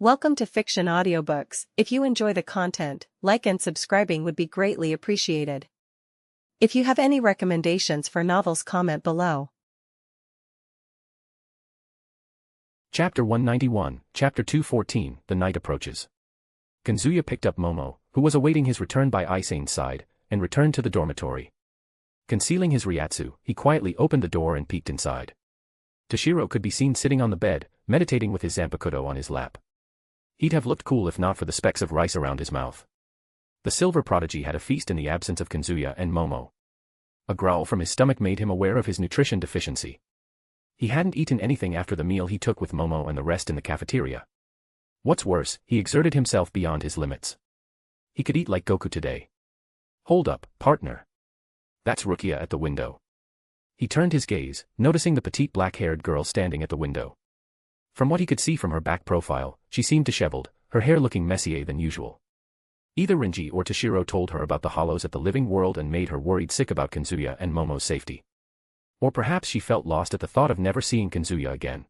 Welcome to Fiction Audiobooks. If you enjoy the content, like and subscribing would be greatly appreciated. If you have any recommendations for novels, comment below. Chapter 191, Chapter 214, The Night Approaches. Kazuya picked up Momo, who was awaiting his return by Aizen's side, and returned to the dormitory. Concealing his ryatsu, he quietly opened the door and peeked inside. Toshiro could be seen sitting on the bed, meditating with his zanpakuto on his lap. He'd have looked cool if not for the specks of rice around his mouth. The silver prodigy had a feast in the absence of Kazuya and Momo. A growl from his stomach made him aware of his nutrition deficiency. He hadn't eaten anything after the meal he took with Momo and the rest in the cafeteria. What's worse, he exerted himself beyond his limits. He could eat like Goku today. Hold up, partner. That's Rukia at the window. He turned his gaze, noticing the petite black-haired girl standing at the window. From what he could see from her back profile, she seemed disheveled, her hair looking messier than usual. Either Rinji or Toshiro told her about the hollows at the living world and made her worried sick about Kazuya and Momo's safety. Or perhaps she felt lost at the thought of never seeing Kazuya again.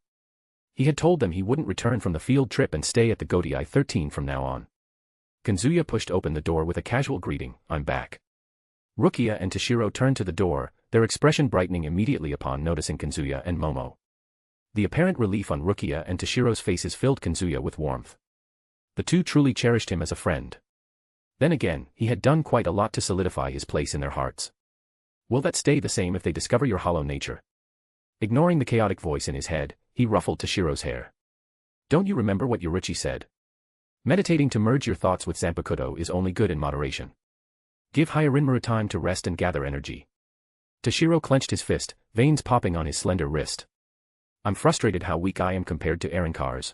He had told them he wouldn't return from the field trip and stay at the Godai 13 from now on. Kazuya pushed open the door with a casual greeting, "I'm back." Rukia and Toshiro turned to the door, their expression brightening immediately upon noticing Kazuya and Momo. The apparent relief on Rukia and Toshiro's faces filled Kazuya with warmth. The two truly cherished him as a friend. Then again, he had done quite a lot to solidify his place in their hearts. Will that stay the same if they discover your hollow nature? Ignoring the chaotic voice in his head, he ruffled Toshiro's hair. Don't you remember what Yoruichi said? Meditating to merge your thoughts with zanpakuto is only good in moderation. Give Hyarinmaru time to rest and gather energy. Toshiro clenched his fist, veins popping on his slender wrist. I'm frustrated how weak I am compared to Aaronkar's.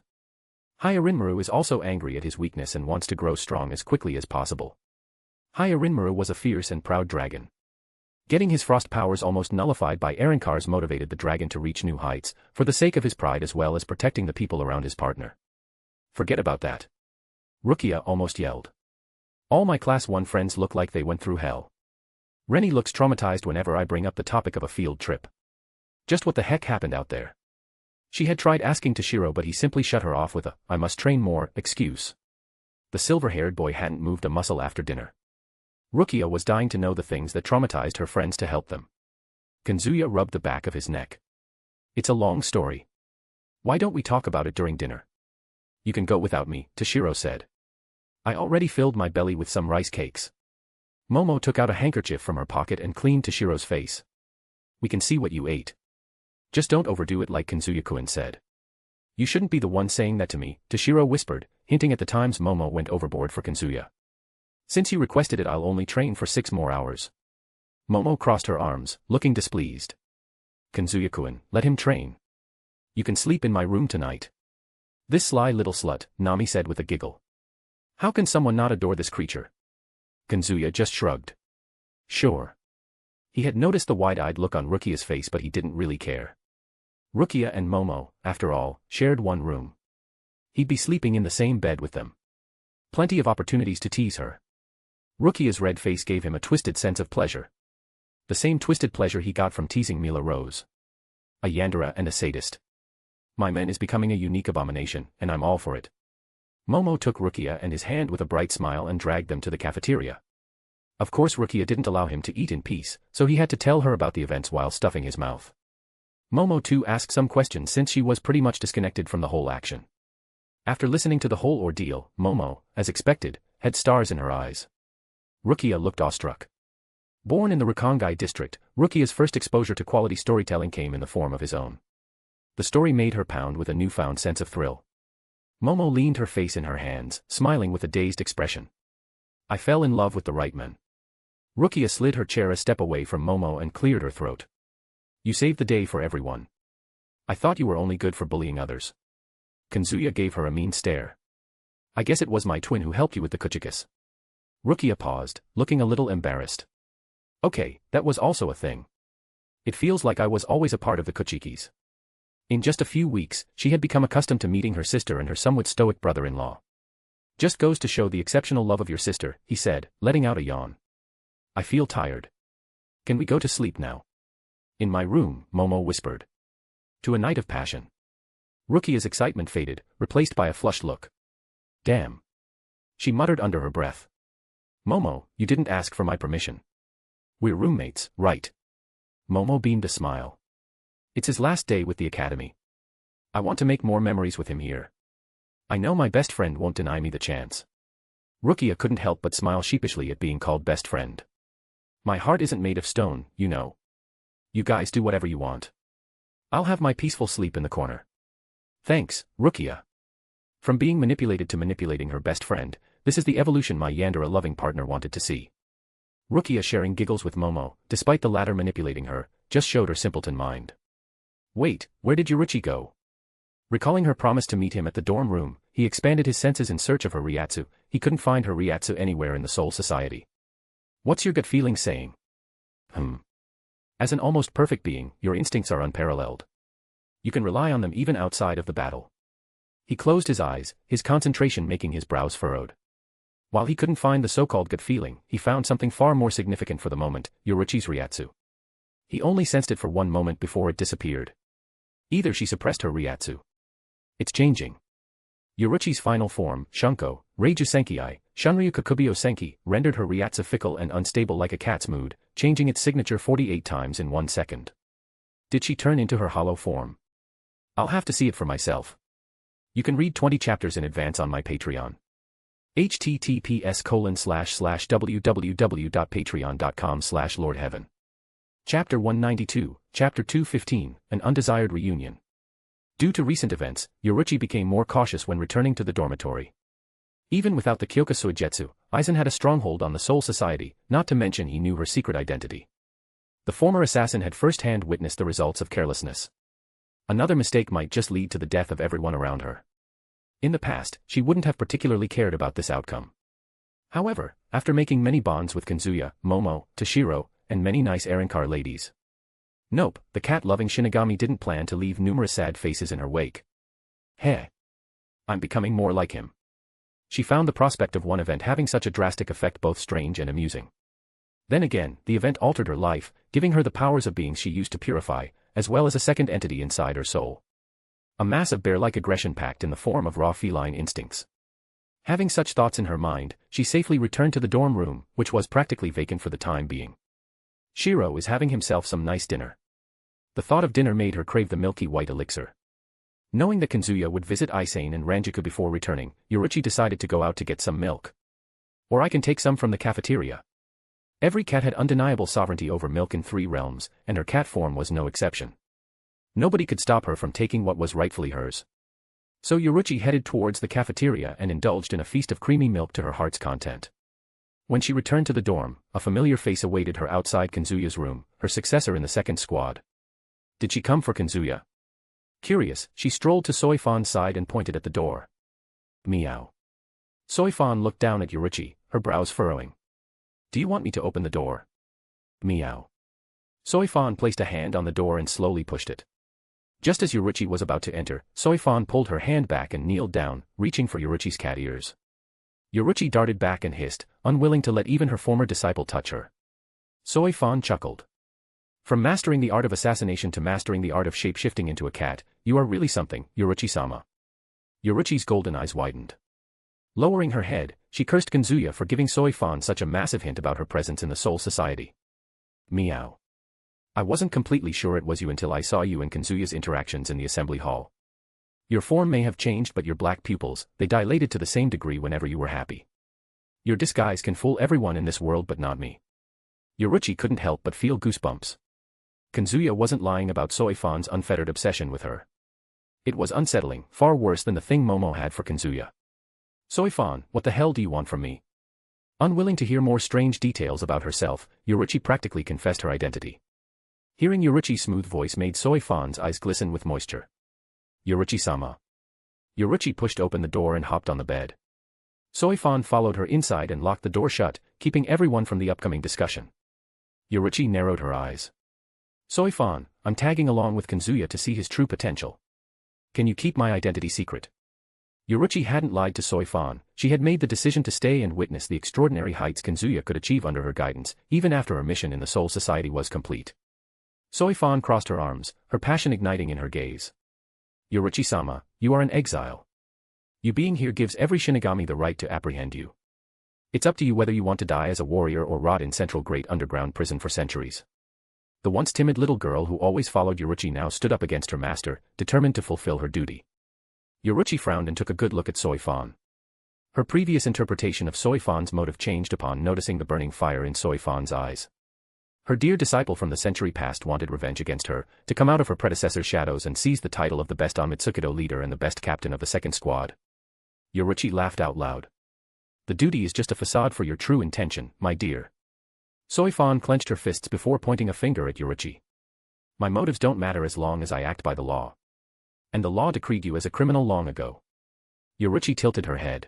Hyarinmaru is also angry at his weakness and wants to grow strong as quickly as possible. Hyarinmaru was a fierce and proud dragon. Getting his frost powers almost nullified by Aaronkar's motivated the dragon to reach new heights, for the sake of his pride as well as protecting the people around his partner. Forget about that. Rukia almost yelled. All my class 1 friends look like they went through hell. Rennie looks traumatized whenever I bring up the topic of a field trip. Just what the heck happened out there? She had tried asking Toshiro but he simply shut her off with a, "I must train more," excuse. The silver-haired boy hadn't moved a muscle after dinner. Rukia was dying to know the things that traumatized her friends to help them. Kazuya rubbed the back of his neck. It's a long story. Why don't we talk about it during dinner? You can go without me, Toshiro said. I already filled my belly with some rice cakes. Momo took out a handkerchief from her pocket and cleaned Toshiro's face. We can see what you ate. Just don't overdo it like Kazuya-kun said. You shouldn't be the one saying that to me, Toshiro whispered, hinting at the times Momo went overboard for Kazuya. Since you requested it I'll only train for 6 more hours. Momo crossed her arms, looking displeased. Kazuya-kun, let him train. You can sleep in my room tonight. This sly little slut, Nami said with a giggle. How can someone not adore this creature? Kazuya just shrugged. Sure. He had noticed the wide-eyed look on Rukia's face but he didn't really care. Rukia and Momo, after all, shared one room. He'd be sleeping in the same bed with them. Plenty of opportunities to tease her. Rukia's red face gave him a twisted sense of pleasure. The same twisted pleasure he got from teasing Mila Rose. A yandere and a sadist. My man is becoming a unique abomination, and I'm all for it. Momo took Rukia and his hand with a bright smile and dragged them to the cafeteria. Of course Rukia didn't allow him to eat in peace, so he had to tell her about the events while stuffing his mouth. Momo too asked some questions since she was pretty much disconnected from the whole action. After listening to the whole ordeal, Momo, as expected, had stars in her eyes. Rukia looked awestruck. Born in the Rakangai district, Rukia's first exposure to quality storytelling came in the form of his own. The story made her pound with a newfound sense of thrill. Momo leaned her face in her hands, smiling with a dazed expression. I fell in love with the right man. Rukia slid her chair a step away from Momo and cleared her throat. You saved the day for everyone. I thought you were only good for bullying others. Kazuya gave her a mean stare. I guess it was my twin who helped you with the kuchikas. Rukia paused, looking a little embarrassed. Okay, that was also a thing. It feels like I was always a part of the kuchikis. In just a few weeks, she had become accustomed to meeting her sister and her somewhat stoic brother-in-law. Just goes to show the exceptional love of your sister, he said, letting out a yawn. I feel tired. Can we go to sleep now? In my room, Momo whispered. To a night of passion. Rukia's excitement faded, replaced by a flushed look. Damn. She muttered under her breath. Momo, you didn't ask for my permission. We're roommates, right? Momo beamed a smile. It's his last day with the academy. I want to make more memories with him here. I know my best friend won't deny me the chance. Rukia couldn't help but smile sheepishly at being called best friend. My heart isn't made of stone, you know. You guys do whatever you want. I'll have my peaceful sleep in the corner. Thanks, Rukia. From being manipulated to manipulating her best friend, this is the evolution my Yandere-loving partner wanted to see. Rukia sharing giggles with Momo, despite the latter manipulating her, just showed her simpleton mind. Wait, where did Yoruichi go? Recalling her promise to meet him at the dorm room, he expanded his senses in search of her Ryatsu. He couldn't find her Ryatsu anywhere in the Soul Society. What's your gut feeling saying? As an almost perfect being, your instincts are unparalleled. You can rely on them even outside of the battle. He closed his eyes, his concentration making his brows furrowed. While he couldn't find the so-called gut feeling, he found something far more significant for the moment, Yoruichi's Ryatsu. He only sensed it for one moment before it disappeared. Either she suppressed her Ryatsu. It's changing. Yoruichi's final form, Shunko, Reiju Senki, Shunryu Kakubyo Senki, rendered her Ryatsu fickle and unstable like a cat's mood, changing its signature 48 times in 1 second. Did she turn into her hollow form? I'll have to see it for myself. You can read 20 chapters in advance on my Patreon. https://www.patreon.com/lordheaven. Chapter 192, Chapter 215, An Undesired Reunion. Due to recent events, Yoruichi became more cautious when returning to the dormitory. Even without the Kyoka Soijetsu, Aizen had a stronghold on the Soul Society, not to mention he knew her secret identity. The former assassin had first-hand witnessed the results of carelessness. Another mistake might just lead to the death of everyone around her. In the past, she wouldn't have particularly cared about this outcome. However, after making many bonds with Kazuya, Momo, Toshiro, and many nice Arankar ladies. Nope, the cat-loving Shinigami didn't plan to leave numerous sad faces in her wake. Heh. I'm becoming more like him. She found the prospect of one event having such a drastic effect both strange and amusing. Then again, the event altered her life, giving her the powers of beings she used to purify, as well as a second entity inside her soul. A massive bear-like aggression packed in the form of raw feline instincts. Having such thoughts in her mind, she safely returned to the dorm room, which was practically vacant for the time being. Shiro is having himself some nice dinner. The thought of dinner made her crave the milky white elixir. Knowing that Kazuya would visit Aizen and Ranjaku before returning, Yoruichi decided to go out to get some milk. Or I can take some from the cafeteria. Every cat had undeniable sovereignty over milk in 3 realms, and her cat form was no exception. Nobody could stop her from taking what was rightfully hers. So Yoruichi headed towards the cafeteria and indulged in a feast of creamy milk to her heart's content. When she returned to the dorm, a familiar face awaited her outside Kazuya's room, her successor in the second squad. Did she come for Kazuya? Curious, she strolled to Soi Fon's side and pointed at the door. Meow. Soi Fon looked down at Yoruichi, her brows furrowing. Do you want me to open the door? Meow. Soi Fon placed a hand on the door and slowly pushed it. Just as Yoruichi was about to enter, Soi Fon pulled her hand back and kneeled down, reaching for Yoruichi's cat ears. Yoruichi darted back and hissed, unwilling to let even her former disciple touch her. Soi Fon chuckled. From mastering the art of assassination to mastering the art of shape-shifting into a cat, you are really something, Yoruichi-sama. Yoruichi's golden eyes widened. Lowering her head, she cursed Kazuya for giving Soi Fon such a massive hint about her presence in the Soul Society. Meow. I wasn't completely sure it was you until I saw you and Kazuya's interactions in the assembly hall. Your form may have changed but your black pupils, they dilated to the same degree whenever you were happy. Your disguise can fool everyone in this world but not me. Yoruichi couldn't help but feel goosebumps. Kazuya wasn't lying about Soi Fon's unfettered obsession with her. It was unsettling, far worse than the thing Momo had for Kazuya. Soi Fon, what the hell do you want from me? Unwilling to hear more strange details about herself, Yoruichi practically confessed her identity. Hearing Yoruichi's smooth voice made Soi Fon's eyes glisten with moisture. Yoruichi-sama. Yoruichi pushed open the door and hopped on the bed. Soi Fon followed her inside and locked the door shut, keeping everyone from the upcoming discussion. Yoruichi narrowed her eyes. Soi Fon, I'm tagging along with Kazuya to see his true potential. Can you keep my identity secret? Yoruichi hadn't lied to Soi Fon, she had made the decision to stay and witness the extraordinary heights Kazuya could achieve under her guidance, even after her mission in the Soul Society was complete. Soi Fon crossed her arms, her passion igniting in her gaze. Yoruichi-sama, you are an exile. You being here gives every Shinigami the right to apprehend you. It's up to you whether you want to die as a warrior or rot in Central Great Underground Prison for centuries. The once timid little girl who always followed Yoruichi now stood up against her master, determined to fulfill her duty. Yoruichi frowned and took a good look at Soi Fon. Her previous interpretation of Soi Fon's motive changed upon noticing the burning fire in Soi Fon's eyes. Her dear disciple from the century past wanted revenge against her, to come out of her predecessor's shadows and seize the title of the best Mitsukido leader and the best captain of the second squad. Yoruichi laughed out loud. The duty is just a facade for your true intention, my dear. Soi Fon clenched her fists before pointing a finger at Yoruichi. My motives don't matter as long as I act by the law. And the law decreed you as a criminal long ago. Yoruichi tilted her head.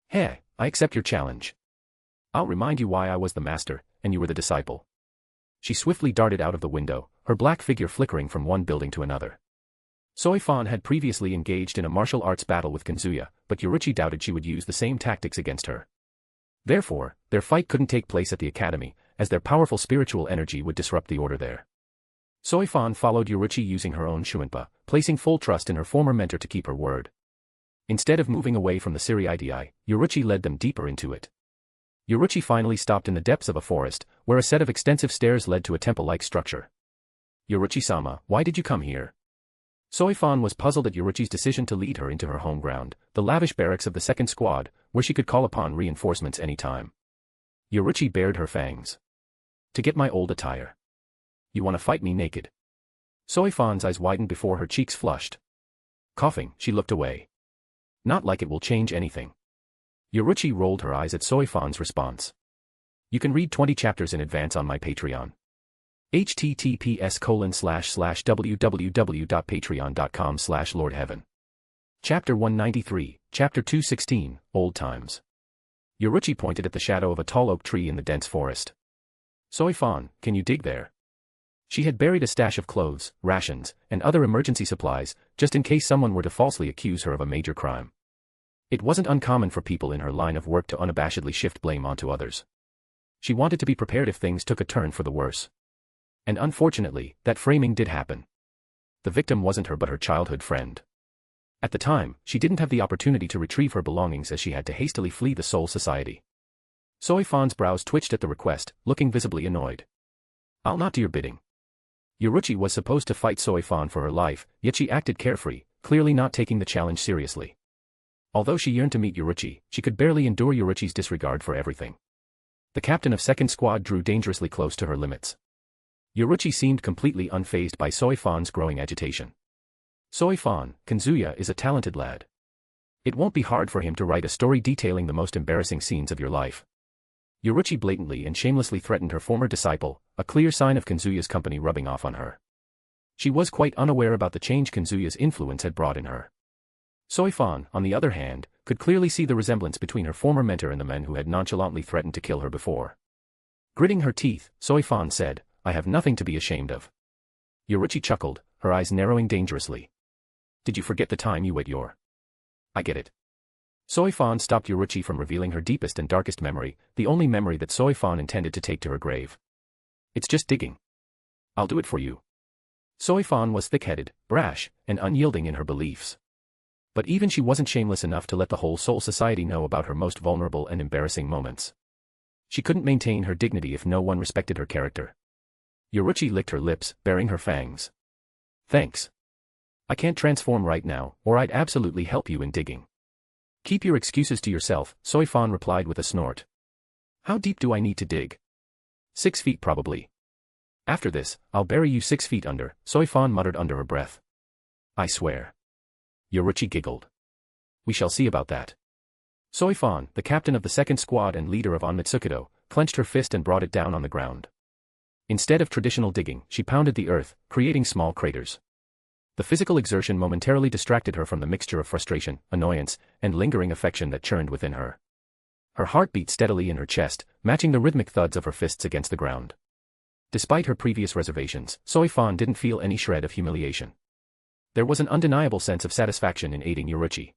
Hey, I accept your challenge. I'll remind you why I was the master, and you were the disciple. She swiftly darted out of the window, her black figure flickering from one building to another. Soi Fon had previously engaged in a martial arts battle with Kazuya, but Yoruichi doubted she would use the same tactics against her. Therefore, their fight couldn't take place at the academy, as their powerful spiritual energy would disrupt the order there. Soi Fon followed Yoruichi using her own Shuinpa, placing full trust in her former mentor to keep her word. Instead of moving away from the Siriidii, Yoruichi led them deeper into it. Yoruichi finally stopped in the depths of a forest, where a set of extensive stairs led to a temple-like structure. Yoruichi-sama, why did you come here? Soi Fon was puzzled at Yoruichi's decision to lead her into her home ground, the lavish barracks of the second squad, where she could call upon reinforcements any time. Yoruichi bared her fangs. To get my old attire. You want to fight me naked? Soi Fon's eyes widened before her cheeks flushed. Coughing, she looked away. Not like it will change anything. Yoruichi rolled her eyes at Soi Fon's response. You can read 20 chapters in advance on my Patreon. https://www.patreon.com/lordheaven. Chapter 193, Chapter 216, Old Times. Yoruichi pointed at the shadow of a tall oak tree in the dense forest. Soi Fon, can you dig there? She had buried a stash of clothes, rations, and other emergency supplies, just in case someone were to falsely accuse her of a major crime. It wasn't uncommon for people in her line of work to unabashedly shift blame onto others. She wanted to be prepared if things took a turn for the worse. And unfortunately, that framing did happen. The victim wasn't her but her childhood friend. At the time, she didn't have the opportunity to retrieve her belongings as she had to hastily flee the Soul Society. Soi Fon's brows twitched at the request, looking visibly annoyed. I'll not do your bidding. Yoruichi was supposed to fight Soi Fon for her life, yet she acted carefree, clearly not taking the challenge seriously. Although she yearned to meet Yoruichi, she could barely endure Yoruichi's disregard for everything. The captain of second squad drew dangerously close to her limits. Yoruichi seemed completely unfazed by Soi Fon's growing agitation. Soi Fon, Kazuya is a talented lad. It won't be hard for him to write a story detailing the most embarrassing scenes of your life. Yoruichi blatantly and shamelessly threatened her former disciple, a clear sign of Kazuya's company rubbing off on her. She was quite unaware about the change Kazuya's influence had brought in her. Soi Fon, on the other hand, could clearly see the resemblance between her former mentor and the men who had nonchalantly threatened to kill her before. Gritting her teeth, Soi Fon said, I have nothing to be ashamed of. Yoruichi chuckled, her eyes narrowing dangerously. Did you forget the time you ate your... I get it. Soi Fon stopped Yoruichi from revealing her deepest and darkest memory, the only memory that Soi Fon intended to take to her grave. It's just digging. I'll do it for you. Soi Fon was thick-headed, brash, and unyielding in her beliefs. But even she wasn't shameless enough to let the whole Soul Society know about her most vulnerable and embarrassing moments. She couldn't maintain her dignity if no one respected her character. Yoruichi licked her lips, baring her fangs. Thanks. I can't transform right now, or I'd absolutely help you in digging. Keep your excuses to yourself, Soi Fon replied with a snort. How deep do I need to dig? 6 feet probably. After this, I'll bury you 6 feet under, Soi Fon muttered under her breath. I swear. Yoruichi giggled. We shall see about that. Soi Fon, the captain of the second squad and leader of Mitsukido, clenched her fist and brought it down on the ground. Instead of traditional digging, she pounded the earth, creating small craters. The physical exertion momentarily distracted her from the mixture of frustration, annoyance, and lingering affection that churned within her. Her heart beat steadily in her chest, matching the rhythmic thuds of her fists against the ground. Despite her previous reservations, Soi Fon didn't feel any shred of humiliation. There was an undeniable sense of satisfaction in aiding Yoruichi.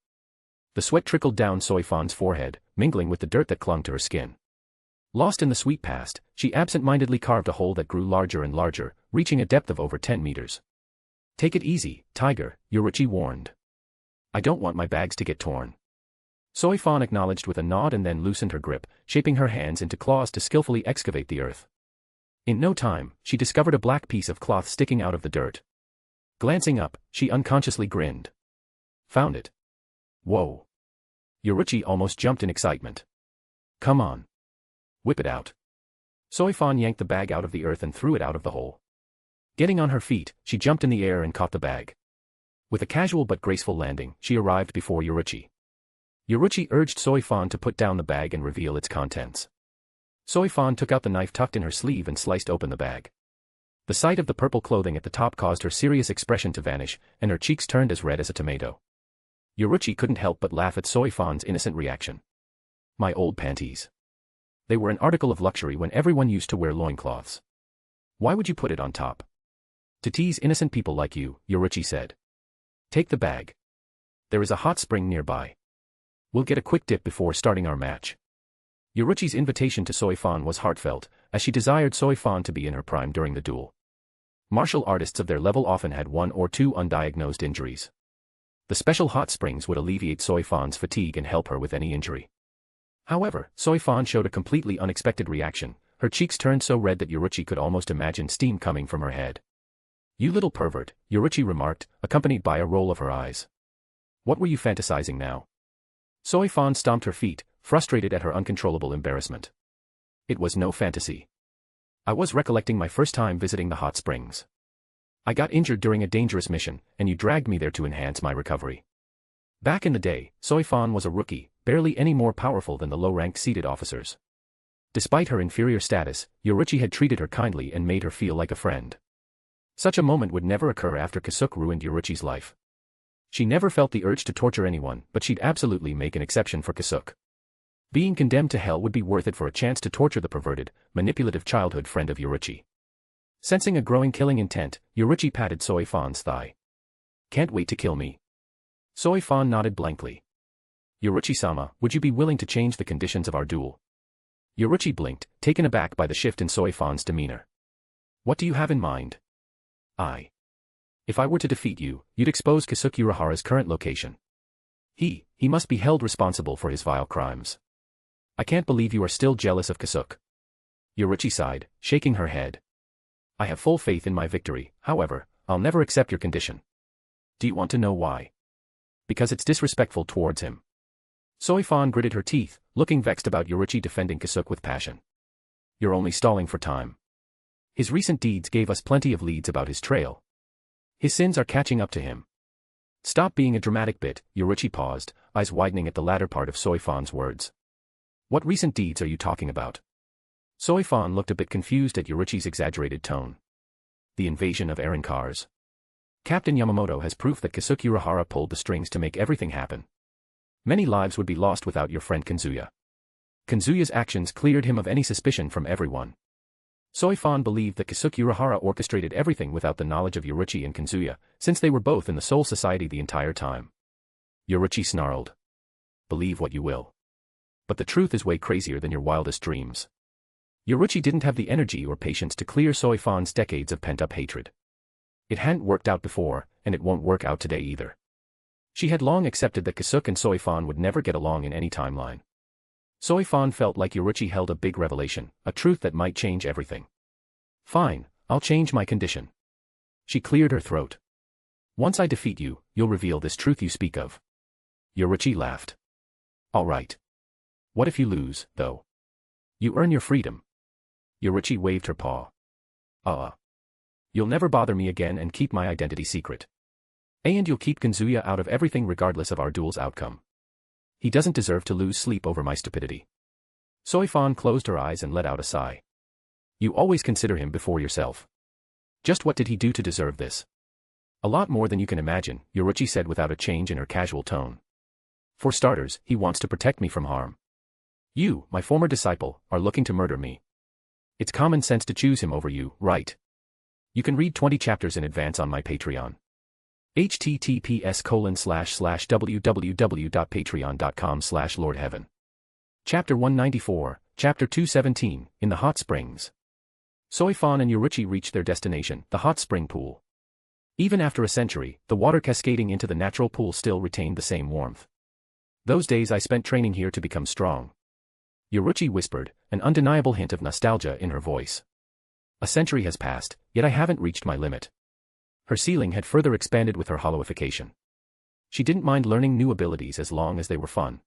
The sweat trickled down Soi Fon's forehead, mingling with the dirt that clung to her skin. Lost in the sweet past, she absent-mindedly carved a hole that grew larger and larger, reaching a depth of over 10 meters. Take it easy, tiger, Yoruichi warned. I don't want my bags to get torn. Soi Fon acknowledged with a nod and then loosened her grip, shaping her hands into claws to skillfully excavate the earth. In no time, she discovered a black piece of cloth sticking out of the dirt. Glancing up, she unconsciously grinned. Found it. Whoa. Yoruichi almost jumped in excitement. Come on. Whip it out. Soi Fon yanked the bag out of the earth and threw it out of the hole. Getting on her feet, she jumped in the air and caught the bag. With a casual but graceful landing, she arrived before Yoruichi. Yoruichi urged Soi Fon to put down the bag and reveal its contents. Soi Fon took out the knife tucked in her sleeve and sliced open the bag. The sight of the purple clothing at the top caused her serious expression to vanish, and her cheeks turned as red as a tomato. Yoruichi couldn't help but laugh at Soi Fon's innocent reaction. My old panties. They were an article of luxury when everyone used to wear loincloths. Why would you put it on top? To tease innocent people like you, Yoruichi said. Take the bag. There is a hot spring nearby. We'll get a quick dip before starting our match. Yoruichi's invitation to Soi Fon was heartfelt, as she desired Soi Fon to be in her prime during the duel. Martial artists of their level often had 1 or 2 undiagnosed injuries. The special hot springs would alleviate Soi Fon's fatigue and help her with any injury. However, Soi Fon showed a completely unexpected reaction. Her cheeks turned so red that Yoruichi could almost imagine steam coming from her head. You little pervert, Yoruichi remarked, accompanied by a roll of her eyes. What were you fantasizing now? Soi Fon stomped her feet, frustrated at her uncontrollable embarrassment. It was no fantasy. I was recollecting my first time visiting the hot springs. I got injured during a dangerous mission, and you dragged me there to enhance my recovery. Back in the day, Soi Fon was a rookie, barely any more powerful than the low-ranked seated officers. Despite her inferior status, Yoruichi had treated her kindly and made her feel like a friend. Such a moment would never occur after Kasuke ruined Yoruichi's life. She never felt the urge to torture anyone, but she'd absolutely make an exception for Kasuke. Being condemned to hell would be worth it for a chance to torture the perverted, manipulative childhood friend of Yoruichi. Sensing a growing killing intent, Yoruichi patted Soi Fon's thigh. Can't wait to kill me. Soi Fon nodded blankly. Yoruichi-sama, would you be willing to change the conditions of our duel? Yoruichi blinked, taken aback by the shift in Soi Fon's demeanor. What do you have in mind? If I were to defeat you, you'd expose Kasuke Urahara's current location. He must be held responsible for his vile crimes. I can't believe you are still jealous of Kasuke. Yoruichi sighed, shaking her head. I have full faith in my victory, however, I'll never accept your condition. Do you want to know why? Because it's disrespectful towards him. Soi Fon gritted her teeth, looking vexed about Yoruichi defending Kasuke with passion. You're only stalling for time. His recent deeds gave us plenty of leads about his trail. His sins are catching up to him. Stop being a dramatic bit, Yoruichi paused, eyes widening at the latter part of Soi Fon's words. What recent deeds are you talking about? Soi Fon looked a bit confused at Yoruichi's exaggerated tone. The invasion of Eren cars. Captain Yamamoto has proof that Kasuke Urahara pulled the strings to make everything happen. Many lives would be lost without your friend Kazuya. Kazuya's actions cleared him of any suspicion from everyone. Soi Fon believed that Kasuke Urahara orchestrated everything without the knowledge of Yoruichi and Kazuya, since they were both in the Soul Society the entire time. Yoruichi snarled. Believe what you will. But the truth is way crazier than your wildest dreams. Yoruichi didn't have the energy or patience to clear Soi Fon's decades of pent-up hatred. It hadn't worked out before, and it won't work out today either. She had long accepted that Kasuke and Soi Fon would never get along in any timeline. Soi Fon felt like Yoruichi held a big revelation, a truth that might change everything. Fine, I'll change my condition. She cleared her throat. Once I defeat you, you'll reveal this truth you speak of. Yoruichi laughed. All right. What if you lose, though? You earn your freedom. Yoruichi waved her paw. You'll never bother me again and keep my identity secret. And you'll keep Kazuya out of everything regardless of our duel's outcome. He doesn't deserve to lose sleep over my stupidity. Soi Fon closed her eyes and let out a sigh. You always consider him before yourself. Just what did he do to deserve this? A lot more than you can imagine, Yoruichi said without a change in her casual tone. For starters, he wants to protect me from harm. You, my former disciple, are looking to murder me. It's common sense to choose him over you, right? You can read 20 chapters in advance on my Patreon. https://www.patreon.com/lordheaven. Chapter 194, Chapter 217, In the Hot Springs. Soi Fon and Yoruichi reached their destination, the hot spring pool. Even after a century, the water cascading into the natural pool still retained the same warmth. Those days I spent training here to become strong. Yoruichi whispered, an undeniable hint of nostalgia in her voice. A century has passed, yet I haven't reached my limit. Her ceiling had further expanded with her hollowification. She didn't mind learning new abilities as long as they were fun.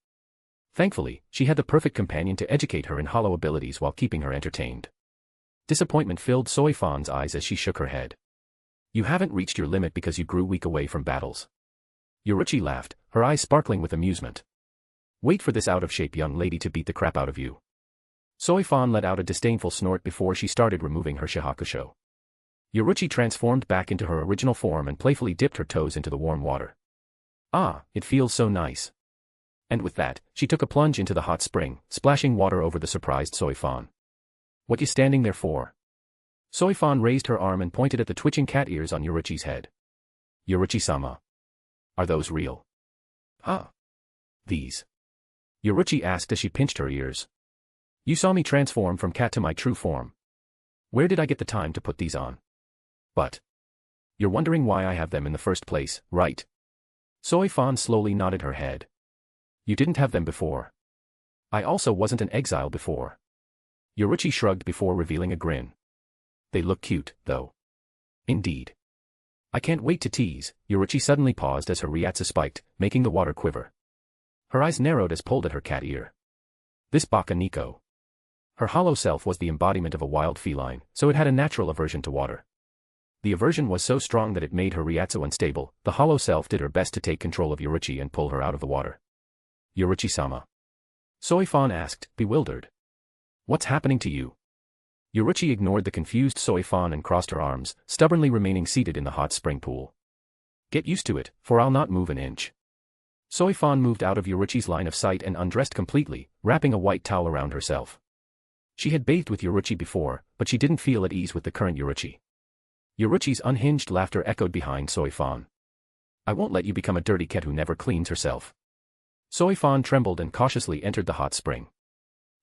Thankfully, she had the perfect companion to educate her in hollow abilities while keeping her entertained. Disappointment filled Soi Fon's eyes as she shook her head. You haven't reached your limit because you grew weak away from battles. Yoruichi laughed, her eyes sparkling with amusement. Wait for this out-of-shape young lady to beat the crap out of you. Soi Fon let out a disdainful snort before she started removing her shihakusho. Yoruichi transformed back into her original form and playfully dipped her toes into the warm water. Ah, it feels so nice. And with that, she took a plunge into the hot spring, splashing water over the surprised Soi Fon. What you standing there for? Soi Fon raised her arm and pointed at the twitching cat ears on Yoruichi's head. Yoruichi-sama. Are those real? Ah. These. Yoruichi asked as she pinched her ears. You saw me transform from cat to my true form. Where did I get the time to put these on? But. You're wondering why I have them in the first place, right? Soi Fon slowly nodded her head. You didn't have them before. I also wasn't an exile before. Yoruichi shrugged before revealing a grin. They look cute, though. Indeed. I can't wait to tease. Yoruichi suddenly paused as her Ryatsu spiked, making the water quiver. Her eyes narrowed as pulled at her cat ear. This Baka Nico. Her hollow self was the embodiment of a wild feline, so it had a natural aversion to water. The aversion was so strong that it made her Ryatsu unstable. The hollow self did her best to take control of Yoruichi and pull her out of the water. Yoruichi-sama. Soi Fon asked, bewildered. What's happening to you? Yoruichi ignored the confused Soi Fon and crossed her arms, stubbornly remaining seated in the hot spring pool. Get used to it, for I'll not move an inch. Soi Fon moved out of Yoruichi's line of sight and undressed completely, wrapping a white towel around herself. She had bathed with Yoruichi before, but she didn't feel at ease with the current Yoruichi. Yoruichi's unhinged laughter echoed behind Soi Fon. I won't let you become a dirty cat who never cleans herself. Soi Fon trembled and cautiously entered the hot spring.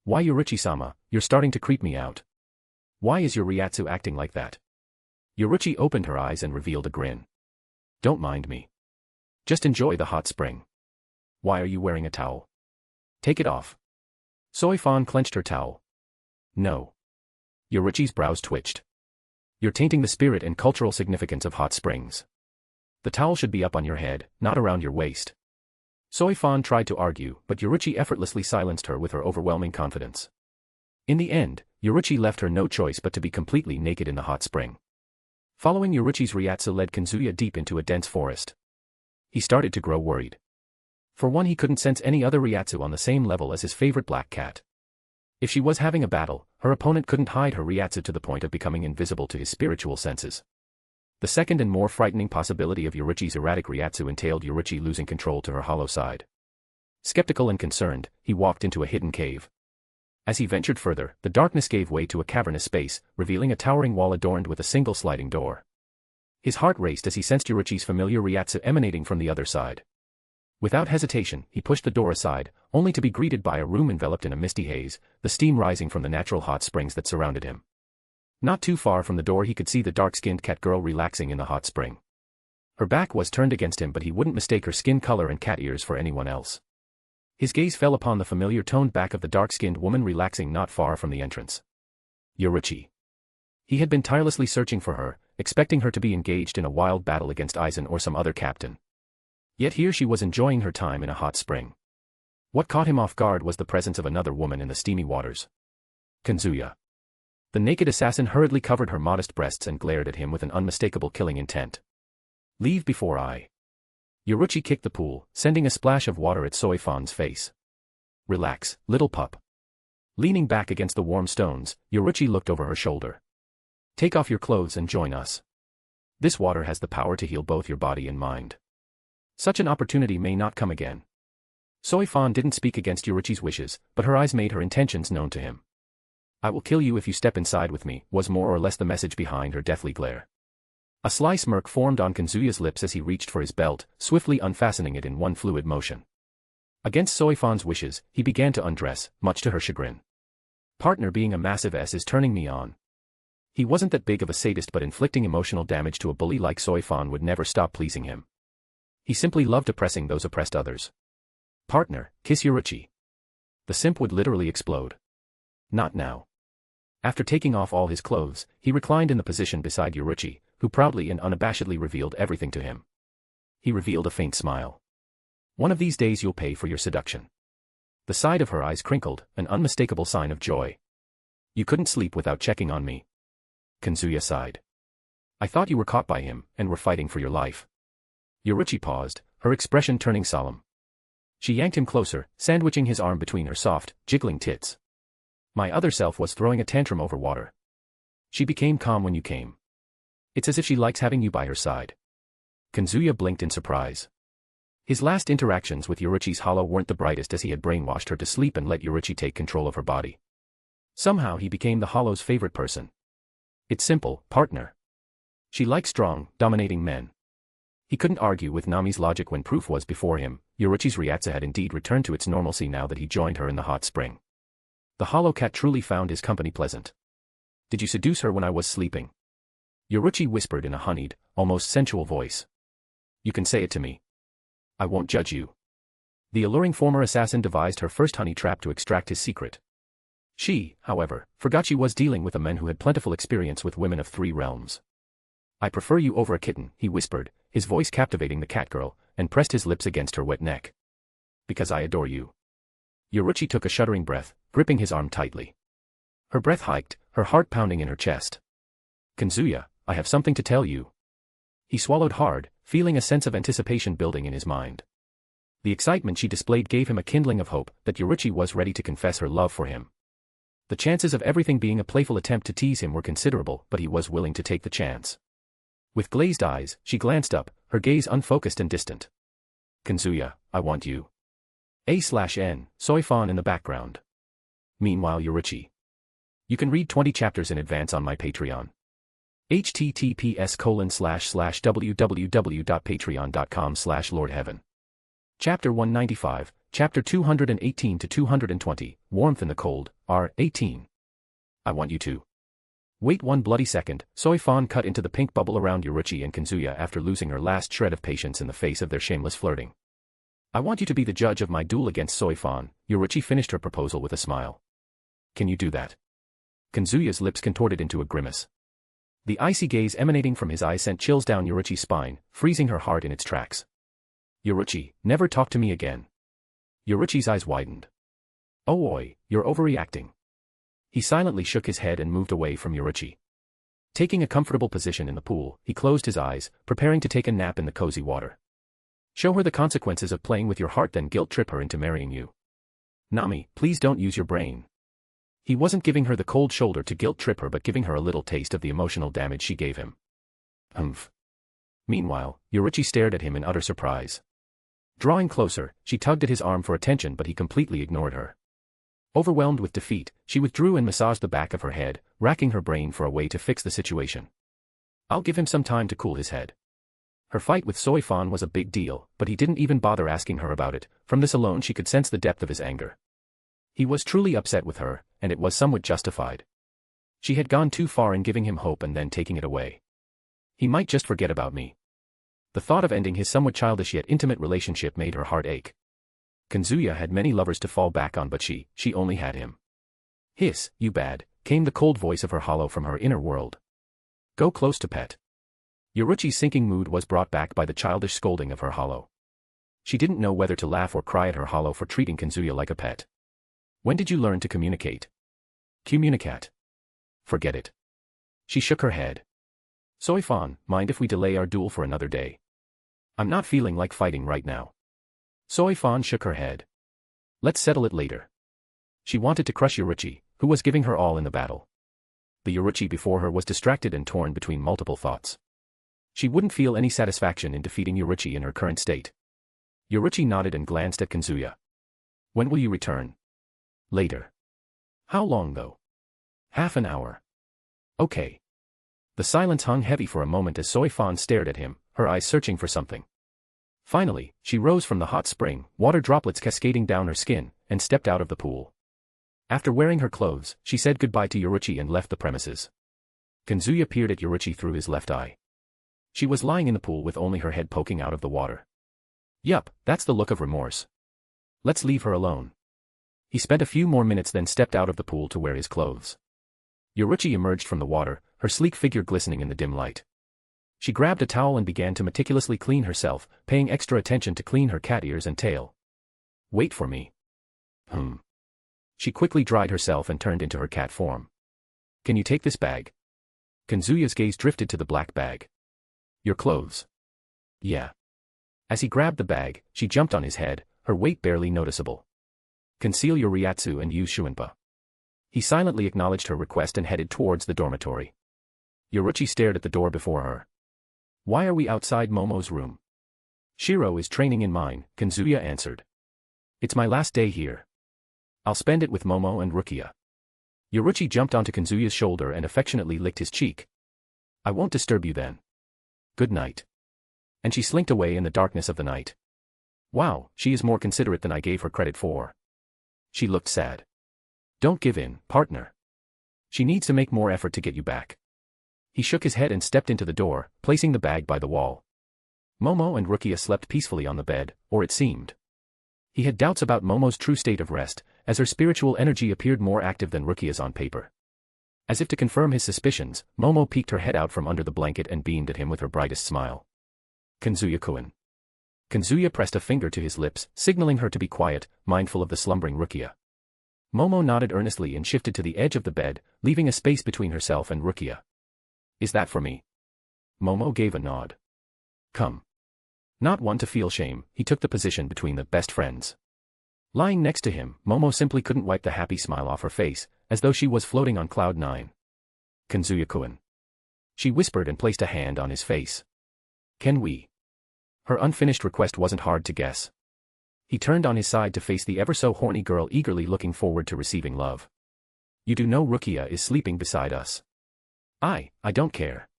Why Yoruichi-sama, you're starting to creep me out. Why is your Ryatsu acting like that? Yoruichi opened her eyes and revealed a grin. Don't mind me. Just enjoy the hot spring. Why are you wearing a towel? Take it off. Soi Fon clenched her towel. No. Yoruichi's brows twitched. You're tainting the spirit and cultural significance of hot springs. The towel should be up on your head, not around your waist. Soi Fon tried to argue, but Yoruichi effortlessly silenced her with her overwhelming confidence. In the end, Yoruichi left her no choice but to be completely naked in the hot spring. Following Yoruichi's Ryatsu led Kazuya deep into a dense forest. He started to grow worried. For one, he couldn't sense any other Ryatsu on the same level as his favorite black cat. If she was having a battle, her opponent couldn't hide her Ryatsu to the point of becoming invisible to his spiritual senses. The second and more frightening possibility of Yoruichi's erratic Ryatsu entailed Yoruichi losing control to her hollow side. Skeptical and concerned, he walked into a hidden cave. As he ventured further, the darkness gave way to a cavernous space, revealing a towering wall adorned with a single sliding door. His heart raced as he sensed Yoruichi's familiar Ryatsu emanating from the other side. Without hesitation, he pushed the door aside, only to be greeted by a room enveloped in a misty haze, the steam rising from the natural hot springs that surrounded him. Not too far from the door he could see the dark-skinned cat girl relaxing in the hot spring. Her back was turned against him, but he wouldn't mistake her skin color and cat ears for anyone else. His gaze fell upon the familiar toned back of the dark-skinned woman relaxing not far from the entrance. Yoruichi. He had been tirelessly searching for her, expecting her to be engaged in a wild battle against Aizen or some other captain. Yet here she was enjoying her time in a hot spring. What caught him off guard was the presence of another woman in the steamy waters. Kazuya. The naked assassin hurriedly covered her modest breasts and glared at him with an unmistakable killing intent. Leave before I. Yoruichi kicked the pool, sending a splash of water at Soi Fon's face. Relax, little pup. Leaning back against the warm stones, Yoruichi looked over her shoulder. Take off your clothes and join us. This water has the power to heal both your body and mind. Such an opportunity may not come again. Soi Fon didn't speak against Yoruichi's wishes, but her eyes made her intentions known to him. I will kill you if you step inside with me, was more or less the message behind her deathly glare. A sly smirk formed on Kazuya's lips as he reached for his belt, swiftly unfastening it in one fluid motion. Against Soi Fon's wishes, he began to undress, much to her chagrin. Partner, being a massive S is turning me on. He wasn't that big of a sadist, but inflicting emotional damage to a bully like Soi Fon would never stop pleasing him. He simply loved oppressing those oppressed others. Partner, kiss Yoruichi. The simp would literally explode. Not now. After taking off all his clothes, he reclined in the position beside Yoruichi, who proudly and unabashedly revealed everything to him. He revealed a faint smile. One of these days you'll pay for your seduction. The side of her eyes crinkled, an unmistakable sign of joy. You couldn't sleep without checking on me. Kazuya sighed. I thought you were caught by him, and were fighting for your life. Yoruichi paused, her expression turning solemn. She yanked him closer, sandwiching his arm between her soft, jiggling tits. My other self was throwing a tantrum over water. She became calm when you came. It's as if she likes having you by her side. Kazuya blinked in surprise. His last interactions with Yoruichi's hollow weren't the brightest, as he had brainwashed her to sleep and let Yoruichi take control of her body. Somehow he became the hollow's favorite person. It's simple, partner. She likes strong, dominating men. He couldn't argue with Nami's logic when proof was before him. Yoruichi's Ryatsu had indeed returned to its normalcy now that he joined her in the hot spring. The hollow cat truly found his company pleasant. Did you seduce her when I was sleeping? Yoruichi whispered in a honeyed, almost sensual voice. You can say it to me. I won't judge you. The alluring former assassin devised her first honey trap to extract his secret. She, however, forgot she was dealing with a man who had plentiful experience with women of 3 realms. I prefer you over a kitten, he whispered, his voice captivating the cat girl, and pressed his lips against her wet neck. Because I adore you. Yoruichi took a shuddering breath, gripping his arm tightly. Her breath hiked, her heart pounding in her chest. Kazuya, I have something to tell you. He swallowed hard, feeling a sense of anticipation building in his mind. The excitement she displayed gave him a kindling of hope that Yoruichi was ready to confess her love for him. The chances of everything being a playful attempt to tease him were considerable, but he was willing to take the chance. With glazed eyes, she glanced up, her gaze unfocused and distant. Kazuya, I want you. A/N, Soi Fon in the background. Meanwhile Yoruichi. You can read 20 chapters in advance on my Patreon. https://www.patreon.com/lordheaven. Chapter 195, Chapter 218 to 220, Warmth in the Cold, R18. I want you to. Wait one bloody second, Soi Fon cut into the pink bubble around Yoruichi and Kazuya after losing her last shred of patience in the face of their shameless flirting. I want you to be the judge of my duel against Soi Fon. Yoruichi finished her proposal with a smile. Can you do that? Kazuya's lips contorted into a grimace. The icy gaze emanating from his eyes sent chills down Yoruichi's spine, freezing her heart in its tracks. Yoruichi, never talk to me again. Yoruichi's eyes widened. Oh oi, you're overreacting. He silently shook his head and moved away from Yoruichi. Taking a comfortable position in the pool, he closed his eyes, preparing to take a nap in the cozy water. Show her the consequences of playing with your heart, then guilt trip her into marrying you. Nami, please don't use your brain. He wasn't giving her the cold shoulder to guilt trip her, but giving her a little taste of the emotional damage she gave him. Humph. Meanwhile, Yoruichi stared at him in utter surprise. Drawing closer, she tugged at his arm for attention, but he completely ignored her. Overwhelmed with defeat, she withdrew and massaged the back of her head, racking her brain for a way to fix the situation. I'll give him some time to cool his head. Her fight with Soi Fon was a big deal, but he didn't even bother asking her about it. From this alone she could sense the depth of his anger. He was truly upset with her, and it was somewhat justified. She had gone too far in giving him hope and then taking it away. He might just forget about me. The thought of ending his somewhat childish yet intimate relationship made her heart ache. Kazuya had many lovers to fall back on, but she only had him. Hiss, you bad, came the cold voice of her hollow from her inner world. Go close to pet. Yoruichi's sinking mood was brought back by the childish scolding of her hollow. She didn't know whether to laugh or cry at her hollow for treating Kazuya like a pet. When did you learn to communicate? Communicate. Forget it. She shook her head. Soi Fon, mind if we delay our duel for another day? I'm not feeling like fighting right now. Soi Fon shook her head. Let's settle it later. She wanted to crush Yoruichi, who was giving her all in the battle. The Yoruichi before her was distracted and torn between multiple thoughts. She wouldn't feel any satisfaction in defeating Yoruichi in her current state. Yoruichi nodded and glanced at Kazuya. When will you return? Later. How long though? Half an hour. Okay. The silence hung heavy for a moment as Soi Fon stared at him, her eyes searching for something. Finally, she rose from the hot spring, water droplets cascading down her skin, and stepped out of the pool. After wearing her clothes, she said goodbye to Yoruichi and left the premises. Kazuya peered at Yoruichi through his left eye. She was lying in the pool with only her head poking out of the water. Yup, that's the look of remorse. Let's leave her alone. He spent a few more minutes then stepped out of the pool to wear his clothes. Yoruichi emerged from the water, her sleek figure glistening in the dim light. She grabbed a towel and began to meticulously clean herself, paying extra attention to clean her cat ears and tail. Wait for me. She quickly dried herself and turned into her cat form. Can you take this bag? Kazuya's gaze drifted to the black bag. Your clothes. Yeah. As he grabbed the bag, she jumped on his head, her weight barely noticeable. Conceal your Ryatsu and use Shuinpa. He silently acknowledged her request and headed towards the dormitory. Yoruichi stared at the door before her. Why are we outside Momo's room? Shiro is training in mine, Kazuya answered. It's my last day here. I'll spend it with Momo and Rukia. Yoruichi jumped onto Kazuya's shoulder and affectionately licked his cheek. I won't disturb you then. Good night. And she slinked away in the darkness of the night. Wow, she is more considerate than I gave her credit for. She looked sad. Don't give in, partner. She needs to make more effort to get you back. He shook his head and stepped into the door, placing the bag by the wall. Momo and Rukia slept peacefully on the bed, or it seemed. He had doubts about Momo's true state of rest, as her spiritual energy appeared more active than Rukia's on paper. As if to confirm his suspicions, Momo peeked her head out from under the blanket and beamed at him with her brightest smile. Kazuya-kun. Kazuya pressed a finger to his lips, signaling her to be quiet, mindful of the slumbering Rukia. Momo nodded earnestly and shifted to the edge of the bed, leaving a space between herself and Rukia. Is that for me? Momo gave a nod. Come. Not one to feel shame, he took the position between the best friends. Lying next to him, Momo simply couldn't wipe the happy smile off her face, as though she was floating on cloud 9. Kazuya-kun. She whispered and placed a hand on his face. Can we? Her unfinished request wasn't hard to guess. He turned on his side to face the ever-so-horny girl eagerly looking forward to receiving love. You do know Rukia is sleeping beside us. I don't care.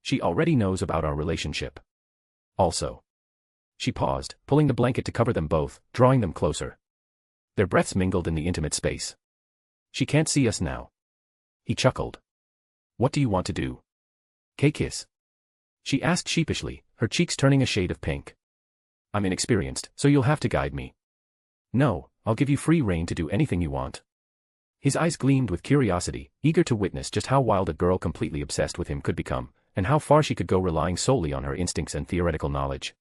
She already knows about our relationship. Also. She paused, pulling the blanket to cover them both, drawing them closer. Their breaths mingled in the intimate space. She can't see us now. He chuckled. What do you want to do? K-kiss? She asked sheepishly, her cheeks turning a shade of pink. I'm inexperienced, so you'll have to guide me. No, I'll give you free rein to do anything you want. His eyes gleamed with curiosity, eager to witness just how wild a girl completely obsessed with him could become, and how far she could go relying solely on her instincts and theoretical knowledge.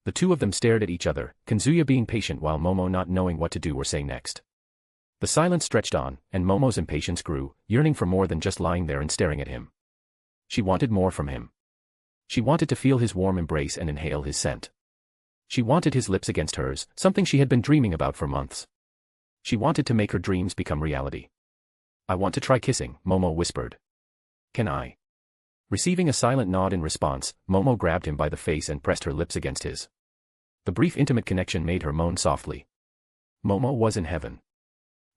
The two of them stared at each other, Kazuya being patient while Momo not knowing what to do or say next. The silence stretched on, and Momo's impatience grew, yearning for more than just lying there and staring at him. She wanted more from him. She wanted to feel his warm embrace and inhale his scent. She wanted his lips against hers, something she had been dreaming about for months. She wanted to make her dreams become reality. I want to try kissing, Momo whispered. Can I? Receiving a silent nod in response, Momo grabbed him by the face and pressed her lips against his. The brief intimate connection made her moan softly. Momo was in heaven.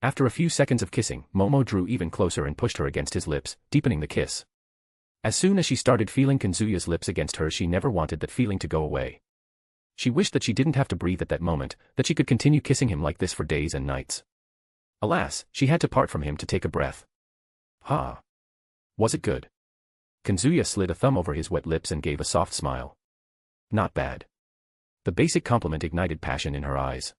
After a few seconds of kissing, Momo drew even closer and pushed her against his lips, deepening the kiss. As soon as she started feeling Kazuya's lips against hers, she never wanted that feeling to go away. She wished that she didn't have to breathe at that moment, that she could continue kissing him like this for days and nights. Alas, she had to part from him to take a breath. Ha! Was it good? Kazuya slid a thumb over his wet lips and gave a soft smile. Not bad. The basic compliment ignited passion in her eyes.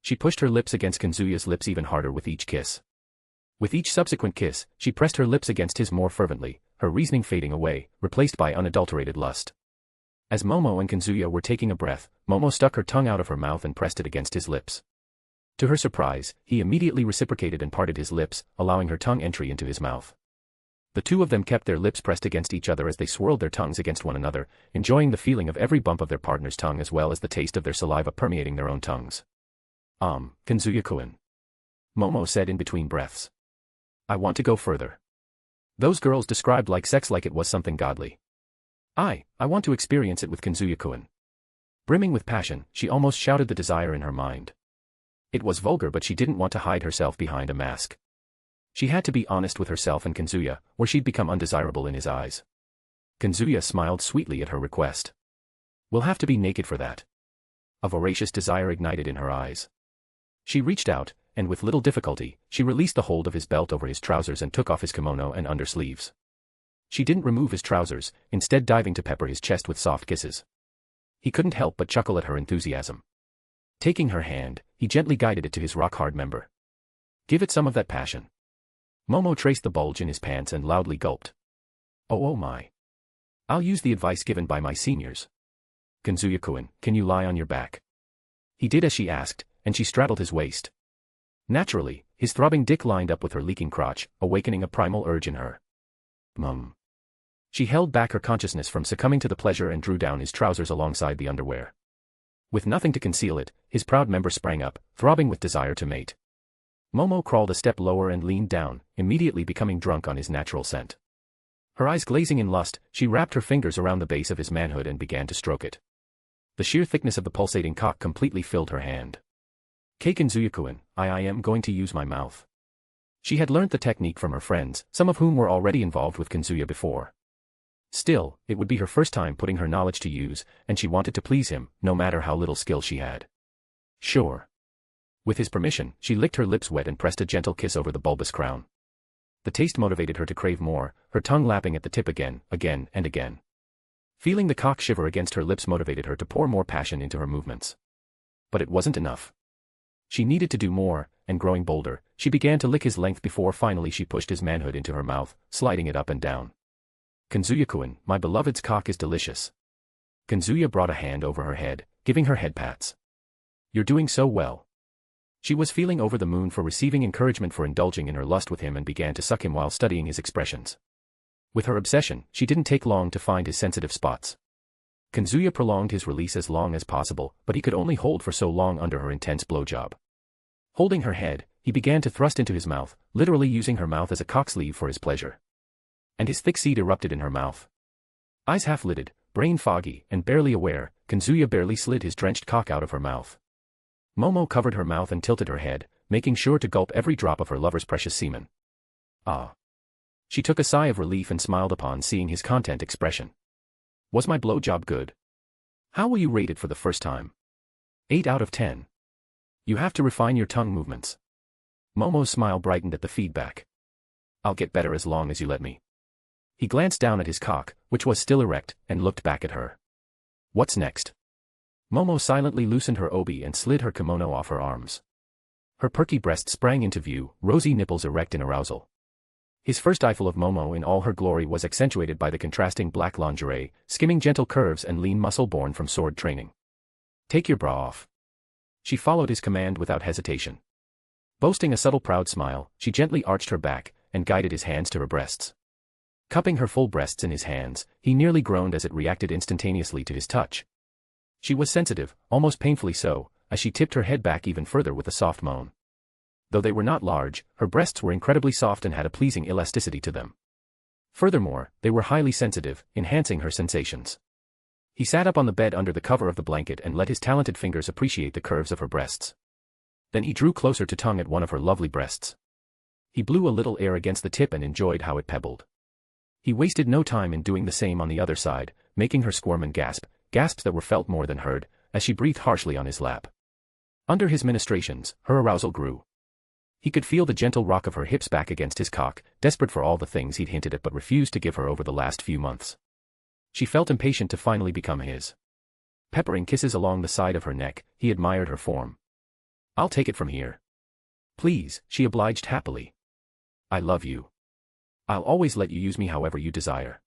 She pushed her lips against Kazuya's lips even harder with each kiss. With each subsequent kiss, she pressed her lips against his more fervently, her reasoning fading away, replaced by unadulterated lust. As Momo and Kazuya were taking a breath, Momo stuck her tongue out of her mouth and pressed it against his lips. To her surprise, he immediately reciprocated and parted his lips, allowing her tongue entry into his mouth. The two of them kept their lips pressed against each other as they swirled their tongues against one another, enjoying the feeling of every bump of their partner's tongue as well as the taste of their saliva permeating their own tongues. Kazuya-kun. Momo said in between breaths. I want to go further. Those girls described like sex like it was something godly. I want to experience it with Kazuya-kun. Brimming with passion, she almost shouted the desire in her mind. It was vulgar, but she didn't want to hide herself behind a mask. She had to be honest with herself and Kazuya, or she'd become undesirable in his eyes. Kazuya smiled sweetly at her request. We'll have to be naked for that. A voracious desire ignited in her eyes. She reached out, and with little difficulty, she released the hold of his belt over his trousers and took off his kimono and undersleeves. She didn't remove his trousers, instead diving to pepper his chest with soft kisses. He couldn't help but chuckle at her enthusiasm. Taking her hand, he gently guided it to his rock-hard member. Give it some of that passion. Momo traced the bulge in his pants and loudly gulped. Oh my. I'll use the advice given by my seniors. Kazuya-kun, can you lie on your back? He did as she asked, and she straddled his waist. Naturally, his throbbing dick lined up with her leaking crotch, awakening a primal urge in her. She held back her consciousness from succumbing to the pleasure and drew down his trousers alongside the underwear. With nothing to conceal it, his proud member sprang up, throbbing with desire to mate. Momo crawled a step lower and leaned down, immediately becoming drunk on his natural scent. Her eyes glazing in lust, she wrapped her fingers around the base of his manhood and began to stroke it. The sheer thickness of the pulsating cock completely filled her hand. Kazuya-kun, I am going to use my mouth. She had learnt the technique from her friends, some of whom were already involved with Kazuya before. Still, it would be her first time putting her knowledge to use, and she wanted to please him, no matter how little skill she had. Sure. With his permission, she licked her lips wet and pressed a gentle kiss over the bulbous crown. The taste motivated her to crave more, her tongue lapping at the tip again, and again. Feeling the cock shiver against her lips motivated her to pour more passion into her movements. But it wasn't enough. She needed to do more, and growing bolder, she began to lick his length before finally she pushed his manhood into her mouth, sliding it up and down. Kazuya-kun, my beloved's cock is delicious. Kazuya brought a hand over her head, giving her head pats. You're doing so well. She was feeling over the moon for receiving encouragement for indulging in her lust with him and began to suck him while studying his expressions. With her obsession, she didn't take long to find his sensitive spots. Kazuya prolonged his release as long as possible, but he could only hold for so long under her intense blowjob. Holding her head, he began to thrust into his mouth, literally using her mouth as a cock sleeve for his pleasure. And his thick seed erupted in her mouth. Eyes half-lidded, brain foggy, and barely aware, Kazuya barely slid his drenched cock out of her mouth. Momo covered her mouth and tilted her head, making sure to gulp every drop of her lover's precious semen. Ah. She took a sigh of relief and smiled upon seeing his content expression. Was my blowjob good? How will you rate it for the first time? 8 out of 10. You have to refine your tongue movements. Momo's smile brightened at the feedback. I'll get better as long as you let me. He glanced down at his cock, which was still erect, and looked back at her. What's next? Momo silently loosened her obi and slid her kimono off her arms. Her perky breast sprang into view, rosy nipples erect in arousal. His first eyeful of Momo in all her glory was accentuated by the contrasting black lingerie, skimming gentle curves and lean muscle born from sword training. Take your bra off. She followed his command without hesitation. Boasting a subtle proud smile, she gently arched her back, and guided his hands to her breasts. Cupping her full breasts in his hands, he nearly groaned as it reacted instantaneously to his touch. She was sensitive, almost painfully so, as she tipped her head back even further with a soft moan. Though they were not large, her breasts were incredibly soft and had a pleasing elasticity to them. Furthermore, they were highly sensitive, enhancing her sensations. He sat up on the bed under the cover of the blanket and let his talented fingers appreciate the curves of her breasts. Then he drew closer to tongue at one of her lovely breasts. He blew a little air against the tip and enjoyed how it pebbled. He wasted no time in doing the same on the other side, making her squirm and gasp, gasps that were felt more than heard, as she breathed harshly on his lap. Under his ministrations, her arousal grew. He could feel the gentle rock of her hips back against his cock, desperate for all the things he'd hinted at but refused to give her over the last few months. She felt impatient to finally become his. Peppering kisses along the side of her neck, he admired her form. I'll take it from here. Please, she obliged happily. I love you. I'll always let you use me however you desire.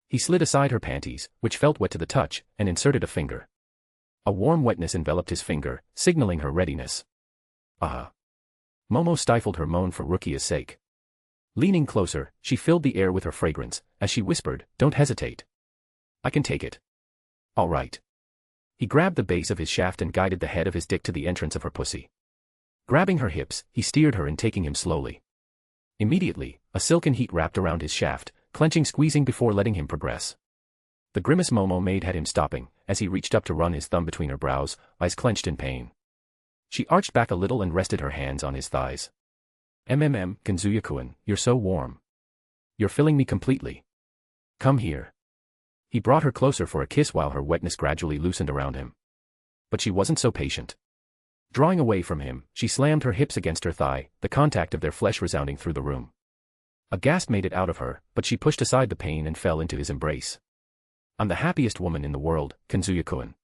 He slid aside her panties, which felt wet to the touch, and inserted a finger. A warm wetness enveloped his finger, signaling her readiness. Ah. Momo stifled her moan for Rukia's sake. Leaning closer, she filled the air with her fragrance, as she whispered, "Don't hesitate. I can take it. All right." He grabbed the base of his shaft and guided the head of his dick to the entrance of her pussy. Grabbing her hips, he steered her and taking him slowly. Immediately, a silken heat wrapped around his shaft, clenching squeezing before letting him progress. The grimace Momo made had him stopping, as he reached up to run his thumb between her brows, eyes clenched in pain. She arched back a little and rested her hands on his thighs. Kazuya-kun, you're so warm. You're filling me completely. Come here. He brought her closer for a kiss while her wetness gradually loosened around him. But she wasn't so patient. Drawing away from him, she slammed her hips against her thigh, the contact of their flesh resounding through the room. A gasp made it out of her, but she pushed aside the pain and fell into his embrace. I'm the happiest woman in the world, Kazuya-kun.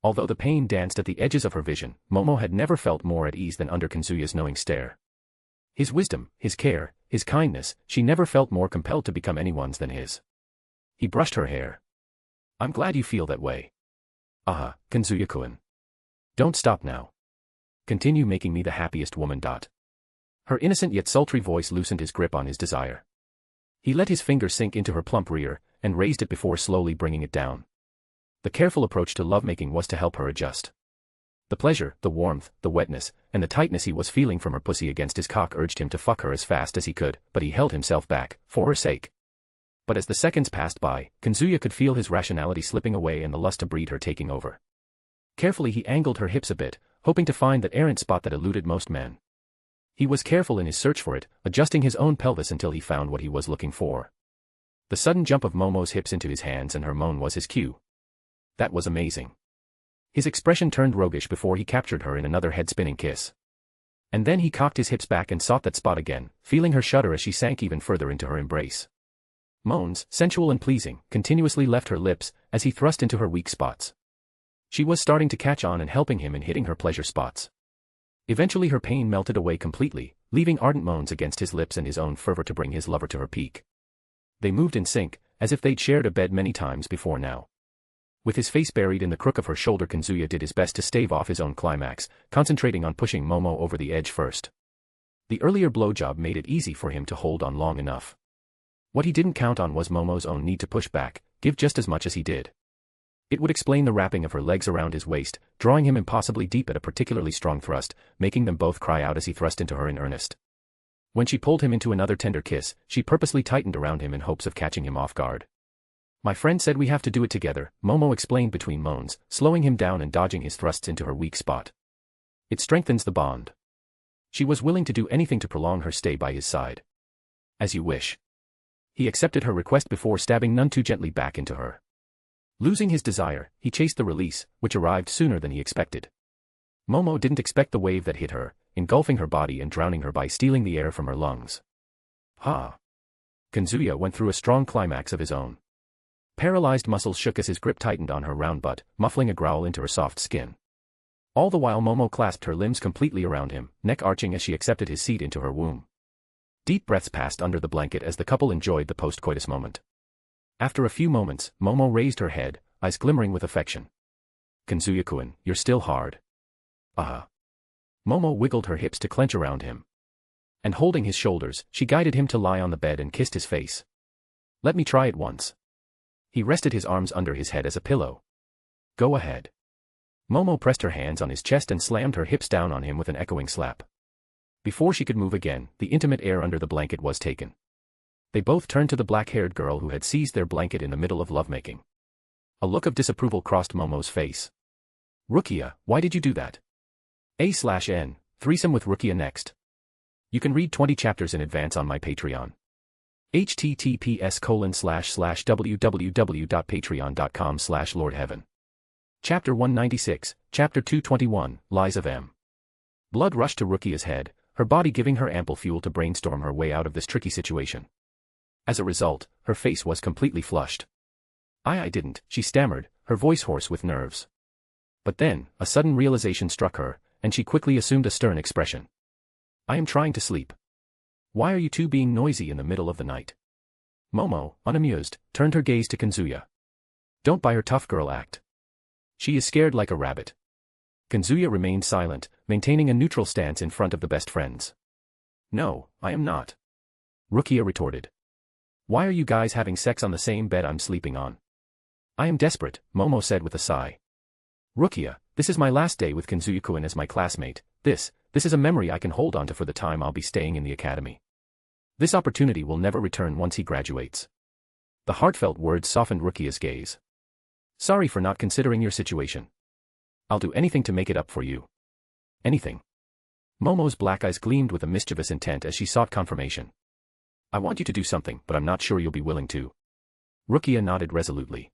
Although the pain danced at the edges of her vision, Momo had never felt more at ease than under Kazuya's knowing stare. His wisdom, his care, his kindness, she never felt more compelled to become anyone's than his. He brushed her hair. I'm glad you feel that way. Kazuya-kun. Don't stop now. Continue making me the happiest woman. Her innocent yet sultry voice loosened his grip on his desire. He let his finger sink into her plump rear, and raised it before slowly bringing it down. The careful approach to lovemaking was to help her adjust. The pleasure, the warmth, the wetness, and the tightness he was feeling from her pussy against his cock urged him to fuck her as fast as he could, but he held himself back, for her sake. But as the seconds passed by, Kazuya could feel his rationality slipping away and the lust to breed her taking over. Carefully he angled her hips a bit, hoping to find that errant spot that eluded most men. He was careful in his search for it, adjusting his own pelvis until he found what he was looking for. The sudden jump of Momo's hips into his hands and her moan was his cue. That was amazing. His expression turned roguish before he captured her in another head-spinning kiss. And then he cocked his hips back and sought that spot again, feeling her shudder as she sank even further into her embrace. Moans, sensual and pleasing, continuously left her lips as he thrust into her weak spots. She was starting to catch on and helping him in hitting her pleasure spots. Eventually her pain melted away completely, leaving ardent moans against his lips and his own fervor to bring his lover to her peak. They moved in sync, as if they'd shared a bed many times before now. With his face buried in the crook of her shoulder, Kazuya did his best to stave off his own climax, concentrating on pushing Momo over the edge first. The earlier blowjob made it easy for him to hold on long enough. What he didn't count on was Momo's own need to push back, give just as much as he did. It would explain the wrapping of her legs around his waist, drawing him impossibly deep at a particularly strong thrust, making them both cry out as he thrust into her in earnest. When she pulled him into another tender kiss, she purposely tightened around him in hopes of catching him off guard. My friend said we have to do it together, Momo explained between moans, slowing him down and dodging his thrusts into her weak spot. It strengthens the bond. She was willing to do anything to prolong her stay by his side. As you wish. He accepted her request before stabbing none too gently back into her. Losing his desire, he chased the release, which arrived sooner than he expected. Momo didn't expect the wave that hit her, engulfing her body and drowning her by stealing the air from her lungs. Kazuya went through a strong climax of his own. Paralyzed muscles shook as his grip tightened on her round butt, muffling a growl into her soft skin. All the while Momo clasped her limbs completely around him, neck arching as she accepted his seat into her womb. Deep breaths passed under the blanket as the couple enjoyed the post-coitus moment. After a few moments, Momo raised her head, eyes glimmering with affection. Kazuya-kun, you're still hard. Momo wiggled her hips to clench around him. And holding his shoulders, she guided him to lie on the bed and kissed his face. Let me try it once. He rested his arms under his head as a pillow. Go ahead. Momo pressed her hands on his chest and slammed her hips down on him with an echoing slap. Before she could move again, the intimate air under the blanket was taken. They both turned to the black-haired girl who had seized their blanket in the middle of lovemaking. A look of disapproval crossed Momo's face. Rukia, why did you do that? A/N, threesome with Rukia next. You can read 20 chapters in advance on my Patreon. https://www.patreon.com/lordheaven. Chapter 196, Chapter 221, Lies of M. Blood rushed to Rukia's head, her body giving her ample fuel to brainstorm her way out of this tricky situation. As a result, her face was completely flushed. I didn't, she stammered, her voice hoarse with nerves. But then, a sudden realization struck her, and she quickly assumed a stern expression. I am trying to sleep. Why are you two being noisy in the middle of the night? Momo, unamused, turned her gaze to Kazuya. Don't buy her tough girl act. She is scared like a rabbit. Kazuya remained silent, maintaining a neutral stance in front of the best friends. No, I am not. Rukia retorted. Why are you guys having sex on the same bed I'm sleeping on? I am desperate, Momo said with a sigh. Rukia, this is my last day with Kazuya-kun as my classmate. This is a memory I can hold on to for the time I'll be staying in the academy. This opportunity will never return once he graduates. The heartfelt words softened Rukia's gaze. Sorry for not considering your situation. I'll do anything to make it up for you. Anything. Momo's black eyes gleamed with a mischievous intent as she sought confirmation. I want you to do something, but I'm not sure you'll be willing to. Rukia nodded resolutely.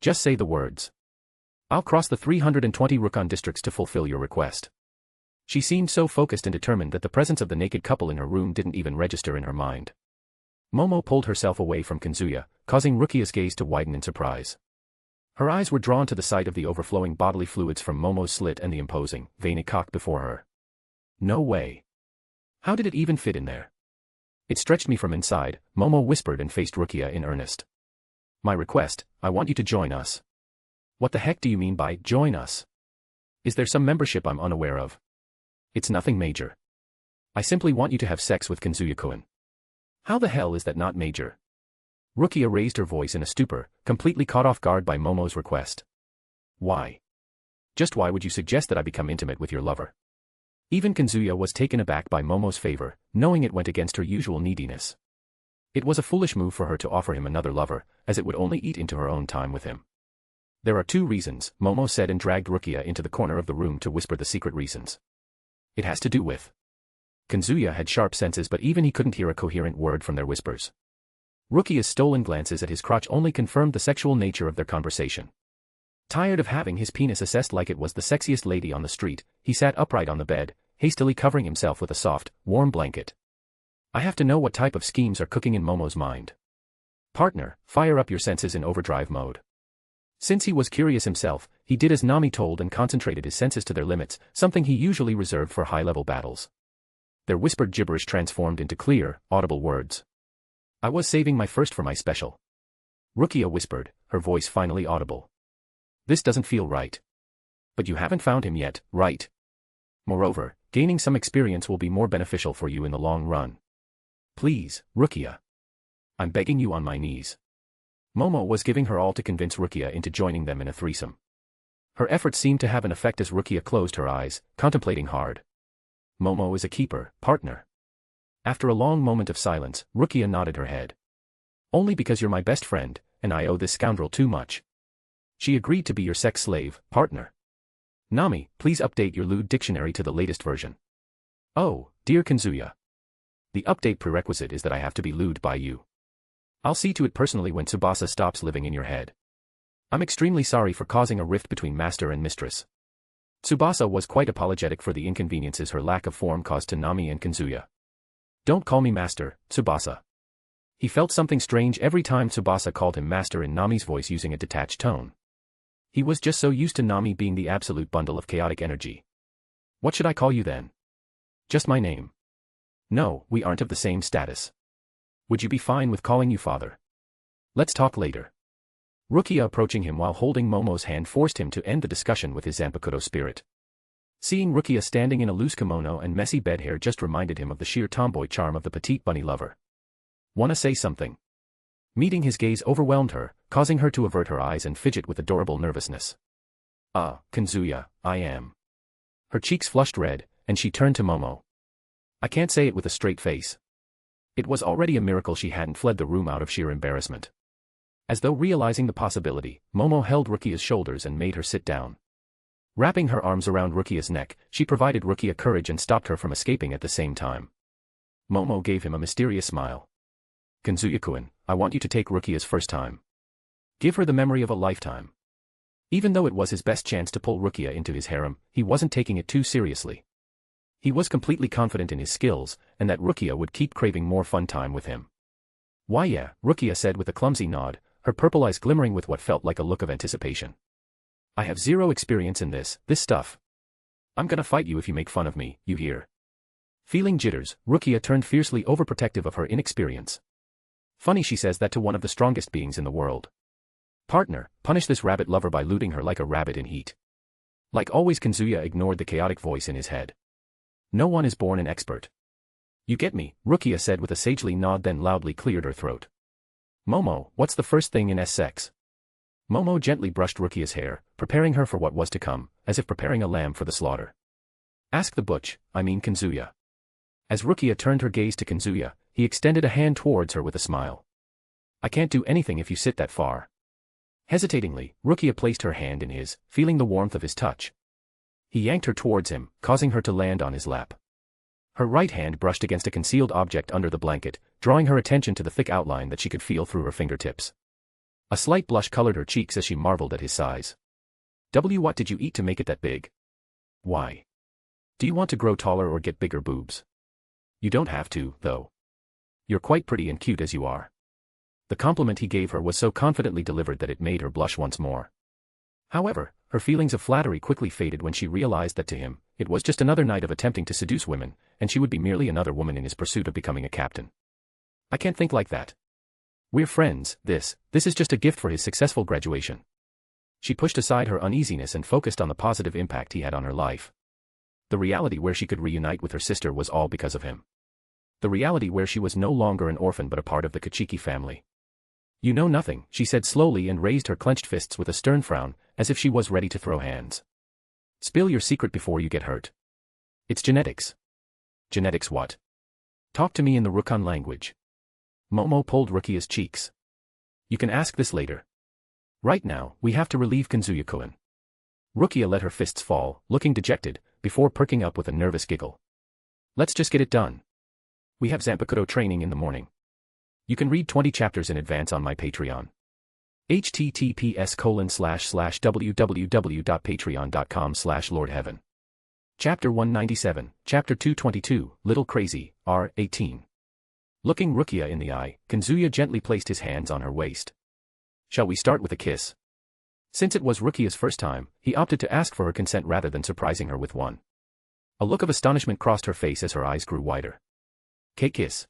Just say the words. I'll cross the 320 Rukon districts to fulfill your request. She seemed so focused and determined that the presence of the naked couple in her room didn't even register in her mind. Momo pulled herself away from Kazuya, causing Rukia's gaze to widen in surprise. Her eyes were drawn to the sight of the overflowing bodily fluids from Momo's slit and the imposing, veiny cock before her. No way. How did it even fit in there? It stretched me from inside, Momo whispered and faced Rukia in earnest. My request, I want you to join us. What the heck do you mean by join us? Is there some membership I'm unaware of? It's nothing major. I simply want you to have sex with Kazuya-kun. How the hell is that not major? Rukia raised her voice in a stupor, completely caught off guard by Momo's request. Why? Just why would you suggest that I become intimate with your lover? Even Kazuya was taken aback by Momo's favor, knowing it went against her usual neediness. It was a foolish move for her to offer him another lover, as it would only eat into her own time with him. There are 2 reasons, Momo said and dragged Rukia into the corner of the room to whisper the secret reasons. It has to do with. Kazuya had sharp senses, but even he couldn't hear a coherent word from their whispers. Rukia's stolen glances at his crotch only confirmed the sexual nature of their conversation. Tired of having his penis assessed like it was the sexiest lady on the street, he sat upright on the bed, hastily covering himself with a soft, warm blanket. I have to know what type of schemes are cooking in Momo's mind. Partner, fire up your senses in overdrive mode. Since he was curious himself, he did as Nami told and concentrated his senses to their limits, something he usually reserved for high-level battles. Their whispered gibberish transformed into clear, audible words. I was saving my first for my special. Rukia whispered, her voice finally audible. This doesn't feel right. But you haven't found him yet, right? Moreover, gaining some experience will be more beneficial for you in the long run. Please, Rukia. I'm begging you on my knees. Momo was giving her all to convince Rukia into joining them in a threesome. Her efforts seemed to have an effect as Rukia closed her eyes, contemplating hard. Momo is a keeper, partner. After a long moment of silence, Rukia nodded her head. Only because you're my best friend, and I owe this scoundrel too much. She agreed to be your sex slave, partner. Nami, please update your lewd dictionary to the latest version. Oh, dear Kazuya. The update prerequisite is that I have to be lewd by you. I'll see to it personally when Tsubasa stops living in your head. I'm extremely sorry for causing a rift between master and mistress. Tsubasa was quite apologetic for the inconveniences her lack of form caused to Nami and Kazuya. Don't call me master, Tsubasa. He felt something strange every time Tsubasa called him master in Nami's voice using a detached tone. He was just so used to Nami being the absolute bundle of chaotic energy. What should I call you then? Just my name. No, we aren't of the same status. Would you be fine with calling you father? Let's talk later. Rukia approaching him while holding Momo's hand forced him to end the discussion with his Zanpakuto spirit. Seeing Rukia standing in a loose kimono and messy bed hair just reminded him of the sheer tomboy charm of the petite bunny lover. Wanna say something? Meeting his gaze overwhelmed her, causing her to avert her eyes and fidget with adorable nervousness. Kazuya, I am. Her cheeks flushed red, and she turned to Momo. I can't say it with a straight face. It was already a miracle she hadn't fled the room out of sheer embarrassment. As though realizing the possibility, Momo held Rukia's shoulders and made her sit down. Wrapping her arms around Rukia's neck, she provided Rukia courage and stopped her from escaping at the same time. Momo gave him a mysterious smile. Kazuya-kun, I want you to take Rukia's first time. Give her the memory of a lifetime. Even though it was his best chance to pull Rukia into his harem, he wasn't taking it too seriously. He was completely confident in his skills, and that Rukia would keep craving more fun time with him. Why yeah, Rukia said with a clumsy nod, her purple eyes glimmering with what felt like a look of anticipation. I have zero experience in this stuff. I'm gonna fight you if you make fun of me, you hear? Feeling jitters, Rukia turned fiercely overprotective of her inexperience. Funny she says that to one of the strongest beings in the world. Partner, punish this rabbit lover by looting her like a rabbit in heat. Like always, Kazuya ignored the chaotic voice in his head. No one is born an expert. You get me, Rukia said with a sagely nod, then loudly cleared her throat. Momo, what's the first thing in sex? Momo gently brushed Rukia's hair, preparing her for what was to come, as if preparing a lamb for the slaughter. Ask the butch, I mean Kazuya. As Rukia turned her gaze to Kazuya, he extended a hand towards her with a smile. I can't do anything if you sit that far. Hesitatingly, Rukia placed her hand in his, feeling the warmth of his touch. He yanked her towards him, causing her to land on his lap. Her right hand brushed against a concealed object under the blanket, drawing her attention to the thick outline that she could feel through her fingertips. A slight blush colored her cheeks as she marveled at his size. What did you eat to make it that big? Why? Do you want to grow taller or get bigger boobs? You don't have to, though. You're quite pretty and cute as you are. The compliment he gave her was so confidently delivered that it made her blush once more. However, her feelings of flattery quickly faded when she realized that to him, it was just another night of attempting to seduce women, and she would be merely another woman in his pursuit of becoming a captain. I can't think like that. We're friends, this is just a gift for his successful graduation. She pushed aside her uneasiness and focused on the positive impact he had on her life. The reality where she could reunite with her sister was all because of him. The reality where she was no longer an orphan but a part of the Kachiki family. You know nothing, she said slowly and raised her clenched fists with a stern frown, as if she was ready to throw hands. Spill your secret before you get hurt. It's genetics. Genetics what? Talk to me in the Rukon language. Momo pulled Rukia's cheeks. You can ask this later. Right now, we have to relieve Kazuya-kun. Rukia let her fists fall, looking dejected, before perking up with a nervous giggle. Let's just get it done. We have Zanpakuto training in the morning. You can read 20 chapters in advance on my Patreon. https://www.patreon.com/lordheaven. Chapter 197, Chapter 222, Little Crazy, R18. Looking Rukia in the eye, Kazuya gently placed his hands on her waist. Shall we start with a kiss? Since it was Rukia's first time, he opted to ask for her consent rather than surprising her with one. A look of astonishment crossed her face as her eyes grew wider. Kiss.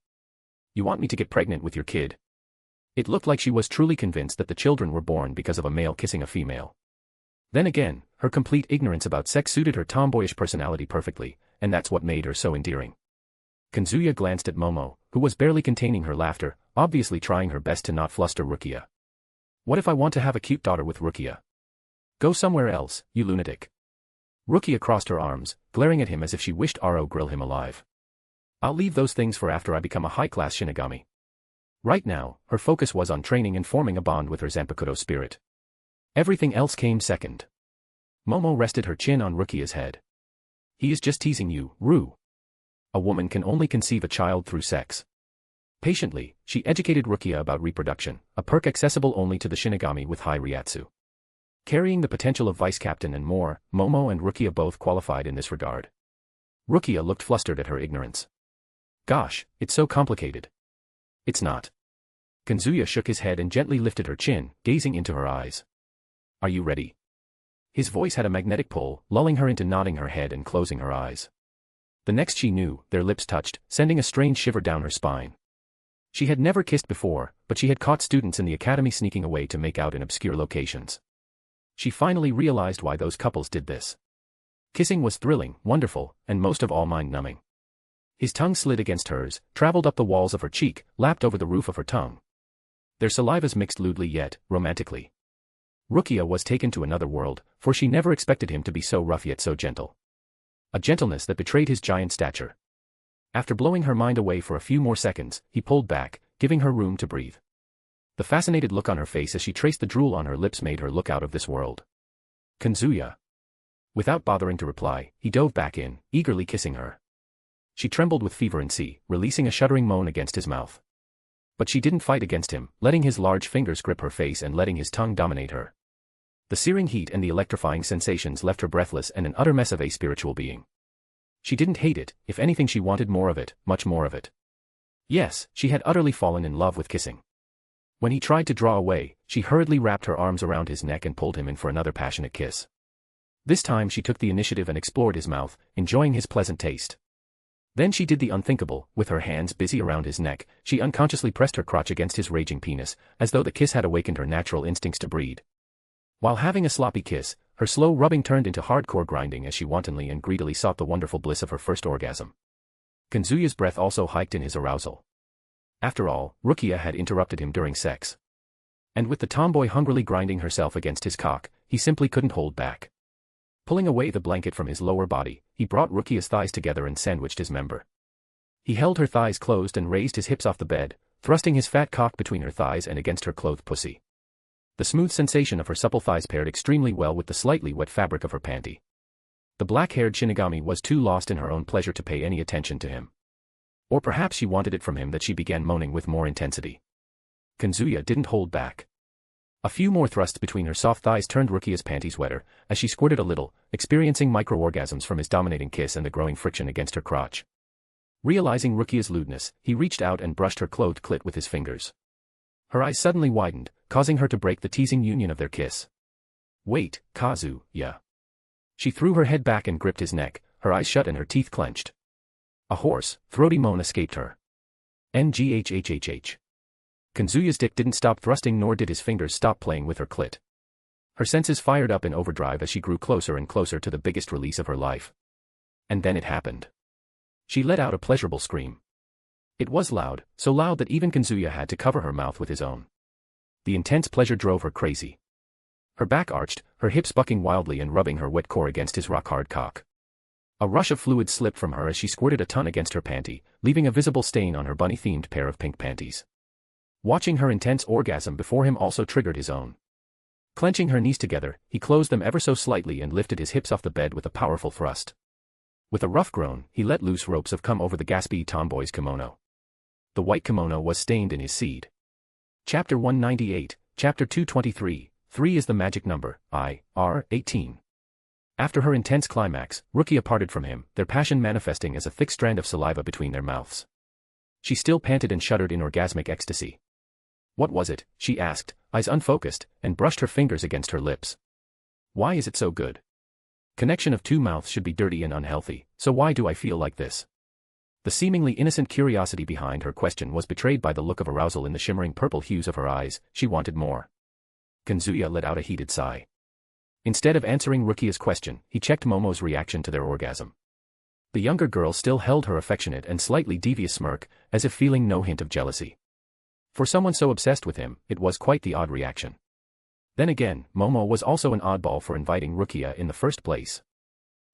You want me to get pregnant with your kid? It looked like she was truly convinced that the children were born because of a male kissing a female. Then again, her complete ignorance about sex suited her tomboyish personality perfectly, and that's what made her so endearing. Kazuya glanced at Momo, who was barely containing her laughter, obviously trying her best to not fluster Rukia. What if I want to have a cute daughter with Rukia? Go somewhere else, you lunatic. Rukia crossed her arms, glaring at him as if she wished Aro grill him alive. I'll leave those things for after I become a high-class Shinigami. Right now, her focus was on training and forming a bond with her Zanpakuto spirit. Everything else came second. Momo rested her chin on Rukia's head. He is just teasing you, Ru. A woman can only conceive a child through sex. Patiently, she educated Rukia about reproduction, a perk accessible only to the Shinigami with high Ryatsu. Carrying the potential of vice captain and more, Momo and Rukia both qualified in this regard. Rukia looked flustered at her ignorance. Gosh, it's so complicated. It's not. Kazuya shook his head and gently lifted her chin, gazing into her eyes. Are you ready? His voice had a magnetic pull, lulling her into nodding her head and closing her eyes. The next she knew, their lips touched, sending a strange shiver down her spine. She had never kissed before, but she had caught students in the academy sneaking away to make out in obscure locations. She finally realized why those couples did this. Kissing was thrilling, wonderful, and most of all mind-numbing. His tongue slid against hers, traveled up the walls of her cheek, lapped over the roof of her tongue. Their salivas mixed lewdly yet romantically. Rukia was taken to another world, for she never expected him to be so rough yet so gentle. A gentleness that betrayed his giant stature. After blowing her mind away for a few more seconds, he pulled back, giving her room to breathe. The fascinated look on her face as she traced the drool on her lips made her look out of this world. Kazuya. Without bothering to reply, he dove back in, eagerly kissing her. She trembled with fervency, releasing a shuddering moan against his mouth. But she didn't fight against him, letting his large fingers grip her face and letting his tongue dominate her. The searing heat and the electrifying sensations left her breathless and an utter mess of a spiritual being. She didn't hate it, if anything she wanted more of it, much more of it. Yes, she had utterly fallen in love with kissing. When he tried to draw away, she hurriedly wrapped her arms around his neck and pulled him in for another passionate kiss. This time she took the initiative and explored his mouth, enjoying his pleasant taste. Then she did the unthinkable, with her hands busy around his neck, she unconsciously pressed her crotch against his raging penis, as though the kiss had awakened her natural instincts to breed. While having a sloppy kiss, her slow rubbing turned into hardcore grinding as she wantonly and greedily sought the wonderful bliss of her first orgasm. Kazuya's breath also hiked in his arousal. After all, Rukia had interrupted him during sex. And with the tomboy hungrily grinding herself against his cock, he simply couldn't hold back. Pulling away the blanket from his lower body, he brought Rukia's thighs together and sandwiched his member. He held her thighs closed and raised his hips off the bed, thrusting his fat cock between her thighs and against her clothed pussy. The smooth sensation of her supple thighs paired extremely well with the slightly wet fabric of her panty. The black-haired Shinigami was too lost in her own pleasure to pay any attention to him. Or perhaps she wanted it from him that she began moaning with more intensity. Kazuya didn't hold back. A few more thrusts between her soft thighs turned Rukia's panties wetter, as she squirted a little, experiencing micro-orgasms from his dominating kiss and the growing friction against her crotch. Realizing Rukia's lewdness, he reached out and brushed her clothed clit with his fingers. Her eyes suddenly widened, causing her to break the teasing union of their kiss. Wait, Kazuya. She threw her head back and gripped his neck, her eyes shut and her teeth clenched. A hoarse, throaty moan escaped her. Nghhhhh. Kazuya's dick didn't stop thrusting nor did his fingers stop playing with her clit. Her senses fired up in overdrive as she grew closer and closer to the biggest release of her life. And then it happened. She let out a pleasurable scream. It was loud, so loud that even Kazuya had to cover her mouth with his own. The intense pleasure drove her crazy. Her back arched, her hips bucking wildly and rubbing her wet core against his rock-hard cock. A rush of fluid slipped from her as she squirted a ton against her panty, leaving a visible stain on her bunny-themed pair of pink panties. Watching her intense orgasm before him also triggered his own. Clenching her knees together, he closed them ever so slightly and lifted his hips off the bed with a powerful thrust. With a rough groan, he let loose ropes of cum over the gaspy tomboy's kimono. The white kimono was stained in his seed. Chapter 198, Chapter 223, 3 is the magic number, I.R. 18. After her intense climax, Rukia parted from him, their passion manifesting as a thick strand of saliva between their mouths. She still panted and shuddered in orgasmic ecstasy. What was it, she asked, eyes unfocused, and brushed her fingers against her lips. Why is it so good? Connection of two mouths should be dirty and unhealthy, so why do I feel like this? The seemingly innocent curiosity behind her question was betrayed by the look of arousal in the shimmering purple hues of her eyes. She wanted more. Kazuya let out a heated sigh. Instead of answering Rukia's question, he checked Momo's reaction to their orgasm. The younger girl still held her affectionate and slightly devious smirk, as if feeling no hint of jealousy. For someone so obsessed with him, it was quite the odd reaction. Then again, Momo was also an oddball for inviting Rukia in the first place.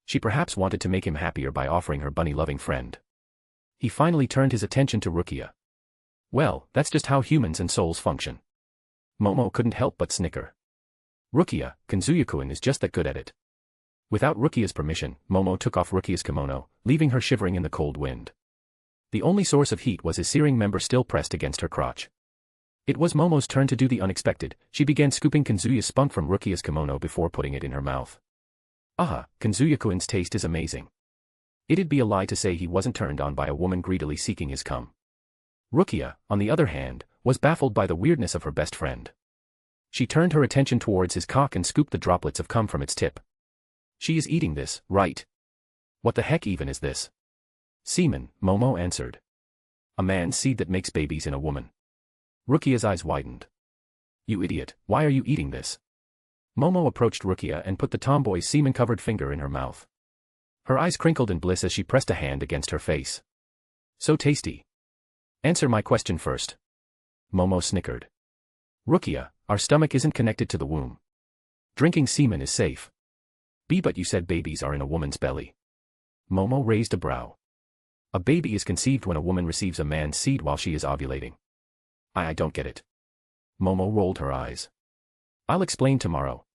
She perhaps wanted to make him happier by offering her bunny-loving friend. He finally turned his attention to Rukia. Well, that's just how humans and souls function. Momo couldn't help but snicker. Rukia, Kazuya-kun is just that good at it. Without Rukia's permission, Momo took off Rukia's kimono, leaving her shivering in the cold wind. The only source of heat was his searing member still pressed against her crotch. It was Momo's turn to do the unexpected. She began scooping Kazuya's spunk from Rukia's kimono before putting it in her mouth. Aha, Kazuya-kun's taste is amazing. It'd be a lie to say he wasn't turned on by a woman greedily seeking his cum. Rukia, on the other hand, was baffled by the weirdness of her best friend. She turned her attention towards his cock and scooped the droplets of cum from its tip. She is eating this, right? What the heck even is this? Semen, Momo answered. A man's seed that makes babies in a woman. Rukia's eyes widened. You idiot, why are you eating this? Momo approached Rukia and put the tomboy's semen-covered finger in her mouth. Her eyes crinkled in bliss as she pressed a hand against her face. So tasty. Answer my question first. Momo snickered. Rukia, our stomach isn't connected to the womb. Drinking semen is safe. But you said babies are in a woman's belly. Momo raised a brow. A baby is conceived when a woman receives a man's seed while she is ovulating. I don't get it. Momo rolled her eyes. I'll explain tomorrow.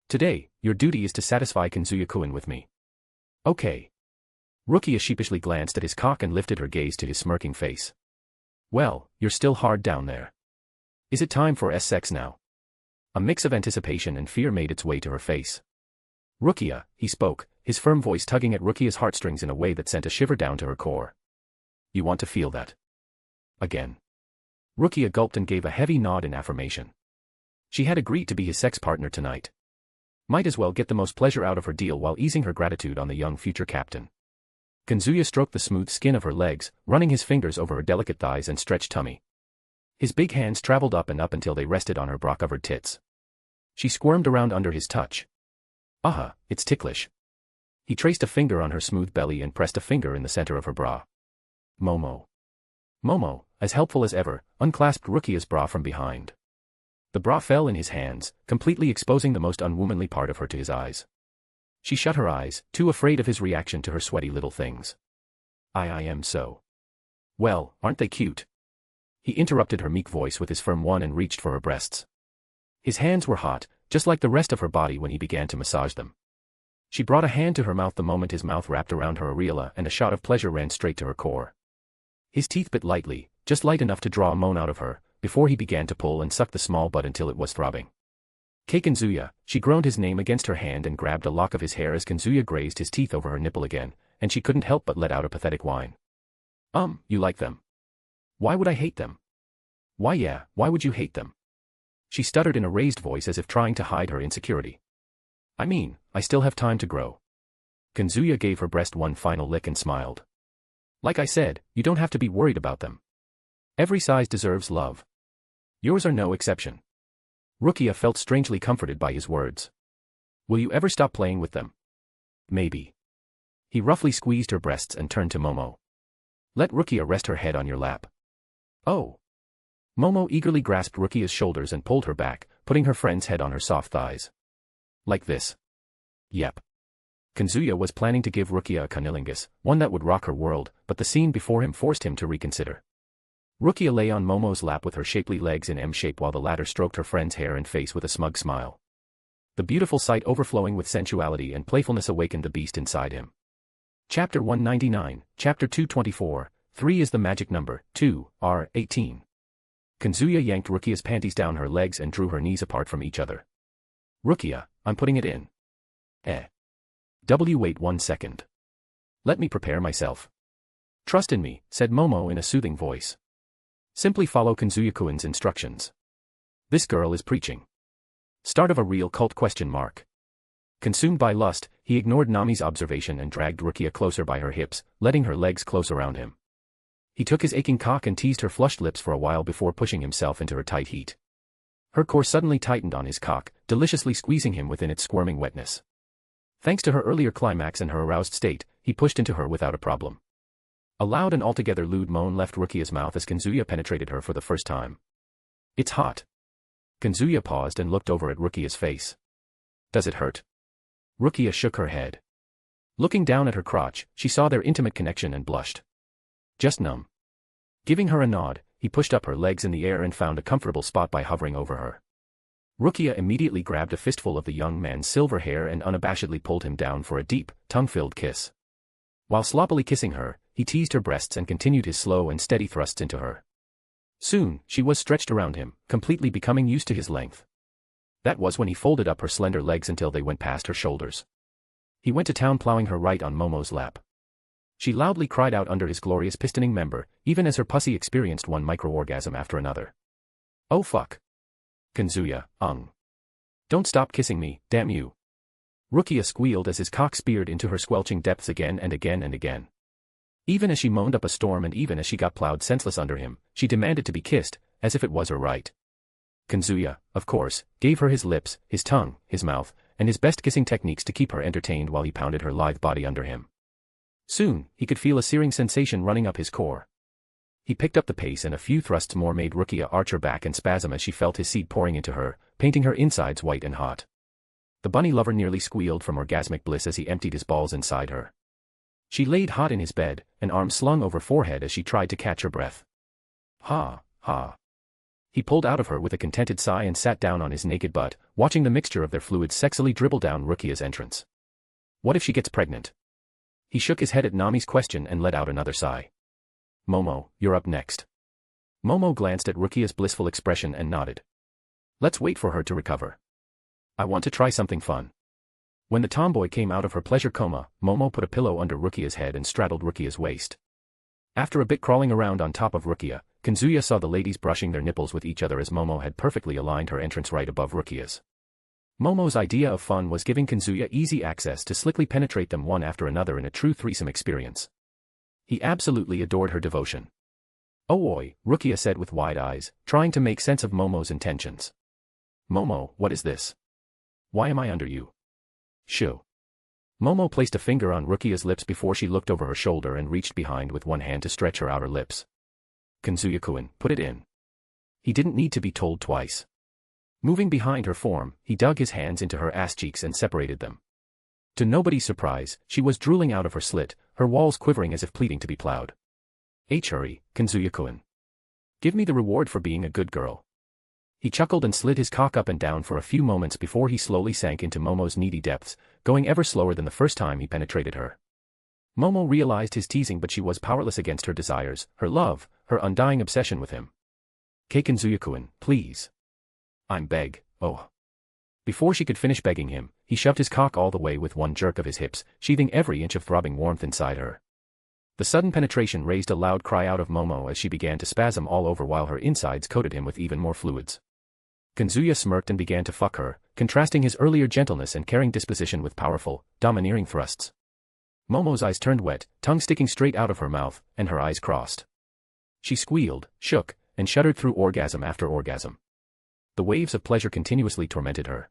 Today, your duty is to satisfy Kazuya-kun with me. Okay. Rukia sheepishly glanced at his cock and lifted her gaze to his smirking face. Well, you're still hard down there. Is it time for sex now? A mix of anticipation and fear made its way to her face. Rukia, he spoke, his firm voice tugging at Rukia's heartstrings in a way that sent a shiver down to her core. You want to feel that? Again. Rukia gulped and gave a heavy nod in affirmation. She had agreed to be his sex partner tonight. Might as well get the most pleasure out of her deal while easing her gratitude on the young future captain. Kazuya stroked the smooth skin of her legs, running his fingers over her delicate thighs and stretched tummy. His big hands traveled up and up until they rested on her bra-covered tits. She squirmed around under his touch. Aha, it's ticklish. He traced a finger on her smooth belly and pressed a finger in the center of her bra. Momo. Momo, as helpful as ever, unclasped Rukia's bra from behind. The bra fell in his hands, completely exposing the most unwomanly part of her to his eyes. She shut her eyes, too afraid of his reaction to her sweaty little things. I am so. Well, aren't they cute? He interrupted her meek voice with his firm one and reached for her breasts. His hands were hot, just like the rest of her body when he began to massage them. She brought a hand to her mouth the moment his mouth wrapped around her areola and a shot of pleasure ran straight to her core. His teeth bit lightly, just light enough to draw a moan out of her, before he began to pull and suck the small butt until it was throbbing. Kazuya, she groaned his name against her hand and grabbed a lock of his hair as Kazuya grazed his teeth over her nipple again, and she couldn't help but let out a pathetic whine. You like them? Why would I hate them? Why yeah, why would you hate them? She stuttered in a raised voice as if trying to hide her insecurity. I mean, I still have time to grow. Kazuya gave her breast one final lick and smiled. Like I said, you don't have to be worried about them. Every size deserves love. Yours are no exception. Rukia felt strangely comforted by his words. Will you ever stop playing with them? Maybe. He roughly squeezed her breasts and turned to Momo. Let Rukia rest her head on your lap. Oh. Momo eagerly grasped Rukia's shoulders and pulled her back, putting her friend's head on her soft thighs. Like this. Yep. Kazuya was planning to give Rukia a cunnilingus, one that would rock her world, but the scene before him forced him to reconsider. Rukia lay on Momo's lap with her shapely legs in M shape while the latter stroked her friend's hair and face with a smug smile. The beautiful sight overflowing with sensuality and playfulness awakened the beast inside him. Chapter 199, Chapter 224, 3 is the magic number, 2, R, 18. Kazuya yanked Rukia's panties down her legs and drew her knees apart from each other. Rukia, I'm putting it in. Wait 1 second. Let me prepare myself. Trust in me, said Momo in a soothing voice. Simply follow Kazuya-kun's instructions. This girl is preaching. Start of a real cult ? Consumed by lust, he ignored Nami's observation and dragged Rukia closer by her hips, letting her legs close around him. He took his aching cock and teased her flushed lips for a while before pushing himself into her tight heat. Her core suddenly tightened on his cock, deliciously squeezing him within its squirming wetness. Thanks to her earlier climax and her aroused state, he pushed into her without a problem. A loud and altogether lewd moan left Rukia's mouth as Kazuya penetrated her for the first time. It's hot. Kazuya paused and looked over at Rukia's face. Does it hurt? Rukia shook her head. Looking down at her crotch, she saw their intimate connection and blushed. Just numb. Giving her a nod, he pushed up her legs in the air and found a comfortable spot by hovering over her. Rukia immediately grabbed a fistful of the young man's silver hair and unabashedly pulled him down for a deep, tongue-filled kiss. While sloppily kissing her, he teased her breasts and continued his slow and steady thrusts into her. Soon, she was stretched around him, completely becoming used to his length. That was when he folded up her slender legs until they went past her shoulders. He went to town plowing her right on Momo's lap. She loudly cried out under his glorious pistoning member, even as her pussy experienced one micro-orgasm after another. Oh fuck. Kazuya, Don't stop kissing me, damn you. Rukia squealed as his cock speared into her squelching depths again and again and again. Even as she moaned up a storm and even as she got plowed senseless under him, she demanded to be kissed, as if it was her right. Kazuya, of course, gave her his lips, his tongue, his mouth, and his best kissing techniques to keep her entertained while he pounded her lithe body under him. Soon, he could feel a searing sensation running up his core. He picked up the pace and a few thrusts more made Rukia arch her back and spasm as she felt his seed pouring into her, painting her insides white and hot. The bunny lover nearly squealed from orgasmic bliss as he emptied his balls inside her. She laid hot in his bed, an arm slung over forehead as she tried to catch her breath. Ha, ha. He pulled out of her with a contented sigh and sat down on his naked butt, watching the mixture of their fluids sexily dribble down Rukia's entrance. What if she gets pregnant? He shook his head at Nami's question and let out another sigh. Momo, you're up next. Momo glanced at Rukia's blissful expression and nodded. Let's wait for her to recover. I want to try something fun. When the tomboy came out of her pleasure coma, Momo put a pillow under Rukia's head and straddled Rukia's waist. After a bit crawling around on top of Rukia, Kazuya saw the ladies brushing their nipples with each other as Momo had perfectly aligned her entrance right above Rukia's. Momo's idea of fun was giving Kazuya easy access to slickly penetrate them one after another in a true threesome experience. He absolutely adored her devotion. Oh oi, Rukia said with wide eyes, trying to make sense of Momo's intentions. Momo, what is this? Why am I under you? Shoo. Momo placed a finger on Rukia's lips before she looked over her shoulder and reached behind with one hand to stretch her outer lips. Kazuya-kun, put it in. He didn't need to be told twice. Moving behind her form, he dug his hands into her ass cheeks and separated them. To nobody's surprise, she was drooling out of her slit, her walls quivering as if pleading to be plowed. Hurry, Kazuya-kun. Give me the reward for being a good girl. He chuckled and slid his cock up and down for a few moments before he slowly sank into Momo's needy depths, going ever slower than the first time he penetrated her. Momo realized his teasing, but she was powerless against her desires, her love, her undying obsession with him. Kazuya-kun, please. I'm beg, oh. Before she could finish begging him, he shoved his cock all the way with one jerk of his hips, sheathing every inch of throbbing warmth inside her. The sudden penetration raised a loud cry out of Momo as she began to spasm all over while her insides coated him with even more fluids. Kazuya smirked and began to fuck her, contrasting his earlier gentleness and caring disposition with powerful, domineering thrusts. Momo's eyes turned wet, tongue sticking straight out of her mouth, and her eyes crossed. She squealed, shook, and shuddered through orgasm after orgasm. The waves of pleasure continuously tormented her.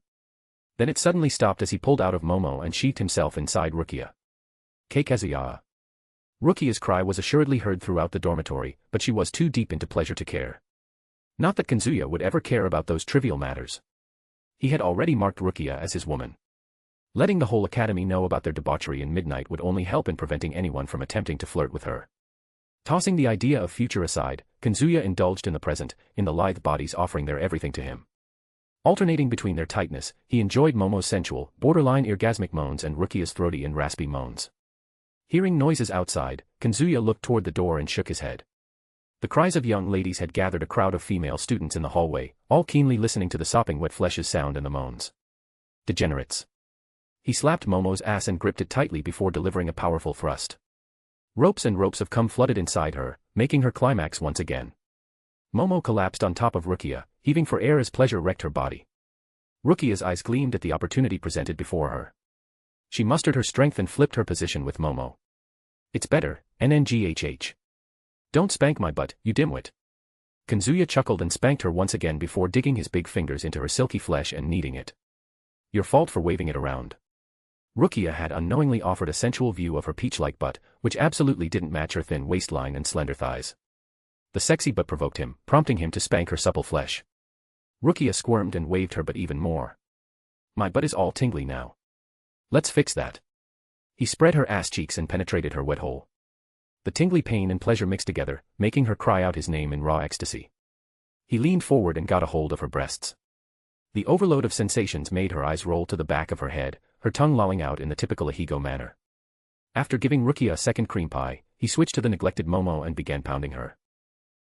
Then it suddenly stopped as he pulled out of Momo and sheathed himself inside Rukia. Kazuya. Rukia's cry was assuredly heard throughout the dormitory, but she was too deep into pleasure to care. Not that Kazuya would ever care about those trivial matters. He had already marked Rukia as his woman. Letting the whole academy know about their debauchery in midnight would only help in preventing anyone from attempting to flirt with her. Tossing the idea of future aside, Kazuya indulged in the present, in the lithe bodies offering their everything to him. Alternating between their tightness, he enjoyed Momo's sensual, borderline orgasmic moans and Rukia's throaty and raspy moans. Hearing noises outside, Kazuya looked toward the door and shook his head. The cries of young ladies had gathered a crowd of female students in the hallway, all keenly listening to the sopping wet flesh's sound and the moans. Degenerates. He slapped Momo's ass and gripped it tightly before delivering a powerful thrust. Ropes and ropes of cum flooded inside her, making her climax once again. Momo collapsed on top of Rukia, heaving for air as pleasure wrecked her body. Rukia's eyes gleamed at the opportunity presented before her. She mustered her strength and flipped her position with Momo. It's better, NNGHH. Don't spank my butt, you dimwit. Kazuya chuckled and spanked her once again before digging his big fingers into her silky flesh and kneading it. Your fault for waving it around. Rukia had unknowingly offered a sensual view of her peach-like butt, which absolutely didn't match her thin waistline and slender thighs. The sexy butt provoked him, prompting him to spank her supple flesh. Rukia squirmed and waved her butt even more. My butt is all tingly now. Let's fix that. He spread her ass cheeks and penetrated her wet hole. The tingly pain and pleasure mixed together, making her cry out his name in raw ecstasy. He leaned forward and got a hold of her breasts. The overload of sensations made her eyes roll to the back of her head, her tongue lolling out in the typical Ehigo manner. After giving Rukia a second cream pie, he switched to the neglected Momo and began pounding her.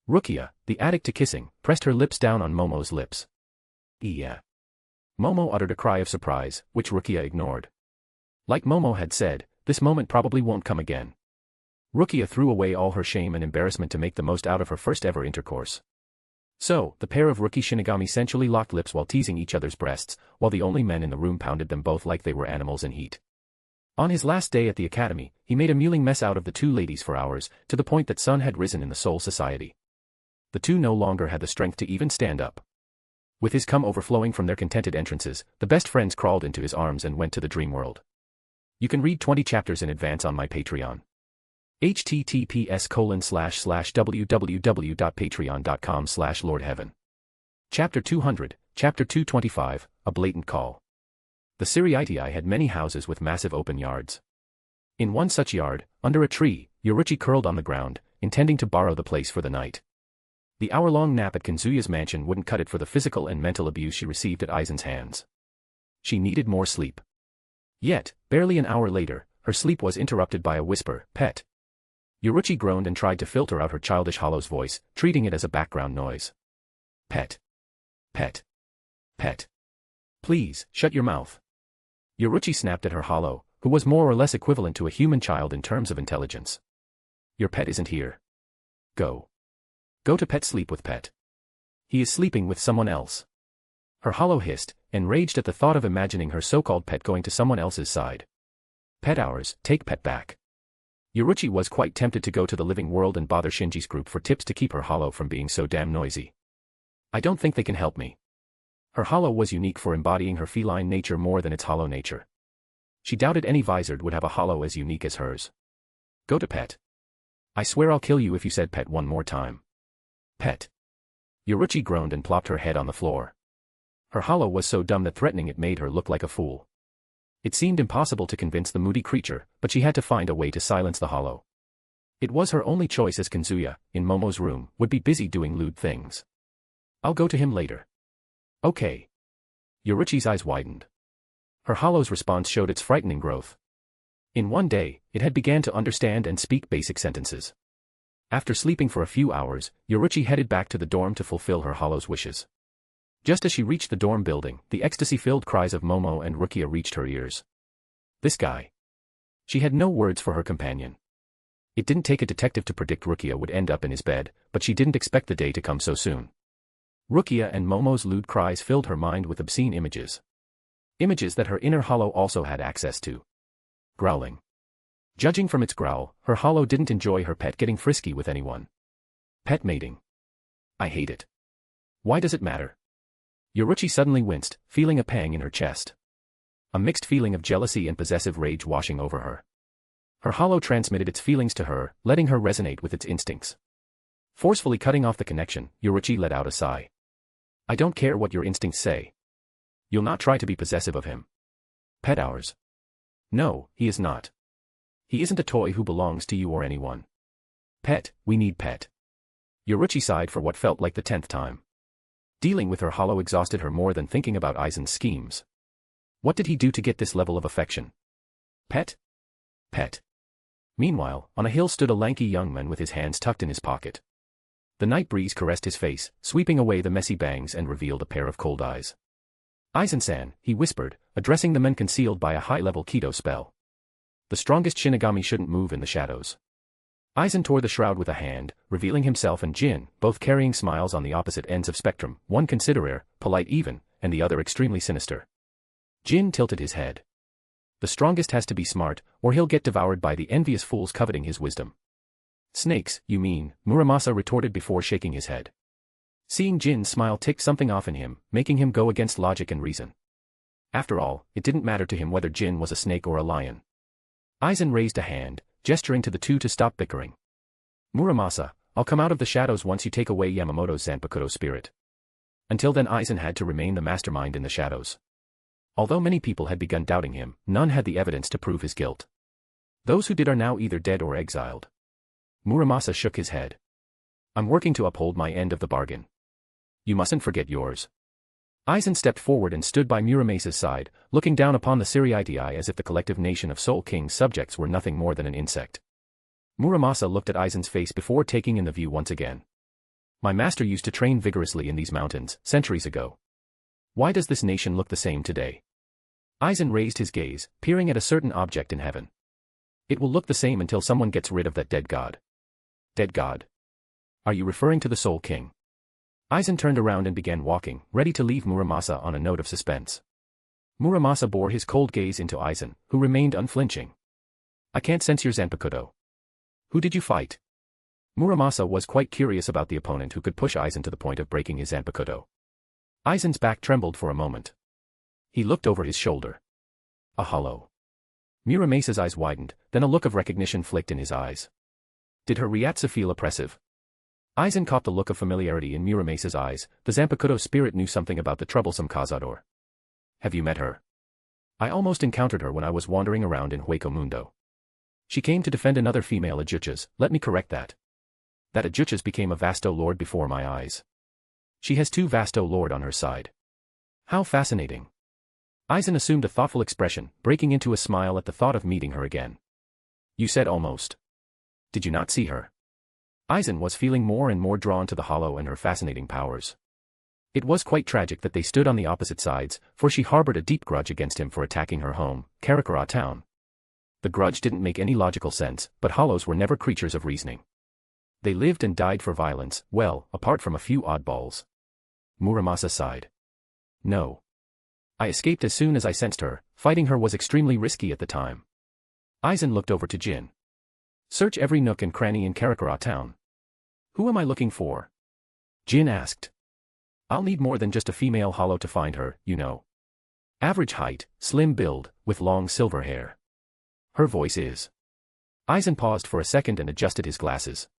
Rukia, the addict to kissing, pressed her lips down on Momo's lips. Yeah. Momo uttered a cry of surprise, which Rukia ignored. Like Momo had said, this moment probably won't come again. Rukia threw away all her shame and embarrassment to make the most out of her first ever intercourse. So, the pair of rookie Shinigami sensually locked lips while teasing each other's breasts, while the only men in the room pounded them both like they were animals in heat. On his last day at the academy, he made a mewling mess out of the two ladies for hours, to the point that sun had risen in the Soul Society. The two no longer had the strength to even stand up. With his cum overflowing from their contented entrances, the best friends crawled into his arms and went to the dream world. You can read 20 chapters in advance on my Patreon. https://www.patreon.com/lordheaven. Chapter 200, Chapter 225, A Blatant Call. The Yoruichi had many houses with massive open yards. In one such yard, under a tree, Yoruichi curled on the ground, intending to borrow the place for the night. The hour-long nap at Kazuya's mansion wouldn't cut it for the physical and mental abuse she received at Aizen's hands. She needed more sleep. Yet, barely an hour later, her sleep was interrupted by a whisper, "Pet." Yoruichi groaned and tried to filter out her childish Hollow's voice, treating it as a background noise. "Pet. Pet. Pet. Please, shut your mouth." Yoruichi snapped at her Hollow, who was more or less equivalent to a human child in terms of intelligence. "Your pet isn't here. Go. Go to Pet, sleep with Pet. He is sleeping with someone else." Her Hollow hissed, enraged at the thought of imagining her so-called pet going to someone else's side. "Pet ours, take Pet back." Yoruichi was quite tempted to go to the living world and bother Shinji's group for tips to keep her Hollow from being so damn noisy. "I don't think they can help me." Her Hollow was unique for embodying her feline nature more than its hollow nature. She doubted any Visored would have a Hollow as unique as hers. "Go to Pet. I swear I'll kill you if you said Pet one more time." "Pet." Yoruichi groaned and plopped her head on the floor. Her Hollow was so dumb that threatening it made her look like a fool. It seemed impossible to convince the moody creature, but she had to find a way to silence the Hollow. It was her only choice, as Kazuya, in Momo's room, would be busy doing lewd things. "I'll go to him later." "Okay." Yoruichi's eyes widened. Her Hollow's response showed its frightening growth. In one day, it had began to understand and speak basic sentences. After sleeping for a few hours, Yoruichi headed back to the dorm to fulfill her Hollow's wishes. Just as she reached the dorm building, the ecstasy-filled cries of Momo and Rukia reached her ears. "This guy." She had no words for her companion. It didn't take a detective to predict Rukia would end up in his bed, but she didn't expect the day to come so soon. Rukia and Momo's lewd cries filled her mind with obscene images. Images that her inner hollow also had access to. Growling. Judging from its growl, her hollow didn't enjoy her pet getting frisky with anyone. Pet mating. I hate it. Why does it matter? Yoruichi suddenly winced, feeling a pang in her chest. A mixed feeling of jealousy and possessive rage washing over her. Her hollow transmitted its feelings to her, letting her resonate with its instincts. Forcefully cutting off the connection, Yoruichi let out a sigh. I don't care what your instincts say. You'll not try to be possessive of him. Pet ours. No, he is not. He isn't a toy who belongs to you or anyone. Pet, we need pet. Yoruichi sighed for what felt like the 10th time. Dealing with her hollow exhausted her more than thinking about Aizen's schemes. What did he do to get this level of affection? Pet? Pet. Meanwhile, on a hill stood a lanky young man with his hands tucked in his pocket. The night breeze caressed his face, sweeping away the messy bangs and revealed a pair of cold eyes. Aizen-san, he whispered, addressing the men concealed by a high-level Kido spell. The strongest Shinigami shouldn't move in the shadows. Aizen tore the shroud with a hand, revealing himself and Jin, both carrying smiles on the opposite ends of spectrum, one considerate, polite even, and the other extremely sinister. Jin tilted his head. The strongest has to be smart, or he'll get devoured by the envious fools coveting his wisdom. Snakes, you mean, Muramasa retorted before shaking his head. Seeing Jin's smile ticked something off in him, making him go against logic and reason. After all, it didn't matter to him whether Jin was a snake or a lion. Aizen raised a hand, gesturing to the two to stop bickering. Muramasa, I'll come out of the shadows once you take away Yamamoto's Zanpakuto spirit. Until then Aizen had to remain the mastermind in the shadows. Although many people had begun doubting him, none had the evidence to prove his guilt. Those who did are now either dead or exiled. Muramasa shook his head. I'm working to uphold my end of the bargain. You mustn't forget yours. Aizen stepped forward and stood by Muramasa's side, looking down upon the Siriitii as if the collective nation of Soul King's subjects were nothing more than an insect. Muramasa looked at Aizen's face before taking in the view once again. My master used to train vigorously in these mountains, centuries ago. Why does this nation look the same today? Aizen raised his gaze, peering at a certain object in heaven. It will look the same until someone gets rid of that dead god. Dead god? Are you referring to the Soul King? Aizen turned around and began walking, ready to leave Muramasa on a note of suspense. Muramasa bore his cold gaze into Aizen, who remained unflinching. I can't sense your Zanpakuto. Who did you fight? Muramasa was quite curious about the opponent who could push Aizen to the point of breaking his Zanpakuto. Aizen's back trembled for a moment. He looked over his shoulder. A hollow. Muramasa's eyes widened, then a look of recognition flicked in his eyes. Did her Ryatsu feel oppressive? Aizen caught the look of familiarity in Muramasa's eyes. The Zanpakuto spirit knew something about the troublesome Cazador. Have you met her? I almost encountered her when I was wandering around in Hueco Mundo. She came to defend another female Ajuchas, let me correct that. That Ajuchas became a Vasto Lord before my eyes. She has 2 Vasto Lord on her side. How fascinating. Aizen assumed a thoughtful expression, breaking into a smile at the thought of meeting her again. You said almost. Did you not see her? Aizen was feeling more and more drawn to the hollow and her fascinating powers. It was quite tragic that they stood on the opposite sides, for she harbored a deep grudge against him for attacking her home, Karakura town. The grudge didn't make any logical sense, but hollows were never creatures of reasoning. They lived and died for violence, well, apart from a few oddballs. Muramasa sighed. No. I escaped as soon as I sensed her. Fighting her was extremely risky at the time. Aizen looked over to Jin. Search every nook and cranny in Karakura town. Who am I looking for? Jin asked. I'll need more than just a female hollow to find her, you know. Average height, slim build, with long silver hair. Her voice is. Aizen paused for a second and adjusted his glasses.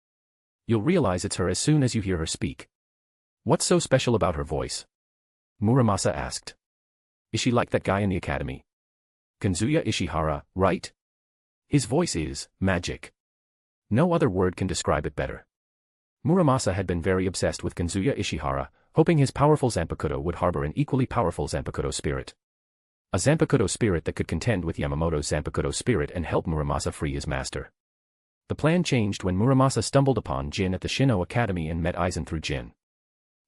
You'll realize it's her as soon as you hear her speak. What's so special about her voice? Muramasa asked. Is she like that guy in the academy? Kazuya Ishihara, right? His voice is magic. No other word can describe it better. Muramasa had been very obsessed with Kazuya Ishihara, hoping his powerful Zanpakuto would harbor an equally powerful Zanpakuto spirit. A Zanpakuto spirit that could contend with Yamamoto's Zanpakuto spirit and help Muramasa free his master. The plan changed when Muramasa stumbled upon Jin at the Shino Academy and met Aizen through Jin.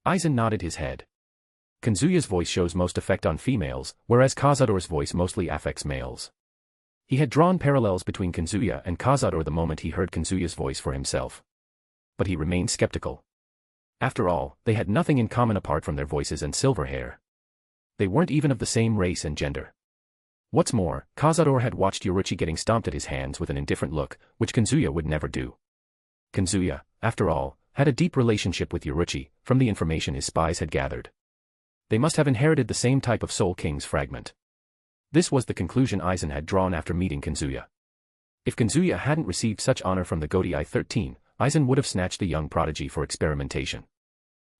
Aizen nodded his head. Kazuya's voice shows most effect on females, whereas Cazador's voice mostly affects males. He had drawn parallels between Kazuya and Cazador the moment he heard Kazuya's voice for himself. But he remained skeptical. After all, they had nothing in common apart from their voices and silver hair. They weren't even of the same race and gender. What's more, Cazador had watched Yoruichi getting stomped at his hands with an indifferent look, which Kazuya would never do. Kazuya, after all, had a deep relationship with Yoruichi, from the information his spies had gathered. They must have inherited the same type of Soul King's fragment. This was the conclusion Aizen had drawn after meeting Kazuya. If Kazuya hadn't received such honor from the Godi 13, Aizen would have snatched the young prodigy for experimentation.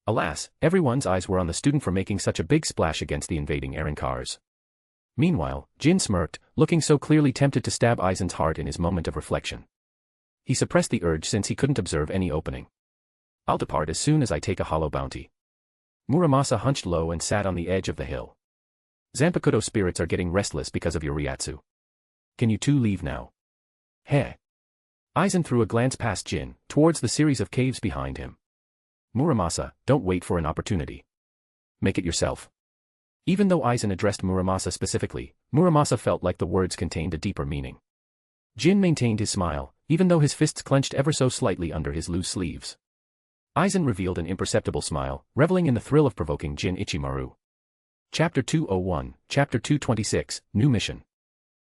Alas, everyone's eyes were on the student for making such a big splash against the invading Arankars. Meanwhile, Jin smirked, looking so clearly tempted to stab Aizen's heart in his moment of reflection. He suppressed the urge since he couldn't observe any opening. I'll depart as soon as I take a hollow bounty. Muramasa hunched low and sat on the edge of the hill. Zanpakuto spirits are getting restless because of your Ryatsu. Can you two leave now? Heh. Aizen threw a glance past Jin, towards the series of caves behind him. Muramasa, don't wait for an opportunity. Make it yourself. Even though Aizen addressed Muramasa specifically, Muramasa felt like the words contained a deeper meaning. Jin maintained his smile, even though his fists clenched ever so slightly under his loose sleeves. Aizen revealed an imperceptible smile, reveling in the thrill of provoking Jin Ichimaru. Chapter 201, Chapter 226, New Mission.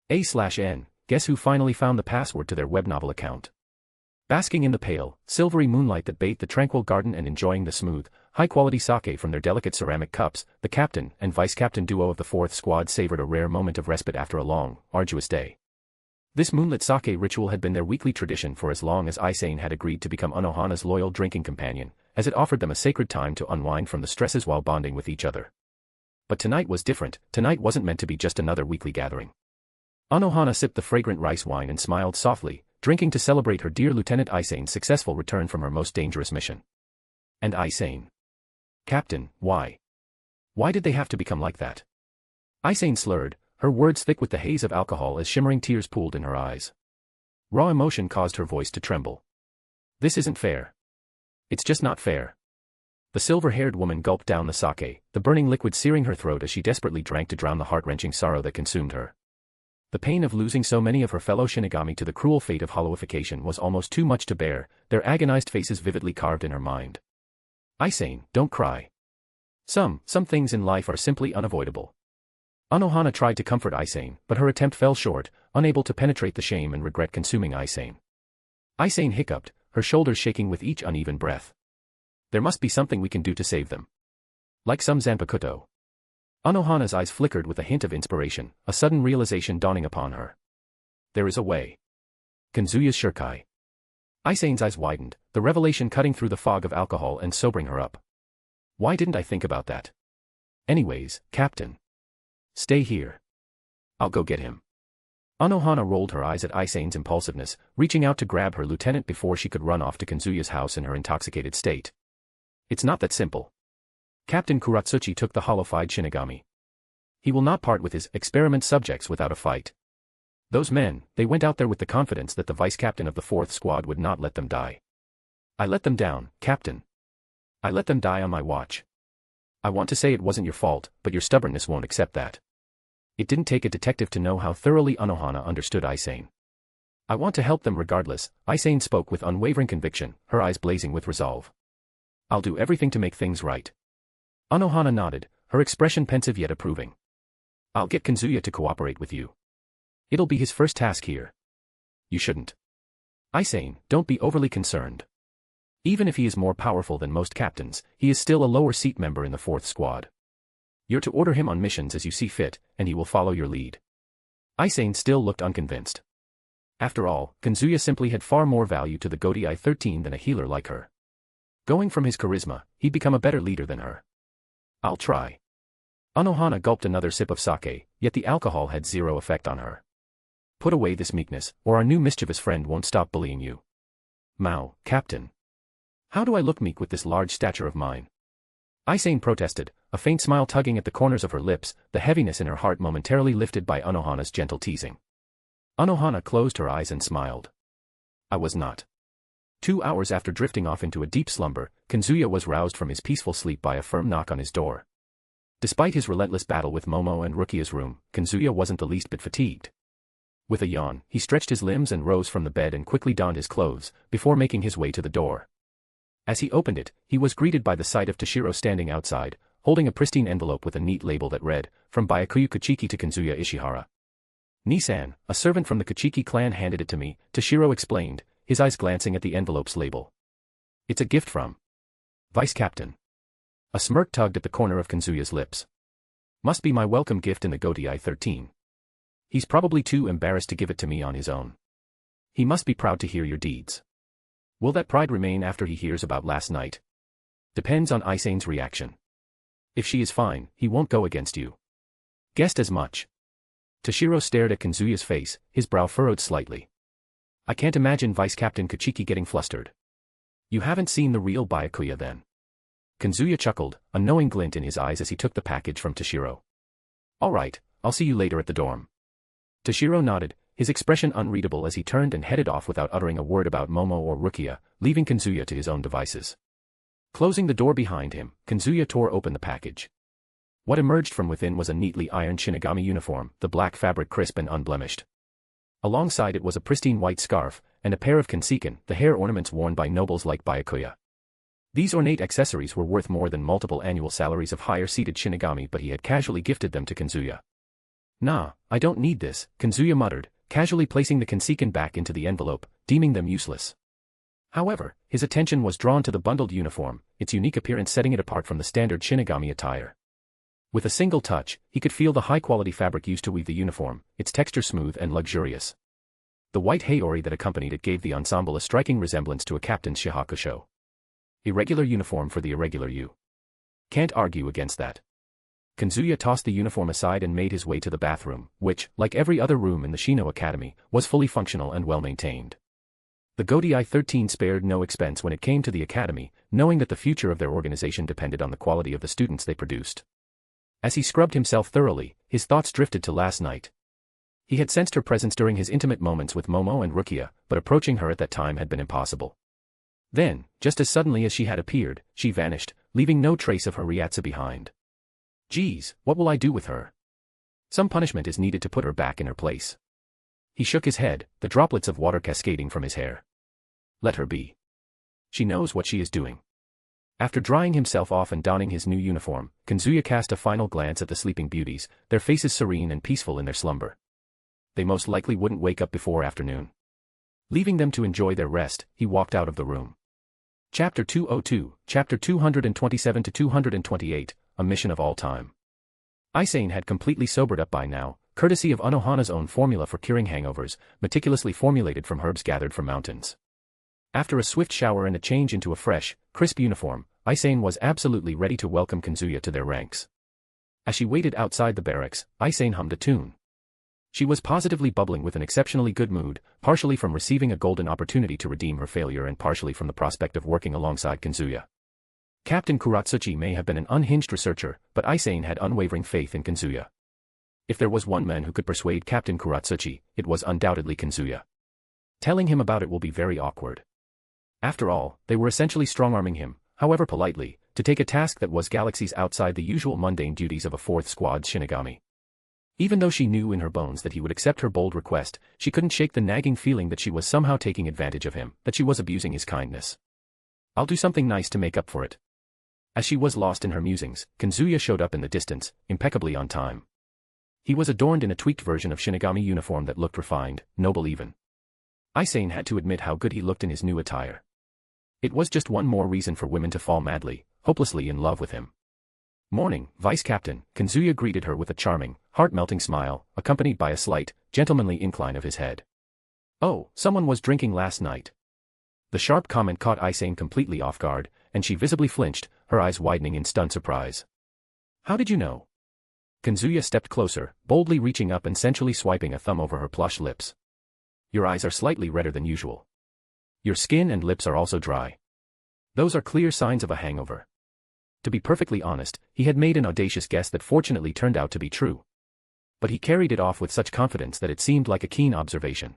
A/N, guess who finally found the password to their web novel account? Basking in the pale, silvery moonlight that bathed the tranquil garden and enjoying the smooth, high-quality sake from their delicate ceramic cups, the captain and vice-captain duo of the 4th Squad savored a rare moment of respite after a long, arduous day. This moonlit sake ritual had been their weekly tradition for as long as Aizen had agreed to become Anohana's loyal drinking companion, as it offered them a sacred time to unwind from the stresses while bonding with each other. But tonight was different. Tonight wasn't meant to be just another weekly gathering. Anohana sipped the fragrant rice wine and smiled softly, drinking to celebrate her dear Lieutenant Aizen's successful return from her most dangerous mission. And Aizen. Captain, why? Why did they have to become like that? Aizen slurred, her words thick with the haze of alcohol as shimmering tears pooled in her eyes. Raw emotion caused her voice to tremble. This isn't fair. It's just not fair. The silver-haired woman gulped down the sake, the burning liquid searing her throat as she desperately drank to drown the heart-wrenching sorrow that consumed her. The pain of losing so many of her fellow Shinigami to the cruel fate of hollowification was almost too much to bear, their agonized faces vividly carved in her mind. Aizen, don't cry. Some things in life are simply unavoidable. Anohana tried to comfort Aizen, but her attempt fell short, unable to penetrate the shame and regret consuming Aizen. Aizen hiccuped, her shoulders shaking with each uneven breath. There must be something we can do to save them. Like some Zanpakuto. Anohana's eyes flickered with a hint of inspiration, a sudden realization dawning upon her. There is a way. Kazuya's shikai. Aizen's eyes widened, the revelation cutting through the fog of alcohol and sobering her up. Why didn't I think about that? Anyways, Captain. Stay here. I'll go get him. Anohana rolled her eyes at Aizen's impulsiveness, reaching out to grab her lieutenant before she could run off to Kazuya's house in her intoxicated state. It's not that simple. Captain Kuratsuchi took the hollowified Shinigami. He will not part with his experiment subjects without a fight. Those men, they went out there with the confidence that the vice-captain of the 4th Squad would not let them die. I let them down, Captain. I let them die on my watch. I want to say it wasn't your fault, but your stubbornness won't accept that. It didn't take a detective to know how thoroughly Anohana understood Aizen. I want to help them regardless, Aizen spoke with unwavering conviction, her eyes blazing with resolve. I'll do everything to make things right. Anohana nodded, her expression pensive yet approving. I'll get Kazuya to cooperate with you. It'll be his first task here. You shouldn't. Aizen, don't be overly concerned. Even if he is more powerful than most captains, he is still a lower seat member in the 4th Squad. You're to order him on missions as you see fit, and he will follow your lead. Aizen still looked unconvinced. After all, Kazuya simply had far more value to the Godi 13 than a healer like her. Going from his charisma, he'd become a better leader than her. I'll try. Anohana gulped another sip of sake, yet the alcohol had zero effect on her. Put away this meekness, or our new mischievous friend won't stop bullying you. Mao, Captain. How do I look meek with this large stature of mine? Aizen protested, a faint smile tugging at the corners of her lips, the heaviness in her heart momentarily lifted by Anohana's gentle teasing. Anohana closed her eyes and smiled. I was not. 2 hours after drifting off into a deep slumber, Kazuya was roused from his peaceful sleep by a firm knock on his door. Despite his relentless battle with Momo and Rukia's room, Kazuya wasn't the least bit fatigued. With a yawn, he stretched his limbs and rose from the bed and quickly donned his clothes, before making his way to the door. As he opened it, he was greeted by the sight of Toshiro standing outside, holding a pristine envelope with a neat label that read, "From Byakuya Kuchiki to Kazuya Ishihara." "Nisan, a servant from the Kuchiki clan handed it to me," Toshiro explained, his eyes glancing at the envelope's label. "It's a gift from Vice Captain." A smirk tugged at the corner of Kazuya's lips. "Must be my welcome gift in the Gotei 13. He's probably too embarrassed to give it to me on his own. He must be proud to hear your deeds. Will that pride remain after he hears about last night? Depends on Aizen's reaction. If she is fine, he won't go against you." "Guessed as much." Toshiro stared at Kazuya's face, his brow furrowed slightly. "I can't imagine Vice Captain Kuchiki getting flustered." "You haven't seen the real Byakuya then." Kazuya chuckled, a knowing glint in his eyes as he took the package from Toshiro. "All right, I'll see you later at the dorm." Toshiro nodded, his expression unreadable as he turned and headed off without uttering a word about Momo or Rukia, leaving Kazuya to his own devices. Closing the door behind him, Kazuya tore open the package. What emerged from within was a neatly ironed Shinigami uniform, the black fabric crisp and unblemished. Alongside it was a pristine white scarf, and a pair of kansekin, the hair ornaments worn by nobles like Byakuya. These ornate accessories were worth more than multiple annual salaries of higher-seated Shinigami, but he had casually gifted them to Kazuya. "Nah, I don't need this," Kazuya muttered, casually placing the kansekin back into the envelope, deeming them useless. However, his attention was drawn to the bundled uniform, its unique appearance setting it apart from the standard Shinigami attire. With a single touch, he could feel the high-quality fabric used to weave the uniform, its texture smooth and luxurious. The white haori that accompanied it gave the ensemble a striking resemblance to a captain's shihakusho. Irregular uniform for the irregular you. Can't argue against that. Kazuya tossed the uniform aside and made his way to the bathroom, which, like every other room in the Shino Academy, was fully functional and well-maintained. The Gotei 13 spared no expense when it came to the academy, knowing that the future of their organization depended on the quality of the students they produced. As he scrubbed himself thoroughly, his thoughts drifted to last night. He had sensed her presence during his intimate moments with Momo and Rukia, but approaching her at that time had been impossible. Then, just as suddenly as she had appeared, she vanished, leaving no trace of her Ryatsu behind. Geez, what will I do with her? Some punishment is needed to put her back in her place. He shook his head, the droplets of water cascading from his hair. Let her be. She knows what she is doing. After drying himself off and donning his new uniform, Kazuya cast a final glance at the sleeping beauties, their faces serene and peaceful in their slumber. They most likely wouldn't wake up before afternoon. Leaving them to enjoy their rest, he walked out of the room. Chapter 202, Chapter 227-228, A Mission of All Time. Aizen had completely sobered up by now, courtesy of Anohana's own formula for curing hangovers, meticulously formulated from herbs gathered from mountains. After a swift shower and a change into a fresh, crisp uniform, Aizen was absolutely ready to welcome Kazuya to their ranks. As she waited outside the barracks, Aizen hummed a tune. She was positively bubbling with an exceptionally good mood, partially from receiving a golden opportunity to redeem her failure and partially from the prospect of working alongside Kazuya. Captain Kuratsuchi may have been an unhinged researcher, but Aizen had unwavering faith in Kazuya. If there was one man who could persuade Captain Kuratsuchi, it was undoubtedly Kazuya. Telling him about it will be very awkward. After all, they were essentially strong-arming him, however politely, to take a task that was galaxies outside the usual mundane duties of a fourth squad Shinigami. Even though she knew in her bones that he would accept her bold request, she couldn't shake the nagging feeling that she was somehow taking advantage of him, that she was abusing his kindness. I'll do something nice to make up for it. As she was lost in her musings, Kazuya showed up in the distance, impeccably on time. He was adorned in a tweaked version of Shinigami uniform that looked refined, noble even. Aizen had to admit how good he looked in his new attire. It was just one more reason for women to fall madly, hopelessly in love with him. Morning, Vice Captain, Kazuya greeted her with a charming, heart-melting smile, accompanied by a slight, gentlemanly incline of his head. Oh, someone was drinking last night. The sharp comment caught Aizen completely off guard, and she visibly flinched, her eyes widening in stunned surprise. How did you know? Kazuya stepped closer, boldly reaching up and sensually swiping a thumb over her plush lips. Your eyes are slightly redder than usual. Your skin and lips are also dry. Those are clear signs of a hangover. To be perfectly honest, he had made an audacious guess that fortunately turned out to be true. But he carried it off with such confidence that it seemed like a keen observation.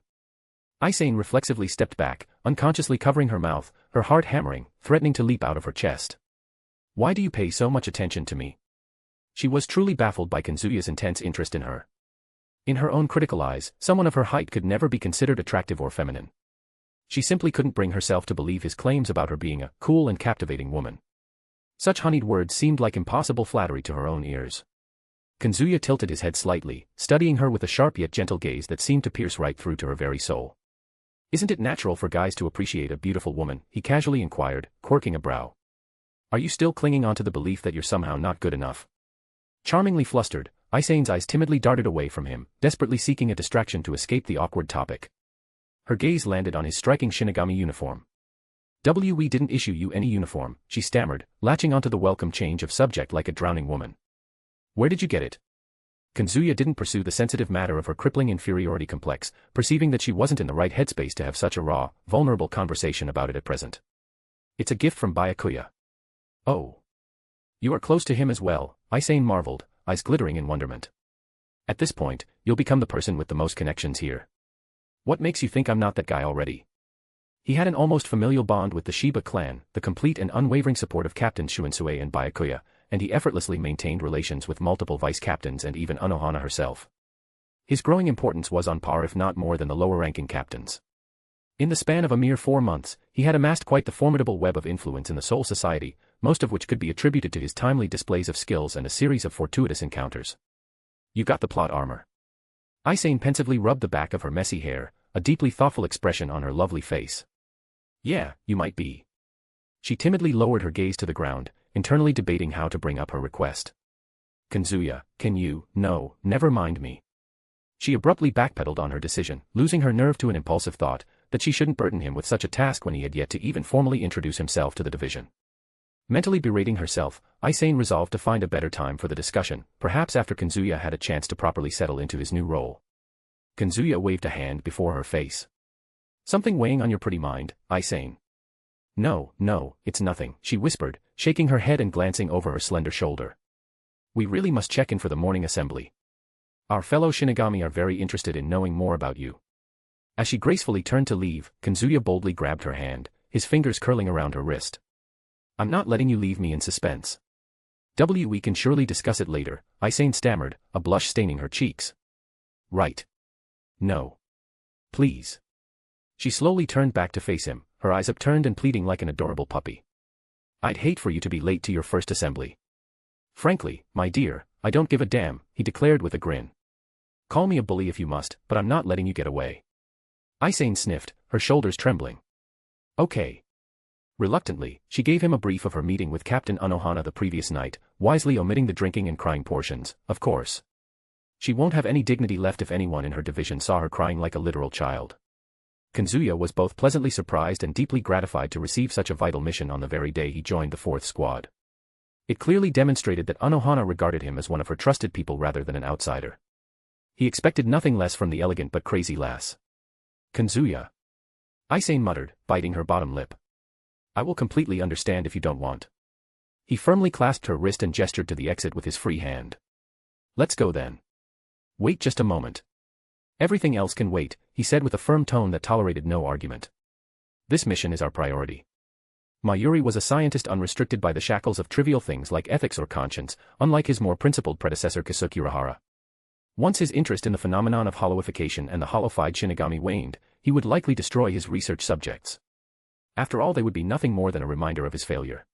Aizen reflexively stepped back, unconsciously covering her mouth, her heart hammering, threatening to leap out of her chest. Why do you pay so much attention to me? She was truly baffled by Kazuya's intense interest in her. In her own critical eyes, someone of her height could never be considered attractive or feminine. She simply couldn't bring herself to believe his claims about her being a cool and captivating woman. Such honeyed words seemed like impossible flattery to her own ears. Kazuya tilted his head slightly, studying her with a sharp yet gentle gaze that seemed to pierce right through to her very soul. "Isn't it natural for guys to appreciate a beautiful woman?" he casually inquired, quirking a brow. "Are you still clinging on to the belief that you're somehow not good enough?" Charmingly flustered, Aizen's eyes timidly darted away from him, desperately seeking a distraction to escape the awkward topic. Her gaze landed on his striking Shinigami uniform. "We didn't issue you any uniform," she stammered, latching onto the welcome change of subject like a drowning woman. "Where did you get it?" Kazuya didn't pursue the sensitive matter of her crippling inferiority complex, perceiving that she wasn't in the right headspace to have such a raw, vulnerable conversation about it at present. "It's a gift from Kuya." "Oh. You are close to him as well," Aizen marveled, eyes glittering in wonderment. "At this point, you'll become the person with the most connections here. What makes you think I'm not that guy already?" He had an almost familial bond with the Shiba clan, the complete and unwavering support of Captains Shunsui and Kuya, and he effortlessly maintained relations with multiple vice-captains and even Anohana herself. His growing importance was on par if not more than the lower-ranking captains. In the span of a mere 4 months, he had amassed quite the formidable web of influence in the Soul Society, most of which could be attributed to his timely displays of skills and a series of fortuitous encounters. "You got the plot armor." Aizen pensively rubbed the back of her messy hair, a deeply thoughtful expression on her lovely face. "Yeah, you might be." She timidly lowered her gaze to the ground, internally debating how to bring up her request. "Kazuya, can you, no, never mind me." She abruptly backpedaled on her decision, losing her nerve to an impulsive thought that she shouldn't burden him with such a task when he had yet to even formally introduce himself to the division. Mentally berating herself, Aizen resolved to find a better time for the discussion, perhaps after Kazuya had a chance to properly settle into his new role. Kazuya waved a hand before her face. "Something weighing on your pretty mind, Aizen?" No, it's nothing," she whispered, shaking her head and glancing over her slender shoulder. "We really must check in for the morning assembly. Our fellow Shinigami are very interested in knowing more about you." As she gracefully turned to leave, Kazuya boldly grabbed her hand, his fingers curling around her wrist. "I'm not letting you leave me in suspense." We can surely discuss it later," Aizen stammered, a blush staining her cheeks. "Right. No. Please." She slowly turned back to face him, her eyes upturned and pleading like an adorable puppy. "I'd hate for you to be late to your first assembly." "Frankly, my dear, I don't give a damn," he declared with a grin. "Call me a bully if you must, but I'm not letting you get away." Aizen sniffed, her shoulders trembling. "Okay." Reluctantly, she gave him a brief of her meeting with Captain Anohana the previous night, wisely omitting the drinking and crying portions, of course. She won't have any dignity left if anyone in her division saw her crying like a literal child. Kazuya was both pleasantly surprised and deeply gratified to receive such a vital mission on the very day he joined the 4th Squad. It clearly demonstrated that Anohana regarded him as one of her trusted people rather than an outsider. He expected nothing less from the elegant but crazy lass. "Kazuya," Aizen muttered, biting her bottom lip. "I will completely understand if you don't want." He firmly clasped her wrist and gestured to the exit with his free hand. "Let's go then." "Wait just a moment. Everything else can wait," he said with a firm tone that tolerated no argument. "This mission is our priority." Mayuri was a scientist unrestricted by the shackles of trivial things like ethics or conscience, unlike his more principled predecessor Kasukirahara. Once his interest in the phenomenon of hollowification and the hollowified Shinigami waned, he would likely destroy his research subjects. After all, they would be nothing more than a reminder of his failure.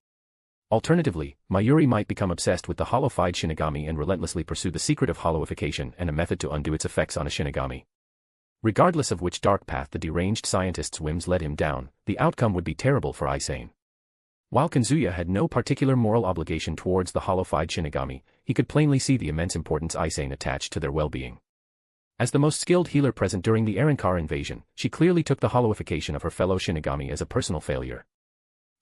Alternatively, Mayuri might become obsessed with the hollowified Shinigami and relentlessly pursue the secret of hollowification and a method to undo its effects on a Shinigami. Regardless of which dark path the deranged scientist's whims led him down, the outcome would be terrible for Aizen. While Kazuya had no particular moral obligation towards the hollowified Shinigami, he could plainly see the immense importance Aizen attached to their well-being. As the most skilled healer present during the Arrancar invasion, she clearly took the hollowification of her fellow Shinigami as a personal failure.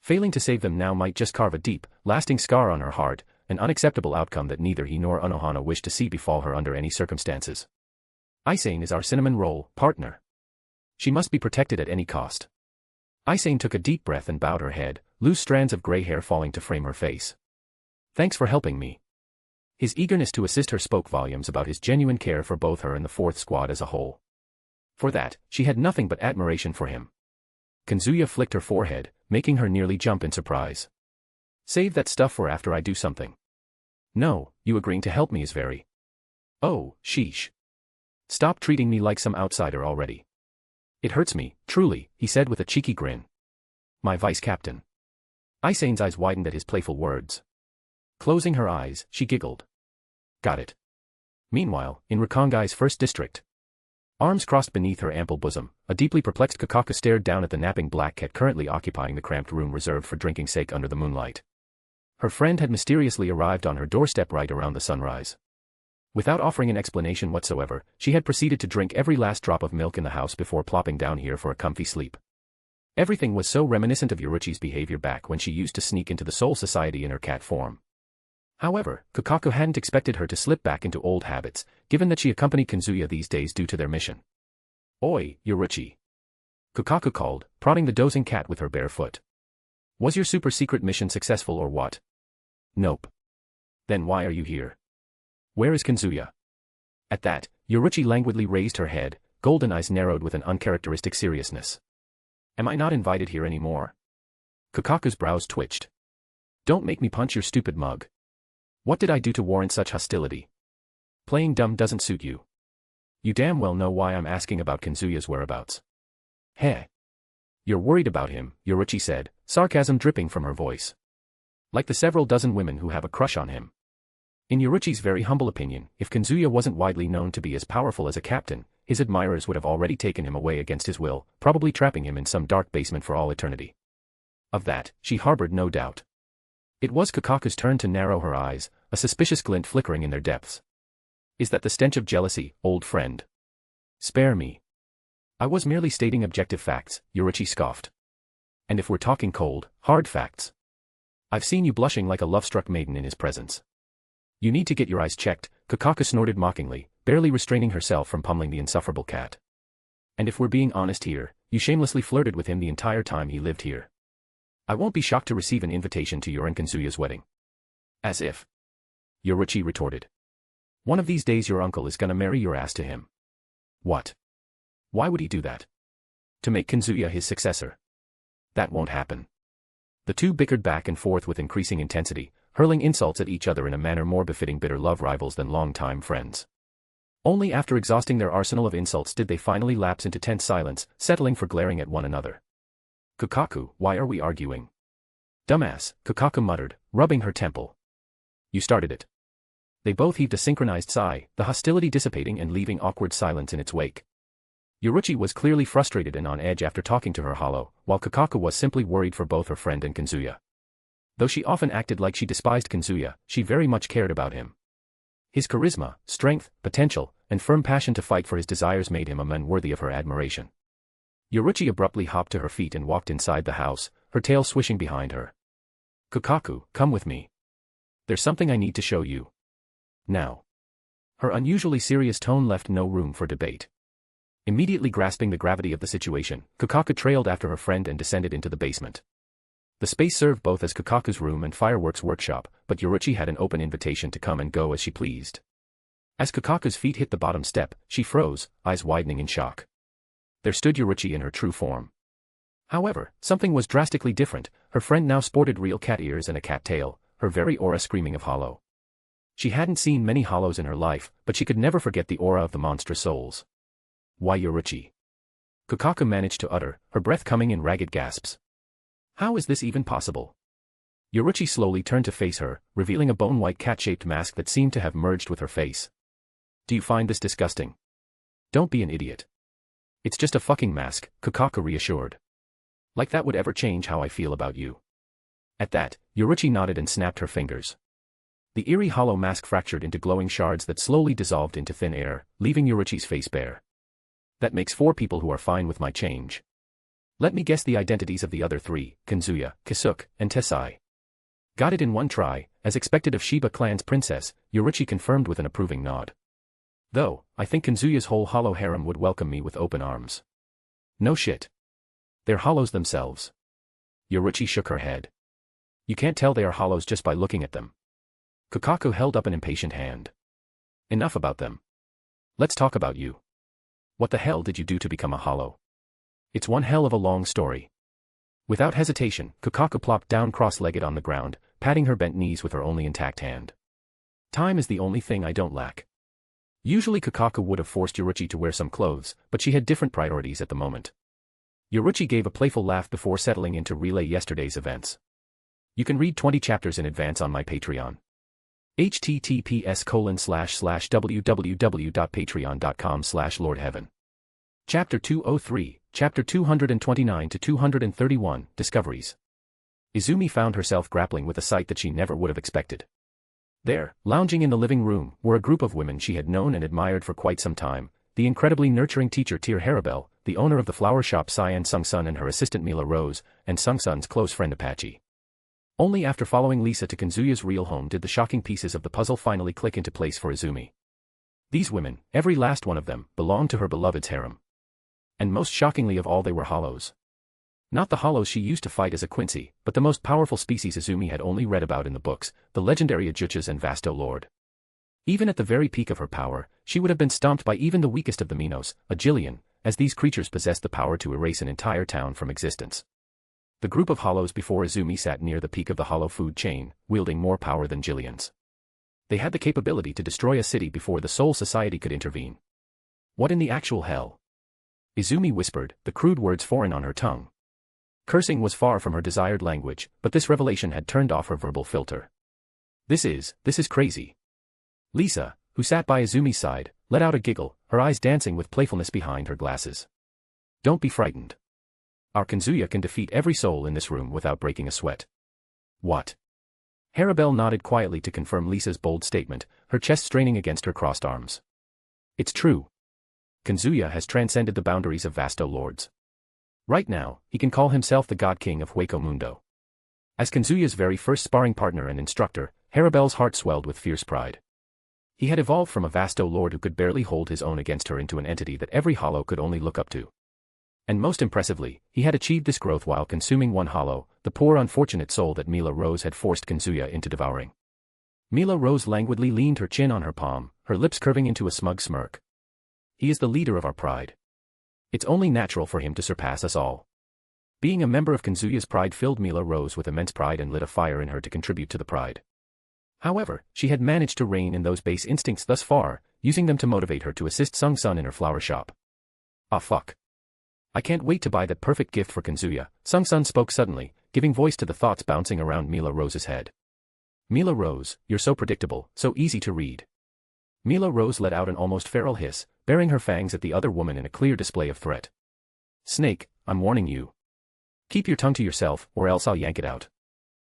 Failing to save them now might just carve a deep, lasting scar on her heart, an unacceptable outcome that neither he nor Anohana wished to see befall her under any circumstances. Aizen is our cinnamon roll partner. She must be protected at any cost. Aizen took a deep breath and bowed her head, loose strands of gray hair falling to frame her face. "Thanks for helping me." His eagerness to assist her spoke volumes about his genuine care for both her and the 4th Squad as a whole. For that, she had nothing but admiration for him. Kazuya flicked her forehead, making her nearly jump in surprise. "Save that stuff for after I do something." "No, you agreeing to help me is very..." "Oh, sheesh." Stop treating me like some outsider already. It hurts me, truly, he said with a cheeky grin. My vice-captain. Aizen's eyes widened at his playful words. Closing her eyes, she giggled. Got it. Meanwhile, in Rikongai's first district. Arms crossed beneath her ample bosom, a deeply perplexed Kakaku stared down at the napping black cat currently occupying the cramped room reserved for drinking sake under the moonlight. Her friend had mysteriously arrived on her doorstep right around the sunrise. Without offering an explanation whatsoever, she had proceeded to drink every last drop of milk in the house before plopping down here for a comfy sleep. Everything was so reminiscent of Yoruichi's behavior back when she used to sneak into the Soul Society in her cat form. However, Kakaku hadn't expected her to slip back into old habits, given that she accompanied Kazuya these days due to their mission. Oi, Yoruichi. Kakaku called, prodding the dozing cat with her bare foot. Was your super-secret mission successful or what? Nope. Then why are you here? Where is Kazuya? At that, Yoruichi languidly raised her head, golden eyes narrowed with an uncharacteristic seriousness. Am I not invited here anymore? Kakaku's brows twitched. Don't make me punch your stupid mug. What did I do to warrant such hostility? Playing dumb doesn't suit you. You damn well know why I'm asking about Kazuya's whereabouts. Heh. You're worried about him, Yoruichi said, sarcasm dripping from her voice. Like the several dozen women who have a crush on him. In Yoruichi's very humble opinion, if Kazuya wasn't widely known to be as powerful as a captain, his admirers would have already taken him away against his will, probably trapping him in some dark basement for all eternity. Of that, she harbored no doubt. It was Kakaku's turn to narrow her eyes, a suspicious glint flickering in their depths. Is that the stench of jealousy, old friend? Spare me. I was merely stating objective facts, Yoruichi scoffed. And if we're talking cold, hard facts. I've seen you blushing like a love-struck maiden in his presence. You need to get your eyes checked, Kakaku snorted mockingly, barely restraining herself from pummeling the insufferable cat. And if we're being honest here, you shamelessly flirted with him the entire time he lived here. I won't be shocked to receive an invitation to your and Kazuya's wedding. As if. Yoruichi retorted. One of these days your uncle is gonna marry your ass to him. What? Why would he do that? To make Kazuya his successor. That won't happen. The two bickered back and forth with increasing intensity, hurling insults at each other in a manner more befitting bitter love rivals than long-time friends. Only after exhausting their arsenal of insults did they finally lapse into tense silence, settling for glaring at one another. Kakaku, why are we arguing? Dumbass, Kakaku muttered, rubbing her temple. You started it. They both heaved a synchronized sigh, the hostility dissipating and leaving awkward silence in its wake. Yoruichi was clearly frustrated and on edge after talking to her hollow, while Kakaku was simply worried for both her friend and Kazuya. Though she often acted like she despised Kazuya, she very much cared about him. His charisma, strength, potential, and firm passion to fight for his desires made him a man worthy of her admiration. Yoruichi abruptly hopped to her feet and walked inside the house, her tail swishing behind her. Kakaku, come with me. There's something I need to show you. Now. Her unusually serious tone left no room for debate. Immediately grasping the gravity of the situation, Kakaku trailed after her friend and descended into the basement. The space served both as Kakaku's room and fireworks workshop, but Yoruichi had an open invitation to come and go as she pleased. As Kakaku's feet hit the bottom step, she froze, eyes widening in shock. There stood Yoruichi in her true form. However, something was drastically different. Her friend now sported real cat ears and a cat tail, her very aura screaming of hollow. She hadn't seen many hollows in her life, but she could never forget the aura of the monstrous souls. Why Yoruichi? Kakaku managed to utter, her breath coming in ragged gasps. How is this even possible? Yoruichi slowly turned to face her, revealing a bone-white cat-shaped mask that seemed to have merged with her face. Do you find this disgusting? Don't be an idiot. It's just a fucking mask, Kakaku reassured. Like that would ever change how I feel about you. At that, Yoruichi nodded and snapped her fingers. The eerie hollow mask fractured into glowing shards that slowly dissolved into thin air, leaving Yoruichi's face bare. That makes 4 people who are fine with my change. Let me guess the identities of the other 3, Kazuya, Kisuke, and Tessai. Got it in one try, as expected of Shiba clan's princess, Yoruichi confirmed with an approving nod. Though, I think Kazuya's whole hollow harem would welcome me with open arms. No shit. They're hollows themselves. Yoruichi shook her head. You can't tell they are hollows just by looking at them. Kakaku held up an impatient hand. Enough about them. Let's talk about you. What the hell did you do to become a hollow? It's one hell of a long story. Without hesitation, Kakaku plopped down cross-legged on the ground, patting her bent knees with her only intact hand. Time is the only thing I don't lack. Usually Kakaku would have forced Yoruichi to wear some clothes, but she had different priorities at the moment. Yoruichi gave a playful laugh before settling in to relay yesterday's events. You can read 20 chapters in advance on my Patreon. https://www.patreon.com/lordheaven. Chapter 203, Chapter 229 to 231, Discoveries. Izumi found herself grappling with a sight that she never would have expected. There, lounging in the living room, were a group of women she had known and admired for quite some time, the incredibly nurturing teacher Tear Harabel, the owner of the flower shop Cyan Sung-sun and her assistant Mila Rose, and Sung-sun's close friend Apache. Only after following Lisa to Kazuya's real home did the shocking pieces of the puzzle finally click into place for Izumi. These women, every last one of them, belonged to her beloved's harem. And most shockingly of all, they were hollows. Not the hollows she used to fight as a Quincy, but the most powerful species Izumi had only read about in the books, the legendary Ajuchas and Vasto Lord. Even at the very peak of her power, she would have been stomped by even the weakest of the Minos, a Jillian, as these creatures possessed the power to erase an entire town from existence. The group of hollows before Izumi sat near the peak of the hollow food chain, wielding more power than Jillians. They had the capability to destroy a city before the Soul Society could intervene. What in the actual hell? Izumi whispered, the crude words foreign on her tongue. Cursing was far from her desired language, but this revelation had turned off her verbal filter. This is crazy. Lisa, who sat by Izumi's side, let out a giggle, her eyes dancing with playfulness behind her glasses. Don't be frightened. Our Kazuya can defeat every soul in this room without breaking a sweat. What? Harabel nodded quietly to confirm Lisa's bold statement, her chest straining against her crossed arms. It's true. Kazuya has transcended the boundaries of Vasto Lords. Right now, he can call himself the God King of Hueco Mundo. As Kazuya's very first sparring partner and instructor, Harabel's heart swelled with fierce pride. He had evolved from a Vasto Lord who could barely hold his own against her into an entity that every hollow could only look up to. And most impressively, he had achieved this growth while consuming one hollow, the poor unfortunate soul that Mila Rose had forced Kazuya into devouring. Mila Rose languidly leaned her chin on her palm, her lips curving into a smug smirk. He is the leader of our pride. It's only natural for him to surpass us all. Being a member of Kazuya's pride filled Mila Rose with immense pride and lit a fire in her to contribute to the pride. However, she had managed to rein in those base instincts thus far, using them to motivate her to assist Sung-sun in her flower shop. Ah fuck. I can't wait to buy that perfect gift for Kazuya, Sung-sun spoke suddenly, giving voice to the thoughts bouncing around Mila Rose's head. Mila Rose, you're so predictable, so easy to read. Mila Rose let out an almost feral hiss, baring her fangs at the other woman in a clear display of threat. Snake, I'm warning you. Keep your tongue to yourself, or else I'll yank it out.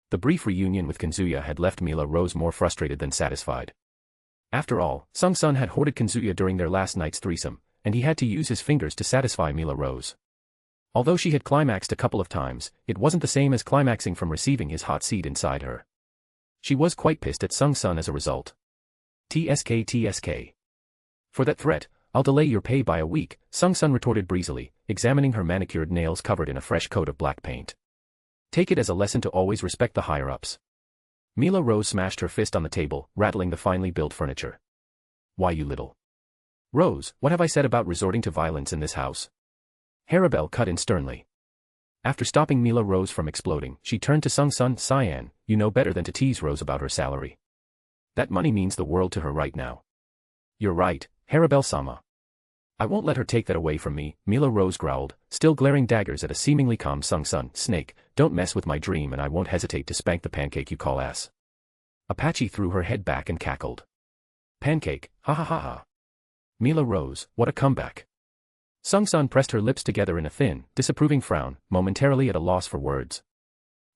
The brief reunion with Kazuya had left Mila Rose more frustrated than satisfied. After all, Sung-sun had hoarded Kazuya during their last night's threesome, and he had to use his fingers to satisfy Mila Rose. Although she had climaxed a couple of times, it wasn't the same as climaxing from receiving his hot seed inside her. She was quite pissed at Sung-sun as a result. TSK. For that threat, I'll delay your pay by a week, Sung-sun retorted breezily, examining her manicured nails covered in a fresh coat of black paint. Take it as a lesson to always respect the higher-ups. Mila Rose smashed her fist on the table, rattling the finely built furniture. Why, you little Rose, what have I said about resorting to violence in this house? Harabel cut in sternly. After stopping Mila Rose from exploding, she turned to Sung-sun. Cyan, you know better than to tease Rose about her salary. That money means the world to her right now. You're right, Harabel-sama. I won't let her take that away from me, Mila Rose growled, still glaring daggers at a seemingly calm Sung-sun. Snake, don't mess with my dream and I won't hesitate to spank the pancake you call ass. Apache threw her head back and cackled. Pancake, ha ha ha ha. Mila Rose, what a comeback. Sung-sun pressed her lips together in a thin, disapproving frown, momentarily at a loss for words.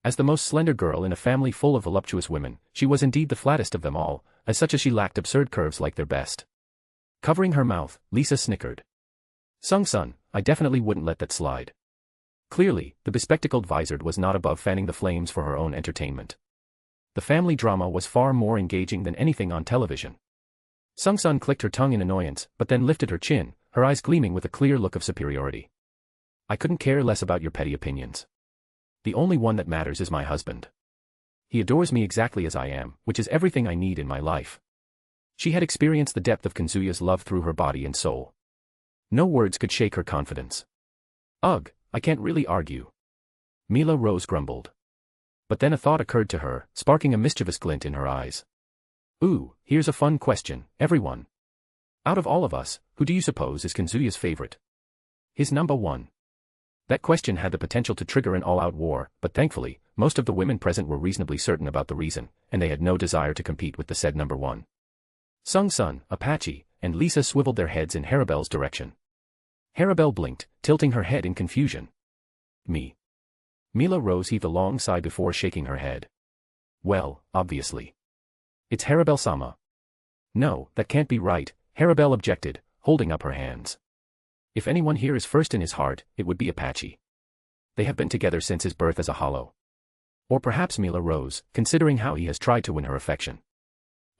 As the most slender girl in a family full of voluptuous women, she was indeed the flattest of them all, as such as she lacked absurd curves like their best. Covering her mouth, Lisa snickered. Sung-sun, I definitely wouldn't let that slide. Clearly, the bespectacled vizard was not above fanning the flames for her own entertainment. The family drama was far more engaging than anything on television. Sung-sun clicked her tongue in annoyance, but then lifted her chin, her eyes gleaming with a clear look of superiority. I couldn't care less about your petty opinions. The only one that matters is my husband. He adores me exactly as I am, which is everything I need in my life. She had experienced the depth of Kazuya's love through her body and soul. No words could shake her confidence. Ugh, I can't really argue. Mila Rose grumbled. But then a thought occurred to her, sparking a mischievous glint in her eyes. Ooh, here's a fun question, everyone. Out of all of us, who do you suppose is Kazuya's favorite? His number one. That question had the potential to trigger an all-out war, but thankfully, most of the women present were reasonably certain about the reason, and they had no desire to compete with the said number one. Sung-sun, Apache, and Lisa swiveled their heads in Harabelle's direction. Harabelle blinked, tilting her head in confusion. Me. Mila Rose heaved a long sigh before shaking her head. Well, obviously. It's Harabelle-sama. No, that can't be right, Harabelle objected, holding up her hands. If anyone here is first in his heart, it would be Apache. They have been together since his birth as a hollow. Or perhaps Mila Rose, considering how he has tried to win her affection.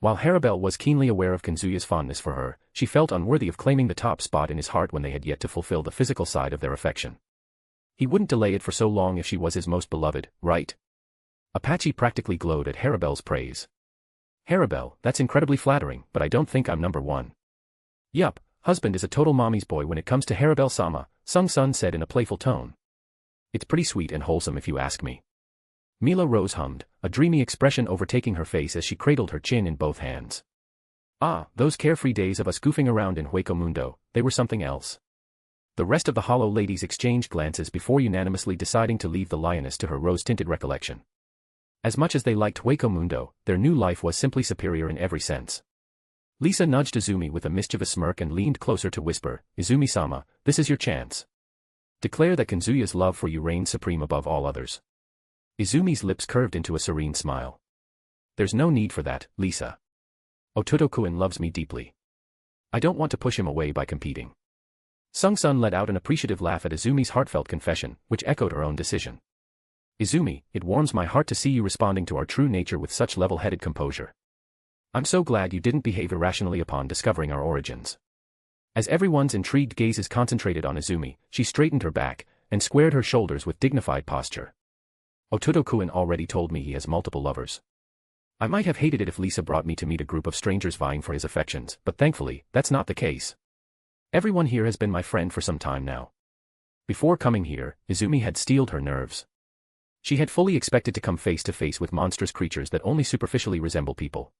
While Harabelle was keenly aware of Kazuya's fondness for her, she felt unworthy of claiming the top spot in his heart when they had yet to fulfill the physical side of their affection. He wouldn't delay it for so long if she was his most beloved, right? Apache practically glowed at Harabelle's praise. Harabelle, that's incredibly flattering, but I don't think I'm number one. Yup, husband is a total mommy's boy when it comes to Harabelle-sama, Sung-sun said in a playful tone. It's pretty sweet and wholesome if you ask me. Mila Rose hummed, a dreamy expression overtaking her face as she cradled her chin in both hands. Ah, those carefree days of us goofing around in Hueco Mundo, they were something else. The rest of the hollow ladies exchanged glances before unanimously deciding to leave the lioness to her rose-tinted recollection. As much as they liked Hueco Mundo, their new life was simply superior in every sense. Lisa nudged Izumi with a mischievous smirk and leaned closer to whisper, Izumi-sama, this is your chance. Declare that Kazuya's love for you reigns supreme above all others. Izumi's lips curved into a serene smile. There's no need for that, Lisa. Ototo-kun loves me deeply. I don't want to push him away by competing. Sung-sun let out an appreciative laugh at Izumi's heartfelt confession, which echoed her own decision. Izumi, it warms my heart to see you responding to our true nature with such level-headed composure. I'm so glad you didn't behave irrationally upon discovering our origins. As everyone's intrigued gazes concentrated on Izumi, she straightened her back and squared her shoulders with dignified posture. Ototo-kun already told me he has multiple lovers. I might have hated it if Lisa brought me to meet a group of strangers vying for his affections, but thankfully, that's not the case. Everyone here has been my friend for some time now. Before coming here, Izumi had steeled her nerves. She had fully expected to come face to face with monstrous creatures that only superficially resemble people.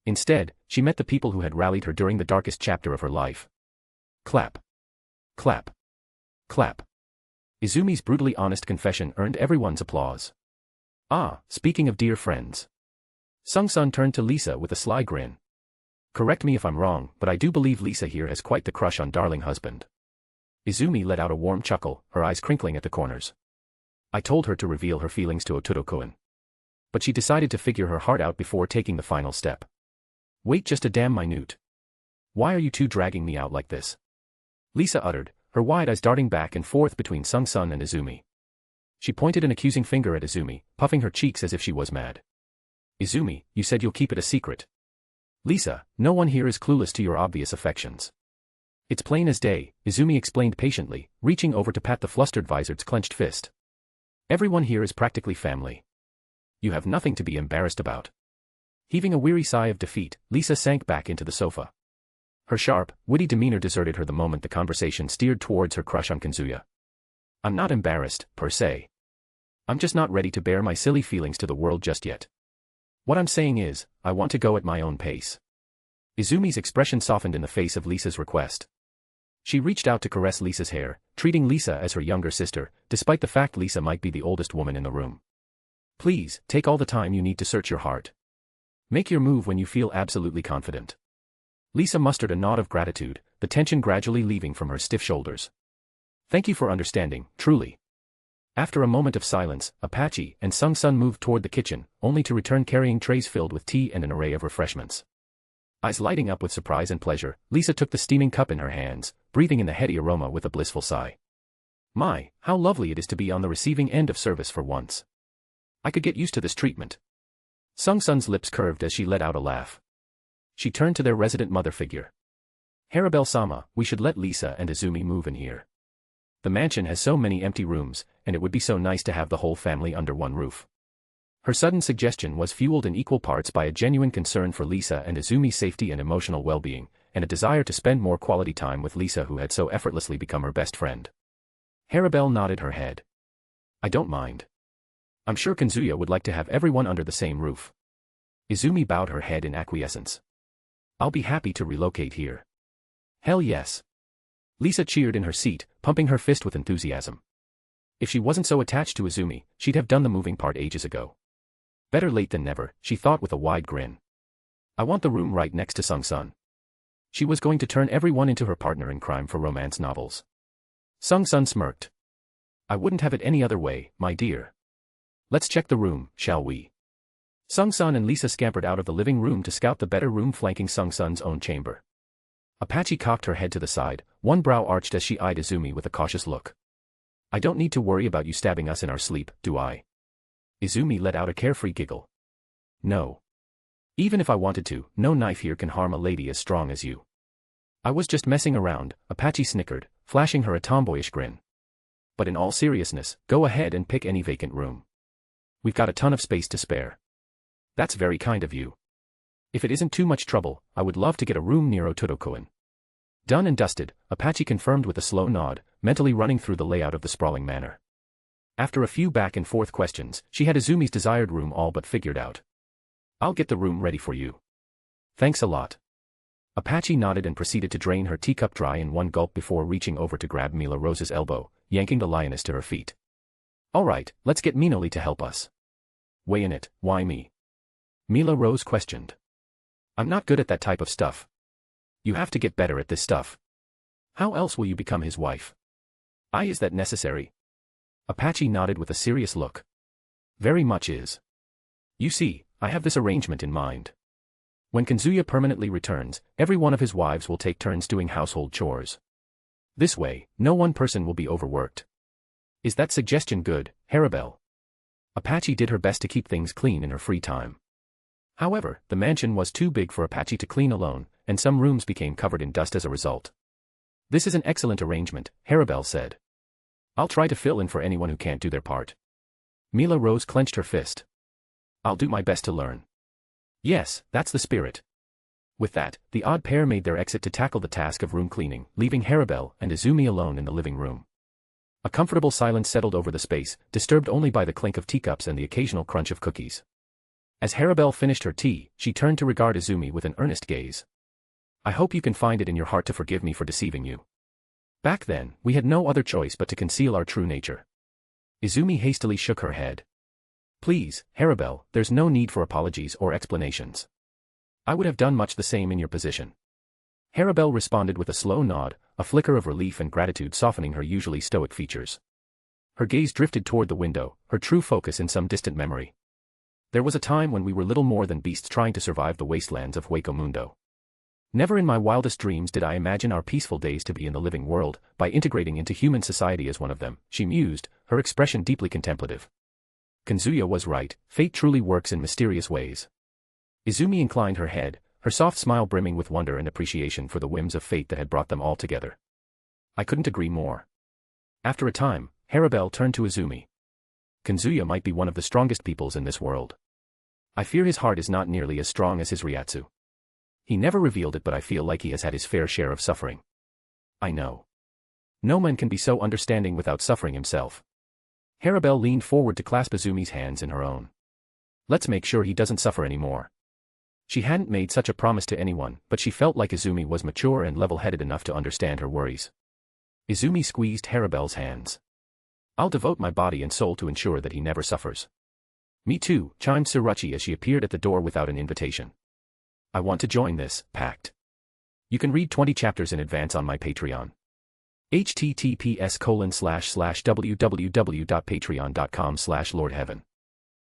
Instead, she met the people who had rallied her during the darkest chapter of her life. Clap. Clap. Clap. Izumi's brutally honest confession earned everyone's applause. Ah, speaking of dear friends. Sung-sun turned to Lisa with a sly grin. Correct me if I'm wrong, but I do believe Lisa here has quite the crush on darling husband. Izumi let out a warm chuckle, her eyes crinkling at the corners. I told her to reveal her feelings to Ototo-kun. But she decided to figure her heart out before taking the final step. Wait just a damn minute. Why are you two dragging me out like this? Lisa uttered, her wide eyes darting back and forth between Sung-sun and Izumi. She pointed an accusing finger at Izumi, puffing her cheeks as if she was mad. Izumi, you said you'll keep it a secret. Lisa, no one here is clueless to your obvious affections. It's plain as day, Izumi explained patiently, reaching over to pat the flustered vizard's clenched fist. Everyone here is practically family. You have nothing to be embarrassed about. Heaving a weary sigh of defeat, Lisa sank back into the sofa. Her sharp, witty demeanor deserted her the moment the conversation steered towards her crush on Kazuya. I'm not embarrassed, per se. I'm just not ready to bare my silly feelings to the world just yet. What I'm saying is, I want to go at my own pace. Izumi's expression softened in the face of Lisa's request. She reached out to caress Lisa's hair, treating Lisa as her younger sister, despite the fact Lisa might be the oldest woman in the room. Please, take all the time you need to search your heart. Make your move when you feel absolutely confident. Lisa mustered a nod of gratitude, the tension gradually leaving from her stiff shoulders. Thank you for understanding, truly. After a moment of silence, Apache and Sung-sun moved toward the kitchen, only to return carrying trays filled with tea and an array of refreshments. Eyes lighting up with surprise and pleasure, Lisa took the steaming cup in her hands, breathing in the heady aroma with a blissful sigh. My, how lovely it is to be on the receiving end of service for once. I could get used to this treatment. Sung-sun's lips curved as she let out a laugh. She turned to their resident mother figure. Harabelle-sama, we should let Lisa and Izumi move in here. The mansion has so many empty rooms, and it would be so nice to have the whole family under one roof. Her sudden suggestion was fueled in equal parts by a genuine concern for Lisa and Izumi's safety and emotional well-being, and a desire to spend more quality time with Lisa who had so effortlessly become her best friend. Harabelle nodded her head. I don't mind. I'm sure Kazuya would like to have everyone under the same roof. Izumi bowed her head in acquiescence. I'll be happy to relocate here. Hell yes. Lisa cheered in her seat, pumping her fist with enthusiasm. If she wasn't so attached to Izumi, she'd have done the moving part ages ago. Better late than never, she thought with a wide grin. I want the room right next to Sung-sun. She was going to turn everyone into her partner in crime for romance novels. Sung-sun smirked. I wouldn't have it any other way, my dear. Let's check the room, shall we? Sung-sun and Lisa scampered out of the living room to scout the better room flanking Sung-sun's own chamber. Apache cocked her head to the side, one brow arched as she eyed Izumi with a cautious look. I don't need to worry about you stabbing us in our sleep, do I? Izumi let out a carefree giggle. No. Even if I wanted to, no knife here can harm a lady as strong as you. I was just messing around, Apache snickered, flashing her a tomboyish grin. But in all seriousness, go ahead and pick any vacant room. We've got a ton of space to spare. That's very kind of you. If it isn't too much trouble, I would love to get a room near Otodo-koen. Done and dusted, Apache confirmed with a slow nod, mentally running through the layout of the sprawling manor. After a few back and forth questions, she had Izumi's desired room all but figured out. I'll get the room ready for you. Thanks a lot. Apache nodded and proceeded to drain her teacup dry in one gulp before reaching over to grab Mila Rose's elbow, yanking the lioness to her feet. All right, let's get Minoli to help us. Way in it, why me? Mila Rose questioned. I'm not good at that type of stuff. You have to get better at this stuff. How else will you become his wife? Is that necessary? Apache nodded with a serious look. Very much is. You see, I have this arrangement in mind. When Kazuya permanently returns, every one of his wives will take turns doing household chores. This way, no one person will be overworked. Is that suggestion good, Harabelle? Apache did her best to keep things clean in her free time. However, the mansion was too big for Apache to clean alone, and some rooms became covered in dust as a result. This is an excellent arrangement, Harabelle said. I'll try to fill in for anyone who can't do their part. Mila Rose clenched her fist. I'll do my best to learn. Yes, that's the spirit. With that, the odd pair made their exit to tackle the task of room cleaning, leaving Harabelle and Izumi alone in the living room. A comfortable silence settled over the space, disturbed only by the clink of teacups and the occasional crunch of cookies. As Harabelle finished her tea, she turned to regard Izumi with an earnest gaze. I hope you can find it in your heart to forgive me for deceiving you. Back then, we had no other choice but to conceal our true nature. Izumi hastily shook her head. Please, Harabelle, there's no need for apologies or explanations. I would have done much the same in your position. Harabelle responded with a slow nod, a flicker of relief and gratitude softening her usually stoic features. Her gaze drifted toward the window, her true focus in some distant memory. There was a time when we were little more than beasts trying to survive the wastelands of Hueco Mundo. Never in my wildest dreams did I imagine our peaceful days to be in the living world, by integrating into human society as one of them, she mused, her expression deeply contemplative. Kazuya was right, fate truly works in mysterious ways. Izumi inclined her head, her soft smile brimming with wonder and appreciation for the whims of fate that had brought them all together. I couldn't agree more. After a time, Harabelle turned to Izumi. Kazuya might be one of the strongest peoples in this world. I fear his heart is not nearly as strong as his Ryatsu. He never revealed it, but I feel like he has had his fair share of suffering. I know. No man can be so understanding without suffering himself. Harabelle leaned forward to clasp Izumi's hands in her own. Let's make sure he doesn't suffer anymore. She hadn't made such a promise to anyone, but she felt like Izumi was mature and level-headed enough to understand her worries. Izumi squeezed Harabelle's hands. I'll devote my body and soul to ensure that he never suffers. Me too, chimed Tsuruchi as she appeared at the door without an invitation. I want to join this pact. You can read 20 chapters in advance on my Patreon. https://www.patreon.com/lordheaven.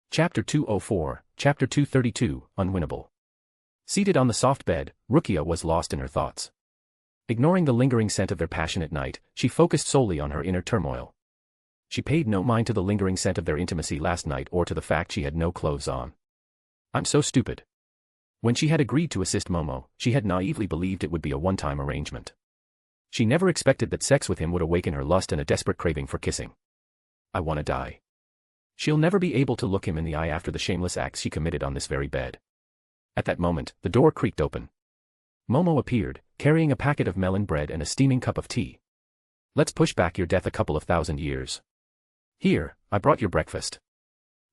Chapter 204, Chapter 232, Unwinnable. Seated on the soft bed, Rukia was lost in her thoughts. Ignoring the lingering scent of their passionate night, she focused solely on her inner turmoil. She paid no mind to the lingering scent of their intimacy last night or to the fact she had no clothes on. I'm so stupid. When she had agreed to assist Momo, she had naively believed it would be a one-time arrangement. She never expected that sex with him would awaken her lust and a desperate craving for kissing. I wanna die. She'll never be able to look him in the eye after the shameless acts she committed on this very bed. At that moment, the door creaked open. Momo appeared, carrying a packet of melon bread and a steaming cup of tea. Let's push back your death a couple of thousand years. Here, I brought your breakfast.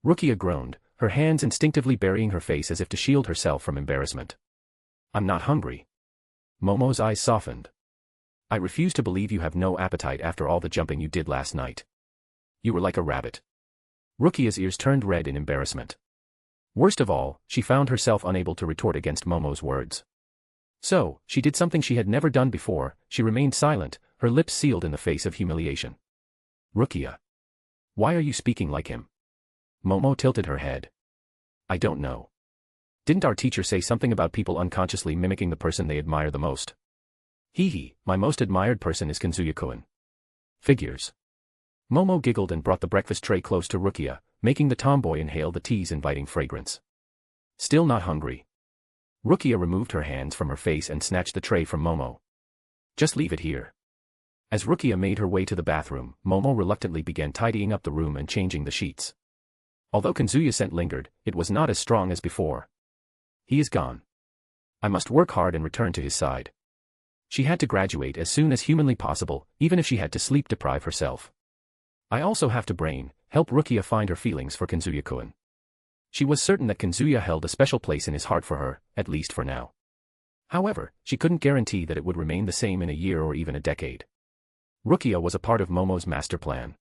Rukia groaned, her hands instinctively burying her face as if to shield herself from embarrassment. I'm not hungry. Momo's eyes softened. I refuse to believe you have no appetite after all the jumping you did last night. You were like a rabbit. Rukia's ears turned red in embarrassment. Worst of all, she found herself unable to retort against Momo's words. So, she did something she had never done before. She remained silent, her lips sealed in the face of humiliation. Rukia. Why are you speaking like him? Momo tilted her head. I don't know. Didn't our teacher say something about people unconsciously mimicking the person they admire the most? Hee, my most admired person is Kazuya-kun. Figures. Momo giggled and brought the breakfast tray close to Rukia, making the tomboy inhale the tea's inviting fragrance. Still not hungry. Rukia removed her hands from her face and snatched the tray from Momo. Just leave it here. As Rukia made her way to the bathroom, Momo reluctantly began tidying up the room and changing the sheets. Although Kazuya's scent lingered, it was not as strong as before. He is gone. I must work hard and return to his side. She had to graduate as soon as humanly possible, even if she had to sleep-deprive herself. I also have to help Rukia find her feelings for Kazuya-kun. She was certain that Kazuya held a special place in his heart for her, at least for now. However, she couldn't guarantee that it would remain the same in a year or even a decade. Rukia was a part of Momo's master plan.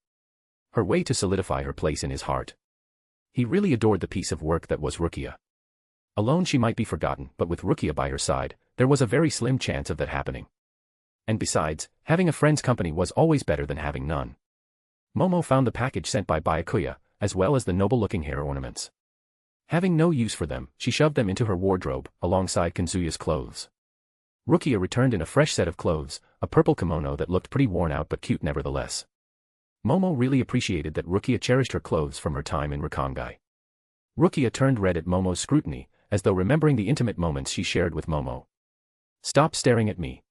Her way to solidify her place in his heart. He really adored the piece of work that was Rukia. Alone she might be forgotten, but with Rukia by her side, there was a very slim chance of that happening. And besides, having a friend's company was always better than having none. Momo found the package sent by Byakuya, as well as the noble-looking hair ornaments. Having no use for them, she shoved them into her wardrobe, alongside Kazuya's clothes. Rukia returned in a fresh set of clothes, a purple kimono that looked pretty worn out but cute nevertheless. Momo really appreciated that Rukia cherished her clothes from her time in Rakangai. Rukia turned red at Momo's scrutiny, as though remembering the intimate moments she shared with Momo. Stop staring at me.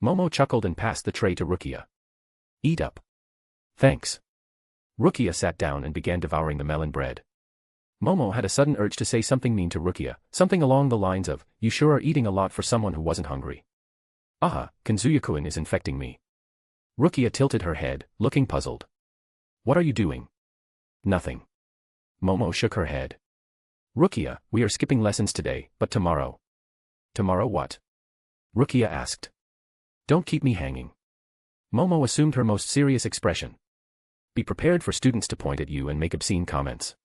Momo chuckled and passed the tray to Rukia. Eat up. Thanks. Rukia sat down and began devouring the melon bread. Momo had a sudden urge to say something mean to Rukia, something along the lines of, you sure are eating a lot for someone who wasn't hungry. Aha, Kazuya-kun is infecting me. Rukia tilted her head, looking puzzled. What are you doing? Nothing. Momo shook her head. Rukia, we are skipping lessons today, but tomorrow. Tomorrow what? Rukia asked. Don't keep me hanging. Momo assumed her most serious expression. Be prepared for students to point at you and make obscene comments.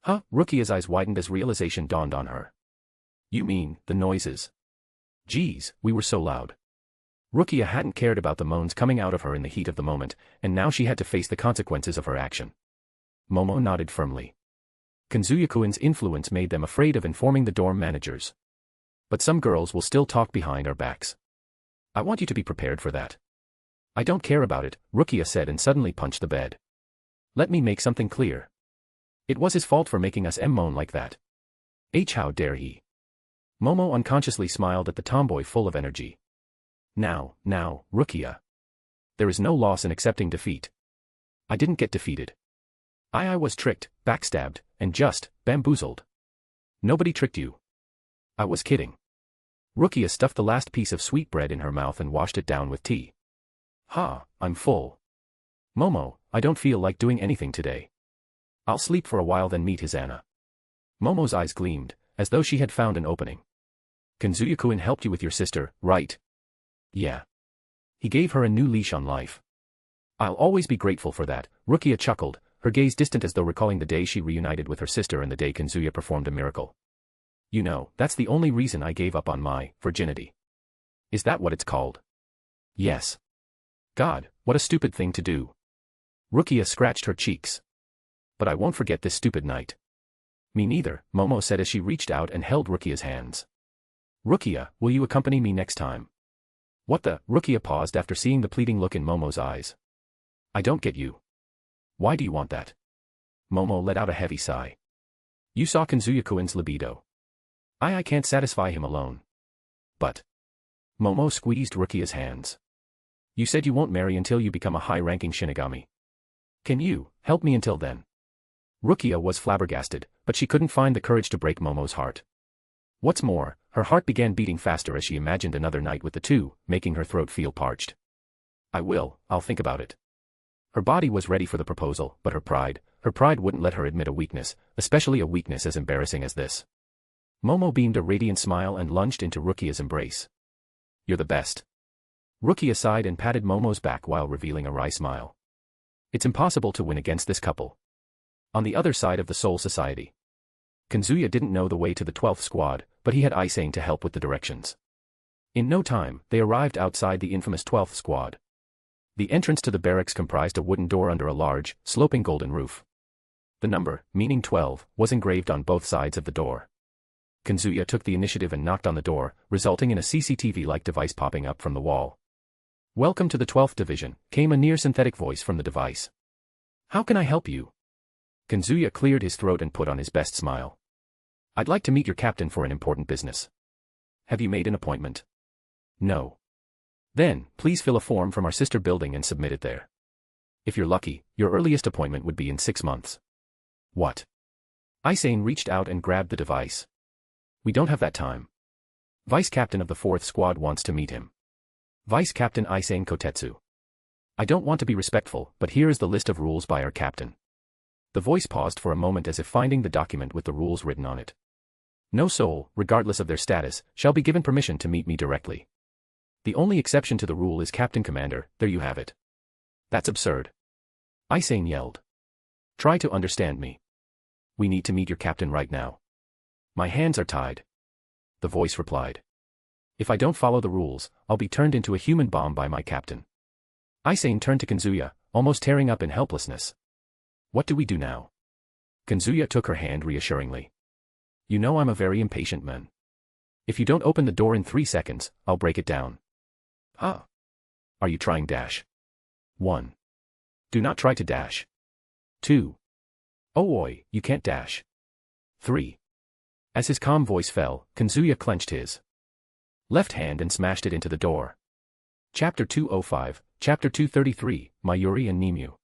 Huh? Rukia's eyes widened as realization dawned on her. You mean, the noises? Geez, we were so loud. Rukia hadn't cared about the moans coming out of her in the heat of the moment, and now she had to face the consequences of her action. Momo nodded firmly. Kazuya-kun's influence made them afraid of informing the dorm managers. But some girls will still talk behind our backs. I want you to be prepared for that. I don't care about it, Rukia said and suddenly punched the bed. Let me make something clear. It was his fault for making us moan like that. How dare he? Momo unconsciously smiled at the tomboy full of energy. Now, Rukia. There is no loss in accepting defeat. I didn't get defeated. I was tricked, backstabbed, and just bamboozled. Nobody tricked you. I was kidding. Rukia stuffed the last piece of sweet bread in her mouth and washed it down with tea. I'm full. Momo, I don't feel like doing anything today. I'll sleep for a while then meet Hizana. Momo's eyes gleamed, as though she had found an opening. Kazuya-kun helped you with your sister, right? Yeah. He gave her a new leash on life. I'll always be grateful for that, Rukia chuckled, her gaze distant as though recalling the day she reunited with her sister and the day Kazuya performed a miracle. You know, that's the only reason I gave up on my virginity. Is that what it's called? Yes. God, what a stupid thing to do. Rukia scratched her cheeks. But I won't forget this stupid night. Me neither, Momo said as she reached out and held Rukia's hands. Rukia, will you accompany me next time? What the? Rukia paused after seeing the pleading look in Momo's eyes. I don't get you. Why do you want that? Momo let out a heavy sigh. You saw Kazuya-kun's libido. I can't satisfy him alone. But. Momo squeezed Rukia's hands. You said you won't marry until you become a high-ranking Shinigami. Can you help me until then? Rukia was flabbergasted, but she couldn't find the courage to break Momo's heart. What's more, her heart began beating faster as she imagined another night with the two, making her throat feel parched. I'll think about it. Her body was ready for the proposal, but her pride wouldn't let her admit a weakness, especially a weakness as embarrassing as this. Momo beamed a radiant smile and lunged into Rukia's embrace. You're the best. Rookie aside and patted Momo's back while revealing a wry smile. It's impossible to win against this couple. On the other side of the Soul Society. Kazuya didn't know the way to the 12th squad, but he had Aizen to help with the directions. In no time, they arrived outside the infamous 12th squad. The entrance to the barracks comprised a wooden door under a large, sloping golden roof. The number, meaning 12, was engraved on both sides of the door. Kazuya took the initiative and knocked on the door, resulting in a CCTV-like device popping up from the wall. "Welcome to the 12th Division," came a near-synthetic voice from the device. "How can I help you?" Kazuya cleared his throat and put on his best smile. "I'd like to meet your captain for an important business." "Have you made an appointment?" "No." "Then, please fill a form from our sister building and submit it there. If you're lucky, your earliest appointment would be in 6 months." "What?" Aizen reached out and grabbed the device. "We don't have that time. Vice Captain of the 4th Squad wants to meet him. Vice Captain Aizen Kotetsu. I don't want to be respectful, but here is the list of rules by our captain." The voice paused for a moment as if finding the document with the rules written on it. "No soul, regardless of their status, shall be given permission to meet me directly. The only exception to the rule is Captain Commander, there you have it." "That's absurd." Aizen yelled. "Try to understand me. We need to meet your captain right now." "My hands are tied." The voice replied. "If I don't follow the rules, I'll be turned into a human bomb by my captain." Aizen turned to Kazuya, almost tearing up in helplessness. "What do we do now?" Kazuya took her hand reassuringly. "You know I'm a very impatient man. If you don't open the door in 3 seconds, I'll break it down." "Ah. Are you trying dash?" 1. Do not try to dash. 2. Oh oi, you can't dash. 3. As his calm voice fell, Kazuya clenched his left hand and smashed it into the door. Chapter 205, Chapter 233, Mayuri and Nimue.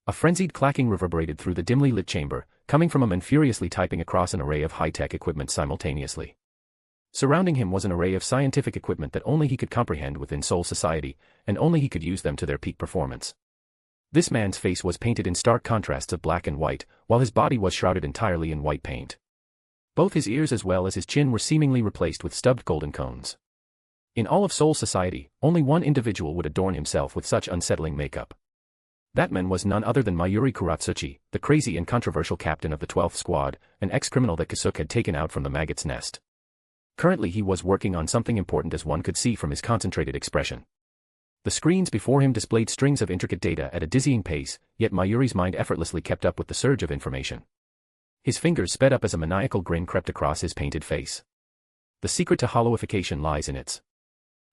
A frenzied clacking reverberated through the dimly lit chamber, coming from a man furiously typing across an array of high-tech equipment simultaneously. Surrounding him was an array of scientific equipment that only he could comprehend within Soul Society, and only he could use them to their peak performance. This man's face was painted in stark contrasts of black and white, while his body was shrouded entirely in white paint. Both his ears as well as his chin were seemingly replaced with stubbed golden cones. In all of Soul Society, only one individual would adorn himself with such unsettling makeup. That man was none other than Mayuri Kuratsuchi, the crazy and controversial captain of the 12th Squad, an ex-criminal that Kasuke had taken out from the maggot's nest. Currently he was working on something important as one could see from his concentrated expression. The screens before him displayed strings of intricate data at a dizzying pace, yet Mayuri's mind effortlessly kept up with the surge of information. His fingers sped up as a maniacal grin crept across his painted face. The secret to hollowification lies in its.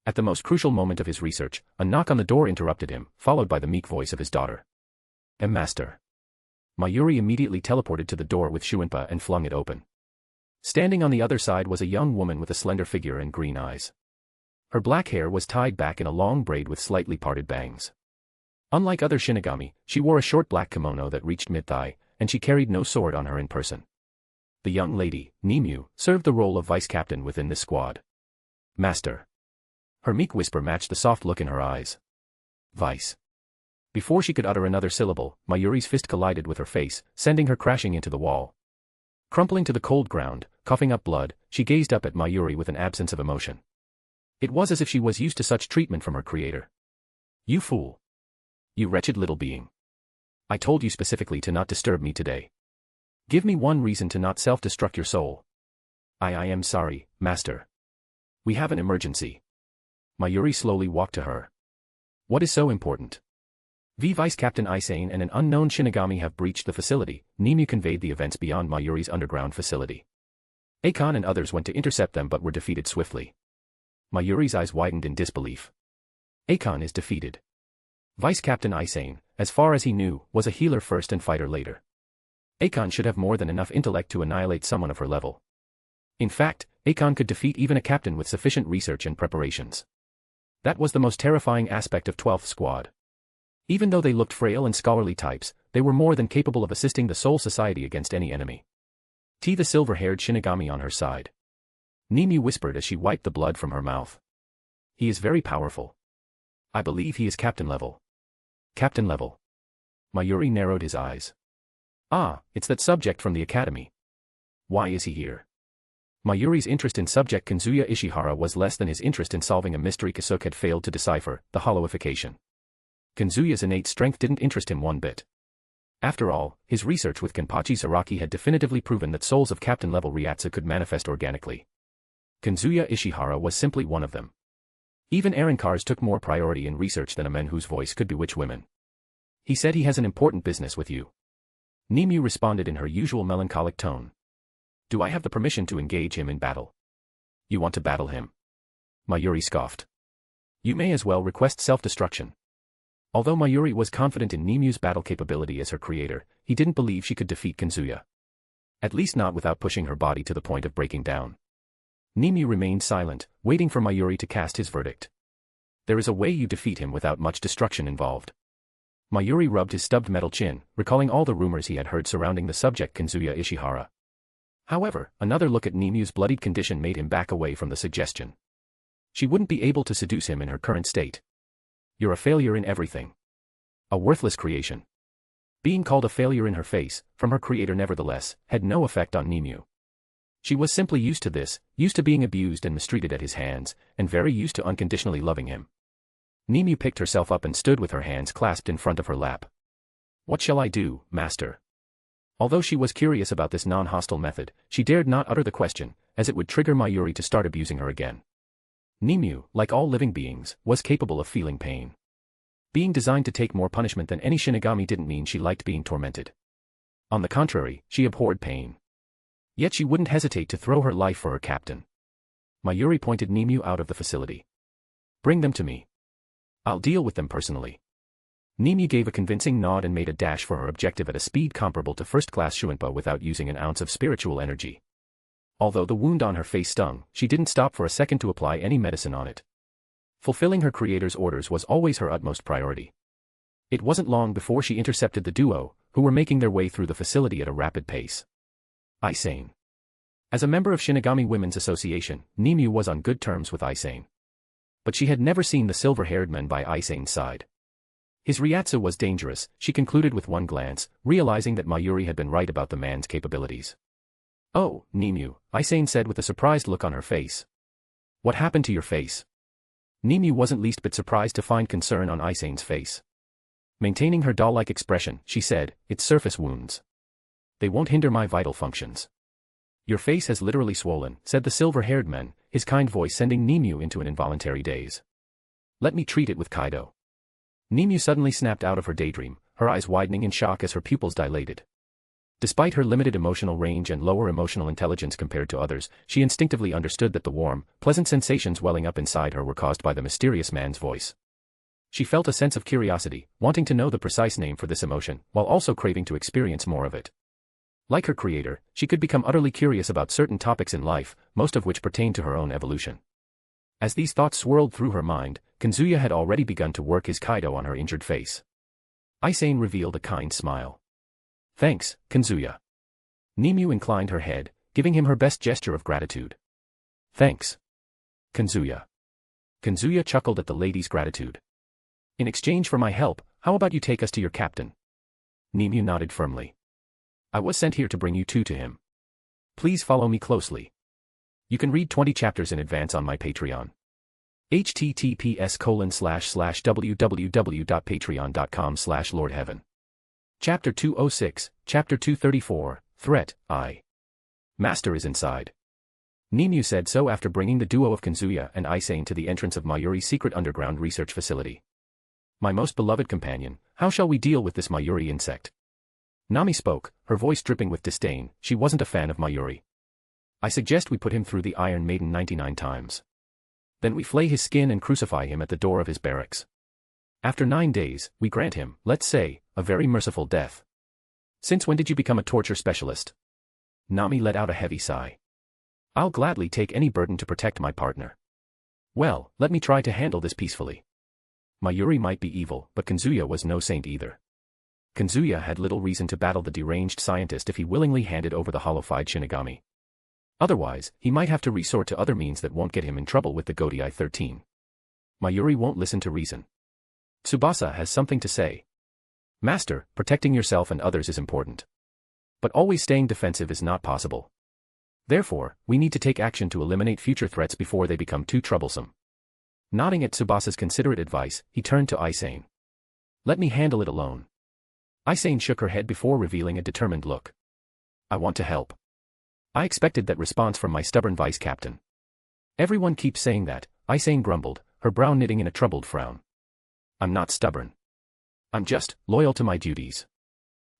At the most crucial moment of his research, a knock on the door interrupted him, followed by the meek voice of his daughter. Master." Mayuri immediately teleported to the door with Shuinpa and flung it open. Standing on the other side was a young woman with a slender figure and green eyes. Her black hair was tied back in a long braid with slightly parted bangs. Unlike other Shinigami, she wore a short black kimono that reached mid-thigh, and she carried no sword on her in person. The young lady, Nimue, served the role of vice captain within this squad. "Master." Her meek whisper matched the soft look in her eyes. "Vice." Before she could utter another syllable, Mayuri's fist collided with her face, sending her crashing into the wall. Crumpling to the cold ground, coughing up blood, she gazed up at Mayuri with an absence of emotion. It was as if she was used to such treatment from her creator. "You fool. You wretched little being. I told you specifically to not disturb me today. Give me one reason to not self-destruct your soul." I am sorry, Master. We have an emergency." Mayuri slowly walked to her. "What is so important?" Vice Captain Aizen and an unknown Shinigami have breached the facility. Nimue conveyed the events beyond Mayuri's underground facility. Akon and others went to intercept them but were defeated swiftly. Mayuri's eyes widened in disbelief. Akon is defeated. Vice Captain Aizen, as far as he knew, was a healer first and fighter later. Akon should have more than enough intellect to annihilate someone of her level. In fact, Akon could defeat even a captain with sufficient research and preparations. That was the most terrifying aspect of 12th Squad. Even though they looked frail and scholarly types, they were more than capable of assisting the Soul Society against any enemy. T, the silver-haired Shinigami on her side. Nimue whispered as she wiped the blood from her mouth. "He is very powerful. I believe he is captain level." "Captain level?" Mayuri narrowed his eyes. "Ah, it's that subject from the academy. Why is he here?" Mayuri's interest in subject Kazuya Ishihara was less than his interest in solving a mystery Kasuke had failed to decipher, the hollowification. Kazuya's innate strength didn't interest him one bit. After all, his research with Kenpachi Zaraki had definitively proven that souls of captain-level Ryatsu could manifest organically. Kazuya Ishihara was simply one of them. Even Arankars took more priority in research than a man whose voice could bewitch women. He said he has an important business with you. Nimue responded in her usual melancholic tone. Do I have the permission to engage him in battle? You want to battle him? Mayuri scoffed. You may as well request self-destruction. Although Mayuri was confident in Nimue's battle capability as her creator, he didn't believe she could defeat Kazuya. At least not without pushing her body to the point of breaking down. Nimue remained silent, waiting for Mayuri to cast his verdict. There is a way you defeat him without much destruction involved. Mayuri rubbed his stubbed metal chin, recalling all the rumors he had heard surrounding the subject Kazuya Ishihara. However, another look at Nimue's bloodied condition made him back away from the suggestion. She wouldn't be able to seduce him in her current state. You're a failure in everything. A worthless creation. Being called a failure in her face, from her creator nevertheless, had no effect on Nimue. She was simply used to this, used to being abused and mistreated at his hands, and very used to unconditionally loving him. Nimue picked herself up and stood with her hands clasped in front of her lap. What shall I do, master? Although she was curious about this non-hostile method, she dared not utter the question, as it would trigger Mayuri to start abusing her again. Nimue, like all living beings, was capable of feeling pain. Being designed to take more punishment than any Shinigami didn't mean she liked being tormented. On the contrary, she abhorred pain. Yet she wouldn't hesitate to throw her life for her captain. Mayuri pointed Nimue out of the facility. Bring them to me. I'll deal with them personally. Nimue gave a convincing nod and made a dash for her objective at a speed comparable to first-class Shuinpa without using an ounce of spiritual energy. Although the wound on her face stung, she didn't stop for a second to apply any medicine on it. Fulfilling her creator's orders was always her utmost priority. It wasn't long before she intercepted the duo, who were making their way through the facility at a rapid pace. Aizen. As a member of Shinigami Women's Association, Nimue was on good terms with Aizen. But she had never seen the silver-haired man by Aizen's side. His Ryatsu was dangerous, she concluded with one glance, realizing that Mayuri had been right about the man's capabilities. Oh, Nimue, Aizen said with a surprised look on her face. What happened to your face? Nimue wasn't least bit surprised to find concern on Aizen's face. Maintaining her doll-like expression, she said, it's surface wounds. They won't hinder my vital functions. Your face has literally swollen, said the silver-haired man, his kind voice sending Nimue into an involuntary daze. Let me treat it with Kaido. Nimue suddenly snapped out of her daydream, her eyes widening in shock as her pupils dilated. Despite her limited emotional range and lower emotional intelligence compared to others, she instinctively understood that the warm, pleasant sensations welling up inside her were caused by the mysterious man's voice. She felt a sense of curiosity, wanting to know the precise name for this emotion, while also craving to experience more of it. Like her creator, she could become utterly curious about certain topics in life, most of which pertained to her own evolution. As these thoughts swirled through her mind, Kazuya had already begun to work his Kaido on her injured face. Aizen revealed a kind smile. Thanks, Kazuya. Nimue inclined her head, giving him her best gesture of gratitude. Thanks. Kazuya. Kazuya chuckled at the lady's gratitude. In exchange for my help, how about you take us to your captain? Nimue nodded firmly. I was sent here to bring you two to him. Please follow me closely. You can read 20 chapters in advance on my Patreon. https://www.patreon.com/lordheaven. Chapter 206, Chapter 234, Threat, I. Master is inside. Nimue said so after bringing the duo of Kazuya and Aizen to the entrance of Mayuri's secret underground research facility. My most beloved companion, how shall we deal with this Mayuri insect? Nami spoke, her voice dripping with disdain. She wasn't a fan of Mayuri. I suggest we put him through the Iron Maiden 99 times. Then we flay his skin and crucify him at the door of his barracks. After 9 days, we grant him, let's say, a very merciful death. Since when did you become a torture specialist? Nami let out a heavy sigh. I'll gladly take any burden to protect my partner. Well, let me try to handle this peacefully. Mayuri might be evil, but Kazuya was no saint either. Kazuya had little reason to battle the deranged scientist if he willingly handed over the hollowified Shinigami. Otherwise, he might have to resort to other means that won't get him in trouble with the Godai 13. Mayuri won't listen to reason. Tsubasa has something to say. Master, protecting yourself and others is important. But always staying defensive is not possible. Therefore, we need to take action to eliminate future threats before they become too troublesome. Nodding at Tsubasa's considerate advice, he turned to Aizen. Let me handle it alone. Aizen shook her head before revealing a determined look. I want to help. I expected that response from my stubborn vice captain. Everyone keeps saying that, Aizen grumbled, her brow knitting in a troubled frown. I'm not stubborn. I'm just loyal to my duties.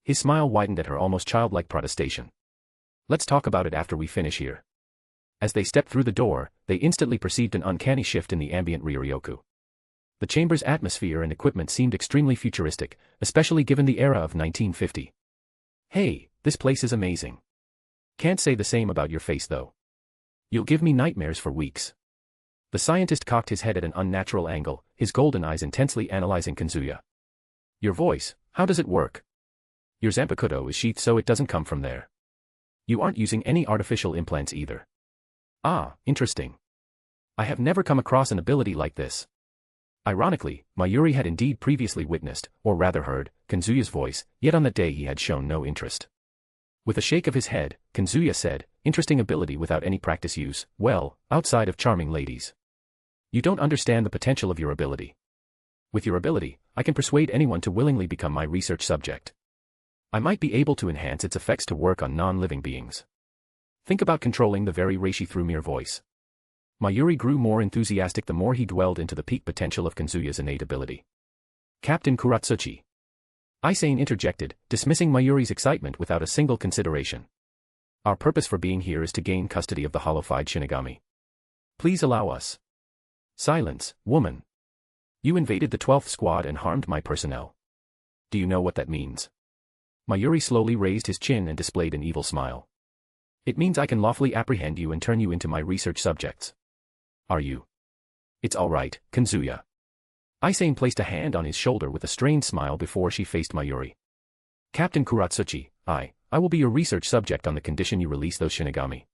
His smile widened at her almost childlike protestation. Let's talk about it after we finish here. As they stepped through the door, they instantly perceived an uncanny shift in the ambient Ryoryoku. The chamber's atmosphere and equipment seemed extremely futuristic, especially given the era of 1950. Hey, this place is amazing. Can't say the same about your face though. You'll give me nightmares for weeks. The scientist cocked his head at an unnatural angle, his golden eyes intensely analyzing Kazuya. Your voice, how does it work? Your zanpakuto is sheathed so it doesn't come from there. You aren't using any artificial implants either. Ah, interesting. I have never come across an ability like this. Ironically, Mayuri had indeed previously witnessed, or rather heard, Kazuya's voice, yet on that day he had shown no interest. With a shake of his head, Kazuya said, interesting ability without any practice use, well, outside of charming ladies. You don't understand the potential of your ability. With your ability, I can persuade anyone to willingly become my research subject. I might be able to enhance its effects to work on non-living beings. Think about controlling the very reishi through mere voice. Mayuri grew more enthusiastic the more he dwelled into the peak potential of Kazuya's innate ability. Captain Kuratsuchi. Aizen interjected, dismissing Mayuri's excitement without a single consideration. Our purpose for being here is to gain custody of the hollow-eyed Shinigami. Please allow us. Silence, woman. You invaded the 12th squad and harmed my personnel. Do you know what that means? Mayuri slowly raised his chin and displayed an evil smile. It means I can lawfully apprehend you and turn you into my research subjects. Are you? It's all right, Kazuya. Aizen placed a hand on his shoulder with a strained smile before she faced Mayuri. Captain Kuratsuchi, I will be your research subject on the condition you release those Shinigami.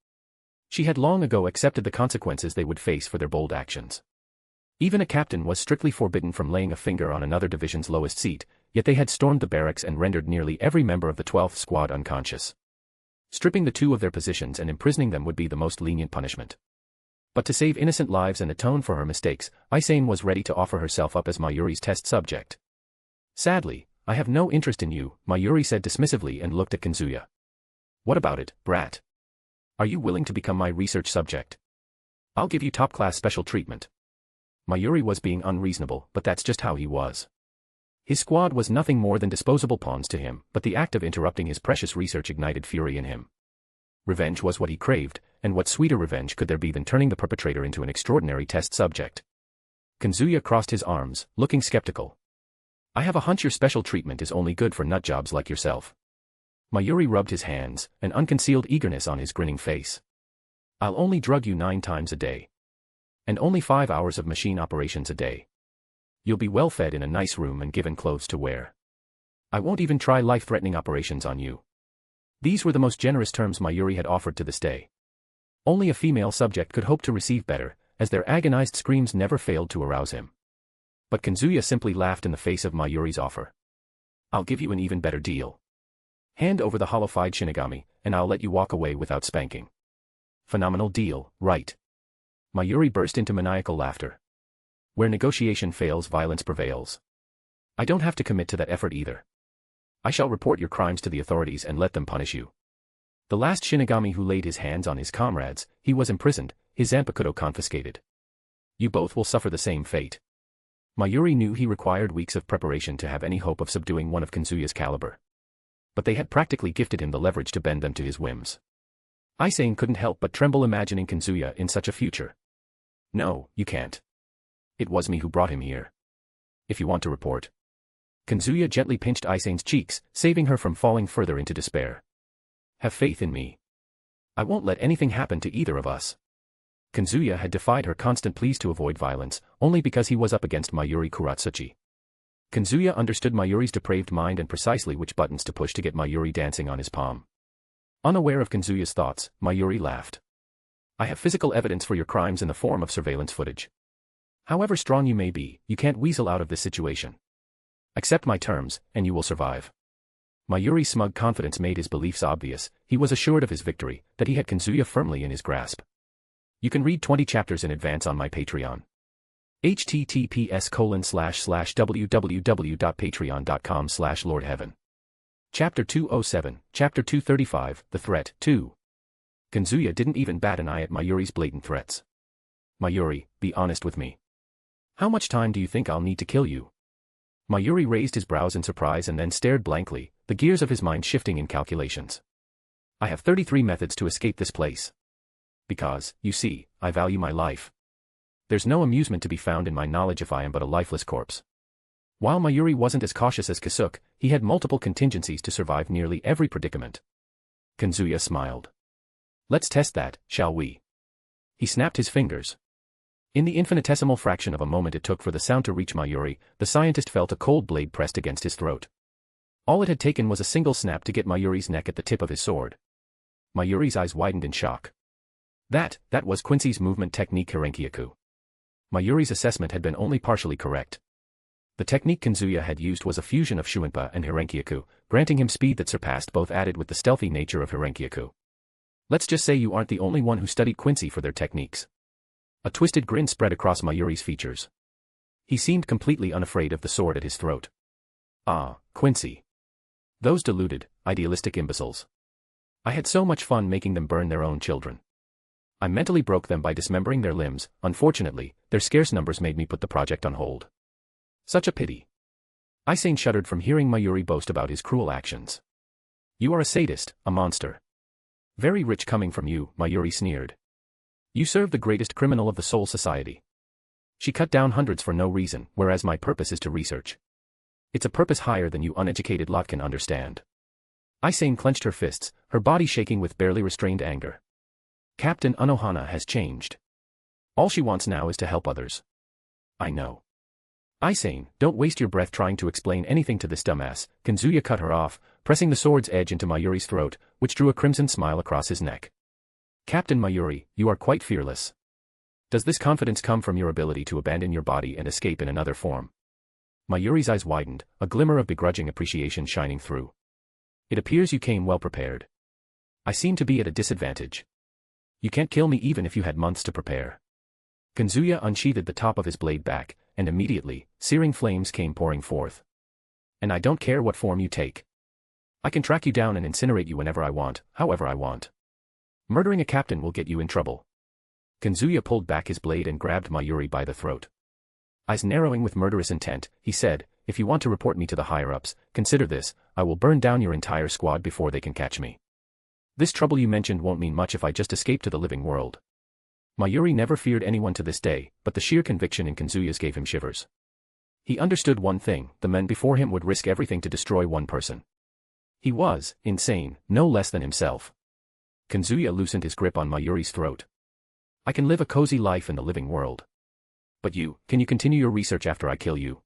She had long ago accepted the consequences they would face for their bold actions. Even a captain was strictly forbidden from laying a finger on another division's lowest seat, yet they had stormed the barracks and rendered nearly every member of the 12th squad unconscious. Stripping the two of their positions and imprisoning them would be the most lenient punishment. But to save innocent lives and atone for her mistakes, Aizen was ready to offer herself up as Mayuri's test subject. Sadly, I have no interest in you, Mayuri said dismissively and looked at Kazuya. What about it, brat? Are you willing to become my research subject? I'll give you top-class special treatment. Mayuri was being unreasonable, but that's just how he was. His squad was nothing more than disposable pawns to him, but the act of interrupting his precious research ignited fury in him. Revenge was what he craved, and what sweeter revenge could there be than turning the perpetrator into an extraordinary test subject? Kazuya crossed his arms, looking skeptical. I have a hunch your special treatment is only good for nutjobs like yourself. Mayuri rubbed his hands, an unconcealed eagerness on his grinning face. I'll only drug you 9 times a day. And only 5 hours of machine operations a day. You'll be well fed in a nice room and given clothes to wear. I won't even try life-threatening operations on you. These were the most generous terms Mayuri had offered to this day. Only a female subject could hope to receive better, as their agonized screams never failed to arouse him. But Kazuya simply laughed in the face of Mayuri's offer. I'll give you an even better deal. Hand over the hollow-eyed Shinigami, and I'll let you walk away without spanking. Phenomenal deal, right? Mayuri burst into maniacal laughter. Where negotiation fails, violence prevails. I don't have to commit to that effort either. I shall report your crimes to the authorities and let them punish you. The last Shinigami who laid his hands on his comrades, he was imprisoned, his zanpakuto confiscated. You both will suffer the same fate. Mayuri knew he required weeks of preparation to have any hope of subduing one of Kazuya's caliber. But they had practically gifted him the leverage to bend them to his whims. Aizen couldn't help but tremble imagining Kazuya in such a future. No, you can't. It was me who brought him here. If you want to report. Kazuya gently pinched Aizen's cheeks, saving her from falling further into despair. Have faith in me. I won't let anything happen to either of us. Kazuya had defied her constant pleas to avoid violence, only because he was up against Mayuri Kuratsuchi. Kazuya understood Mayuri's depraved mind and precisely which buttons to push to get Mayuri dancing on his palm. Unaware of Kazuya's thoughts, Mayuri laughed. I have physical evidence for your crimes in the form of surveillance footage. However strong you may be, you can't weasel out of this situation. Accept my terms, and you will survive. Mayuri's smug confidence made his beliefs obvious. He was assured of his victory, that he had Kazuya firmly in his grasp. You can read 20 chapters in advance on my Patreon. https://www.patreon.com/lordheaven. Chapter 207, Chapter 235, The Threat, 2. Kazuya didn't even bat an eye at Mayuri's blatant threats. Mayuri, be honest with me. How much time do you think I'll need to kill you? Mayuri raised his brows in surprise and then stared blankly, the gears of his mind shifting in calculations. I have 33 methods to escape this place. Because, you see, I value my life. There's no amusement to be found in my knowledge if I am but a lifeless corpse. While Mayuri wasn't as cautious as Kasuke, he had multiple contingencies to survive nearly every predicament. Kazuya smiled. Let's test that, shall we? He snapped his fingers. In the infinitesimal fraction of a moment it took for the sound to reach Mayuri, the scientist felt a cold blade pressed against his throat. All it had taken was a single snap to get Mayuri's neck at the tip of his sword. Mayuri's eyes widened in shock. That was Quincy's movement technique Hirenkyaku. Mayuri's assessment had been only partially correct. The technique Kazuya had used was a fusion of Shuinpa and Hirenkyaku, granting him speed that surpassed both added with the stealthy nature of Hirenkyaku. Let's just say you aren't the only one who studied Quincy for their techniques. A twisted grin spread across Mayuri's features. He seemed completely unafraid of the sword at his throat. Ah, Quincy. Those deluded, idealistic imbeciles. I had so much fun making them burn their own children. I mentally broke them by dismembering their limbs. Unfortunately, their scarce numbers made me put the project on hold. Such a pity. Aizen shuddered from hearing Mayuri boast about his cruel actions. You are a sadist, a monster. Very rich coming from you, Mayuri sneered. You serve the greatest criminal of the Soul Society. She cut down hundreds for no reason, whereas my purpose is to research. It's a purpose higher than you uneducated lot can understand. Aizen clenched her fists, her body shaking with barely restrained anger. Captain Anohana has changed. All she wants now is to help others. I know. Aizen, don't waste your breath trying to explain anything to this dumbass. Kazuya cut her off, pressing the sword's edge into Mayuri's throat, which drew a crimson smile across his neck. Captain Mayuri, you are quite fearless. Does this confidence come from your ability to abandon your body and escape in another form? Mayuri's eyes widened, a glimmer of begrudging appreciation shining through. It appears you came well prepared. I seem to be at a disadvantage. You can't kill me even if you had months to prepare. Kazuya unsheathed the top of his blade back, and immediately, searing flames came pouring forth. And I don't care what form you take. I can track you down and incinerate you whenever I want, however I want. Murdering a captain will get you in trouble. Kazuya pulled back his blade and grabbed Mayuri by the throat. Eyes narrowing with murderous intent, he said, if you want to report me to the higher-ups, consider this, I will burn down your entire squad before they can catch me. This trouble you mentioned won't mean much if I just escape to the living world. Mayuri never feared anyone to this day, but the sheer conviction in Kazuya's gave him shivers. He understood one thing, the men before him would risk everything to destroy one person. He was, insane, no less than himself. Kazuya loosened his grip on Mayuri's throat. I can live a cozy life in the living world. But you, can you continue your research after I kill you?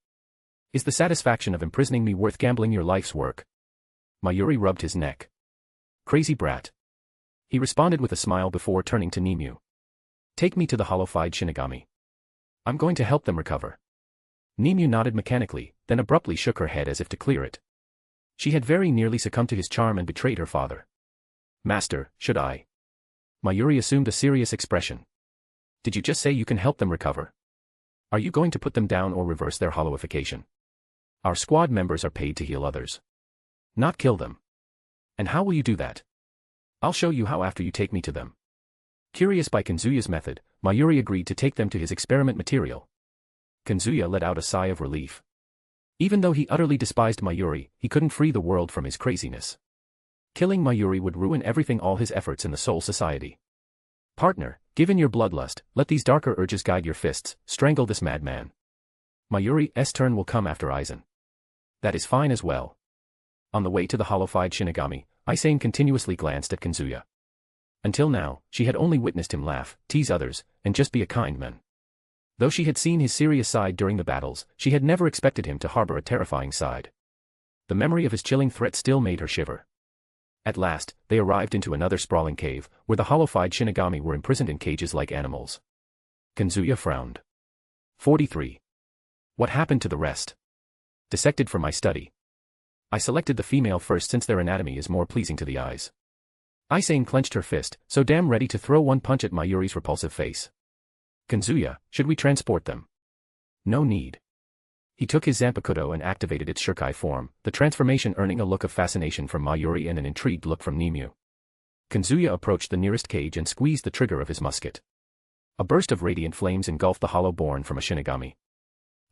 Is the satisfaction of imprisoning me worth gambling your life's work? Mayuri rubbed his neck. Crazy brat. He responded with a smile before turning to Nimue. Take me to the hollow-fied Shinigami. I'm going to help them recover. Nimue nodded mechanically, then abruptly shook her head as if to clear it. She had very nearly succumbed to his charm and betrayed her father. Master, should I? Mayuri assumed a serious expression. Did you just say you can help them recover? Are you going to put them down or reverse their hollowification? Our squad members are paid to heal others. Not kill them. And how will you do that? I'll show you how after you take me to them. Curious by Kazuya's method, Mayuri agreed to take them to his experiment material. Kazuya let out a sigh of relief. Even though he utterly despised Mayuri, he couldn't free the world from his craziness. Killing Mayuri would ruin everything, all his efforts in the Soul Society. Partner, give in your bloodlust, let these darker urges guide your fists, strangle this madman. Mayuri's turn will come after Aizen. That is fine as well. On the way to the hollow-fied Shinigami, Aizen continuously glanced at Kazuya. Until now, she had only witnessed him laugh, tease others, and just be a kind man. Though she had seen his serious side during the battles, she had never expected him to harbor a terrifying side. The memory of his chilling threat still made her shiver. At last, they arrived into another sprawling cave, where the hollow-fied Shinigami were imprisoned in cages like animals. Kazuya frowned. 43. What happened to the rest? Dissected for my study. I selected the female first since their anatomy is more pleasing to the eyes. Aizen clenched her fist, so damn ready to throw one punch at Mayuri's repulsive face. Kazuya, should we transport them? No need. He took his Zanpakuto and activated its shikai form, the transformation earning a look of fascination from Mayuri and an intrigued look from Nimue. Kazuya approached the nearest cage and squeezed the trigger of his musket. A burst of radiant flames engulfed the hollow born from a Shinigami.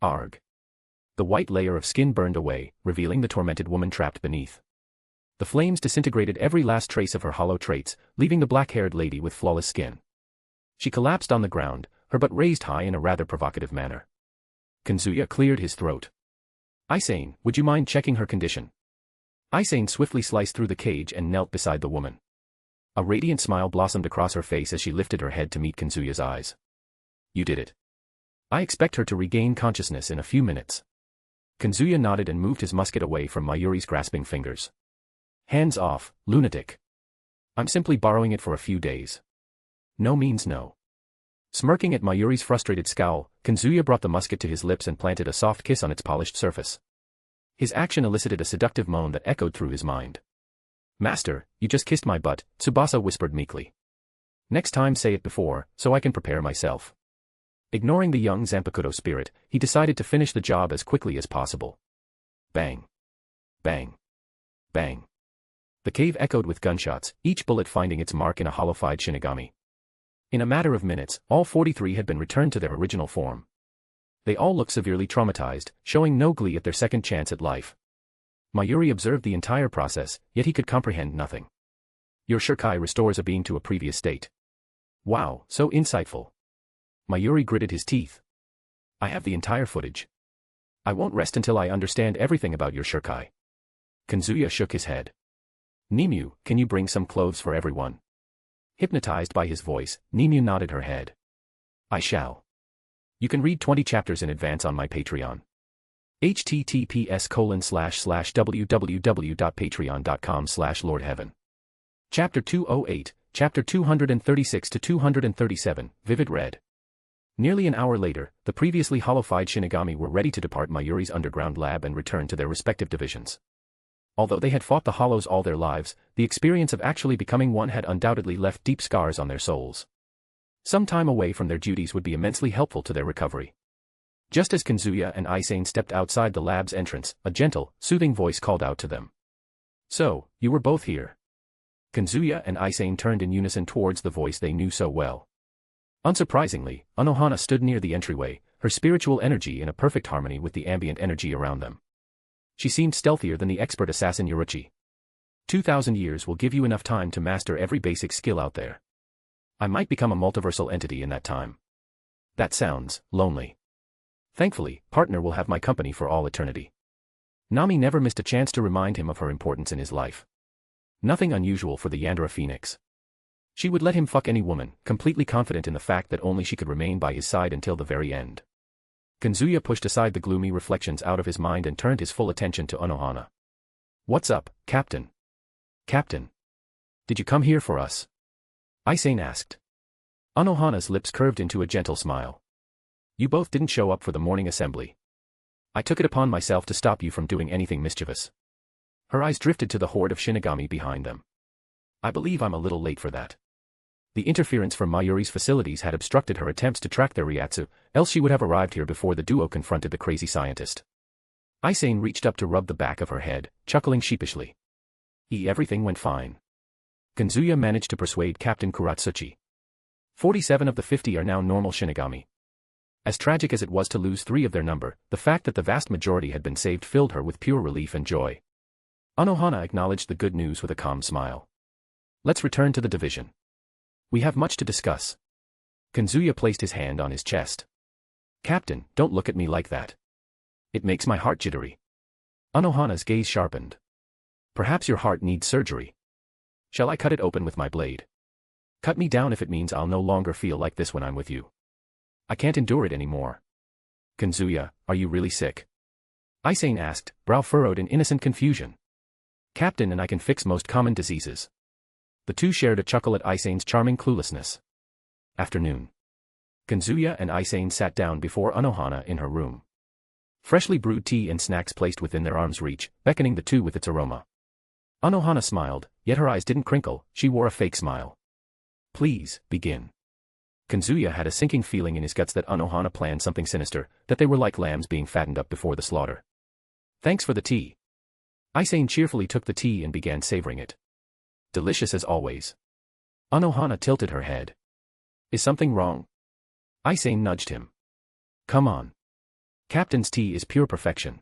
Arg. The white layer of skin burned away, revealing the tormented woman trapped beneath. The flames disintegrated every last trace of her hollow traits, leaving the black-haired lady with flawless skin. She collapsed on the ground, her butt raised high in a rather provocative manner. Kazuya cleared his throat. Aizen, would you mind checking her condition? Aizen swiftly sliced through the cage and knelt beside the woman. A radiant smile blossomed across her face as she lifted her head to meet Kazuya's eyes. You did it. I expect her to regain consciousness in a few minutes. Kazuya nodded and moved his musket away from Mayuri's grasping fingers. Hands off, lunatic. I'm simply borrowing it for a few days. No means no. Smirking at Mayuri's frustrated scowl, Kazuya brought the musket to his lips and planted a soft kiss on its polished surface. His action elicited a seductive moan that echoed through his mind. Master, you just kissed my butt, Tsubasa whispered meekly. Next time say it before, so I can prepare myself. Ignoring the young Zanpakuto spirit, he decided to finish the job as quickly as possible. Bang. Bang. Bang. The cave echoed with gunshots, each bullet finding its mark in a hollowified Shinigami. In a matter of minutes, all 43 had been returned to their original form. They all looked severely traumatized, showing no glee at their second chance at life. Mayuri observed the entire process, yet he could comprehend nothing. Your shikai restores a being to a previous state. Wow, so insightful. Mayuri gritted his teeth. I have the entire footage. I won't rest until I understand everything about your shikai. Kazuya shook his head. Nimue, can you bring some clothes for everyone? Hypnotized by his voice, Nimue nodded her head. I shall. You can read 20 chapters in advance on my Patreon. https://www.patreon.com/lordheaven. Chapter 208, Chapter 236 to 237, Vivid Red. Nearly an hour later, the previously hollowified Shinigami were ready to depart Mayuri's underground lab and return to their respective divisions. Although they had fought the hollows all their lives, the experience of actually becoming one had undoubtedly left deep scars on their souls. Some time away from their duties would be immensely helpful to their recovery. Just as Kazuya and Aizen stepped outside the lab's entrance, a gentle, soothing voice called out to them. So, you were both here. Kazuya and Aizen turned in unison towards the voice they knew so well. Unsurprisingly, Anohana stood near the entryway, her spiritual energy in a perfect harmony with the ambient energy around them. She seemed stealthier than the expert assassin Yoruichi. 2,000 years will give you enough time to master every basic skill out there. I might become a multiversal entity in that time. That sounds lonely. Thankfully, partner will have my company for all eternity. Nami never missed a chance to remind him of her importance in his life. Nothing unusual for the Yandere Phoenix. She would let him fuck any woman, completely confident in the fact that only she could remain by his side until the very end. Kazuya pushed aside the gloomy reflections out of his mind and turned his full attention to Anohana. What's up, Captain? Captain. Did you come here for us? Aizen asked. Anohana's lips curved into a gentle smile. You both didn't show up for the morning assembly. I took it upon myself to stop you from doing anything mischievous. Her eyes drifted to the horde of Shinigami behind them. I believe I'm a little late for that. The interference from Mayuri's facilities had obstructed her attempts to track their Ryatsu, else she would have arrived here before the duo confronted the crazy scientist. Aizen reached up to rub the back of her head, chuckling sheepishly. Everything went fine. Kazuya managed to persuade Captain Kuratsuchi. 47 of the 50 are now normal Shinigami. As tragic as it was to lose 3 of their number, the fact that the vast majority had been saved filled her with pure relief and joy. Anohana acknowledged the good news with a calm smile. Let's return to the division. We have much to discuss. Kazuya placed his hand on his chest. Captain, don't look at me like that. It makes my heart jittery. Anohana's gaze sharpened. Perhaps your heart needs surgery. Shall I cut it open with my blade? Cut me down if it means I'll no longer feel like this when I'm with you. I can't endure it anymore. Kazuya, are you really sick? Aizen asked, brow furrowed in innocent confusion. Captain and I can fix most common diseases. The two shared a chuckle at Aizen's charming cluelessness. Afternoon. Kazuya and Aizen sat down before Anohana in her room. Freshly brewed tea and snacks placed within their arm's reach, beckoning the two with its aroma. Anohana smiled, yet her eyes didn't crinkle, she wore a fake smile. Please, begin. Kazuya had a sinking feeling in his guts that Anohana planned something sinister, that they were like lambs being fattened up before the slaughter. Thanks for the tea. Aizen cheerfully took the tea and began savoring it. Delicious as always. Anohana tilted her head. Is something wrong? Aizen nudged him. Come on. Captain's tea is pure perfection.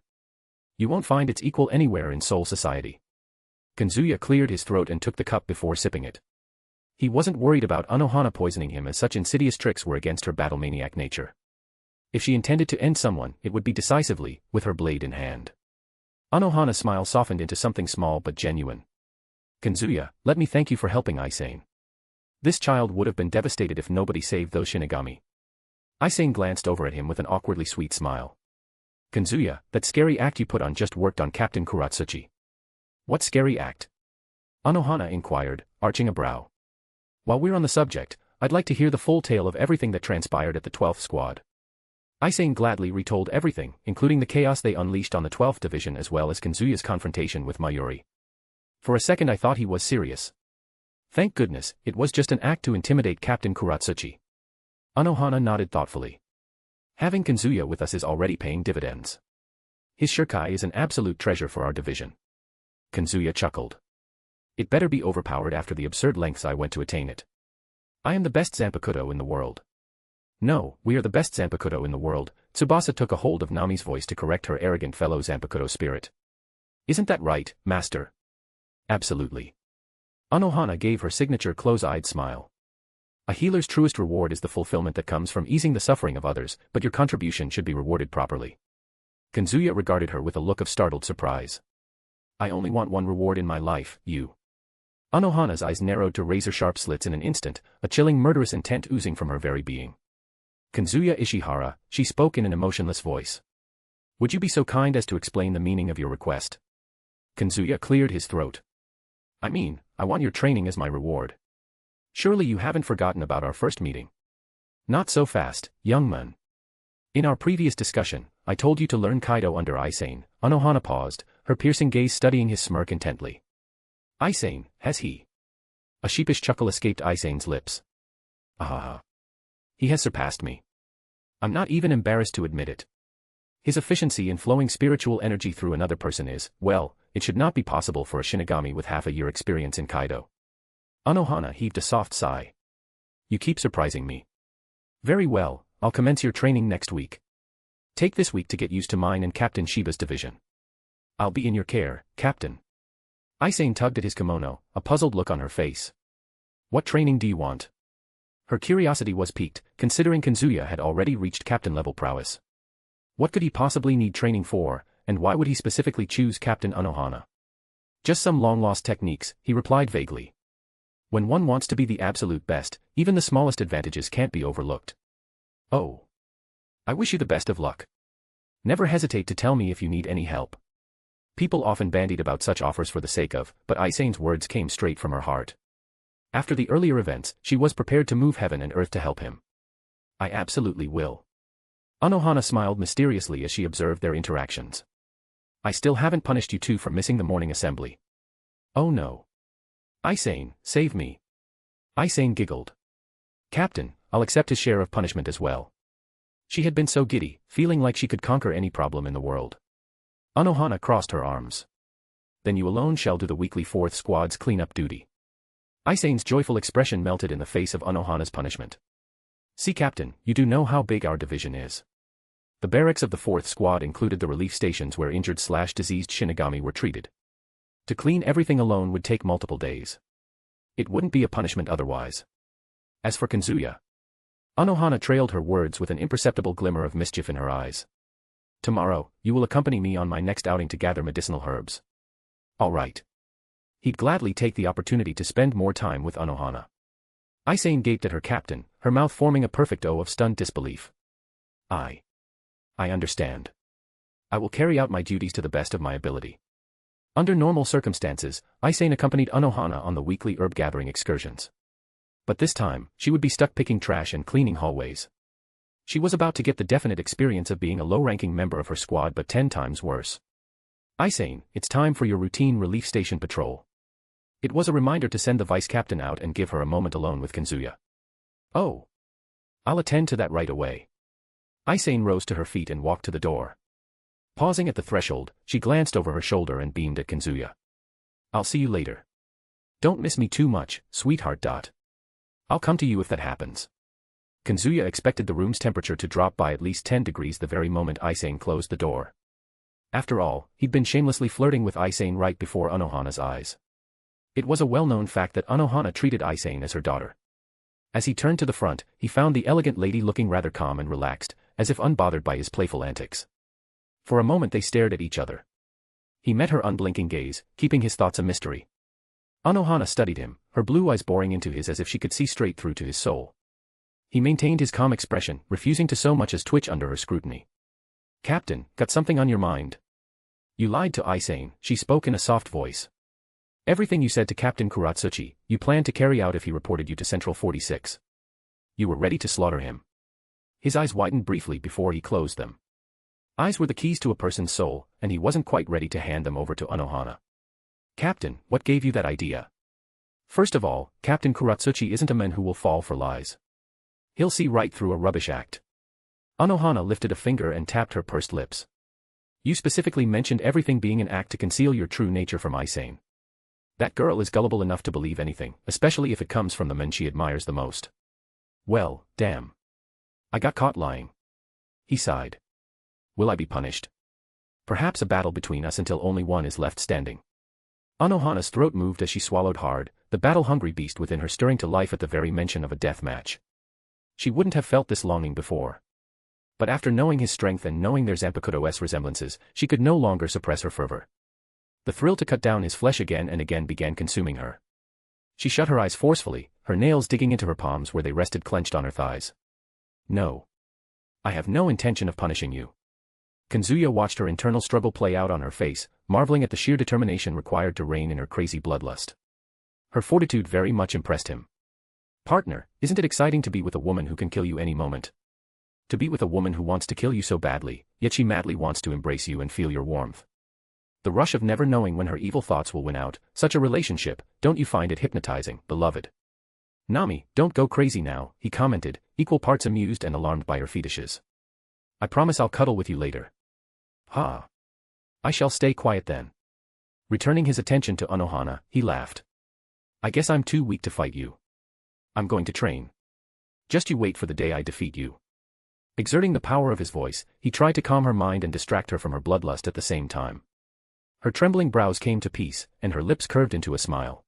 You won't find its equal anywhere in Soul Society. Kazuya cleared his throat and took the cup before sipping it. He wasn't worried about Anohana poisoning him, as such insidious tricks were against her battle-maniac nature. If she intended to end someone, it would be decisively, with her blade in hand. Anohana's smile softened into something small but genuine. Kazuya, let me thank you for helping Aizen. This child would have been devastated if nobody saved those Shinigami. Aizen glanced over at him with an awkwardly sweet smile. Kazuya, that scary act you put on just worked on Captain Kuratsuchi. What scary act? Anohana inquired, arching a brow. While we're on the subject, I'd like to hear the full tale of everything that transpired at the 12th Squad. Aizen gladly retold everything, including the chaos they unleashed on the 12th Division as well as Kazuya's confrontation with Mayuri. For a second I thought he was serious. Thank goodness, it was just an act to intimidate Captain Kuratsuchi. Anohana nodded thoughtfully. Having Kazuya with us is already paying dividends. His shikai is an absolute treasure for our division. Kazuya chuckled. It better be overpowered after the absurd lengths I went to attain it. I am the best Zanpakuto in the world. No, we are the best Zanpakuto in the world. Tsubasa took a hold of Nami's voice to correct her arrogant fellow Zanpakuto spirit. Isn't that right, master? Absolutely. Anohana gave her signature close-eyed smile. A healer's truest reward is the fulfillment that comes from easing the suffering of others, but your contribution should be rewarded properly. Kazuya regarded her with a look of startled surprise. I only want one reward in my life, you. Anohana's eyes narrowed to razor-sharp slits in an instant, a chilling murderous intent oozing from her very being. Kazuya Ishihara, she spoke in an emotionless voice. Would you be so kind as to explain the meaning of your request? Kazuya cleared his throat. I mean, I want your training as my reward. Surely you haven't forgotten about our first meeting. Not so fast, young man. In our previous discussion, I told you to learn Kaido under Aizen. Anohana paused, her piercing gaze studying his smirk intently. Aizen, has he? A sheepish chuckle escaped Aizen's lips. Ahaha. He has surpassed me. I'm not even embarrassed to admit it. His efficiency in flowing spiritual energy through another person is, well, it should not be possible for a Shinigami with half a year experience in Kaido. Anohana heaved a soft sigh. You keep surprising me. Very well, I'll commence your training next week. Take this week to get used to mine and Captain Shiba's division. I'll be in your care, Captain. Aizen tugged at his kimono, a puzzled look on her face. What training do you want? Her curiosity was piqued, considering Kazuya had already reached captain-level prowess. What could he possibly need training for, and why would he specifically choose Captain Anohana? Just some long-lost techniques, he replied vaguely. When one wants to be the absolute best, even the smallest advantages can't be overlooked. Oh. I wish you the best of luck. Never hesitate to tell me if you need any help. People often bandied about such offers for the sake of, but Aizen's words came straight from her heart. After the earlier events, she was prepared to move heaven and earth to help him. I absolutely will. Anohana smiled mysteriously as she observed their interactions. I still haven't punished you two for missing the morning assembly. Oh no. Aizen, save me. Aizen giggled. Captain, I'll accept his share of punishment as well. She had been so giddy, feeling like she could conquer any problem in the world. Anohana crossed her arms. Then you alone shall do the weekly 4th Squad's cleanup duty. Aizen's joyful expression melted in the face of Anohana's punishment. See Captain, you do know how big our division is. The barracks of the 4th Squad included the relief stations where injured/diseased Shinigami were treated. To clean everything alone would take multiple days. It wouldn't be a punishment otherwise. As for Kazuya, Anohana trailed her words with an imperceptible glimmer of mischief in her eyes. Tomorrow, you will accompany me on my next outing to gather medicinal herbs. All right. He'd gladly take the opportunity to spend more time with Anohana. Aizen gaped at her captain, her mouth forming a perfect O of stunned disbelief. I understand. I will carry out my duties to the best of my ability. Under normal circumstances, Aizen accompanied Anohana on the weekly herb-gathering excursions. But this time, she would be stuck picking trash and cleaning hallways. She was about to get the definite experience of being a low-ranking member of her squad but 10 times worse. Aizen, it's time for your routine relief station patrol. It was a reminder to send the vice captain out and give her a moment alone with Kazuya. Oh. I'll attend to that right away. Aizen rose to her feet and walked to the door. Pausing at the threshold, she glanced over her shoulder and beamed at Kazuya. I'll see you later. Don't miss me too much, sweetheart. I'll come to you if that happens. Kazuya expected the room's temperature to drop by at least 10 degrees the very moment Aizen closed the door. After all, he'd been shamelessly flirting with Aizen right before Anohana's eyes. It was a well-known fact that Anohana treated Aizen as her daughter. As he turned to the front, he found the elegant lady looking rather calm and relaxed, as if unbothered by his playful antics. For a moment they stared at each other. He met her unblinking gaze, keeping his thoughts a mystery. Anohana studied him, her blue eyes boring into his as if she could see straight through to his soul. He maintained his calm expression, refusing to so much as twitch under her scrutiny. Captain, got something on your mind? You lied to Aizen, she spoke in a soft voice. Everything you said to Captain Kuratsuchi, you planned to carry out if he reported you to Central 46. You were ready to slaughter him. His eyes widened briefly before he closed them. Eyes were the keys to a person's soul, and he wasn't quite ready to hand them over to Anohana. Captain, what gave you that idea? First of all, Captain Kuratsuchi isn't a man who will fall for lies. He'll see right through a rubbish act. Anohana lifted a finger and tapped her pursed lips. You specifically mentioned everything being an act to conceal your true nature from Aizen. That girl is gullible enough to believe anything, especially if it comes from the men she admires the most. Well, damn. I got caught lying. He sighed. Will I be punished? Perhaps a battle between us until only one is left standing. Anohana's throat moved as she swallowed hard, the battle-hungry beast within her stirring to life at the very mention of a death match. She wouldn't have felt this longing before. But after knowing his strength and knowing their Zanpakuto's resemblances, she could no longer suppress her fervor. The thrill to cut down his flesh again and again began consuming her. She shut her eyes forcefully, her nails digging into her palms where they rested clenched on her thighs. No. I have no intention of punishing you. Kazuya watched her internal struggle play out on her face, marveling at the sheer determination required to rein in her crazy bloodlust. Her fortitude very much impressed him. Partner, isn't it exciting to be with a woman who can kill you any moment? To be with a woman who wants to kill you so badly, yet she madly wants to embrace you and feel your warmth. The rush of never knowing when her evil thoughts will win out, such a relationship, don't you find it hypnotizing, beloved? Nami, don't go crazy now, he commented, equal parts amused and alarmed by her fetishes. I promise I'll cuddle with you later. Ha. I shall stay quiet then. Returning his attention to Anohana, he laughed. I guess I'm too weak to fight you. I'm going to train. Just you wait for the day I defeat you. Exerting the power of his voice, he tried to calm her mind and distract her from her bloodlust at the same time. Her trembling brows came to peace, and her lips curved into a smile.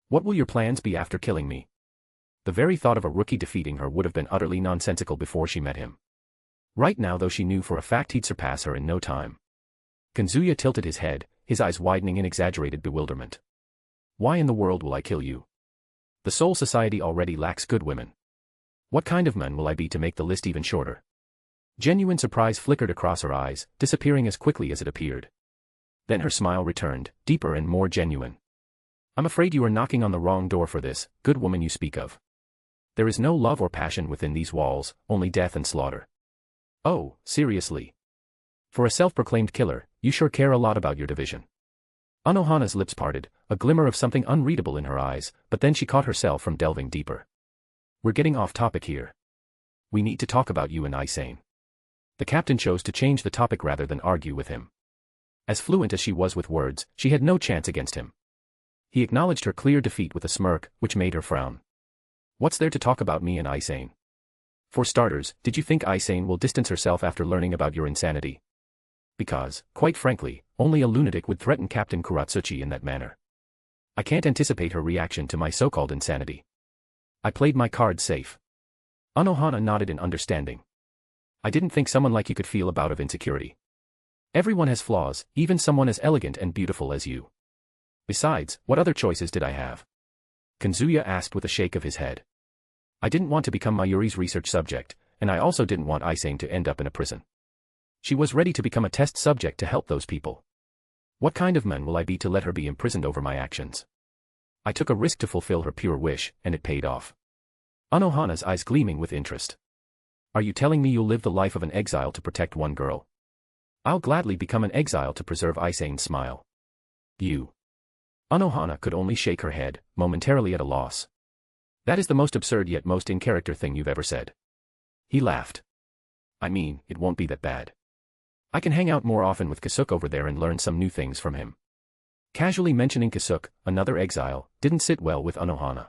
What will your plans be after killing me? The very thought of a rookie defeating her would have been utterly nonsensical before she met him. Right now though she knew for a fact he'd surpass her in no time. Kazuya tilted his head, his eyes widening in exaggerated bewilderment. Why in the world will I kill you? The Soul Society already lacks good women. What kind of man will I be to make the list even shorter? Genuine surprise flickered across her eyes, disappearing as quickly as it appeared. Then her smile returned, deeper and more genuine. I'm afraid you are knocking on the wrong door for this, good woman you speak of. There is no love or passion within these walls, only death and slaughter. Oh, seriously? For a self-proclaimed killer, you sure care a lot about your division. Anohana's lips parted, a glimmer of something unreadable in her eyes, but then she caught herself from delving deeper. We're getting off topic here. We need to talk about you and Aizen. The captain chose to change the topic rather than argue with him. As fluent as she was with words, she had no chance against him. He acknowledged her clear defeat with a smirk, which made her frown. What's there to talk about me and Aizen? For starters, did you think Aizen will distance herself after learning about your insanity? Because, quite frankly, only a lunatic would threaten Captain Kuratsuchi in that manner. I can't anticipate her reaction to my so-called insanity. I played my cards safe. Anohana nodded in understanding. I didn't think someone like you could feel a bout of insecurity. Everyone has flaws, even someone as elegant and beautiful as you. Besides, what other choices did I have? Kazuya asked with a shake of his head. I didn't want to become Mayuri's research subject, and I also didn't want Aizen to end up in a prison. She was ready to become a test subject to help those people. What kind of man will I be to let her be imprisoned over my actions? I took a risk to fulfill her pure wish, and it paid off. Anohana's eyes gleaming with interest. Are you telling me you'll live the life of an exile to protect one girl? I'll gladly become an exile to preserve Aizen's smile. You. Anohana could only shake her head, momentarily at a loss. That is the most absurd yet most in-character thing you've ever said. He laughed. I mean, it won't be that bad. I can hang out more often with Kasuke over there and learn some new things from him. Casually mentioning Kasuke, another exile, didn't sit well with Anohana.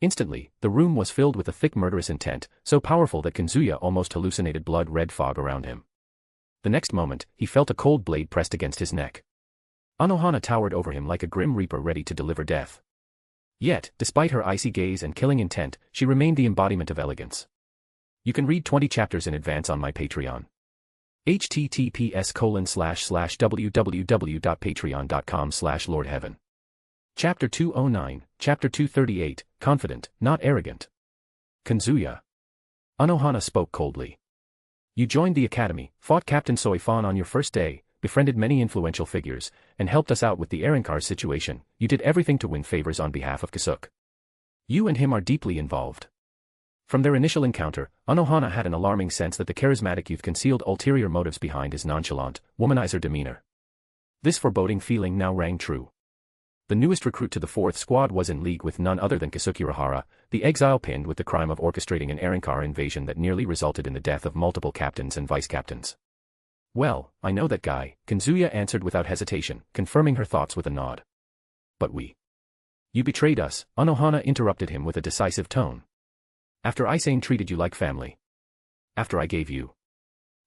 Instantly, the room was filled with a thick murderous intent, so powerful that Kazuya almost hallucinated blood-red fog around him. The next moment, he felt a cold blade pressed against his neck. Anohana towered over him like a grim reaper ready to deliver death. Yet, despite her icy gaze and killing intent, she remained the embodiment of elegance. You can read 20 chapters in advance on my Patreon. https://www.patreon.com/lordheaven. Chapter 209, Chapter 238, Confident, Not Arrogant. Kazuya. Anohana spoke coldly. You joined the academy, fought Captain Soi Fon on your first day, befriended many influential figures, and helped us out with the Arrancar situation. You did everything to win favors on behalf of Kasuke. You and him are deeply involved. From their initial encounter, Anohana had an alarming sense that the charismatic youth concealed ulterior motives behind his nonchalant, womanizer demeanor. This foreboding feeling now rang true. The newest recruit to the 4th Squad was in league with none other than Kasuke Urahara, the exile pinned with the crime of orchestrating an Arrancar invasion that nearly resulted in the death of multiple captains and vice-captains. Well, I know that guy, Kazuya answered without hesitation, confirming her thoughts with a nod. But we. You betrayed us, Anohana interrupted him with a decisive tone. After Aizen treated you like family. After I gave you.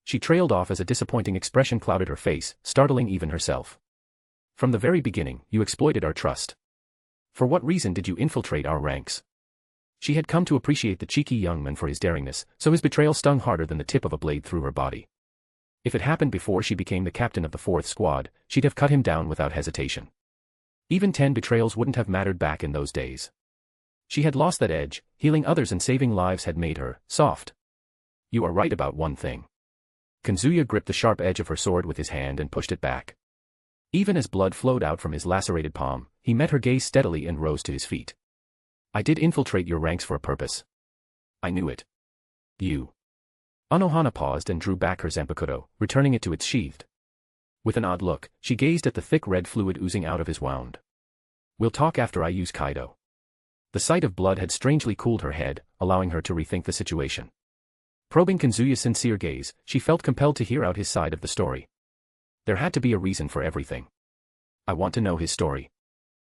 She trailed off as a disappointing expression clouded her face, startling even herself. From the very beginning, you exploited our trust. For what reason did you infiltrate our ranks? She had come to appreciate the cheeky young man for his daringness, so his betrayal stung harder than the tip of a blade through her body. If it happened before she became the captain of the 4th Squad, she'd have cut him down without hesitation. Even 10 betrayals wouldn't have mattered back in those days. She had lost that edge, healing others and saving lives had made her soft. You are right about one thing. Kazuya gripped the sharp edge of her sword with his hand and pushed it back. Even as blood flowed out from his lacerated palm, he met her gaze steadily and rose to his feet. I did infiltrate your ranks for a purpose. I knew it. You. Anohana paused and drew back her zanpakuto, returning it to its sheathed. With an odd look, she gazed at the thick red fluid oozing out of his wound. We'll talk after I use Kaido. The sight of blood had strangely cooled her head, allowing her to rethink the situation. Probing Kazuya's sincere gaze, she felt compelled to hear out his side of the story. There had to be a reason for everything. I want to know his story.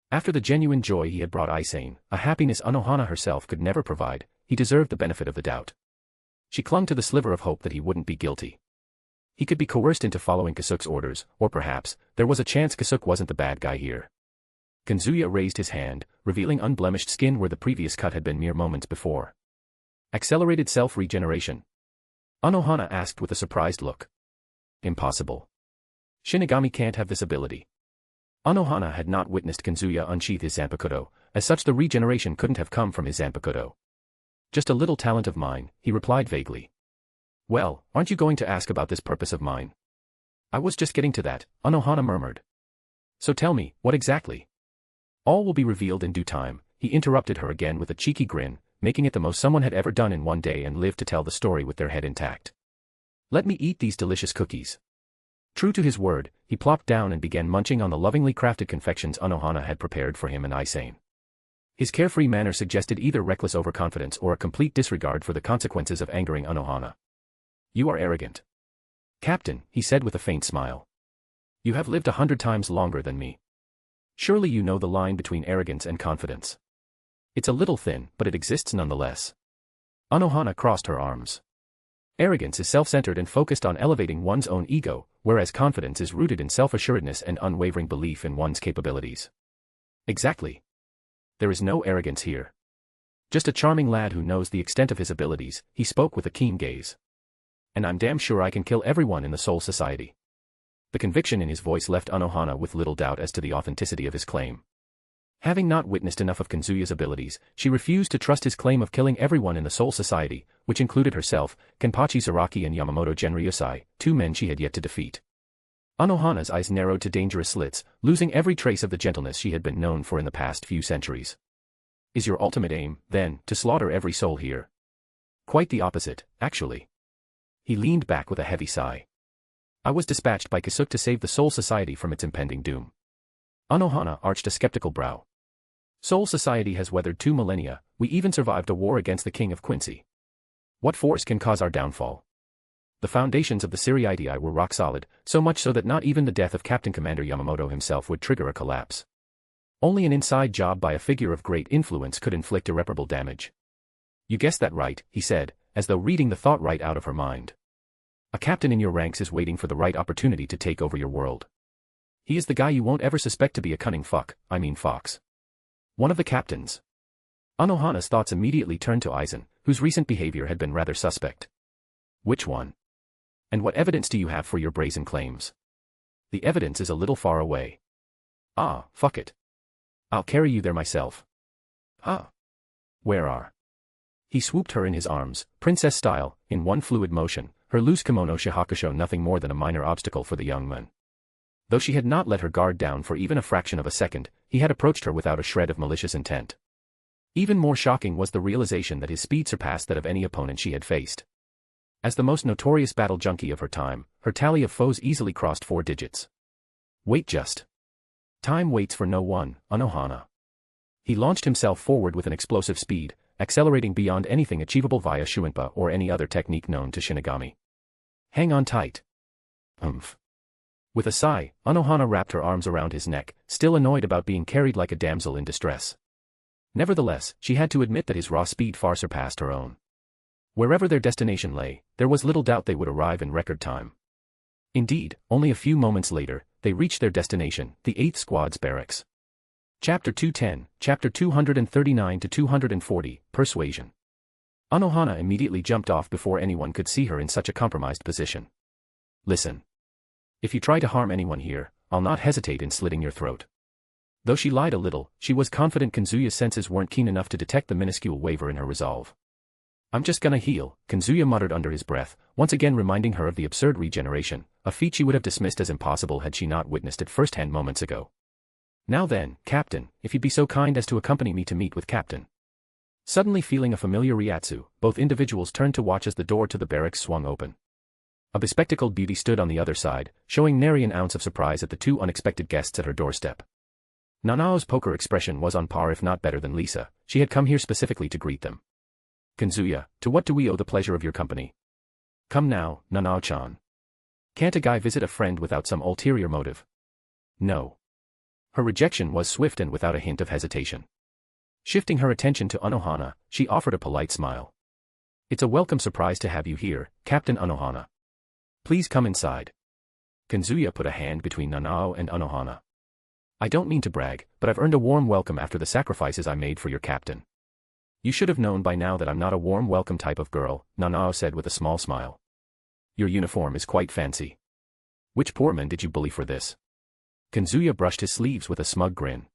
After the genuine joy he had brought Aizen, a happiness Anohana herself could never provide, he deserved the benefit of the doubt. She clung to the sliver of hope that he wouldn't be guilty. He could be coerced into following Kasuke's orders, or perhaps, there was a chance Kasuke wasn't the bad guy here. Kazuya raised his hand, revealing unblemished skin where the previous cut had been mere moments before. Accelerated self-regeneration? Anohana asked with a surprised look. Impossible. Shinigami can't have this ability. Anohana had not witnessed Kazuya unsheath his zanpakuto, as such the regeneration couldn't have come from his zanpakuto. Just a little talent of mine, he replied vaguely. Well, aren't you going to ask about this purpose of mine? I was just getting to that, Anohana murmured. So tell me, what exactly? All will be revealed in due time, he interrupted her again with a cheeky grin, making it the most someone had ever done in one day and lived to tell the story with their head intact. Let me eat these delicious cookies. True to his word, he plopped down and began munching on the lovingly crafted confections Anohana had prepared for him and Aizen. His carefree manner suggested either reckless overconfidence or a complete disregard for the consequences of angering Anohana. You are arrogant. Captain, he said with a faint smile. You have lived 100 times longer than me. Surely you know the line between arrogance and confidence. It's a little thin, but it exists nonetheless. Anohana crossed her arms. Arrogance is self-centered and focused on elevating one's own ego, whereas confidence is rooted in self-assuredness and unwavering belief in one's capabilities. Exactly. There is no arrogance here. Just a charming lad who knows the extent of his abilities, he spoke with a keen gaze. And I'm damn sure I can kill everyone in the Soul Society. The conviction in his voice left Anohana with little doubt as to the authenticity of his claim. Having not witnessed enough of Kazuya's abilities, she refused to trust his claim of killing everyone in the Soul Society, which included herself, Kenpachi Zaraki and Yamamoto Genryosai, 2 men she had yet to defeat. Anohana's eyes narrowed to dangerous slits, losing every trace of the gentleness she had been known for in the past few centuries. Is your ultimate aim, then, to slaughter every soul here? Quite the opposite, actually. He leaned back with a heavy sigh. I was dispatched by Kasuke to save the Soul Society from its impending doom. Anohana arched a skeptical brow. Soul Society has weathered 2 millennia, we even survived a war against the King of Quincy. What force can cause our downfall? The foundations of the Siriidii were rock solid, so much so that not even the death of Captain Commander Yamamoto himself would trigger a collapse. Only an inside job by a figure of great influence could inflict irreparable damage. You guessed that right, he said, as though reading the thought right out of her mind. A captain in your ranks is waiting for the right opportunity to take over your world. He is the guy you won't ever suspect to be a cunning fox. One of the captains. Anohana's thoughts immediately turned to Aizen, whose recent behavior had been rather suspect. Which one? And what evidence do you have for your brazen claims? The evidence is a little far away. Ah, fuck it. I'll carry you there myself. Ah. Where are? He swooped her in his arms, princess style, in one fluid motion, her loose kimono shihakusho nothing more than a minor obstacle for the young man. Though she had not let her guard down for even a fraction of a second, he had approached her without a shred of malicious intent. Even more shocking was the realization that his speed surpassed that of any opponent she had faced. As the most notorious battle junkie of her time, her tally of foes easily crossed 4 digits. Wait just. Time waits for no one, Anohana. He launched himself forward with an explosive speed, accelerating beyond anything achievable via Shuinpa or any other technique known to Shinigami. Hang on tight. With a sigh, Anohana wrapped her arms around his neck, still annoyed about being carried like a damsel in distress. Nevertheless, she had to admit that his raw speed far surpassed her own. Wherever their destination lay, there was little doubt they would arrive in record time. Indeed, only a few moments later, they reached their destination, the 8th Squad's barracks. Chapter 210, Chapter 239-240, Persuasion. Anohana immediately jumped off before anyone could see her in such a compromised position. Listen. If you try to harm anyone here, I'll not hesitate in slitting your throat. Though she lied a little, she was confident Kazuya's senses weren't keen enough to detect the minuscule waver in her resolve. I'm just gonna heal, Kazuya muttered under his breath, once again reminding her of the absurd regeneration, a feat she would have dismissed as impossible had she not witnessed it firsthand moments ago. Now then, Captain, if you'd be so kind as to accompany me to meet with Captain. Suddenly feeling a familiar reiatsu, both individuals turned to watch as the door to the barracks swung open. A bespectacled beauty stood on the other side, showing nary an ounce of surprise at the 2 unexpected guests at her doorstep. Nanao's poker expression was on par if not better than Lisa, she had come here specifically to greet them. Kazuya, to what do we owe the pleasure of your company? Come now, Nanao-chan. Can't a guy visit a friend without some ulterior motive? No. Her rejection was swift and without a hint of hesitation. Shifting her attention to Anohana, she offered a polite smile. It's a welcome surprise to have you here, Captain Anohana. Please come inside. Kazuya put a hand between Nanao and Anohana. I don't mean to brag, but I've earned a warm welcome after the sacrifices I made for your captain. You should have known by now that I'm not a warm welcome type of girl, Nanao said with a small smile. Your uniform is quite fancy. Which poor man did you bully for this? Kazuya brushed his sleeves with a smug grin.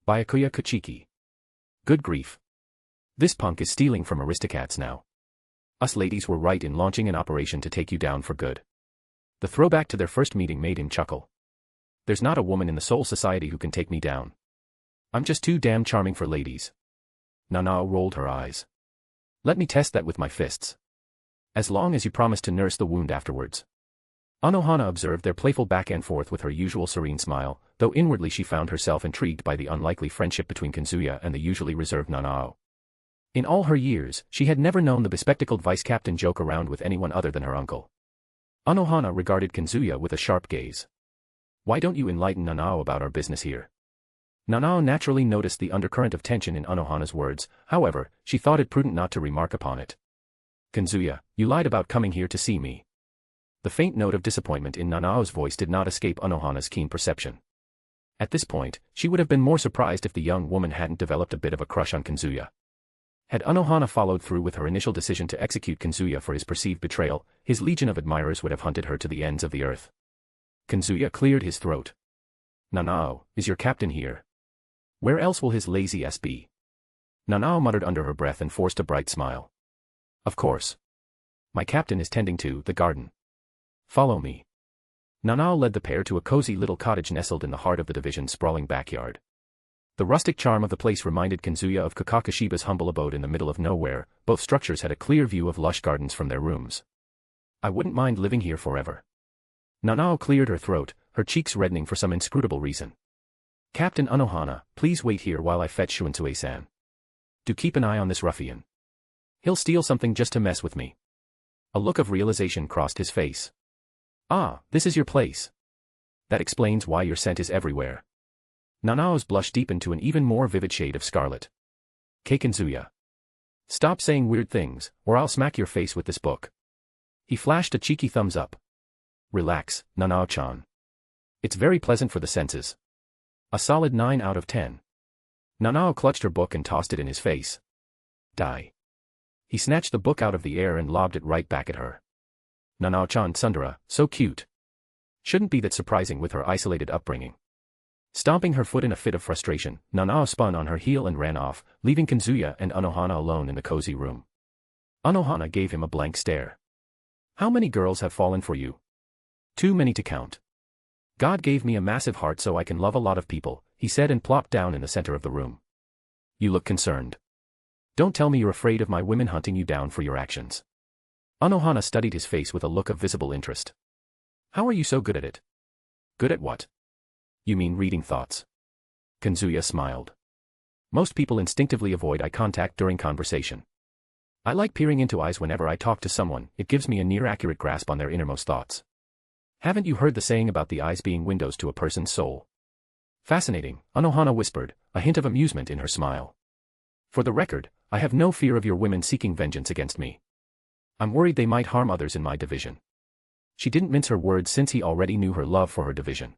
Byakuya Kuchiki. Good grief. This punk is stealing from aristocrats now. Us ladies were right in launching an operation to take you down for good. The throwback to their first meeting made him chuckle. There's not a woman in the Soul Society who can take me down. I'm just too damn charming for ladies. Nanao rolled her eyes. Let me test that with my fists. As long as you promise to nurse the wound afterwards. Anohana observed their playful back and forth with her usual serene smile, though inwardly she found herself intrigued by the unlikely friendship between Kazuya and the usually reserved Nanao. In all her years, she had never known the bespectacled vice-captain joke around with anyone other than her uncle. Anohana regarded Kazuya with a sharp gaze. Why don't you enlighten Nanao about our business here? Nanao naturally noticed the undercurrent of tension in Anohana's words, however, she thought it prudent not to remark upon it. Kazuya, you lied about coming here to see me. The faint note of disappointment in Nanao's voice did not escape Anohana's keen perception. At this point, she would have been more surprised if the young woman hadn't developed a bit of a crush on Kazuya. Had Anohana followed through with her initial decision to execute Kazuya for his perceived betrayal, his legion of admirers would have hunted her to the ends of the earth. Kazuya cleared his throat. Nanao, is your captain here? Where else will his lazy ass be? Nanao muttered under her breath and forced a bright smile. Of course. My captain is tending to the garden. Follow me. Nanao led the pair to a cozy little cottage nestled in the heart of the division's sprawling backyard. The rustic charm of the place reminded Kazuya of Kakakashiba's humble abode in the middle of nowhere. Both structures had a clear view of lush gardens from their rooms. I wouldn't mind living here forever. Nanao cleared her throat, her cheeks reddening for some inscrutable reason. Captain Anohana, please wait here while I fetch Shunsui-san. Do keep an eye on this ruffian. He'll steal something just to mess with me. A look of realization crossed his face. Ah, this is your place. That explains why your scent is everywhere. Nanao's blush deepened to an even more vivid shade of scarlet. Kazuya. Stop saying weird things, or I'll smack your face with this book. He flashed a cheeky thumbs up. Relax, Nanao-chan. It's very pleasant for the senses. A solid 9 out of 10. Nanao clutched her book and tossed it in his face. Die. He snatched the book out of the air and lobbed it right back at her. Nanao-chan tsundere, so cute. Shouldn't be that surprising with her isolated upbringing. Stomping her foot in a fit of frustration, Nanao spun on her heel and ran off, leaving Kazuya and Anohana alone in the cozy room. Anohana gave him a blank stare. How many girls have fallen for you? Too many to count. God gave me a massive heart so I can love a lot of people, he said and plopped down in the center of the room. You look concerned. Don't tell me you're afraid of my women hunting you down for your actions. Anohana studied his face with a look of visible interest. How are you so good at it? Good at what? You mean reading thoughts? Kazuya smiled. Most people instinctively avoid eye contact during conversation. I like peering into eyes whenever I talk to someone, it gives me a near-accurate grasp on their innermost thoughts. Haven't you heard the saying about the eyes being windows to a person's soul? Fascinating, Anohana whispered, a hint of amusement in her smile. For the record, I have no fear of your women seeking vengeance against me. I'm worried they might harm others in my division. She didn't mince her words since he already knew her love for her division.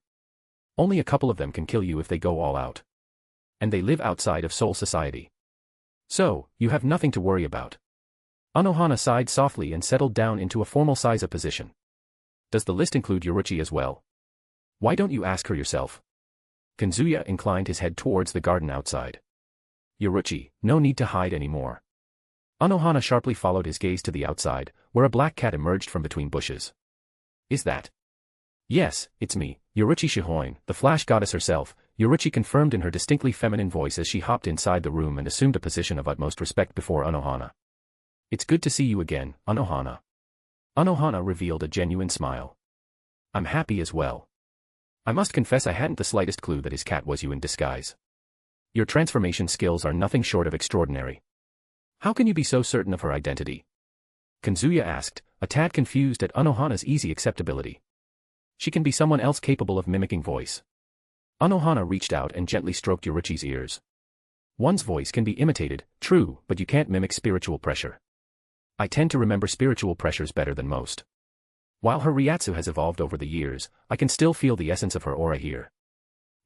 Only a couple of them can kill you if they go all out. And they live outside of Soul Society. So, you have nothing to worry about. Anohana sighed softly and settled down into a formal Saiza position. Does the list include Yoruichi as well? Why don't you ask her yourself? Kazuya inclined his head towards the garden outside. Yoruichi, no need to hide anymore. Anohana sharply followed his gaze to the outside, where a black cat emerged from between bushes. Is that? Yes, it's me, Yoruichi Shihoin, the flash goddess herself, Yoruichi confirmed in her distinctly feminine voice as she hopped inside the room and assumed a position of utmost respect before Anohana. It's good to see you again, Anohana. Anohana revealed a genuine smile. I'm happy as well. I must confess I hadn't the slightest clue that his cat was you in disguise. Your transformation skills are nothing short of extraordinary. How can you be so certain of her identity? Kazuya asked, a tad confused at Anohana's easy acceptability. She can be someone else capable of mimicking voice. Anohana reached out and gently stroked Yoruichi's ears. One's voice can be imitated, true, but you can't mimic spiritual pressure. I tend to remember spiritual pressures better than most. While her Ryatsu has evolved over the years, I can still feel the essence of her aura here.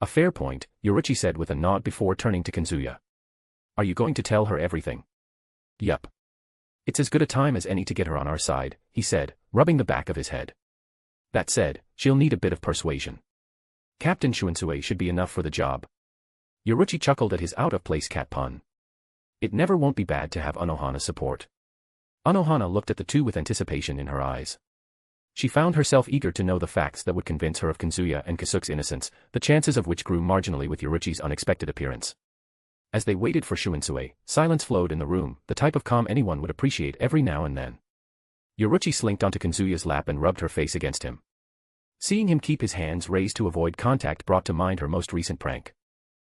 A fair point, Yoruichi said with a nod before turning to Kazuya. Are you going to tell her everything? Yup. It's as good a time as any to get her on our side, he said, rubbing the back of his head. That said, she'll need a bit of persuasion. Captain Shunsui should be enough for the job. Yoruichi chuckled at his out-of-place cat pun. It never won't be bad to have Anohana's support. Anohana looked at the two with anticipation in her eyes. She found herself eager to know the facts that would convince her of Kazuya and Kasuke's innocence, the chances of which grew marginally with Yoruichi's unexpected appearance. As they waited for Shunsui, silence flowed in the room, the type of calm anyone would appreciate every now and then. Yoruichi slinked onto Kazuya's lap and rubbed her face against him. Seeing him keep his hands raised to avoid contact brought to mind her most recent prank.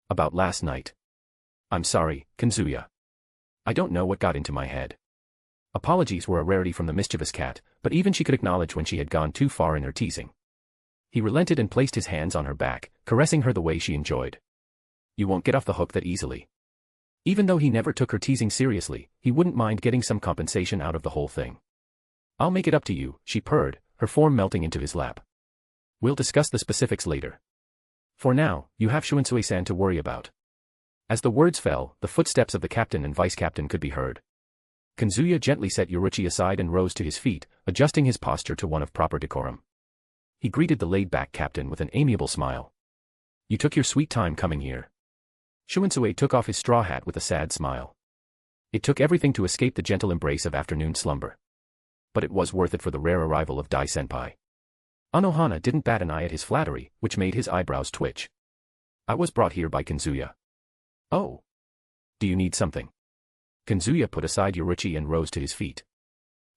About last night. I'm sorry, Kazuya. I don't know what got into my head. Apologies were a rarity from the mischievous cat, but even she could acknowledge when she had gone too far in her teasing. He relented and placed his hands on her back, caressing her the way she enjoyed. You won't get off the hook that easily. Even though he never took her teasing seriously, he wouldn't mind getting some compensation out of the whole thing. I'll make it up to you, she purred, her form melting into his lap. We'll discuss the specifics later. For now, you have Shunsui-san to worry about. As the words fell, the footsteps of the captain and vice-captain could be heard. Kazuya gently set Yoruichi aside and rose to his feet, adjusting his posture to one of proper decorum. He greeted the laid-back captain with an amiable smile. You took your sweet time coming here. Shunsui took off his straw hat with a sad smile. It took everything to escape the gentle embrace of afternoon slumber. But it was worth it for the rare arrival of Dai-senpai. Anohana didn't bat an eye at his flattery, which made his eyebrows twitch. I was brought here by Kazuya. Oh. Do you need something? Kazuya put aside Yoruichi and rose to his feet.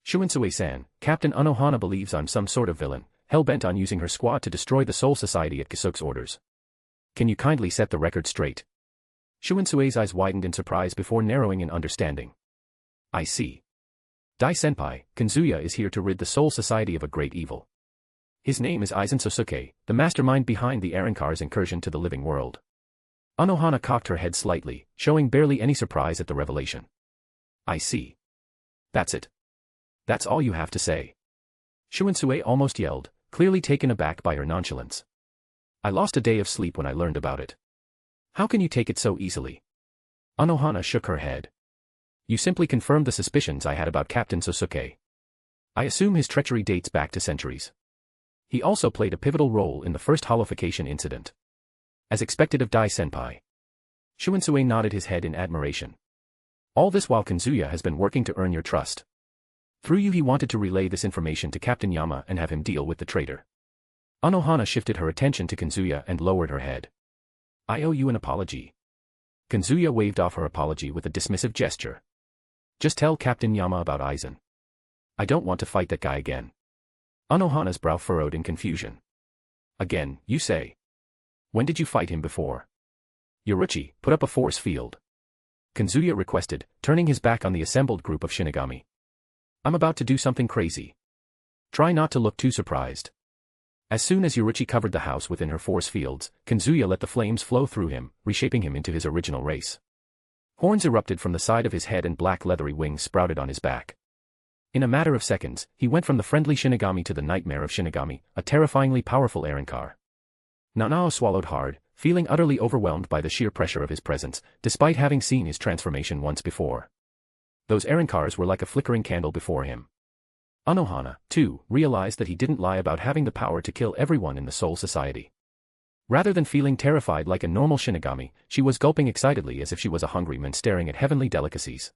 Shunsui-san, Captain Anohana believes I'm some sort of villain, hell-bent on using her squad to destroy the Soul Society at Kasuke's orders. Can you kindly set the record straight? Shunsui's eyes widened in surprise before narrowing in understanding. I see. Dai-senpai, Kazuya is here to rid the Soul Society of a great evil. His name is Aizen Sōsuke, the mastermind behind the Arrancar's incursion to the living world. Anohana cocked her head slightly, showing barely any surprise at the revelation. I see. That's it. That's all you have to say. Shunsui almost yelled, clearly taken aback by her nonchalance. I lost a day of sleep when I learned about it. How can you take it so easily? Anohana shook her head. You simply confirmed the suspicions I had about Captain Sōsuke. I assume his treachery dates back to centuries. He also played a pivotal role in the first holification incident. As expected of Dai-senpai. Shunsui nodded his head in admiration. All this while Kazuya has been working to earn your trust. Through you he wanted to relay this information to Captain Yama and have him deal with the traitor. Anohana shifted her attention to Kazuya and lowered her head. I owe you an apology. Kazuya waved off her apology with a dismissive gesture. Just tell Captain Yama about Aizen. I don't want to fight that guy again. Anohana's brow furrowed in confusion. Again, you say. When did you fight him before? Yoruichi, put up a force field. Kazuya requested, turning his back on the assembled group of Shinigami. I'm about to do something crazy. Try not to look too surprised. As soon as Yoruichi covered the house within her force fields, Kazuya let the flames flow through him, reshaping him into his original race. Horns erupted from the side of his head and black leathery wings sprouted on his back. In a matter of seconds, he went from the friendly Shinigami to the nightmare of Shinigami, a terrifyingly powerful Arrancar. Nanao swallowed hard, feeling utterly overwhelmed by the sheer pressure of his presence, despite having seen his transformation once before. Those Arrancars were like a flickering candle before him. Anohana, too, realized that he didn't lie about having the power to kill everyone in the Soul Society. Rather than feeling terrified like a normal Shinigami, she was gulping excitedly as if she was a hungry man staring at heavenly delicacies.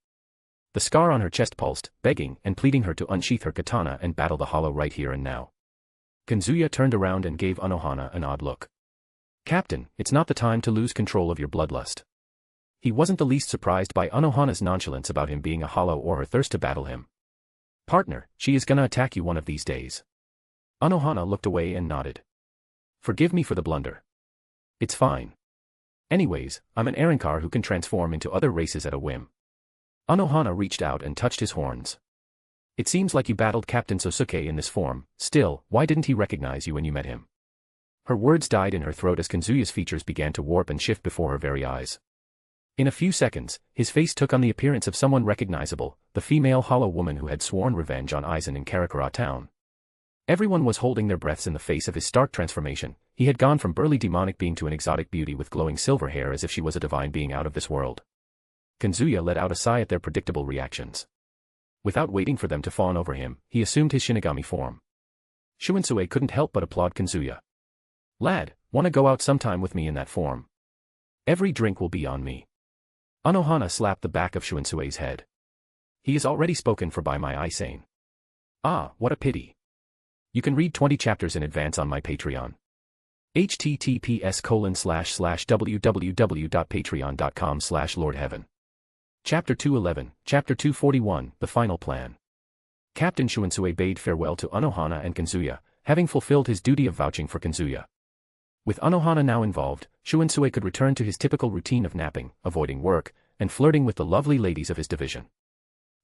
The scar on her chest pulsed, begging and pleading her to unsheath her katana and battle the hollow right here and now. Kazuya turned around and gave Anohana an odd look. Captain, it's not the time to lose control of your bloodlust. He wasn't the least surprised by Anohana's nonchalance about him being a hollow or her thirst to battle him. Partner, she is gonna attack you one of these days. Anohana looked away and nodded. Forgive me for the blunder. It's fine. Anyways, I'm an Arrancar who can transform into other races at a whim. Anohana reached out and touched his horns. It seems like you battled Captain Sōsuke in this form, still, why didn't he recognize you when you met him? Her words died in her throat as Kazuya's features began to warp and shift before her very eyes. In a few seconds, his face took on the appearance of someone recognizable, the female hollow woman who had sworn revenge on Aizen in Karakura town. Everyone was holding their breaths in the face of his stark transformation. He had gone from burly demonic being to an exotic beauty with glowing silver hair as if she was a divine being out of this world. Kazuya let out a sigh at their predictable reactions. Without waiting for them to fawn over him, he assumed his Shinigami form. Shunsui couldn't help but applaud Kazuya. Lad, wanna go out sometime with me in that form? Every drink will be on me. Anohana slapped the back of Shunsui's head. He is already spoken for by my Aizen. Ah, what a pity. You can read 20 chapters in advance on my Patreon. https://www.patreon.com/lordheaven. Chapter 211, Chapter 241, The Final Plan. Captain Shunsui bade farewell to Anohana and Kazuya, having fulfilled his duty of vouching for Kazuya. With Anohana now involved, Shunsui could return to his typical routine of napping, avoiding work, and flirting with the lovely ladies of his division.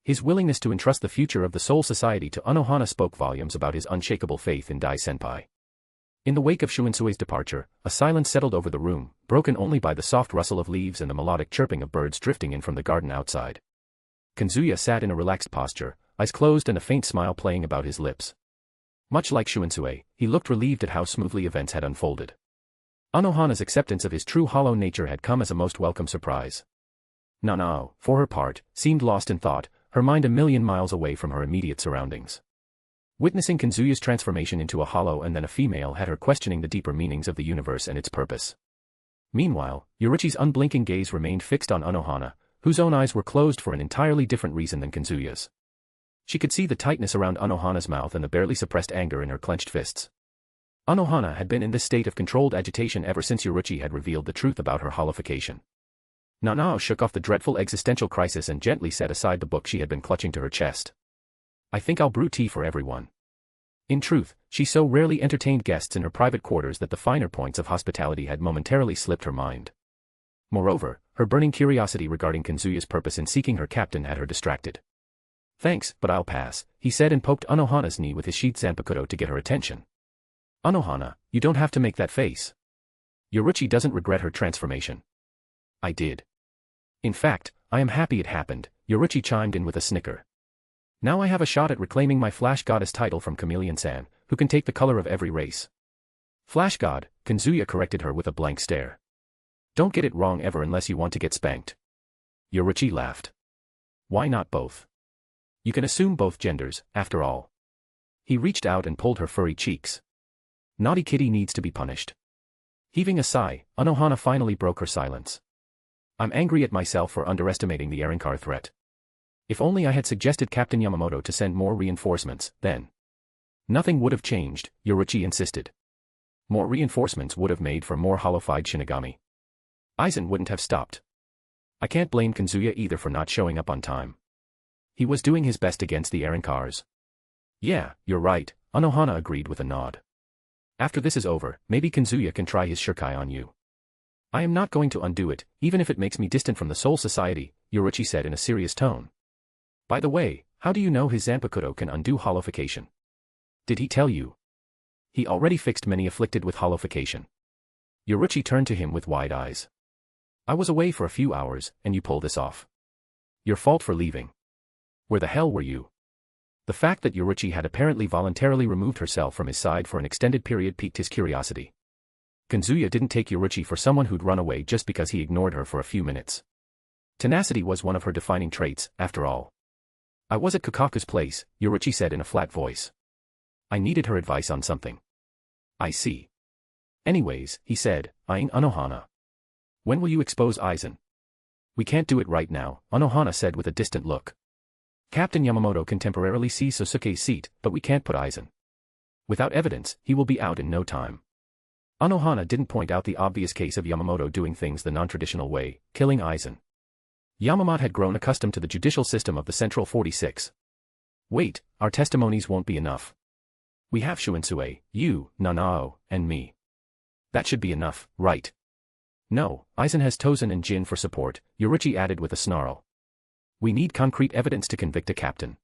His willingness to entrust the future of the Soul Society to Anohana spoke volumes about his unshakable faith in Dai-senpai. In the wake of Shunsui's departure, a silence settled over the room, broken only by the soft rustle of leaves and the melodic chirping of birds drifting in from the garden outside. Kazuya sat in a relaxed posture, eyes closed and a faint smile playing about his lips. Much like Shunsui, he looked relieved at how smoothly events had unfolded. Anohana's acceptance of his true hollow nature had come as a most welcome surprise. Nanao, for her part, seemed lost in thought, her mind a million miles away from her immediate surroundings. Witnessing Kazuya's transformation into a hollow and then a female had her questioning the deeper meanings of the universe and its purpose. Meanwhile, Yoruichi's unblinking gaze remained fixed on Anohana, whose own eyes were closed for an entirely different reason than Kazuya's. She could see the tightness around Anohana's mouth and the barely suppressed anger in her clenched fists. Anohana had been in this state of controlled agitation ever since Yoruichi had revealed the truth about her holification. Nanao shook off the dreadful existential crisis and gently set aside the book she had been clutching to her chest. I think I'll brew tea for everyone. In truth, she so rarely entertained guests in her private quarters that the finer points of hospitality had momentarily slipped her mind. Moreover, her burning curiosity regarding Kazuya's purpose in seeking her captain had her distracted. Thanks, but I'll pass, he said and poked Anohana's knee with his sheath zanpakuto to get her attention. Anohana, you don't have to make that face. Yoruichi doesn't regret her transformation. I did. In fact, I am happy it happened, Yoruichi chimed in with a snicker. Now I have a shot at reclaiming my Flash Goddess title from Chameleon-san, who can take the color of every race. Flash God, Kazuya corrected her with a blank stare. Don't get it wrong ever unless you want to get spanked. Yoruichi laughed. Why not both? You can assume both genders, after all. He reached out and pulled her furry cheeks. Naughty kitty needs to be punished. Heaving a sigh, Anohana finally broke her silence. I'm angry at myself for underestimating the Arrancar threat. If only I had suggested Captain Yamamoto to send more reinforcements, then. Nothing would have changed, Yoruichi insisted. More reinforcements would have made for more hollow-fied Shinigami. Aizen wouldn't have stopped. I can't blame Kazuya either for not showing up on time. He was doing his best against the Arrancars. Yeah, you're right, Anohana agreed with a nod. After this is over, maybe Kazuya can try his shikai on you. I am not going to undo it, even if it makes me distant from the Soul Society, Yoruichi said in a serious tone. By the way, how do you know his Zanpakuto can undo hollowification? Did he tell you? He already fixed many afflicted with hollowification. Yoruichi turned to him with wide eyes. I was away for a few hours, and you pulled this off. Your fault for leaving. Where the hell were you? The fact that Yoruichi had apparently voluntarily removed herself from his side for an extended period piqued his curiosity. Kazuya didn't take Yoruichi for someone who'd run away just because he ignored her for a few minutes. Tenacity was one of her defining traits, after all. I was at Kakaku's place, Yoruichi said in a flat voice. I needed her advice on something. I see. Anyways, he said, eyeing Anohana. When will you expose Aizen? We can't do it right now, Anohana said with a distant look. Captain Yamamoto can temporarily seize Sōsuke's seat, but we can't put Aizen. Without evidence, he will be out in no time. Anohana didn't point out the obvious case of Yamamoto doing things the non-traditional way, killing Aizen. Yamamoto had grown accustomed to the judicial system of the Central 46. Wait, our testimonies won't be enough. We have Shunsui, you, Nanao, and me. That should be enough, right? No, Aizen has Tozen and Jin for support, Yoruichi added with a snarl. We need concrete evidence to convict a captain.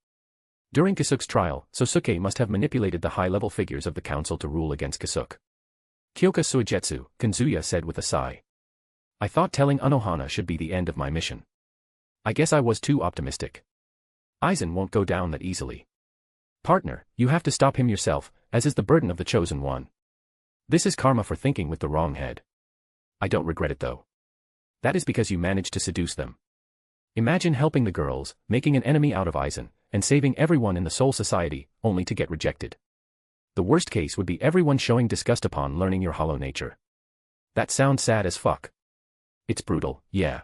During Kasuke's trial, Sōsuke must have manipulated the high-level figures of the council to rule against Kasuke. Kyoka Suigetsu, Kazuya said with a sigh. I thought telling Anohana should be the end of my mission. I guess I was too optimistic. Aizen won't go down that easily. Partner, you have to stop him yourself, as is the burden of the chosen one. This is karma for thinking with the wrong head. I don't regret it though. That is because you managed to seduce them. Imagine helping the girls, making an enemy out of Aizen, and saving everyone in the Soul Society, only to get rejected. The worst case would be everyone showing disgust upon learning your hollow nature. That sounds sad as fuck. It's brutal, yeah.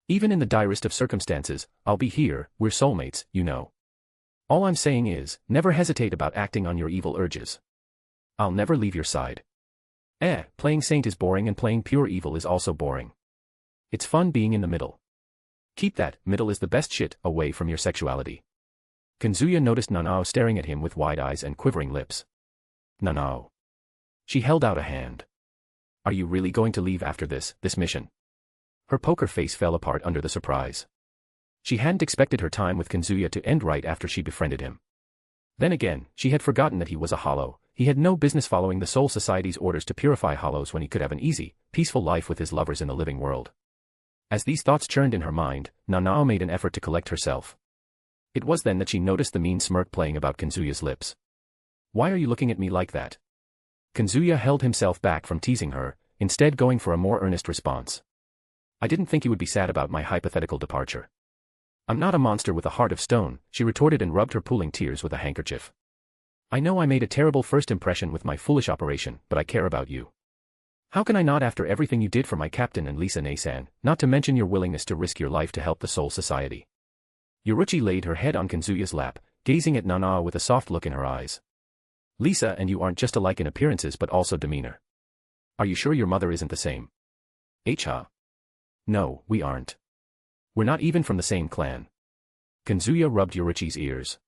Even in the direst of circumstances, I'll be here, we're soulmates, you know. All I'm saying is, never hesitate about acting on your evil urges. I'll never leave your side. Playing saint is boring and playing pure evil is also boring. It's fun being in the middle. Keep that, middle is the best shit, away from your sexuality. Kazuya noticed Nanao staring at him with wide eyes and quivering lips. Nanao. She held out a hand. Are you really going to leave after this mission? Her poker face fell apart under the surprise. She hadn't expected her time with Kazuya to end right after she befriended him. Then again, she had forgotten that he was a hollow. He had no business following the Soul Society's orders to purify hollows when he could have an easy, peaceful life with his lovers in the living world. As these thoughts churned in her mind, Nanao made an effort to collect herself. It was then that she noticed the mean smirk playing about Kazuya's lips. Why are you looking at me like that? Kazuya held himself back from teasing her, instead going for a more earnest response. I didn't think you would be sad about my hypothetical departure. I'm not a monster with a heart of stone, she retorted and rubbed her pooling tears with a handkerchief. I know I made a terrible first impression with my foolish operation, but I care about you. How can I not after everything you did for my captain and Lisa Nasan, not to mention your willingness to risk your life to help the Soul Society? Yoruichi laid her head on Kazuya's lap, gazing at Nanao with a soft look in her eyes. Lisa and you aren't just alike in appearances but also demeanor. Are you sure your mother isn't the same? Ha. No, we aren't. We're not even from the same clan. Kazuya rubbed Yoruichi's ears.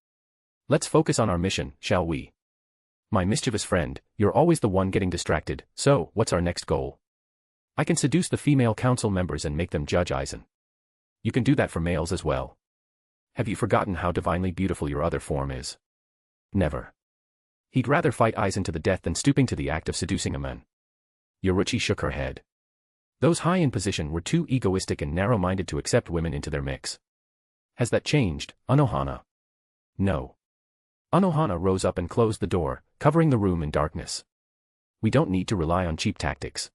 Let's focus on our mission, shall we? My mischievous friend, you're always the one getting distracted, so what's our next goal? I can seduce the female council members and make them judge Aizen. You can do that for males as well. Have you forgotten how divinely beautiful your other form is? Never. He'd rather fight Aizen to the death than stooping to the act of seducing a man. Yoruichi shook her head. Those high in position were too egoistic and narrow-minded to accept women into their mix. Has that changed, Anohana? No. Anohana rose up and closed the door, covering the room in darkness. We don't need to rely on cheap tactics.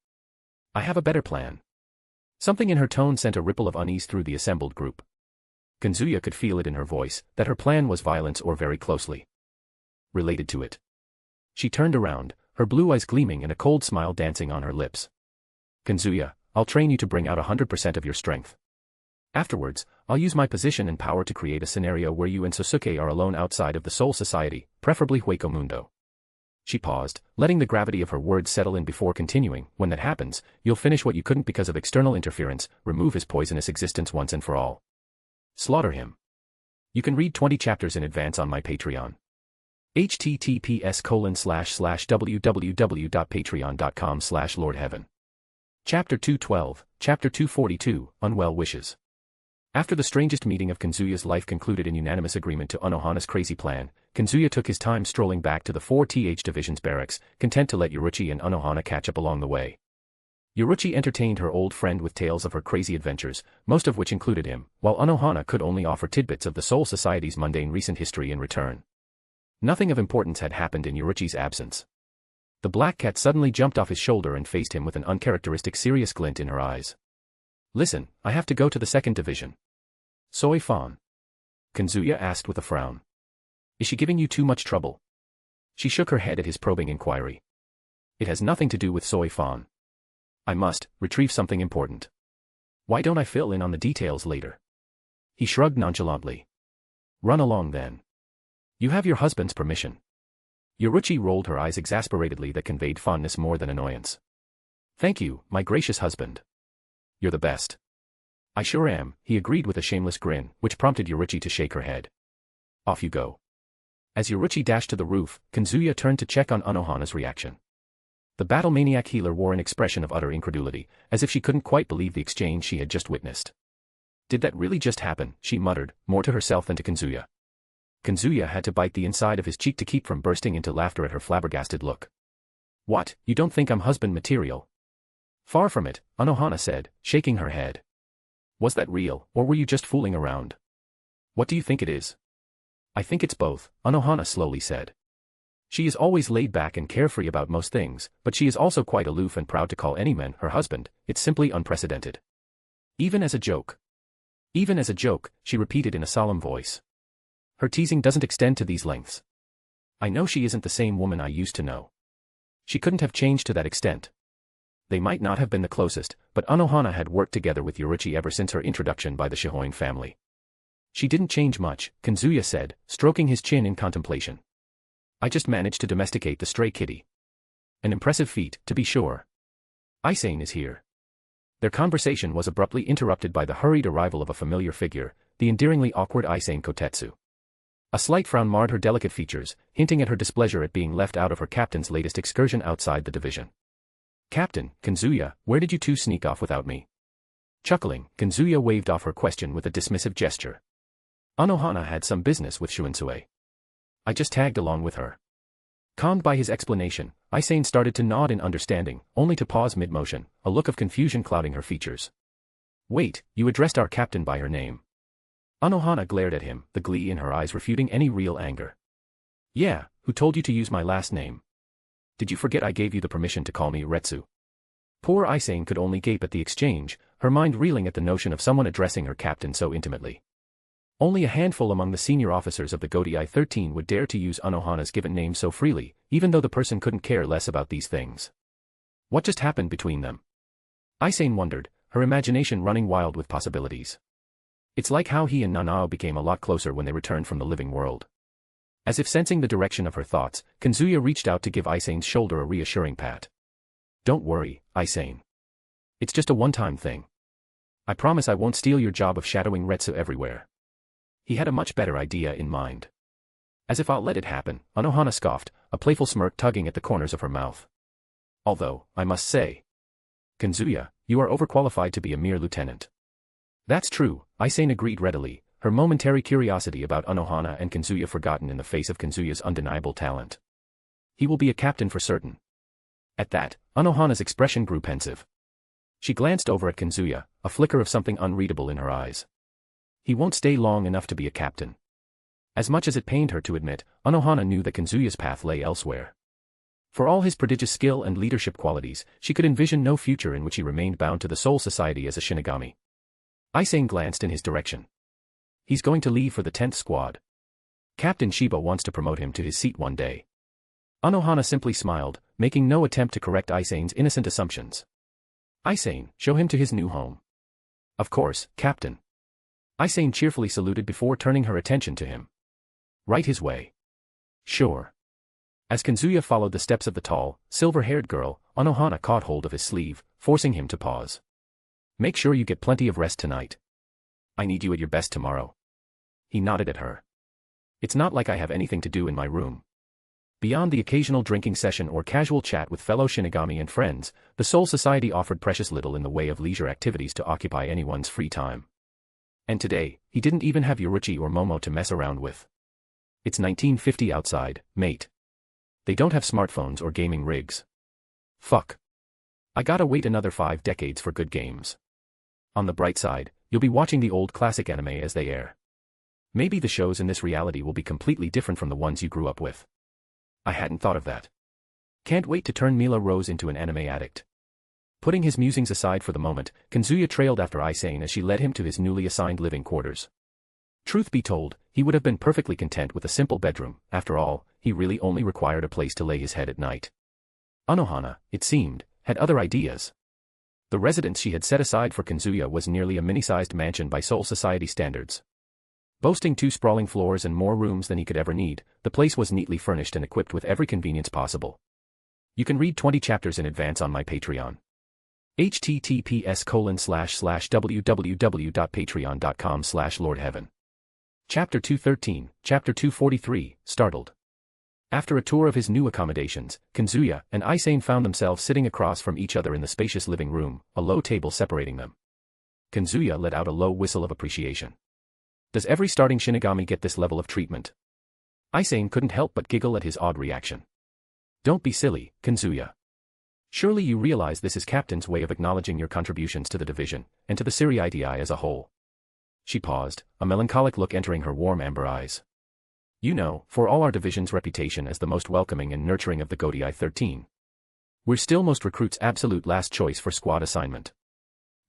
I have a better plan. Something in her tone sent a ripple of unease through the assembled group. Kazuya could feel it in her voice, that her plan was violence or very closely related to it. She turned around, her blue eyes gleaming and a cold smile dancing on her lips. Kazuya, I'll train you to bring out 100% of your strength. Afterwards, I'll use my position and power to create a scenario where you and Sōsuke are alone outside of the Soul Society, preferably Hueco Mundo. She paused, letting the gravity of her words settle in before continuing. When that happens, you'll finish what you couldn't because of external interference, remove his poisonous existence once and for all. Slaughter him. You can read 20 chapters in advance on my Patreon. https://www.patreon.com/lordheaven. Chapter 212, Chapter 242, Unwell Wishes. After the strangest meeting of Kazuya's life concluded in unanimous agreement to Anohana's crazy plan, Kazuya took his time strolling back to the 4th Division's barracks, content to let Yoruichi and Anohana catch up along the way. Yoruichi entertained her old friend with tales of her crazy adventures, most of which included him, while Anohana could only offer tidbits of the Soul Society's mundane recent history in return. Nothing of importance had happened in Yoruichi's absence. The black cat suddenly jumped off his shoulder and faced him with an uncharacteristic serious glint in her eyes. Listen, I have to go to the 2nd Division. Soi Fon? Kazuya asked with a frown. Is she giving you too much trouble? She shook her head at his probing inquiry. It has nothing to do with Soi Fon. I must retrieve something important. Why don't I fill in on the details later? He shrugged nonchalantly. Run along then. You have your husband's permission. Yoruichi rolled her eyes exasperatedly that conveyed fondness more than annoyance. Thank you, my gracious husband. You're the best. I sure am, he agreed with a shameless grin, which prompted Yoruichi to shake her head. Off you go. As Yoruichi dashed to the roof, Kazuya turned to check on Anohana's reaction. The battle-maniac healer wore an expression of utter incredulity, as if she couldn't quite believe the exchange she had just witnessed. Did that really just happen, she muttered, more to herself than to Kazuya. Kazuya had to bite the inside of his cheek to keep from bursting into laughter at her flabbergasted look. What, you don't think I'm husband material? Far from it, Anohana said, shaking her head. Was that real, or were you just fooling around? What do you think it is? I think it's both, Anohana slowly said. She is always laid back and carefree about most things, but she is also quite aloof and proud to call any man her husband. It's simply unprecedented. Even as a joke. Even as a joke, she repeated in a solemn voice. Her teasing doesn't extend to these lengths. I know she isn't the same woman I used to know. She couldn't have changed to that extent. They might not have been the closest, but Anohana had worked together with Yoruichi ever since her introduction by the Shihoin family. She didn't change much, Kazuya said, stroking his chin in contemplation. I just managed to domesticate the stray kitty. An impressive feat, to be sure. Aizen is here. Their conversation was abruptly interrupted by the hurried arrival of a familiar figure, the endearingly awkward Aizen Kotetsu. A slight frown marred her delicate features, hinting at her displeasure at being left out of her captain's latest excursion outside the division. Captain, Kazuya, where did you two sneak off without me? Chuckling, Kazuya waved off her question with a dismissive gesture. Anohana had some business with Shunsui. I just tagged along with her. Calmed by his explanation, Aizen started to nod in understanding, only to pause mid-motion, a look of confusion clouding her features. Wait, you addressed our captain by her name. Anohana glared at him, the glee in her eyes refuting any real anger. Yeah, who told you to use my last name? Did you forget I gave you the permission to call me Retsu? Poor Aizen could only gape at the exchange, her mind reeling at the notion of someone addressing her captain so intimately. Only a handful among the senior officers of the Godai 13 would dare to use Anohana's given name so freely, even though the person couldn't care less about these things. What just happened between them? Aizen wondered, her imagination running wild with possibilities. It's like how he and Nanao became a lot closer when they returned from the living world. As if sensing the direction of her thoughts, Kazuya reached out to give Aizen's shoulder a reassuring pat. Don't worry, Aizen. It's just a one-time thing. I promise I won't steal your job of shadowing Retsu everywhere. He had a much better idea in mind. As if I'll let it happen, Anohana scoffed, a playful smirk tugging at the corners of her mouth. Although, I must say, Kazuya, you are overqualified to be a mere lieutenant. That's true, Aizen agreed readily, her momentary curiosity about Anohana and Kazuya forgotten in the face of Kazuya's undeniable talent. He will be a captain for certain. At that, Anohana's expression grew pensive. She glanced over at Kazuya, a flicker of something unreadable in her eyes. He won't stay long enough to be a captain. As much as it pained her to admit, Anohana knew that Kazuya's path lay elsewhere. For all his prodigious skill and leadership qualities, she could envision no future in which he remained bound to the Soul Society as a Shinigami. Aizen glanced in his direction. He's going to leave for the 10th squad. Captain Shiba wants to promote him to his seat one day. Anohana simply smiled, making no attempt to correct Aizen's innocent assumptions. Aizen, show him to his new home. Of course, Captain. Aizen cheerfully saluted before turning her attention to him. Right his way. Sure. As Kazuya followed the steps of the tall, silver-haired girl, Anohana caught hold of his sleeve, forcing him to pause. Make sure you get plenty of rest tonight. I need you at your best tomorrow. He nodded at her. It's not like I have anything to do in my room. Beyond the occasional drinking session or casual chat with fellow Shinigami and friends, the Soul Society offered precious little in the way of leisure activities to occupy anyone's free time. And today, he didn't even have Yoruichi or Momo to mess around with. It's 1950 outside, mate. They don't have smartphones or gaming rigs. Fuck. I gotta wait another 5 decades for good games. On the bright side, you'll be watching the old classic anime as they air. Maybe the shows in this reality will be completely different from the ones you grew up with. I hadn't thought of that. Can't wait to turn Mila Rose into an anime addict. Putting his musings aside for the moment, Kazuya trailed after Aizen as she led him to his newly assigned living quarters. Truth be told, he would have been perfectly content with a simple bedroom. After all, he really only required a place to lay his head at night. Anohana, it seemed, had other ideas. The residence she had set aside for Kazuya was nearly a mini-sized mansion by Soul Society standards. Boasting 2 sprawling floors and more rooms than he could ever need, the place was neatly furnished and equipped with every convenience possible. You can read 20 chapters in advance on my Patreon. https://www.patreon.com/lordheaven. Chapter 213, Chapter 243, Startled. After a tour of his new accommodations, Kazuya and Aizen found themselves sitting across from each other in the spacious living room, a low table separating them. Kazuya let out a low whistle of appreciation. Does every starting Shinigami get this level of treatment? Aizen couldn't help but giggle at his odd reaction. Don't be silly, Kazuya. Surely you realize this is Captain's way of acknowledging your contributions to the division, and to the Seriitii as a whole. She paused, a melancholic look entering her warm amber eyes. You know, for all our division's reputation as the most welcoming and nurturing of the Godii 13. We're still most recruits' absolute last choice for squad assignment.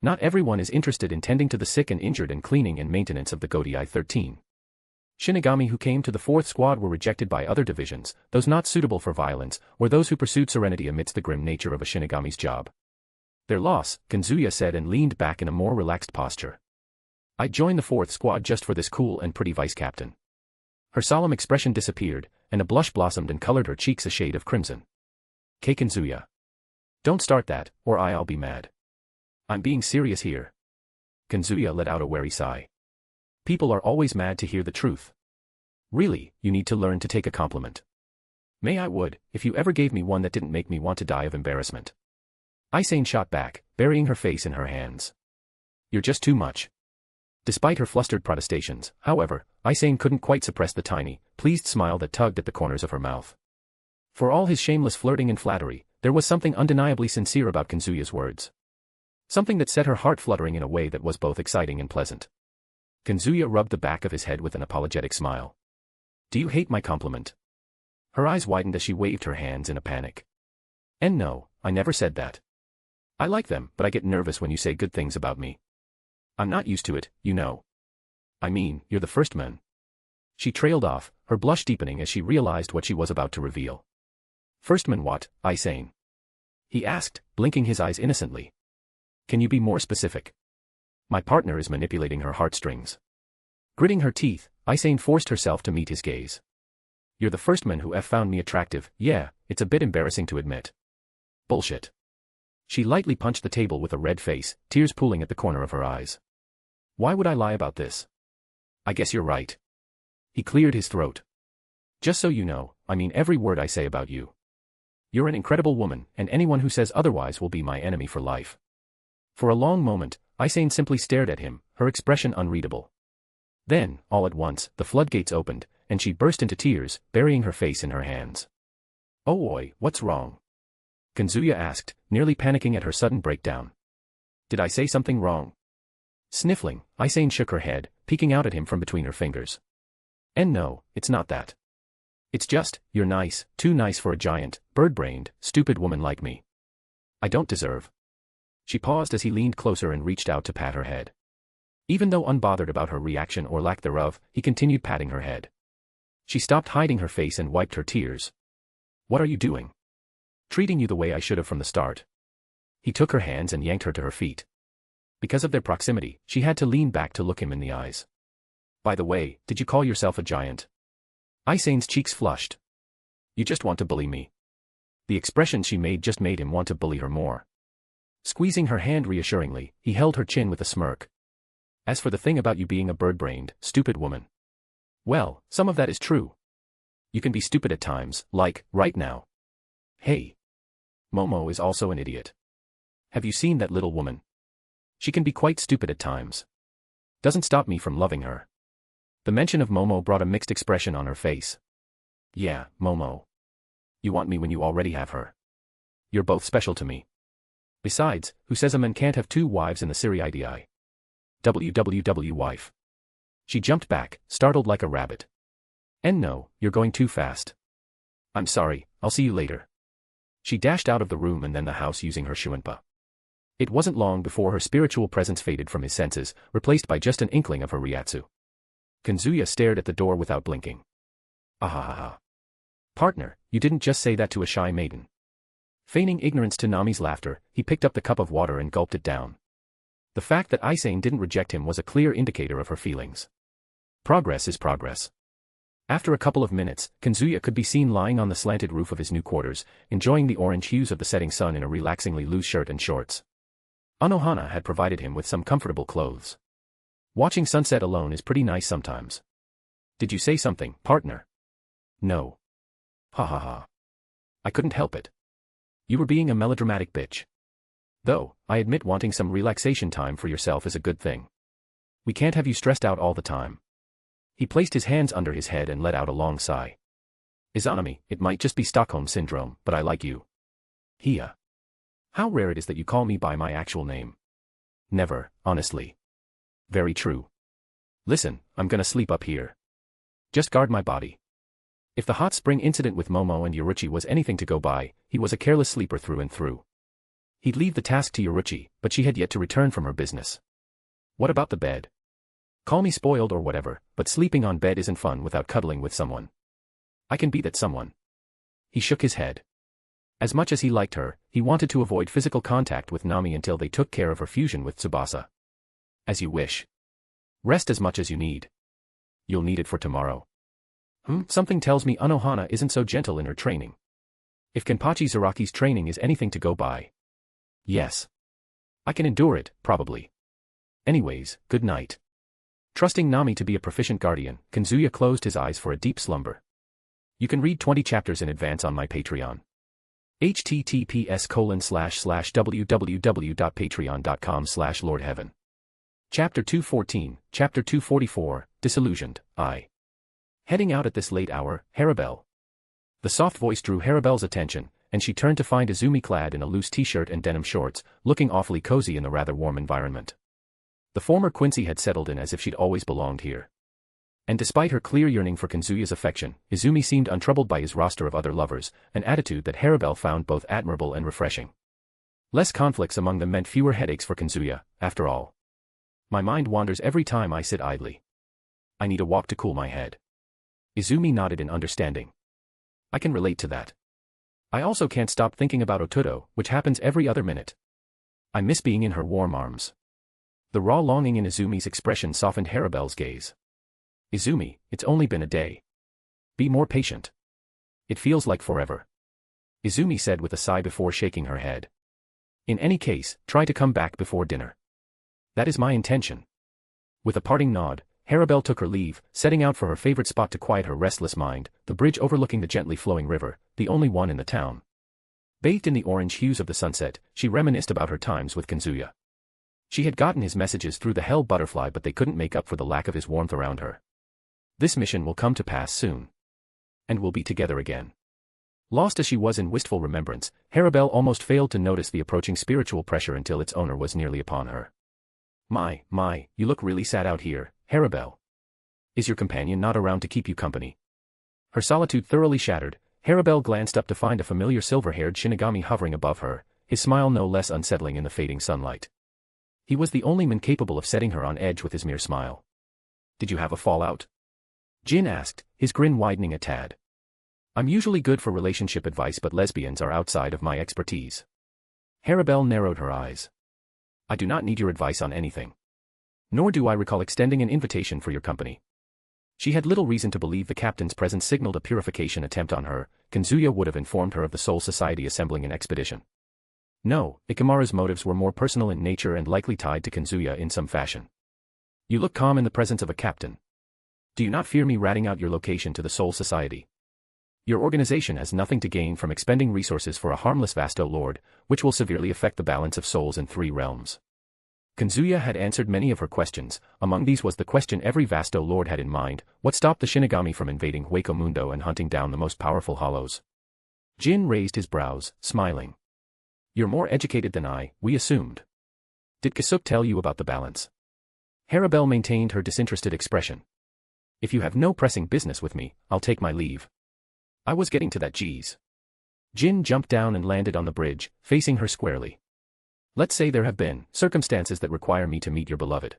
Not everyone is interested in tending to the sick and injured and cleaning and maintenance of the Godii 13. Shinigami who came to the 4th squad were rejected by other divisions, those not suitable for violence, or those who pursued serenity amidst the grim nature of a Shinigami's job. Their loss, Kazuya said and leaned back in a more relaxed posture. I'd join the 4th squad just for this cool and pretty vice captain. Her solemn expression disappeared, and a blush blossomed and colored her cheeks a shade of crimson. Kazuya. Don't start that, or I'll be mad. I'm being serious here. Kazuya let out a wary sigh. People are always mad to hear the truth. Really, you need to learn to take a compliment. May I would, if you ever gave me one that didn't make me want to die of embarrassment. Aizen shot back, burying her face in her hands. You're just too much. Despite her flustered protestations, however, Aizen couldn't quite suppress the tiny, pleased smile that tugged at the corners of her mouth. For all his shameless flirting and flattery, there was something undeniably sincere about Kazuya's words. Something that set her heart fluttering in a way that was both exciting and pleasant. Kazuya rubbed the back of his head with an apologetic smile. Do you hate my compliment? Her eyes widened as she waved her hands in a panic. And no, I never said that. I like them, but I get nervous when you say good things about me. I'm not used to it, you know. I mean, you're the first man. She trailed off, her blush deepening as she realized what she was about to reveal. Firstman what, Aizen? He asked, blinking his eyes innocently. Can you be more specific? My partner is manipulating her heartstrings. Gritting her teeth, Aizen forced herself to meet his gaze. You're the first man who found me attractive. Yeah, it's a bit embarrassing to admit. Bullshit. She lightly punched the table with a red face, tears pooling at the corner of her eyes. Why would I lie about this? I guess you're right. He cleared his throat. Just so you know, I mean every word I say about you. You're an incredible woman, and anyone who says otherwise will be my enemy for life. For a long moment, Aizen simply stared at him, her expression unreadable. Then, all at once, the floodgates opened, and she burst into tears, burying her face in her hands. Oh oi, what's wrong? Kazuya asked, nearly panicking at her sudden breakdown. Did I say something wrong? Sniffling, Aizen shook her head, peeking out at him from between her fingers. And no, it's not that. It's just, you're nice, too nice for a giant, bird-brained, stupid woman like me. I don't deserve. She paused as he leaned closer and reached out to pat her head. Even though unbothered about her reaction or lack thereof, he continued patting her head. She stopped hiding her face and wiped her tears. What are you doing? Treating you the way I should have from the start. He took her hands and yanked her to her feet. Because of their proximity, she had to lean back to look him in the eyes. By the way, did you call yourself a giant? Aizen's cheeks flushed. You just want to bully me. The expression she made just made him want to bully her more. Squeezing her hand reassuringly, he held her chin with a smirk. As for the thing about you being a bird-brained, stupid woman. Well, some of that is true. You can be stupid at times, like, right now. Hey. Momo is also an idiot. Have you seen that little woman? She can be quite stupid at times. Doesn't stop me from loving her. The mention of Momo brought a mixed expression on her face. Yeah, Momo. You want me when you already have her. You're both special to me. Besides, who says a man can't have two wives in the Serie? Wife. She jumped back, startled like a rabbit. And no, you're going too fast. I'm sorry, I'll see you later. She dashed out of the room and then the house using her shuinpa. It wasn't long before her spiritual presence faded from his senses, replaced by just an inkling of her Ryatsu. Kazuya stared at the door without blinking. Ahahaha. Partner, you didn't just say that to a shy maiden. Feigning ignorance to Nami's laughter, he picked up the cup of water and gulped it down. The fact that Aizen didn't reject him was a clear indicator of her feelings. Progress is progress. After a couple of minutes, Kazuya could be seen lying on the slanted roof of his new quarters, enjoying the orange hues of the setting sun in a relaxingly loose shirt and shorts. Anohana had provided him with some comfortable clothes. Watching sunset alone is pretty nice sometimes. Did you say something, partner? No. Ha ha ha. I couldn't help it. You were being a melodramatic bitch. Though, I admit wanting some relaxation time for yourself is a good thing. We can't have you stressed out all the time. He placed his hands under his head and let out a long sigh. Izanami, it might just be Stockholm Syndrome, but I like you. Hiya. How rare it is that you call me by my actual name. Never, honestly. Very true. Listen, I'm gonna sleep up here. Just guard my body. If the hot spring incident with Momo and Yoruichi was anything to go by, he was a careless sleeper through and through. He'd leave the task to Yoruichi, but she had yet to return from her business. What about the bed? Call me spoiled or whatever, but sleeping on bed isn't fun without cuddling with someone. I can be that someone. He shook his head. As much as he liked her, he wanted to avoid physical contact with Nami until they took care of her fusion with Tsubasa. As you wish. Rest as much as you need. You'll need it for tomorrow. Something tells me Anohana isn't so gentle in her training. If Kenpachi Zaraki's training is anything to go by. Yes. I can endure it, probably. Anyways, good night. Trusting Nami to be a proficient guardian, Kazuya closed his eyes for a deep slumber. You can read 20 chapters in advance on my Patreon. https://www.patreon.com/lordheaven. Chapter 214, Chapter 244, Disillusioned, I. Heading out at this late hour, Harabelle. The soft voice drew Harabelle's attention, and she turned to find Izumi clad in a loose t-shirt and denim shorts, looking awfully cozy in the rather warm environment. The former Quincy had settled in as if she'd always belonged here. And despite her clear yearning for Kazuya's affection, Izumi seemed untroubled by his roster of other lovers, an attitude that Harabelle found both admirable and refreshing. Less conflicts among them meant fewer headaches for Kazuya, after all. My mind wanders every time I sit idly. I need a walk to cool my head. Izumi nodded in understanding. I can relate to that. I also can't stop thinking about Ototo, which happens every other minute. I miss being in her warm arms. The raw longing in Izumi's expression softened Harabelle's gaze. Izumi, it's only been a day. Be more patient. It feels like forever. Izumi said with a sigh before shaking her head. In any case, try to come back before dinner. That is my intention. With a parting nod, Harabelle took her leave, setting out for her favorite spot to quiet her restless mind, the bridge overlooking the gently flowing river, the only one in the town. Bathed in the orange hues of the sunset, she reminisced about her times with Kazuya. She had gotten his messages through the hell butterfly, but they couldn't make up for the lack of his warmth around her. This mission will come to pass soon. And we'll be together again. Lost as she was in wistful remembrance, Harabelle almost failed to notice the approaching spiritual pressure until its owner was nearly upon her. My, you look really sad out here, Harabelle. Is your companion not around to keep you company? Her solitude thoroughly shattered, Harabelle glanced up to find a familiar silver-haired Shinigami hovering above her, his smile no less unsettling in the fading sunlight. He was the only man capable of setting her on edge with his mere smile. Did you have a fallout? Jin asked, his grin widening a tad. I'm usually good for relationship advice, but lesbians are outside of my expertise. Harabelle narrowed her eyes. I do not need your advice on anything. Nor do I recall extending an invitation for your company. She had little reason to believe the captain's presence signaled a purification attempt on her. Kazuya would have informed her of the Soul Society assembling an expedition. No, Ikimara's motives were more personal in nature and likely tied to Kazuya in some fashion. You look calm in the presence of a captain. Do you not fear me ratting out your location to the Soul Society? Your organization has nothing to gain from expending resources for a harmless Vasto Lord, which will severely affect the balance of souls in 3 realms. Kazuya had answered many of her questions. Among these was the question every Vasto Lord had in mind: what stopped the Shinigami from invading Hueco Mundo and hunting down the most powerful hollows? Jin raised his brows, smiling. You're more educated than I, we assumed. Did Kasuke tell you about the balance? Harabelle maintained her disinterested expression. If you have no pressing business with me, I'll take my leave. I was getting to that, geez. Jin jumped down and landed on the bridge, facing her squarely. Let's say there have been circumstances that require me to meet your beloved.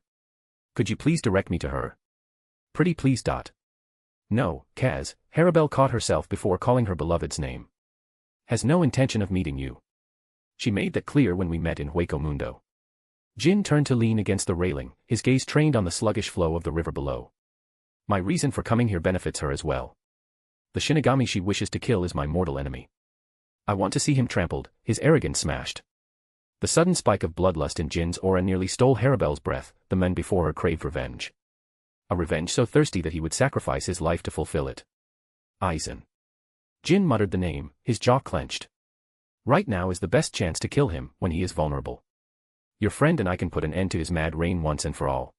Could you please direct me to her? Pretty please. No, Kaz, Harabelle caught herself before calling her beloved's name. Has no intention of meeting you. She made that clear when we met in Hueco Mundo. Jin turned to lean against the railing, his gaze trained on the sluggish flow of the river below. My reason for coming here benefits her as well. The Shinigami she wishes to kill is my mortal enemy. I want to see him trampled, his arrogance smashed. The sudden spike of bloodlust in Jin's aura nearly stole Harabelle's breath. The men before her craved revenge. A revenge so thirsty that he would sacrifice his life to fulfill it. Aizen. Jin muttered the name, his jaw clenched. Right now is the best chance to kill him, when he is vulnerable. Your friend and I can put an end to his mad reign once and for all.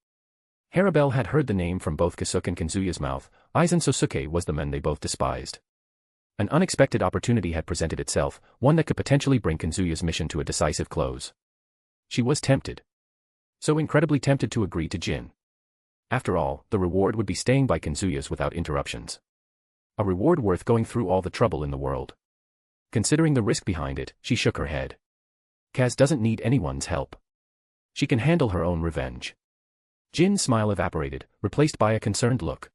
Harabelle had heard the name from both Kasuke and Kazuya's mouth. Aizen Sōsuke was the man they both despised. An unexpected opportunity had presented itself, one that could potentially bring Kazuya's mission to a decisive close. She was tempted. So incredibly tempted to agree to Jin. After all, the reward would be staying by Kazuya's without interruptions. A reward worth going through all the trouble in the world. Considering the risk behind it, she shook her head. Kaz doesn't need anyone's help. She can handle her own revenge. Jin's smile evaporated, replaced by a concerned look.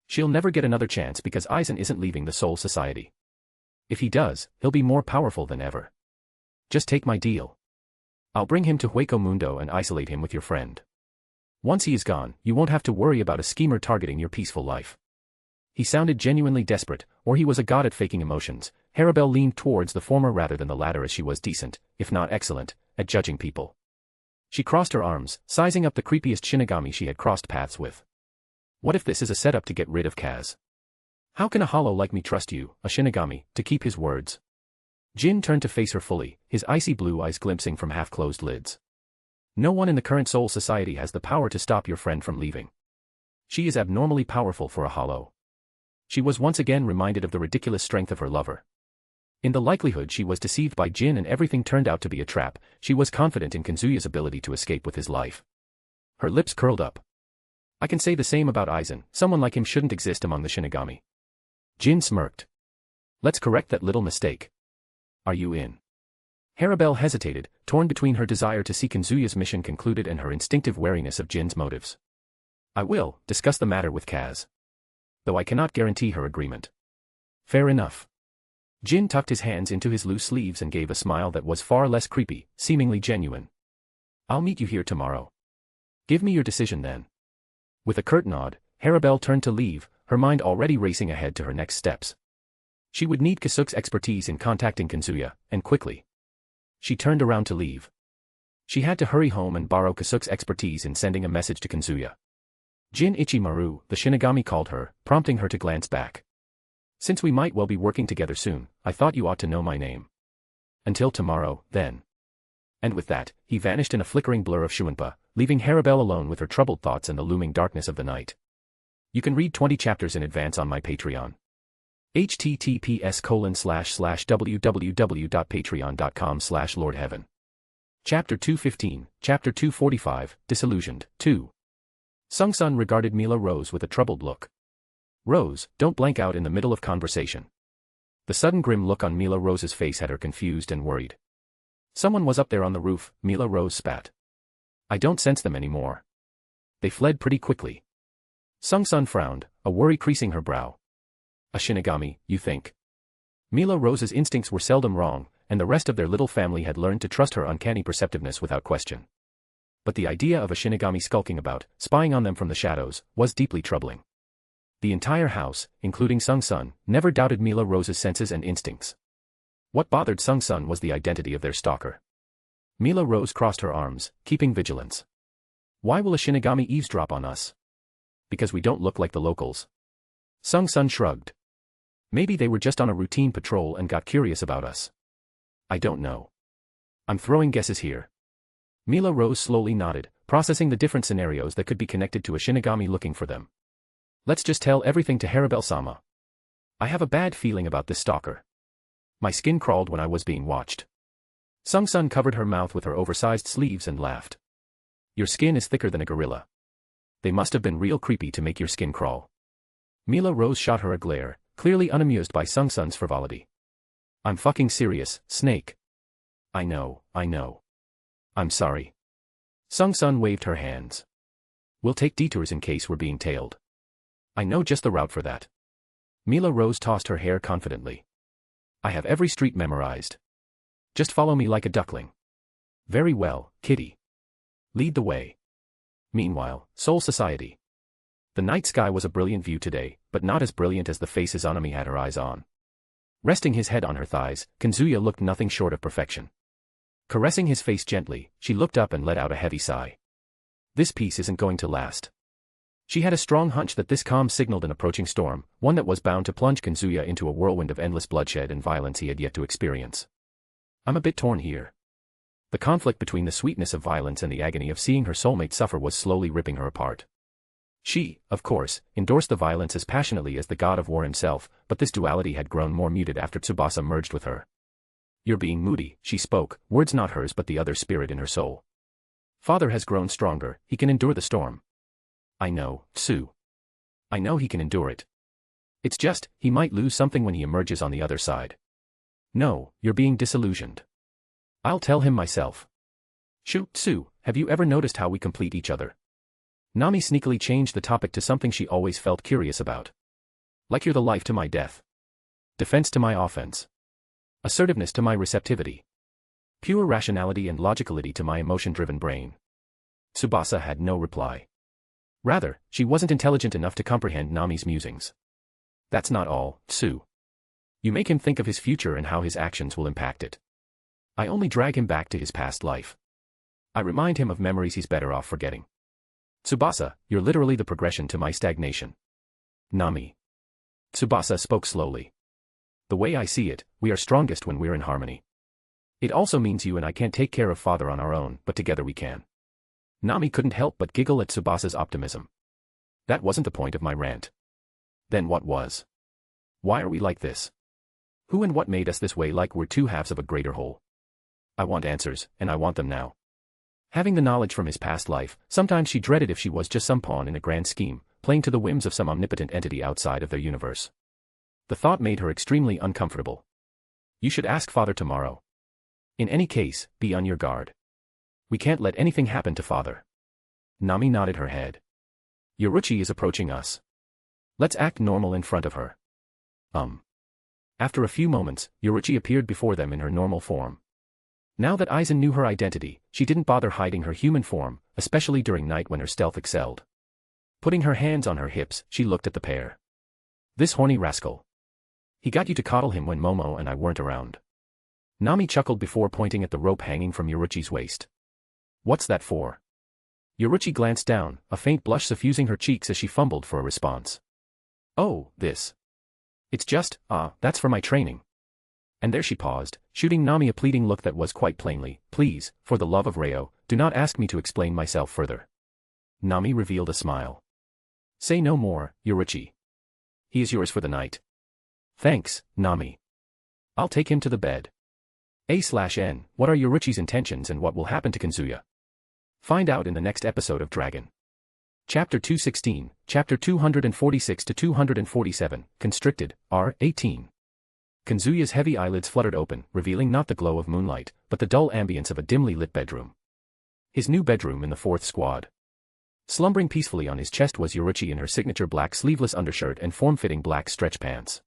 She'll never get another chance because Aizen isn't leaving the Soul Society. If he does, he'll be more powerful than ever. Just take my deal. I'll bring him to Hueco Mundo and isolate him with your friend. Once he is gone, you won't have to worry about a schemer targeting your peaceful life. He sounded genuinely desperate, or he was a god at faking emotions. Harabelle leaned towards the former rather than the latter, as she was decent, if not excellent, at judging people. She crossed her arms, sizing up the creepiest Shinigami she had crossed paths with. What if this is a setup to get rid of Kaz? How can a hollow like me trust you, a Shinigami, to keep his words? Jin turned to face her fully, his icy blue eyes glimpsing from half-closed lids. No one in the current Soul Society has the power to stop your friend from leaving. She is abnormally powerful for a hollow. She was once again reminded of the ridiculous strength of her lover. In the likelihood she was deceived by Jin and everything turned out to be a trap, she was confident in Kazuya's ability to escape with his life. Her lips curled up. I can say the same about Aizen, someone like him shouldn't exist among the Shinigami. Jin smirked. Let's correct that little mistake. Are you in? Harabelle hesitated, torn between her desire to see Kazuya's mission concluded and her instinctive wariness of Jin's motives. I will discuss the matter with Kaz. Though I cannot guarantee her agreement. Fair enough. Jin tucked his hands into his loose sleeves and gave a smile that was far less creepy, seemingly genuine. I'll meet you here tomorrow. Give me your decision then. With a curt nod, Harabelle turned to leave, her mind already racing ahead to her next steps. She would need Kasuke's expertise in contacting Kazuya, and quickly. She turned around to leave. She had to hurry home and borrow Kasuke's expertise in sending a message to Kazuya. Jin Ichimaru, the Shinigami, called her, prompting her to glance back. Since we might well be working together soon, I thought you ought to know my name. Until tomorrow, then. And with that, he vanished in a flickering blur of Shuunpa, leaving Haribel alone with her troubled thoughts and the looming darkness of the night. You can read 20 chapters in advance on my Patreon. https://www.patreon.com/lordheaven. Chapter 215, Chapter 245, Disillusioned, 2. Sung-sun regarded Mila Rose with a troubled look. Rose, don't blank out in the middle of conversation. The sudden grim look on Mila Rose's face had her confused and worried. Someone was up there on the roof, Mila Rose spat. I don't sense them anymore. They fled pretty quickly. Sung-sun frowned, a worry creasing her brow. A Shinigami, you think? Mila Rose's instincts were seldom wrong, and the rest of their little family had learned to trust her uncanny perceptiveness without question. But the idea of a Shinigami skulking about, spying on them from the shadows, was deeply troubling. The entire house, including Sung-sun, never doubted Mila Rose's senses and instincts. What bothered Sung-sun was the identity of their stalker. Mila Rose crossed her arms, keeping vigilance. Why will a Shinigami eavesdrop on us? Because we don't look like the locals. Sung-sun shrugged. Maybe they were just on a routine patrol and got curious about us. I don't know. I'm throwing guesses here. Mila Rose slowly nodded, processing the different scenarios that could be connected to a Shinigami looking for them. Let's just tell everything to Haribel-sama. I have a bad feeling about this stalker. My skin crawled when I was being watched. Sung-sun covered her mouth with her oversized sleeves and laughed. Your skin is thicker than a gorilla. They must have been real creepy to make your skin crawl. Mila Rose shot her a glare, clearly unamused by Sung-sun's frivolity. I'm fucking serious, Snake. I know. I'm sorry. Sung-sun waved her hands. We'll take detours in case we're being tailed. I know just the route for that. Mila Rose tossed her hair confidently. I have every street memorized. Just follow me like a duckling. Very well, kitty. Lead the way. Meanwhile, Seoul Society. The night sky was a brilliant view today, but not as brilliant as the face Izanami had her eyes on. Resting his head on her thighs, Kazuya looked nothing short of perfection. Caressing his face gently, she looked up and let out a heavy sigh. This peace isn't going to last. She had a strong hunch that this calm signaled an approaching storm, one that was bound to plunge Kazuya into a whirlwind of endless bloodshed and violence he had yet to experience. I'm a bit torn here. The conflict between the sweetness of violence and the agony of seeing her soulmate suffer was slowly ripping her apart. She, of course, endorsed the violence as passionately as the god of war himself, but this duality had grown more muted after Tsubasa merged with her. You're being moody, she spoke, words not hers but the other spirit in her soul. Father has grown stronger, he can endure the storm. I know, Tsu. I know he can endure it. It's just, he might lose something when he emerges on the other side. No, you're being disillusioned. I'll tell him myself. Tsu, have you ever noticed how we complete each other? Nami sneakily changed the topic to something she always felt curious about. Like you're the life to my death. Defense to my offense. Assertiveness to my receptivity. Pure rationality and logicality to my emotion-driven brain. Tsubasa had no reply. Rather, she wasn't intelligent enough to comprehend Nami's musings. That's not all, Tsu. You make him think of his future and how his actions will impact it. I only drag him back to his past life. I remind him of memories he's better off forgetting. Tsubasa, you're literally the progression to my stagnation. Nami. Tsubasa spoke slowly. The way I see it, we are strongest when we're in harmony. It also means you and I can't take care of father on our own, but together we can. Nami couldn't help but giggle at Tsubasa's optimism. That wasn't the point of my rant. Then what was? Why are we like this? Who and what made us this way, like we're two halves of a greater whole? I want answers, and I want them now. Having the knowledge from his past life, sometimes she dreaded if she was just some pawn in a grand scheme, playing to the whims of some omnipotent entity outside of their universe. The thought made her extremely uncomfortable. You should ask father tomorrow. In any case, be on your guard. We can't let anything happen to father. Nami nodded her head. Yoruichi is approaching us. Let's act normal in front of her. After a few moments, Yoruichi appeared before them in her normal form. Now that Aizen knew her identity, she didn't bother hiding her human form, especially during night when her stealth excelled. Putting her hands on her hips, she looked at the pair. This horny rascal. He got you to coddle him when Momo and I weren't around. Nami chuckled before pointing at the rope hanging from Yoruichi's waist. What's that for? Yoruichi glanced down, a faint blush suffusing her cheeks as she fumbled for a response. Oh, this. It's just, that's for my training. And there she paused, shooting Nami a pleading look that was quite plainly, please, for the love of Reo, do not ask me to explain myself further. Nami revealed a smile. Say no more, Yoruichi. He is yours for the night. Thanks, Nami. I'll take him to the bed. A/N, what are Yoruichi's intentions and what will happen to Kazuya? Find out in the next episode of Dragon. Chapter 216, Chapter 246 to 247, Constricted, R18. Kazuya's heavy eyelids fluttered open, revealing not the glow of moonlight, but the dull ambience of a dimly lit bedroom. His new bedroom in the 4th squad. Slumbering peacefully on his chest was Yoruichi in her signature black sleeveless undershirt and form-fitting black stretch pants.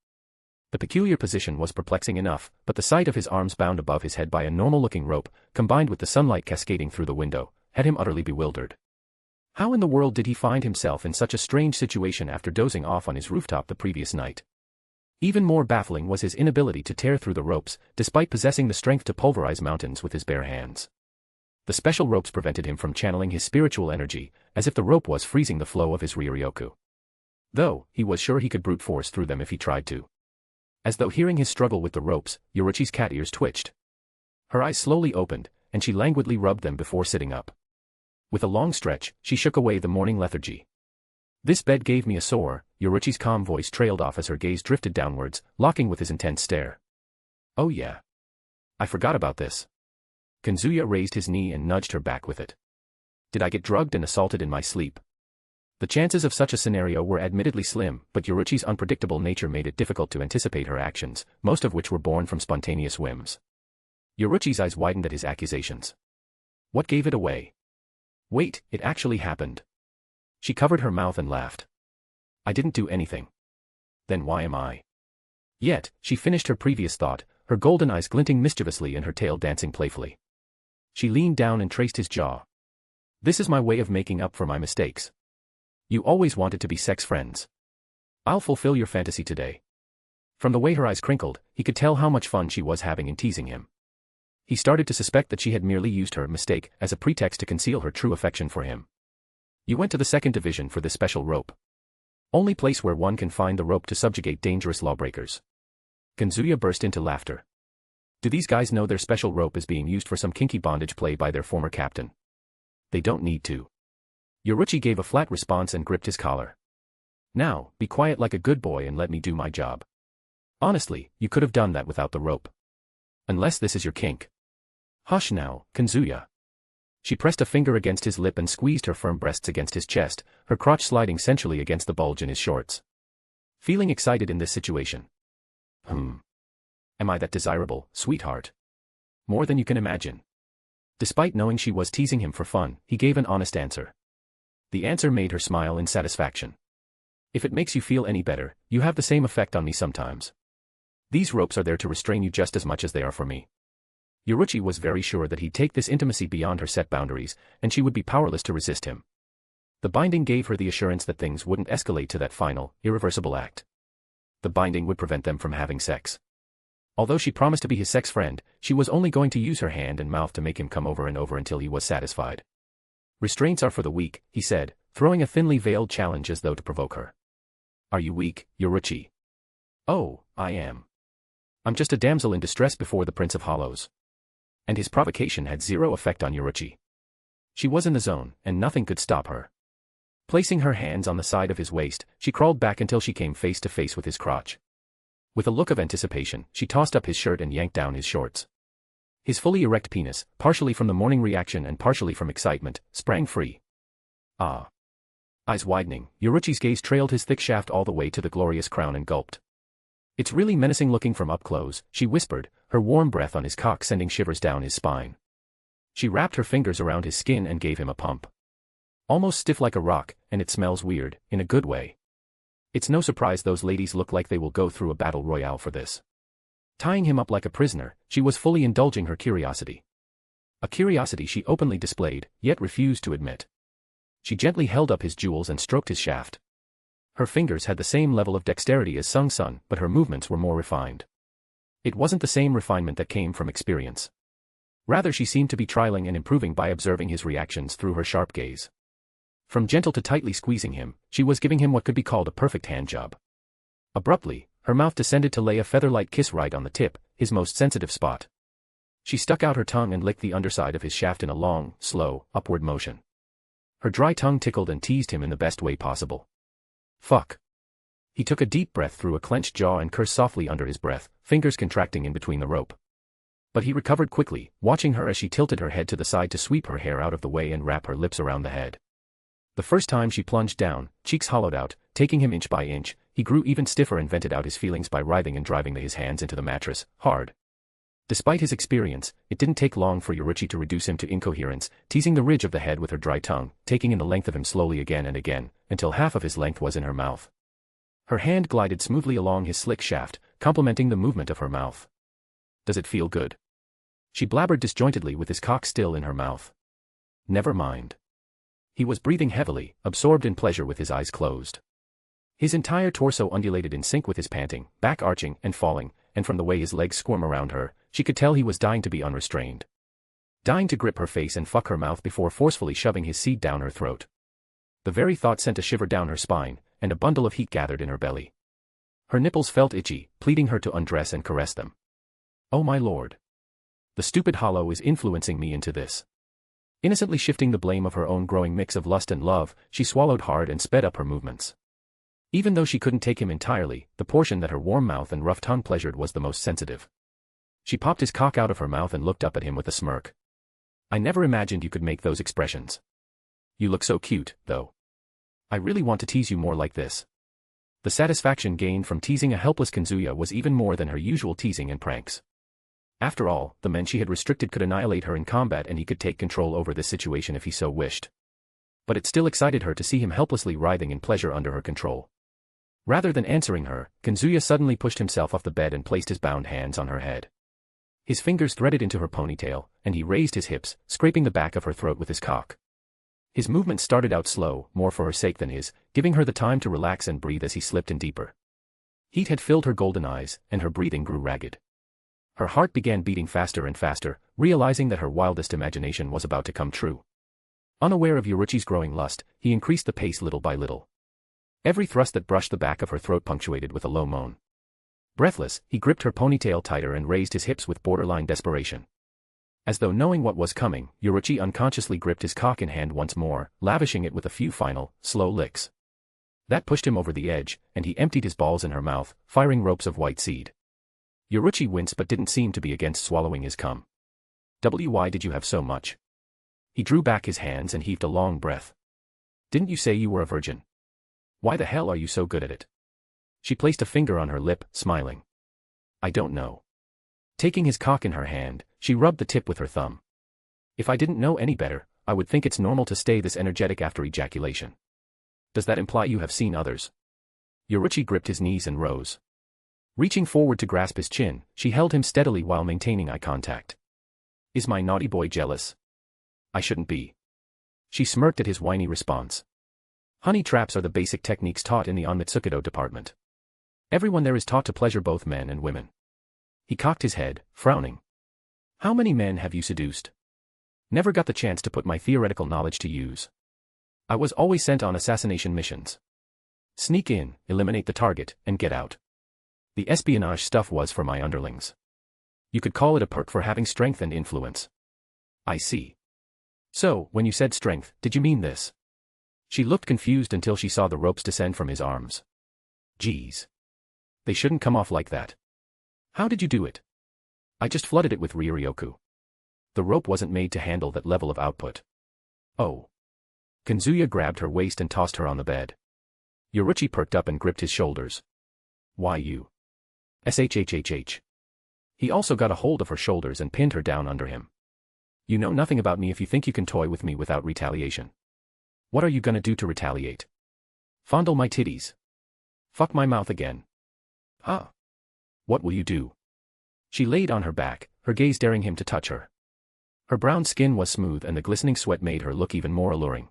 The peculiar position was perplexing enough, but the sight of his arms bound above his head by a normal-looking rope, combined with the sunlight cascading through the window, had him utterly bewildered. How in the world did he find himself in such a strange situation after dozing off on his rooftop the previous night? Even more baffling was his inability to tear through the ropes, despite possessing the strength to pulverize mountains with his bare hands. The special ropes prevented him from channeling his spiritual energy, as if the rope was freezing the flow of his Ryoryoku. Though, he was sure he could brute force through them if he tried to. As though hearing his struggle with the ropes, Yoruichi's cat ears twitched. Her eyes slowly opened, and she languidly rubbed them before sitting up. With a long stretch, she shook away the morning lethargy. This bed gave me a sore, Yoruichi's calm voice trailed off as her gaze drifted downwards, locking with his intense stare. Oh yeah. I forgot about this. Kazuya raised his knee and nudged her back with it. Did I get drugged and assaulted in my sleep? The chances of such a scenario were admittedly slim, but Yoruichi's unpredictable nature made it difficult to anticipate her actions, most of which were born from spontaneous whims. Yoruichi's eyes widened at his accusations. What gave it away? Wait, it actually happened. She covered her mouth and laughed. I didn't do anything. Then why am I? Yet, she finished her previous thought, her golden eyes glinting mischievously and her tail dancing playfully. She leaned down and traced his jaw. This is my way of making up for my mistakes. You always wanted to be sex friends. I'll fulfill your fantasy today. From the way her eyes crinkled, he could tell how much fun she was having in teasing him. He started to suspect that she had merely used her mistake as a pretext to conceal her true affection for him. You went to the 2nd Division for this special rope. Only place where one can find the rope to subjugate dangerous lawbreakers. Kazuya burst into laughter. Do these guys know their special rope is being used for some kinky bondage play by their former captain? They don't need to. Yoruichi gave a flat response and gripped his collar. Now, be quiet like a good boy and let me do my job. Honestly, you could have done that without the rope. Unless this is your kink. Hush now, Kazuya. She pressed a finger against his lip and squeezed her firm breasts against his chest, her crotch sliding sensually against the bulge in his shorts. Feeling excited in this situation. Am I that desirable, sweetheart? More than you can imagine. Despite knowing she was teasing him for fun, he gave an honest answer. The answer made her smile in satisfaction. If it makes you feel any better, you have the same effect on me sometimes. These ropes are there to restrain you just as much as they are for me. Yoruichi was very sure that he'd take this intimacy beyond her set boundaries, and she would be powerless to resist him. The binding gave her the assurance that things wouldn't escalate to that final, irreversible act. The binding would prevent them from having sex. Although she promised to be his sex friend, she was only going to use her hand and mouth to make him come over and over until he was satisfied. Restraints are for the weak, he said, throwing a thinly veiled challenge as though to provoke her. Are you weak, Yoruichi? Oh, I am. I'm just a damsel in distress before the Prince of Hollows. And his provocation had zero effect on Yoruichi. She was in the zone, and nothing could stop her. Placing her hands on the side of his waist, she crawled back until she came face to face with his crotch. With a look of anticipation, she tossed up his shirt and yanked down his shorts. His fully erect penis, partially from the morning reaction and partially from excitement, sprang free. Ah. Eyes widening, Yoruichi's gaze trailed his thick shaft all the way to the glorious crown and gulped. It's really menacing looking from up close, she whispered, her warm breath on his cock sending shivers down his spine. She wrapped her fingers around his skin and gave him a pump. Almost stiff like a rock, and it smells weird, in a good way. It's no surprise those ladies look like they will go through a battle royale for this. Tying him up like a prisoner, she was fully indulging her curiosity. A curiosity she openly displayed, yet refused to admit. She gently held up his jewels and stroked his shaft. Her fingers had the same level of dexterity as Sung Sun, but her movements were more refined. It wasn't the same refinement that came from experience. Rather, she seemed to be trialing and improving by observing his reactions through her sharp gaze. From gentle to tightly squeezing him, she was giving him what could be called a perfect handjob. Abruptly, her mouth descended to lay a feather-light kiss right on the tip, his most sensitive spot. She stuck out her tongue and licked the underside of his shaft in a long, slow, upward motion. Her dry tongue tickled and teased him in the best way possible. Fuck. He took a deep breath through a clenched jaw and cursed softly under his breath, fingers contracting in between the rope. But he recovered quickly, watching her as she tilted her head to the side to sweep her hair out of the way and wrap her lips around the head. The first time she plunged down, cheeks hollowed out, taking him inch by inch, he grew even stiffer and vented out his feelings by writhing and driving his hands into the mattress, hard. Despite his experience, it didn't take long for Yoruichi to reduce him to incoherence, teasing the ridge of the head with her dry tongue, taking in the length of him slowly again and again, until half of his length was in her mouth. Her hand glided smoothly along his slick shaft, complementing the movement of her mouth. Does it feel good? She blabbered disjointedly with his cock still in her mouth. Never mind. He was breathing heavily, absorbed in pleasure with his eyes closed. His entire torso undulated in sync with his panting, back arching and falling, and from the way his legs squirm around her, she could tell he was dying to be unrestrained. Dying to grip her face and fuck her mouth before forcefully shoving his seed down her throat. The very thought sent a shiver down her spine, and a bundle of heat gathered in her belly. Her nipples felt itchy, pleading her to undress and caress them. Oh my lord. The stupid hollow is influencing me into this. Innocently shifting the blame of her own growing mix of lust and love, she swallowed hard and sped up her movements. Even though she couldn't take him entirely, the portion that her warm mouth and rough tongue pleasured was the most sensitive. She popped his cock out of her mouth and looked up at him with a smirk. I never imagined you could make those expressions. You look so cute, though. I really want to tease you more like this. The satisfaction gained from teasing a helpless Kazuya was even more than her usual teasing and pranks. After all, the men she had restricted could annihilate her in combat and he could take control over this situation if he so wished. But it still excited her to see him helplessly writhing in pleasure under her control. Rather than answering her, Kazuya suddenly pushed himself off the bed and placed his bound hands on her head. His fingers threaded into her ponytail, and he raised his hips, scraping the back of her throat with his cock. His movement started out slow, more for her sake than his, giving her the time to relax and breathe as he slipped in deeper. Heat had filled her golden eyes, and her breathing grew ragged. Her heart began beating faster and faster, realizing that her wildest imagination was about to come true. Unaware of Yoruichi's growing lust, he increased the pace little by little. Every thrust that brushed the back of her throat punctuated with a low moan. Breathless, he gripped her ponytail tighter and raised his hips with borderline desperation. As though knowing what was coming, Yoruichi unconsciously gripped his cock in hand once more, lavishing it with a few final, slow licks. That pushed him over the edge, and he emptied his balls in her mouth, firing ropes of white seed. Yoruichi winced but didn't seem to be against swallowing his cum. Why did you have so much? He drew back his hands and heaved a long breath. Didn't you say you were a virgin? Why the hell are you so good at it? She placed a finger on her lip, smiling. I don't know. Taking his cock in her hand, she rubbed the tip with her thumb. If I didn't know any better, I would think it's normal to stay this energetic after ejaculation. Does that imply you have seen others? Yoruichi gripped his knees and rose. Reaching forward to grasp his chin, she held him steadily while maintaining eye contact. Is my naughty boy jealous? I shouldn't be. She smirked at his whiny response. Honey traps are the basic techniques taught in the Onmitsukido department. Everyone there is taught to pleasure both men and women. He cocked his head, frowning. How many men have you seduced? Never got the chance to put my theoretical knowledge to use. I was always sent on assassination missions. Sneak in, eliminate the target, and get out. The espionage stuff was for my underlings. You could call it a perk for having strength and influence. I see. So, when you said strength, did you mean this? She looked confused until she saw the ropes descend from his arms. Geez. They shouldn't come off like that. How did you do it? I just flooded it with Ryuryoku. The rope wasn't made to handle that level of output. Oh. Kazuya grabbed her waist and tossed her on the bed. Yoruichi perked up and gripped his shoulders. Why you? SHHHH. He also got a hold of her shoulders and pinned her down under him. You know nothing about me if you think you can toy with me without retaliation. What are you gonna do to retaliate? Fondle my titties. Fuck my mouth again. Ah. What will you do? She laid on her back, her gaze daring him to touch her. Her brown skin was smooth and the glistening sweat made her look even more alluring.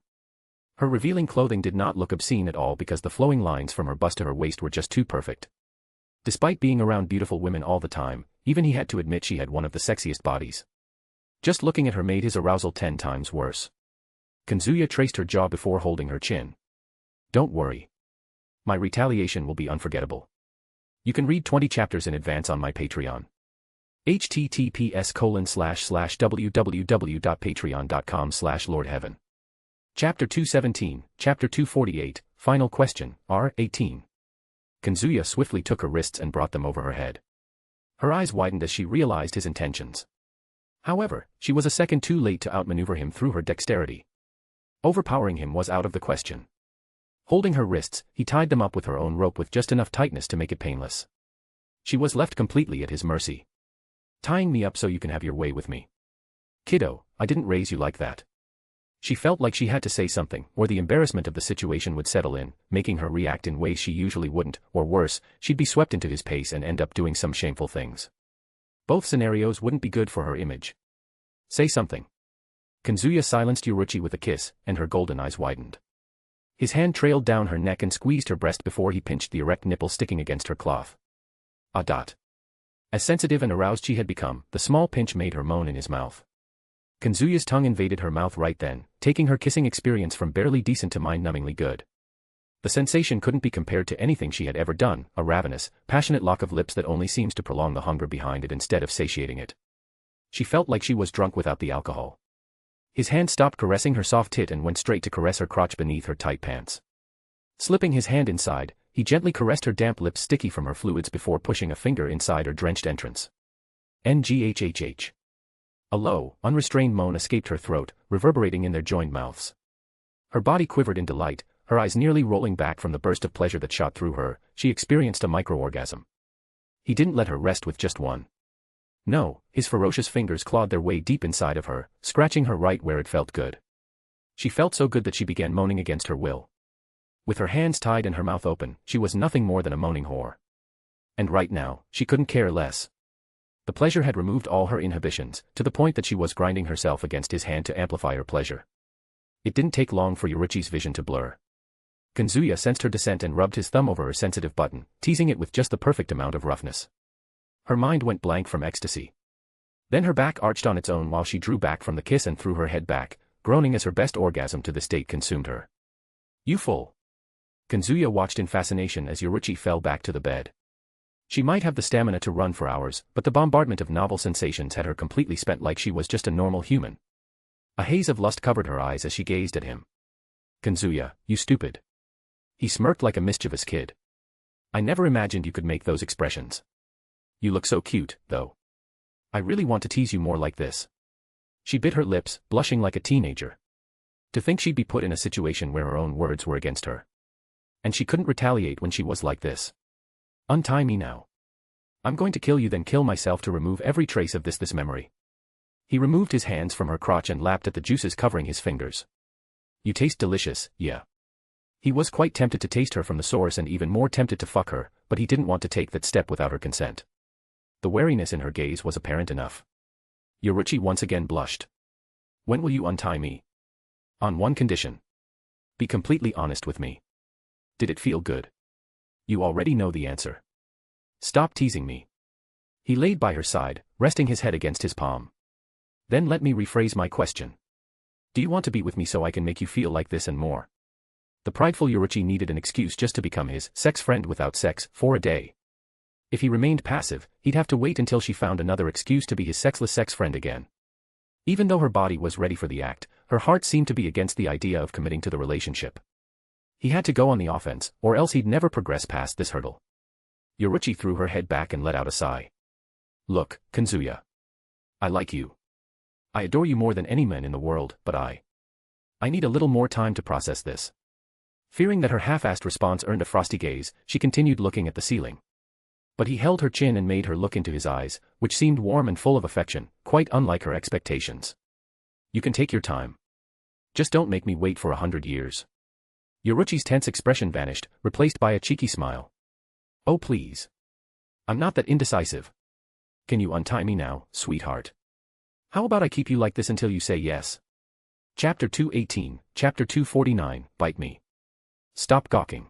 Her revealing clothing did not look obscene at all because the flowing lines from her bust to her waist were just too perfect. Despite being around beautiful women all the time, even he had to admit she had one of the sexiest bodies. Just looking at her made his arousal 10 times worse. Kazuya traced her jaw before holding her chin. Don't worry. My retaliation will be unforgettable. You can read 20 chapters in advance on my Patreon. https://www.patreon.com/lordheaven. Chapter 217, Chapter 248, Final Question, R18. Kazuya swiftly took her wrists and brought them over her head. Her eyes widened as she realized his intentions. However, she was a second too late to outmaneuver him through her dexterity. Overpowering him was out of the question. Holding her wrists, he tied them up with her own rope with just enough tightness to make it painless. She was left completely at his mercy. Tying me up so you can have your way with me. Kiddo, I didn't raise you like that. She felt like she had to say something, or the embarrassment of the situation would settle in, making her react in ways she usually wouldn't, or worse, she'd be swept into his pace and end up doing some shameful things. Both scenarios wouldn't be good for her image. Say something. Kazuya silenced Yoruichi with a kiss, and her golden eyes widened. His hand trailed down her neck and squeezed her breast before he pinched the erect nipple sticking against her cloth. As sensitive and aroused she had become, the small pinch made her moan in his mouth. Kazuya's tongue invaded her mouth right then, taking her kissing experience from barely decent to mind-numbingly good. The sensation couldn't be compared to anything she had ever done, a ravenous, passionate lock of lips that only seems to prolong the hunger behind it instead of satiating it. She felt like she was drunk without the alcohol. His hand stopped caressing her soft tit and went straight to caress her crotch beneath her tight pants. Slipping his hand inside, he gently caressed her damp lips sticky from her fluids before pushing a finger inside her drenched entrance. Nghhhh. A low, unrestrained moan escaped her throat, reverberating in their joined mouths. Her body quivered in delight, her eyes nearly rolling back from the burst of pleasure that shot through her. She experienced a micro-orgasm. He didn't let her rest with just one. No, his ferocious fingers clawed their way deep inside of her, scratching her right where it felt good. She felt so good that she began moaning against her will. With her hands tied and her mouth open, she was nothing more than a moaning whore. And right now, she couldn't care less. The pleasure had removed all her inhibitions, to the point that she was grinding herself against his hand to amplify her pleasure. It didn't take long for Yoruichi's vision to blur. Kazuya sensed her descent and rubbed his thumb over her sensitive button, teasing it with just the perfect amount of roughness. Her mind went blank from ecstasy. Then her back arched on its own while she drew back from the kiss and threw her head back, groaning as her best orgasm to this date consumed her. You fool. Kazuya watched in fascination as Yoruichi fell back to the bed. She might have the stamina to run for hours, but the bombardment of novel sensations had her completely spent like she was just a normal human. A haze of lust covered her eyes as she gazed at him. Kazuya, you stupid. He smirked like a mischievous kid. I never imagined you could make those expressions. You look so cute, though. I really want to tease you more like this. She bit her lips, blushing like a teenager. To think she'd be put in a situation where her own words were against her. And she couldn't retaliate when she was like this. Untie me now. I'm going to kill you then kill myself to remove every trace of this memory. He removed his hands from her crotch and lapped at the juices covering his fingers. You taste delicious, yeah. He was quite tempted to taste her from the source and even more tempted to fuck her, but he didn't want to take that step without her consent. The wariness in her gaze was apparent enough. Yoruichi once again blushed. When will you untie me? On one condition. Be completely honest with me. Did it feel good? You already know the answer. Stop teasing me. He laid by her side, resting his head against his palm. Then let me rephrase my question. Do you want to be with me so I can make you feel like this and more? The prideful Yoruichi needed an excuse just to become his sex friend without sex for a day. If he remained passive, he'd have to wait until she found another excuse to be his sexless sex friend again. Even though her body was ready for the act, her heart seemed to be against the idea of committing to the relationship. He had to go on the offense, or else he'd never progress past this hurdle. Yoruichi threw her head back and let out a sigh. Look, Kazuya. I like you. I adore you more than any man in the world, but I need a little more time to process this. Fearing that her half-assed response earned a frosty gaze, she continued looking at the ceiling. But he held her chin and made her look into his eyes, which seemed warm and full of affection, quite unlike her expectations. You can take your time. Just don't make me wait for 100 years. Yoruichi's tense expression vanished, replaced by a cheeky smile. Oh please. I'm not that indecisive. Can you untie me now, sweetheart? How about I keep you like this until you say yes? Chapter 218, Chapter 249, Bite Me. Stop gawking.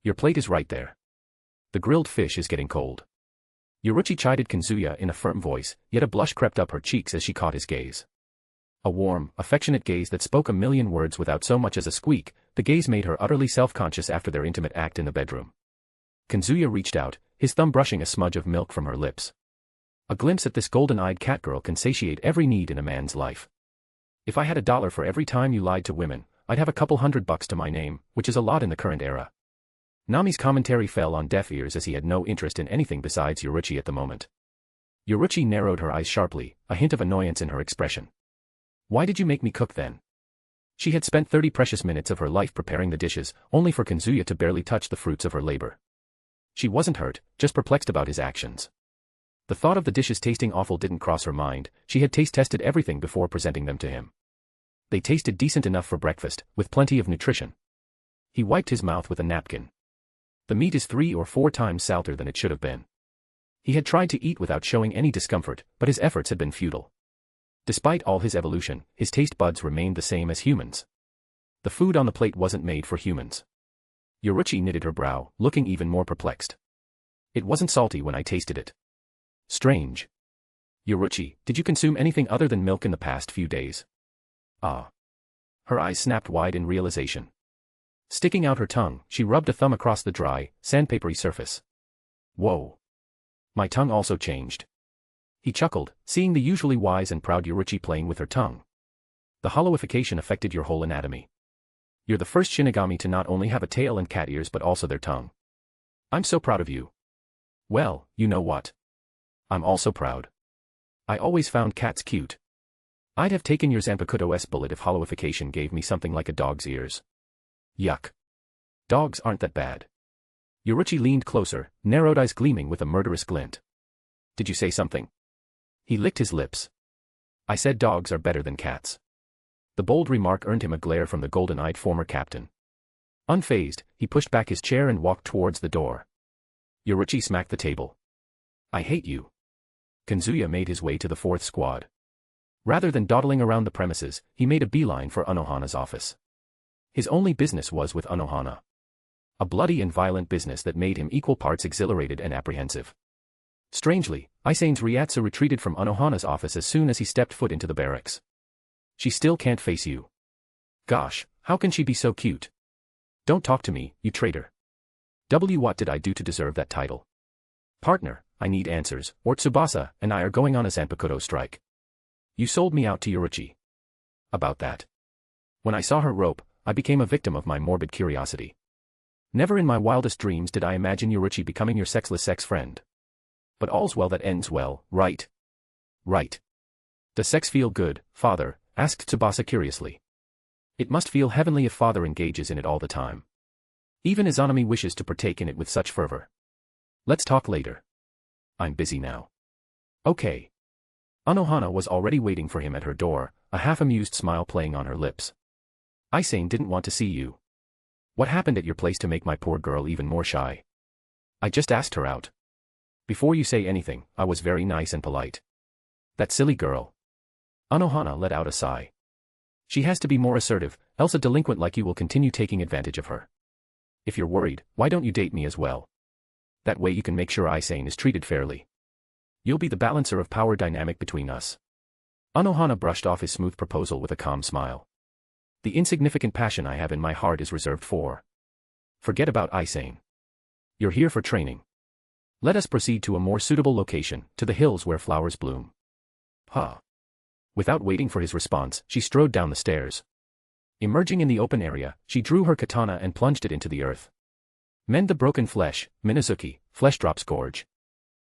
Your plate is right there. The grilled fish is getting cold. Yoruichi chided Kazuya in a firm voice, yet a blush crept up her cheeks as she caught his gaze. A warm, affectionate gaze that spoke a million words without so much as a squeak. The gaze made her utterly self-conscious after their intimate act in the bedroom. Kazuya reached out, his thumb brushing a smudge of milk from her lips. A glimpse at this golden-eyed catgirl can satiate every need in a man's life. If I had $1 for every time you lied to women, I'd have a couple $100 to my name, which is a lot in the current era. Nami's commentary fell on deaf ears as he had no interest in anything besides Yoruichi at the moment. Yoruichi narrowed her eyes sharply, a hint of annoyance in her expression. Why did you make me cook then? She had spent 30 precious minutes of her life preparing the dishes, only for Kazuya to barely touch the fruits of her labor. She wasn't hurt, just perplexed about his actions. The thought of the dishes tasting awful didn't cross her mind. She had taste-tested everything before presenting them to him. They tasted decent enough for breakfast, with plenty of nutrition. He wiped his mouth with a napkin. The meat is 3 or 4 times salter than it should have been. He had tried to eat without showing any discomfort, but his efforts had been futile. Despite all his evolution, his taste buds remained the same as humans. The food on the plate wasn't made for humans. Yoruichi knitted her brow, looking even more perplexed. It wasn't salty when I tasted it. Strange. Yoruichi, did you consume anything other than milk in the past few days? Ah. Her eyes snapped wide in realization. Sticking out her tongue, she rubbed a thumb across the dry, sandpapery surface. Whoa. My tongue also changed. He chuckled, seeing the usually wise and proud Yoruichi playing with her tongue. The hollowification affected your whole anatomy. You're the first Shinigami to not only have a tail and cat ears but also their tongue. I'm so proud of you. Well, you know what? I'm also proud. I always found cats cute. I'd have taken your Zanpakuto's bullet if hollowification gave me something like a dog's ears. Yuck. Dogs aren't that bad. Yoruichi leaned closer, narrowed eyes gleaming with a murderous glint. Did you say something? He licked his lips. I said dogs are better than cats. The bold remark earned him a glare from the golden-eyed former captain. Unfazed, he pushed back his chair and walked towards the door. Yoruichi smacked the table. I hate you. Kazuya made his way to the 4th squad. Rather than dawdling around the premises, he made a beeline for Anohana's office. His only business was with Anohana. A bloody and violent business that made him equal parts exhilarated and apprehensive. Strangely, Aizen's Ryatsu retreated from Anohana's office as soon as he stepped foot into the barracks. She still can't face you. Gosh, how can she be so cute? Don't talk to me, you traitor. What did I do to deserve that title? Partner, I need answers, or Tsubasa and I are going on a Zanpakuto strike. You sold me out to Yoruichi. About that. When I saw her rope, I became a victim of my morbid curiosity. Never in my wildest dreams did I imagine Yoruichi becoming your sexless sex friend. But all's well that ends well, right? Right. Does sex feel good, father? Asked Tsubasa curiously. It must feel heavenly if father engages in it all the time. Even Izanami wishes to partake in it with such fervor. Let's talk later. I'm busy now. Okay. Anohana was already waiting for him at her door, a half-amused smile playing on her lips. Aizen didn't want to see you. What happened at your place to make my poor girl even more shy? I just asked her out. Before you say anything, I was very nice and polite. That silly girl. Anohana let out a sigh. She has to be more assertive, else a delinquent like you will continue taking advantage of her. If you're worried, why don't you date me as well? That way you can make sure Aizen is treated fairly. You'll be the balancer of power dynamic between us. Anohana brushed off his smooth proposal with a calm smile. The insignificant passion I have in my heart is reserved for. Forget about Aizen. You're here for training. Let us proceed to a more suitable location, to the hills where flowers bloom. Huh. Without waiting for his response, she strode down the stairs. Emerging in the open area, she drew her katana and plunged it into the earth. Mend the broken flesh, Minazuki, flesh drops gorge.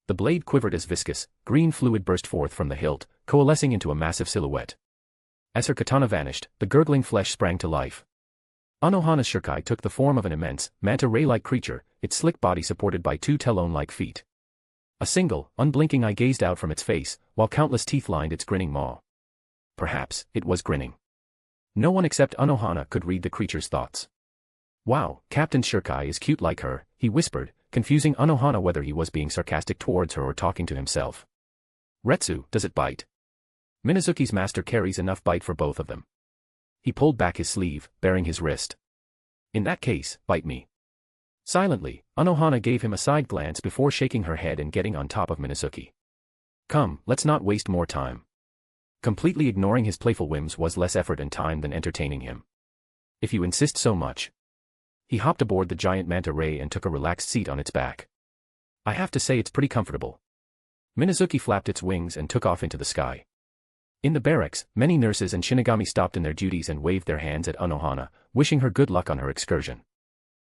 The blade quivered as viscous, green fluid burst forth from the hilt, coalescing into a massive silhouette. As her katana vanished, the gurgling flesh sprang to life. Anohana's shikai took the form of an immense, manta ray-like creature, its slick body supported by 2 talon-like feet. A single, unblinking eye gazed out from its face, while countless teeth lined its grinning maw. Perhaps, it was grinning. No one except Anohana could read the creature's thoughts. Wow, Captain Shikai is cute like her, he whispered, confusing Anohana whether he was being sarcastic towards her or talking to himself. Retsu, does it bite? Minazuki's master carries enough bite for both of them. He pulled back his sleeve, baring his wrist. In that case, bite me. Silently, Anohana gave him a side glance before shaking her head and getting on top of Minazuki. Come, let's not waste more time. Completely ignoring his playful whims was less effort and time than entertaining him. If you insist so much. He hopped aboard the giant manta ray and took a relaxed seat on its back. I have to say it's pretty comfortable. Minazuki flapped its wings and took off into the sky. In the barracks, many nurses and Shinigami stopped in their duties and waved their hands at Anohana, wishing her good luck on her excursion.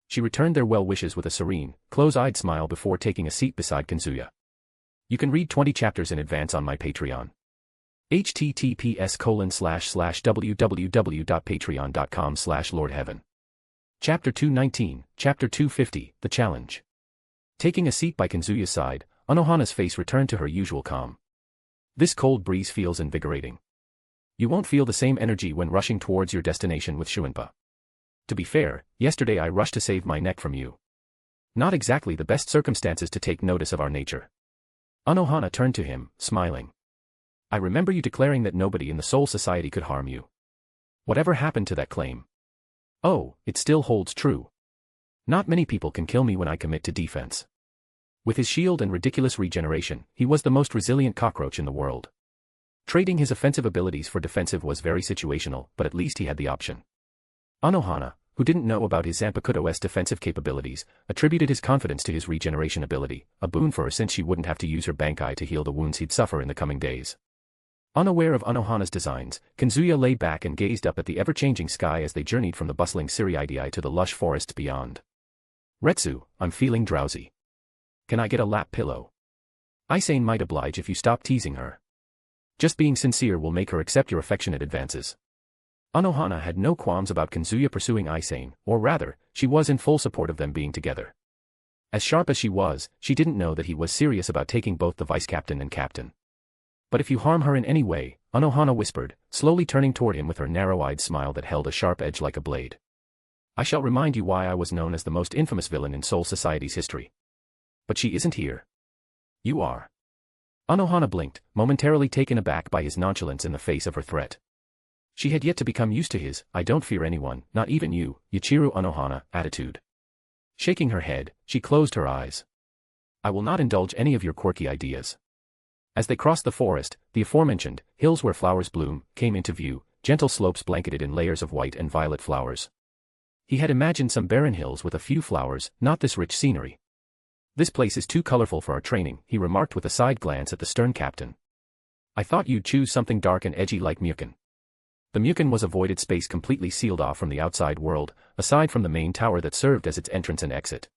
She returned their well wishes with a serene, close-eyed smile before taking a seat beside Kazuya. You can read 20 chapters in advance on my Patreon. https://www.patreon.com/lordheaven. Chapter 219, Chapter 250, The Challenge. Taking a seat by Kazuya's side, Anohana's face returned to her usual calm. This cold breeze feels invigorating. You won't feel the same energy when rushing towards your destination with Shuinpa. To be fair, yesterday I rushed to save my neck from you. Not exactly the best circumstances to take notice of our nature. Anohana turned to him, smiling. I remember you declaring that nobody in the Soul Society could harm you. Whatever happened to that claim? Oh, it still holds true. Not many people can kill me when I commit to defense. With his shield and ridiculous regeneration, he was the most resilient cockroach in the world. Trading his offensive abilities for defensive was very situational, but at least he had the option. Anohana, who didn't know about his Zanpakuto's defensive capabilities, attributed his confidence to his regeneration ability, a boon for her since she wouldn't have to use her bankai to heal the wounds he'd suffer in the coming days. Unaware of Anohana's designs, Kazuya lay back and gazed up at the ever-changing sky as they journeyed from the bustling Siriidii to the lush forests beyond. Retsu, I'm feeling drowsy. Can I get a lap pillow? Aizen might oblige if you stop teasing her. Just being sincere will make her accept your affectionate advances. Anohana had no qualms about Kazuya pursuing Aizen, or rather, she was in full support of them being together. As sharp as she was, she didn't know that he was serious about taking both the vice-captain and captain. But if you harm her in any way, Anohana whispered, slowly turning toward him with her narrow-eyed smile that held a sharp edge like a blade. I shall remind you why I was known as the most infamous villain in Soul Society's history. But she isn't here. You are. Anohana blinked, momentarily taken aback by his nonchalance in the face of her threat. She had yet to become used to his, I don't fear anyone, not even you, Yachiru Anohana, attitude. Shaking her head, she closed her eyes. I will not indulge any of your quirky ideas. As they crossed the forest, the aforementioned hills where flowers bloom came into view, gentle slopes blanketed in layers of white and violet flowers. He had imagined some barren hills with a few flowers, not this rich scenery. This place is too colorful for our training, he remarked with a side glance at the stern captain. I thought you'd choose something dark and edgy like Mukon. The Mukon was a voided space completely sealed off from the outside world, aside from the main tower that served as its entrance and exit.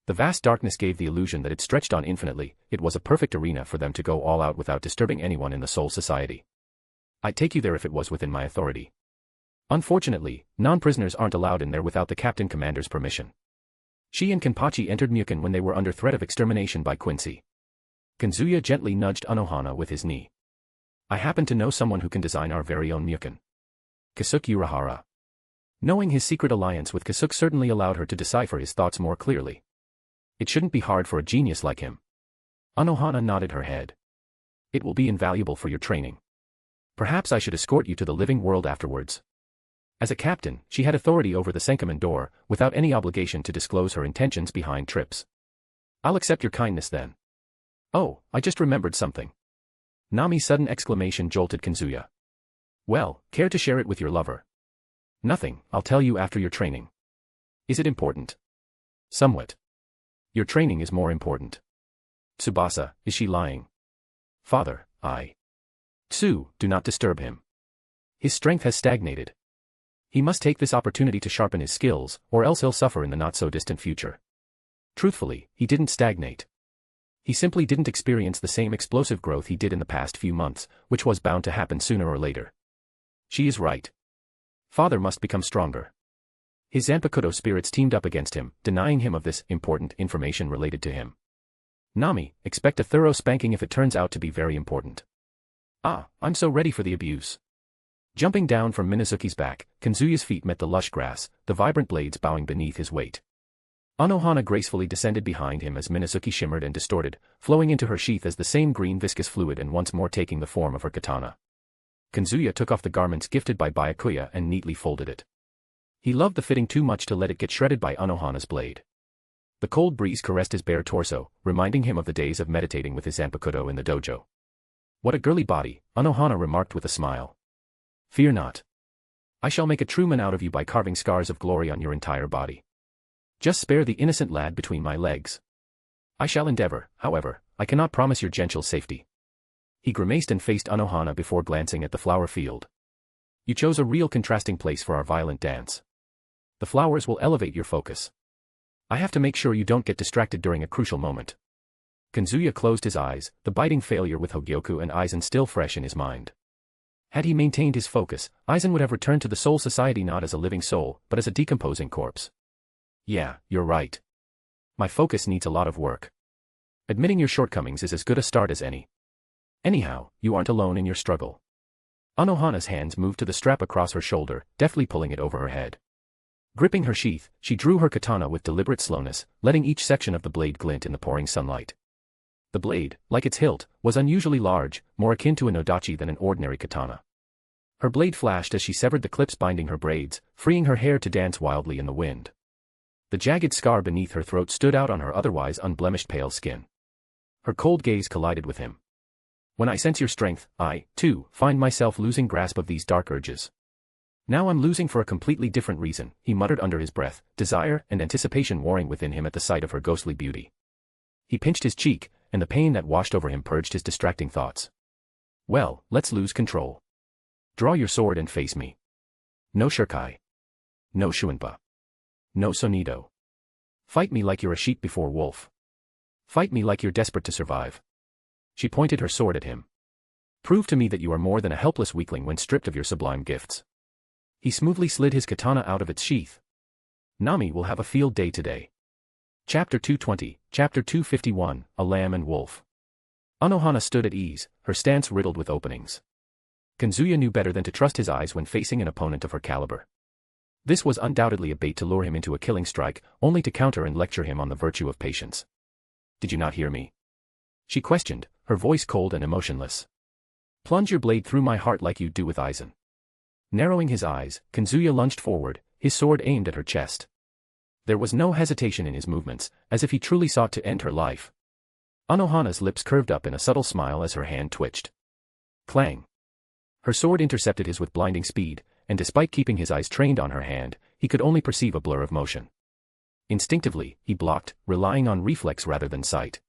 The vast darkness gave the illusion that it stretched on infinitely. It was a perfect arena for them to go all out without disturbing anyone in the Soul Society. I'd take you there if it was within my authority. Unfortunately, non-prisoners aren't allowed in there without the Captain Commander's permission. She and Kenpachi entered Mukon when they were under threat of extermination by Quincy. Kazuya gently nudged Anohana with his knee. I happen to know someone who can design our very own Mukon. Kasuke Urahara. Knowing his secret alliance with Kasuke certainly allowed her to decipher his thoughts more clearly. It shouldn't be hard for a genius like him. Anohana nodded her head. It will be invaluable for your training. Perhaps I should escort you to the living world afterwards. As a captain, she had authority over the Senkaman door, without any obligation to disclose her intentions behind trips. I'll accept your kindness then. Oh, I just remembered something. Nami's sudden exclamation jolted Kazuya. Well, care to share it with your lover? Nothing, I'll tell you after your training. Is it important? Somewhat. Your training is more important. Tsubasa, is she lying? Father, Tsu, do not disturb him. His strength has stagnated. He must take this opportunity to sharpen his skills, or else he'll suffer in the not-so-distant future. Truthfully, he didn't stagnate. He simply didn't experience the same explosive growth he did in the past few months, which was bound to happen sooner or later. She is right. Father must become stronger. His Zanpakuto spirits teamed up against him, denying him of this important information related to him. Nami, expect a thorough spanking if it turns out to be very important. Ah, I'm so ready for the abuse. Jumping down from Minazuki's back, Kazuya's feet met the lush grass, the vibrant blades bowing beneath his weight. Anohana gracefully descended behind him as Minazuki shimmered and distorted, flowing into her sheath as the same green viscous fluid and once more taking the form of her katana. Kazuya took off the garments gifted by Byakuya and neatly folded it. He loved the fitting too much to let it get shredded by Anohana's blade. The cold breeze caressed his bare torso, reminding him of the days of meditating with his zanpakuto in the dojo. What a girly body, Anohana remarked with a smile. Fear not. I shall make a true man out of you by carving scars of glory on your entire body. Just spare the innocent lad between my legs. I shall endeavor, however, I cannot promise your gentle safety. He grimaced and faced Anohana before glancing at the flower field. You chose a real contrasting place for our violent dance. The flowers will elevate your focus. I have to make sure you don't get distracted during a crucial moment. Kazuya closed his eyes, the biting failure with Hogyoku and Aizen still fresh in his mind. Had he maintained his focus, Aizen would have returned to the Soul Society not as a living soul, but as a decomposing corpse. Yeah, you're right. My focus needs a lot of work. Admitting your shortcomings is as good a start as any. Anyhow, you aren't alone in your struggle. Anohana's hands moved to the strap across her shoulder, deftly pulling it over her head. Gripping her sheath, she drew her katana with deliberate slowness, letting each section of the blade glint in the pouring sunlight. The blade, like its hilt, was unusually large, more akin to a nodachi than an ordinary katana. Her blade flashed as she severed the clips binding her braids, freeing her hair to dance wildly in the wind. The jagged scar beneath her throat stood out on her otherwise unblemished pale skin. Her cold gaze collided with him. When I sense your strength, I, too, find myself losing grasp of these dark urges. Now I'm losing for a completely different reason, he muttered under his breath, desire and anticipation warring within him at the sight of her ghostly beauty. He pinched his cheek, and the pain that washed over him purged his distracting thoughts. Well, let's lose control. Draw your sword and face me. No shikai. No shuinpa. No sonido. Fight me like you're a sheep before wolf. Fight me like you're desperate to survive. She pointed her sword at him. Prove to me that you are more than a helpless weakling when stripped of your sublime gifts. He smoothly slid his katana out of its sheath. Nami will have a field day today. Chapter 220, Chapter 251, A Lamb and Wolf. Anohana stood at ease, her stance riddled with openings. Kazuya knew better than to trust his eyes when facing an opponent of her caliber. This was undoubtedly a bait to lure him into a killing strike, only to counter and lecture him on the virtue of patience. Did you not hear me? She questioned, her voice cold and emotionless. Plunge your blade through my heart like you do with Aizen. Narrowing his eyes, Kazuya lunged forward, his sword aimed at her chest. There was no hesitation in his movements, as if he truly sought to end her life. Anohana's lips curved up in a subtle smile as her hand twitched. Clang. Her sword intercepted his with blinding speed, and despite keeping his eyes trained on her hand, he could only perceive a blur of motion. Instinctively, he blocked, relying on reflex rather than sight.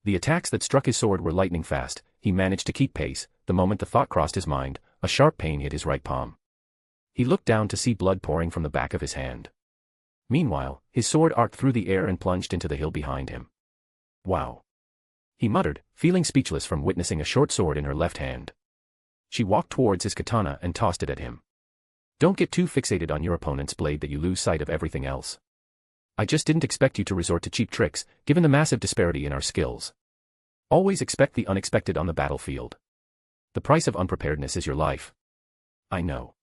The attacks that struck his sword were lightning fast, he managed to keep pace. The moment the thought crossed his mind, a sharp pain hit his right palm. He looked down to see blood pouring from the back of his hand. Meanwhile, his sword arced through the air and plunged into the hill behind him. Wow. He muttered, feeling speechless from witnessing a short sword in her left hand. She walked towards his katana and tossed it at him. Don't get too fixated on your opponent's blade that you lose sight of everything else. I just didn't expect you to resort to cheap tricks, given the massive disparity in our skills. Always expect the unexpected on the battlefield. The price of unpreparedness is your life. I know.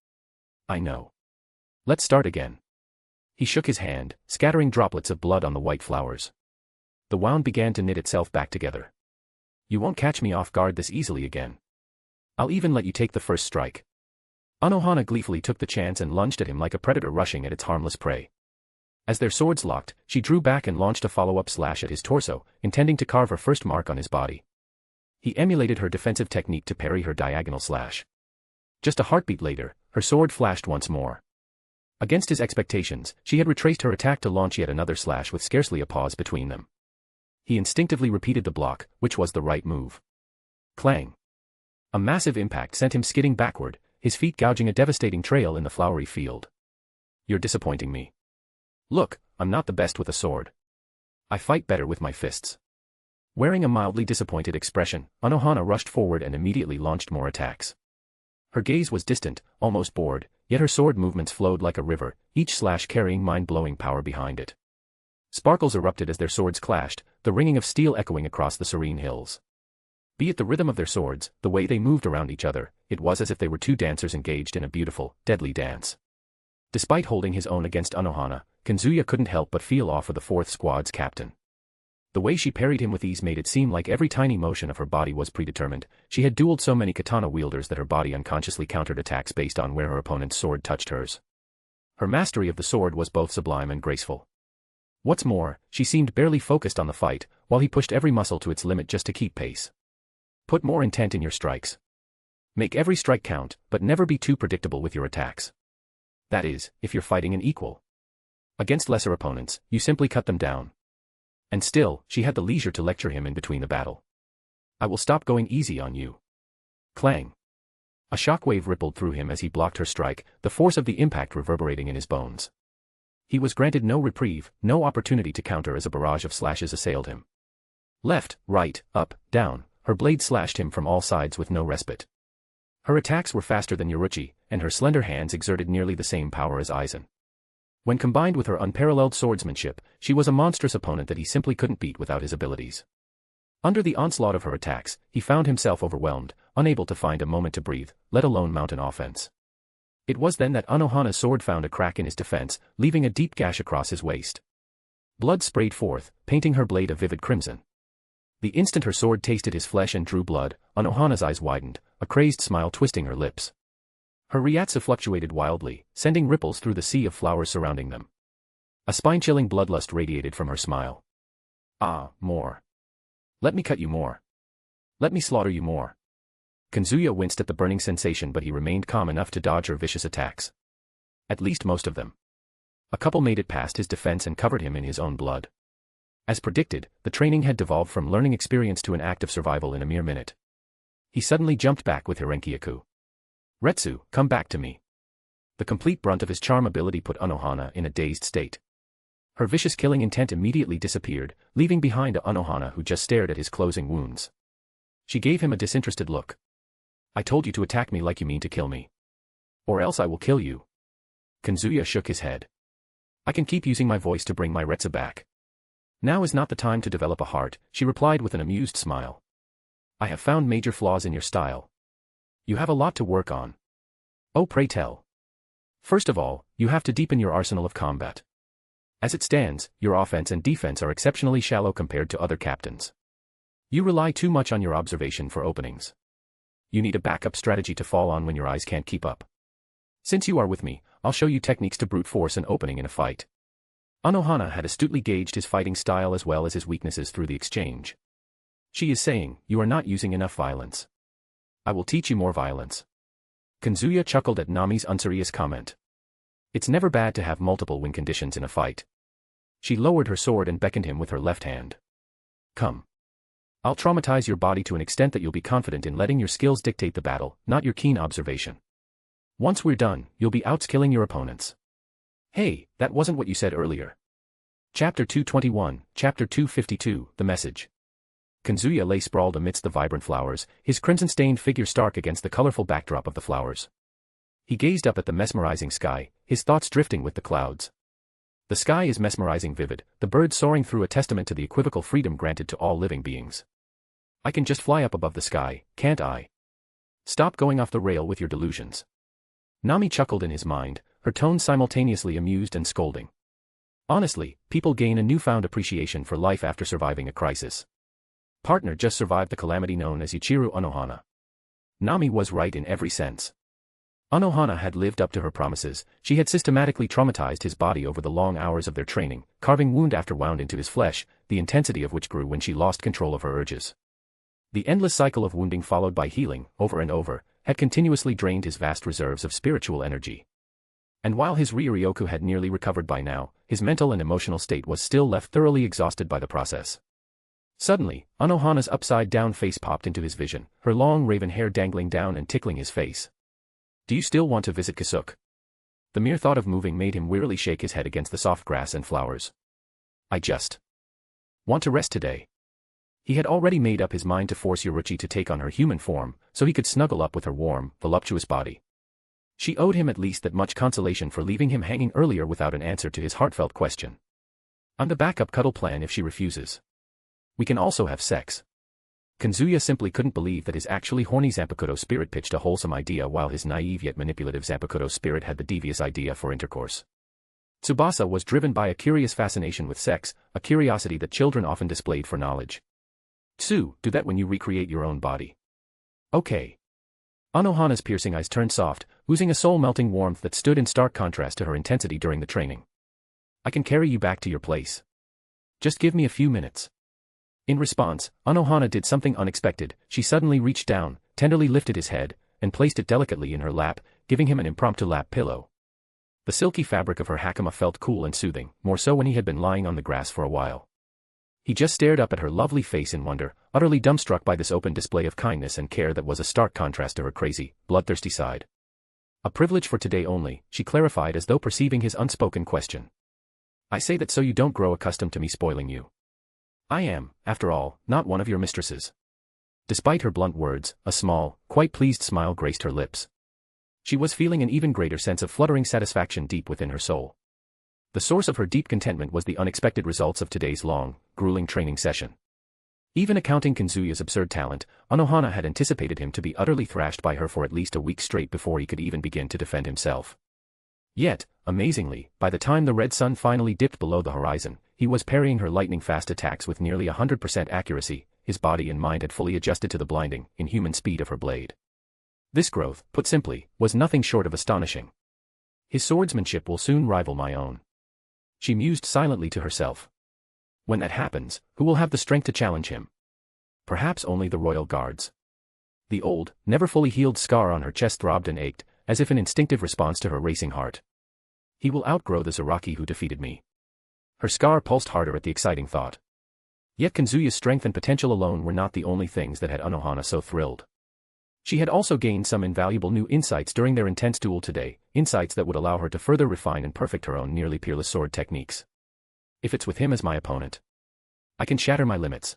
I know. Let's start again. He shook his hand, scattering droplets of blood on the white flowers. The wound began to knit itself back together. You won't catch me off guard this easily again. I'll even let you take the first strike. Anohana gleefully took the chance and lunged at him like a predator rushing at its harmless prey. As their swords locked, she drew back and launched a follow-up slash at his torso, intending to carve her first mark on his body. He emulated her defensive technique to parry her diagonal slash. Just a heartbeat later, her sword flashed once more. Against his expectations, she had retraced her attack to launch yet another slash with scarcely a pause between them. He instinctively repeated the block, which was the right move. Clang. A massive impact sent him skidding backward, his feet gouging a devastating trail in the flowery field. You're disappointing me. Look, I'm not the best with a sword. I fight better with my fists. Wearing a mildly disappointed expression, Anohana rushed forward and immediately launched more attacks. Her gaze was distant, almost bored, yet her sword movements flowed like a river, each slash carrying mind-blowing power behind it. Sparkles erupted as their swords clashed, the ringing of steel echoing across the serene hills. Be it the rhythm of their swords, the way they moved around each other, it was as if they were two dancers engaged in a beautiful, deadly dance. Despite holding his own against Anohana, Kazuya couldn't help but feel awe for the fourth squad's captain. The way she parried him with ease made it seem like every tiny motion of her body was predetermined. She had dueled so many katana wielders that her body unconsciously countered attacks based on where her opponent's sword touched hers. Her mastery of the sword was both sublime and graceful. What's more, she seemed barely focused on the fight, while he pushed every muscle to its limit just to keep pace. Put more intent in your strikes. Make every strike count, but never be too predictable with your attacks. That is, if you're fighting an equal. Against lesser opponents, you simply cut them down. And still, she had the leisure to lecture him in between the battle. I will stop going easy on you. Clang. A shockwave rippled through him as he blocked her strike, the force of the impact reverberating in his bones. He was granted no reprieve, no opportunity to counter as a barrage of slashes assailed him. Left, right, up, down, her blade slashed him from all sides with no respite. Her attacks were faster than Yoruichi, and her slender hands exerted nearly the same power as Aizen. When combined with her unparalleled swordsmanship, she was a monstrous opponent that he simply couldn't beat without his abilities. Under the onslaught of her attacks, he found himself overwhelmed, unable to find a moment to breathe, let alone mount an offense. It was then that Anohana's sword found a crack in his defense, leaving a deep gash across his waist. Blood sprayed forth, painting her blade a vivid crimson. The instant her sword tasted his flesh and drew blood, Anohana's eyes widened, a crazed smile twisting her lips. Her ryatsu fluctuated wildly, sending ripples through the sea of flowers surrounding them. A spine-chilling bloodlust radiated from her smile. Ah, more. Let me cut you more. Let me slaughter you more. Kazuya winced at the burning sensation, but he remained calm enough to dodge her vicious attacks. At least most of them. A couple made it past his defense and covered him in his own blood. As predicted, the training had devolved from learning experience to an act of survival in a mere minute. He suddenly jumped back with Hirenkyaku. Retsu, come back to me. The complete brunt of his charm ability put Anohana in a dazed state. Her vicious killing intent immediately disappeared, leaving behind Anohana who just stared at his closing wounds. She gave him a disinterested look. I told you to attack me like you mean to kill me. Or else I will kill you. Kazuya shook his head. I can keep using my voice to bring my Retsu back. Now is not the time to develop a heart, she replied with an amused smile. I have found major flaws in your style. You have a lot to work on. Oh, pray tell. First of all, you have to deepen your arsenal of combat. As it stands, your offense and defense are exceptionally shallow compared to other captains. You rely too much on your observation for openings. You need a backup strategy to fall on when your eyes can't keep up. Since you are with me, I'll show you techniques to brute force an opening in a fight. Anohana had astutely gauged his fighting style as well as his weaknesses through the exchange. She is saying, you are not using enough violence. I will teach you more violence. Kazuya chuckled at Nami's unserious comment. It's never bad to have multiple win conditions in a fight. She lowered her sword and beckoned him with her left hand. Come. I'll traumatize your body to an extent that you'll be confident in letting your skills dictate the battle, not your keen observation. Once we're done, you'll be outskilling your opponents. Hey, that wasn't what you said earlier. Chapter 221, Chapter 252, The Message. Kazuya lay sprawled amidst the vibrant flowers, his crimson-stained figure stark against the colorful backdrop of the flowers. He gazed up at the mesmerizing sky, his thoughts drifting with the clouds. The sky is mesmerizing vivid, the birds soaring through a testament to the equivocal freedom granted to all living beings. I can just fly up above the sky, can't I? Stop going off the rail with your delusions. Nami chuckled in his mind, her tone simultaneously amused and scolding. Honestly, people gain a newfound appreciation for life after surviving a crisis. Partner just survived the calamity known as Ichiru Anohana. Nami was right in every sense. Anohana had lived up to her promises, she had systematically traumatized his body over the long hours of their training, carving wound after wound into his flesh, the intensity of which grew when she lost control of her urges. The endless cycle of wounding followed by healing, over and over, had continuously drained his vast reserves of spiritual energy. And while his Ryuryoku had nearly recovered by now, his mental and emotional state was still left thoroughly exhausted by the process. Suddenly, Anohana's upside-down face popped into his vision, her long raven hair dangling down and tickling his face. Do you still want to visit Kasuke? The mere thought of moving made him wearily shake his head against the soft grass and flowers. I just want to rest today. He had already made up his mind to force Yoruichi to take on her human form, so he could snuggle up with her warm, voluptuous body. She owed him at least that much consolation for leaving him hanging earlier without an answer to his heartfelt question. I'm the backup cuddle plan if she refuses. We can also have sex. Kazuya simply couldn't believe that his actually horny Zanpakuto spirit pitched a wholesome idea while his naive yet manipulative Zanpakuto spirit had the devious idea for intercourse. Tsubasa was driven by a curious fascination with sex, a curiosity that children often displayed for knowledge. Tsu, do that when you recreate your own body. Okay. Anohana's piercing eyes turned soft, oozing a soul-melting warmth that stood in stark contrast to her intensity during the training. I can carry you back to your place. Just give me a few minutes. In response, Anohana did something unexpected. She suddenly reached down, tenderly lifted his head, and placed it delicately in her lap, giving him an impromptu lap pillow. The silky fabric of her hakama felt cool and soothing, more so when he had been lying on the grass for a while. He just stared up at her lovely face in wonder, utterly dumbstruck by this open display of kindness and care that was a stark contrast to her crazy, bloodthirsty side. A privilege for today only, she clarified as though perceiving his unspoken question. I say that so you don't grow accustomed to me spoiling you. I am, after all, not one of your mistresses. Despite her blunt words, a small, quite pleased smile graced her lips. She was feeling an even greater sense of fluttering satisfaction deep within her soul. The source of her deep contentment was the unexpected results of today's long, grueling training session. Even accounting Kazuya's absurd talent, Anohana had anticipated him to be utterly thrashed by her for at least a week straight before he could even begin to defend himself. Yet, amazingly, by the time the red sun finally dipped below the horizon, he was parrying her lightning-fast attacks with nearly 100% accuracy. His body and mind had fully adjusted to the blinding, inhuman speed of her blade. This growth, put simply, was nothing short of astonishing. His swordsmanship will soon rival my own. She mused silently to herself. When that happens, who will have the strength to challenge him? Perhaps only the royal guards. The old, never fully healed scar on her chest throbbed and ached, as if an instinctive response to her racing heart. He will outgrow the Zaraki who defeated me. Her scar pulsed harder at the exciting thought. Yet Kazuya's strength and potential alone were not the only things that had Anohana so thrilled. She had also gained some invaluable new insights during their intense duel today, insights that would allow her to further refine and perfect her own nearly peerless sword techniques. If it's with him as my opponent, I can shatter my limits.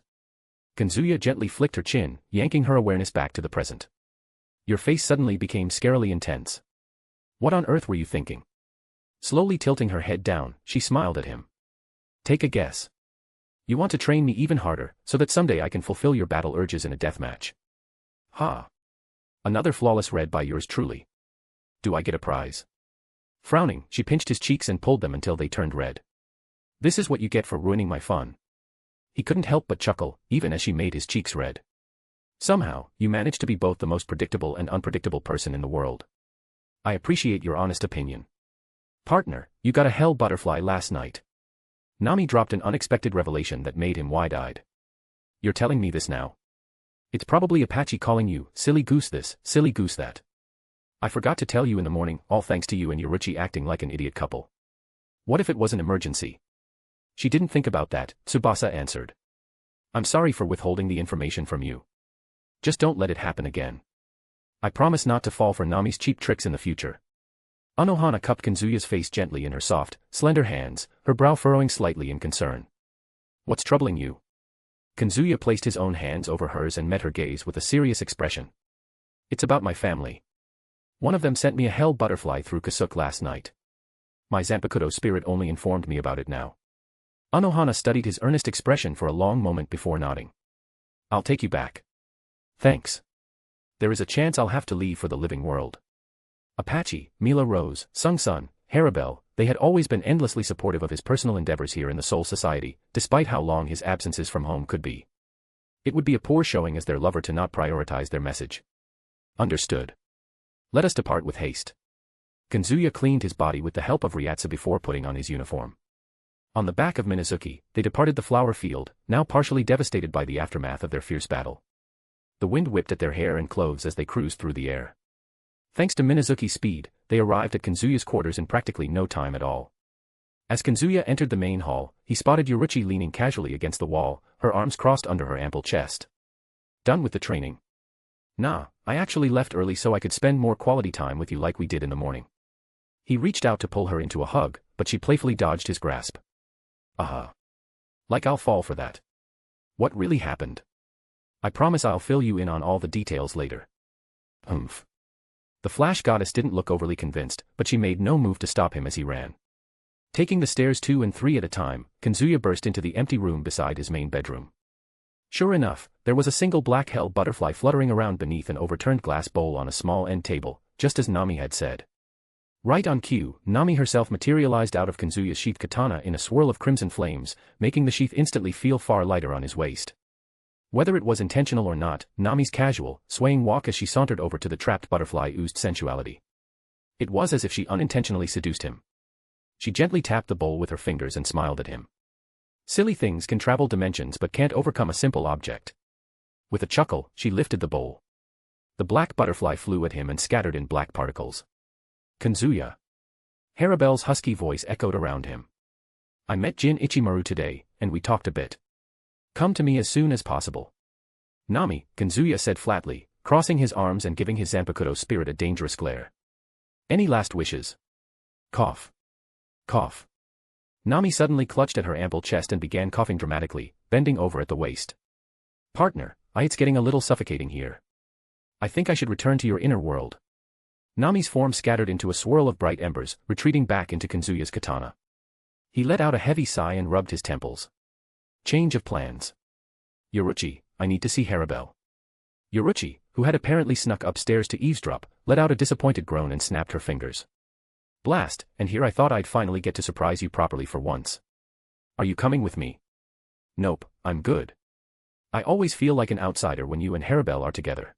Kazuya gently flicked her chin, yanking her awareness back to the present. Your face suddenly became scarily intense. What on earth were you thinking? Slowly tilting her head down, she smiled at him. Take a guess. You want to train me even harder, so that someday I can fulfill your battle urges in a deathmatch. Ha! Another flawless red by yours truly. Do I get a prize? Frowning, she pinched his cheeks and pulled them until they turned red. This is what you get for ruining my fun. He couldn't help but chuckle, even as she made his cheeks red. Somehow, you managed to be both the most predictable and unpredictable person in the world. I appreciate your honest opinion. Partner, you got a hell butterfly last night. Nami dropped an unexpected revelation that made him wide-eyed. You're telling me this now? It's probably Apache calling you, silly goose this, silly goose that. I forgot to tell you in the morning, all thanks to you and Yoruichi acting like an idiot couple. What if it was an emergency? She didn't think about that, Tsubasa answered. I'm sorry for withholding the information from you. Just don't let it happen again. I promise not to fall for Nami's cheap tricks in the future. Anohana cupped Kazuya's face gently in her soft, slender hands, her brow furrowing slightly in concern. What's troubling you? Kazuya placed his own hands over hers and met her gaze with a serious expression. It's about my family. One of them sent me a hell butterfly through Kasuke last night. My Zanpakuto spirit only informed me about it now. Anohana studied his earnest expression for a long moment before nodding. I'll take you back. Thanks. There is a chance I'll have to leave for the living world. Apache, Mila Rose, Sung-sun, Harabelle, they had always been endlessly supportive of his personal endeavors here in the Soul Society, despite how long his absences from home could be. It would be a poor showing as their lover to not prioritize their message. Understood. Let us depart with haste. Kazuya cleaned his body with the help of Ryatsu before putting on his uniform. On the back of Minazuki, they departed the flower field, now partially devastated by the aftermath of their fierce battle. The wind whipped at their hair and clothes as they cruised through the air. Thanks to Minazuki's speed, they arrived at Kazuya's quarters in practically no time at all. As Kazuya entered the main hall, he spotted Yoruichi leaning casually against the wall, her arms crossed under her ample chest. Done with the training? Nah, I actually left early so I could spend more quality time with you like we did in the morning. He reached out to pull her into a hug, but she playfully dodged his grasp. Like I'll fall for that. What really happened? I promise I'll fill you in on all the details later. Humph. The Flash Goddess didn't look overly convinced, but she made no move to stop him as he ran. Taking the stairs 2 and 3 at a time, Kazuya burst into the empty room beside his main bedroom. Sure enough, there was a single black hell butterfly fluttering around beneath an overturned glass bowl on a small end table, just as Nami had said. Right on cue, Nami herself materialized out of Kazuya's sheath katana in a swirl of crimson flames, making the sheath instantly feel far lighter on his waist. Whether it was intentional or not, Nami's casual, swaying walk as she sauntered over to the trapped butterfly oozed sensuality. It was as if she unintentionally seduced him. She gently tapped the bowl with her fingers and smiled at him. Silly things can travel dimensions but can't overcome a simple object. With a chuckle, she lifted the bowl. The black butterfly flew at him and scattered in black particles. Kazuya. Harabelle's husky voice echoed around him. I met Jin Ichimaru today, and we talked a bit. Come to me as soon as possible. Nami, Kazuya said flatly, crossing his arms and giving his Zanpakuto spirit a dangerous glare. Any last wishes? Cough. Cough. Nami suddenly clutched at her ample chest and began coughing dramatically, bending over at the waist. Partner, it's getting a little suffocating here. I think I should return to your inner world. Nami's form scattered into a swirl of bright embers, retreating back into Kazuya's katana. He let out a heavy sigh and rubbed his temples. Change of plans. Yoruichi, I need to see Harabelle. Yoruichi, who had apparently snuck upstairs to eavesdrop, let out a disappointed groan and snapped her fingers. Blast, and here I thought I'd finally get to surprise you properly for once. Are you coming with me? Nope, I'm good. I always feel like an outsider when you and Harabelle are together.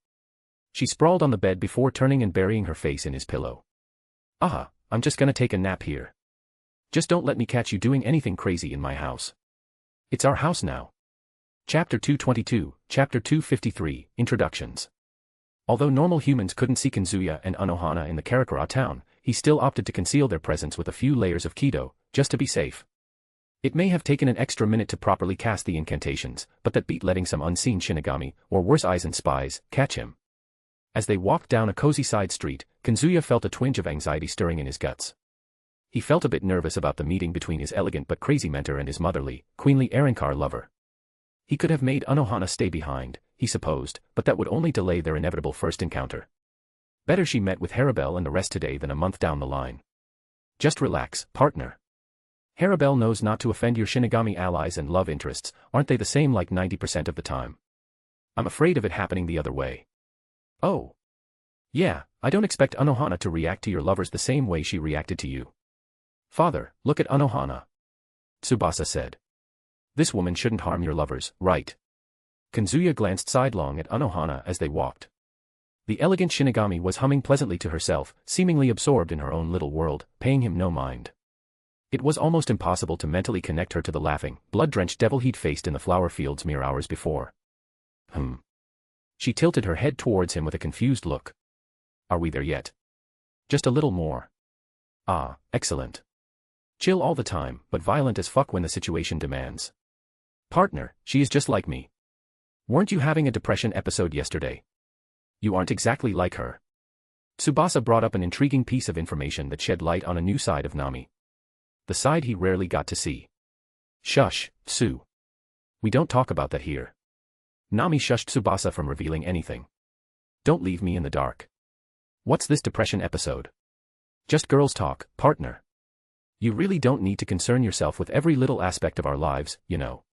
She sprawled on the bed before turning and burying her face in his pillow. I'm just gonna take a nap here. Just don't let me catch you doing anything crazy in my house. It's our house now. Chapter 222, Chapter 253, Introductions. Although normal humans couldn't see Kazuya and Anohana in the Karakura town, he still opted to conceal their presence with a few layers of Kido, just to be safe. It may have taken an extra minute to properly cast the incantations, but that beat letting some unseen Shinigami, or worse Aizen spies, catch him. As they walked down a cozy side street, Kazuya felt a twinge of anxiety stirring in his guts. He felt a bit nervous about the meeting between his elegant but crazy mentor and his motherly, queenly Arankar lover. He could have made Anohana stay behind, he supposed, but that would only delay their inevitable first encounter. Better she met with Harabelle and the rest today than a month down the line. Just relax, partner. Harabelle knows not to offend your Shinigami allies and love interests, aren't they the same like 90% of the time? I'm afraid of it happening the other way. Oh. Yeah, I don't expect Anohana to react to your lovers the same way she reacted to you. Father, look at Anohana. Tsubasa said. This woman shouldn't harm your lovers, right? Kazuya glanced sidelong at Anohana as they walked. The elegant Shinigami was humming pleasantly to herself, seemingly absorbed in her own little world, paying him no mind. It was almost impossible to mentally connect her to the laughing, blood-drenched devil he'd faced in the flower fields mere hours before. She tilted her head towards him with a confused look. Are we there yet? Just a little more. Ah, excellent. Chill all the time, but violent as fuck when the situation demands. Partner, she is just like me. Weren't you having a depression episode yesterday? You aren't exactly like her. Tsubasa brought up an intriguing piece of information that shed light on a new side of Nami. The side he rarely got to see. Shush, Tsu. We don't talk about that here. Nami shushed Tsubasa from revealing anything. Don't leave me in the dark. What's this depression episode? Just girls talk, partner. You really don't need to concern yourself with every little aspect of our lives, you know.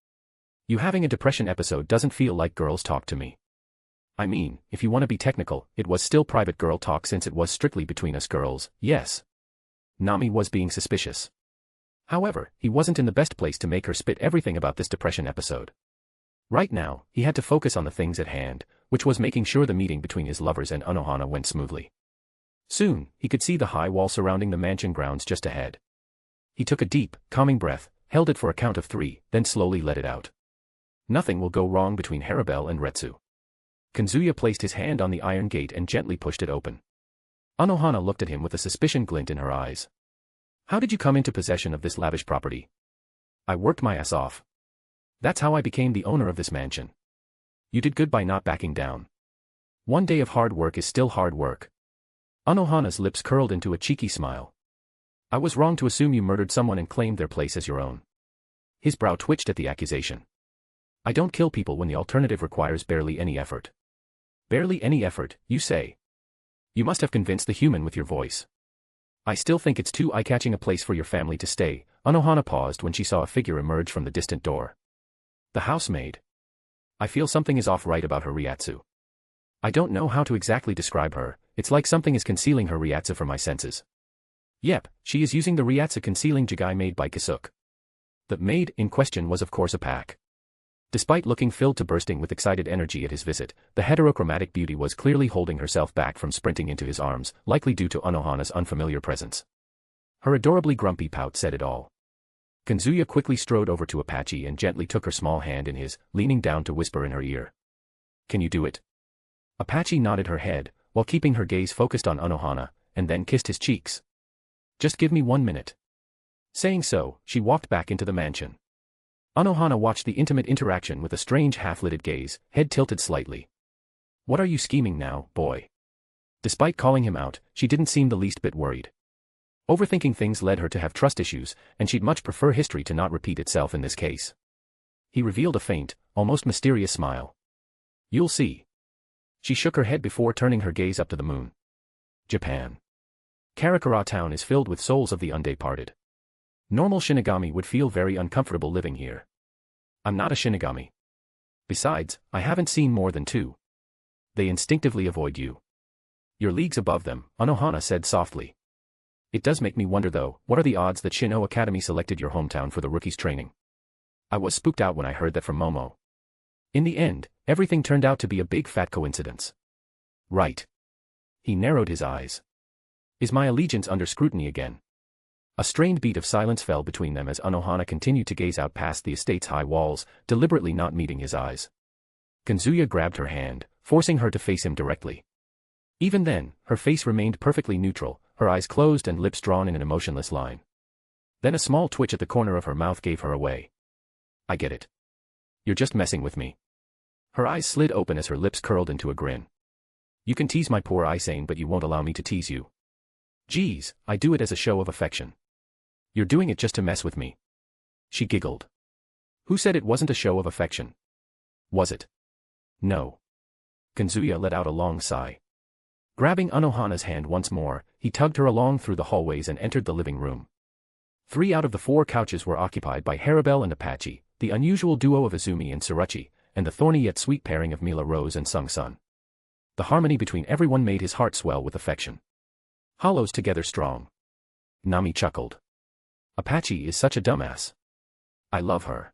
You having a depression episode doesn't feel like girls talk to me. I mean, if you want to be technical, it was still private girl talk since it was strictly between us girls, yes. Nami was being suspicious. However, he wasn't in the best place to make her spit everything about this depression episode. Right now, he had to focus on the things at hand, which was making sure the meeting between his lovers and Anohana went smoothly. Soon, he could see the high wall surrounding the mansion grounds just ahead. He took a deep, calming breath, held it for a count of 3, then slowly let it out. Nothing will go wrong between Harabelle and Retsu. Kazuya placed his hand on the iron gate and gently pushed it open. Anohana looked at him with a suspicion glint in her eyes. How did you come into possession of this lavish property? I worked my ass off. That's how I became the owner of this mansion. You did good by not backing down. One day of hard work is still hard work. Anohana's lips curled into a cheeky smile. I was wrong to assume you murdered someone and claimed their place as your own. His brow twitched at the accusation. I don't kill people when the alternative requires barely any effort. Barely any effort, you say? You must have convinced the human with your voice. I still think it's too eye-catching a place for your family to stay. Anohana paused when she saw a figure emerge from the distant door. The housemaid. I feel something is off right about her Ryatsu. I don't know how to exactly describe her, it's like something is concealing her Ryatsu from my senses. Yep, she is using the Ryatsu concealing jigai made by Kisuke. The maid in question was of course a pack. Despite looking filled to bursting with excited energy at his visit, the heterochromatic beauty was clearly holding herself back from sprinting into his arms, likely due to Anohana's unfamiliar presence. Her adorably grumpy pout said it all. Kazuya quickly strode over to Apache and gently took her small hand in his, leaning down to whisper in her ear. Can you do it? Apache nodded her head, while keeping her gaze focused on Anohana, and then kissed his cheeks. Just give me 1 minute. Saying so, she walked back into the mansion. Anohana watched the intimate interaction with a strange half-lidded gaze, head tilted slightly. What are you scheming now, boy? Despite calling him out, she didn't seem the least bit worried. Overthinking things led her to have trust issues, and she'd much prefer history to not repeat itself in this case. He revealed a faint, almost mysterious smile. You'll see. She shook her head before turning her gaze up to the moon. Japan. Karakura town is filled with souls of the undeparted. Normal Shinigami would feel very uncomfortable living here. I'm not a Shinigami. Besides, I haven't seen more than 2. They instinctively avoid you. You're leagues above them, Anohana said softly. It does make me wonder though, what are the odds that Shin-O Academy selected your hometown for the rookies training? I was spooked out when I heard that from Momo. In the end, everything turned out to be a big fat coincidence. Right. He narrowed his eyes. Is my allegiance under scrutiny again? A strained beat of silence fell between them as Anohana continued to gaze out past the estate's high walls, deliberately not meeting his eyes. Kazuya grabbed her hand, forcing her to face him directly. Even then, her face remained perfectly neutral, her eyes closed and lips drawn in an emotionless line. Then a small twitch at the corner of her mouth gave her away. I get it. You're just messing with me. Her eyes slid open as her lips curled into a grin. You can tease my poor Aizen, but you won't allow me to tease you. Geez, I do it as a show of affection. You're doing it just to mess with me. She giggled. Who said it wasn't a show of affection? Was it? No. Kazuya let out a long sigh. Grabbing Anohana's hand once more, he tugged her along through the hallways and entered the living room. 3 out of the 4 couches were occupied by Haribel and Apache, the unusual duo of Izumi and Surachi, and the thorny yet sweet pairing of Mila Rose and Sung Sun. The harmony between everyone made his heart swell with affection. Hollows together strong. Nami chuckled. Apache is such a dumbass. I love her.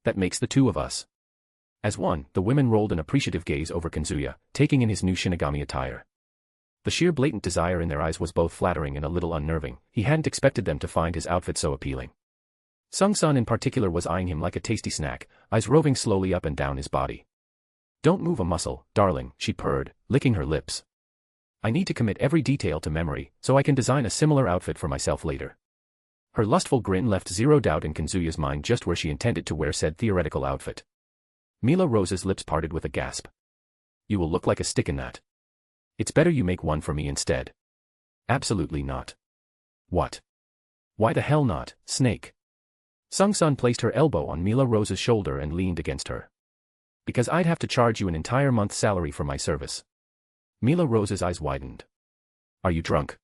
That makes the 2 of us. As one, the women rolled an appreciative gaze over Kazuya, taking in his new Shinigami attire. The sheer blatant desire in their eyes was both flattering and a little unnerving. He hadn't expected them to find his outfit so appealing. Sung Sun in particular was eyeing him like a tasty snack, eyes roving slowly up and down his body. Don't move a muscle, darling, she purred, licking her lips. I need to commit every detail to memory, so I can design a similar outfit for myself later. Her lustful grin left zero doubt in Kazuya's mind just where she intended to wear said theoretical outfit. Mila Rose's lips parted with a gasp. You will look like a stick in that. It's better you make one for me instead. Absolutely not. What? Why the hell not, Snake? Sung Sun placed her elbow on Mila Rose's shoulder and leaned against her. Because I'd have to charge you an entire month's salary for my service. Mila Rose's eyes widened. Are you drunk?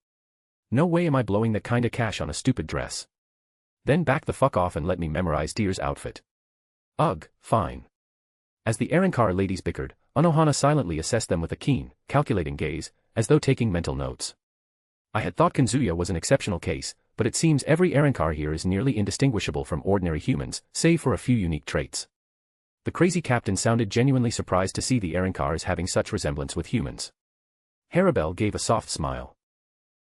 No way am I blowing that kinda cash on a stupid dress. Then back the fuck off and let me memorize Deer's outfit. Ugh, fine. As the Arrancar ladies bickered, Anohana silently assessed them with a keen, calculating gaze, as though taking mental notes. I had thought Kazuya was an exceptional case, but it seems every Arrancar here is nearly indistinguishable from ordinary humans, save for a few unique traits. The crazy captain sounded genuinely surprised to see the Arrancars having such resemblance with humans. Haribel gave a soft smile.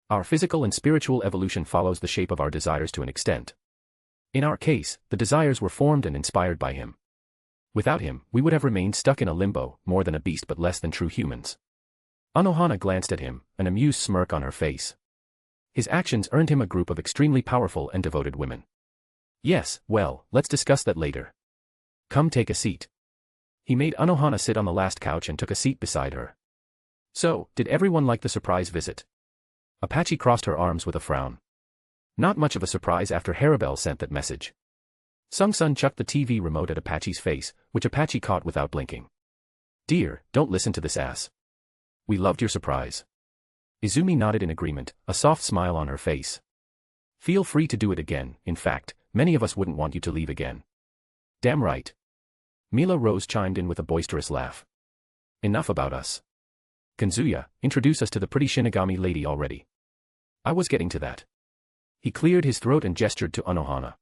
Our physical and spiritual evolution follows the shape of our desires to an extent. In our case, the desires were formed and inspired by him. Without him, we would have remained stuck in a limbo, more than a beast but less than true humans. Anohana glanced at him, an amused smirk on her face. His actions earned him a group of extremely powerful and devoted women. Yes, well, let's discuss that later. Come take a seat. He made Anohana sit on the last couch and took a seat beside her. So, did everyone like the surprise visit? Apache crossed her arms with a frown. Not much of a surprise after Haribel sent that message. Sung Sun chucked the TV remote at Apache's face, which Apache caught without blinking. Dear, don't listen to this ass. We loved your surprise. Izumi nodded in agreement, a soft smile on her face. Feel free to do it again, in fact, many of us wouldn't want you to leave again. Damn right. Mila Rose chimed in with a boisterous laugh. Enough about us. Kazuya, introduce us to the pretty Shinigami lady already. I was getting to that. He cleared his throat and gestured to Anohana.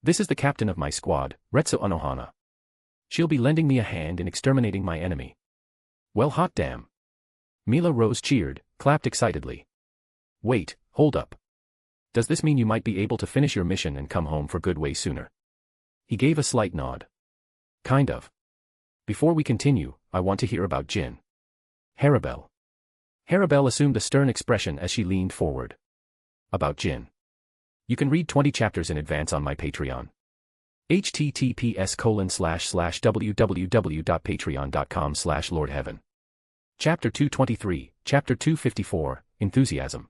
This is the captain of my squad, Retsu Anohana. She'll be lending me a hand in exterminating my enemy. Well, hot damn. Mila Rose cheered, clapped excitedly. Wait, hold up. Does this mean you might be able to finish your mission and come home for good way sooner? He gave a slight nod. Kind of. Before we continue, I want to hear about Jin. Harabelle. Harabelle assumed a stern expression as she leaned forward. About Jin. You can read 20 chapters in advance on my Patreon. https://www.patreon.com/lordheaven. Chapter 223, Chapter 254, Enthusiasm.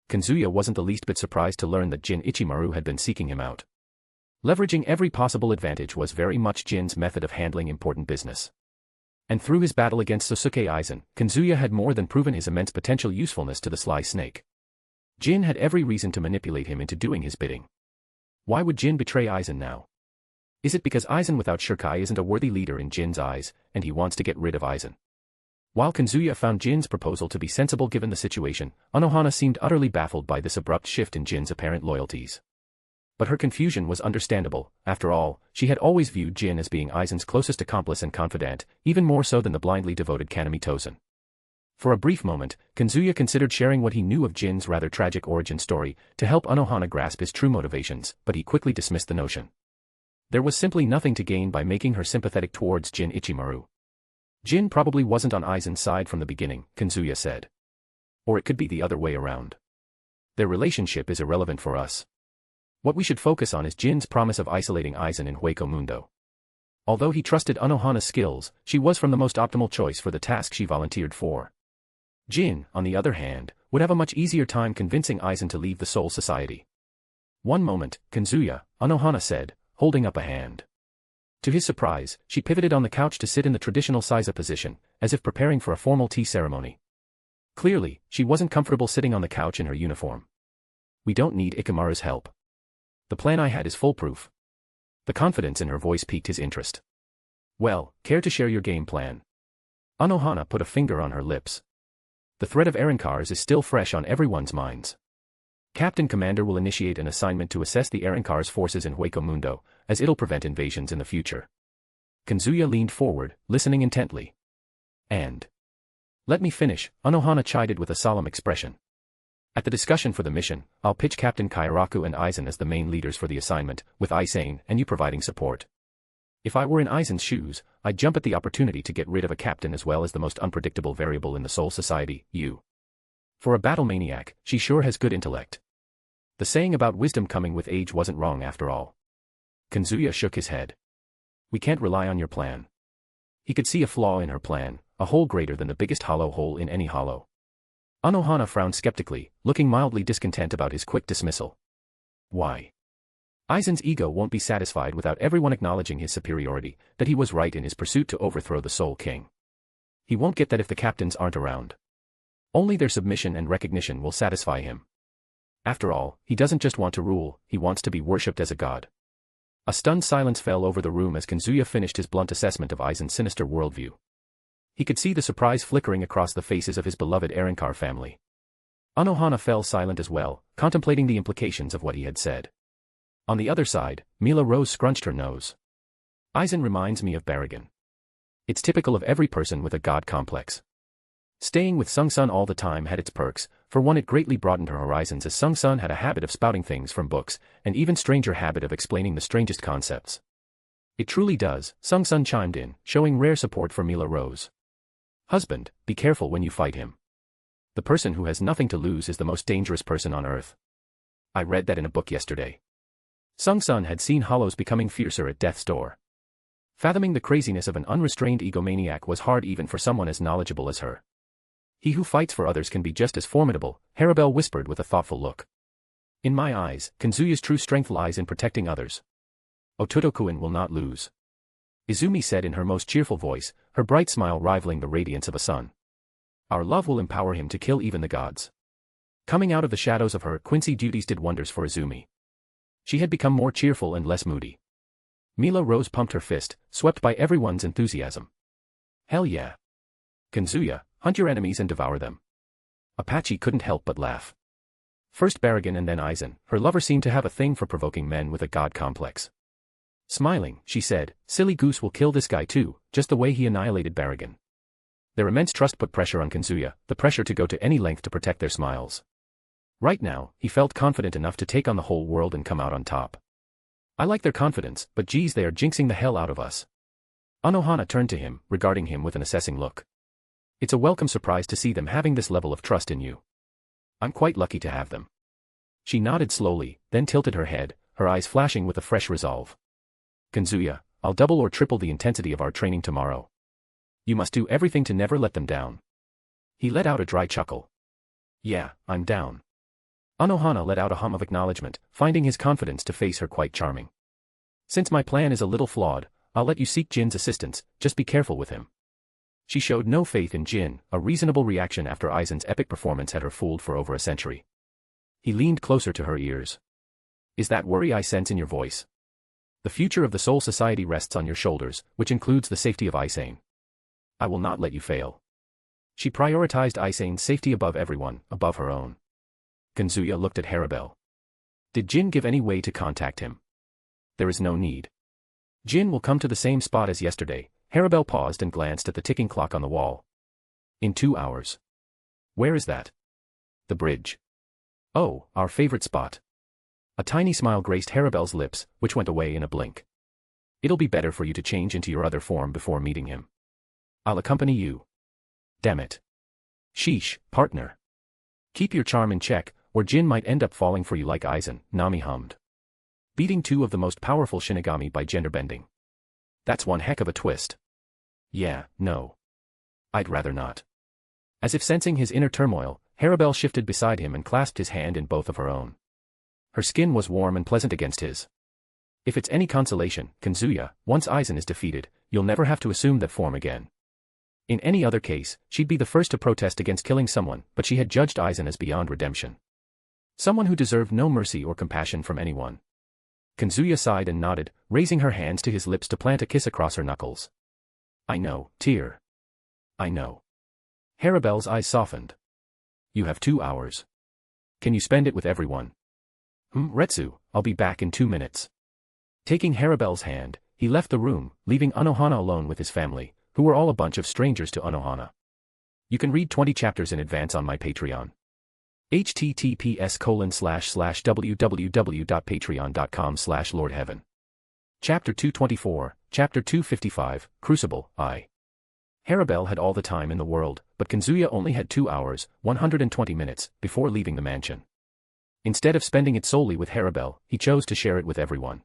Kazuya wasn't the least bit surprised to learn that Jin Ichimaru had been seeking him out. Leveraging every possible advantage was very much Jin's method of handling important business. And through his battle against Sōsuke Aizen, Kazuya had more than proven his immense potential usefulness to the sly snake. Jin had every reason to manipulate him into doing his bidding. Why would Jin betray Aizen now? Is it because Aizen without shikai isn't a worthy leader in Jin's eyes, and he wants to get rid of Aizen? While Kazuya found Jin's proposal to be sensible given the situation, Anohana seemed utterly baffled by this abrupt shift in Jin's apparent loyalties. But her confusion was understandable. After all, she had always viewed Jin as being Aizen's closest accomplice and confidant, even more so than the blindly devoted Kanami Tosen. For a brief moment, Kazuya considered sharing what he knew of Jin's rather tragic origin story to help Anohana grasp his true motivations, but he quickly dismissed the notion. There was simply nothing to gain by making her sympathetic towards Jin Ichimaru. Jin probably wasn't on Aizen's side from the beginning, Kazuya said. Or it could be the other way around. Their relationship is irrelevant for us. What we should focus on is Jin's promise of isolating Aizen in Hueco Mundo. Although he trusted Anohana's skills, she was from the most optimal choice for the task she volunteered for. Jin, on the other hand, would have a much easier time convincing Aizen to leave the Soul Society. One moment, Kazuya, Anohana said, holding up a hand. To his surprise, she pivoted on the couch to sit in the traditional Seiza position, as if preparing for a formal tea ceremony. Clearly, she wasn't comfortable sitting on the couch in her uniform. We don't need Ikamaru's help. The plan I had is foolproof. The confidence in her voice piqued his interest. Well, care to share your game plan? Anohana put a finger on her lips. The threat of Erankars is still fresh on everyone's minds. Captain Commander will initiate an assignment to assess the Erankars' forces in Hueco Mundo, as it'll prevent invasions in the future. Kazuya leaned forward, listening intently. And let me finish, Anohana chided with a solemn expression. At the discussion for the mission, I'll pitch Captain Kairaku and Aizen as the main leaders for the assignment, with Aizen and you providing support. If I were in Aizen's shoes, I'd jump at the opportunity to get rid of a captain as well as the most unpredictable variable in the Soul Society, you. For a battle maniac, she sure has good intellect. The saying about wisdom coming with age wasn't wrong after all. Kazuya shook his head. We can't rely on your plan. He could see a flaw in her plan, a hole greater than the biggest hollow hole in any hollow. Anohana frowned skeptically, looking mildly discontent about his quick dismissal. Why? Aizen's ego won't be satisfied without everyone acknowledging his superiority, that he was right in his pursuit to overthrow the Soul King. He won't get that if the captains aren't around. Only their submission and recognition will satisfy him. After all, he doesn't just want to rule, he wants to be worshipped as a god. A stunned silence fell over the room as Kazuya finished his blunt assessment of Aizen's sinister worldview. He could see the surprise flickering across the faces of his beloved Erankar family. Anohana fell silent as well, contemplating the implications of what he had said. On the other side, Mila Rose scrunched her nose. Aizen reminds me of Baragon. It's typical of every person with a god complex. Staying with Sung-sun all the time had its perks. For one, it greatly broadened her horizons as Sung-sun had a habit of spouting things from books, an even stranger habit of explaining the strangest concepts. It truly does, Sung-sun chimed in, showing rare support for Mila Rose. Husband, be careful when you fight him. The person who has nothing to lose is the most dangerous person on earth. I read that in a book yesterday. Sung-sun had seen hollows becoming fiercer at death's door. Fathoming the craziness of an unrestrained egomaniac was hard even for someone as knowledgeable as her. He who fights for others can be just as formidable, Harabelle whispered with a thoughtful look. In my eyes, Kazuya's true strength lies in protecting others. Ototo-kun will not lose. Izumi said in her most cheerful voice, her bright smile rivaling the radiance of a sun. Our love will empower him to kill even the gods. Coming out of the shadows of her Quincy duties did wonders for Izumi. She had become more cheerful and less moody. Mila Rose pumped her fist, swept by everyone's enthusiasm. Hell yeah. Kazuya, hunt your enemies and devour them. Apache couldn't help but laugh. First Baragon and then Aizen, her lover seemed to have a thing for provoking men with a god complex. Smiling, she said, silly goose will kill this guy too, just the way he annihilated Baragon. Their immense trust put pressure on Kazuya, the pressure to go to any length to protect their smiles. Right now, he felt confident enough to take on the whole world and come out on top. I like their confidence, but geez, they are jinxing the hell out of us. Anohana turned to him, regarding him with an assessing look. It's a welcome surprise to see them having this level of trust in you. I'm quite lucky to have them. She nodded slowly, then tilted her head, her eyes flashing with a fresh resolve. Kazuya, I'll double or triple the intensity of our training tomorrow. You must do everything to never let them down. He let out a dry chuckle. Yeah, I'm down. Anohana let out a hum of acknowledgement, finding his confidence to face her quite charming. Since my plan is a little flawed, I'll let you seek Jin's assistance, just be careful with him. She showed no faith in Jin, a reasonable reaction after Aizen's epic performance had her fooled for over a century. He leaned closer to her ears. Is that worry I sense in your voice? The future of the Soul Society rests on your shoulders, which includes the safety of Aizen. I will not let you fail. She prioritized Aizen's safety above everyone, above her own. Kazuya looked at Harabel. Did Jin give any way to contact him? There is no need. Jin will come to the same spot as yesterday. Harabel paused and glanced at the ticking clock on the wall. In 2 hours. Where is that? The bridge. Oh, our favorite spot. A tiny smile graced Harabel's lips, which went away in a blink. It'll be better for you to change into your other form before meeting him. I'll accompany you. Damn it. Sheesh, partner. Keep your charm in check, or Jin might end up falling for you like Aizen, Nami hummed. Beating 2 of the most powerful Shinigami by gender bending. That's one heck of a twist. Yeah, no. I'd rather not. As if sensing his inner turmoil, Harabel shifted beside him and clasped his hand in both of her own. Her skin was warm and pleasant against his. If it's any consolation, Kazuya, once Aizen is defeated, you'll never have to assume that form again. In any other case, she'd be the first to protest against killing someone, but she had judged Aizen as beyond redemption. Someone who deserved no mercy or compassion from anyone. Kazuya sighed and nodded, raising her hands to his lips to plant a kiss across her knuckles. I know, tear. I know. Harabel's eyes softened. You have 2 hours. Can you spend it with everyone? Retsu, I'll be back in 2 minutes. Taking Harabel's hand, he left the room, leaving Anohana alone with his family, who were all a bunch of strangers to Anohana. You can read 20 chapters in advance on my Patreon. https://www.patreon.com/lordheaven. Chapter 224, Chapter 255, Crucible, I. Harabel had all the time in the world, but Kazuya only had 2 hours, 120 minutes, before leaving the mansion. Instead of spending it solely with Harabel, he chose to share it with everyone.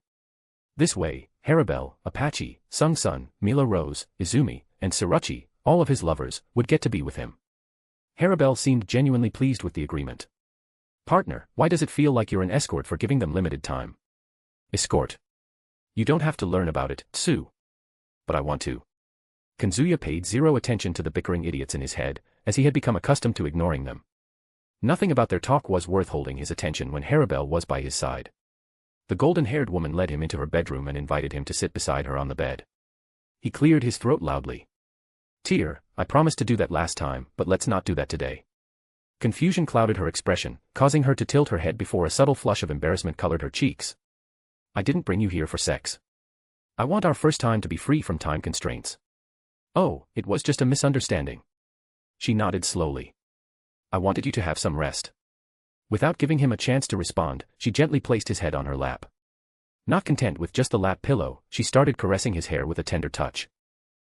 This way, Harabel, Apache, Sung-sun, Mila Rose, Izumi, and Sirachi, all of his lovers, would get to be with him. Harabel seemed genuinely pleased with the agreement. Partner, why does it feel like you're an escort for giving them limited time? Escort. You don't have to learn about it, Tsu. But I want to. Kazuya paid zero attention to the bickering idiots in his head, as he had become accustomed to ignoring them. Nothing about their talk was worth holding his attention when Harabel was by his side. The golden-haired woman led him into her bedroom and invited him to sit beside her on the bed. He cleared his throat loudly. Tear, I promised to do that last time, but let's not do that today. Confusion clouded her expression, causing her to tilt her head before a subtle flush of embarrassment colored her cheeks. I didn't bring you here for sex. I want our first time to be free from time constraints. Oh, it was just a misunderstanding. She nodded slowly. I wanted you to have some rest. Without giving him a chance to respond, she gently placed his head on her lap. Not content with just the lap pillow, she started caressing his hair with a tender touch.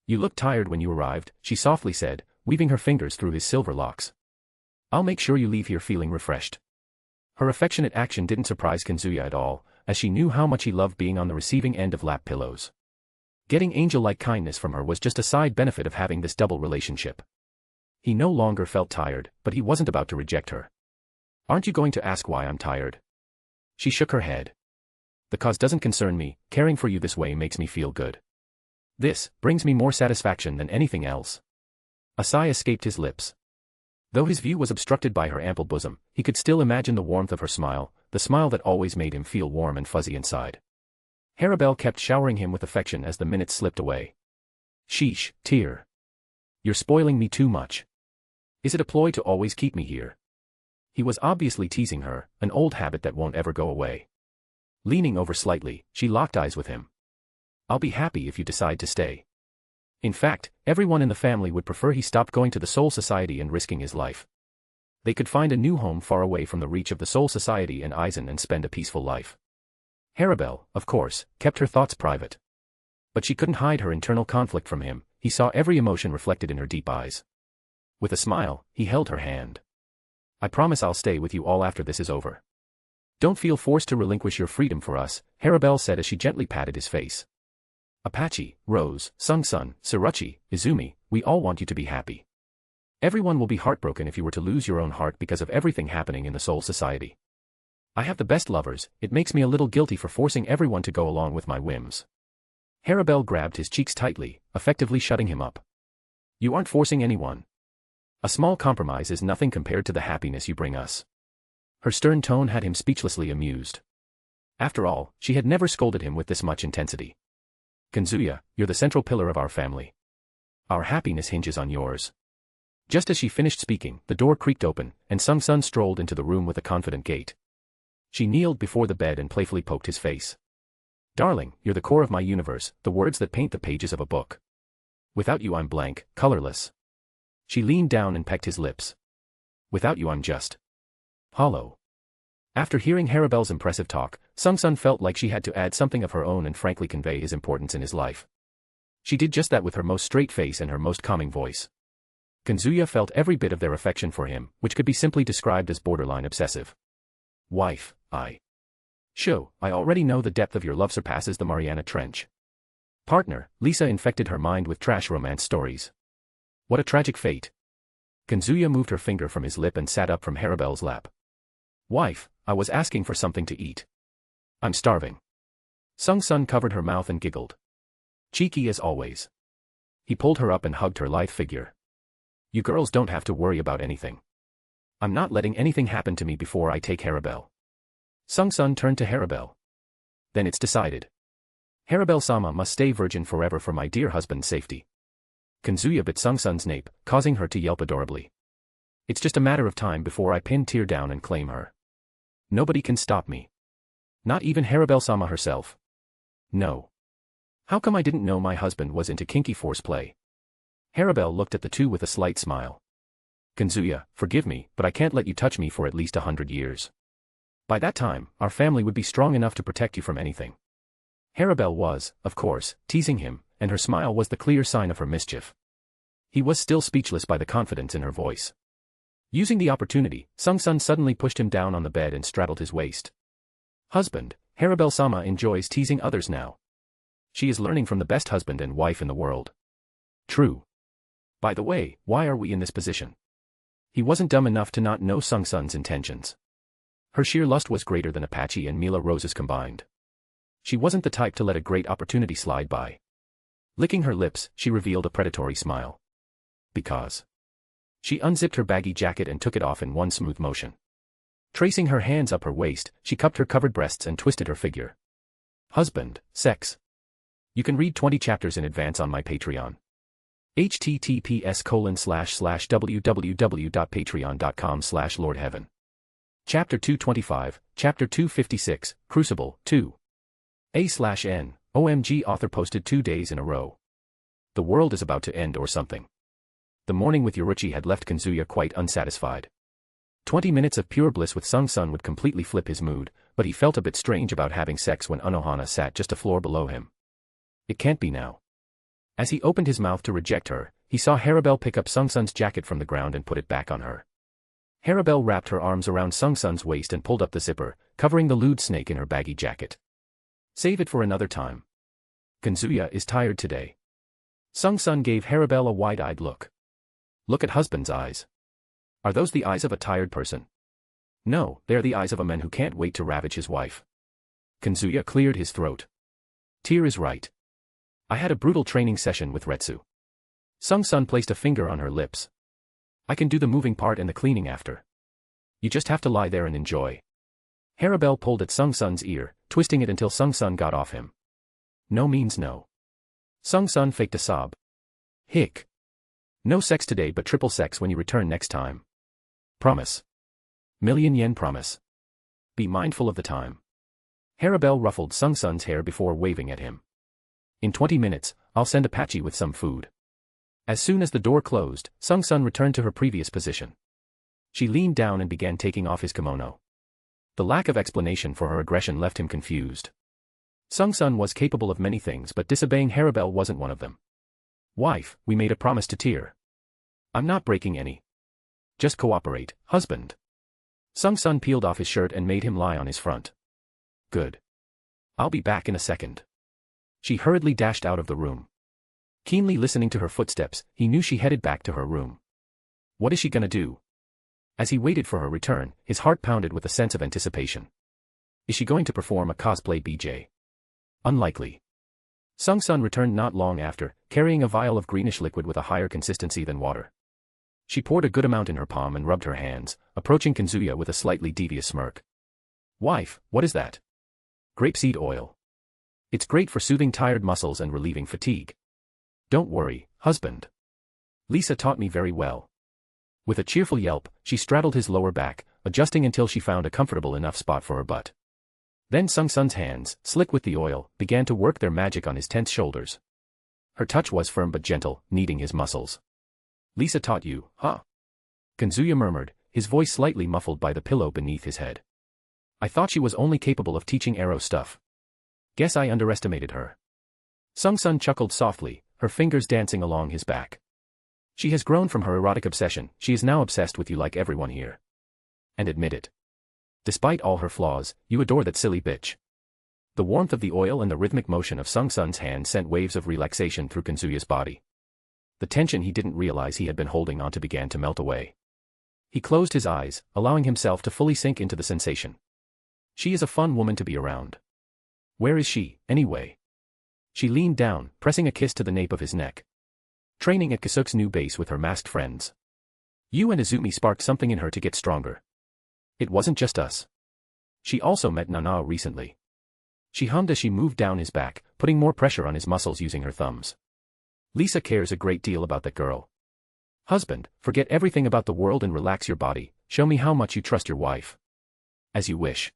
You looked tired when you arrived, she softly said, weaving her fingers through his silver locks. I'll make sure you leave here feeling refreshed. Her affectionate action didn't surprise Kazuya at all, as she knew how much he loved being on the receiving end of lap pillows. Getting angel-like kindness from her was just a side benefit of having this double relationship. He no longer felt tired, but he wasn't about to reject her. Aren't you going to ask why I'm tired? She shook her head. The cause doesn't concern me, caring for you this way makes me feel good. This brings me more satisfaction than anything else. A sigh escaped his lips. Though his view was obstructed by her ample bosom, he could still imagine the warmth of her smile, the smile that always made him feel warm and fuzzy inside. Harabel kept showering him with affection as the minutes slipped away. Sheesh, tear. You're spoiling me too much. Is it a ploy to always keep me here? He was obviously teasing her, an old habit that won't ever go away. Leaning over slightly, she locked eyes with him. I'll be happy if you decide to stay. In fact, everyone in the family would prefer he stopped going to the Soul Society and risking his life. They could find a new home far away from the reach of the Soul Society and Aizen and spend a peaceful life. Harabelle, of course, kept her thoughts private. But she couldn't hide her internal conflict from him. He saw every emotion reflected in her deep eyes. With a smile, he held her hand. I promise I'll stay with you all after this is over. Don't feel forced to relinquish your freedom for us, Harabelle said as she gently patted his face. Apache, Rose, Sung-sun, Sirachi, Izumi, we all want you to be happy. Everyone will be heartbroken if you were to lose your own heart because of everything happening in the Soul Society. I have the best lovers, it makes me a little guilty for forcing everyone to go along with my whims. Harabelle grabbed his cheeks tightly, effectively shutting him up. You aren't forcing anyone. A small compromise is nothing compared to the happiness you bring us. Her stern tone had him speechlessly amused. After all, she had never scolded him with this much intensity. Kazuya, you're the central pillar of our family. Our happiness hinges on yours. Just as she finished speaking, the door creaked open, and Sung-sun strolled into the room with a confident gait. She kneeled before the bed and playfully poked his face. Darling, you're the core of my universe, the words that paint the pages of a book. Without you I'm blank, colorless. She leaned down and pecked his lips. Without you I'm just hollow. After hearing Harabelle's impressive talk, Sung-sun felt like she had to add something of her own and frankly convey his importance in his life. She did just that with her most straight face and her most calming voice. Kazuya felt every bit of their affection for him, which could be simply described as borderline obsessive. Wife, I already know the depth of your love surpasses the Mariana Trench. Partner, Lisa infected her mind with trash romance stories. What a tragic fate. Kazuya moved her finger from his lip and sat up from Harabelle's lap. Wife, I was asking for something to eat. I'm starving. Sung-sun covered her mouth and giggled. Cheeky as always. He pulled her up and hugged her lithe figure. You girls don't have to worry about anything. I'm not letting anything happen to me before I take Harabelle. Sung-sun turned to Harabelle. Then it's decided. Harabelle-sama must stay virgin forever for my dear husband's safety. Kazuya bit Sung-sun's nape, causing her to yelp adorably. It's just a matter of time before I pin Tear down and claim her. Nobody can stop me. Not even Harabelle-sama herself. No. How come I didn't know my husband was into kinky force play? Harabelle looked at the two with a slight smile. Kazuya, forgive me, but I can't let you touch me for at least 100 years. By that time, our family would be strong enough to protect you from anything. Harabelle was, of course, teasing him, and her smile was the clear sign of her mischief. He was still speechless by the confidence in her voice. Using the opportunity, Sung-sun suddenly pushed him down on the bed and straddled his waist. Husband, Harabelle-sama enjoys teasing others now. She is learning from the best husband and wife in the world. True. By the way, why are we in this position? He wasn't dumb enough to not know Sung-sun's intentions. Her sheer lust was greater than Apache and Mila Rose's combined. She wasn't the type to let a great opportunity slide by. Licking her lips, she revealed a predatory smile. Because. She unzipped her baggy jacket and took it off in one smooth motion. Tracing her hands up her waist, she cupped her covered breasts and twisted her figure. Husband, sex. You can read 20 chapters in advance on my Patreon. https://www.patreon.com/lordheaven. Chapter 225, Chapter 256, Crucible, 2. A/N, OMG author posted 2 days in a row. The world is about to end or something. The morning with Yoruichi had left Kazuya quite unsatisfied. 20 minutes of pure bliss with Sung-sun would completely flip his mood, but he felt a bit strange about having sex when Anohana sat just a floor below him. It can't be now. As he opened his mouth to reject her, he saw Harabelle pick up Sung-sun's jacket from the ground and put it back on her. Harabelle wrapped her arms around Sung-sun's waist and pulled up the zipper, covering the lewd snake in her baggy jacket. Save it for another time. Kazuya is tired today. Sung-sun gave Harabelle a wide-eyed look. Look at husband's eyes. Are those the eyes of a tired person? No, they are the eyes of a man who can't wait to ravage his wife. Kazuya cleared his throat. Tear is right. I had a brutal training session with Retsu. Sung-sun placed a finger on her lips. I can do the moving part and the cleaning after. You just have to lie there and enjoy. Harabelle pulled at Sung-sun's ear, twisting it until Sung-sun got off him. No means no. Sung-sun faked a sob. Hick. No sex today but triple sex when you return next time. Promise. Million-yen promise. Be mindful of the time. Harabelle ruffled Sung-sun's hair before waving at him. In 20 minutes, I'll send Apache with some food. As soon as the door closed, Sung-sun returned to her previous position. She leaned down and began taking off his kimono. The lack of explanation for her aggression left him confused. Sung-sun was capable of many things, but disobeying Haribel wasn't one of them. Wife, we made a promise to tear. I'm not breaking any. Just cooperate, husband. Sung-sun peeled off his shirt and made him lie on his front. Good. I'll be back in a second. She hurriedly dashed out of the room. Keenly listening to her footsteps, he knew she headed back to her room. What is she gonna do? As he waited for her return, his heart pounded with a sense of anticipation. Is she going to perform a cosplay BJ? Unlikely. Sung-sun returned not long after, carrying a vial of greenish liquid with a higher consistency than water. She poured a good amount in her palm and rubbed her hands, approaching Kazuya with a slightly devious smirk. Wife, what is that? Grapeseed oil. It's great for soothing tired muscles and relieving fatigue. Don't worry, husband. Lisa taught me very well. With a cheerful yelp, she straddled his lower back, adjusting until she found a comfortable enough spot for her butt. Then Sung-sun's hands, slick with the oil, began to work their magic on his tense shoulders. Her touch was firm but gentle, kneading his muscles. Lisa taught you, huh? Kazuya murmured, his voice slightly muffled by the pillow beneath his head. I thought she was only capable of teaching arrow stuff. Guess I underestimated her. Sung-sun chuckled softly, her fingers dancing along his back. She has grown from her erotic obsession, she is now obsessed with you like everyone here. And admit it. Despite all her flaws, you adore that silly bitch. The warmth of the oil and the rhythmic motion of Sung-sun's hand sent waves of relaxation through Kazuya's body. The tension he didn't realize he had been holding onto began to melt away. He closed his eyes, allowing himself to fully sink into the sensation. She is a fun woman to be around. Where is she, anyway? She leaned down, pressing a kiss to the nape of his neck. Training at Kasuke's new base with her masked friends. You and Izumi sparked something in her to get stronger. It wasn't just us. She also met Nana recently. She hummed as she moved down his back, putting more pressure on his muscles using her thumbs. Lisa cares a great deal about that girl. Husband, forget everything about the world and relax your body, show me how much you trust your wife. As you wish.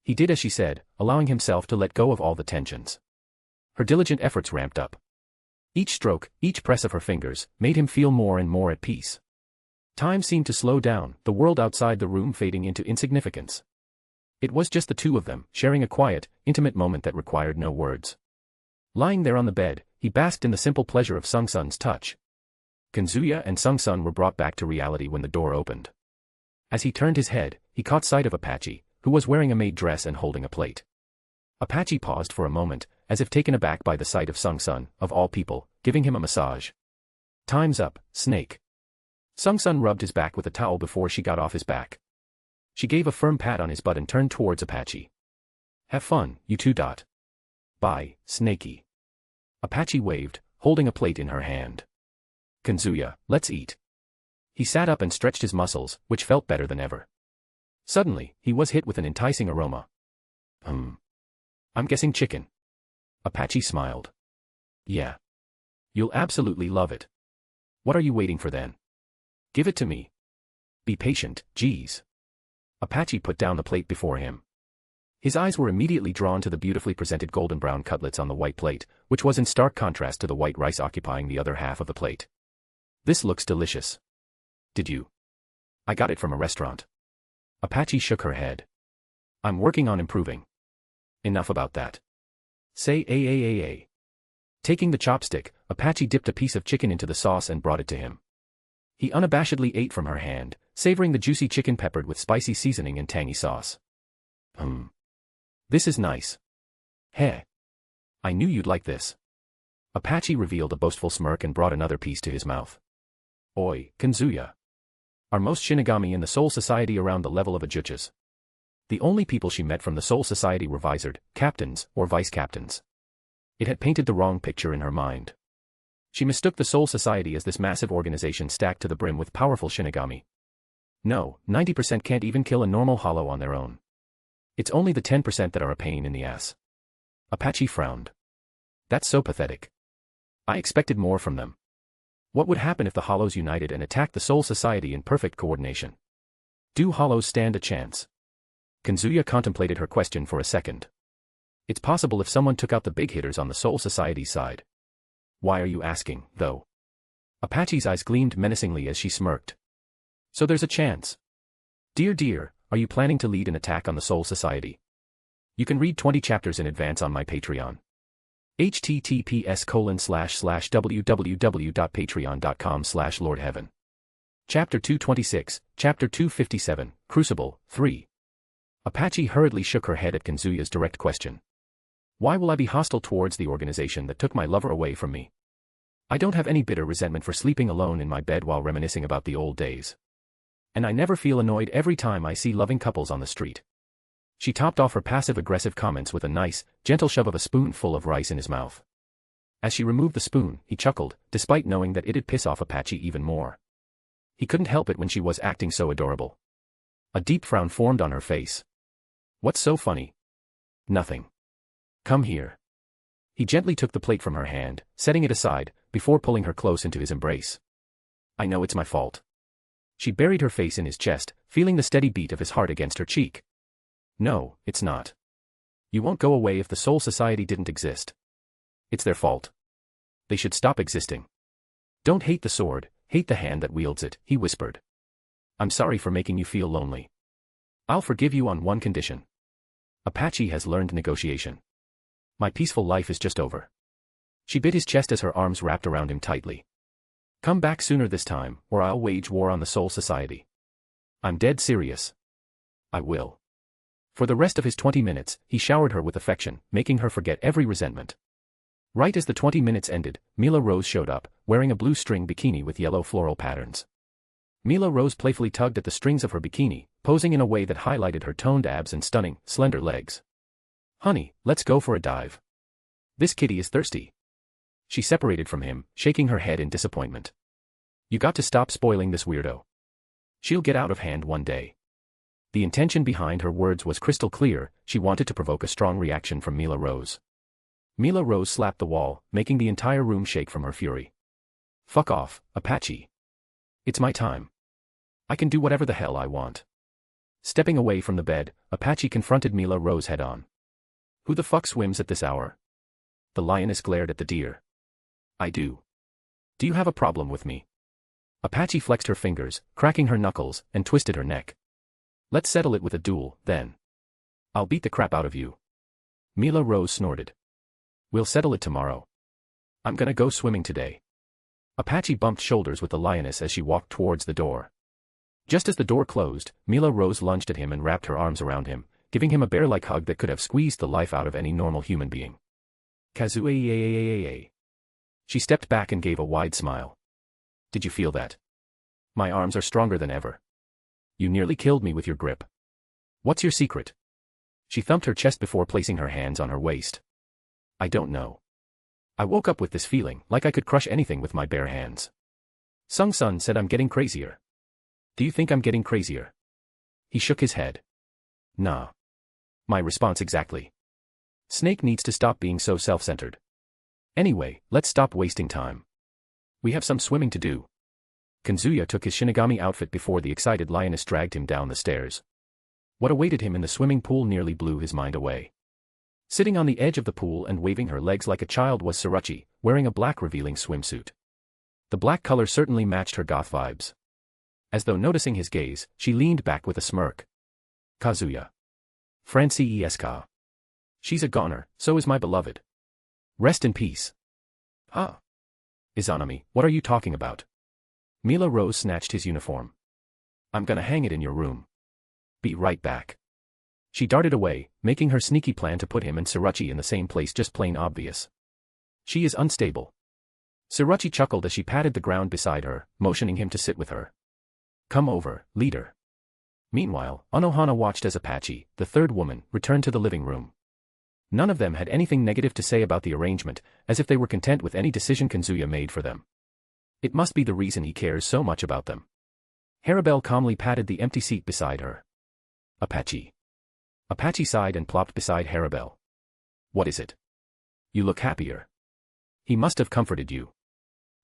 He did as she said, allowing himself to let go of all the tensions. Her diligent efforts ramped up. Each stroke, each press of her fingers, made him feel more and more at peace. Time seemed to slow down, the world outside the room fading into insignificance. It was just the two of them, sharing a quiet, intimate moment that required no words. Lying there on the bed, he basked in the simple pleasure of Sung-sun's touch. Kazuya and Sung-sun were brought back to reality when the door opened. As he turned his head, he caught sight of Apache, who was wearing a maid dress and holding a plate. Apache paused for a moment, as if taken aback by the sight of Sung-sun, of all people, giving him a massage. Time's up, snake. Sung-sun rubbed his back with a towel before she got off his back. She gave a firm pat on his butt and turned towards Apache. Have fun, you two. Bye, Snakey. Apache waved, holding a plate in her hand. Kazuya, let's eat. He sat up and stretched his muscles, which felt better than ever. Suddenly, he was hit with an enticing aroma. I'm guessing chicken. Apache smiled. Yeah. You'll absolutely love it. What are you waiting for then? Give it to me. Be patient, geez. Apache put down the plate before him. His eyes were immediately drawn to the beautifully presented golden brown cutlets on the white plate, which was in stark contrast to the white rice occupying the other half of the plate. This looks delicious. Did you? I got it from a restaurant. Apache shook her head. I'm working on improving. Enough about that. Say a. Taking the chopstick, Apache dipped a piece of chicken into the sauce and brought it to him. He unabashedly ate from her hand, savoring the juicy chicken peppered with spicy seasoning and tangy sauce. This is nice. Heh. I knew you'd like this. Apache revealed a boastful smirk and brought another piece to his mouth. Oi, Kazuya. Are most Shinigami in the Soul Society around the level of a judges? The only people she met from the Soul Society were visored, captains, or vice-captains. It had painted the wrong picture in her mind. She mistook the Soul Society as this massive organization stacked to the brim with powerful Shinigami. No, 90% can't even kill a normal hollow on their own. It's only the 10% that are a pain in the ass. Apache frowned. That's so pathetic. I expected more from them. What would happen if the hollows united and attacked the Soul Society in perfect coordination? Do hollows stand a chance? Kazuya contemplated her question for a second. It's possible if someone took out the big hitters on the Soul Society's side. Why are you asking, though? Apache's eyes gleamed menacingly as she smirked. So there's a chance. Dear, are you planning to lead an attack on the Soul Society? You can read 20 chapters in advance on my Patreon. https://www.patreon.com/lordheaven. Chapter 226, Chapter 257, Crucible, 3. Apache hurriedly shook her head at Kazuya's direct question. Why will I be hostile towards the organization that took my lover away from me? I don't have any bitter resentment for sleeping alone in my bed while reminiscing about the old days. And I never feel annoyed every time I see loving couples on the street. She topped off her passive-aggressive comments with a nice, gentle shove of a spoonful of rice in his mouth. As she removed the spoon, he chuckled, despite knowing that it'd piss off Apache even more. He couldn't help it when she was acting so adorable. A deep frown formed on her face. What's so funny? Nothing. Come here. He gently took the plate from her hand, setting it aside, before pulling her close into his embrace. I know it's my fault. She buried her face in his chest, feeling the steady beat of his heart against her cheek. No, it's not. You won't go away if the Soul Society didn't exist. It's their fault. They should stop existing. Don't hate the sword, hate the hand that wields it, he whispered. I'm sorry for making you feel lonely. I'll forgive you on one condition. Apache has learned negotiation. My peaceful life is just over. She bit his chest as her arms wrapped around him tightly. Come back sooner this time, or I'll wage war on the Soul Society. I'm dead serious. I will. For the rest of his 20 minutes, he showered her with affection, making her forget every resentment. Right as the 20 minutes ended, Mila Rose showed up, wearing a blue string bikini with yellow floral patterns. Mila Rose playfully tugged at the strings of her bikini, posing in a way that highlighted her toned abs and stunning, slender legs. Honey, let's go for a dive. This kitty is thirsty. She separated from him, shaking her head in disappointment. You got to stop spoiling this weirdo. She'll get out of hand one day. The intention behind her words was crystal clear, she wanted to provoke a strong reaction from Mila Rose. Mila Rose slapped the wall, making the entire room shake from her fury. Fuck off, Apache. It's my time. I can do whatever the hell I want. Stepping away from the bed, Apache confronted Mila Rose head-on. Who the fuck swims at this hour? The lioness glared at the deer. I do. Do you have a problem with me? Apache flexed her fingers, cracking her knuckles, and twisted her neck. Let's settle it with a duel, then. I'll beat the crap out of you. Mila Rose snorted. We'll settle it tomorrow. I'm gonna go swimming today. Apache bumped shoulders with the lioness as she walked towards the door. Just as the door closed, Mila Rose lunged at him and wrapped her arms around him, giving him a bear-like hug that could have squeezed the life out of any normal human being. Kazuya. She stepped back and gave a wide smile. Did you feel that? My arms are stronger than ever. You nearly killed me with your grip. What's your secret? She thumped her chest before placing her hands on her waist. I don't know. I woke up with this feeling, like I could crush anything with my bare hands. Sung-sun said I'm getting crazier. Do you think I'm getting crazier? He shook his head. Nah. My response exactly. Snake needs to stop being so self-centered. Anyway, let's stop wasting time. We have some swimming to do. Kazuya took his Shinigami outfit before the excited lioness dragged him down the stairs. What awaited him in the swimming pool nearly blew his mind away. Sitting on the edge of the pool and waving her legs like a child was Yoruichi, wearing a black revealing swimsuit. The black color certainly matched her goth vibes. As though noticing his gaze, she leaned back with a smirk. Kazuya. Francesca. She's a goner, so is my beloved. Rest in peace. Huh? Izanami, what are you talking about? Mila Rose snatched his uniform. I'm gonna hang it in your room. Be right back. She darted away, making her sneaky plan to put him and Yoruichi in the same place just plain obvious. She is unstable. Yoruichi chuckled as she patted the ground beside her, motioning him to sit with her. Come over, leader. Meanwhile, Anohana watched as Apache, the third woman, returned to the living room. None of them had anything negative to say about the arrangement, as if they were content with any decision Kazuya made for them. It must be the reason he cares so much about them. Harabelle calmly patted the empty seat beside her. Apache. Apache sighed and plopped beside Harabelle. What is it? You look happier. He must have comforted you.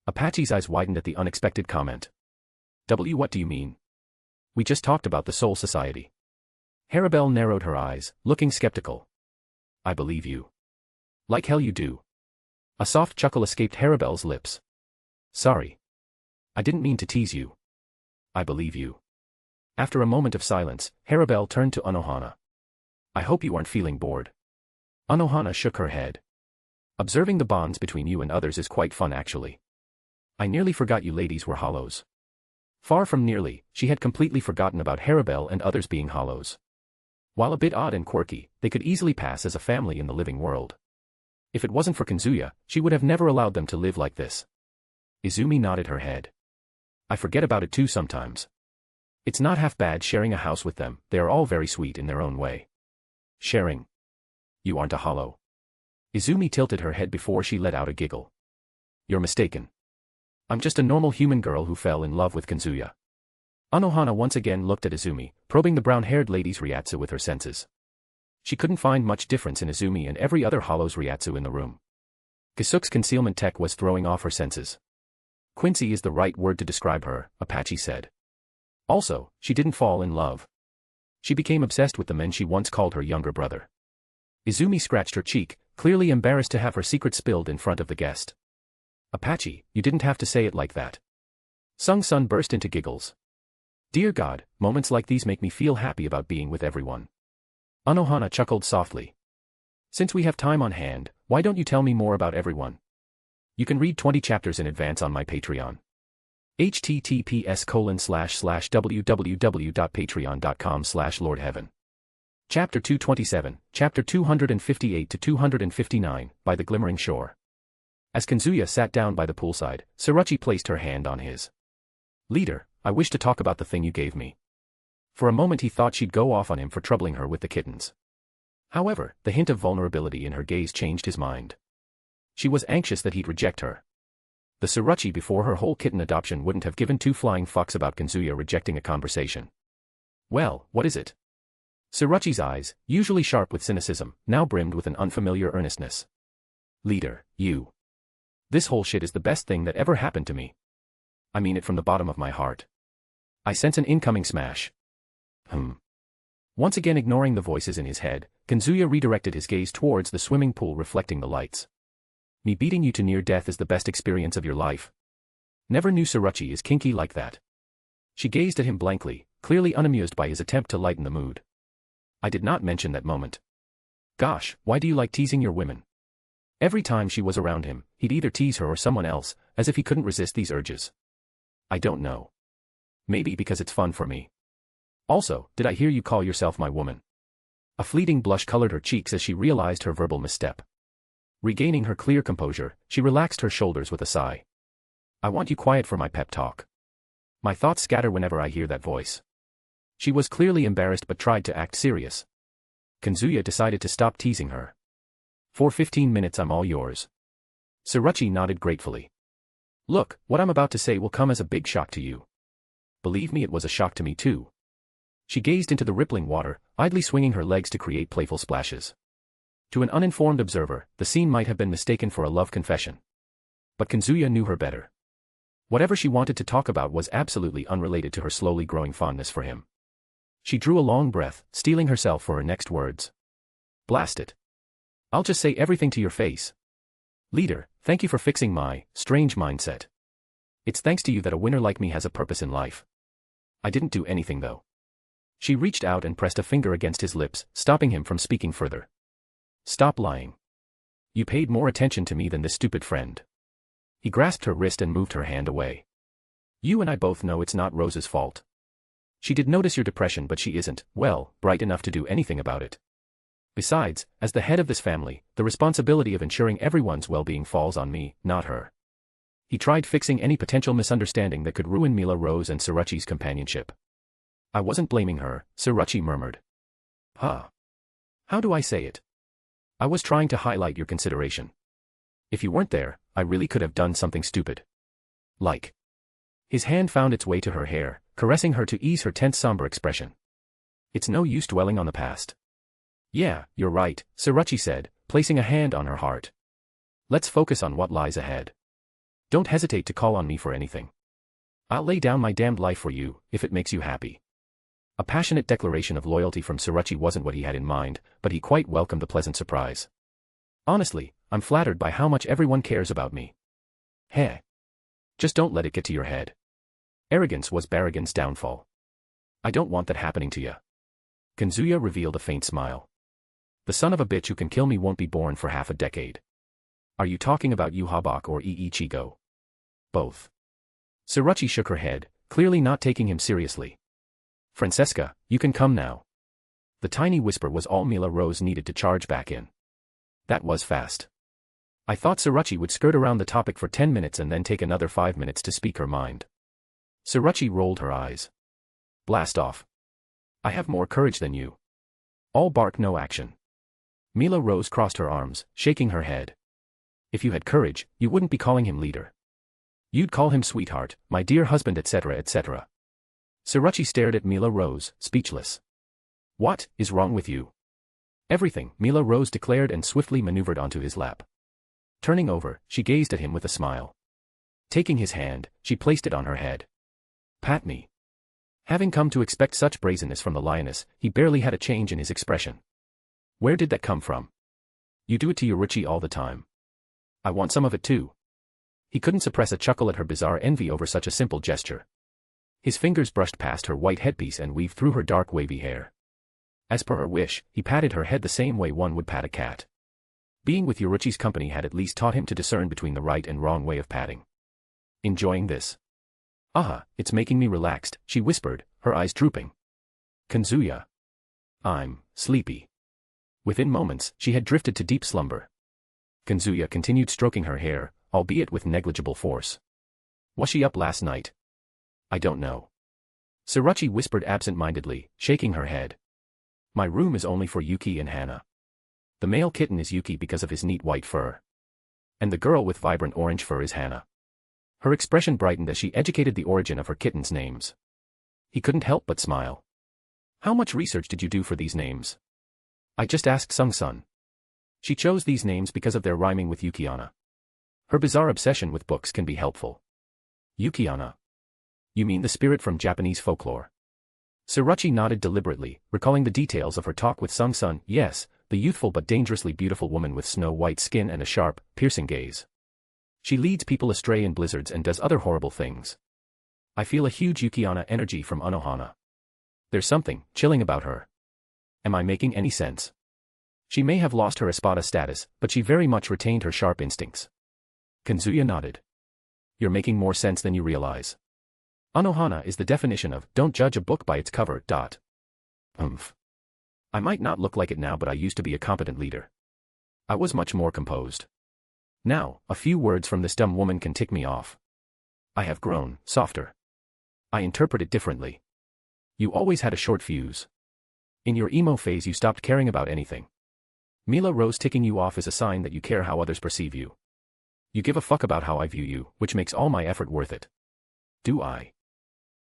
Apache's eyes widened at the unexpected comment. What do you mean? We just talked about the Soul Society. Harabelle narrowed her eyes, looking skeptical. I believe you. Like hell you do. A soft chuckle escaped Harabelle's lips. Sorry. I didn't mean to tease you. I believe you. After a moment of silence, Harabel turned to Anohana. I hope you aren't feeling bored. Anohana shook her head. Observing the bonds between you and others is quite fun actually. I nearly forgot you ladies were hollows. Far from nearly, she had completely forgotten about Harabel and others being hollows. While a bit odd and quirky, they could easily pass as a family in the living world. If it wasn't for Kazuya, she would have never allowed them to live like this. Izumi nodded her head. I forget about it too sometimes. It's not half bad sharing a house with them, they are all very sweet in their own way. Sharing. You aren't a hollow. Izumi tilted her head before she let out a giggle. You're mistaken. I'm just a normal human girl who fell in love with Kazuya. Anohana once again looked at Izumi, probing the brown-haired lady's Ryatsu with her senses. She couldn't find much difference in Izumi and every other hollow's Ryatsu in the room. Kisuke's concealment tech was throwing off her senses. Quincy is the right word to describe her, Apache said. Also, she didn't fall in love. She became obsessed with the men she once called her younger brother. Izumi scratched her cheek, clearly embarrassed to have her secret spilled in front of the guest. Apache, you didn't have to say it like that. Sung-sun burst into giggles. Dear God, moments like these make me feel happy about being with everyone. Anohana chuckled softly. Since we have time on hand, why don't you tell me more about everyone? You can read 20 chapters in advance on my Patreon. https://www.patreon.com/lordheaven. Chapter 227, Chapter 258 to 259, By the Glimmering Shore. As Kazuya sat down by the poolside, Surachi placed her hand on his. Leader, I wish to talk about the thing you gave me. For a moment he thought she'd go off on him for troubling her with the kittens. However, the hint of vulnerability in her gaze changed his mind. She was anxious that he'd reject her. The Surachi before her whole kitten adoption wouldn't have given two flying fucks about Kazuya rejecting a conversation. Well, what is it? Surachi's eyes, usually sharp with cynicism, now brimmed with an unfamiliar earnestness. Leader, you. This whole shit is the best thing that ever happened to me. I mean it from the bottom of my heart. I sense an incoming smash. Once again ignoring the voices in his head, Kazuya redirected his gaze towards the swimming pool reflecting the lights. Me beating you to near death is the best experience of your life. Never knew Surachi is kinky like that. She gazed at him blankly, clearly unamused by his attempt to lighten the mood. I did not mention that moment. Gosh, why do you like teasing your women? Every time she was around him, he'd either tease her or someone else, as if he couldn't resist these urges. I don't know. Maybe because it's fun for me. Also, did I hear you call yourself my woman? A fleeting blush colored her cheeks as she realized her verbal misstep. Regaining her clear composure, she relaxed her shoulders with a sigh. I want you quiet for my pep talk. My thoughts scatter whenever I hear that voice. She was clearly embarrassed but tried to act serious. Kazuya decided to stop teasing her. For 15 minutes I'm all yours. Surachi nodded gratefully. Look, what I'm about to say will come as a big shock to you. Believe me, it was a shock to me too. She gazed into the rippling water, idly swinging her legs to create playful splashes. To an uninformed observer, the scene might have been mistaken for a love confession. But Kazuya knew her better. Whatever she wanted to talk about was absolutely unrelated to her slowly growing fondness for him. She drew a long breath, steeling herself for her next words. Blast it. I'll just say everything to your face. Leader, thank you for fixing my strange mindset. It's thanks to you that a winner like me has a purpose in life. I didn't do anything though. She reached out and pressed a finger against his lips, stopping him from speaking further. Stop lying. You paid more attention to me than this stupid friend. He grasped her wrist and moved her hand away. You and I both know it's not Rose's fault. She did notice your depression, but she isn't, well, bright enough to do anything about it. Besides, as the head of this family, the responsibility of ensuring everyone's well-being falls on me, not her. He tried fixing any potential misunderstanding that could ruin Mila Rose and Surachi's companionship. I wasn't blaming her, Surachi murmured. Huh. How do I say it? I was trying to highlight your consideration. If you weren't there, I really could have done something stupid. Like. His hand found its way to her hair, caressing her to ease her tense somber expression. It's no use dwelling on the past. Yeah, you're right, Surachi said, placing a hand on her heart. Let's focus on what lies ahead. Don't hesitate to call on me for anything. I'll lay down my damned life for you, if it makes you happy. A passionate declaration of loyalty from Surachi wasn't what he had in mind, but he quite welcomed the pleasant surprise. Honestly, I'm flattered by how much everyone cares about me. Heh. Just don't let it get to your head. Arrogance was Barragan's downfall. I don't want that happening to ya. Kazuya revealed a faint smile. The son of a bitch who can kill me won't be born for half a decade. Are you talking about Yuhabak or Ichigo? Both. Surachi shook her head, clearly not taking him seriously. Francesca, you can come now. The tiny whisper was all Mila Rose needed to charge back in. That was fast. I thought Surachi would skirt around the topic for 10 minutes and then take another 5 minutes to speak her mind. Surachi rolled her eyes. Blast off. I have more courage than you. All bark, no action. Mila Rose crossed her arms, shaking her head. If you had courage, you wouldn't be calling him leader. You'd call him sweetheart, my dear husband, etc., etc. Surachi stared at Mila Rose, speechless. What is wrong with you? Everything, Mila Rose declared and swiftly maneuvered onto his lap. Turning over, she gazed at him with a smile. Taking his hand, she placed it on her head. Pat me. Having come to expect such brazenness from the lioness, he barely had a change in his expression. Where did that come from? You do it to Yoruichi all the time. I want some of it too. He couldn't suppress a chuckle at her bizarre envy over such a simple gesture. His fingers brushed past her white headpiece and weaved through her dark wavy hair. As per her wish, he patted her head the same way one would pat a cat. Being with Yoruichi's company had at least taught him to discern between the right and wrong way of patting. Enjoying this? It's making me relaxed, she whispered, her eyes drooping. Kazuya. I'm sleepy. Within moments, she had drifted to deep slumber. Kazuya continued stroking her hair, albeit with negligible force. Was she up last night? I don't know. Surachi whispered absent-mindedly, shaking her head. My room is only for Yuki and Hana. The male kitten is Yuki because of his neat white fur. And the girl with vibrant orange fur is Hana. Her expression brightened as she educated the origin of her kitten's names. He couldn't help but smile. How much research did you do for these names? I just asked Sung-sun. She chose these names because of their rhyming with Yukiana. Her bizarre obsession with books can be helpful. Yukiana. You mean the spirit from Japanese folklore? Surachi nodded deliberately, recalling the details of her talk with Sung-sun. Yes, the youthful but dangerously beautiful woman with snow-white skin and a sharp, piercing gaze. She leads people astray in blizzards and does other horrible things. I feel a huge Yukiana energy from Anohana. There's something chilling about her. Am I making any sense? She may have lost her Espada status, but she very much retained her sharp instincts. Kazuya nodded. You're making more sense than you realize. Anohana is the definition of, don't judge a book by its cover. I might not look like it now, but I used to be a competent leader. I was much more composed. Now, a few words from this dumb woman can tick me off. I have grown softer. I interpret it differently. You always had a short fuse. In your emo phase you stopped caring about anything. Mila Rose ticking you off is a sign that you care how others perceive you. You give a fuck about how I view you, which makes all my effort worth it. Do I?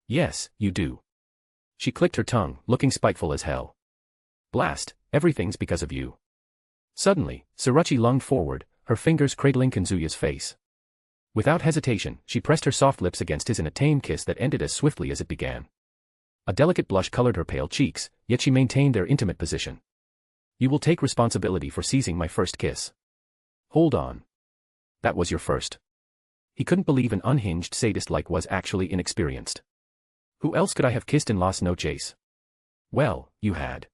Yes, you do. She clicked her tongue, looking spiteful as hell. Blast, everything's because of you. Suddenly, Surachi lunged forward, her fingers cradling Kazuya's face. Without hesitation, she pressed her soft lips against his in a tame kiss that ended as swiftly as it began. A delicate blush colored her pale cheeks, yet she maintained their intimate position. You will take responsibility for seizing my first kiss. Hold on. That was your first. He couldn't believe an unhinged sadist like was actually inexperienced. Who else could I have kissed in Las Noches? Well, you had.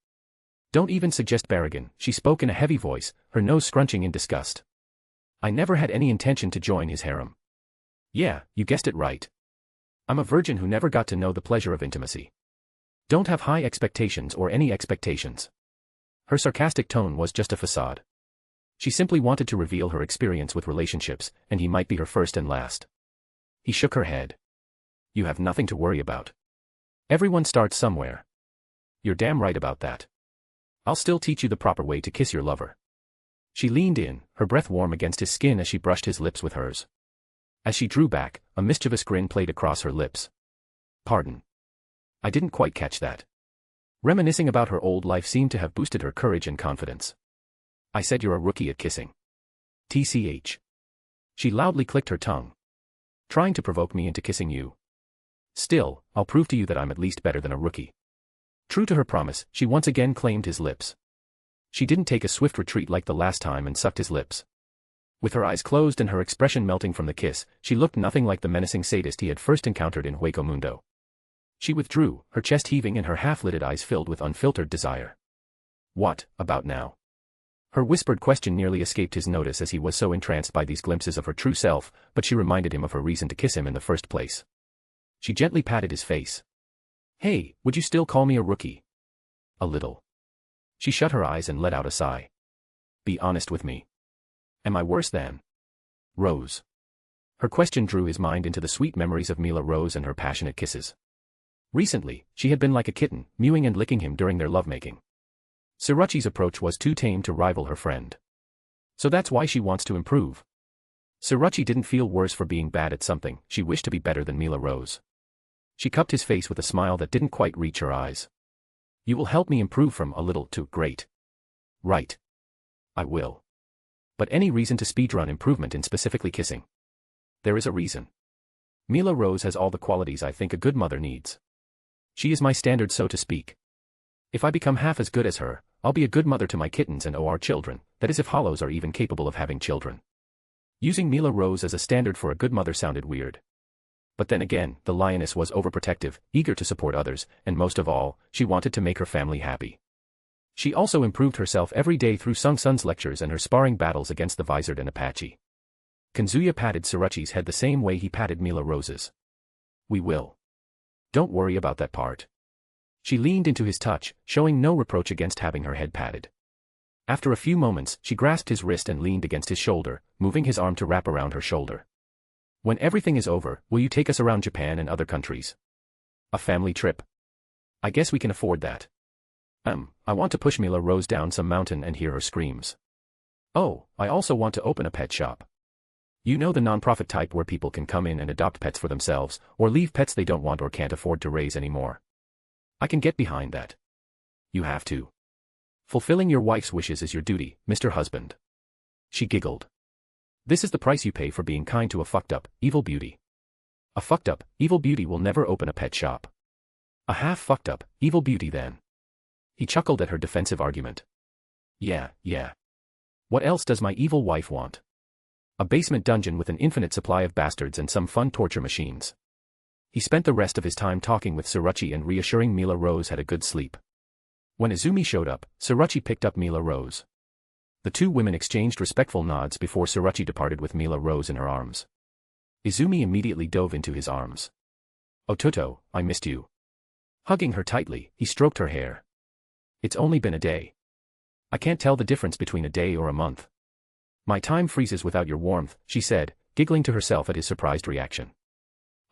Don't even suggest Barragan, she spoke in a heavy voice, her nose scrunching in disgust. I never had any intention to join his harem. Yeah, you guessed it right. I'm a virgin who never got to know the pleasure of intimacy. Don't have high expectations or any expectations. Her sarcastic tone was just a facade. She simply wanted to reveal her experience with relationships, and he might be her first and last. He shook her head. You have nothing to worry about. Everyone starts somewhere. You're damn right about that. I'll still teach you the proper way to kiss your lover. She leaned in, her breath warm against his skin as she brushed his lips with hers. As she drew back, a mischievous grin played across her lips. Pardon. I didn't quite catch that. Reminiscing about her old life seemed to have boosted her courage and confidence. I said you're a rookie at kissing. TCH. She loudly clicked her tongue. Trying to provoke me into kissing you. Still, I'll prove to you that I'm at least better than a rookie. True to her promise, she once again claimed his lips. She didn't take a swift retreat like the last time and sucked his lips. With her eyes closed and her expression melting from the kiss, she looked nothing like the menacing sadist he had first encountered in Hueco Mundo. She withdrew, her chest heaving and her half-lidded eyes filled with unfiltered desire. What about now? Her whispered question nearly escaped his notice as he was so entranced by these glimpses of her true self, but she reminded him of her reason to kiss him in the first place. She gently patted his face. Hey, would you still call me a rookie? A little. She shut her eyes and let out a sigh. Be honest with me. Am I worse than Rose? Her question drew his mind into the sweet memories of Mila Rose and her passionate kisses. Recently, she had been like a kitten, mewing and licking him during their lovemaking. Srirachi's approach was too tame to rival her friend. So that's why she wants to improve. Srirachi didn't feel worse for being bad at something, she wished to be better than Mila Rose. She cupped his face with a smile that didn't quite reach her eyes. You will help me improve from a little to great. Right. I will. But any reason to speedrun improvement in specifically kissing? There is a reason. Mila Rose has all the qualities I think a good mother needs. She is my standard, so to speak. If I become half as good as her, I'll be a good mother to my kittens and our children, that is if hollows are even capable of having children. Using Mila Rose as a standard for a good mother sounded weird. But then again, the lioness was overprotective, eager to support others, and most of all, she wanted to make her family happy. She also improved herself every day through Sung Sun's lectures and her sparring battles against the Visored and Apache. Kazuya patted Srirachi's head the same way he patted Mila Rose's. We will. Don't worry about that part. She leaned into his touch, showing no reproach against having her head patted. After a few moments, she grasped his wrist and leaned against his shoulder, moving his arm to wrap around her shoulder. When everything is over, will you take us around Japan and other countries? A family trip? I guess we can afford that. I want to push Mila Rose down some mountain and hear her screams. Oh, I also want to open a pet shop. You know, the non-profit type where people can come in and adopt pets for themselves, or leave pets they don't want or can't afford to raise anymore. I can get behind that. You have to. Fulfilling your wife's wishes is your duty, Mr. Husband. She giggled. This is the price you pay for being kind to a fucked-up, evil beauty. A fucked-up, evil beauty will never open a pet shop. A half-fucked-up, evil beauty then. He chuckled at her defensive argument. Yeah. What else does my evil wife want? A basement dungeon with an infinite supply of bastards and some fun torture machines. He spent the rest of his time talking with Srirachi and reassuring Mila Rose had a good sleep. When Izumi showed up, Srirachi picked up Mila Rose. The two women exchanged respectful nods before Srirachi departed with Mila Rose in her arms. Izumi immediately dove into his arms. Ototo, I missed you. Hugging her tightly, he stroked her hair. It's only been a day. I can't tell the difference between a day or a month. My time freezes without your warmth, she said, giggling to herself at his surprised reaction.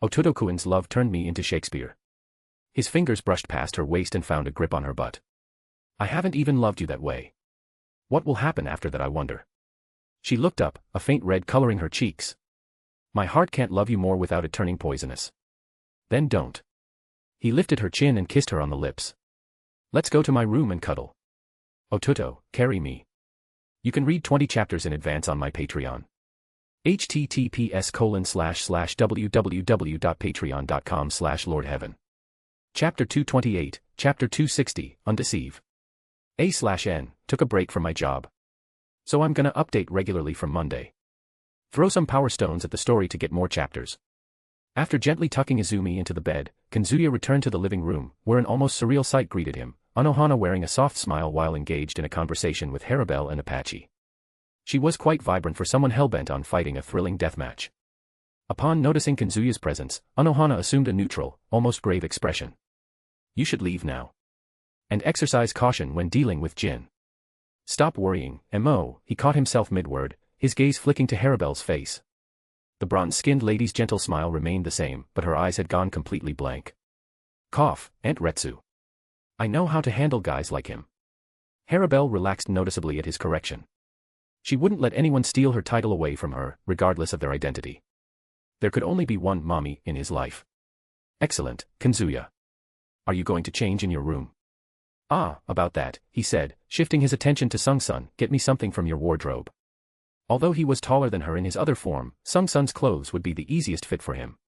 Ototo-kun's love turned me into Shakespeare. His fingers brushed past her waist and found a grip on her butt. I haven't even loved you that way. What will happen after that, I wonder? She looked up, a faint red coloring her cheeks. My heart can't love you more without it turning poisonous. Then don't. He lifted her chin and kissed her on the lips. Let's go to my room and cuddle. Ototo, carry me. You can read 20 chapters in advance on my Patreon. https://www.patreon.com/lordheaven. Chapter 228, Chapter 260, Undeceive. A/N, took a break from my job. So I'm gonna update regularly from Monday. Throw some power stones at the story to get more chapters. After gently tucking Izumi into the bed, Kazuya returned to the living room, where an almost surreal sight greeted him, Anohana wearing a soft smile while engaged in a conversation with Harabel and Apache. She was quite vibrant for someone hellbent on fighting a thrilling deathmatch. Upon noticing Kazuya's presence, Anohana assumed a neutral, almost grave expression. You should leave now. And exercise caution when dealing with Jin. Stop worrying, Mo, he caught himself mid-word, his gaze flicking to Harabel's face. The bronze-skinned lady's gentle smile remained the same, but her eyes had gone completely blank. Cough, Aunt Retsu. I know how to handle guys like him. Harabel relaxed noticeably at his correction. She wouldn't let anyone steal her title away from her, regardless of their identity. There could only be one mommy in his life. Excellent, Kazuya. Are you going to change in your room? Ah, about that, he said, shifting his attention to Sung-sun, get me something from your wardrobe. Although he was taller than her in his other form, Sung-sun's clothes would be the easiest fit for him.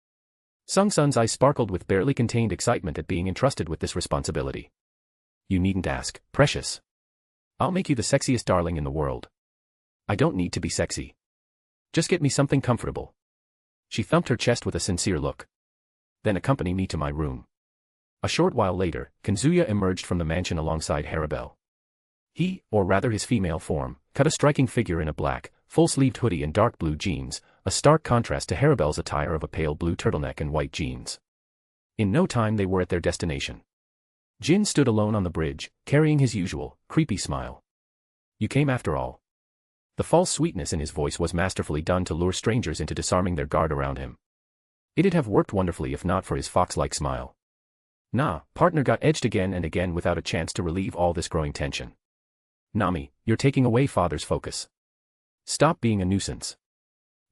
Sung-sun's eyes sparkled with barely contained excitement at being entrusted with this responsibility. You needn't ask, precious. I'll make you the sexiest darling in the world. I don't need to be sexy. Just get me something comfortable. She thumped her chest with a sincere look. Then accompany me to my room. A short while later, Kazuya emerged from the mansion alongside Haribel. He, or rather his female form, cut a striking figure in a black, full-sleeved hoodie and dark blue jeans, a stark contrast to Haribel's attire of a pale blue turtleneck and white jeans. In no time they were at their destination. Jin stood alone on the bridge, carrying his usual, creepy smile. You came after all. The false sweetness in his voice was masterfully done to lure strangers into disarming their guard around him. It'd have worked wonderfully if not for his fox-like smile. Nah, partner got edged again and again without a chance to relieve all this growing tension. Nami, you're taking away father's focus. Stop being a nuisance.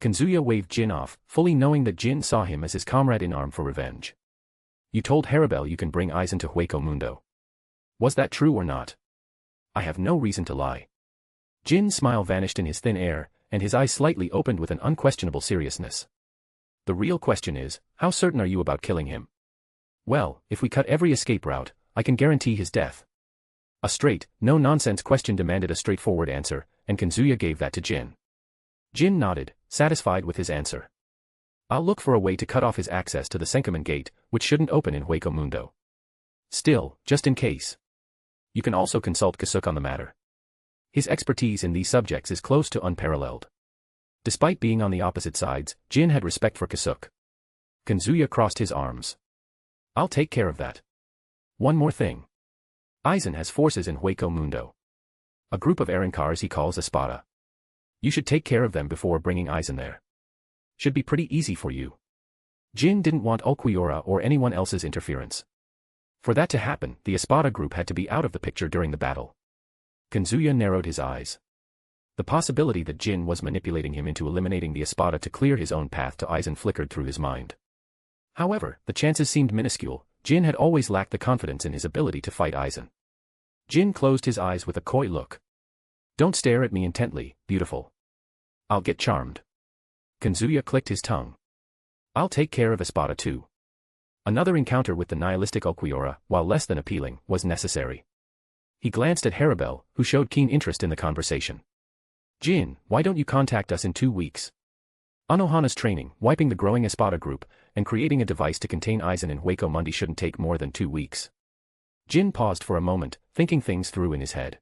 Kazuya waved Jin off, fully knowing that Jin saw him as his comrade in arm for revenge. You told Haribel you can bring Aizen to Hueco Mundo. Was that true or not? I have no reason to lie. Jin's smile vanished in his thin air, and his eyes slightly opened with an unquestionable seriousness. The real question is, how certain are you about killing him? Well, if we cut every escape route, I can guarantee his death. A straight, no-nonsense question demanded a straightforward answer, and Kazuya gave that to Jin. Jin nodded, satisfied with his answer. I'll look for a way to cut off his access to the Senkaman Gate, which shouldn't open in Hueco Mundo. Still, just in case. You can also consult Kasuke on the matter. His expertise in these subjects is close to unparalleled. Despite being on the opposite sides, Jin had respect for Kasuke. Kazuya crossed his arms. I'll take care of that. One more thing. Aizen has forces in Hueco Mundo. A group of Arancars he calls Espada. You should take care of them before bringing Aizen there. Should be pretty easy for you. Jin didn't want Okuora or anyone else's interference. For that to happen, the Espada group had to be out of the picture during the battle. Kazuya narrowed his eyes. The possibility that Jin was manipulating him into eliminating the Espada to clear his own path to Aizen flickered through his mind. However, the chances seemed minuscule. Jin had always lacked the confidence in his ability to fight Aizen. Jin closed his eyes with a coy look. Don't stare at me intently, beautiful. I'll get charmed. Kazuya clicked his tongue. I'll take care of Espada too. Another encounter with the nihilistic Okuora, while less than appealing, was necessary. He glanced at Haribel, who showed keen interest in the conversation. Jin, why don't you contact us in 2 weeks? Anohana's training, wiping the growing Espada group, and creating a device to contain Aizen in Hueco Mundo shouldn't take more than 2 weeks. Jin paused for a moment, thinking things through in his head.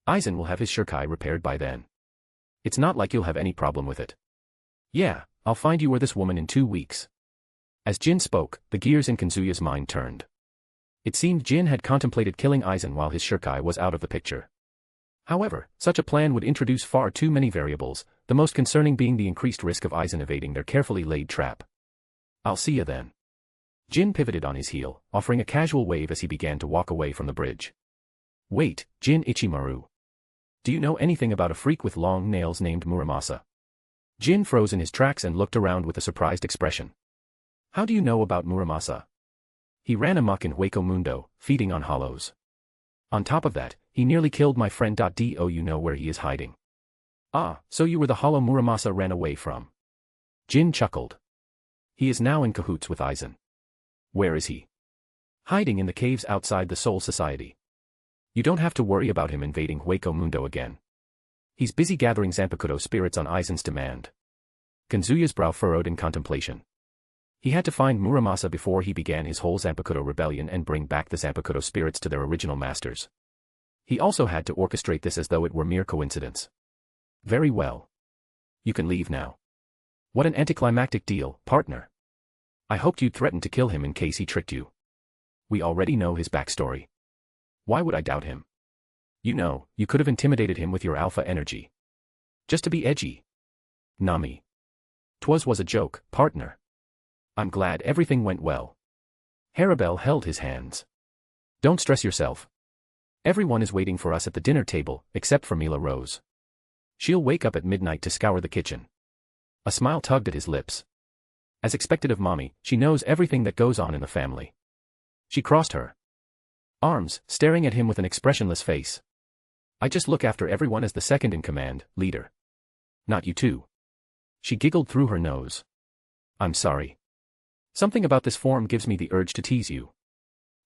Aizen will have his shikai repaired by then. It's not like you'll have any problem with it. Yeah, I'll find you or this woman in 2 weeks. As Jin spoke, the gears in Kazuya's mind turned. It seemed Jin had contemplated killing Aizen while his shikai was out of the picture. However, such a plan would introduce far too many variables, the most concerning being the increased risk of Aizen evading their carefully laid trap. I'll see ya then. Jin pivoted on his heel, offering a casual wave as he began to walk away from the bridge. Wait, Jin Ichimaru. Do you know anything about a freak with long nails named Muramasa? Jin froze in his tracks and looked around with a surprised expression. How do you know about Muramasa? He ran amok in Hueco Mundo, feeding on hollows. On top of that, he nearly killed my friend. Do you know where he is hiding? Ah, so you were the hollow Muramasa ran away from. Jin chuckled. He is now in cahoots with Aizen. Where is he? Hiding in the caves outside the Soul Society. You don't have to worry about him invading Hueco Mundo again. He's busy gathering Zanpakuto spirits on Aizen's demand. Kazuya's brow furrowed in contemplation. He had to find Muramasa before he began his whole Zanpakuto rebellion and bring back the Zanpakuto spirits to their original masters. He also had to orchestrate this as though it were mere coincidence. Very well. You can leave now. What an anticlimactic deal, partner. I hoped you'd threaten to kill him in case he tricked you. We already know his backstory. Why would I doubt him? You know, you could have intimidated him with your alpha energy. Just to be edgy. Nami. 'Was a joke, partner. I'm glad everything went well. Haribel held his hands. Don't stress yourself. Everyone is waiting for us at the dinner table, except for Mila Rose. She'll wake up at midnight to scour the kitchen. A smile tugged at his lips. As expected of mommy, she knows everything that goes on in the family. She crossed her arms, staring at him with an expressionless face. I just look after everyone as the second in command, leader. Not you too. She giggled through her nose. I'm sorry. Something about this form gives me the urge to tease you.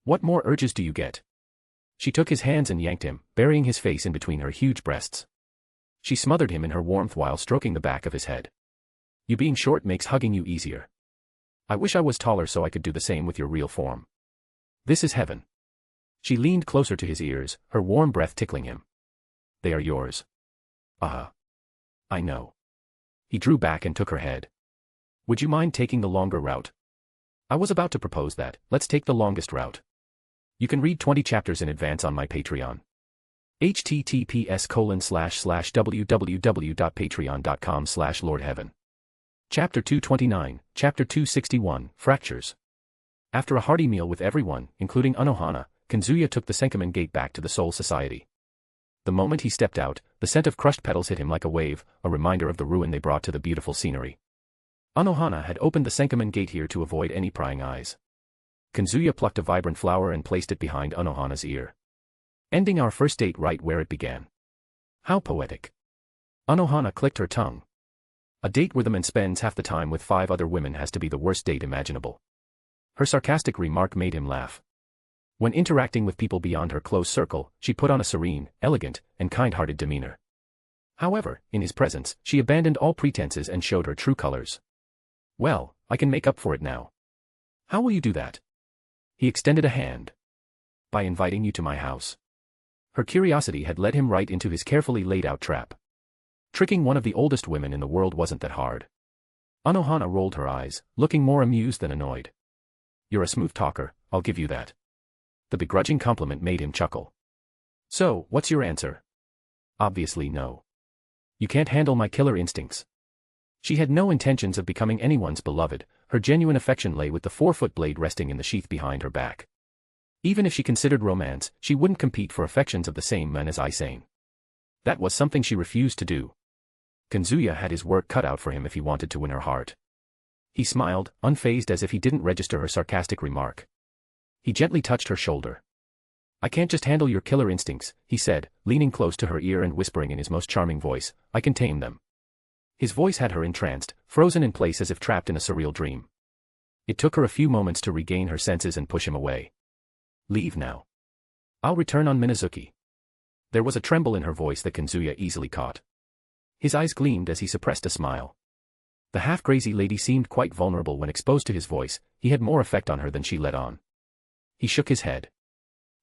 What more urges do you get? She took his hands and yanked him, burying his face in between her huge breasts. She smothered him in her warmth while stroking the back of his head. You being short makes hugging you easier. I wish I was taller so I could do the same with your real form. This is heaven. She leaned closer to his ears, her warm breath tickling him. They are yours. I know. He drew back and took her head. Would you mind taking the longer route? I was about to propose that. Let's take the longest route. You can read 20 chapters in advance on my Patreon. https://www.patreon.com/lordheaven. Chapter 229, Chapter 261, Fractures. After a hearty meal with everyone, including Anohana, Kazuya took the Senkamen Gate back to the Soul Society. The moment he stepped out, the scent of crushed petals hit him like a wave, a reminder of the ruin they brought to the beautiful scenery. Anohana had opened the Senkamen Gate here to avoid any prying eyes. Kazuya plucked a vibrant flower and placed it behind Anohana's ear. Ending our first date right where it began. How poetic. Anohana clicked her tongue. A date where the man spends half the time with 5 other women has to be the worst date imaginable. Her sarcastic remark made him laugh. When interacting with people beyond her close circle, she put on a serene, elegant, and kind-hearted demeanor. However, in his presence, she abandoned all pretenses and showed her true colors. Well, I can make up for it now. How will you do that? He extended a hand. By inviting you to my house. Her curiosity had led him right into his carefully laid-out trap. Tricking one of the oldest women in the world wasn't that hard. Anohana rolled her eyes, looking more amused than annoyed. You're a smooth talker, I'll give you that. The begrudging compliment made him chuckle. So, what's your answer? Obviously no. You can't handle my killer instincts. She had no intentions of becoming anyone's beloved, her genuine affection lay with the 4-foot blade resting in the sheath behind her back. Even if she considered romance, she wouldn't compete for affections of the same man as Aizen. That was something she refused to do. Kazuya had his work cut out for him if he wanted to win her heart. He smiled, unfazed as if he didn't register her sarcastic remark. He gently touched her shoulder. I can't just handle your killer instincts, he said, leaning close to her ear and whispering in his most charming voice, I can tame them. His voice had her entranced, frozen in place as if trapped in a surreal dream. It took her a few moments to regain her senses and push him away. Leave now. I'll return on Minazuki. There was a tremble in her voice that Kazuya easily caught. His eyes gleamed as he suppressed a smile. The half-crazy lady seemed quite vulnerable when exposed to his voice, he had more effect on her than she let on. He shook his head.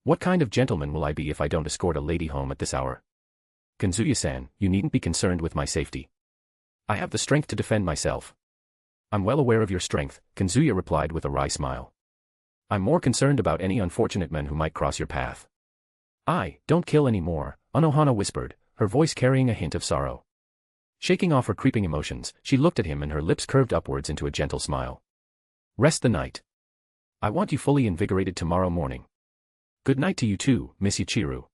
What kind of gentleman will I be if I don't escort a lady home at this hour? Kazuya-san, you needn't be concerned with my safety. I have the strength to defend myself. I'm well aware of your strength, Kazuya replied with a wry smile. I'm more concerned about any unfortunate men who might cross your path. Don't kill any more, Anohana whispered, her voice carrying a hint of sorrow. Shaking off her creeping emotions, she looked at him and her lips curved upwards into a gentle smile. Rest the night. I want you fully invigorated tomorrow morning. Good night to you too, Miss Yuichiro.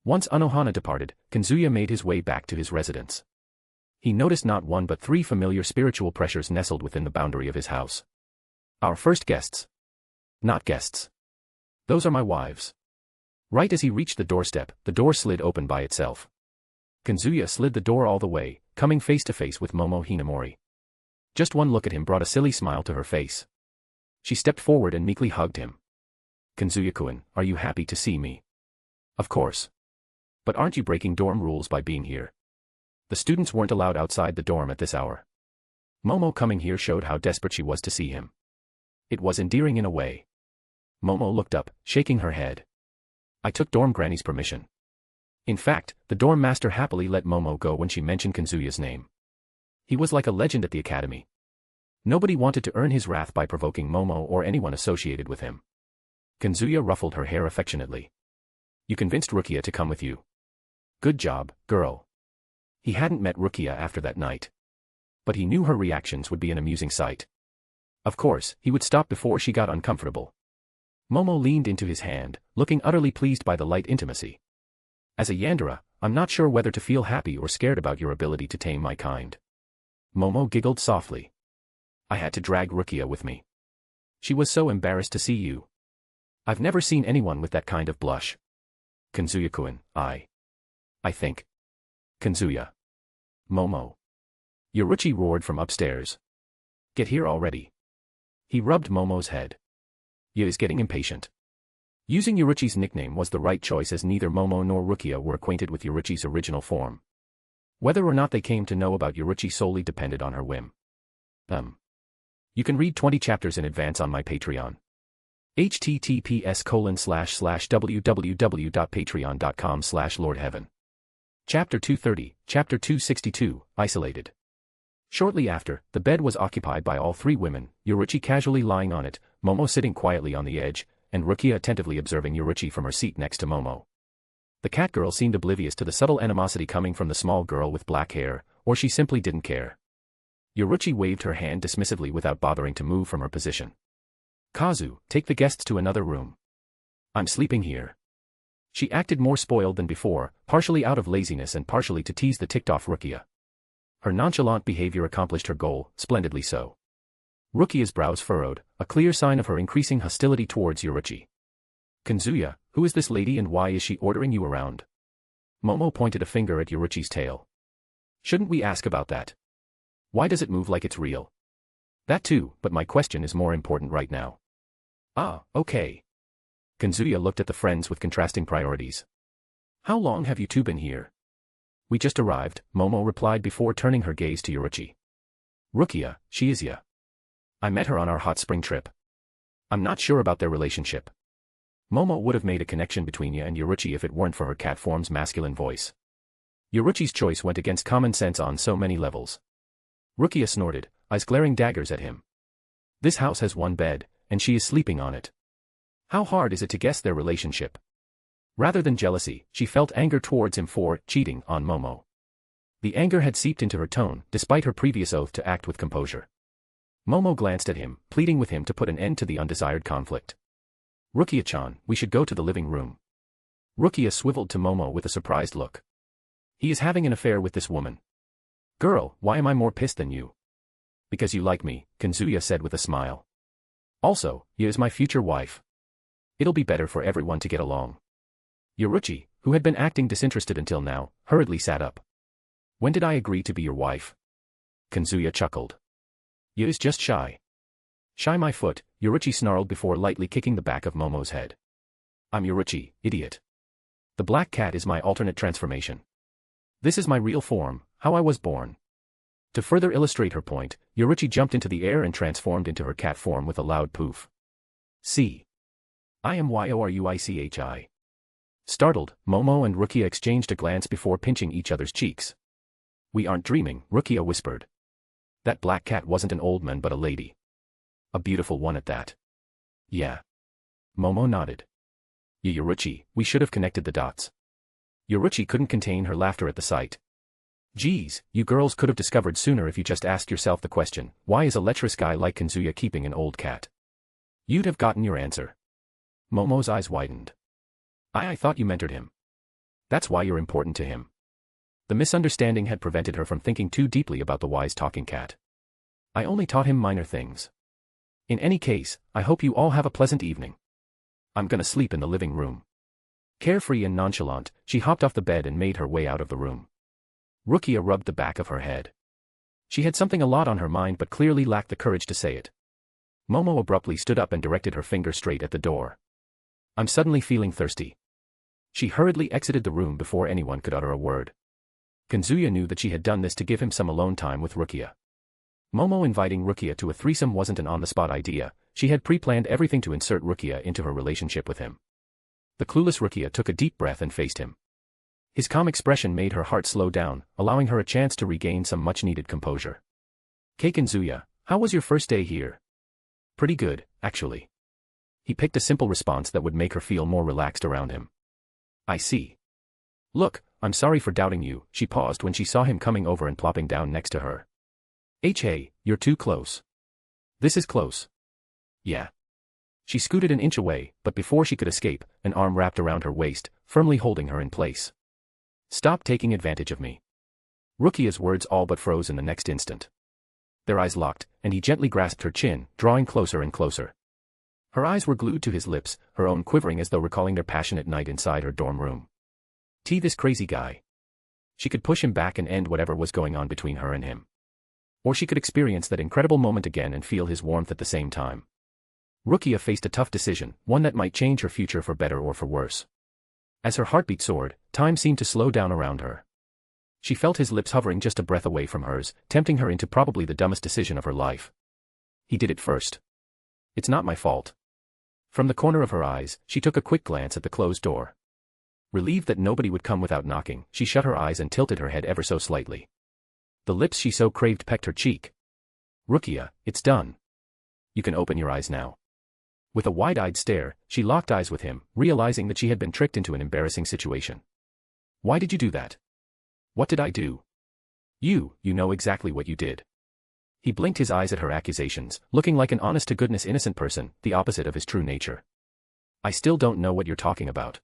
Once Anohana departed, Kazuya made his way back to his residence. He noticed not 1 but 3 familiar spiritual pressures nestled within the boundary of his house. Our first guests. Not guests. Those are my wives. Right as he reached the doorstep, the door slid open by itself. Kazuya slid the door all the way, coming face to face with Momo Hinamori. Just one look at him brought a silly smile to her face. She stepped forward and meekly hugged him. Kazuya-kun, are you happy to see me? Of course. But aren't you breaking dorm rules by being here? The students weren't allowed outside the dorm at this hour. Momo coming here showed how desperate she was to see him. It was endearing in a way. Momo looked up, shaking her head. I took dorm granny's permission. In fact, the dorm master happily let Momo go when she mentioned Kazuya's name. He was like a legend at the academy. Nobody wanted to earn his wrath by provoking Momo or anyone associated with him. Kazuya ruffled her hair affectionately. You convinced Rukia to come with you. Good job, girl. He hadn't met Rukia after that night. But he knew her reactions would be an amusing sight. Of course, he would stop before she got uncomfortable. Momo leaned into his hand, looking utterly pleased by the light intimacy. As a Yandere, I'm not sure whether to feel happy or scared about your ability to tame my kind. Momo giggled softly. I had to drag Rukia with me. She was so embarrassed to see you. I've never seen anyone with that kind of blush. Kazuya-kun, I think. Kazuya. Momo. Yoruichi roared from upstairs. Get here already. He rubbed Momo's head. You is getting impatient. Using Yoruichi's nickname was the right choice as neither Momo nor Rukia were acquainted with Yoruichi's original form. Whether or not they came to know about Yoruichi solely depended on her whim. You can read 20 chapters in advance on my Patreon. https://www.patreon.com/lordheaven. Chapter 230, Chapter 262, Isolated. Shortly after, the bed was occupied by all three women, Yoruichi casually lying on it, Momo sitting quietly on the edge, and Rukia attentively observing Yoruichi from her seat next to Momo. The cat girl seemed oblivious to the subtle animosity coming from the small girl with black hair, or she simply didn't care. Yoruichi waved her hand dismissively without bothering to move from her position. Kazu, take the guests to another room. I'm sleeping here. She acted more spoiled than before, partially out of laziness and partially to tease the ticked-off Rukia. Her nonchalant behavior accomplished her goal, splendidly so. Rukia's brows furrowed, a clear sign of her increasing hostility towards Yoruichi. Kazuya, who is this lady and why is she ordering you around? Momo pointed a finger at Yoruichi's tail. Shouldn't we ask about that? Why does it move like it's real? That too, but my question is more important right now. Ah, okay. Kazuya looked at the friends with contrasting priorities. How long have you two been here? We just arrived, Momo replied before turning her gaze to Yoruichi. Rukia, she is ya. I met her on our hot spring trip. I'm not sure about their relationship. Momo would have made a connection between ya and Yoruichi if it weren't for her cat form's masculine voice. Yoruichi's choice went against common sense on so many levels. Rukia snorted, eyes glaring daggers at him. This house has one bed, and she is sleeping on it. How hard is it to guess their relationship? Rather than jealousy, she felt anger towards him for cheating on Momo. The anger had seeped into her tone, despite her previous oath to act with composure. Momo glanced at him, pleading with him to put an end to the undesired conflict. Rukia-chan, we should go to the living room. Rukia swiveled to Momo with a surprised look. He is having an affair with this woman. Girl, why am I more pissed than you? Because you like me, Kazuya said with a smile. Also, you is my future wife. It'll be better for everyone to get along. Yoruichi, who had been acting disinterested until now, hurriedly sat up. When did I agree to be your wife? Kazuya chuckled. You is just shy. Shy my foot, Yoruichi snarled before lightly kicking the back of Momo's head. I'm Yoruichi, idiot. The black cat is my alternate transformation. This is my real form, how I was born. To further illustrate her point, Yoruichi jumped into the air and transformed into her cat form with a loud poof. See. I am Yoruichi. Startled, Momo and Rukia exchanged a glance before pinching each other's cheeks. We aren't dreaming, Rukia whispered. That black cat wasn't an old man but a lady. A beautiful one at that. Yeah. Momo nodded. Yoruichi, we should have connected the dots. Yoruichi couldn't contain her laughter at the sight. Geez, you girls could have discovered sooner if you just asked yourself the question, why is a lecherous guy like Kazuya keeping an old cat? You'd have gotten your answer. Momo's eyes widened. I thought you mentored him. That's why you're important to him. The misunderstanding had prevented her from thinking too deeply about the wise talking cat. I only taught him minor things. In any case, I hope you all have a pleasant evening. I'm gonna sleep in the living room. Carefree and nonchalant, she hopped off the bed and made her way out of the room. Rukia rubbed the back of her head. She had something a lot on her mind but clearly lacked the courage to say it. Momo abruptly stood up and directed her finger straight at the door. I'm suddenly feeling thirsty. She hurriedly exited the room before anyone could utter a word. Kazuya knew that she had done this to give him some alone time with Rukia. Momo inviting Rukia to a threesome wasn't an on-the-spot idea, she had pre-planned everything to insert Rukia into her relationship with him. The clueless Rukia took a deep breath and faced him. His calm expression made her heart slow down, allowing her a chance to regain some much-needed composure. Kazuya, how was your first day here? Pretty good, actually. He picked a simple response that would make her feel more relaxed around him. I see. Look, I'm sorry for doubting you, she paused when she saw him coming over and plopping down next to her. Hey, you're too close. This is close. Yeah. She scooted an inch away, but before she could escape, an arm wrapped around her waist, firmly holding her in place. Stop taking advantage of me. Rukia's words all but froze in the next instant. Their eyes locked, and he gently grasped her chin, drawing closer and closer. Her eyes were glued to his lips, her own quivering as though recalling their passionate night inside her dorm room. This crazy guy. She could push him back and end whatever was going on between her and him. Or she could experience that incredible moment again and feel his warmth at the same time. Rukia faced a tough decision, one that might change her future for better or for worse. As her heartbeat soared, time seemed to slow down around her. She felt his lips hovering just a breath away from hers, tempting her into probably the dumbest decision of her life. He did it first. It's not my fault. From the corner of her eyes, she took a quick glance at the closed door. Relieved that nobody would come without knocking, she shut her eyes and tilted her head ever so slightly. The lips she so craved pecked her cheek. Rukia, it's done. You can open your eyes now. With a wide-eyed stare, she locked eyes with him, realizing that she had been tricked into an embarrassing situation. Why did you do that? What did I do? You know exactly what you did. He blinked his eyes at her accusations, looking like an honest-to-goodness innocent person, the opposite of his true nature. I still don't know what you're talking about.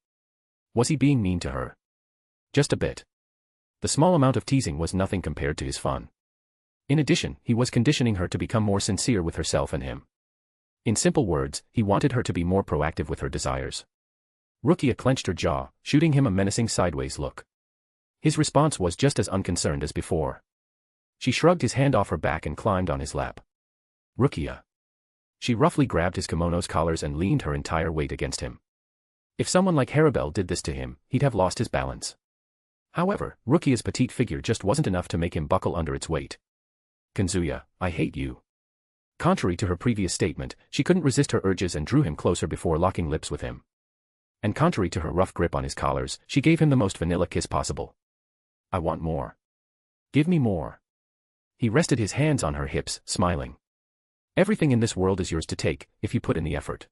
Was he being mean to her? Just a bit. The small amount of teasing was nothing compared to his fun. In addition, he was conditioning her to become more sincere with herself and him. In simple words, he wanted her to be more proactive with her desires. Rukia clenched her jaw, shooting him a menacing sideways look. His response was just as unconcerned as before. She shrugged his hand off her back and climbed on his lap. Rukia. She roughly grabbed his kimono's collars and leaned her entire weight against him. If someone like Haribel did this to him, he'd have lost his balance. However, Rukia's petite figure just wasn't enough to make him buckle under its weight. Kazuya, I hate you. Contrary to her previous statement, she couldn't resist her urges and drew him closer before locking lips with him. And contrary to her rough grip on his collars, she gave him the most vanilla kiss possible. I want more. Give me more. He rested his hands on her hips, smiling. Everything in this world is yours to take, if you put in the effort.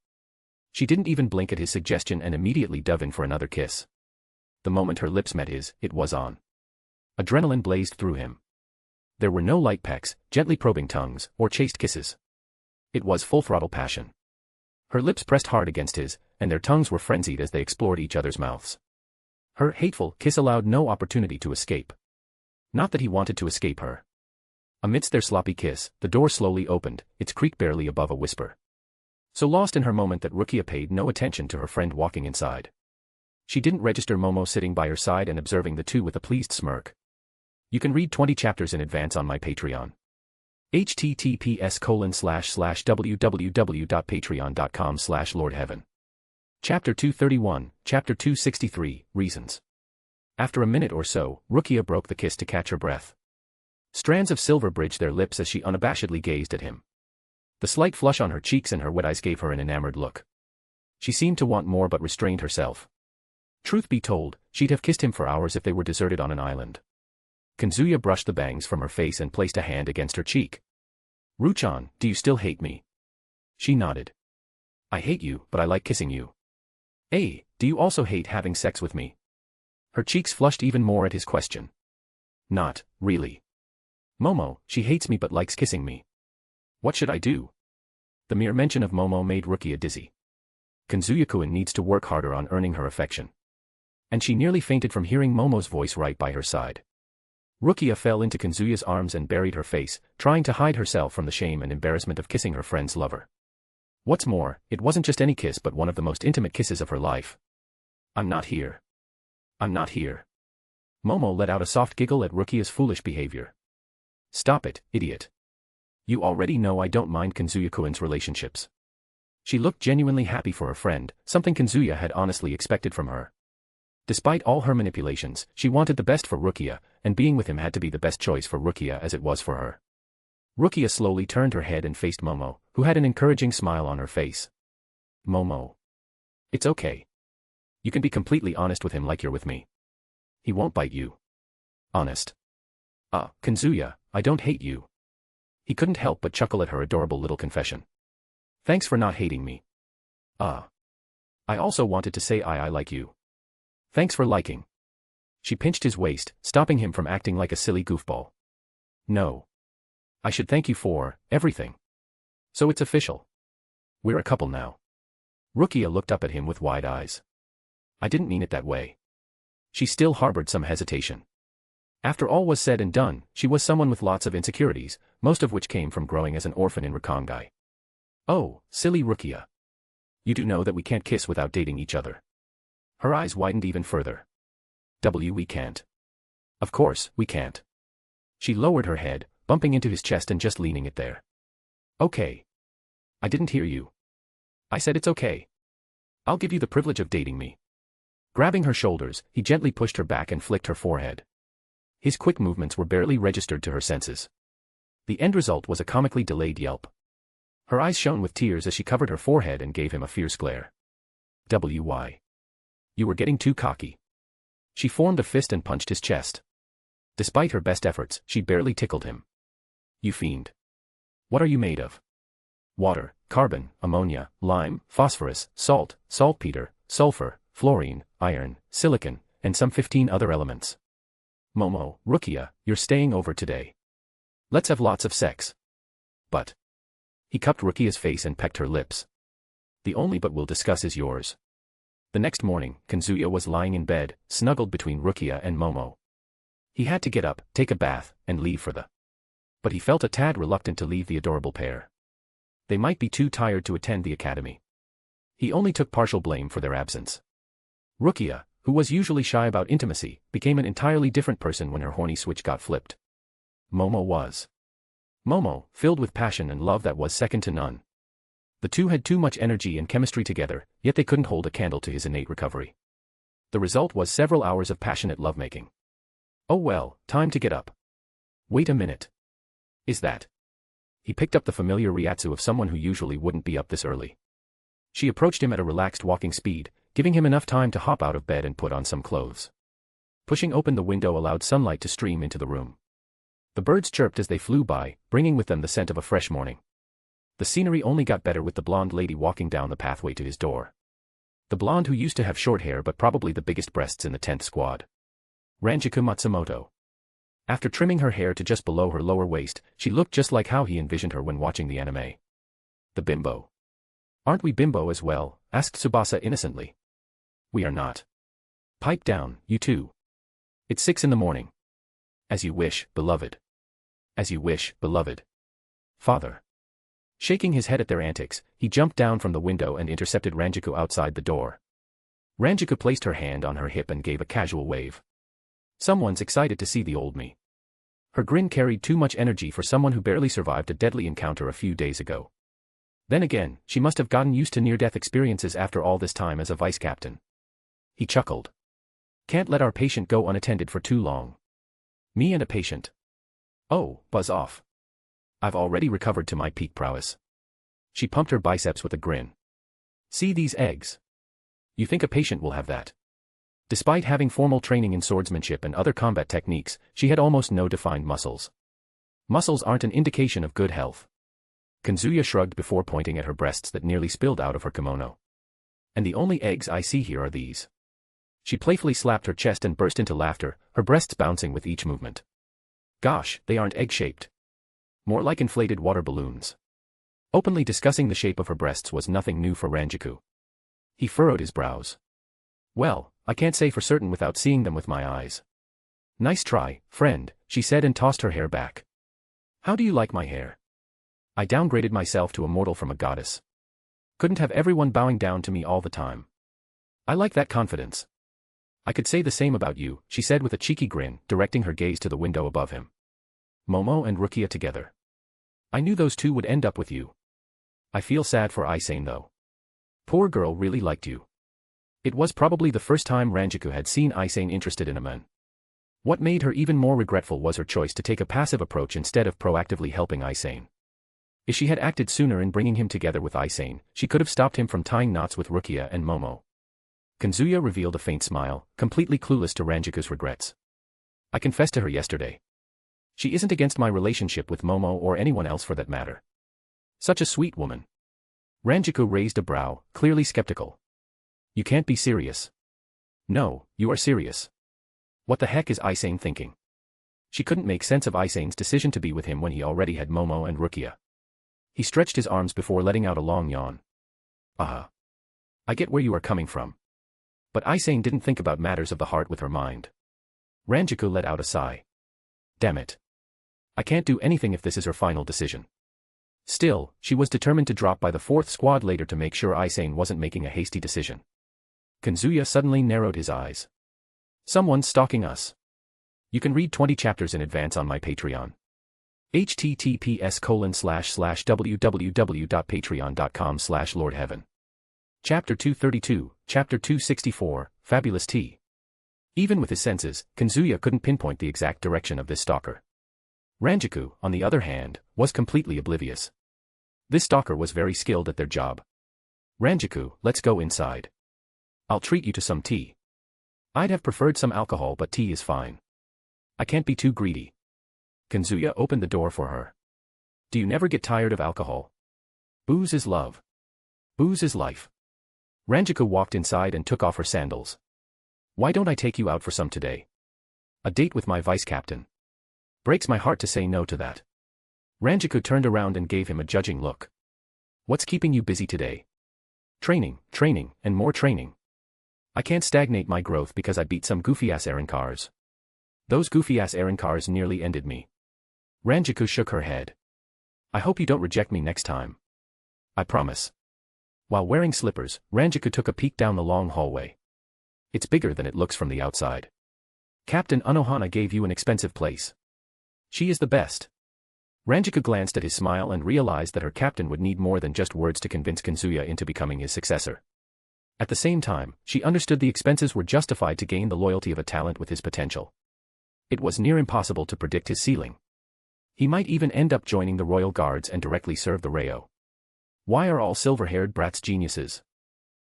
She didn't even blink at his suggestion and immediately dove in for another kiss. The moment her lips met his, it was on. Adrenaline blazed through him. There were no light pecks, gently probing tongues, or chaste kisses. It was full-throttle passion. Her lips pressed hard against his, and their tongues were frenzied as they explored each other's mouths. Her hateful kiss allowed no opportunity to escape. Not that he wanted to escape her. Amidst their sloppy kiss, the door slowly opened, its creak barely above a whisper. So lost in her moment that Rukia paid no attention to her friend walking inside. She didn't register Momo sitting by her side and observing the two with a pleased smirk. You can read 20 chapters in advance on my Patreon. https://www.patreon.com/lordheaven. Chapter 231, Chapter 263, Reasons. After a minute or so, Rukia broke the kiss to catch her breath. Strands of silver bridged their lips as she unabashedly gazed at him. The slight flush on her cheeks and her wet eyes gave her an enamored look. She seemed to want more but restrained herself. Truth be told, she'd have kissed him for hours if they were deserted on an island. Kazuya brushed the bangs from her face and placed a hand against her cheek. Ruchan, do you still hate me? She nodded. I hate you, but I like kissing you. Hey, do you also hate having sex with me? Her cheeks flushed even more at his question. Not, really. Momo, she hates me but likes kissing me. What should I do? The mere mention of Momo made Rukia dizzy. Kazuya-kun needs to work harder on earning her affection. And she nearly fainted from hearing Momo's voice right by her side. Rukia fell into Kazuya's arms and buried her face, trying to hide herself from the shame and embarrassment of kissing her friend's lover. What's more, it wasn't just any kiss but one of the most intimate kisses of her life. I'm not here. I'm not here. Momo let out a soft giggle at Rukia's foolish behavior. Stop it, idiot. You already know I don't mind Kazuya-kun's relationships. She looked genuinely happy for her friend, something Kazuya had honestly expected from her. Despite all her manipulations, she wanted the best for Rukia, and being with him had to be the best choice for Rukia as it was for her. Rukia slowly turned her head and faced Momo, who had an encouraging smile on her face. Momo. It's okay. You can be completely honest with him like you're with me. He won't bite you. Honest. Kazuya, I don't hate you. He couldn't help but chuckle at her adorable little confession. Thanks for not hating me. I also wanted to say I like you. Thanks for liking. She pinched his waist, stopping him from acting like a silly goofball. No. I should thank you for everything. So it's official. We're a couple now. Rukia looked up at him with wide eyes. I didn't mean it that way. She still harbored some hesitation. After all was said and done, she was someone with lots of insecurities, most of which came from growing as an orphan in Rakongai. Oh, silly Rukia. You do know that we can't kiss without dating each other. Her eyes widened even further. We can't. Of course, we can't. She lowered her head, bumping into his chest and just leaning it there. Okay. I didn't hear you. I said it's okay. I'll give you the privilege of dating me. Grabbing her shoulders, he gently pushed her back and flicked her forehead. His quick movements were barely registered to her senses. The end result was a comically delayed yelp. Her eyes shone with tears as she covered her forehead and gave him a fierce glare. "Why? You were getting too cocky." She formed a fist and punched his chest. Despite her best efforts, she barely tickled him. "You fiend. What are you made of?" "Water, carbon, ammonia, lime, phosphorus, salt, saltpeter, sulfur, fluorine, iron, silicon, and some 15 other elements. Momo, Rukia, you're staying over today. Let's have lots of sex." "But." He cupped Rukia's face and pecked her lips. "The only but we'll discuss is yours." The next morning, Kazuya was lying in bed, snuggled between Rukia and Momo. He had to get up, take a bath, and leave for the... But he felt a tad reluctant to leave the adorable pair. They might be too tired to attend the academy. He only took partial blame for their absence. Rukia, who was usually shy about intimacy, became an entirely different person when her horny switch got flipped. Momo was. Momo, filled with passion and love that was second to none. The two had too much energy and chemistry together, yet they couldn't hold a candle to his innate recovery. The result was several hours of passionate lovemaking. "Oh well, time to get up." "Wait a minute. Is that?" He picked up the familiar ryatsu of someone who usually wouldn't be up this early. She approached him at a relaxed walking speed, giving him enough time to hop out of bed and put on some clothes. Pushing open the window allowed sunlight to stream into the room. The birds chirped as they flew by, bringing with them the scent of a fresh morning. The scenery only got better with the blonde lady walking down the pathway to his door. The blonde who used to have short hair but probably the biggest breasts in the 10th squad. Ranjiku Matsumoto. After trimming her hair to just below her lower waist, she looked just like how he envisioned her when watching the anime. The bimbo. "Aren't we bimbo as well?" asked Tsubasa innocently. "We are not." "Pipe down, you two. It's 6 in the morning. As you wish, beloved. As you wish, beloved. Father." Shaking his head at their antics, he jumped down from the window and intercepted Ranjiku outside the door. Ranjiku placed her hand on her hip and gave a casual wave. "Someone's excited to see the old me." Her grin carried too much energy for someone who barely survived a deadly encounter a few days ago. Then again, she must have gotten used to near-death experiences after all this time as a vice captain. He chuckled. "Can't let our patient go unattended for too long." "Me and a patient? Oh, buzz off. I've already recovered to my peak prowess." She pumped her biceps with a grin. "See these eggs? You think a patient will have that?" Despite having formal training in swordsmanship and other combat techniques, she had almost no defined muscles. Muscles aren't an indication of good health. Kazuya shrugged before pointing at her breasts that nearly spilled out of her kimono. "And the only eggs I see here are these." She playfully slapped her chest and burst into laughter, her breasts bouncing with each movement. "Gosh, they aren't egg-shaped. More like inflated water balloons." Openly discussing the shape of her breasts was nothing new for Ranjiku. He furrowed his brows. "Well, I can't say for certain without seeing them with my eyes." "Nice try, friend," she said and tossed her hair back. "How do you like my hair? I downgraded myself to a mortal from a goddess. Couldn't have everyone bowing down to me all the time. I like that confidence." "I could say the same about you," she said with a cheeky grin, directing her gaze to the window above him. "Momo and Rukia together. I knew those two would end up with you. I feel sad for Aizen though. Poor girl really liked you." It was probably the first time Ranjiku had seen Aizen interested in a man. What made her even more regretful was her choice to take a passive approach instead of proactively helping Aizen. If she had acted sooner in bringing him together with Aizen, she could have stopped him from tying knots with Rukia and Momo. Kazuya revealed a faint smile, completely clueless to Ranjiku's regrets. "I confessed to her yesterday. She isn't against my relationship with Momo or anyone else for that matter. Such a sweet woman." Ranjiku raised a brow, clearly skeptical. "You can't be serious." "No, you are serious. What the heck is Aizen thinking?" She couldn't make sense of Aizen's decision to be with him when he already had Momo and Rukia. He stretched his arms before letting out a long yawn. I get where you are coming from. But Aizen didn't think about matters of the heart with her mind." Ranjiku let out a sigh. "Damn it. I can't do anything if this is her final decision." Still, she was determined to drop by the 4th squad later to make sure Aizen wasn't making a hasty decision. Kazuya suddenly narrowed his eyes. "Someone's stalking us. You can read 20 chapters in advance on my Patreon. https://www.patreon.com/lordheaven. Chapter 232, Chapter 264, Fabulous Tea. Even with his senses, Kazuya couldn't pinpoint the exact direction of this stalker. Ranjaku, on the other hand, was completely oblivious. This stalker was very skilled at their job. Ranjaku, let's go inside. I'll treat you to some tea. I'd have preferred some alcohol, but tea is fine. I can't be too greedy. Kazuya opened the door for her. Do you never get tired of alcohol? Booze is love. Booze is life. Ranjaku walked inside and took off her sandals. Why don't I take you out for some today? A date with my vice captain. Breaks my heart to say no to that. Ranjaku turned around and gave him a judging look. What's keeping you busy today? Training, and more training. I can't stagnate my growth because I beat some goofy-ass errand cars. Those goofy-ass errand cars nearly ended me. Ranjaku shook her head. I hope you don't reject me next time. I promise. While wearing slippers, Ranjaku took a peek down the long hallway. It's bigger than it looks from the outside. Captain Anohana gave you an expensive place. She is the best. Ranjaku glanced at his smile and realized that her captain would need more than just words to convince Kazuya into becoming his successor. At the same time, she understood the expenses were justified to gain the loyalty of a talent with his potential. It was near impossible to predict his ceiling. He might even end up joining the royal guards and directly serve the Reo. Why are all silver-haired brats geniuses?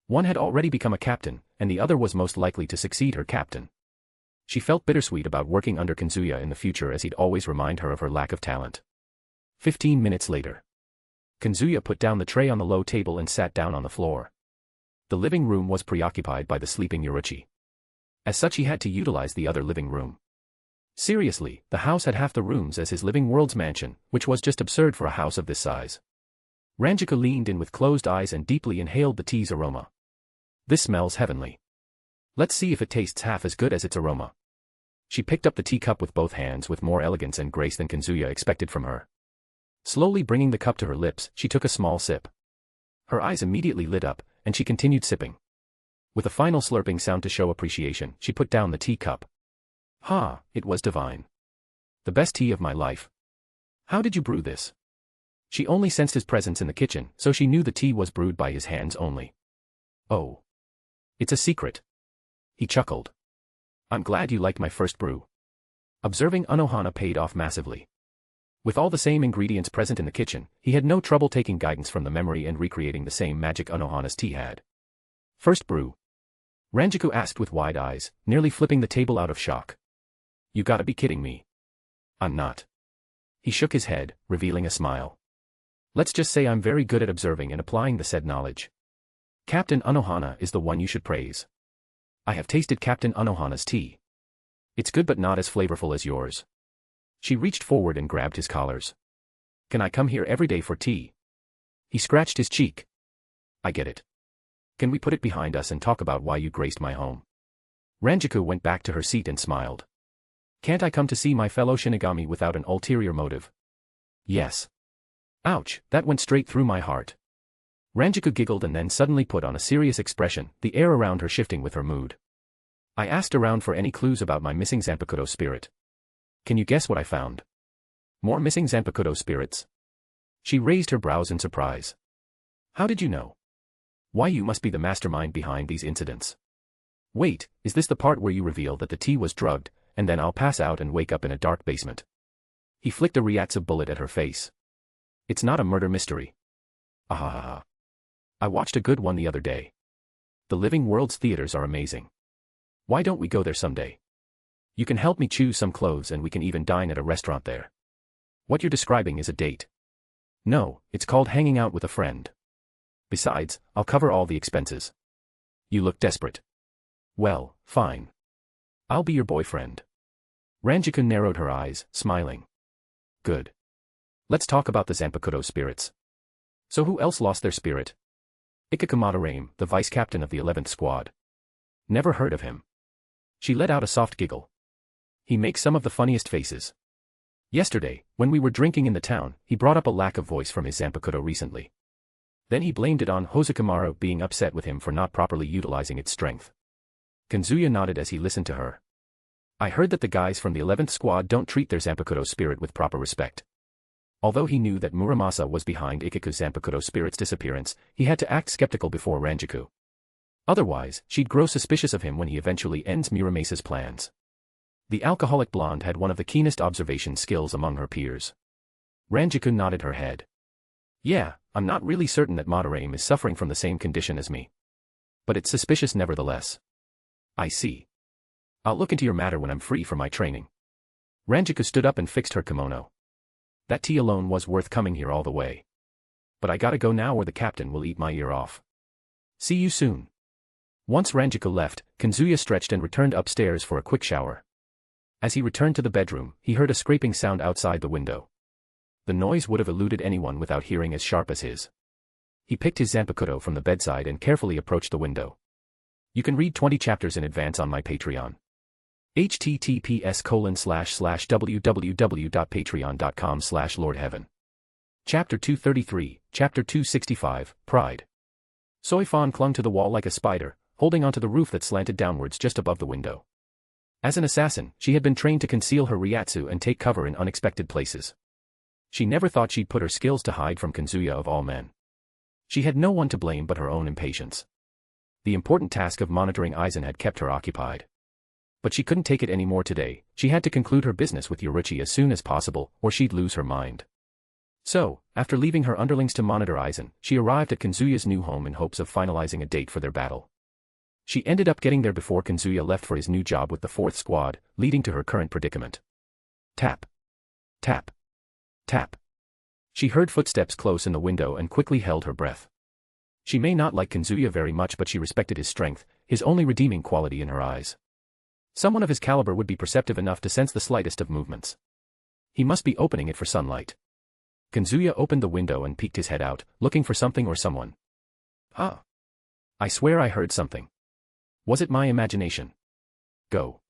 One had already become a captain, and the other was most likely to succeed her captain. She felt bittersweet about working under Kazuya in the future, as he'd always remind her of her lack of talent. 15 minutes later. Kazuya put down the tray on the low table and sat down on the floor. The living room was preoccupied by the sleeping Yoruichi. As such, he had to utilize the other living room. Seriously, the house had half the rooms as his living world's mansion, which was just absurd for a house of this size. Ranjaku leaned in with closed eyes and deeply inhaled the tea's aroma. This smells heavenly. Let's see if it tastes half as good as its aroma. She picked up the teacup with both hands with more elegance and grace than Kazuya expected from her. Slowly bringing the cup to her lips, she took a small sip. Her eyes immediately lit up, and she continued sipping. With a final slurping sound to show appreciation, she put down the teacup. It was divine. The best tea of my life. How did you brew this? She only sensed his presence in the kitchen, so she knew the tea was brewed by his hands only. Oh. It's a secret. He chuckled. I'm glad you liked my first brew. Observing Anohana paid off massively. With all the same ingredients present in the kitchen, he had no trouble taking guidance from the memory and recreating the same magic Anohana's tea had. First brew? Ranjaku asked with wide eyes, nearly flipping the table out of shock. You gotta be kidding me. I'm not. He shook his head, revealing a smile. Let's just say I'm very good at observing and applying the said knowledge. Captain Anohana is the one you should praise. I have tasted Captain Anohana's tea. It's good but not as flavorful as yours. She reached forward and grabbed his collars. Can I come here every day for tea? He scratched his cheek. I get it. Can we put it behind us and talk about why you graced my home? Ranjaku went back to her seat and smiled. Can't I come to see my fellow Shinigami without an ulterior motive? Yes. Ouch, that went straight through my heart. Ranjaku giggled and then suddenly put on a serious expression, the air around her shifting with her mood. I asked around for any clues about my missing Zanpakuto spirit. Can you guess what I found? More missing Zanpakuto spirits? She raised her brows in surprise. How did you know? Why, you must be the mastermind behind these incidents. Wait, is this the part where you reveal that the tea was drugged, and then I'll pass out and wake up in a dark basement? He flicked a reactive bullet at her face. It's not a murder mystery. Ahahaha. I watched a good one the other day. The Living World's theaters are amazing. Why don't we go there someday? You can help me choose some clothes and we can even dine at a restaurant there. What you're describing is a date. No, it's called hanging out with a friend. Besides, I'll cover all the expenses. You look desperate. Well, fine. I'll be your boyfriend. Ranjaku narrowed her eyes, smiling. Good. Let's talk about the Zanpakuto spirits. So who else lost their spirit? Ikakumata, the vice captain of the 11th squad. Never heard of him. She let out a soft giggle. He makes some of the funniest faces. Yesterday, when we were drinking in the town, he brought up a lack of voice from his Zanpakuto recently. Then he blamed it on Hosokamaro being upset with him for not properly utilizing its strength. Kazuya nodded as he listened to her. I heard that the guys from the 11th squad don't treat their Zanpakuto spirit with proper respect. Although he knew that Muramasa was behind Ikiku's Zanpakuto spirit's disappearance, he had to act skeptical before Ranjaku. Otherwise, she'd grow suspicious of him when he eventually ends Muramesa's plans. The alcoholic blonde had one of the keenest observation skills among her peers. Ranjiku nodded her head. Yeah, I'm not really certain that Madarame is suffering from the same condition as me. But it's suspicious nevertheless. I see. I'll look into your matter when I'm free from my training. Ranjiku stood up and fixed her kimono. That tea alone was worth coming here all the way. But I gotta go now or the captain will eat my ear off. See you soon. Once Ranjiku left, Kazuya stretched and returned upstairs for a quick shower. As he returned to the bedroom, he heard a scraping sound outside the window. The noise would have eluded anyone without hearing as sharp as his. He picked his zanpakuto from the bedside and carefully approached the window. You can read 20 chapters in advance on my Patreon. https://www.patreon.com/lordheaven. Chapter 233, Chapter 265, Pride. Soi Fon clung to the wall like a spider, holding onto the roof that slanted downwards just above the window. As an assassin, she had been trained to conceal her ryatsu and take cover in unexpected places. She never thought she'd put her skills to hide from Kazuya of all men. She had no one to blame but her own impatience. The important task of monitoring Aizen had kept her occupied. But she couldn't take it anymore today. She had to conclude her business with Yoruichi as soon as possible, or she'd lose her mind. So, after leaving her underlings to monitor Aizen, she arrived at Kazuya's new home in hopes of finalizing a date for their battle. She ended up getting there before Kazuya left for his new job with the 4th Squad, leading to her current predicament. Tap. Tap. Tap. She heard footsteps close in the window and quickly held her breath. She may not like Kazuya very much but she respected his strength, his only redeeming quality in her eyes. Someone of his caliber would be perceptive enough to sense the slightest of movements. He must be opening it for sunlight. Kazuya opened the window and peeked his head out, looking for something or someone. Ah! I swear I heard something. Was it my imagination? Go.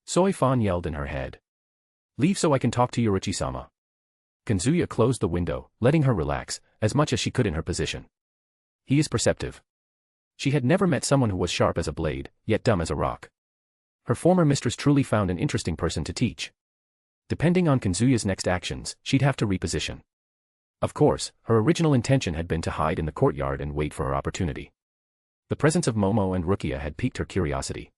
Soi Fon yelled in her head. Leave so I can talk to Yoruichi-sama. Kazuya closed the window, letting her relax, as much as she could in her position. He is perceptive. She had never met someone who was sharp as a blade, yet dumb as a rock. Her former mistress truly found an interesting person to teach. Depending on Kazuya's next actions, she'd have to reposition. Of course, her original intention had been to hide in the courtyard and wait for her opportunity. The presence of Momo and Rukia had piqued her curiosity.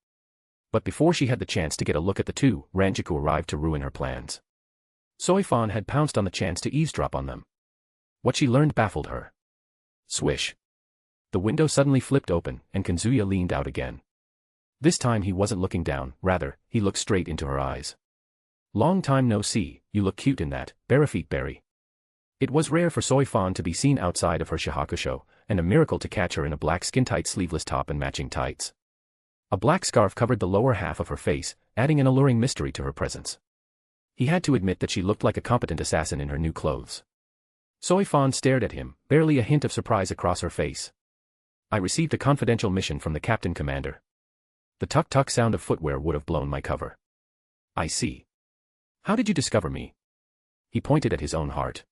But before she had the chance to get a look at the two, Ranjiku arrived to ruin her plans. Soi Fon had pounced on the chance to eavesdrop on them. What she learned baffled her. Swish. The window suddenly flipped open, and Kazuya leaned out again. This time he wasn't looking down, rather, he looked straight into her eyes. Long time no see, you look cute in that, bare feet berry. It was rare for Soi Fon to be seen outside of her shihakusho, and a miracle to catch her in a black skin-tight sleeveless top and matching tights. A black scarf covered the lower half of her face, adding an alluring mystery to her presence. He had to admit that she looked like a competent assassin in her new clothes. Soi Fon stared at him, barely a hint of surprise across her face. I received a confidential mission from the Captain Commander. The tuk-tuk sound of footwear would have blown my cover. I see. How did you discover me? He pointed at his own heart.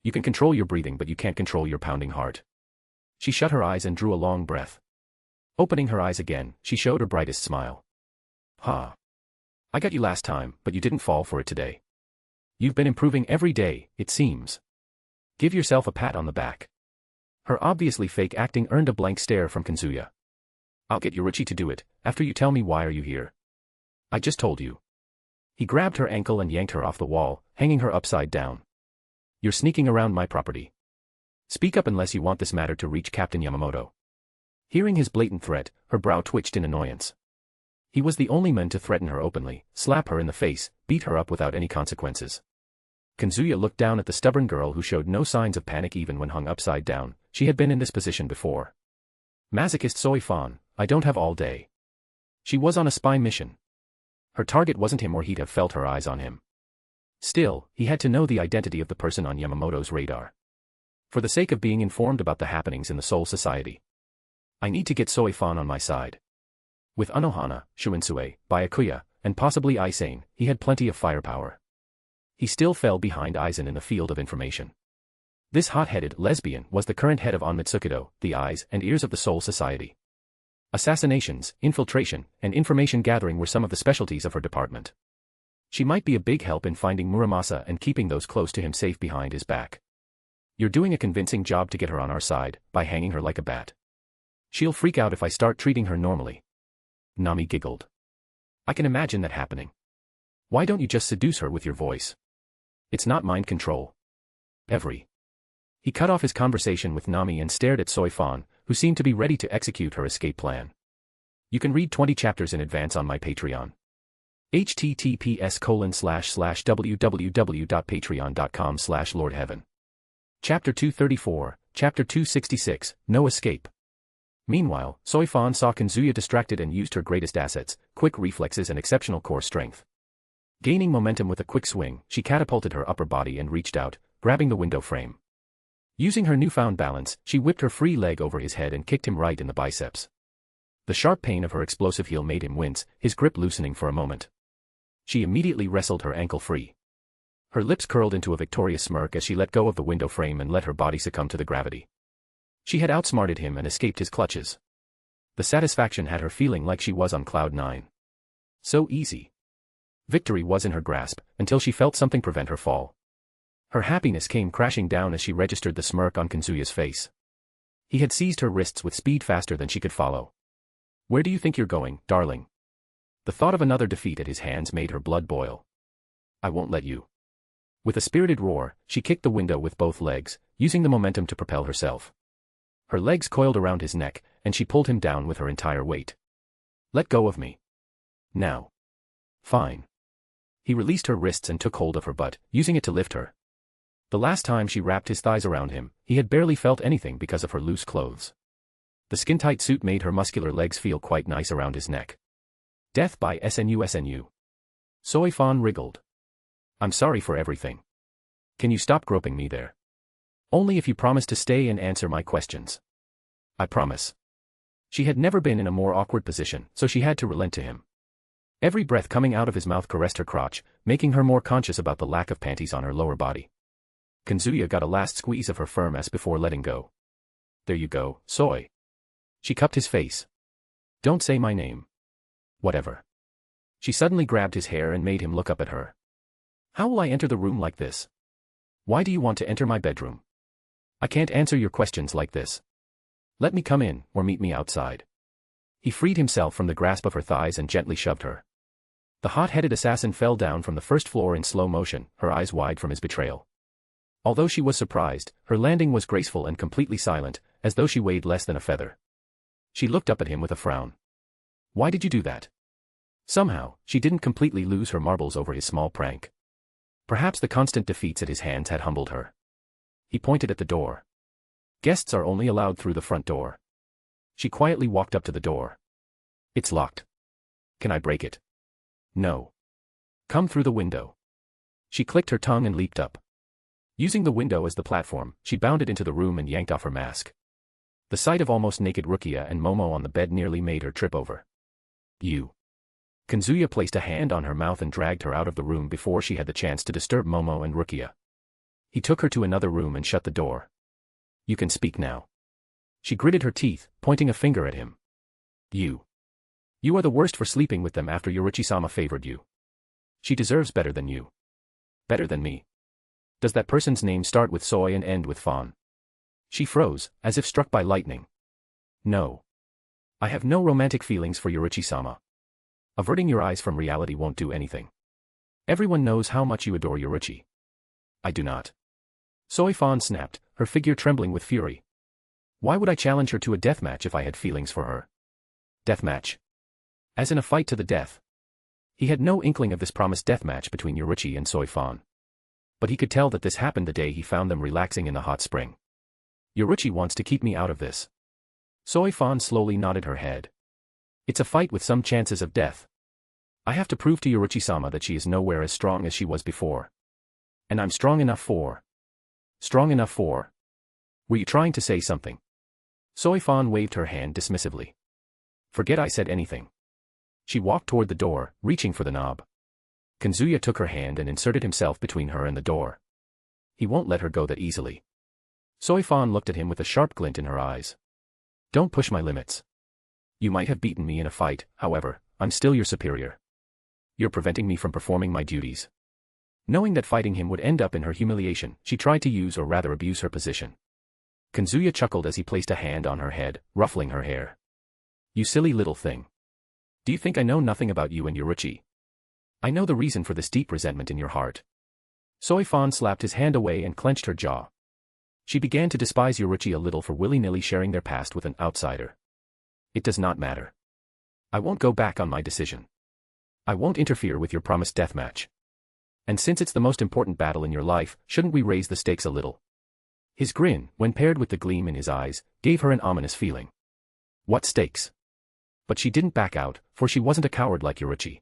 You can control your breathing but you can't control your pounding heart. She shut her eyes and drew a long breath. Opening her eyes again, she showed her brightest smile. Ha. I got you last time, but you didn't fall for it today. You've been improving every day, it seems. Give yourself a pat on the back. Her obviously fake acting earned a blank stare from Kazuya. I'll get Yoruichi to do it, after you tell me why are you here. I just told you. He grabbed her ankle and yanked her off the wall, hanging her upside down. You're sneaking around my property. Speak up unless you want this matter to reach Captain Yamamoto. Hearing his blatant threat, her brow twitched in annoyance. He was the only man to threaten her openly, slap her in the face, beat her up without any consequences. Kazuya looked down at the stubborn girl who showed no signs of panic even when hung upside down. She had been in this position before. Masochist Soi Fon, I don't have all day. She was on a spy mission. Her target wasn't him or he'd have felt her eyes on him. Still, he had to know the identity of the person on Yamamoto's radar. For the sake of being informed about the happenings in the Soul Society. I need to get Soi Fon on my side. With Anohana, Shunsui, Kuya, and possibly Aizen, he had plenty of firepower. He still fell behind Aizen in the field of information. This hot-headed lesbian was the current head of Onmitsukido, the eyes and ears of the Soul Society. Assassinations, infiltration, and information gathering were some of the specialties of her department. She might be a big help in finding Muramasa and keeping those close to him safe behind his back. You're doing a convincing job to get her on our side, by hanging her like a bat. She'll freak out if I start treating her normally. Nami giggled. I can imagine that happening. Why don't you just seduce her with your voice? It's not mind control. He cut off his conversation with Nami and stared at Soi Fon, who seemed to be ready to execute her escape plan. You can read 20 chapters in advance on my Patreon. https://www.patreon.com/lordheaven. Chapter 234, Chapter 266, No Escape. Meanwhile, Soi Fon saw Kazuya distracted and used her greatest assets, quick reflexes and exceptional core strength. Gaining momentum with a quick swing, she catapulted her upper body and reached out, grabbing the window frame. Using her newfound balance, she whipped her free leg over his head and kicked him right in the biceps. The sharp pain of her explosive heel made him wince, his grip loosening for a moment. She immediately wrestled her ankle free. Her lips curled into a victorious smirk as she let go of the window frame and let her body succumb to the gravity. She had outsmarted him and escaped his clutches. The satisfaction had her feeling like she was on cloud 9. So easy. Victory was in her grasp, until she felt something prevent her fall. Her happiness came crashing down as she registered the smirk on Kazuya's face. He had seized her wrists with speed faster than she could follow. Where do you think you're going, darling? The thought of another defeat at his hands made her blood boil. I won't let you. With a spirited roar, she kicked the window with both legs, using the momentum to propel herself. Her legs coiled around his neck, and she pulled him down with her entire weight. Let go of me. Now. Fine. He released her wrists and took hold of her butt, using it to lift her. The last time she wrapped his thighs around him, he had barely felt anything because of her loose clothes. The skin-tight suit made her muscular legs feel quite nice around his neck. Death by SNU. Soi Fon wriggled. I'm sorry for everything. Can you stop groping me there? Only if you promise to stay and answer my questions. I promise. She had never been in a more awkward position, so she had to relent to him. Every breath coming out of his mouth caressed her crotch, making her more conscious about the lack of panties on her lower body. Kazuya got a last squeeze of her firm ass before letting go. There you go, Soi. She cupped his face. Don't say my name. Whatever. She suddenly grabbed his hair and made him look up at her. How will I enter the room like this? Why do you want to enter my bedroom? I can't answer your questions like this. Let me come in, or meet me outside. He freed himself from the grasp of her thighs and gently shoved her. The hot-headed assassin fell down from the first floor in slow motion, her eyes wide from his betrayal. Although she was surprised, her landing was graceful and completely silent, as though she weighed less than a feather. She looked up at him with a frown. Why did you do that? Somehow, she didn't completely lose her marbles over his small prank. Perhaps the constant defeats at his hands had humbled her. He pointed at the door. Guests are only allowed through the front door. She quietly walked up to the door. It's locked. Can I break it? No. Come through the window. She clicked her tongue and leaped up. Using the window as the platform, she bounded into the room and yanked off her mask. The sight of almost naked Rukia and Momo on the bed nearly made her trip over. You. Kazuya placed a hand on her mouth and dragged her out of the room before she had the chance to disturb Momo and Rukia. He took her to another room and shut the door. You can speak now. She gritted her teeth, pointing a finger at him. You. You are the worst for sleeping with them after Yoruichi-sama favored you. She deserves better than you. Better than me. Does that person's name start with Soi and end with Fon? She froze, as if struck by lightning. No. I have no romantic feelings for Yoruichi-sama. Averting your eyes from reality won't do anything. Everyone knows how much you adore Yoruichi. I do not. Soi Fon snapped, her figure trembling with fury. Why would I challenge her to a deathmatch if I had feelings for her? Deathmatch. As in a fight to the death. He had no inkling of this promised deathmatch between Yoruichi and Soi Fon. But he could tell that this happened the day he found them relaxing in the hot spring. Yoruichi wants to keep me out of this. Soi Fon slowly nodded her head. It's a fight with some chances of death. I have to prove to Yoruichi-sama that she is nowhere as strong as she was before. And I'm strong enough for... Strong enough for... Were you trying to say something? Soi Fon waved her hand dismissively. Forget I said anything. She walked toward the door, reaching for the knob. Kazuya took her hand and inserted himself between her and the door. He won't let her go that easily. Soi Fon looked at him with a sharp glint in her eyes. Don't push my limits. You might have beaten me in a fight, however, I'm still your superior. You're preventing me from performing my duties. Knowing that fighting him would end up in her humiliation, she tried to use or rather abuse her position. Kazuya chuckled as he placed a hand on her head, ruffling her hair. You silly little thing. Do you think I know nothing about you and Yoruichi? I know the reason for this deep resentment in your heart. Soi Fon slapped his hand away and clenched her jaw. She began to despise Yoruichi a little for willy-nilly sharing their past with an outsider. It does not matter. I won't go back on my decision. I won't interfere with your promised deathmatch. And since it's the most important battle in your life, shouldn't we raise the stakes a little? His grin, when paired with the gleam in his eyes, gave her an ominous feeling. What stakes? But she didn't back out, for she wasn't a coward like Yoruichi.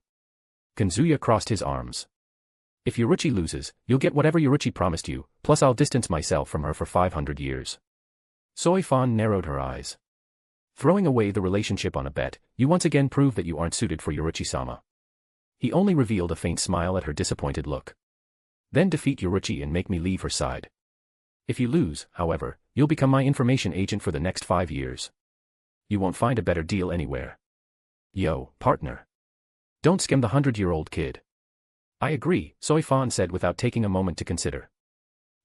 Kazuya crossed his arms. If Yoruichi loses, you'll get whatever Yoruichi promised you, plus I'll distance myself from her for 500 years. Soi Fon narrowed her eyes. Throwing away the relationship on a bet, you once again prove that you aren't suited for Yoruichi-sama. He only revealed a faint smile at her disappointed look. Then defeat Yoruichi and make me leave her side. If you lose, however, you'll become my information agent for the next 5 years. You won't find a better deal anywhere. Yo, partner. Don't skim the 100-year-old kid. I agree, Soi Fon said without taking a moment to consider.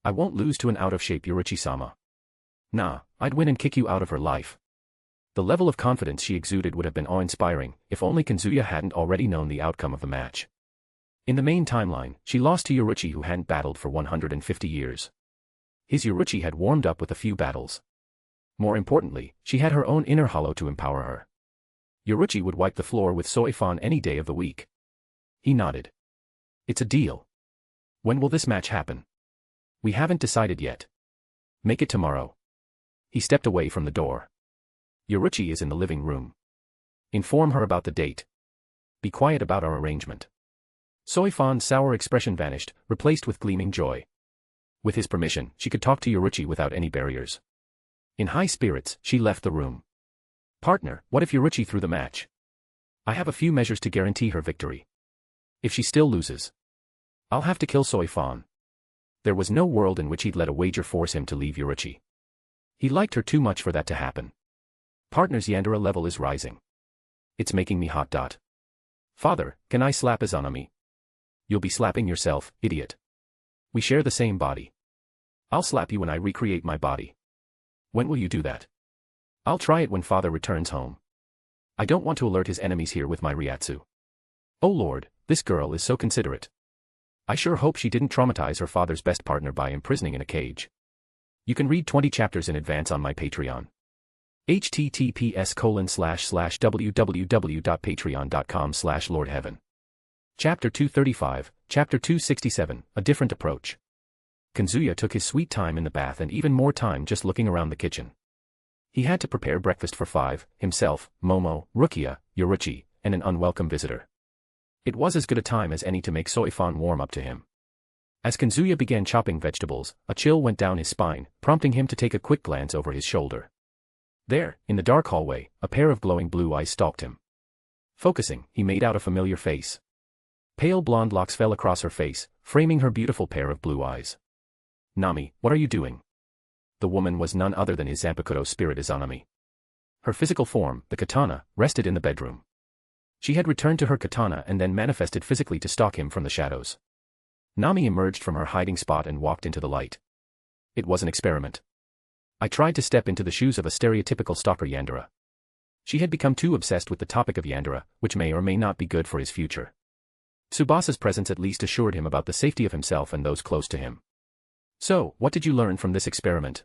I won't lose to an out-of-shape Yoruichi-sama. Nah, I'd win and kick you out of her life. The level of confidence she exuded would have been awe-inspiring, if only Kazuya hadn't already known the outcome of the match. In the main timeline, she lost to Yoruichi who hadn't battled for 150 years. His Yoruichi had warmed up with a few battles. More importantly, she had her own inner hollow to empower her. Yoruichi would wipe the floor with Soi Fon any day of the week. He nodded. It's a deal. When will this match happen? We haven't decided yet. Make it tomorrow. He stepped away from the door. Yoruichi is in the living room. Inform her about the date. Be quiet about our arrangement. Soi Fon's sour expression vanished, replaced with gleaming joy. With his permission, she could talk to Yoruichi without any barriers. In high spirits, she left the room. Partner, what if Yoruichi threw the match? I have a few measures to guarantee her victory. If she still loses, I'll have to kill Soi Fon. There was no world in which he'd let a wager force him to leave Yoruichi. He liked her too much for that to happen. Partner's Yandere level is rising. It's making me hot. Father, can I slap Izanami? You'll be slapping yourself, idiot. We share the same body. I'll slap you when I recreate my body. When will you do that? I'll try it when father returns home. I don't want to alert his enemies here with my Ryatsu. Oh Lord, this girl is so considerate. I sure hope she didn't traumatize her father's best partner by imprisoning in a cage. You can read 20 chapters in advance on my Patreon. https://www.patreon.com/lordheaven. Chapter 235, Chapter 267, A Different Approach. Kazuya took his sweet time in the bath and even more time just looking around the kitchen. He had to prepare breakfast for 5, himself, Momo, Rukia, Yoruichi, and an unwelcome visitor. It was as good a time as any to make Soi Fon warm up to him. As Kazuya began chopping vegetables, a chill went down his spine, prompting him to take a quick glance over his shoulder. There, in the dark hallway, a pair of glowing blue eyes stalked him. Focusing, he made out a familiar face. Pale blonde locks fell across her face, framing her beautiful pair of blue eyes. Nami, what are you doing? The woman was none other than his Zanpakuto spirit Izanami. Her physical form, the katana, rested in the bedroom. She had returned to her katana and then manifested physically to stalk him from the shadows. Nami emerged from her hiding spot and walked into the light. It was an experiment. I tried to step into the shoes of a stereotypical stalker Yandere. She had become too obsessed with the topic of Yandere, which may or may not be good for his future. Tsubasa's presence at least assured him about the safety of himself and those close to him. So, what did you learn from this experiment?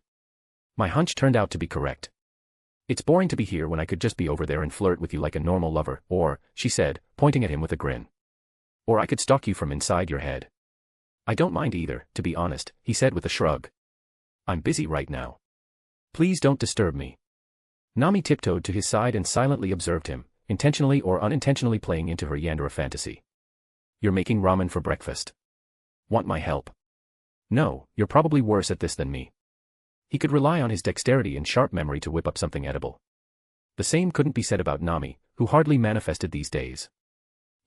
My hunch turned out to be correct. It's boring to be here when I could just be over there and flirt with you like a normal lover, or, she said, pointing at him with a grin. Or I could stalk you from inside your head. I don't mind either, to be honest, he said with a shrug. I'm busy right now. Please don't disturb me. Nami tiptoed to his side and silently observed him, intentionally or unintentionally playing into her Yandere fantasy. You're making ramen for breakfast. Want my help? No, you're probably worse at this than me. He could rely on his dexterity and sharp memory to whip up something edible. The same couldn't be said about Nami, who hardly manifested these days.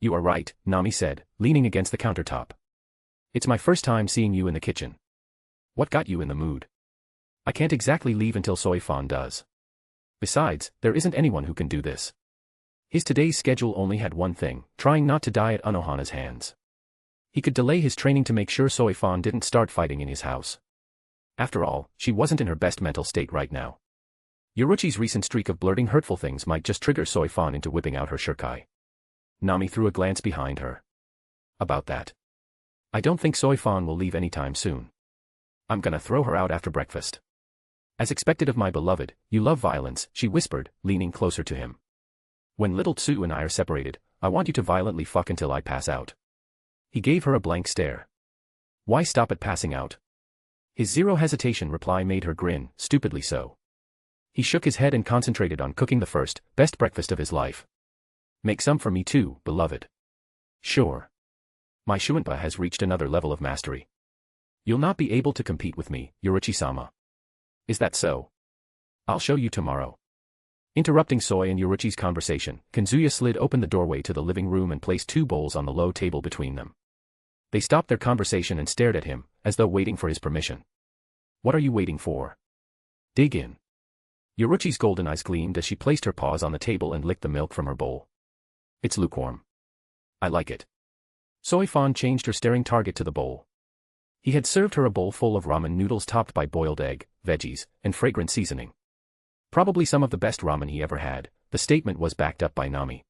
You are right, Nami said, leaning against the countertop. It's my first time seeing you in the kitchen. What got you in the mood? I can't exactly leave until Soi Fon does. Besides, there isn't anyone who can do this. His today's schedule only had one thing, trying not to die at Anohana's hands. He could delay his training to make sure Soi Fon didn't start fighting in his house. After all, she wasn't in her best mental state right now. Yoruichi's recent streak of blurting hurtful things might just trigger Soi Fon into whipping out her shikai. Nami threw a glance behind her. About that. I don't think Soi Fon will leave anytime soon. I'm gonna throw her out after breakfast. As expected of my beloved, you love violence, she whispered, leaning closer to him. When little Tsu and I are separated, I want you to violently fuck until I pass out. He gave her a blank stare. Why stop at passing out? His zero hesitation reply made her grin, stupidly so. He shook his head and concentrated on cooking the first, best breakfast of his life. Make some for me too, beloved. Sure. My Shuunpa has reached another level of mastery. You'll not be able to compete with me, Yoruichi-sama. Is that so? I'll show you tomorrow. Interrupting Soi and Yoruichi's conversation, Kazuya slid open the doorway to the living room and placed 2 bowls on the low table between them. They stopped their conversation and stared at him, as though waiting for his permission. What are you waiting for? Dig in. Yoruichi's golden eyes gleamed as she placed her paws on the table and licked the milk from her bowl. It's lukewarm. I like it. Soi Fon changed her staring target to the bowl. He had served her a bowl full of ramen noodles topped by boiled egg, veggies, and fragrant seasoning. Probably some of the best ramen he ever had, the statement was backed up by Nami.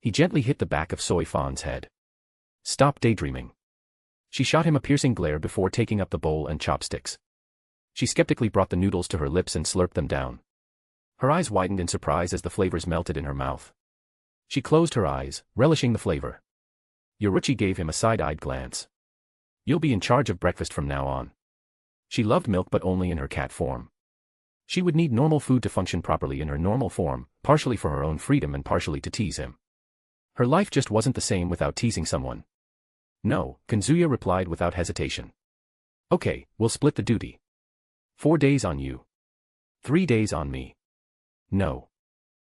He gently hit the back of Soi Fon's head. Stop daydreaming. She shot him a piercing glare before taking up the bowl and chopsticks. She skeptically brought the noodles to her lips and slurped them down. Her eyes widened in surprise as the flavors melted in her mouth. She closed her eyes, relishing the flavor. Yoruichi gave him a side-eyed glance. You'll be in charge of breakfast from now on. She loved milk but only in her cat form. She would need normal food to function properly in her normal form, partially for her own freedom and partially to tease him. Her life just wasn't the same without teasing someone. No, Kazuya replied without hesitation. Okay, we'll split the duty. 4 days on you. 3 days on me. No.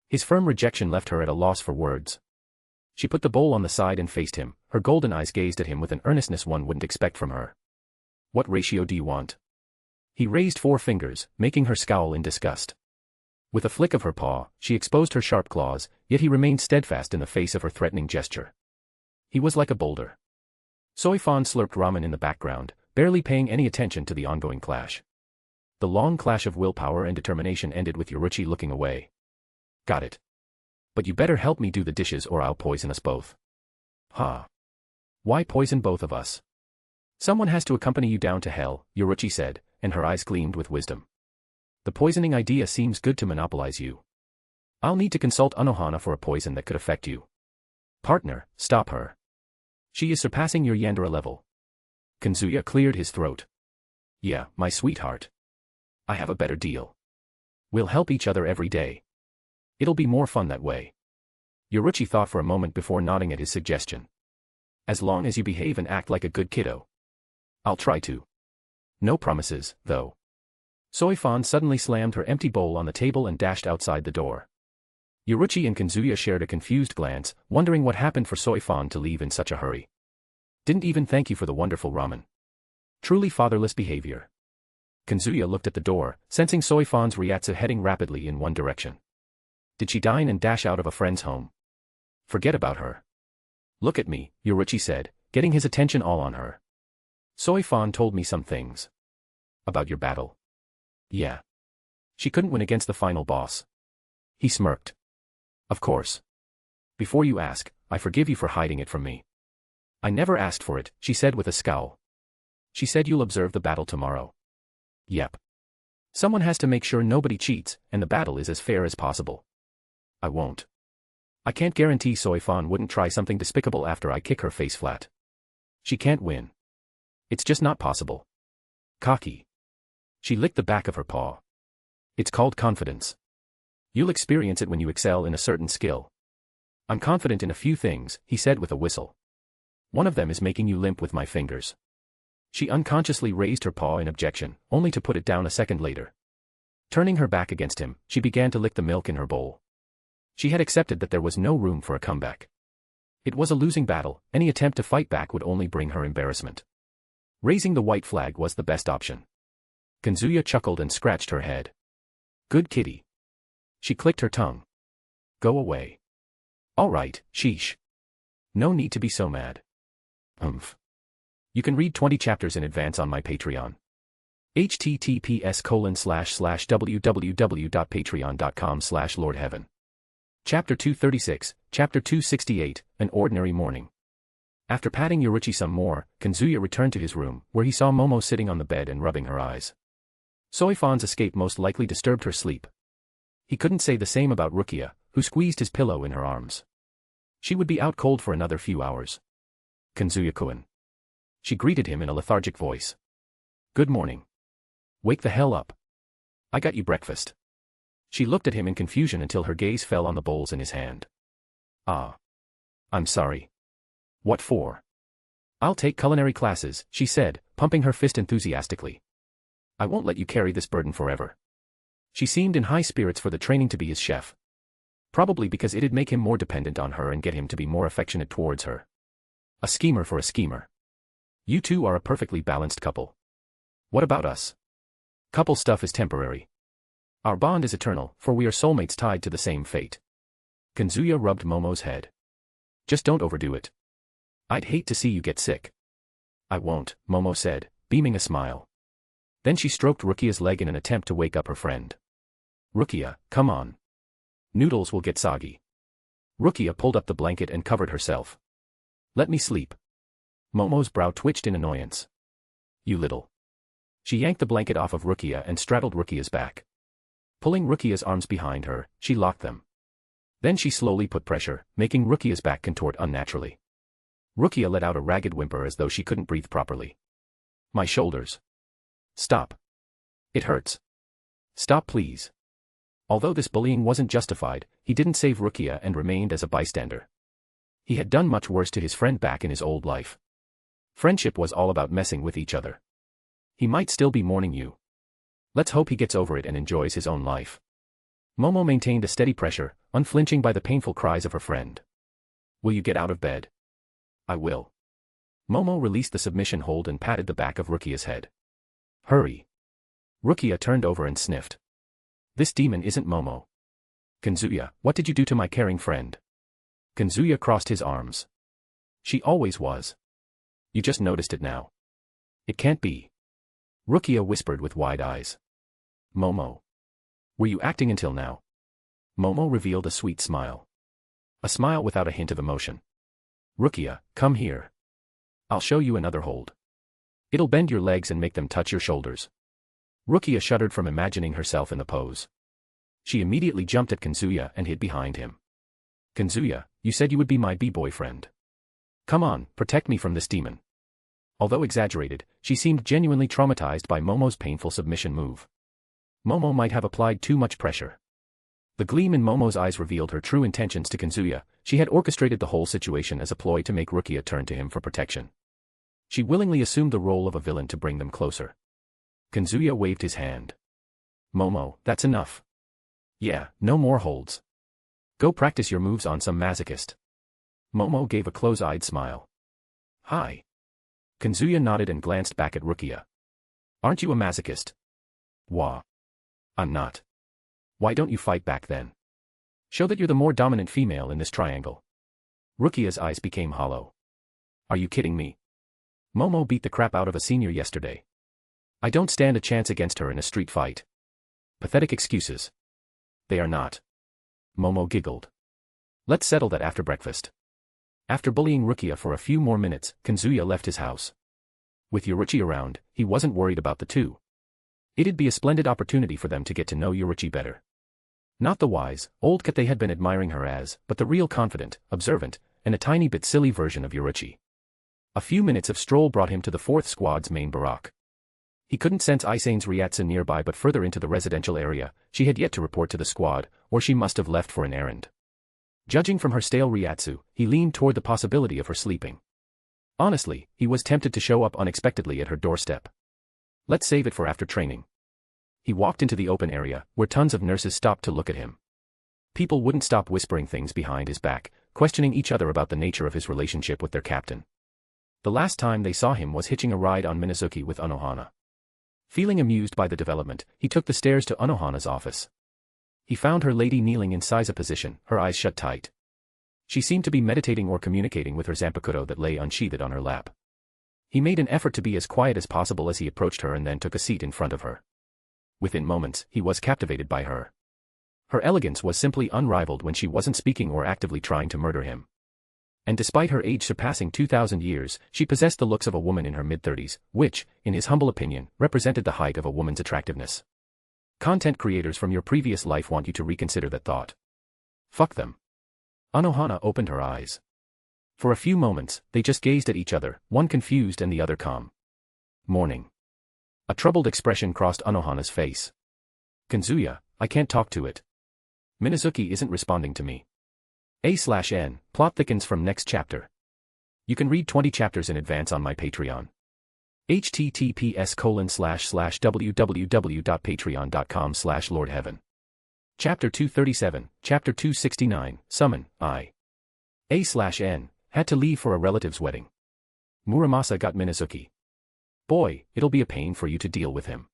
His firm rejection left her at a loss for words. She put the bowl on the side and faced him, her golden eyes gazed at him with an earnestness one wouldn't expect from her. What ratio do you want? He raised 4 fingers, making her scowl in disgust. With a flick of her paw, she exposed her sharp claws, yet he remained steadfast in the face of her threatening gesture. He was like a boulder. Soi Fon slurped ramen in the background, barely paying any attention to the ongoing clash. The long clash of willpower and determination ended with Yoruichi looking away. Got it. But you better help me do the dishes or I'll poison us both. Huh. Why poison both of us? Someone has to accompany you down to hell, Yoruichi said, and her eyes gleamed with wisdom. The poisoning idea seems good to monopolize you. I'll need to consult Anohana for a poison that could affect you. Partner, stop her. She is surpassing your Yandere level. Kazuya cleared his throat. Yeah, my sweetheart. I have a better deal. We'll help each other every day. It'll be more fun that way. Yoruichi thought for a moment before nodding at his suggestion. As long as you behave and act like a good kiddo. I'll try to. No promises, though. Soi Fon suddenly slammed her empty bowl on the table and dashed outside the door. Yoruichi and Kazuya shared a confused glance, wondering what happened for Soi Fon to leave in such a hurry. Didn't even thank you for the wonderful ramen. Truly fatherless behavior. Kazuya looked at the door, sensing Soi Fon's Ryatsu heading rapidly in one direction. Did she dine and dash out of a friend's home? Forget about her. Look at me, Yoruichi said, getting his attention all on her. Soi Fon told me some things. About your battle. Yeah. She couldn't win against the final boss. He smirked. Of course. Before you ask, I forgive you for hiding it from me. I never asked for it, she said with a scowl. She said you'll observe the battle tomorrow. Yep. Someone has to make sure nobody cheats, and the battle is as fair as possible. I won't. I can't guarantee Soi Fon wouldn't try something despicable after I kick her face flat. She can't win. It's just not possible. Cocky. She licked the back of her paw. It's called confidence. You'll experience it when you excel in a certain skill. I'm confident in a few things, he said with a whistle. One of them is making you limp with my fingers. She unconsciously raised her paw in objection, only to put it down a second later. Turning her back against him, she began to lick the milk in her bowl. She had accepted that there was no room for a comeback. It was a losing battle, any attempt to fight back would only bring her embarrassment. Raising the white flag was the best option. Kazuya chuckled and scratched her head. Good kitty. She clicked her tongue. Go away. All right, sheesh. No need to be so mad. You can read 20 chapters in advance on my Patreon. https://www.patreon.com/lordheaven. Chapter 236, Chapter 268, An Ordinary Morning. After patting Yoruichi some more, Kazuya returned to his room, where he saw Momo sitting on the bed and rubbing her eyes. Soi Fon's escape most likely disturbed her sleep. He couldn't say the same about Rukia, who squeezed his pillow in her arms. She would be out cold for another few hours. Kazuya-kun. She greeted him in a lethargic voice. Good morning. Wake the hell up. I got you breakfast. She looked at him in confusion until her gaze fell on the bowls in his hand. Ah. I'm sorry. What for? I'll take culinary classes, she said, pumping her fist enthusiastically. I won't let you carry this burden forever. She seemed in high spirits for the training to be his chef. Probably because it'd make him more dependent on her and get him to be more affectionate towards her. A schemer for a schemer. You two are a perfectly balanced couple. What about us? Couple stuff is temporary. Our bond is eternal, for we are soulmates tied to the same fate. Kazuya rubbed Momo's head. Just don't overdo it. I'd hate to see you get sick. I won't, Momo said, beaming a smile. Then she stroked Rukia's leg in an attempt to wake up her friend. Rukia, come on. Noodles will get soggy. Rukia pulled up the blanket and covered herself. Let me sleep. Momo's brow twitched in annoyance. You little. She yanked the blanket off of Rukia and straddled Rukia's back. Pulling Rukia's arms behind her, she locked them. Then she slowly put pressure, making Rukia's back contort unnaturally. Rukia let out a ragged whimper as though she couldn't breathe properly. My shoulders. Stop. It hurts. Stop please. Although this bullying wasn't justified, he didn't save Rukia and remained as a bystander. He had done much worse to his friend back in his old life. Friendship was all about messing with each other. He might still be mourning you. Let's hope he gets over it and enjoys his own life. Momo maintained a steady pressure, unflinching by the painful cries of her friend. Will you get out of bed? I will. Momo released the submission hold and patted the back of Rukia's head. Hurry. Rukia turned over and sniffed. This demon isn't Momo. Kazuya, what did you do to my caring friend? Kazuya crossed his arms. She always was. You just noticed it now. It can't be. Rukia whispered with wide eyes. Momo. Were you acting until now? Momo revealed a sweet smile. A smile without a hint of emotion. Rukia, come here. I'll show you another hold. It'll bend your legs and make them touch your shoulders. Rukia shuddered from imagining herself in the pose. She immediately jumped at Kazuya and hid behind him. Kazuya, you said you would be my boyfriend. Come on, protect me from this demon. Although exaggerated, she seemed genuinely traumatized by Momo's painful submission move. Momo might have applied too much pressure. The gleam in Momo's eyes revealed her true intentions to Kazuya. She had orchestrated the whole situation as a ploy to make Rukia turn to him for protection. She willingly assumed the role of a villain to bring them closer. Kazuya waved his hand. Momo, that's enough. Yeah, no more holds. Go practice your moves on some masochist. Momo gave a close-eyed smile. Hi. Kazuya nodded and glanced back at Rukia. Aren't you a masochist? Wah. I'm not. Why don't you fight back then? Show that you're the more dominant female in this triangle. Rukia's eyes became hollow. Are you kidding me? Momo beat the crap out of a senior yesterday. I don't stand a chance against her in a street fight. Pathetic excuses. They are not. Momo giggled. Let's settle that after breakfast. After bullying Rukia for a few more minutes, Kazuya left his house. With Yoruichi around, he wasn't worried about the two. It'd be a splendid opportunity for them to get to know Yoruichi better. Not the wise, old cat they had been admiring her as, but the real confident, observant, and a tiny bit silly version of Yoruichi. A few minutes of stroll brought him to the 4th Squad's main barrack. He couldn't sense Aizen's Ryatsu nearby, but further into the residential area, she had yet to report to the squad, or she must have left for an errand. Judging from her stale Ryatsu, he leaned toward the possibility of her sleeping. Honestly, he was tempted to show up unexpectedly at her doorstep. Let's save it for after training. He walked into the open area, where tons of nurses stopped to look at him. People wouldn't stop whispering things behind his back, questioning each other about the nature of his relationship with their captain. The last time they saw him was hitching a ride on Minazuki with Anohana. Feeling amused by the development, he took the stairs to Anohana's office. He found her lady kneeling in seiza position, her eyes shut tight. She seemed to be meditating or communicating with her zanpakuto that lay unsheathed on her lap. He made an effort to be as quiet as possible as he approached her and then took a seat in front of her. Within moments, he was captivated by her. Her elegance was simply unrivaled when she wasn't speaking or actively trying to murder him. And despite her age surpassing 2,000 years, she possessed the looks of a woman in her mid-30s, which, in his humble opinion, represented the height of a woman's attractiveness. Content creators from your previous life want you to reconsider that thought. Fuck them. Anohana opened her eyes. For a few moments, they just gazed at each other, one confused and the other calm. Morning. A troubled expression crossed Anohana's face. Kazuya, I can't talk to it. Minazuki isn't responding to me. A/N, plot thickens from next chapter. You can read 20 chapters in advance on my Patreon. https://www.patreon.com/lordheaven. Chapter 237, Chapter 269, Summon, I. A/N, had to leave for a relative's wedding. Muramasa got Minazuki. Boy, it'll be a pain for you to deal with him.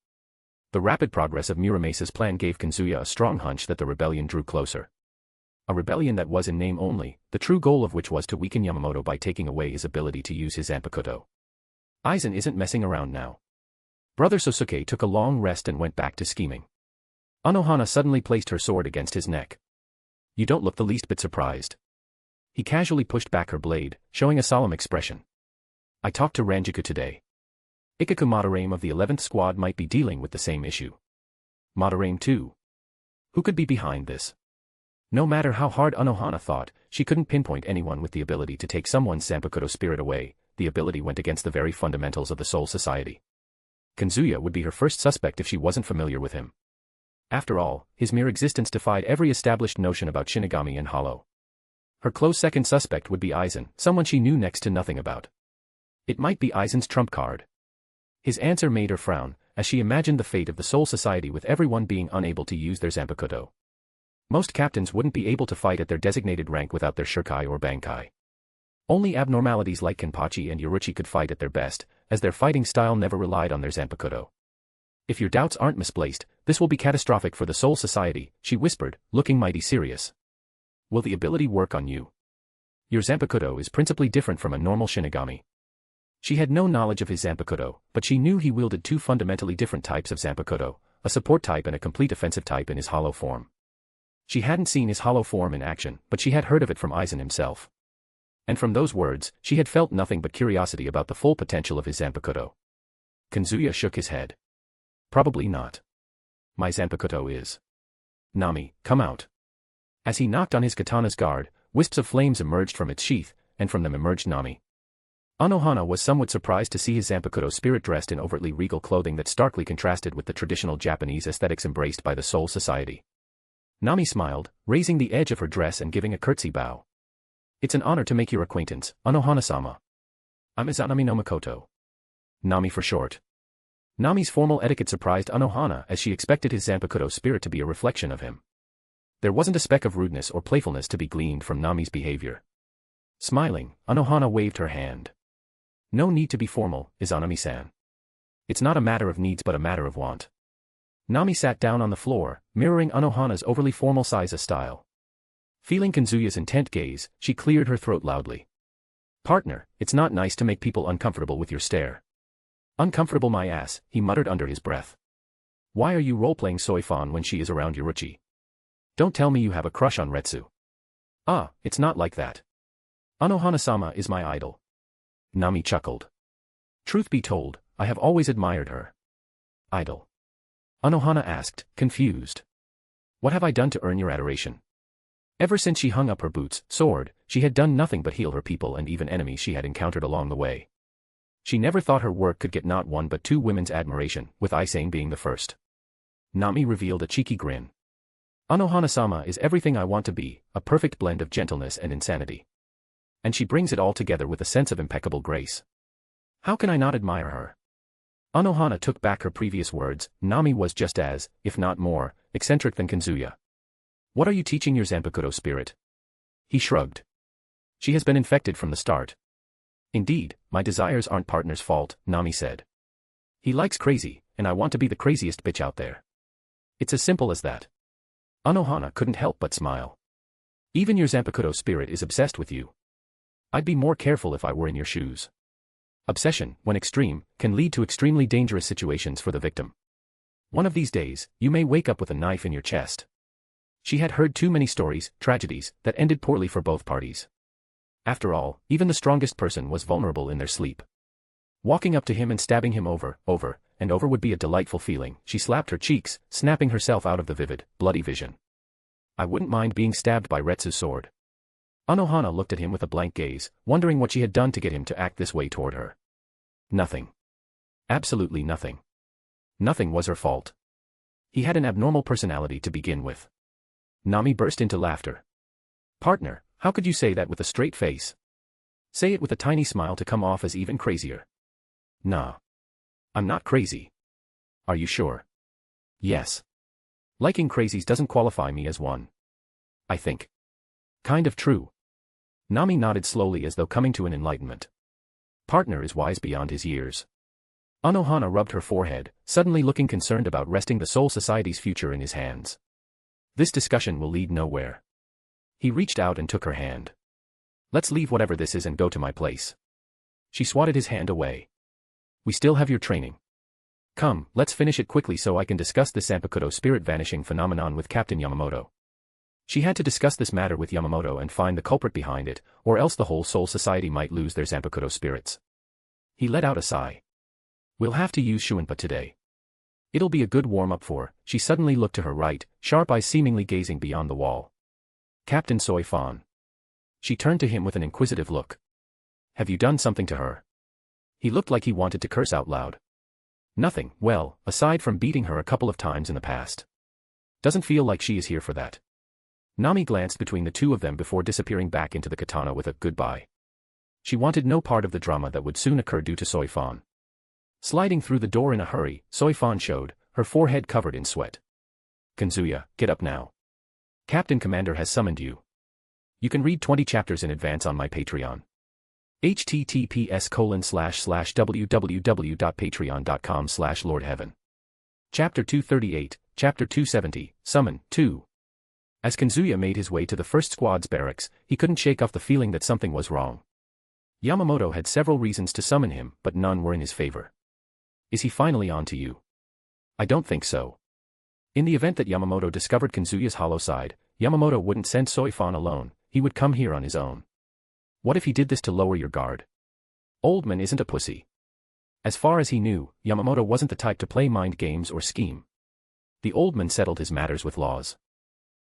The rapid progress of Muramasa's plan gave Kazuya a strong hunch that the rebellion drew closer. A rebellion that was in name only, the true goal of which was to weaken Yamamoto by taking away his ability to use his Zanpakuto. Aizen isn't messing around now. Brother Sōsuke took a long rest and went back to scheming. Anohana suddenly placed her sword against his neck. You don't look the least bit surprised. He casually pushed back her blade, showing a solemn expression. I talked to Ranjiku today. Ikaku Madarame of the 11th Squad might be dealing with the same issue. Madarame too. Who could be behind this? No matter how hard Anohana thought, she couldn't pinpoint anyone with the ability to take someone's Zanpakuto spirit away. The ability went against the very fundamentals of the Soul Society. Kazuya would be her first suspect if she wasn't familiar with him. After all, his mere existence defied every established notion about Shinigami and Hollow. Her close second suspect would be Aizen, someone she knew next to nothing about. It might be Aizen's trump card. His answer made her frown, as she imagined the fate of the Soul Society with everyone being unable to use their Zanpakuto. Most captains wouldn't be able to fight at their designated rank without their shikai or bankai. Only abnormalities like Kenpachi and Yoruichi could fight at their best, as their fighting style never relied on their Zanpakuto. If your doubts aren't misplaced, this will be catastrophic for the Soul Society, she whispered, looking mighty serious. Will the ability work on you? Your Zanpakuto is principally different from a normal Shinigami. She had no knowledge of his Zanpakuto, but she knew he wielded two fundamentally different types of Zanpakuto, a support type and a complete offensive type in his hollow form. She hadn't seen his hollow form in action, but she had heard of it from Aizen himself. And from those words, she had felt nothing but curiosity about the full potential of his Zanpakuto. Kazuya shook his head. Probably not. My Zanpakuto is. Nami, come out. As he knocked on his katana's guard, wisps of flames emerged from its sheath, and from them emerged Nami. Anohana was somewhat surprised to see his Zanpakuto spirit dressed in overtly regal clothing that starkly contrasted with the traditional Japanese aesthetics embraced by the Soul Society. Nami smiled, raising the edge of her dress and giving a curtsy bow. It's an honor to make your acquaintance, Anohana-sama. I'm Izanami no Makoto. Nami for short. Nami's formal etiquette surprised Anohana as she expected his Zanpakuto spirit to be a reflection of him. There wasn't a speck of rudeness or playfulness to be gleaned from Nami's behavior. Smiling, Anohana waved her hand. No need to be formal, Izanami-san. It's not a matter of needs but a matter of want. Nami sat down on the floor, mirroring Anohana's overly formal Saiza style. Feeling Kazuya's intent gaze, she cleared her throat loudly. Partner, it's not nice to make people uncomfortable with your stare. Uncomfortable my ass, he muttered under his breath. Why are you role-playing Soi Fon when she is around Yoruichi? Don't tell me you have a crush on Retsu. Ah, it's not like that. Anohana-sama is my idol. Nami chuckled. Truth be told, I have always admired her. Idol? Anohana asked, confused. What have I done to earn your adoration? Ever since she hung up her boots, sword, she had done nothing but heal her people and even enemies she had encountered along the way. She never thought her work could get not one but two women's admiration, with Aizen being the first. Nami revealed a cheeky grin. Anohana-sama is everything I want to be, a perfect blend of gentleness and insanity. And she brings it all together with a sense of impeccable grace. How can I not admire her? Anohana took back her previous words. Nami was just as, if not more, eccentric than Kazuya. What are you teaching your Zanpakuto spirit? He shrugged. She has been infected from the start. Indeed, my desires aren't partner's fault, Nami said. He likes crazy, and I want to be the craziest bitch out there. It's as simple as that. Anohana couldn't help but smile. Even your Zanpakuto spirit is obsessed with you. I'd be more careful if I were in your shoes. Obsession, when extreme, can lead to extremely dangerous situations for the victim. One of these days, you may wake up with a knife in your chest. She had heard too many stories, tragedies, that ended poorly for both parties. After all, even the strongest person was vulnerable in their sleep. Walking up to him and stabbing him over and over would be a delightful feeling. She slapped her cheeks, snapping herself out of the vivid, bloody vision. I wouldn't mind being stabbed by Retsu's sword. Anohana looked at him with a blank gaze, wondering what she had done to get him to act this way toward her. Nothing. Absolutely nothing. Nothing was her fault. He had an abnormal personality to begin with. Nami burst into laughter. Partner, how could you say that with a straight face? Say it with a tiny smile to come off as even crazier. Nah. I'm not crazy. Are you sure? Yes. Liking crazies doesn't qualify me as one. I think. Kind of true. Nami nodded slowly as though coming to an enlightenment. Partner is wise beyond his years. Anohana rubbed her forehead, suddenly looking concerned about resting the Soul Society's future in his hands. This discussion will lead nowhere. He reached out and took her hand. Let's leave whatever this is and go to my place. She swatted his hand away. We still have your training. Come, let's finish it quickly so I can discuss this Zanpakuto spirit vanishing phenomenon with Captain Yamamoto. She had to discuss this matter with Yamamoto and find the culprit behind it, or else the whole Soul Society might lose their Zanpakuto spirits. He let out a sigh. We'll have to use Shuinpa today. It'll be a good warm-up for. She suddenly looked to her right, sharp eyes seemingly gazing beyond the wall. Captain Soi Fon. She turned to him with an inquisitive look. Have you done something to her? He looked like he wanted to curse out loud. Nothing, well, aside from beating her a couple of times in the past. Doesn't feel like she is here for that. Nami glanced between the two of them before disappearing back into the katana with a goodbye. She wanted no part of the drama that would soon occur due to Soi Fon. Sliding through the door in a hurry, Soi Fon showed, her forehead covered in sweat. Kazuya, get up now. Captain Commander has summoned you. You can read 20 chapters in advance on my Patreon. https://www.patreon.com/lordheaven. Chapter 238, Chapter 270, Summon, 2. As Kazuya made his way to the first squad's barracks, he couldn't shake off the feeling that something was wrong. Yamamoto had several reasons to summon him, but none were in his favor. Is he finally on to you? I don't think so. In the event that Yamamoto discovered Kazuya's hollow side, Yamamoto wouldn't send Soi Fon alone, he would come here on his own. What if he did this to lower your guard? Oldman isn't a pussy. As far as he knew, Yamamoto wasn't the type to play mind games or scheme. The old man settled his matters with laws.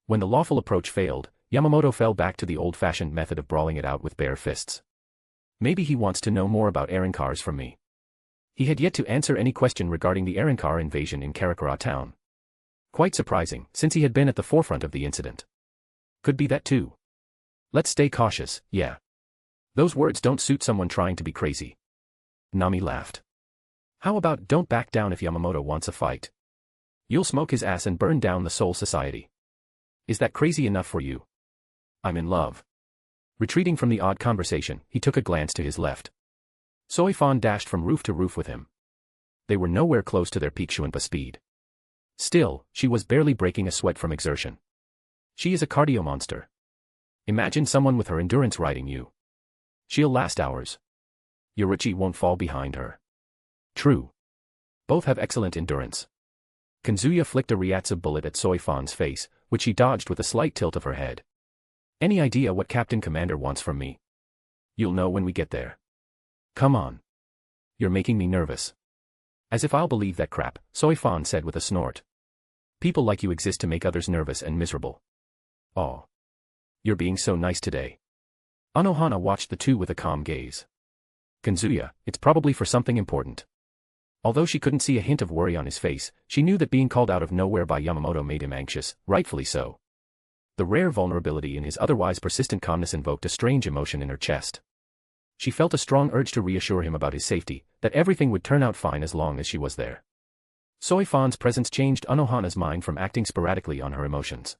When the lawful approach failed, Yamamoto fell back to the old-fashioned method of brawling it out with bare fists. Maybe he wants to know more about Arankars from me. He had yet to answer any question regarding the Arankar invasion in Karakura town. Quite surprising, since he had been at the forefront of the incident. Could be that too. Let's stay cautious, yeah. Those words don't suit someone trying to be crazy. Nami laughed. How about don't back down if Yamamoto wants a fight? You'll smoke his ass and burn down the Soul Society. Is that crazy enough for you? I'm in love. Retreating from the odd conversation, he took a glance to his left. Soi Fon dashed from roof to roof with him. They were nowhere close to their peak Shuinpa speed. Still, she was barely breaking a sweat from exertion. She is a cardio monster. Imagine someone with her endurance riding you. She'll last hours. Yoruichi won't fall behind her. True. Both have excellent endurance. Kazuya flicked a Ryatsu bullet at Soi Fon's face, which she dodged with a slight tilt of her head. Any idea what Captain Commander wants from me? You'll know when we get there. Come on. You're making me nervous. As if I'll believe that crap, Soi Fon said with a snort. People like you exist to make others nervous and miserable. Aw. You're being so nice today. Anohana watched the two with a calm gaze. Kazuya, it's probably for something important. Although she couldn't see a hint of worry on his face, she knew that being called out of nowhere by Yamamoto made him anxious, rightfully so. The rare vulnerability in his otherwise persistent calmness invoked a strange emotion in her chest. She felt a strong urge to reassure him about his safety, that everything would turn out fine as long as she was there. Soi Fon's presence changed Anohana's mind from acting sporadically on her emotions.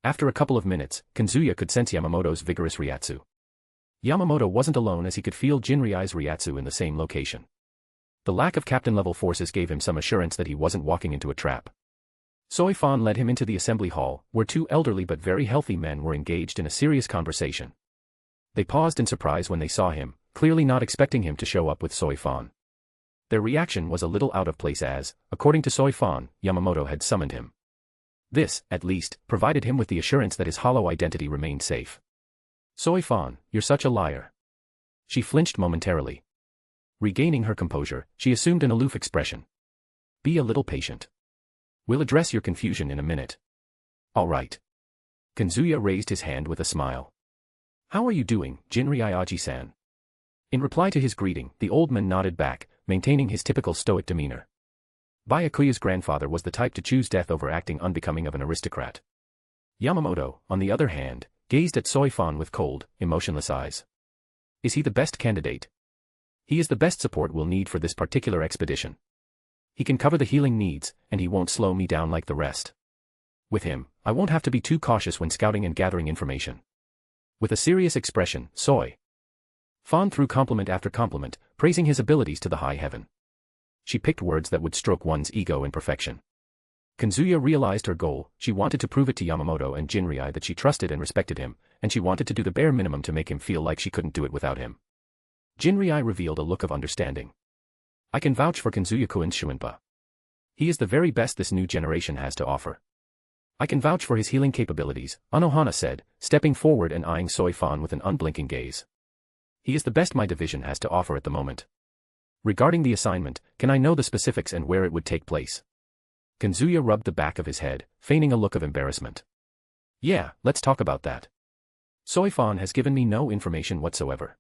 After a couple of minutes, Kazuya could sense Yamamoto's vigorous Ryatsu. Yamamoto wasn't alone as he could feel Jinryai's Ryatsu in the same location. The lack of captain-level forces gave him some assurance that he wasn't walking into a trap. Soi Fon led him into the assembly hall, where two elderly but very healthy men were engaged in a serious conversation. They paused in surprise when they saw him, clearly not expecting him to show up with Soi Fon. Their reaction was a little out of place as, according to Soi Fon, Yamamoto had summoned him. This, at least, provided him with the assurance that his hollow identity remained safe. Soi Fon, you're such a liar. She flinched momentarily. Regaining her composure, she assumed an aloof expression. Be a little patient. We'll address your confusion in a minute. All right. Kazuya raised his hand with a smile. How are you doing, Jinryaji-san? In reply to his greeting, the old man nodded back, maintaining his typical stoic demeanor. Byakuya's grandfather was the type to choose death over acting unbecoming of an aristocrat. Yamamoto, on the other hand, gazed at Soi Fon with cold, emotionless eyes. Is he the best candidate? He is the best support we'll need for this particular expedition. He can cover the healing needs, and he won't slow me down like the rest. With him, I won't have to be too cautious when scouting and gathering information. With a serious expression, Soi Fon threw compliment after compliment, praising his abilities to the high heaven. She picked words that would stroke one's ego in perfection. Kazuya realized her goal. She wanted to prove it to Yamamoto and Jinrei that she trusted and respected him, and she wanted to do the bare minimum to make him feel like she couldn't do it without him. Jinrei revealed a look of understanding. I can vouch for Kazuya-kun's Shuinpa. He is the very best this new generation has to offer. I can vouch for his healing capabilities, Anohana said, stepping forward and eyeing Soi Fon with an unblinking gaze. He is the best my division has to offer at the moment. Regarding the assignment, can I know the specifics and where it would take place? Kazuya rubbed the back of his head, feigning a look of embarrassment. Yeah, let's talk about that. Soi Fon has given me no information whatsoever.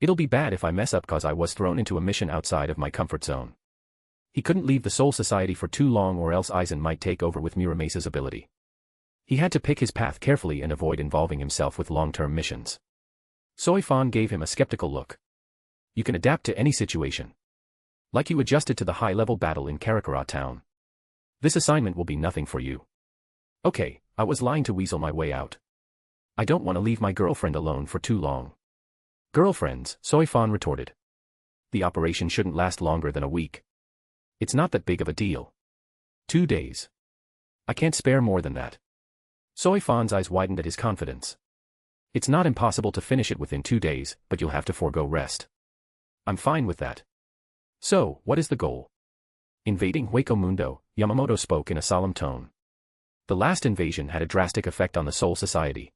It'll be bad if I mess up cause I was thrown into a mission outside of my comfort zone. He couldn't leave the Soul Society for too long or else Aizen might take over with Muramesa's ability. He had to pick his path carefully and avoid involving himself with long-term missions. Soi Fon gave him a skeptical look. You can adapt to any situation. Like you adjusted to the high-level battle in Karakura town. This assignment will be nothing for you. Okay, I was lying to weasel my way out. I don't want to leave my girlfriend alone for too long. Girlfriends, Soi Fon retorted. The operation shouldn't last longer than a week. It's not that big of a deal. 2 days. I can't spare more than that. Soi Fon's eyes widened at his confidence. It's not impossible to finish it within 2 days, but you'll have to forego rest. I'm fine with that. So, what is the goal? Invading Hueco Mundo, Yamamoto spoke in a solemn tone. The last invasion had a drastic effect on the Soul Society.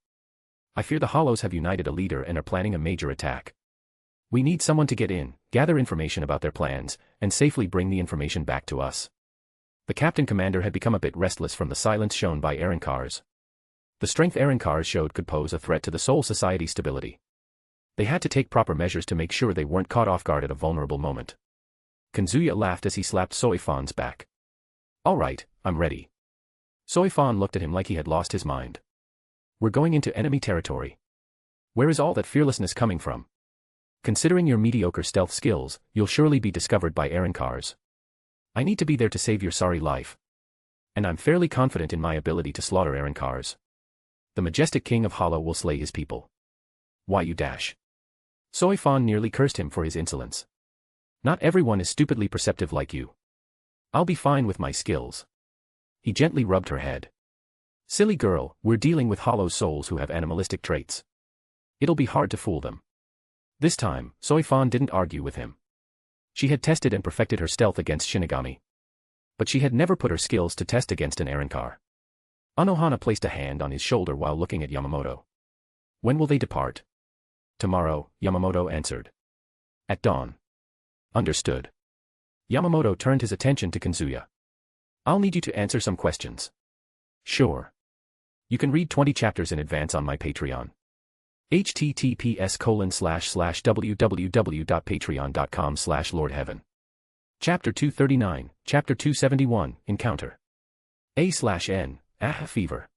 I fear the Hollows have united a leader and are planning a major attack. We need someone to get in, gather information about their plans, and safely bring the information back to us. The Captain Commander had become a bit restless from the silence shown by Arankars. The strength Arankars showed could pose a threat to the Soul Society's stability. They had to take proper measures to make sure they weren't caught off guard at a vulnerable moment. Kazuya laughed as he slapped Soi Fon's back. All right, I'm ready. Soi Fon looked at him like he had lost his mind. We're going into enemy territory. Where is all that fearlessness coming from? Considering your mediocre stealth skills, you'll surely be discovered by Arankars. I need to be there to save your sorry life. And I'm fairly confident in my ability to slaughter Arankars. The majestic king of Hollow will slay his people. Why you dash? Soi Fon nearly cursed him for his insolence. Not everyone is stupidly perceptive like you. I'll be fine with my skills. He gently rubbed her head. Silly girl, we're dealing with Hollow souls who have animalistic traits. It'll be hard to fool them. This time, Soi Fon didn't argue with him. She had tested and perfected her stealth against Shinigami. But she had never put her skills to test against an Arankar. Anohana placed a hand on his shoulder while looking at Yamamoto. When will they depart? Tomorrow, Yamamoto answered. At dawn. Understood. Yamamoto turned his attention to Kazuya. I'll need you to answer some questions. Sure. You can read 20 chapters in advance on my Patreon. https://www.patreon.com/lordheaven. Chapter 239, Chapter 271, Encounter. A/N, Fever.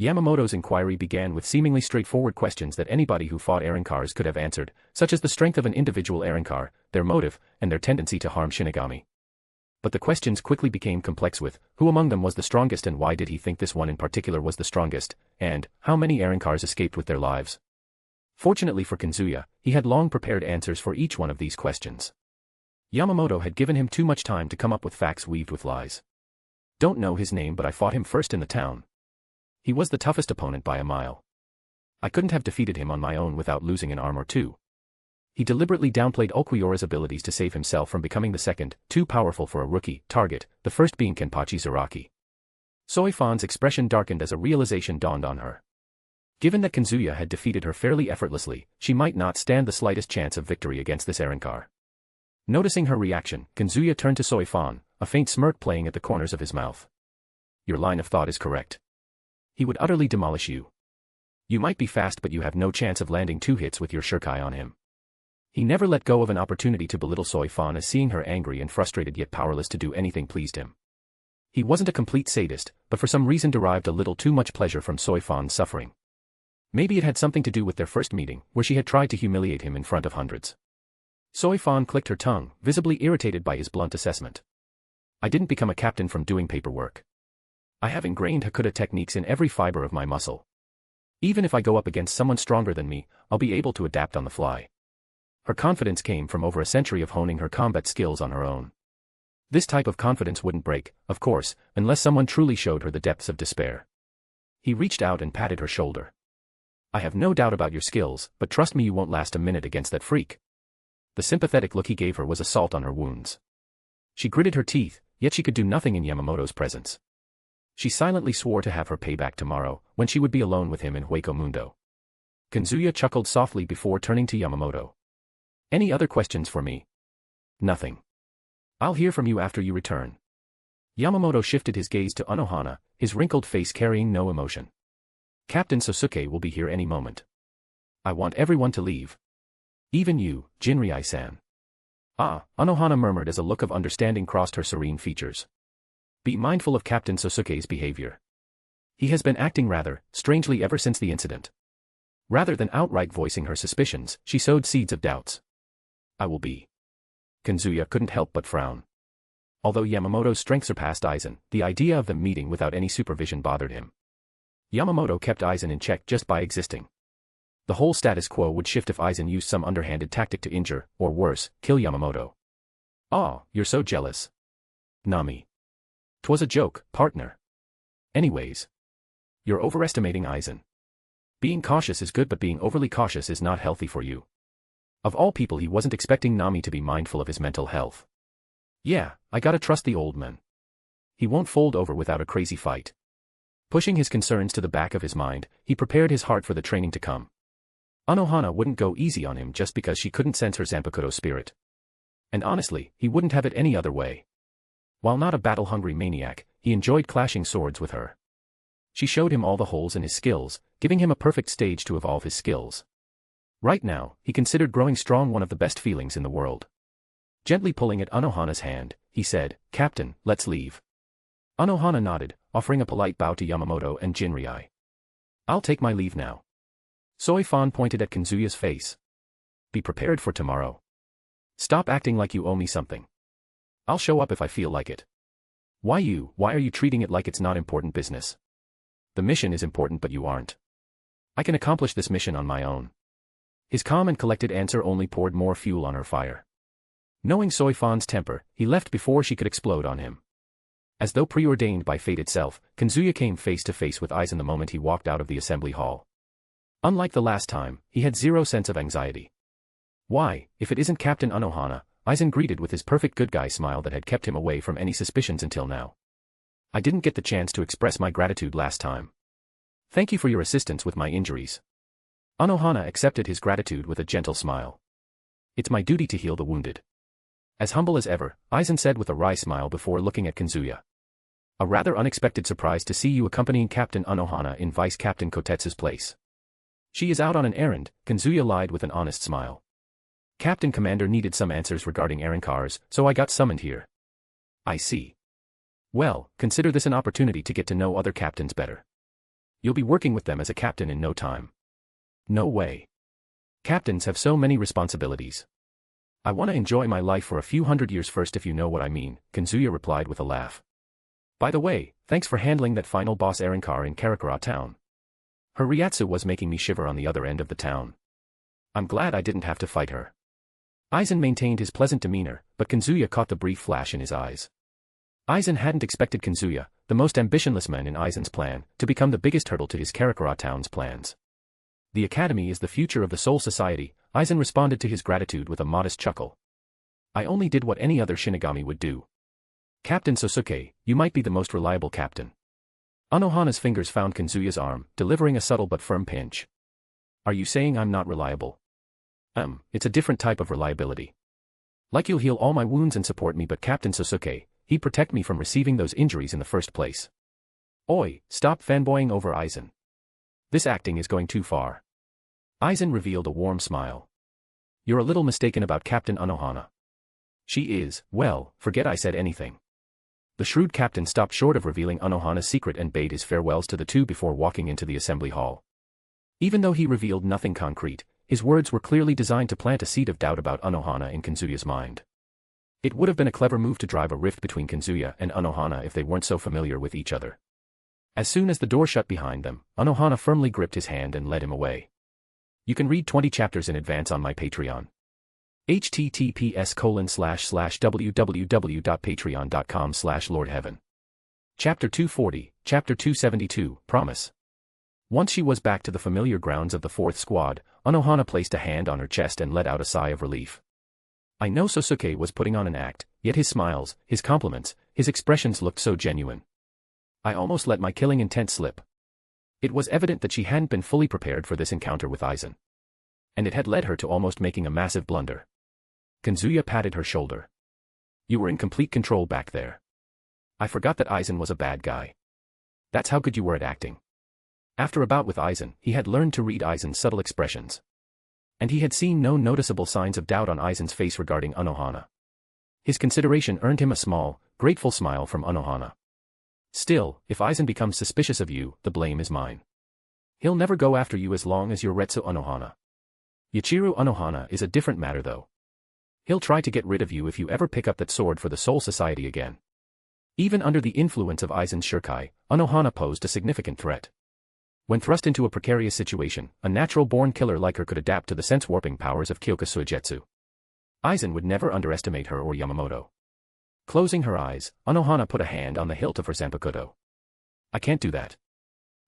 Yamamoto's inquiry began with seemingly straightforward questions that anybody who fought Arankars could have answered, such as the strength of an individual Arankar, their motive, and their tendency to harm Shinigami. But the questions quickly became complex with, who among them was the strongest and why did he think this one in particular was the strongest, and, how many Arankars escaped with their lives? Fortunately for Kazuya, he had long prepared answers for each one of these questions. Yamamoto had given him too much time to come up with facts weaved with lies. Don't know his name but I fought him first in the town. He was the toughest opponent by a mile. I couldn't have defeated him on my own without losing an arm or two. He deliberately downplayed Okuora's abilities to save himself from becoming the second, too powerful for a rookie, target, the first being Kenpachi Zaraki. Soi Fon's expression darkened as a realization dawned on her. Given that Kazuya had defeated her fairly effortlessly, she might not stand the slightest chance of victory against this Arrancar. Noticing her reaction, Kazuya turned to Soi Fon, a faint smirk playing at the corners of his mouth. Your line of thought is correct. He would utterly demolish you. You might be fast, but you have no chance of landing 2 hits with your shikai on him. He never let go of an opportunity to belittle Soi Fon, as seeing her angry and frustrated yet powerless to do anything pleased him. He wasn't a complete sadist, but for some reason derived a little too much pleasure from Soi Fon's suffering. Maybe it had something to do with their first meeting, where she had tried to humiliate him in front of hundreds. Soi Fon clicked her tongue, visibly irritated by his blunt assessment. I didn't become a captain from doing paperwork. I have ingrained Hakuda techniques in every fiber of my muscle. Even if I go up against someone stronger than me, I'll be able to adapt on the fly. Her confidence came from over a century of honing her combat skills on her own. This type of confidence wouldn't break, of course, unless someone truly showed her the depths of despair. He reached out and patted her shoulder. I have no doubt about your skills, but trust me, you won't last a minute against that freak. The sympathetic look he gave her was a salt on her wounds. She gritted her teeth, yet she could do nothing in Yamamoto's presence. She silently swore to have her payback tomorrow, when she would be alone with him in Hueco Mundo. Kazuya chuckled softly before turning to Yamamoto. Any other questions for me? Nothing. I'll hear from you after you return. Yamamoto shifted his gaze to Anohana, his wrinkled face carrying no emotion. Captain Sōsuke will be here any moment. I want everyone to leave. Even you, Jinrei-san. Ah, Anohana murmured as a look of understanding crossed her serene features. Be mindful of Captain Sōsuke's behavior. He has been acting rather strangely ever since the incident. Rather than outright voicing her suspicions, she sowed seeds of doubts. I will be. Kazuya couldn't help but frown. Although Yamamoto's strength surpassed Aizen, the idea of them meeting without any supervision bothered him. Yamamoto kept Aizen in check just by existing. The whole status quo would shift if Aizen used some underhanded tactic to injure, or worse, kill Yamamoto. Ah, you're so jealous. Nami. 'Twas a joke, partner. Anyways. You're overestimating Aizen. Being cautious is good, but being overly cautious is not healthy for you. Of all people, he wasn't expecting Nami to be mindful of his mental health. Yeah, I gotta trust the old man. He won't fold over without a crazy fight. Pushing his concerns to the back of his mind, he prepared his heart for the training to come. Anohana wouldn't go easy on him just because she couldn't sense her Zanpakuto spirit. And honestly, he wouldn't have it any other way. While not a battle-hungry maniac, he enjoyed clashing swords with her. She showed him all the holes in his skills, giving him a perfect stage to evolve his skills. Right now, he considered growing strong one of the best feelings in the world. Gently pulling at Anohana's hand, he said, Captain, let's leave. Anohana nodded, offering a polite bow to Yamamoto and Jinrei. I'll take my leave now. Soi Fon pointed at Kazuya's face. Be prepared for tomorrow. Stop acting like you owe me something. I'll show up if I feel like it. Why are you treating it like it's not important business? The mission is important, but you aren't. I can accomplish this mission on my own. His calm and collected answer only poured more fuel on her fire. Knowing Soi Fon's temper, he left before she could explode on him. As though preordained by fate itself, Kazuya came face to face with Aizen the moment he walked out of the assembly hall. Unlike the last time, he had zero sense of anxiety. Why, if it isn't Captain Anohana, Aizen greeted with his perfect good guy smile that had kept him away from any suspicions until now. I didn't get the chance to express my gratitude last time. Thank you for your assistance with my injuries. Anohana accepted his gratitude with a gentle smile. It's my duty to heal the wounded. As humble as ever, Aizen said with a wry smile before looking at Kazuya. A rather unexpected surprise to see you accompanying Captain Anohana in Vice Captain Kotetsu's place. She is out on an errand, Kazuya lied with an honest smile. Captain Commander needed some answers regarding Arrancars, so I got summoned here. I see. Well, consider this an opportunity to get to know other captains better. You'll be working with them as a captain in no time. No way. Captains have so many responsibilities. I want to enjoy my life for a few hundred years first, if you know what I mean, Kazuya replied with a laugh. By the way, thanks for handling that final boss Arrancar in Karakura town. Her Ryatsu was making me shiver on the other end of the town. I'm glad I didn't have to fight her. Aizen maintained his pleasant demeanor, but Kazuya caught the brief flash in his eyes. Aizen hadn't expected Kazuya, the most ambitionless man in Aizen's plan, to become the biggest hurdle to his Karakura town's plans. The academy is the future of the Soul Society, Aizen responded to his gratitude with a modest chuckle. I only did what any other Shinigami would do. Captain Sōsuke, you might be the most reliable captain. Anohana's fingers found Kazuya's arm, delivering a subtle but firm pinch. Are you saying I'm not reliable? It's a different type of reliability. Like you'll heal all my wounds and support me, but Captain Sōsuke, he'd protect me from receiving those injuries in the first place. Oi, stop fanboying over Aizen. This acting is going too far. Aizen revealed a warm smile. You're a little mistaken about Captain Anohana. She is, well, forget I said anything. The shrewd captain stopped short of revealing Anohana's secret and bade his farewells to the two before walking into the assembly hall. Even though he revealed nothing concrete, his words were clearly designed to plant a seed of doubt about Anohana in Kazuya's mind. It would have been a clever move to drive a rift between Kazuya and Anohana if they weren't so familiar with each other. As soon as the door shut behind them, Anohana firmly gripped his hand and led him away. You can read 20 chapters in advance on my Patreon. https://www.patreon.com/lordheaven. Chapter 240, Chapter 272, Promise. Once she was back to the familiar grounds of the 4th Squad, Anohana placed a hand on her chest and let out a sigh of relief. I know Sōsuke was putting on an act, yet his smiles, his compliments, his expressions looked so genuine. I almost let my killing intent slip. It was evident that she hadn't been fully prepared for this encounter with Aizen. And it had led her to almost making a massive blunder. Kazuya patted her shoulder. You were in complete control back there. I forgot that Aizen was a bad guy. That's how good you were at acting. After a bout with Aizen, he had learned to read Aizen's subtle expressions. And he had seen no noticeable signs of doubt on Aizen's face regarding Anohana. His consideration earned him a small, grateful smile from Anohana. Still, if Aizen becomes suspicious of you, the blame is mine. He'll never go after you as long as you're Retsu Anohana. Yachiru Anohana is a different matter though. He'll try to get rid of you if you ever pick up that sword for the Soul Society again. Even under the influence of Aizen's shikai, Anohana posed a significant threat. When thrust into a precarious situation, a natural-born killer like her could adapt to the sense-warping powers of Kyoka Suigetsu. Aizen would never underestimate her or Yamamoto. Closing her eyes, Anohana put a hand on the hilt of her zanpakuto. I can't do that.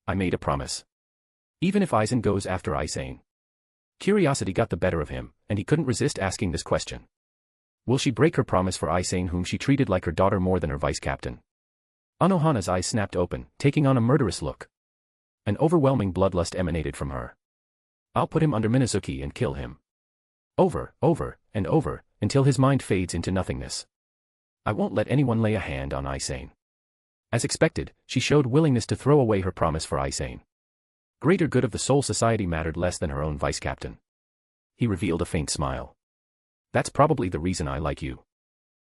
I made a promise. Even if Aizen goes after Aizen. Curiosity got the better of him, and he couldn't resist asking this question. Will she break her promise for Aizen, whom she treated like her daughter more than her vice-captain? Anohana's eyes snapped open, taking on a murderous look. An overwhelming bloodlust emanated from her. I'll put him under Minazuki and kill him. Over, and over, until his mind fades into nothingness. I won't let anyone lay a hand on Aizen. As expected, she showed willingness to throw away her promise for Aizen. Greater good of the Soul Society mattered less than her own vice-captain. He revealed a faint smile. That's probably the reason I like you.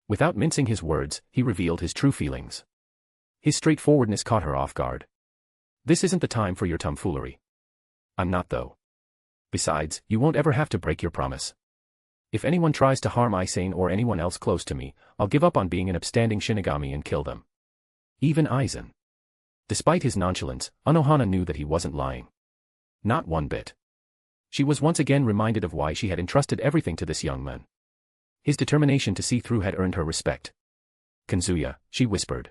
Without mincing his words, he revealed his true feelings. His straightforwardness caught her off guard. This isn't the time for your tomfoolery. I'm not though. Besides, you won't ever have to break your promise. If anyone tries to harm Aizen or anyone else close to me, I'll give up on being an upstanding Shinigami and kill them. Even Aizen. Despite his nonchalance, Anohana knew that he wasn't lying. Not one bit. She was once again reminded of why she had entrusted everything to this young man. His determination to see through had earned her respect. Kazuya, she whispered.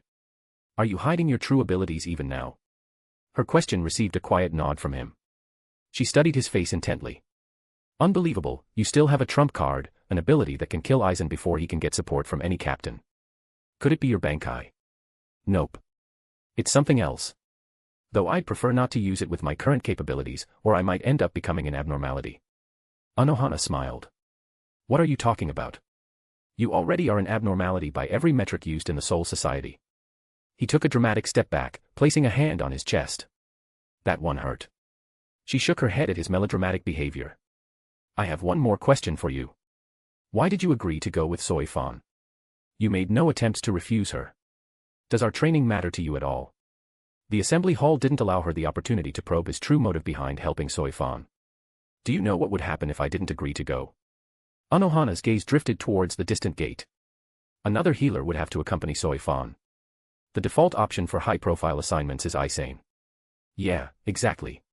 Are you hiding your true abilities even now? Her question received a quiet nod from him. She studied his face intently. Unbelievable, you still have a trump card, an ability that can kill Aizen before he can get support from any captain. Could it be your bankai? Nope. It's something else. Though I'd prefer not to use it with my current capabilities, or I might end up becoming an abnormality. Anohana smiled. What are you talking about? You already are an abnormality by every metric used in the Soul Society. He took a dramatic step back, placing a hand on his chest. That one hurt. She shook her head at his melodramatic behavior. I have one more question for you. Why did you agree to go with Soi Fon? You made no attempts to refuse her. Does our training matter to you at all? The assembly hall didn't allow her the opportunity to probe his true motive behind helping Soi Fon. Do you know what would happen if I didn't agree to go? Anohana's gaze drifted towards the distant gate. Another healer would have to accompany Soi Fon. The default option for high-profile assignments is Aizen. Yeah, exactly.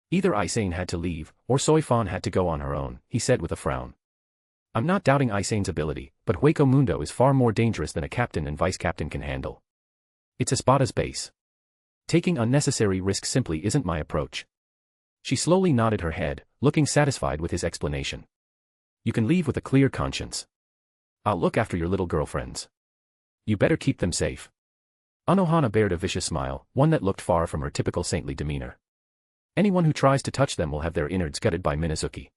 Either Aizen had to leave, or Soi Fon had to go on her own, he said with a frown. I'm not doubting Aizen's ability, but Hueco Mundo is far more dangerous than a captain and vice-captain can handle. It's Espada's base. Taking unnecessary risks simply isn't my approach. She slowly nodded her head, looking satisfied with his explanation. You can leave with a clear conscience. I'll look after your little girlfriends. You better keep them safe. Anohana bared a vicious smile, one that looked far from her typical saintly demeanor. Anyone who tries to touch them will have their innards gutted by Minazuki.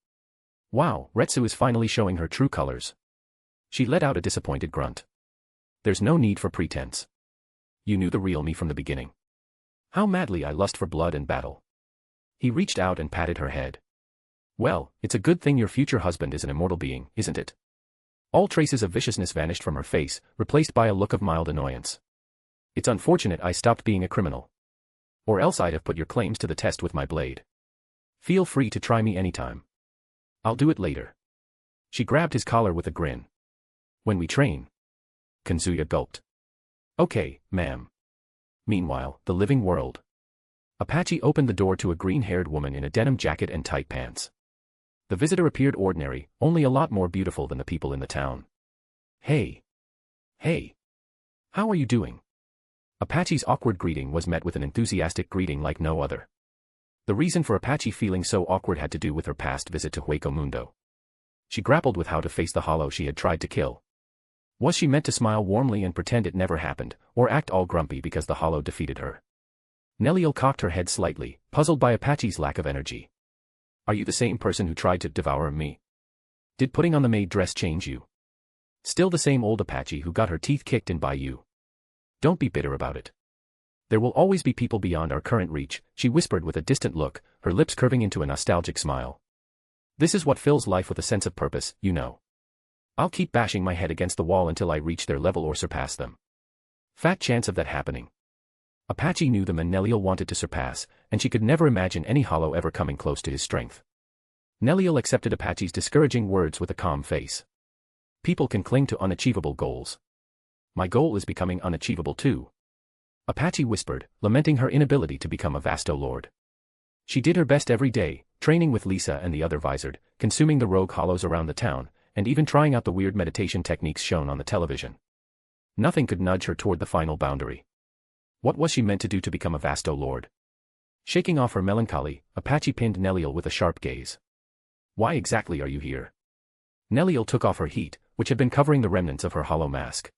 Wow, Retsu is finally showing her true colors. She let out a disappointed grunt. There's no need for pretense. You knew the real me from the beginning. How madly I lust for blood and battle. He reached out and patted her head. Well, it's a good thing your future husband is an immortal being, isn't it? All traces of viciousness vanished from her face, replaced by a look of mild annoyance. It's unfortunate I stopped being a criminal. Or else I'd have put your claims to the test with my blade. Feel free to try me anytime. I'll do it later. She grabbed his collar with a grin. When we train. Kazuya gulped. Okay, ma'am. Meanwhile, the living world. Apache opened the door to a green-haired woman in a denim jacket and tight pants. The visitor appeared ordinary, only a lot more beautiful than the people in the town. Hey. Hey. How are you doing? Apache's awkward greeting was met with an enthusiastic greeting like no other. The reason for Apache feeling so awkward had to do with her past visit to Hueco Mundo. She grappled with how to face the hollow she had tried to kill. Was she meant to smile warmly and pretend it never happened, or act all grumpy because the hollow defeated her? Nell cocked her head slightly, puzzled by Apache's lack of energy. Are you the same person who tried to devour me? Did putting on the maid dress change you? Still the same old Apache who got her teeth kicked in by you. Don't be bitter about it. There will always be people beyond our current reach, she whispered with a distant look, her lips curving into a nostalgic smile. This is what fills life with a sense of purpose, you know. I'll keep bashing my head against the wall until I reach their level or surpass them. Fat chance of that happening. Apache knew the man Nell wanted to surpass, and she could never imagine any hollow ever coming close to his strength. Nell accepted Apache's discouraging words with a calm face. People can cling to unachievable goals. My goal is becoming unachievable too. Apache whispered, lamenting her inability to become a Vasto Lord. She did her best every day, training with Lisa and the other Visored, consuming the rogue hollows around the town, and even trying out the weird meditation techniques shown on the television. Nothing could nudge her toward the final boundary. What was she meant to do to become a Vasto Lord? Shaking off her melancholy, Apache pinned Nell with a sharp gaze. Why exactly are you here? Nell took off her heat, which had been covering the remnants of her hollow mask.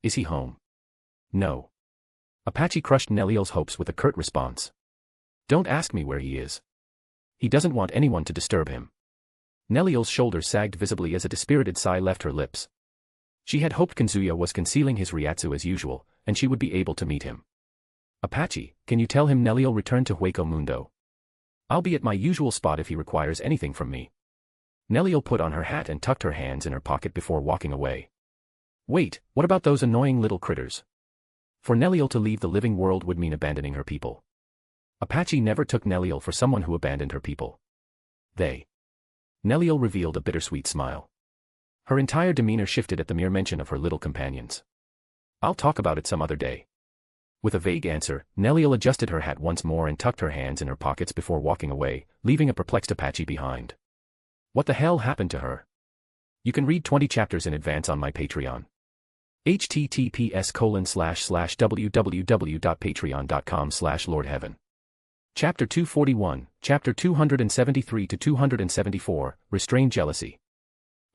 Is he home? No. Apache crushed Nell's hopes with a curt response. Don't ask me where he is. He doesn't want anyone to disturb him. Nell's shoulders sagged visibly as a dispirited sigh left her lips. She had hoped Kazuya was concealing his Ryatsu as usual, and she would be able to meet him. Apache, can you tell him Nell returned to Hueco Mundo? I'll be at my usual spot if he requires anything from me. Nell put on her hat and tucked her hands in her pocket before walking away. Wait, what about those annoying little critters? For Nell to leave the living world would mean abandoning her people. Apache never took Nell for someone who abandoned her people. They. Nell revealed a bittersweet smile. Her entire demeanor shifted at the mere mention of her little companions. I'll talk about it some other day. With a vague answer, Nell adjusted her hat once more and tucked her hands in her pockets before walking away, leaving a perplexed Apache behind. What the hell happened to her? You can read 20 chapters in advance on my Patreon. https://www.patreon.com/lordheaven. Chapter 241, Chapter 273-274, Restrained Jealousy.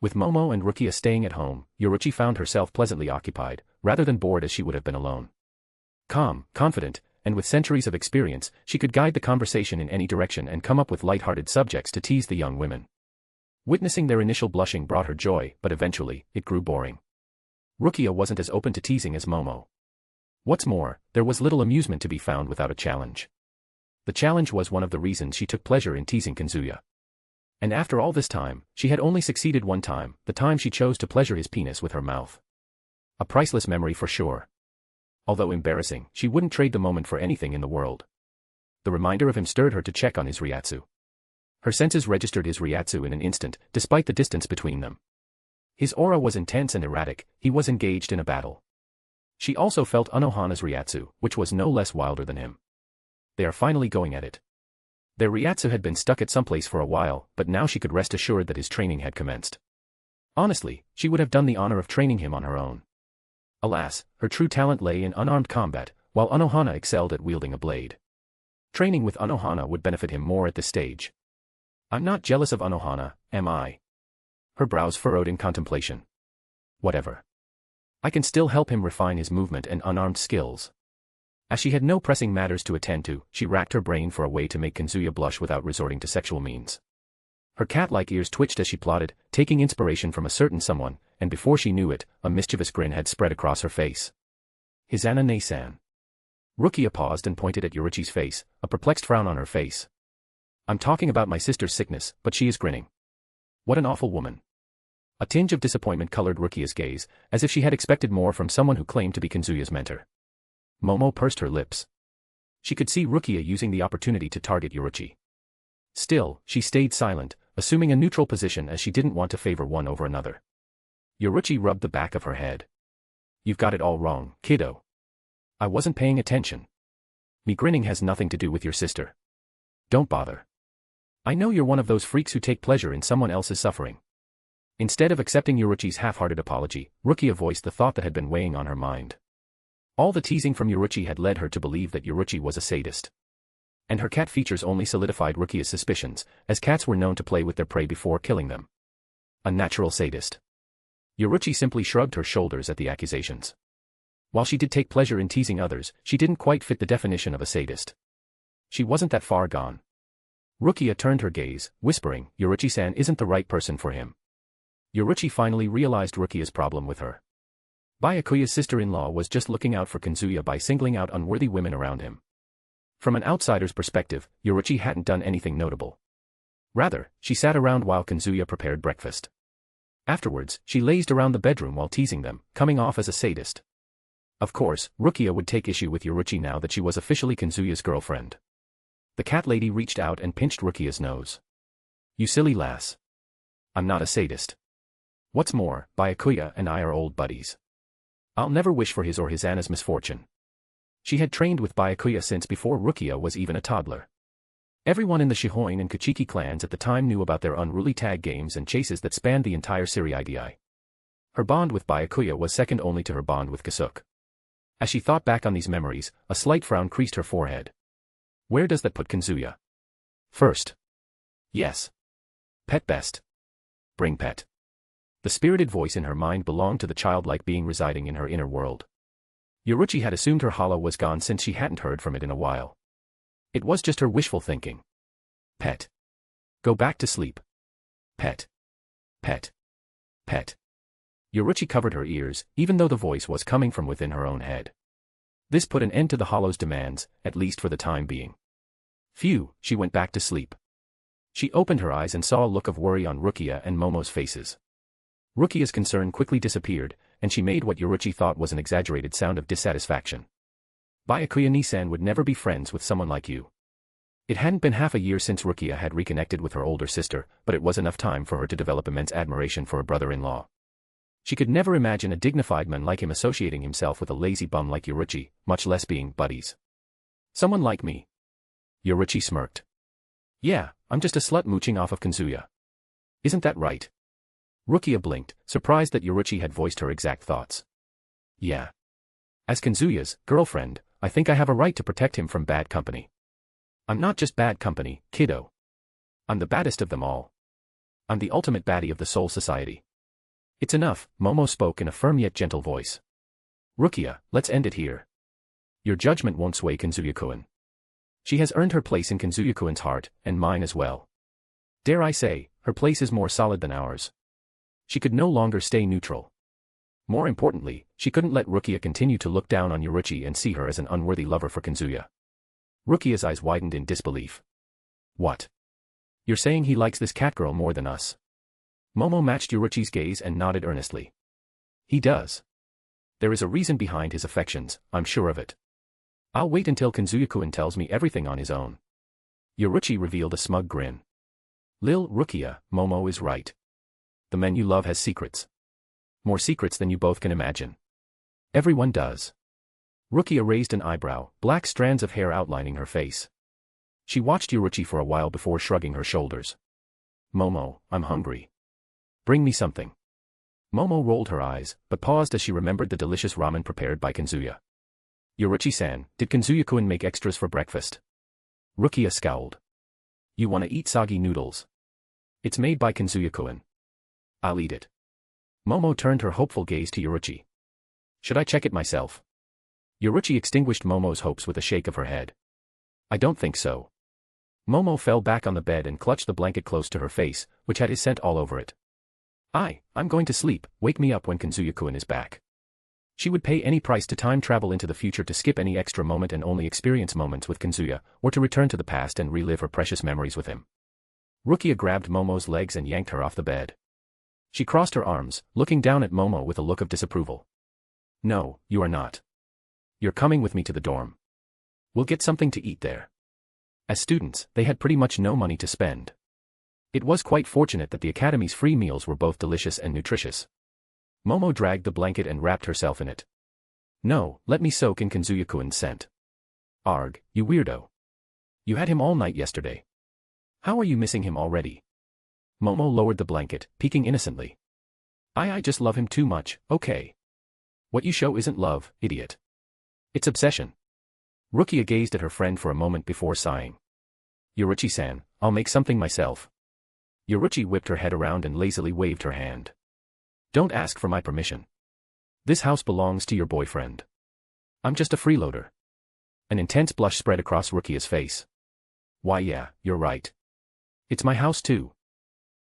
With Momo and Rukia staying at home, Yoruichi found herself pleasantly occupied, rather than bored as she would have been alone. Calm, confident, and with centuries of experience, she could guide the conversation in any direction and come up with light-hearted subjects to tease the young women. Witnessing their initial blushing brought her joy, but eventually, it grew boring. Rukia wasn't as open to teasing as Momo. What's more, there was little amusement to be found without a challenge. The challenge was one of the reasons she took pleasure in teasing Kazuya. And after all this time, she had only succeeded one time, the time she chose to pleasure his penis with her mouth. A priceless memory for sure. Although embarrassing, she wouldn't trade the moment for anything in the world. The reminder of him stirred her to check on his Ryatsu. Her senses registered his Ryatsu in an instant, despite the distance between them. His aura was intense and erratic, he was engaged in a battle. She also felt Anohana's Ryatsu, which was no less wilder than him. They are finally going at it. Their Ryatsu had been stuck at someplace for a while, but now she could rest assured that his training had commenced. Honestly, she would have done the honor of training him on her own. Alas, her true talent lay in unarmed combat, while Anohana excelled at wielding a blade. Training with Anohana would benefit him more at this stage. I'm not jealous of Anohana, am I? Her brows furrowed in contemplation. Whatever. I can still help him refine his movement and unarmed skills. As she had no pressing matters to attend to, she racked her brain for a way to make Kazuya blush without resorting to sexual means. Her cat-like ears twitched as she plotted, taking inspiration from a certain someone, and before she knew it, a mischievous grin had spread across her face. Hizana-ne-san. Rukia paused and pointed at Yoruichi's face, a perplexed frown on her face. I'm talking about my sister's sickness, but she is grinning. What an awful woman. A tinge of disappointment colored Rukia's gaze, as if she had expected more from someone who claimed to be Kazuya's mentor. Momo pursed her lips. She could see Rukia using the opportunity to target Yoruichi. Still, she stayed silent, assuming a neutral position as she didn't want to favor one over another. Yoruichi rubbed the back of her head. You've got it all wrong, kiddo. I wasn't paying attention. Me grinning has nothing to do with your sister. Don't bother. I know you're one of those freaks who take pleasure in someone else's suffering. Instead of accepting Yoruichi's half-hearted apology, Rukia voiced the thought that had been weighing on her mind. All the teasing from Yoruichi had led her to believe that Yoruichi was a sadist. And her cat features only solidified Rukia's suspicions, as cats were known to play with their prey before killing them. A natural sadist. Yoruichi simply shrugged her shoulders at the accusations. While she did take pleasure in teasing others, she didn't quite fit the definition of a sadist. She wasn't that far gone. Rukia turned her gaze, whispering, Yoruichi-san isn't the right person for him. Yoruichi finally realized Rukia's problem with her. Byakuya's sister-in-law was just looking out for Kazuya by singling out unworthy women around him. From an outsider's perspective, Yoruichi hadn't done anything notable. Rather, she sat around while Kazuya prepared breakfast. Afterwards, she lazed around the bedroom while teasing them, coming off as a sadist. Of course, Rukia would take issue with Yoruichi now that she was officially Kazuya's girlfriend. The cat lady reached out and pinched Rukia's nose. You silly lass. I'm not a sadist. What's more, Byakuya and I are old buddies. I'll never wish for his or Hizana's misfortune. She had trained with Byakuya since before Rukia was even a toddler. Everyone in the Shihoin and Kuchiki clans at the time knew about their unruly tag games and chases that spanned the entire Siriidi. Her bond with Byakuya was second only to her bond with Kasuke. As she thought back on these memories, a slight frown creased her forehead. Where does that put Kazuya? First. Yes. Pet best. Bring pet. The spirited voice in her mind belonged to the childlike being residing in her inner world. Yoruichi had assumed her hala was gone since she hadn't heard from it in a while. It was just her wishful thinking. Pet. Go back to sleep. Pet. Pet. Pet. Yoruichi covered her ears, even though the voice was coming from within her own head. This put an end to the hollow's demands, at least for the time being. Phew, she went back to sleep. She opened her eyes and saw a look of worry on Rukia and Momo's faces. Rukia's concern quickly disappeared, and she made what Yoruichi thought was an exaggerated sound of dissatisfaction. Byakuya-ni-san would never be friends with someone like you. It hadn't been half a year since Rukia had reconnected with her older sister, but it was enough time for her to develop immense admiration for a brother-in-law. She could never imagine a dignified man like him associating himself with a lazy bum like Yoruichi, much less being buddies. Someone like me. Yoruichi smirked. Yeah, I'm just a slut mooching off of Kazuya. Isn't that right? Rukia blinked, surprised that Yoruichi had voiced her exact thoughts. Yeah. As Kazuya's girlfriend, I think I have a right to protect him from bad company. I'm not just bad company, kiddo. I'm the baddest of them all. I'm the ultimate baddie of the Soul Society. It's enough, Momo spoke in a firm yet gentle voice. Rukia, let's end it here. Your judgment won't sway Kazuya-kun. She has earned her place in Kazuya-kun's heart, and mine as well. Dare I say, her place is more solid than ours. She could no longer stay neutral. More importantly, she couldn't let Rukia continue to look down on Yoruichi and see her as an unworthy lover for Kazuya. Rukia's eyes widened in disbelief. What? You're saying he likes this catgirl more than us? Momo matched Yoruichi's gaze and nodded earnestly. He does. There is a reason behind his affections, I'm sure of it. I'll wait until Kazuya-kun tells me everything on his own. Yoruichi revealed a smug grin. Lil Rukia, Momo is right. The man you love has secrets. More secrets than you both can imagine. Everyone does. Rukia raised an eyebrow, black strands of hair outlining her face. She watched Yoruichi for a while before shrugging her shoulders. Momo, I'm hungry. Bring me something. Momo rolled her eyes, but paused as she remembered the delicious ramen prepared by Kazuya. Yoruichi-san, did Kazuya-kun make extras for breakfast? Rukia scowled. You want to eat soggy noodles? It's made by Kazuya-kun. I'll eat it. Momo turned her hopeful gaze to Yoruichi. Should I check it myself? Yoruichi extinguished Momo's hopes with a shake of her head. I don't think so. Momo fell back on the bed and clutched the blanket close to her face, which had his scent all over it. I'm going to sleep, wake me up when Kazuya-kun is back. She would pay any price to time travel into the future to skip any extra moment and only experience moments with Kazuya, or to return to the past and relive her precious memories with him. Rukia grabbed Momo's legs and yanked her off the bed. She crossed her arms, looking down at Momo with a look of disapproval. No, you are not. You're coming with me to the dorm. We'll get something to eat there. As students, they had pretty much no money to spend. It was quite fortunate that the academy's free meals were both delicious and nutritious. Momo dragged the blanket and wrapped herself in it. No, let me soak in Kazuya-kun's scent. Arg, you weirdo. You had him all night yesterday. How are you missing him already? Momo lowered the blanket, peeking innocently. I just love him too much, okay. What you show isn't love, idiot. It's obsession. Rukia gazed at her friend for a moment before sighing. Yoruichi-san, I'll make something myself. Yoruichi whipped her head around and lazily waved her hand. Don't ask for my permission. This house belongs to your boyfriend. I'm just a freeloader. An intense blush spread across Rukia's face. Why yeah, you're right. It's my house too.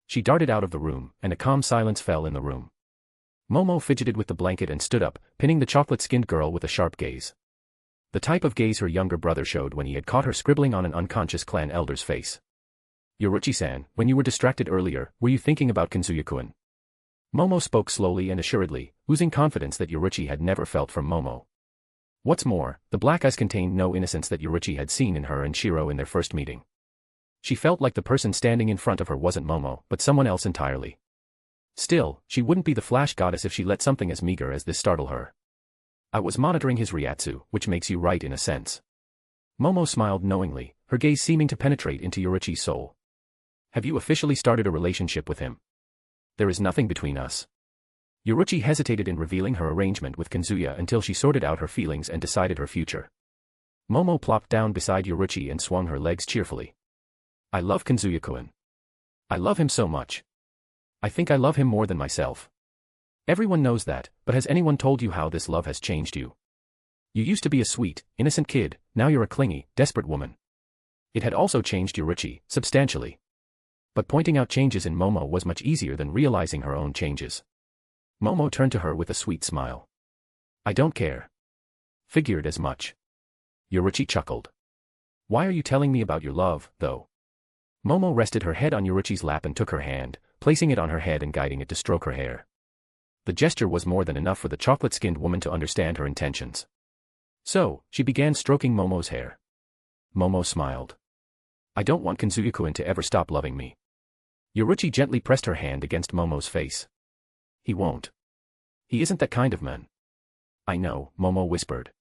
She darted out of the room, and a calm silence fell in the room. Momo fidgeted with the blanket and stood up, pinning the chocolate-skinned girl with a sharp gaze. The type of gaze her younger brother showed when he had caught her scribbling on an unconscious clan elder's face. Yoruichi-san, when you were distracted earlier, were you thinking about Kazuya-kun? Momo spoke slowly and assuredly, oozing confidence that Yoruichi had never felt from Momo. What's more, the black eyes contained no innocence that Yoruichi had seen in her and Shiro in their first meeting. She felt like the person standing in front of her wasn't Momo, but someone else entirely. Still, she wouldn't be the flash goddess if she let something as meager as this startle her. I was monitoring his Ryatsu, which makes you right in a sense. Momo smiled knowingly, her gaze seeming to penetrate into Yoruichi's soul. Have you officially started a relationship with him? There is nothing between us. Yoruichi hesitated in revealing her arrangement with Kazuya until she sorted out her feelings and decided her future. Momo plopped down beside Yoruichi and swung her legs cheerfully. I love Kazuya-kun. I love him so much. I think I love him more than myself. Everyone knows that, but has anyone told you how this love has changed you? You used to be a sweet, innocent kid, now you're a clingy, desperate woman. It had also changed Yoruichi, substantially. But pointing out changes in Momo was much easier than realizing her own changes. Momo turned to her with a sweet smile. I don't care. Figured as much. Yoruichi chuckled. Why are you telling me about your love, though? Momo rested her head on Yoruichi's lap and took her hand, placing it on her head and guiding it to stroke her hair. The gesture was more than enough for the chocolate-skinned woman to understand her intentions. So, she began stroking Momo's hair. Momo smiled. I don't want Kazuya-kun to ever stop loving me. Yoruichi gently pressed her hand against Momo's face. He won't. He isn't that kind of man. I know, Momo whispered.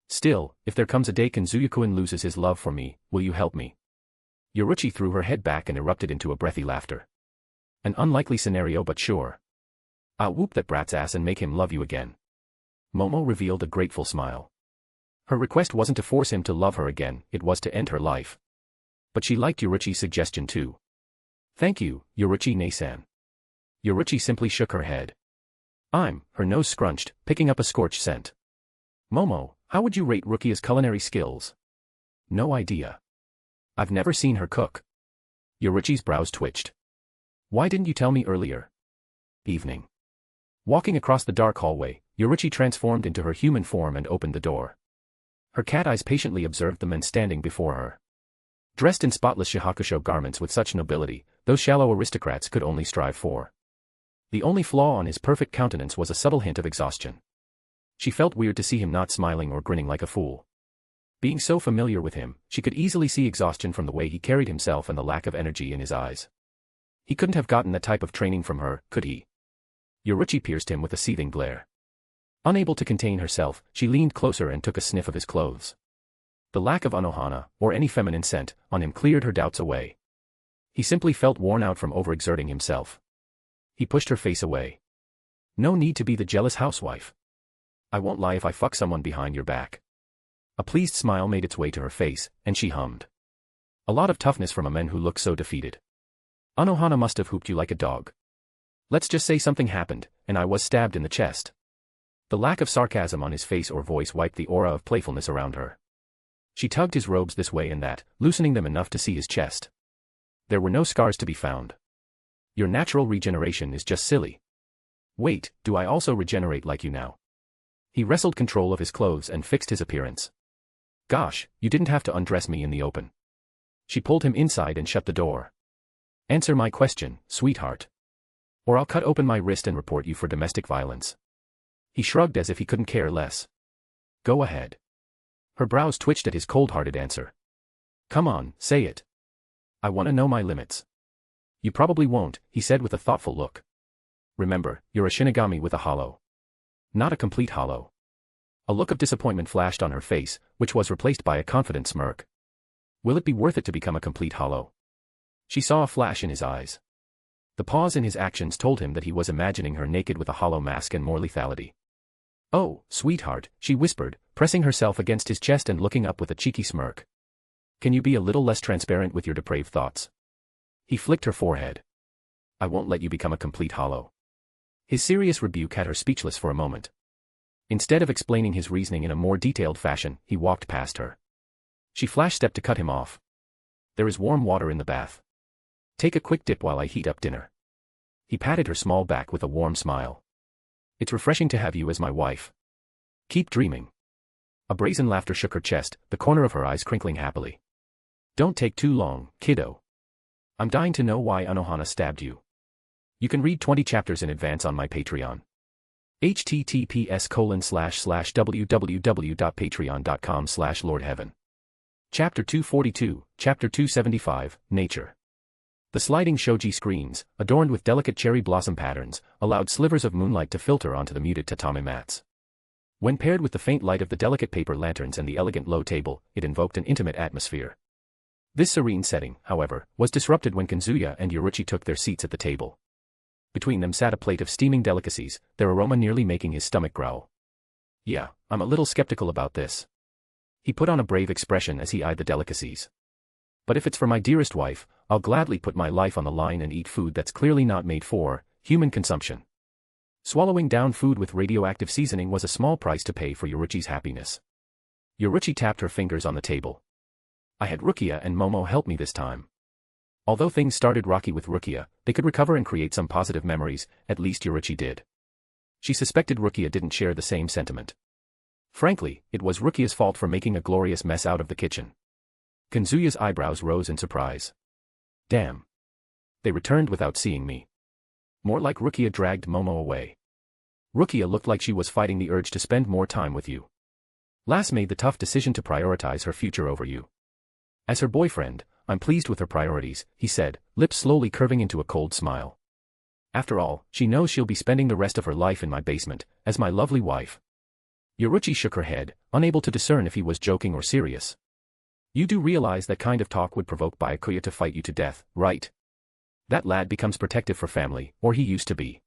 Still, if there comes a day Kazuya-kun loses his love for me, will you help me? Yoruichi threw her head back and erupted into a breathy laughter. An unlikely scenario but sure. I'll whoop that brat's ass and make him love you again. Momo revealed a grateful smile. Her request wasn't to force him to love her again, it was to end her life. But she liked Yoruichi's suggestion too. Thank you, Yoruichi-ne-san. Yoruichi simply shook her head. Her nose scrunched, picking up a scorched scent. Momo, how would you rate Rukia's culinary skills? No idea. I've never seen her cook. Yoruichi's brows twitched. Why didn't you tell me earlier? Evening. Walking across the dark hallway, Yoruichi transformed into her human form and opened the door. Her cat eyes patiently observed the men standing before her. Dressed in spotless shihakusho garments with such nobility, those shallow aristocrats could only strive for. The only flaw on his perfect countenance was a subtle hint of exhaustion. She felt weird to see him not smiling or grinning like a fool. Being so familiar with him, she could easily see exhaustion from the way he carried himself and the lack of energy in his eyes. He couldn't have gotten that type of training from her, could he? Yoruichi pierced him with a seething glare. Unable to contain herself, she leaned closer and took a sniff of his clothes. The lack of Anohana, or any feminine scent, on him cleared her doubts away. He simply felt worn out from overexerting himself. He pushed her face away. No need to be the jealous housewife. I won't lie if I fuck someone behind your back. A pleased smile made its way to her face, and she hummed. A lot of toughness from a man who looked so defeated. Anohana must have hooped you like a dog. Let's just say something happened, and I was stabbed in the chest. The lack of sarcasm on his face or voice wiped the aura of playfulness around her. She tugged his robes this way and that, loosening them enough to see his chest. There were no scars to be found. Your natural regeneration is just silly. Wait, do I also regenerate like you now? He wrestled control of his clothes and fixed his appearance. Gosh, you didn't have to undress me in the open. She pulled him inside and shut the door. Answer my question, sweetheart. Or I'll cut open my wrist and report you for domestic violence. He shrugged as if he couldn't care less. Go ahead. Her brows twitched at his cold-hearted answer. Come on, say it. I want to know my limits. You probably won't, he said with a thoughtful look. Remember, you're a Shinigami with a hollow. Not a complete hollow. A look of disappointment flashed on her face, which was replaced by a confident smirk. Will it be worth it to become a complete hollow? She saw a flash in his eyes. The pause in his actions told him that he was imagining her naked with a hollow mask and more lethality. Oh, sweetheart, she whispered, pressing herself against his chest and looking up with a cheeky smirk. Can you be a little less transparent with your depraved thoughts? He flicked her forehead. I won't let you become a complete hollow. His serious rebuke had her speechless for a moment. Instead of explaining his reasoning in a more detailed fashion, he walked past her. She flash-stepped to cut him off. There is warm water in the bath. Take a quick dip while I heat up dinner. He patted her small back with a warm smile. It's refreshing to have you as my wife. Keep dreaming. A brazen laughter shook her chest, the corner of her eyes crinkling happily. Don't take too long, kiddo. I'm dying to know why Anohana stabbed you. You can read 20 chapters in advance on my Patreon. https://www.patreon.com/lordheaven. Chapter 242, Chapter 275, Nature. The sliding shoji screens, adorned with delicate cherry blossom patterns, allowed slivers of moonlight to filter onto the muted tatami mats. When paired with the faint light of the delicate paper lanterns and the elegant low table, it invoked an intimate atmosphere. This serene setting, however, was disrupted when Kazuya and Yoruichi took their seats at the table. Between them sat a plate of steaming delicacies, their aroma nearly making his stomach growl. Yeah, I'm a little skeptical about this. He put on a brave expression as he eyed the delicacies. But if it's for my dearest wife, I'll gladly put my life on the line and eat food that's clearly not made for human consumption. Swallowing down food with radioactive seasoning was a small price to pay for Yoruichi's happiness. Yoruichi tapped her fingers on the table. I had Rukia and Momo help me this time. Although things started rocky with Rukia, they could recover and create some positive memories, at least Yoruichi did. She suspected Rukia didn't share the same sentiment. Frankly, it was Rukia's fault for making a glorious mess out of the kitchen. Kazuya's eyebrows rose in surprise. Damn. They returned without seeing me. More like Rukia dragged Momo away. Rukia looked like she was fighting the urge to spend more time with you. Lass made the tough decision to prioritize her future over you. As her boyfriend, I'm pleased with her priorities, he said, lips slowly curving into a cold smile. After all, she knows she'll be spending the rest of her life in my basement, as my lovely wife. Yoruichi shook her head, unable to discern if he was joking or serious. You do realize that kind of talk would provoke Kuya to fight you to death, right? That lad becomes protective for family, or he used to be.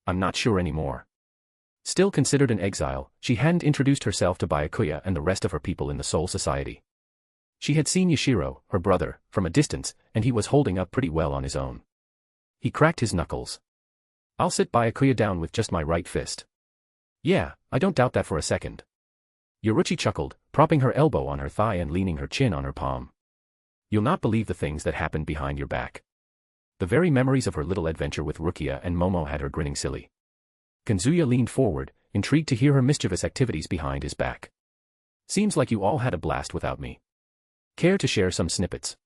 I'm not sure anymore. Still considered an exile, she hadn't introduced herself to Kuya and the rest of her people in the Soul Society. She had seen Yashiro, her brother, from a distance, and he was holding up pretty well on his own. He cracked his knuckles. I'll sit Kuya down with just my right fist. Yeah, I don't doubt that for a second. Yoruichi chuckled, propping her elbow on her thigh and leaning her chin on her palm. You'll not believe the things that happened behind your back. The very memories of her little adventure with Rukia and Momo had her grinning silly. Kazuya leaned forward, intrigued to hear her mischievous activities behind his back. Seems like you all had a blast without me. Care to share some snippets?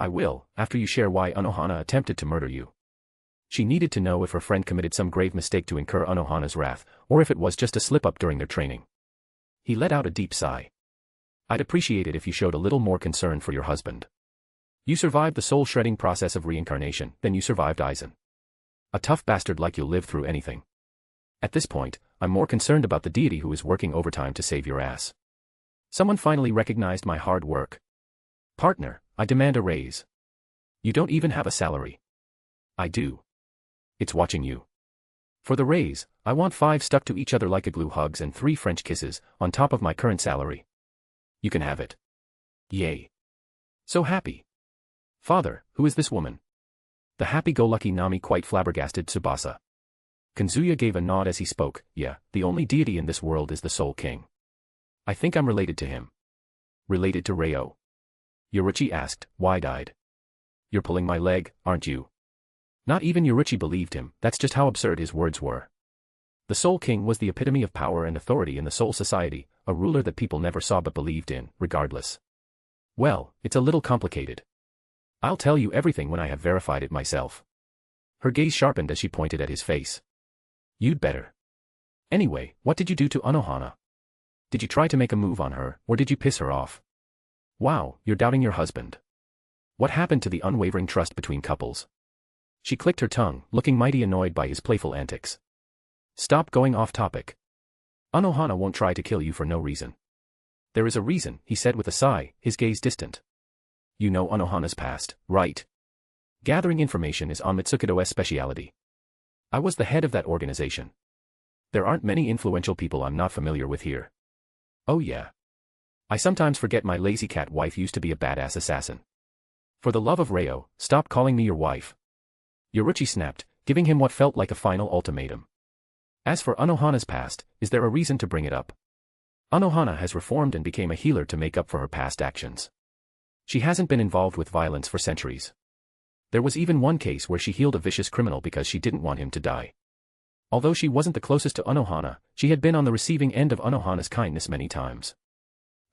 I will, after you share why Anohana attempted to murder you. She needed to know if her friend committed some grave mistake to incur Anohana's wrath, or if it was just a slip-up during their training. He let out a deep sigh. I'd appreciate it if you showed a little more concern for your husband. You survived the soul-shredding process of reincarnation, then you survived Aizen. A tough bastard like you'll live through anything. At this point, I'm more concerned about the deity who is working overtime to save your ass. Someone finally recognized my hard work. Partner, I demand a raise. You don't even have a salary. I do. It's watching you. For the raise, I want 5 stuck to each other like a glue hugs and 3 French kisses, on top of my current salary. You can have it. Yay. So happy. Father, who is this woman? The happy-go-lucky Nami quite flabbergasted Tsubasa. Kazuya gave a nod as he spoke. Yeah, the only deity in this world is the Soul King. I think I'm related to him. Related to Ryo? Yoruichi asked, wide-eyed. You're pulling my leg, aren't you? Not even Yoruichi believed him, that's just how absurd his words were. The Soul King was the epitome of power and authority in the Soul Society, a ruler that people never saw but believed in, regardless. Well, it's a little complicated. I'll tell you everything when I have verified it myself. Her gaze sharpened as she pointed at his face. You'd better. Anyway, what did you do to Anohana? Did you try to make a move on her, or did you piss her off? Wow, you're doubting your husband. What happened to the unwavering trust between couples? She clicked her tongue, looking mighty annoyed by his playful antics. Stop going off topic. Anohana won't try to kill you for no reason. There is a reason, he said with a sigh, his gaze distant. You know Anohana's past, right? Gathering information is on Mitsukido's speciality. I was the head of that organization. There aren't many influential people I'm not familiar with here. Oh yeah. I sometimes forget my lazy cat wife used to be a badass assassin. For the love of Ryo, stop calling me your wife. Yoruichi snapped, giving him what felt like a final ultimatum. As for Anohana's past, is there a reason to bring it up? Anohana has reformed and became a healer to make up for her past actions. She hasn't been involved with violence for centuries. There was even one case where she healed a vicious criminal because she didn't want him to die. Although she wasn't the closest to Anohana, she had been on the receiving end of Anohana's kindness many times.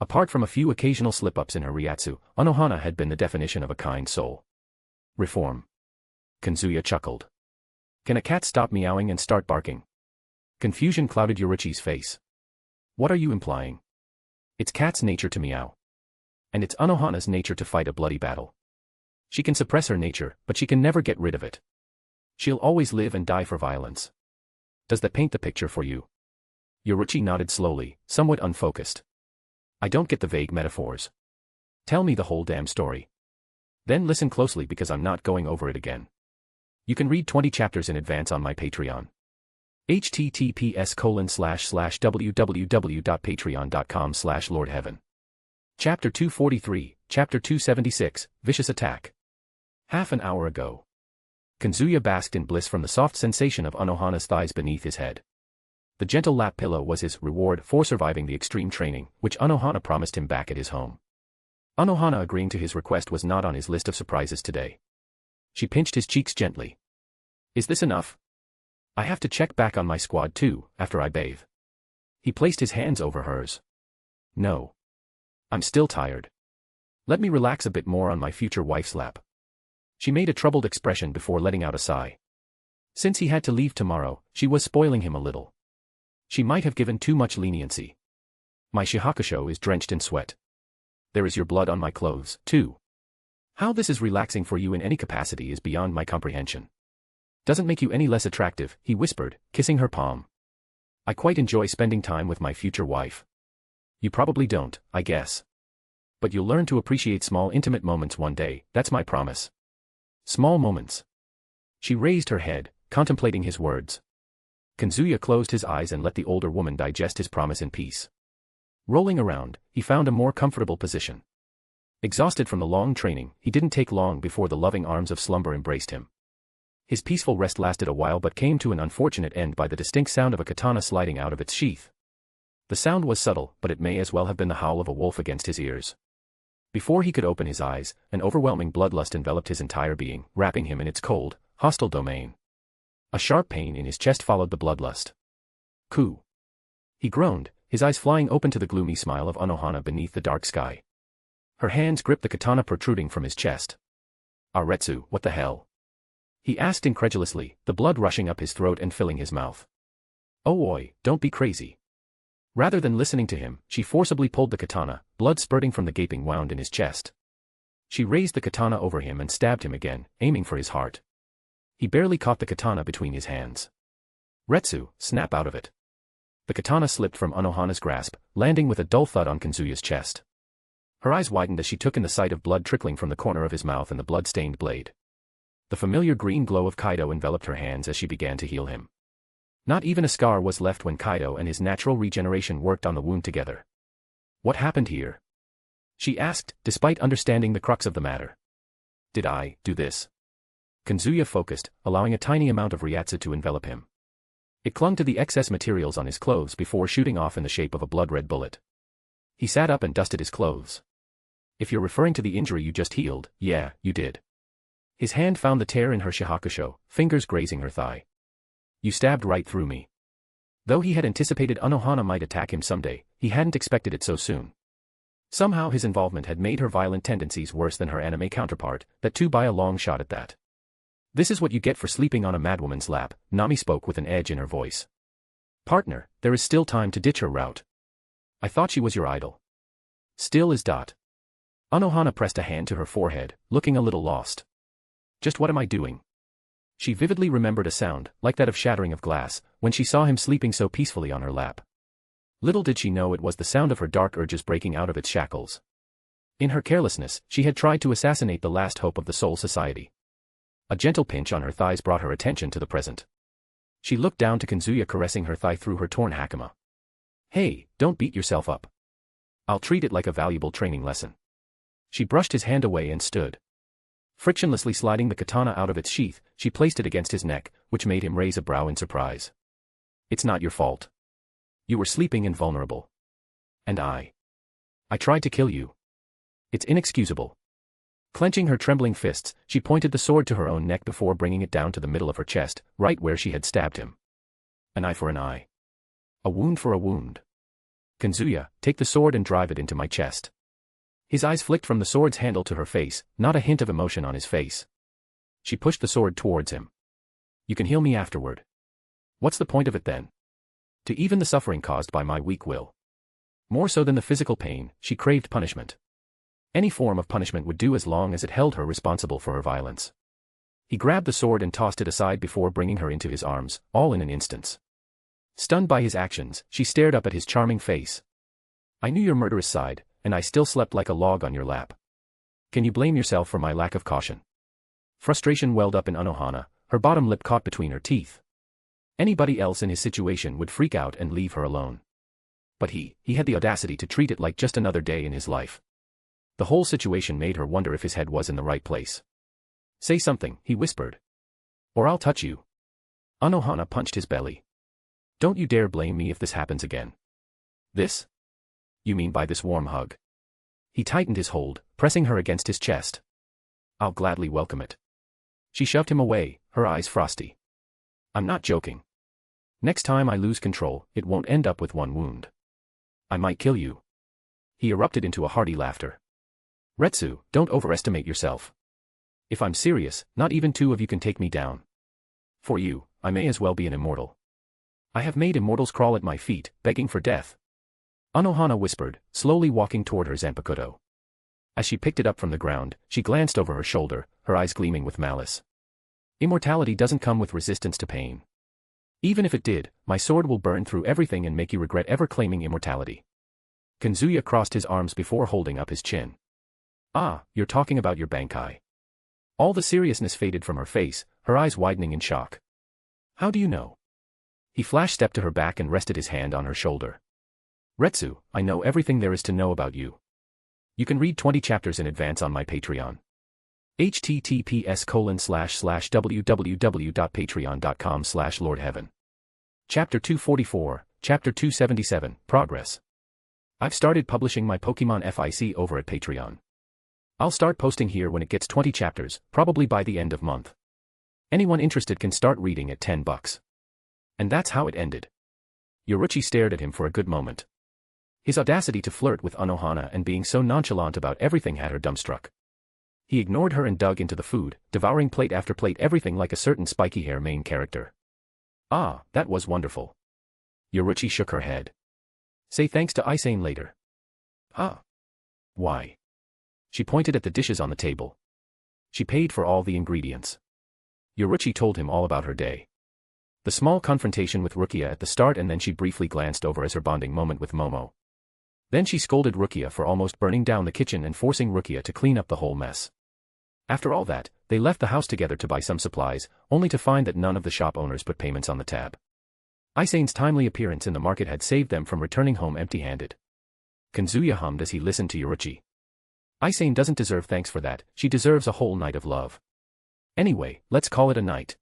Apart from a few occasional slip-ups in her ryatsu, Anohana had been the definition of a kind soul. Reform. Kazuya chuckled. Can a cat stop meowing and start barking? Confusion clouded Yoruichi's face. What are you implying? It's cat's nature to meow. And it's Anohana's nature to fight a bloody battle. She can suppress her nature, but she can never get rid of it. She'll always live and die for violence. Does that paint the picture for you? Yoruichi nodded slowly, somewhat unfocused. I don't get the vague metaphors. Tell me the whole damn story. Then listen closely because I'm not going over it again. You can read 20 chapters in advance on my Patreon. https://www.patreon.com/lordheaven. Chapter 243, Chapter 276, Vicious Attack. Half an hour ago. Kazuya basked in bliss from the soft sensation of Anohana's thighs beneath his head. The gentle lap pillow was his reward for surviving the extreme training, which Anohana promised him back at his home. Anohana agreeing to his request was not on his list of surprises today. She pinched his cheeks gently. Is this enough? I have to check back on my squad too, after I bathe. He placed his hands over hers. No. I'm still tired. Let me relax a bit more on my future wife's lap. She made a troubled expression before letting out a sigh. Since he had to leave tomorrow, she was spoiling him a little. She might have given too much leniency. My shihakusho is drenched in sweat. There is your blood on my clothes, too. How this is relaxing for you in any capacity is beyond my comprehension. Doesn't make you any less attractive, he whispered, kissing her palm. I quite enjoy spending time with my future wife. You probably don't, I guess. But you'll learn to appreciate small intimate moments one day, that's my promise. Small moments. She raised her head, contemplating his words. Kazuya closed his eyes and let the older woman digest his promise in peace. Rolling around, he found a more comfortable position. Exhausted from the long training, he didn't take long before the loving arms of slumber embraced him. His peaceful rest lasted a while but came to an unfortunate end by the distinct sound of a katana sliding out of its sheath. The sound was subtle, but it may as well have been the howl of a wolf against his ears. Before he could open his eyes, an overwhelming bloodlust enveloped his entire being, wrapping him in its cold, hostile domain. A sharp pain in his chest followed the bloodlust. Ku. He groaned, his eyes flying open to the gloomy smile of Anohana beneath the dark sky. Her hands gripped the katana protruding from his chest. Aretsu, what the hell? He asked incredulously, the blood rushing up his throat and filling his mouth. Oh oi, don't be crazy. Rather than listening to him, she forcibly pulled the katana, blood spurting from the gaping wound in his chest. She raised the katana over him and stabbed him again, aiming for his heart. He barely caught the katana between his hands. Retsu, snap out of it. The katana slipped from Anohana's grasp, landing with a dull thud on Kazuya's chest. Her eyes widened as she took in the sight of blood trickling from the corner of his mouth and the blood-stained blade. The familiar green glow of Kaido enveloped her hands as she began to heal him. Not even a scar was left when Kaido and his natural regeneration worked on the wound together. What happened here? She asked, despite understanding the crux of the matter. Did I do this? Kazuya focused, allowing a tiny amount of Ryatsu to envelop him. It clung to the excess materials on his clothes before shooting off in the shape of a blood-red bullet. He sat up and dusted his clothes. If you're referring to the injury you just healed, yeah, you did. His hand found the tear in her shihakusho, fingers grazing her thigh. You stabbed right through me. Though he had anticipated Anohana might attack him someday, he hadn't expected it so soon. Somehow his involvement had made her violent tendencies worse than her anime counterpart, that too by a long shot at that. This is what you get for sleeping on a madwoman's lap, Nami spoke with an edge in her voice. Partner, there is still time to ditch her route. I thought she was your idol. Still is. Anohana pressed a hand to her forehead, looking a little lost. Just what am I doing? She vividly remembered a sound, like that of shattering of glass, when she saw him sleeping so peacefully on her lap. Little did she know it was the sound of her dark urges breaking out of its shackles. In her carelessness, she had tried to assassinate the last hope of the Soul Society. A gentle pinch on her thighs brought her attention to the present. She looked down to Kazuya caressing her thigh through her torn hakama. Hey, don't beat yourself up. I'll treat it like a valuable training lesson. She brushed his hand away and stood. Frictionlessly sliding the katana out of its sheath, she placed it against his neck, which made him raise a brow in surprise. It's not your fault. You were sleeping and vulnerable. And I tried to kill you. It's inexcusable. Clenching her trembling fists, she pointed the sword to her own neck before bringing it down to the middle of her chest, right where she had stabbed him. An eye for an eye. A wound for a wound. Kazuya, take the sword and drive it into my chest. His eyes flicked from the sword's handle to her face, not a hint of emotion on his face. She pushed the sword towards him. You can heal me afterward. What's the point of it then? To even the suffering caused by my weak will. More so than the physical pain, she craved punishment. Any form of punishment would do as long as it held her responsible for her violence. He grabbed the sword and tossed it aside before bringing her into his arms, all in an instant. Stunned by his actions, she stared up at his charming face. I knew your murderous side, and I still slept like a log on your lap. Can you blame yourself for my lack of caution? Frustration welled up in Anohana, her bottom lip caught between her teeth. Anybody else in his situation would freak out and leave her alone. But he had the audacity to treat it like just another day in his life. The whole situation made her wonder if his head was in the right place. Say something, he whispered. Or I'll touch you. Anohana punched his belly. Don't you dare blame me if this happens again. This? You mean by this warm hug? He tightened his hold, pressing her against his chest. I'll gladly welcome it. She shoved him away, her eyes frosty. I'm not joking. Next time I lose control, it won't end up with one wound. I might kill you. He erupted into a hearty laughter. Retsu, don't overestimate yourself. If I'm serious, not even two of you can take me down. For you, I may as well be an immortal. I have made immortals crawl at my feet, begging for death. Anohana whispered, slowly walking toward her zanpakuto. As she picked it up from the ground, she glanced over her shoulder, her eyes gleaming with malice. Immortality doesn't come with resistance to pain. Even if it did, my sword will burn through everything and make you regret ever claiming immortality. Kazuya crossed his arms before holding up his chin. Ah, you're talking about your bankai. All the seriousness faded from her face, her eyes widening in shock. How do you know? He flash-stepped to her back and rested his hand on her shoulder. Retsu, I know everything there is to know about you. You can read 20 chapters in advance on my Patreon. https://www.patreon.com/lordheaven. Chapter 244, Chapter 277, Progress. I've started publishing my Pokemon FIC over at Patreon. I'll start posting here when it gets 20 chapters, probably by the end of month. Anyone interested can start reading at $10. And that's how it ended. Yoruichi stared at him for a good moment. His audacity to flirt with Anohana and being so nonchalant about everything had her dumbstruck. He ignored her and dug into the food, devouring plate after plate, everything like a certain spiky hair main character. Ah, that was wonderful. Yoruichi shook her head. Say thanks to Aizen later. Huh? Why? She pointed at the dishes on the table. She paid for all the ingredients. Yoruichi told him all about her day. The small confrontation with Rukia at the start, and then she briefly glanced over as her bonding moment with Momo. Then she scolded Rukia for almost burning down the kitchen and forcing Rukia to clean up the whole mess. After all that, they left the house together to buy some supplies, only to find that none of the shop owners put payments on the tab. Aizen's timely appearance in the market had saved them from returning home empty-handed. Kazuya hummed as he listened to Yoruichi. Aizen doesn't deserve thanks for that, she deserves a whole night of love. Anyway, let's call it a night.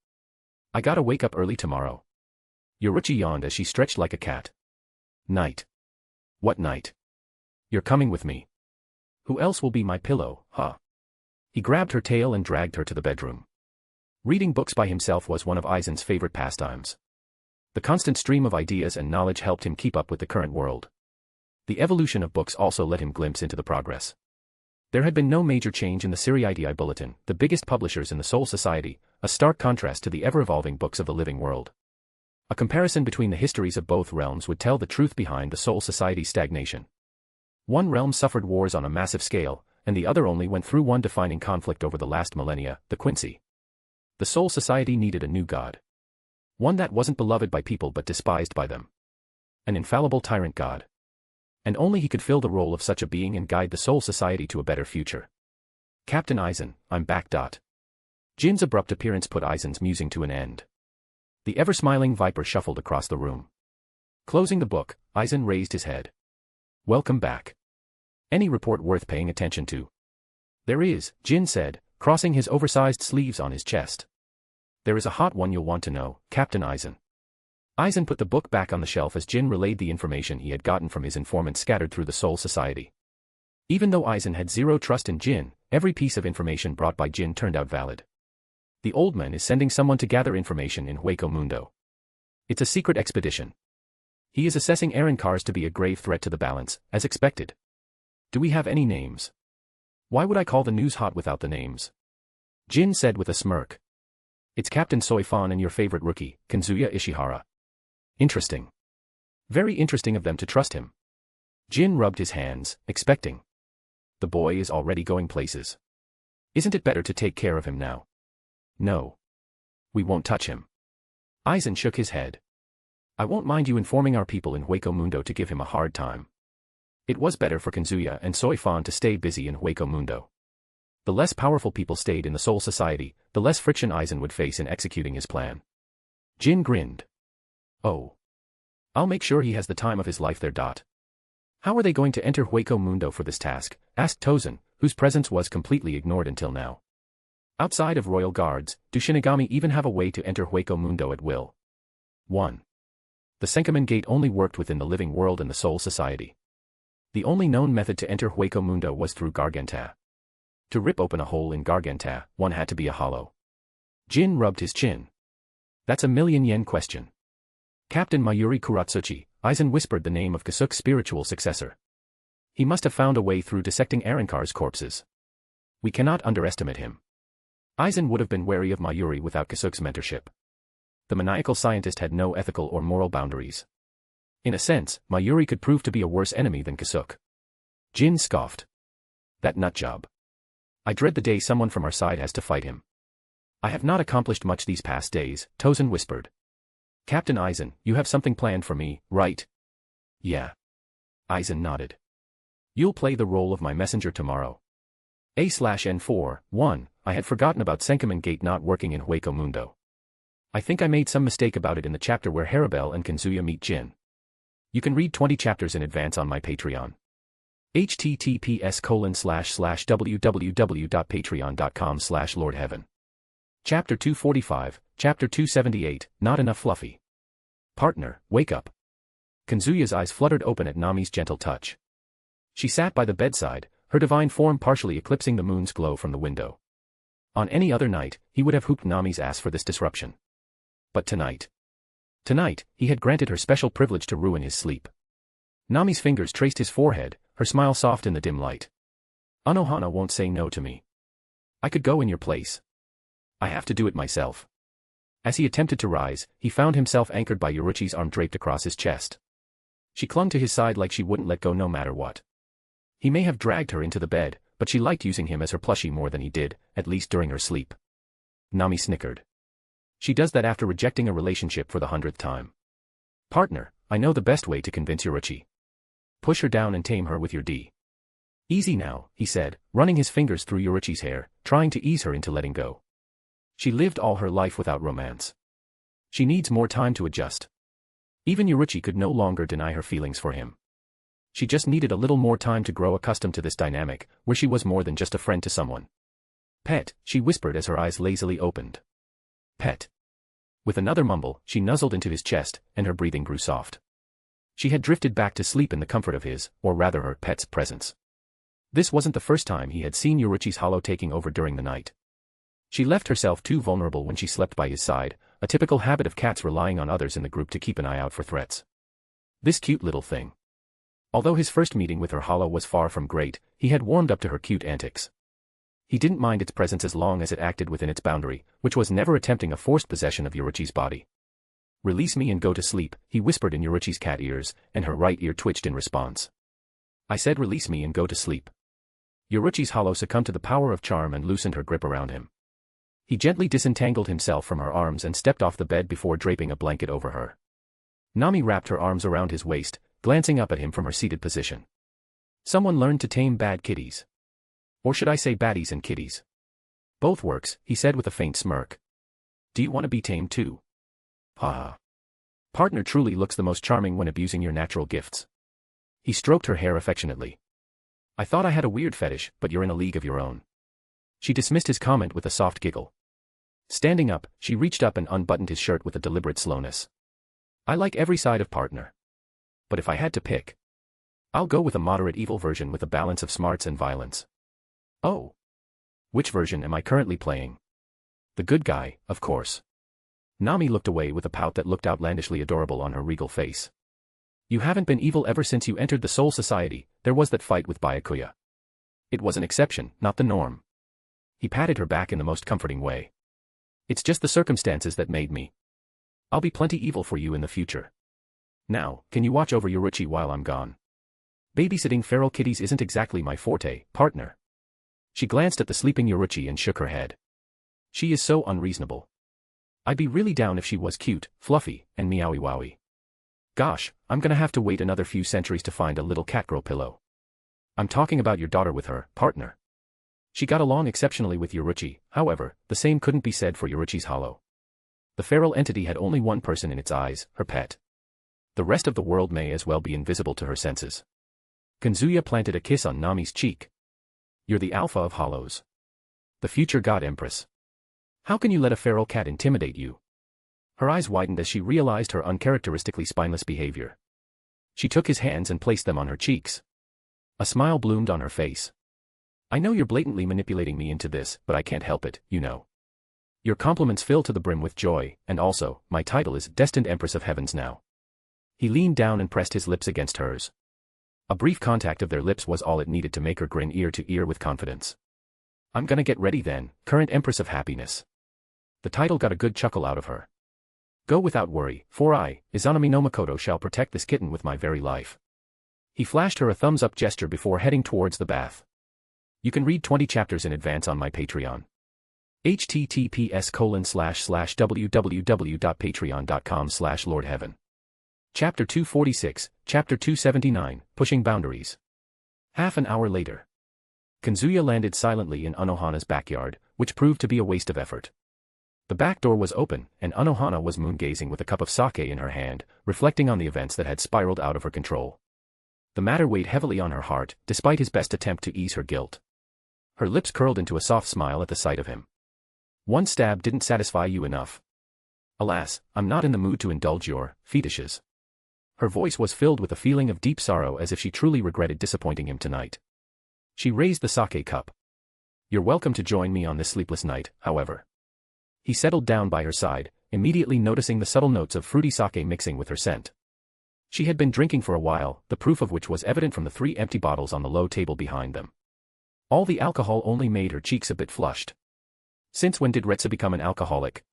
I gotta wake up early tomorrow. Yoruichi yawned as she stretched like a cat. Night. What night? You're coming with me. Who else will be my pillow, huh? He grabbed her tail and dragged her to the bedroom. Reading books by himself was one of Aizen's favorite pastimes. The constant stream of ideas and knowledge helped him keep up with the current world. The evolution of books also let him glimpse into the progress. There had been no major change in the Seriitii Bulletin, the biggest publishers in the Soul Society, a stark contrast to the ever-evolving books of the living world. A comparison between the histories of both realms would tell the truth behind the Soul Society's stagnation. One realm suffered wars on a massive scale, and the other only went through one defining conflict over the last millennia, the Quincy. The Soul Society needed a new god. One that wasn't beloved by people but despised by them. An infallible tyrant god. And only he could fill the role of such a being and guide the Soul Society to a better future. Captain Aizen, I'm back. Jin's abrupt appearance put Aizen's musing to an end. The ever-smiling Viper shuffled across the room. Closing the book, Aizen raised his head. Welcome back. Any report worth paying attention to? There is, Jin said, crossing his oversized sleeves on his chest. There is a hot one you'll want to know, Captain Aizen. Aizen put the book back on the shelf as Jin relayed the information he had gotten from his informants scattered through the Soul Society. Even though Aizen had zero trust in Jin, every piece of information brought by Jin turned out valid. The old man is sending someone to gather information in Hueco Mundo. It's a secret expedition. He is assessing errand cars to be a grave threat to the balance, as expected. Do we have any names? Why would I call the news hot without the names? Jin said with a smirk. It's Captain Soi Fon and your favorite rookie, Kazuya Ishihara. Interesting. Very interesting of them to trust him. Jin rubbed his hands, expecting. The boy is already going places. Isn't it better to take care of him now? No. We won't touch him. Aizen shook his head. I won't mind you informing our people in Hueco Mundo to give him a hard time. It was better for Kazuya and Soi Fon to stay busy in Hueco Mundo. The less powerful people stayed in the Soul Society, the less friction Aizen would face in executing his plan. Jin grinned. Oh. I'll make sure he has the time of his life there. How are they going to enter Hueco Mundo for this task? Asked Tozen, whose presence was completely ignored until now. Outside of royal guards, do Shinigami even have a way to enter Hueco Mundo at will? 1. The Senkaman Gate only worked within the living world and the Soul Society. The only known method to enter Hueco Mundo was through Garganta. To rip open a hole in Garganta, one had to be a hollow. Jin rubbed his chin. That's a million-yen question. Captain Mayuri Kuratsuchi, Aizen whispered the name of Kasuke's spiritual successor. He must have found a way through dissecting Arrancar's corpses. We cannot underestimate him. Aizen would have been wary of Mayuri without Kasuke's mentorship. The maniacal scientist had no ethical or moral boundaries. In a sense, Mayuri could prove to be a worse enemy than Kasuke. Jin scoffed. That nutjob. I dread the day someone from our side has to fight him. I have not accomplished much these past days, Tozen whispered. Captain Aizen, you have something planned for me, right? Yeah. Aizen nodded. You'll play the role of my messenger tomorrow. A/N4, 1, I had forgotten about Senkaman Gate not working in Hueco Mundo. I think I made some mistake about it in the chapter where Harabel and Kazuya meet Jin. You can read 20 chapters in advance on my Patreon. https://www.patreon.com/lordheaven. Chapter 245, Chapter 278, Not Enough Fluffy. Partner, wake up. Kazuya's eyes fluttered open at Nami's gentle touch. She sat by the bedside, her divine form partially eclipsing the moon's glow from the window. On any other night, he would have hooped Nami's ass for this disruption. But tonight, he had granted her special privilege to ruin his sleep. Nami's fingers traced his forehead, her smile soft in the dim light. Anohana won't say no to me. I could go in your place. I have to do it myself. As he attempted to rise, he found himself anchored by Yoruichi's arm draped across his chest. She clung to his side like she wouldn't let go no matter what. He may have dragged her into the bed, but she liked using him as her plushie more than he did, at least during her sleep. Nami snickered. She does that after rejecting a relationship for the 100th time. Partner, I know the best way to convince Yoruichi. Push her down and tame her with your D. Easy now, he said, running his fingers through Yoruichi's hair, trying to ease her into letting go. She lived all her life without romance. She needs more time to adjust. Even Yoruichi could no longer deny her feelings for him. She just needed a little more time to grow accustomed to this dynamic, where she was more than just a friend to someone. Pet, she whispered as her eyes lazily opened. Pet. With another mumble, she nuzzled into his chest, and her breathing grew soft. She had drifted back to sleep in the comfort of his, or rather her pet's presence. This wasn't the first time he had seen Yoruichi's hollow taking over during the night. She left herself too vulnerable when she slept by his side, a typical habit of cats relying on others in the group to keep an eye out for threats. This cute little thing. Although his first meeting with her hollow was far from great, he had warmed up to her cute antics. He didn't mind its presence as long as it acted within its boundary, which was never attempting a forced possession of Yoruichi's body. "Release me and go to sleep," he whispered in Yoruichi's cat ears, and her right ear twitched in response. "I said release me and go to sleep." Yoruichi's hollow succumbed to the power of charm and loosened her grip around him. He gently disentangled himself from her arms and stepped off the bed before draping a blanket over her. Nami wrapped her arms around his waist, glancing up at him from her seated position. "Someone learned to tame bad kitties. Or should I say baddies and kitties? Both works," he said with a faint smirk. "Do you want to be tamed too?" "Ha ha. Partner truly looks the most charming when abusing your natural gifts." He stroked her hair affectionately. "I thought I had a weird fetish, but you're in a league of your own." She dismissed his comment with a soft giggle. Standing up, she reached up and unbuttoned his shirt with a deliberate slowness. "I like every side of partner. But if I had to pick, I'll go with a moderate evil version with a balance of smarts and violence." "Oh. Which version am I currently playing?" "The good guy, of course." Nami looked away with a pout that looked outlandishly adorable on her regal face. "You haven't been evil ever since you entered the Soul Society. There was that fight with Byakuya. It was an exception, not the norm." He patted her back in the most comforting way. "It's just the circumstances that made me. I'll be plenty evil for you in the future. Now, can you watch over Yoruichi while I'm gone? Babysitting feral kitties isn't exactly my forte, partner." She glanced at the sleeping Yoruichi and shook her head. "She is so unreasonable. I'd be really down if she was cute, fluffy, and meowy-wowy. Gosh, I'm gonna have to wait another few centuries to find a little catgirl pillow. I'm talking about your daughter with her, partner." She got along exceptionally with Yoruichi, however, the same couldn't be said for Yoruichi's hollow. The feral entity had only one person in its eyes, her pet. The rest of the world may as well be invisible to her senses. Kazuya planted a kiss on Nami's cheek. "You're the alpha of hollows. The future god empress. How can you let a feral cat intimidate you?" Her eyes widened as she realized her uncharacteristically spineless behavior. She took his hands and placed them on her cheeks. A smile bloomed on her face. "I know you're blatantly manipulating me into this, but I can't help it, you know. Your compliments fill to the brim with joy, and also, my title is Destined Empress of Heavens now." He leaned down and pressed his lips against hers. A brief contact of their lips was all it needed to make her grin ear to ear with confidence. "I'm gonna get ready then, current Empress of Happiness." The title got a good chuckle out of her. "Go without worry, for I, Izanami no Makoto, shall protect this kitten with my very life." He flashed her a thumbs-up gesture before heading towards the bath. You can read 20 chapters in advance on my Patreon. https://www.patreon.com/lordheaven. Chapter 246, Chapter 279, Pushing Boundaries. Half an hour later. Kazuya landed silently in Anohana's backyard, which proved to be a waste of effort. The back door was open, and Anohana was moon-gazing with a cup of sake in her hand, reflecting on the events that had spiraled out of her control. The matter weighed heavily on her heart, despite his best attempt to ease her guilt. Her lips curled into a soft smile at the sight of him. "One stab didn't satisfy you enough. Alas, I'm not in the mood to indulge your fetishes." Her voice was filled with a feeling of deep sorrow as if she truly regretted disappointing him tonight. She raised the sake cup. "You're welcome to join me on this sleepless night, however." He settled down by her side, immediately noticing the subtle notes of fruity sake mixing with her scent. She had been drinking for a while, the proof of which was evident from the 3 empty bottles on the low table behind them. All the alcohol only made her cheeks a bit flushed. "Since when did Retsu become an alcoholic?"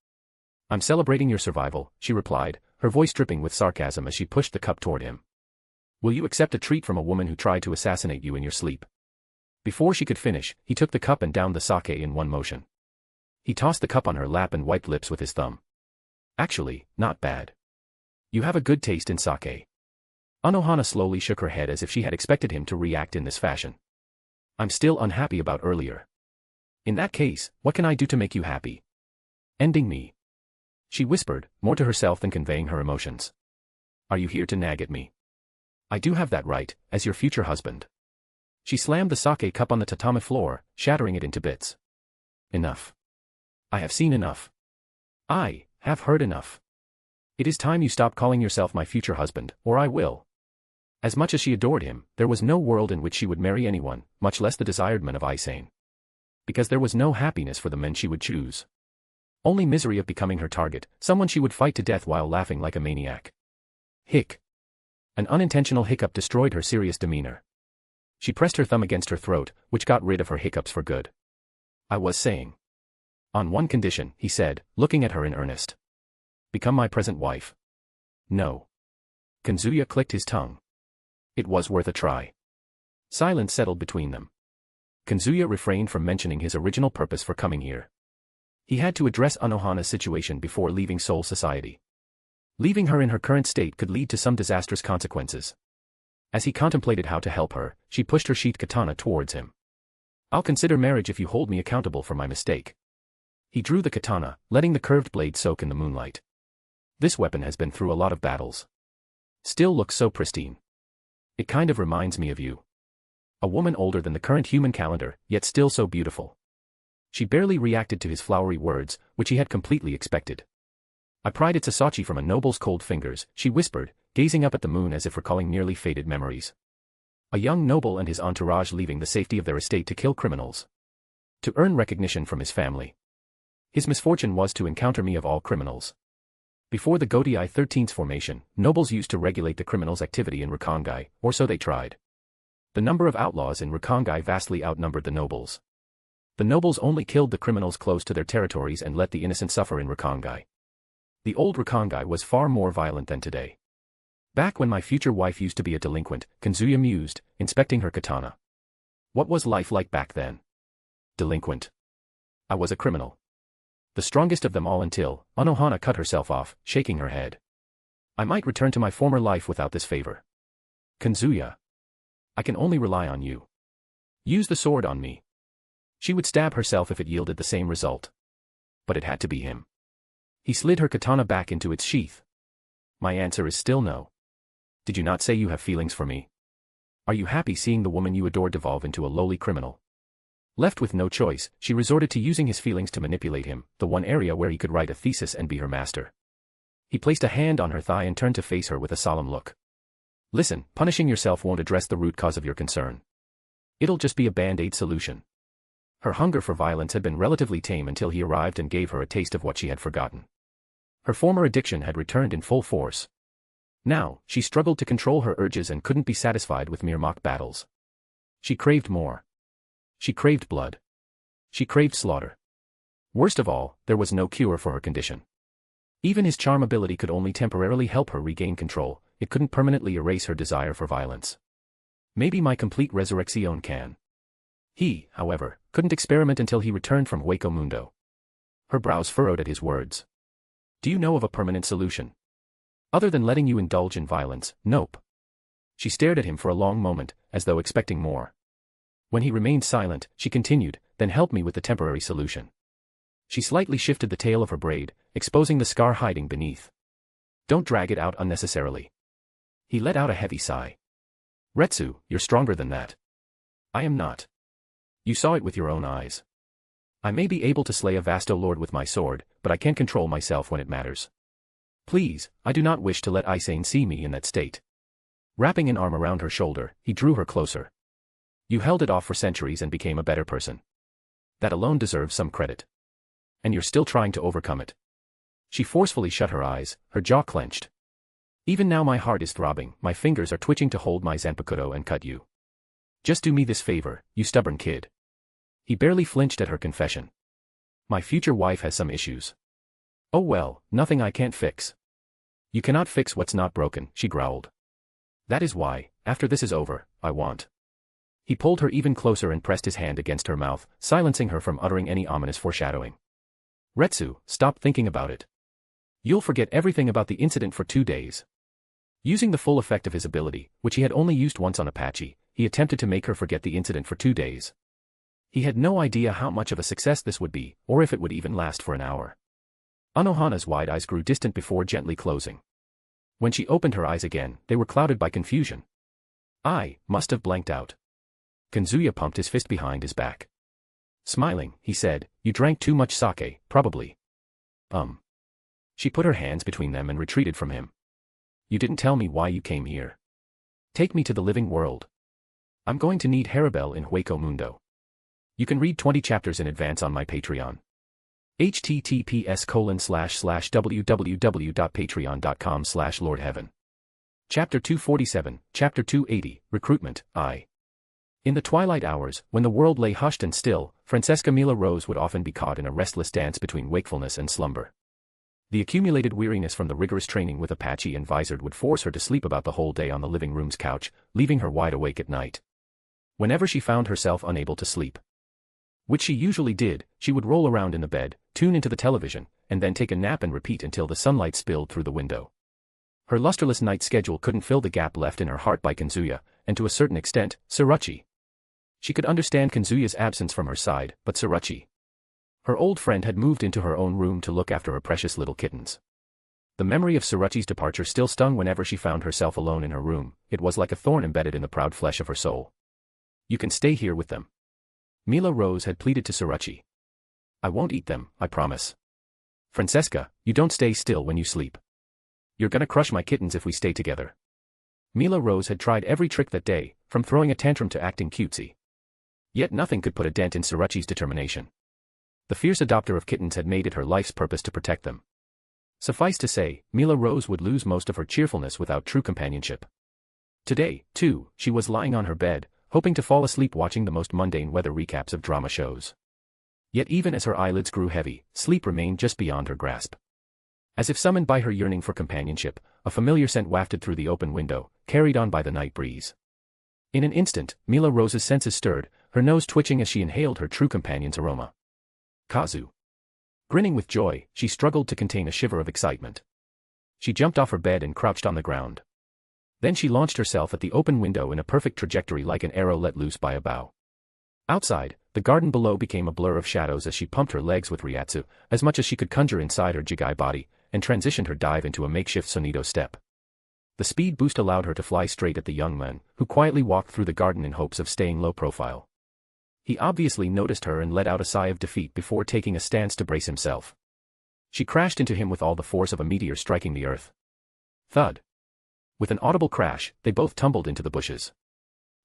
"I'm celebrating your survival," she replied, her voice dripping with sarcasm as she pushed the cup toward him. "Will you accept a treat from a woman who tried to assassinate you in your sleep?" Before she could finish, he took the cup and downed the sake in one motion. He tossed the cup on her lap and wiped lips with his thumb. "Actually, not bad. You have a good taste in sake." Anohana slowly shook her head as if she had expected him to react in this fashion. "I'm still unhappy about earlier." "In that case, what can I do to make you happy?" "Ending me," she whispered, more to herself than conveying her emotions. "Are you here to nag at me?" "I do have that right, as your future husband." She slammed the sake cup on the tatami floor, shattering it into bits. Enough. I have seen enough. I have heard enough. It is time you stop calling yourself my future husband, or I will. As much as she adored him, there was no world in which she would marry anyone, much less the desired man of Aizen. Because there was no happiness for the men she would choose. Only misery of becoming her target, someone she would fight to death while laughing like a maniac. Hic. An unintentional hiccup destroyed her serious demeanor. She pressed her thumb against her throat, which got rid of her hiccups for good. I was saying. On one condition, he said, looking at her in earnest. Become my present wife. No. Kazuya clicked his tongue. It was worth a try. Silence settled between them. Kazuya refrained from mentioning his original purpose for coming here. He had to address Anohana's situation before leaving Soul Society. Leaving her in her current state could lead to some disastrous consequences. As he contemplated how to help her, she pushed her sheathed katana towards him. I'll consider marriage if you hold me accountable for my mistake. He drew the katana, letting the curved blade soak in the moonlight. This weapon has been through a lot of battles. Still looks so pristine. It kind of reminds me of you. A woman older than the current human calendar, yet still so beautiful. She barely reacted to his flowery words, which he had completely expected. I pried its Asachi from a noble's cold fingers, she whispered, gazing up at the moon as if recalling nearly faded memories. A young noble and his entourage leaving the safety of their estate to kill criminals. To earn recognition from his family. His misfortune was to encounter me of all criminals. Before the Gotei 13's formation, nobles used to regulate the criminals' activity in Rakangai, or so they tried. The number of outlaws in Rakangai vastly outnumbered the nobles. The nobles only killed the criminals close to their territories and let the innocent suffer in Rakangai. The old Rakangai was far more violent than today. Back when my future wife used to be a delinquent, Kazuya mused, inspecting her katana. What was life like back then? Delinquent. I was a criminal. The strongest of them all until Anohana cut herself off, shaking her head. I might return to my former life without this favor. Kazuya. I can only rely on you. Use the sword on me. She would stab herself if it yielded the same result. But it had to be him. He slid her katana back into its sheath. My answer is still no. Did you not say you have feelings for me? Are you happy seeing the woman you adore devolve into a lowly criminal? Left with no choice, she resorted to using his feelings to manipulate him, the one area where he could write a thesis and be her master. He placed a hand on her thigh and turned to face her with a solemn look. Listen, punishing yourself won't address the root cause of your concern. It'll just be a band-aid solution. Her hunger for violence had been relatively tame until he arrived and gave her a taste of what she had forgotten. Her former addiction had returned in full force. Now, she struggled to control her urges and couldn't be satisfied with mere mock battles. She craved more. She craved blood. She craved slaughter. Worst of all, there was no cure for her condition. Even his charm ability could only temporarily help her regain control, it couldn't permanently erase her desire for violence. Maybe my complete resurrection can. He, however, couldn't experiment until he returned from Hueco Mundo. Her brows furrowed at his words. Do you know of a permanent solution? Other than letting you indulge in violence, nope. She stared at him for a long moment, as though expecting more. When he remained silent, she continued, then help me with the temporary solution. She slightly shifted the tail of her braid, exposing the scar hiding beneath. Don't drag it out unnecessarily. He let out a heavy sigh. Retsu, you're stronger than that. I am not. You saw it with your own eyes. I may be able to slay a Vasto Lord with my sword, but I can't control myself when it matters. Please, I do not wish to let Aizen see me in that state. Wrapping an arm around her shoulder, he drew her closer. You held it off for centuries and became a better person. That alone deserves some credit. And you're still trying to overcome it. She forcefully shut her eyes, her jaw clenched. Even now my heart is throbbing, my fingers are twitching to hold my zanpakuto and cut you. Just do me this favor, you stubborn kid. He barely flinched at her confession. My future wife has some issues. Oh well, nothing I can't fix. You cannot fix what's not broken, she growled. That is why, after this is over, I want. He pulled her even closer and pressed his hand against her mouth, silencing her from uttering any ominous foreshadowing. Retsu, stop thinking about it. You'll forget everything about the incident for 2 days. Using the full effect of his ability, which he had only used once on Apache, he attempted to make her forget the incident for 2 days. He had no idea how much of a success this would be, or if it would even last for an hour. Anohana's wide eyes grew distant before gently closing. When she opened her eyes again, they were clouded by confusion. I must have blanked out. Kazuya pumped his fist behind his back. Smiling, he said, "You drank too much sake, probably." She put her hands between them and retreated from him. "You didn't tell me why you came here. Take me to the living world. I'm going to need Haribel in Hueco Mundo. You can read 20 chapters in advance on my Patreon. https://www.patreon.com/lordheaven. Chapter 247, Chapter 280, Recruitment, I. In the twilight hours, when the world lay hushed and still, Francesca Mila Rose would often be caught in a restless dance between wakefulness and slumber. The accumulated weariness from the rigorous training with Apache and Visored would force her to sleep about the whole day on the living room's couch, leaving her wide awake at night. Whenever she found herself unable to sleep, which she usually did, she would roll around in the bed, tune into the television, and then take a nap and repeat until the sunlight spilled through the window. Her lusterless night schedule couldn't fill the gap left in her heart by Kazuya, and to a certain extent, Yoruichi. She could understand Kazuya's absence from her side, but Yoruichi. Her old friend had moved into her own room to look after her precious little kittens. The memory of Yoruichi's departure still stung whenever she found herself alone in her room. It was like a thorn embedded in the proud flesh of her soul. "You can stay here with them," Mila Rose had pleaded to Yoruichi. "I won't eat them, I promise." "Francesca, you don't stay still when you sleep. You're gonna crush my kittens if we stay together." Mila Rose had tried every trick that day, from throwing a tantrum to acting cutesy. Yet nothing could put a dent in Yoruichi's determination. The fierce adopter of kittens had made it her life's purpose to protect them. Suffice to say, Mila Rose would lose most of her cheerfulness without true companionship. Today, too, she was lying on her bed, hoping to fall asleep watching the most mundane weather recaps of drama shows. Yet even as her eyelids grew heavy, sleep remained just beyond her grasp. As if summoned by her yearning for companionship, a familiar scent wafted through the open window, carried on by the night breeze. In an instant, Mila Rose's senses stirred, her nose twitching as she inhaled her true companion's aroma. Kazu. Grinning with joy, she struggled to contain a shiver of excitement. She jumped off her bed and crouched on the ground. Then she launched herself at the open window in a perfect trajectory like an arrow let loose by a bow. Outside, the garden below became a blur of shadows as she pumped her legs with Ryatsu, as much as she could conjure inside her Jigai body, and transitioned her dive into a makeshift Sonido step. The speed boost allowed her to fly straight at the young man, who quietly walked through the garden in hopes of staying low profile. He obviously noticed her and let out a sigh of defeat before taking a stance to brace himself. She crashed into him with all the force of a meteor striking the earth. Thud. With an audible crash, they both tumbled into the bushes.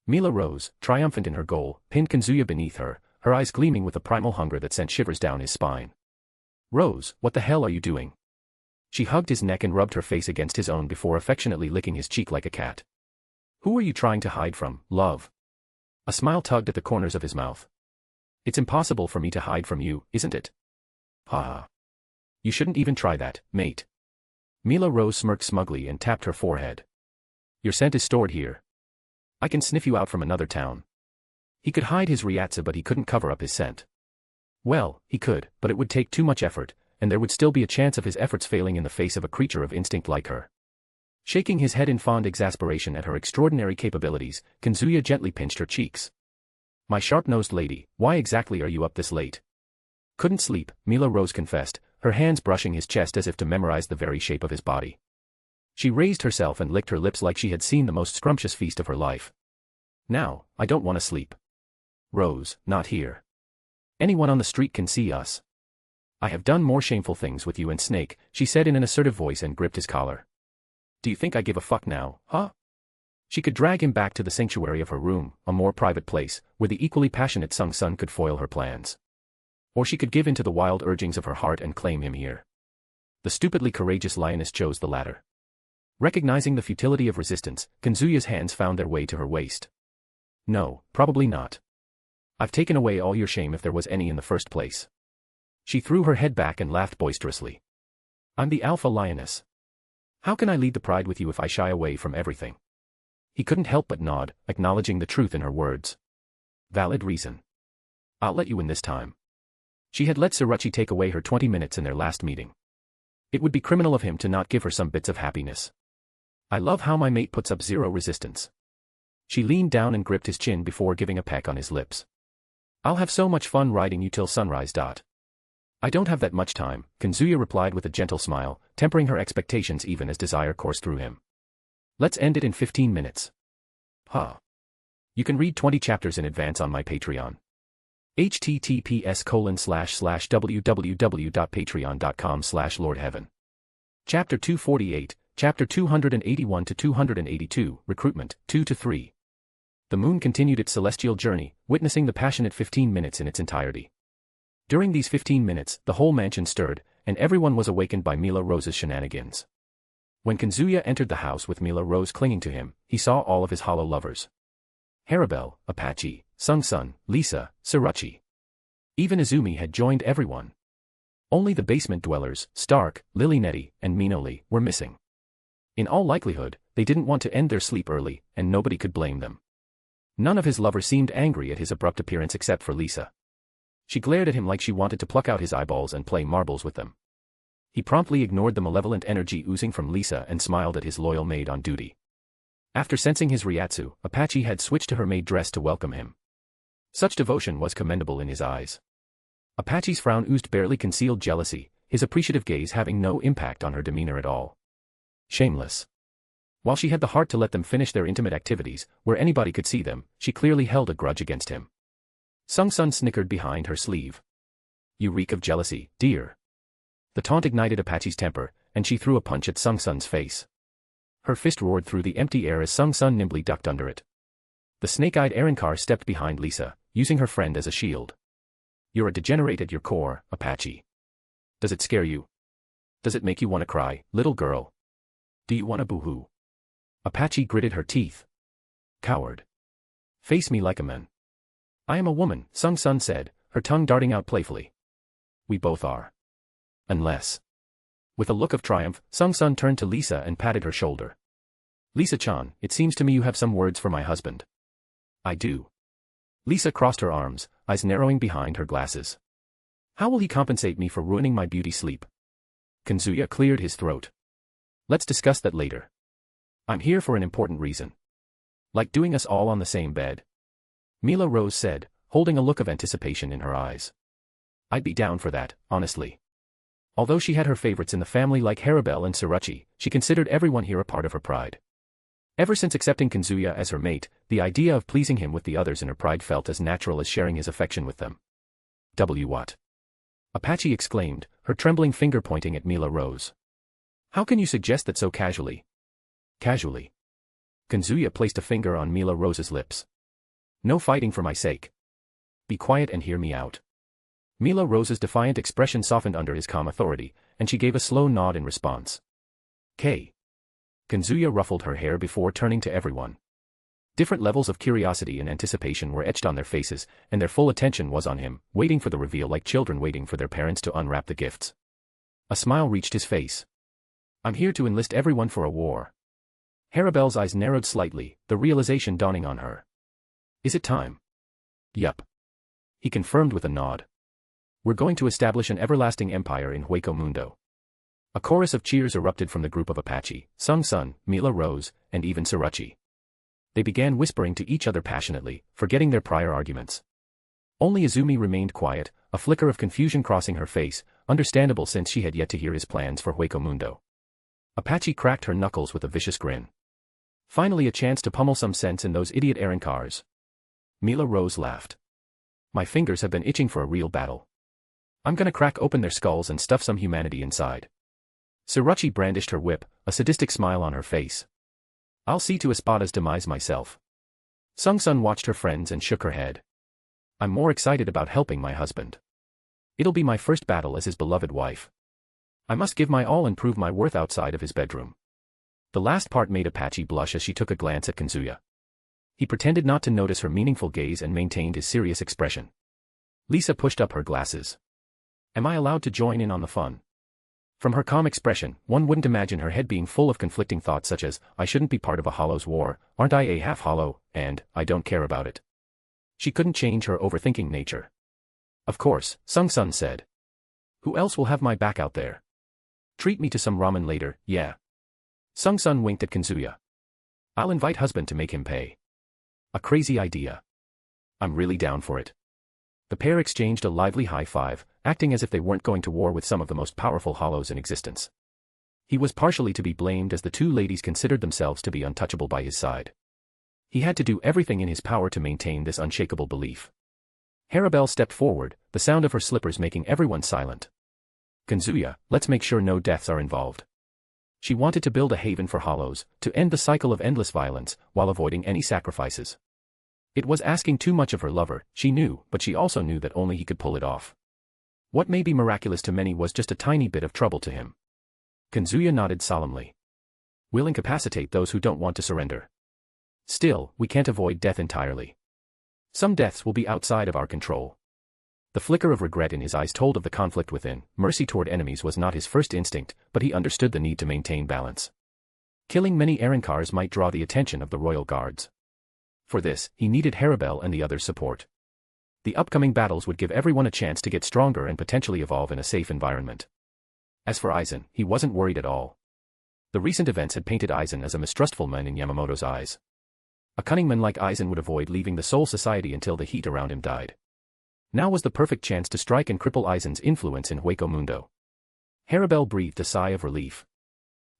Mila Rose, triumphant in her goal, pinned Kazuya beneath her, her eyes gleaming with a primal hunger that sent shivers down his spine. "Rose, what the hell are you doing?" She hugged his neck and rubbed her face against his own before affectionately licking his cheek like a cat. "Who are you trying to hide from, love?" A smile tugged at the corners of his mouth. "It's impossible for me to hide from you, isn't it?" "Ha ha. You shouldn't even try that, mate." Mila Rose smirked smugly and tapped her forehead. "Your scent is stored here. I can sniff you out from another town." He could hide his Ryatsu but he couldn't cover up his scent. Well, he could, but it would take too much effort, and there would still be a chance of his efforts failing in the face of a creature of instinct like her. Shaking his head in fond exasperation at her extraordinary capabilities, Kazuya gently pinched her cheeks. "My sharp-nosed lady, why exactly are you up this late?" "Couldn't sleep," Mila Rose confessed, her hands brushing his chest as if to memorize the very shape of his body. She raised herself and licked her lips like she had seen the most scrumptious feast of her life. "Now, I don't want to sleep. Rose, not here. Anyone on the street can see us. I have done more shameful things with you and Snake," she said in an assertive voice and gripped his collar. "Do you think I give a fuck now, huh?" She could drag him back to the sanctuary of her room, a more private place, where the equally passionate Sung Sun could foil her plans. Or she could give in to the wild urgings of her heart and claim him here. The stupidly courageous lioness chose the latter. Recognizing the futility of resistance, Kazuya's hands found their way to her waist. "No, probably not. I've taken away all your shame if there was any in the first place." She threw her head back and laughed boisterously. "I'm the alpha lioness. How can I lead the pride with you if I shy away from everything?" He couldn't help but nod, acknowledging the truth in her words. "Valid reason. I'll let you in this time." She had let Yoruichi take away her 20 minutes in their last meeting. It would be criminal of him to not give her some bits of happiness. "I love how my mate puts up zero resistance." She leaned down and gripped his chin before giving a peck on his lips. "I'll have so much fun riding you till sunrise. "I don't have that much time," Kazuya replied with a gentle smile, tempering her expectations even as desire coursed through him. "Let's end it in 15 minutes. Huh. You can read 20 chapters in advance on my Patreon. https://www.patreon.com/lordheaven. Chapter 248, Chapter 281-282, Recruitment, 2-3. The moon continued its celestial journey, witnessing the passionate 15 minutes in its entirety. During these 15 minutes, the whole mansion stirred, and everyone was awakened by Mila Rose's shenanigans. When Kazuya entered the house with Mila Rose clinging to him, he saw all of his hollow lovers. Harabel, Apache, Sung-sun, Lisa, Surachi. Even Izumi had joined everyone. Only the basement dwellers, Stark, Lilineti, and Minoli, were missing. In all likelihood, they didn't want to end their sleep early, and nobody could blame them. None of his lovers seemed angry at his abrupt appearance except for Lisa. She glared at him like she wanted to pluck out his eyeballs and play marbles with them. He promptly ignored the malevolent energy oozing from Lisa and smiled at his loyal maid on duty. After sensing his Ryatsu, Apache had switched to her maid dress to welcome him. Such devotion was commendable in his eyes. Apache's frown oozed barely concealed jealousy, his appreciative gaze having no impact on her demeanor at all. Shameless. While she had the heart to let them finish their intimate activities, where anybody could see them, she clearly held a grudge against him. Sung-sun snickered behind her sleeve. You reek of jealousy, dear. The taunt ignited Apache's temper, and she threw a punch at Sung-sun's face. Her fist roared through the empty air as Sung-sun nimbly ducked under it. The snake-eyed Arrancar stepped behind Lisa, using her friend as a shield. You're a degenerate at your core, Apache. Does it scare you? Does it make you want to cry, little girl? Do you want to boo-hoo? Apache gritted her teeth. Coward. Face me like a man. I am a woman, Sung-sun said, her tongue darting out playfully. We both are. Unless. With a look of triumph, Sung-sun turned to Lisa and patted her shoulder. Lisa-chan, it seems to me you have some words for my husband. I do. Lisa crossed her arms, eyes narrowing behind her glasses. How will he compensate me for ruining my beauty sleep? Kazuya cleared his throat. Let's discuss that later. I'm here for an important reason. Like doing us all on the same bed? Mila Rose said, holding a look of anticipation in her eyes. I'd be down for that, honestly. Although she had her favorites in the family like Harabel and Surachi, she considered everyone here a part of her pride. Ever since accepting Kazuya as her mate, the idea of pleasing him with the others in her pride felt as natural as sharing his affection with them. What? Apache exclaimed, her trembling finger pointing at Mila Rose. How can you suggest that so casually? Casually. Kazuya placed a finger on Mila Rose's lips. No fighting for my sake. Be quiet and hear me out. Mila Rose's defiant expression softened under his calm authority, and she gave a slow nod in response. K. Kazuya ruffled her hair before turning to everyone. Different levels of curiosity and anticipation were etched on their faces, and their full attention was on him, waiting for the reveal like children waiting for their parents to unwrap the gifts. A smile reached his face. I'm here to enlist everyone for a war. Harabel's eyes narrowed slightly, the realization dawning on her. Is it time? Yup. He confirmed with a nod. We're going to establish an everlasting empire in Hueco Mundo. A chorus of cheers erupted from the group of Apache, Sung-sun, Mila Rose, and even Surachi. They began whispering to each other passionately, forgetting their prior arguments. Only Izumi remained quiet, a flicker of confusion crossing her face, understandable since she had yet to hear his plans for Hueco Mundo. Apache cracked her knuckles with a vicious grin. Finally a chance to pummel some sense in those idiot Arrancars. Mila Rose laughed. My fingers have been itching for a real battle. I'm gonna crack open their skulls and stuff some humanity inside. Surachi brandished her whip, a sadistic smile on her face. I'll see to Espada's demise myself. Sung-sun watched her friends and shook her head. I'm more excited about helping my husband. It'll be my first battle as his beloved wife. I must give my all and prove my worth outside of his bedroom. The last part made Apache blush as she took a glance at Kazuya. He pretended not to notice her meaningful gaze and maintained his serious expression. Lisa pushed up her glasses. Am I allowed to join in on the fun? From her calm expression, one wouldn't imagine her head being full of conflicting thoughts such as, I shouldn't be part of a Hollow's war, aren't I a half-hollow, and, I don't care about it. She couldn't change her overthinking nature. Of course, Sung-sun said. Who else will have my back out there? Treat me to some ramen later, yeah. Sung-sun winked at Kazuya. I'll invite husband to make him pay. A crazy idea. I'm really down for it. The pair exchanged a lively high five, acting as if they weren't going to war with some of the most powerful hollows in existence. He was partially to be blamed as the two ladies considered themselves to be untouchable by his side. He had to do everything in his power to maintain this unshakable belief. Harabelle stepped forward, the sound of her slippers making everyone silent. Kazuya, let's make sure no deaths are involved. She wanted to build a haven for hollows, to end the cycle of endless violence, while avoiding any sacrifices. It was asking too much of her lover, she knew, but she also knew that only he could pull it off. What may be miraculous to many was just a tiny bit of trouble to him. Kazuya nodded solemnly. We'll incapacitate those who don't want to surrender. Still, we can't avoid death entirely. Some deaths will be outside of our control. The flicker of regret in his eyes told of the conflict within. Mercy toward enemies was not his first instinct, but he understood the need to maintain balance. Killing many Arankars might draw the attention of the royal guards. For this, he needed Harabelle and the others' support. The upcoming battles would give everyone a chance to get stronger and potentially evolve in a safe environment. As for Aizen, he wasn't worried at all. The recent events had painted Aizen as a mistrustful man in Yamamoto's eyes. A cunning man like Aizen would avoid leaving the Soul Society until the heat around him died. Now was the perfect chance to strike and cripple Aizen's influence in Hueco Mundo. Harabelle breathed a sigh of relief.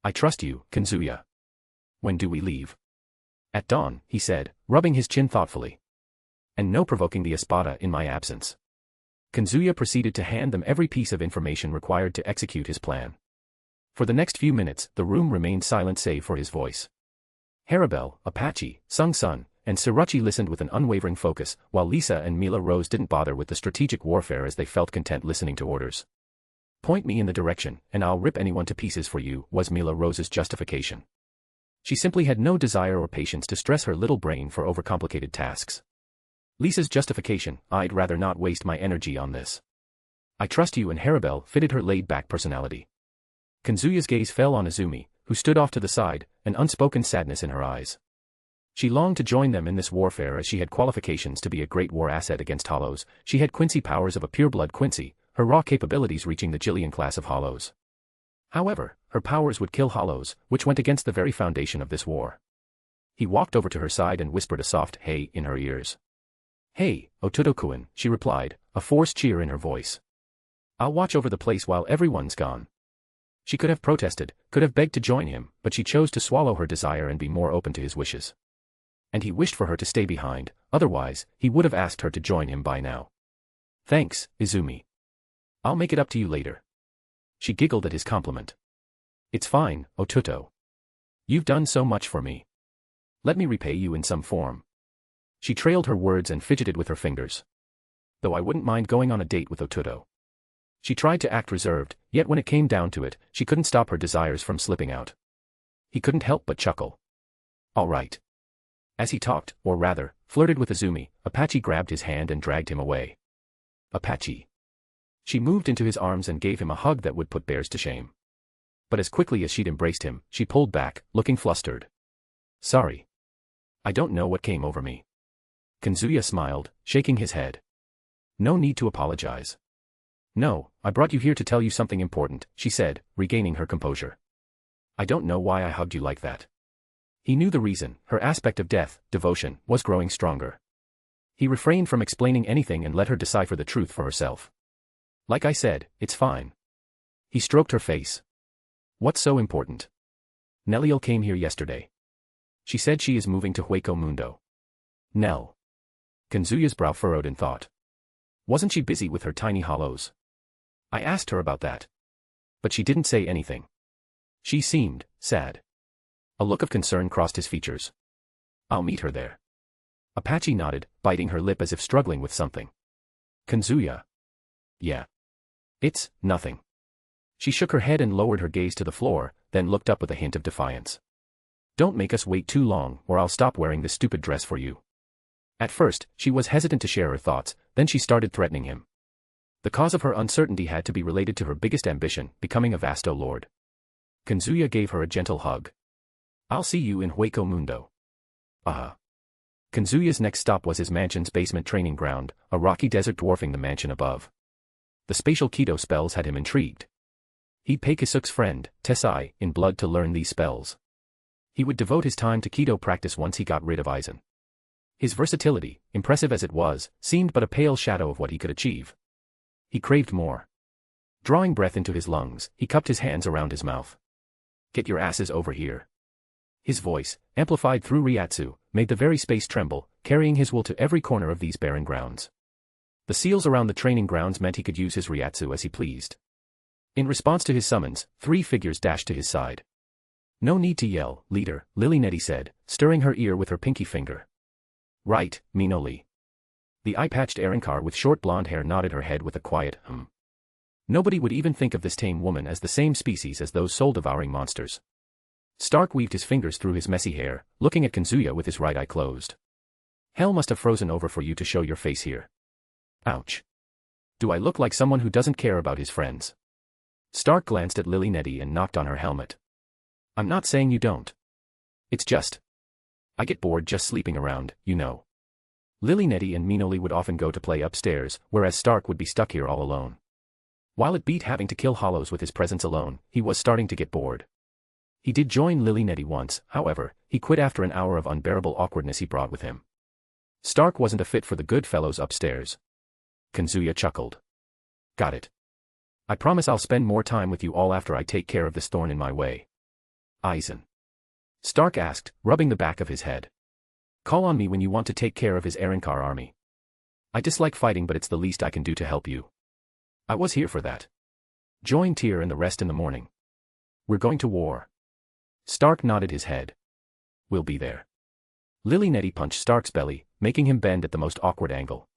I trust you, Kazuya. When do we leave? At dawn, he said, rubbing his chin thoughtfully. And no provoking the Espada in my absence. Kazuya proceeded to hand them every piece of information required to execute his plan. For the next few minutes, the room remained silent save for his voice. Harabelle, Apache, Sung-sun, and Sirachi listened with an unwavering focus, while Lisa and Mila Rose didn't bother with the strategic warfare as they felt content listening to orders. Point me in the direction, and I'll rip anyone to pieces for you, was Mila Rose's justification. She simply had no desire or patience to stress her little brain for overcomplicated tasks. Lisa's justification, I'd rather not waste my energy on this. I trust you, and Harabelle fitted her laid-back personality. Kazuya's gaze fell on Izumi, who stood off to the side, an unspoken sadness in her eyes. She longed to join them in this warfare as she had qualifications to be a great war asset against hollows. She had Quincy powers of a pureblood Quincy, her raw capabilities reaching the Jillian class of hollows. However, her powers would kill hollows, which went against the very foundation of this war. He walked over to her side and whispered a soft "hey" in her ears. Hey, Ototo-kun, she replied, a forced cheer in her voice. I'll watch over the place while everyone's gone. She could have protested, could have begged to join him, but she chose to swallow her desire and be more open to his wishes. And he wished for her to stay behind, otherwise, he would have asked her to join him by now. Thanks, Izumi. I'll make it up to you later. She giggled at his compliment. It's fine, Ototo. You've done so much for me. Let me repay you in some form. She trailed her words and fidgeted with her fingers. Though I wouldn't mind going on a date with Ototo. She tried to act reserved, yet when it came down to it, she couldn't stop her desires from slipping out. He couldn't help but chuckle. All right. As he talked, or rather, flirted with Izumi, Apache grabbed his hand and dragged him away. Apache. She moved into his arms and gave him a hug that would put bears to shame. But as quickly as she'd embraced him, she pulled back, looking flustered. Sorry. I don't know what came over me. Kazuya smiled, shaking his head. No need to apologize. No, I brought you here to tell you something important, she said, regaining her composure. I don't know why I hugged you like that. He knew the reason. Her aspect of death, devotion, was growing stronger. He refrained from explaining anything and let her decipher the truth for herself. Like I said, it's fine. He stroked her face. What's so important? Nell came here yesterday. She said she is moving to Hueco Mundo. Nell. Kazuya's brow furrowed in thought. Wasn't she busy with her tiny hollows? I asked her about that. But she didn't say anything. She seemed sad. A look of concern crossed his features. I'll meet her there. Apache nodded, biting her lip as if struggling with something. Kazuya. Yeah. It's nothing. She shook her head and lowered her gaze to the floor, then looked up with a hint of defiance. Don't make us wait too long, or I'll stop wearing this stupid dress for you. At first, she was hesitant to share her thoughts, then she started threatening him. The cause of her uncertainty had to be related to her biggest ambition, becoming a Vasto Lord. Kazuya gave her a gentle hug. I'll see you in Hueco Mundo. Kazuya's next stop was his mansion's basement training ground, a rocky desert dwarfing the mansion above. The spatial Kido spells had him intrigued. He'd pay Kisuke's friend, Tessai, in blood to learn these spells. He would devote his time to Kido practice once he got rid of Aizen. His versatility, impressive as it was, seemed but a pale shadow of what he could achieve. He craved more. Drawing breath into his lungs, he cupped his hands around his mouth. Get your asses over here. His voice, amplified through Ryatsu, made the very space tremble, carrying his will to every corner of these barren grounds. The seals around the training grounds meant he could use his Ryatsu as he pleased. In response to his summons, 3 figures dashed to his side. "No need to yell, leader," Lily Nettie said, stirring her ear with her pinky finger. "Right, Minoli." The eye-patched Erinkar with short blonde hair nodded her head with a quiet Nobody would even think of this tame woman as the same species as those soul-devouring monsters. Stark weaved his fingers through his messy hair, looking at Kazuya with his right eye closed. "Hell must have frozen over for you to show your face here." "Ouch. Do I look like someone who doesn't care about his friends?" Stark glanced at Lily Nettie and knocked on her helmet. "I'm not saying you don't. It's just, I get bored just sleeping around, you know." Lily Nettie and Minoli would often go to play upstairs, whereas Stark would be stuck here all alone. While it beat having to kill hollows with his presence alone, he was starting to get bored. He did join Lily Nettie once, however, he quit after an hour of unbearable awkwardness he brought with him. Stark wasn't a fit for the good fellows upstairs. Kazuya chuckled. "Got it. I promise I'll spend more time with you all after I take care of this thorn in my way." "Aizen?" Stark asked, rubbing the back of his head. "Call on me when you want to take care of his Erinkar army. I dislike fighting, but it's the least I can do to help you. I was here for that. Join Tyr and the rest in the morning. We're going to war." Stark nodded his head. "We'll be there." Lily Nettie punched Stark's belly, making him bend at the most awkward angle.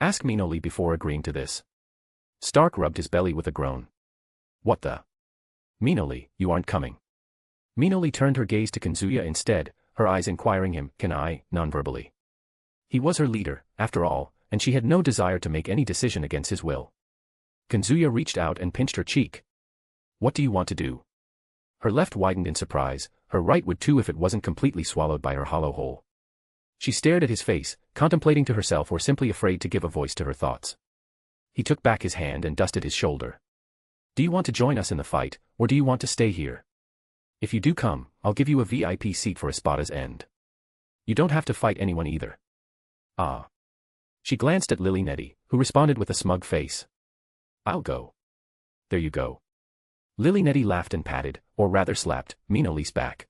"Ask Minoli before agreeing to this." Stark rubbed his belly with a groan. "What the? Minoli, you aren't coming." Minoli turned her gaze to Kazuya instead, her eyes inquiring him, "Can I?" nonverbally. He was her leader, after all, and she had no desire to make any decision against his will. Kazuya reached out and pinched her cheek. "What do you want to do?" Her left widened in surprise, her right would too if it wasn't completely swallowed by her hollow hole. She stared at his face, contemplating to herself or simply afraid to give a voice to her thoughts. He took back his hand and dusted his shoulder. "Do you want to join us in the fight, or do you want to stay here? If you do come, I'll give you a VIP seat for Espada's end. You don't have to fight anyone either." "Ah." She glanced at Lily Nettie, who responded with a smug face. "I'll go." "There you go." Lily Nettie laughed and patted, or rather slapped, Minoli's back.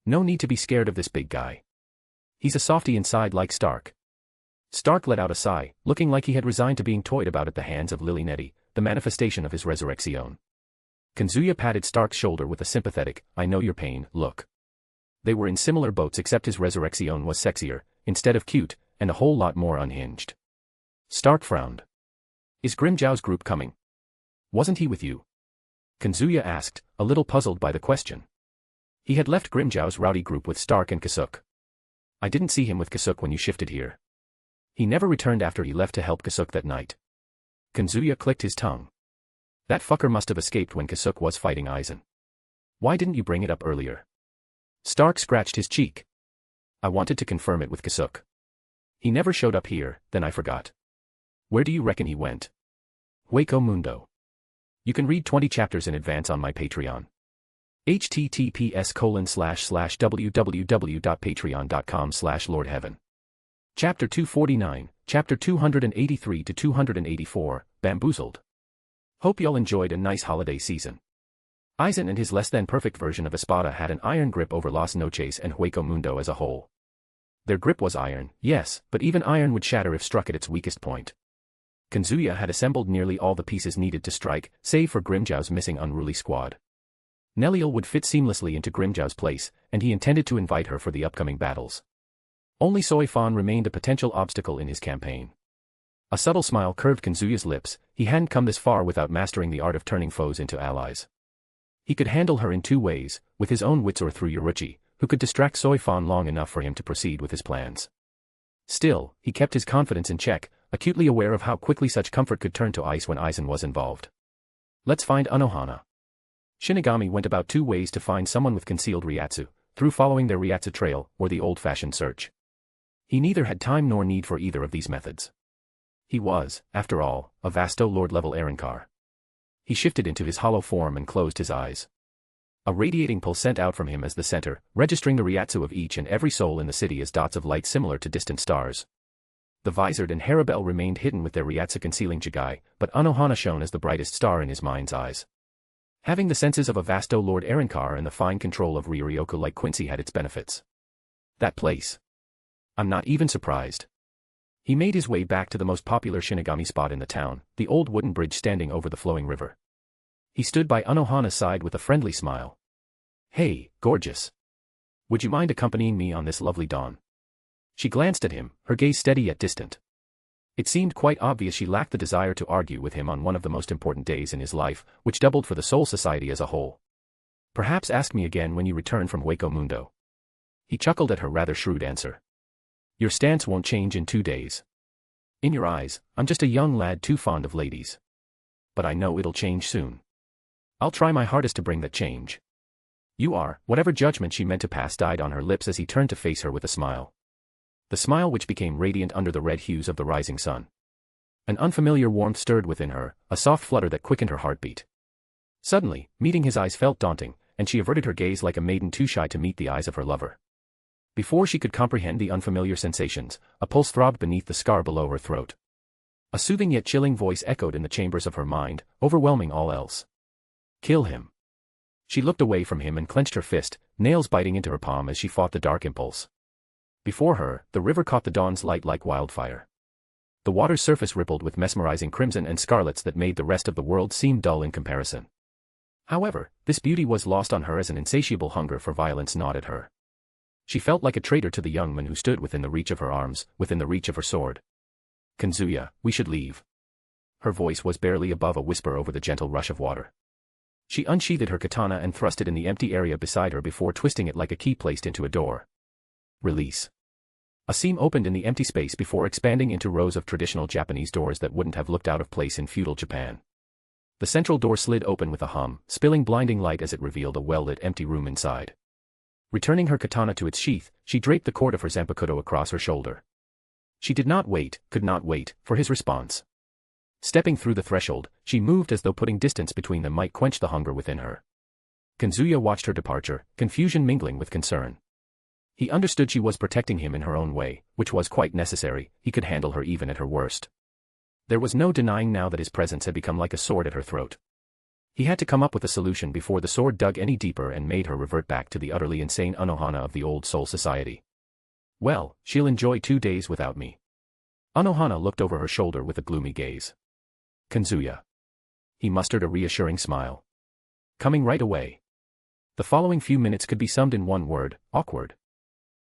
"No need to be scared of this big guy. He's a softy inside like Stark." Stark let out a sigh, looking like he had resigned to being toyed about at the hands of Lily Nettie, the manifestation of his resurrection. Kazuya patted Stark's shoulder with a sympathetic, "I know your pain," look. They were in similar boats except his resurrection was sexier, instead of cute, and a whole lot more unhinged. Stark frowned. "Is Grimjow's group coming? Wasn't he with you?" Kazuya asked, a little puzzled by the question. He had left Grimjow's rowdy group with Stark and Kasuk. "I didn't see him with Kasuk when you shifted here. He never returned after he left to help Kasuk that night." Kazuya clicked his tongue. "That fucker must have escaped when Kasuk was fighting Aizen. Why didn't you bring it up earlier?" Stark scratched his cheek. "I wanted to confirm it with Kasuk. He never showed up here, then I forgot." "Where do you reckon he went?" "Hueco Mundo." You can read 20 chapters in advance on my Patreon. https://www.patreon.com/lordheaven. Chapter 249, Chapter 283 to 284, Bamboozled. Hope y'all enjoyed a nice holiday season. Aizen and his less-than-perfect version of Espada had an iron grip over Las Noches and Hueco Mundo as a whole. Their grip was iron, yes, but even iron would shatter if struck at its weakest point. Kazuya had assembled nearly all the pieces needed to strike, save for Grimjow's missing unruly squad. Nell would fit seamlessly into Grimjow's place, and he intended to invite her for the upcoming battles. Only Soi Fon remained a potential obstacle in his campaign. A subtle smile curved Kazuya's lips, he hadn't come this far without mastering the art of turning foes into allies. He could handle her in 2 ways, with his own wits or through Yoruichi, who could distract Soi Fon long enough for him to proceed with his plans. Still, he kept his confidence in check, acutely aware of how quickly such comfort could turn to ice when Aizen was involved. "Let's find Anohana." Shinigami went about 2 ways to find someone with concealed Ryatsu, through following their Ryatsu trail, or the old-fashioned search. He neither had time nor need for either of these methods. He was, after all, a Vasto Lorde-level Erinkar. He shifted into his hollow form and closed his eyes. A radiating pulse sent out from him as the center, registering the Ryatsu of each and every soul in the city as dots of light similar to distant stars. The Visored and Harabel remained hidden with their Ryatsu concealing shikai, but Anohana shone as the brightest star in his mind's eyes. Having the senses of a Vasto Lord Erinkar and the fine control of Ryuryoku like Quincy had its benefits. That place. I'm not even surprised. He made his way back to the most popular Shinigami spot in the town, the old wooden bridge standing over the flowing river. He stood by Anohana's side with a friendly smile. "Hey, gorgeous. Would you mind accompanying me on this lovely dawn?" She glanced at him, her gaze steady yet distant. It seemed quite obvious she lacked the desire to argue with him on one of the most important days in his life, which doubled for the Soul Society as a whole. "Perhaps ask me again when you return from Hueco Mundo." He chuckled at her rather shrewd answer. "Your stance won't change in 2 days. In your eyes, I'm just a young lad too fond of ladies. But I know it'll change soon. I'll try my hardest to bring that change." "You are," whatever judgment she meant to pass died on her lips as he turned to face her with a smile. The smile which became radiant under the red hues of the rising sun. An unfamiliar warmth stirred within her, a soft flutter that quickened her heartbeat. Suddenly, meeting his eyes felt daunting, and she averted her gaze like a maiden too shy to meet the eyes of her lover. Before she could comprehend the unfamiliar sensations, a pulse throbbed beneath the scar below her throat. A soothing yet chilling voice echoed in the chambers of her mind, overwhelming all else. "Kill him." She looked away from him and clenched her fist, nails biting into her palm as she fought the dark impulse. Before her, the river caught the dawn's light like wildfire. The water's surface rippled with mesmerizing crimson and scarlets that made the rest of the world seem dull in comparison. However, this beauty was lost on her as an insatiable hunger for violence gnawed at her. She felt like a traitor to the young man who stood within the reach of her arms, within the reach of her sword. "Kazuya, we should leave." Her voice was barely above a whisper over the gentle rush of water. She unsheathed her katana and thrust it in the empty area beside her before twisting it like a key placed into a door. Release. A seam opened in the empty space before expanding into rows of traditional Japanese doors that wouldn't have looked out of place in feudal Japan. The central door slid open with a hum, spilling blinding light as it revealed a well-lit empty room inside. Returning her katana to its sheath, she draped the cord of her zanpakuto across her shoulder. She did not wait, could not wait, for his response. Stepping through the threshold, she moved as though putting distance between them might quench the hunger within her. Kazuya watched her departure, confusion mingling with concern. He understood she was protecting him in her own way, which was quite necessary. He could handle her even at her worst. There was no denying now that his presence had become like a sword at her throat. He had to come up with a solution before the sword dug any deeper and made her revert back to the utterly insane Anohana of the old Soul Society. "Well, she'll enjoy 2 days without me." Anohana looked over her shoulder with a gloomy gaze. "Kazuya." He mustered a reassuring smile. "Coming right away." The following few minutes could be summed in one word: awkward.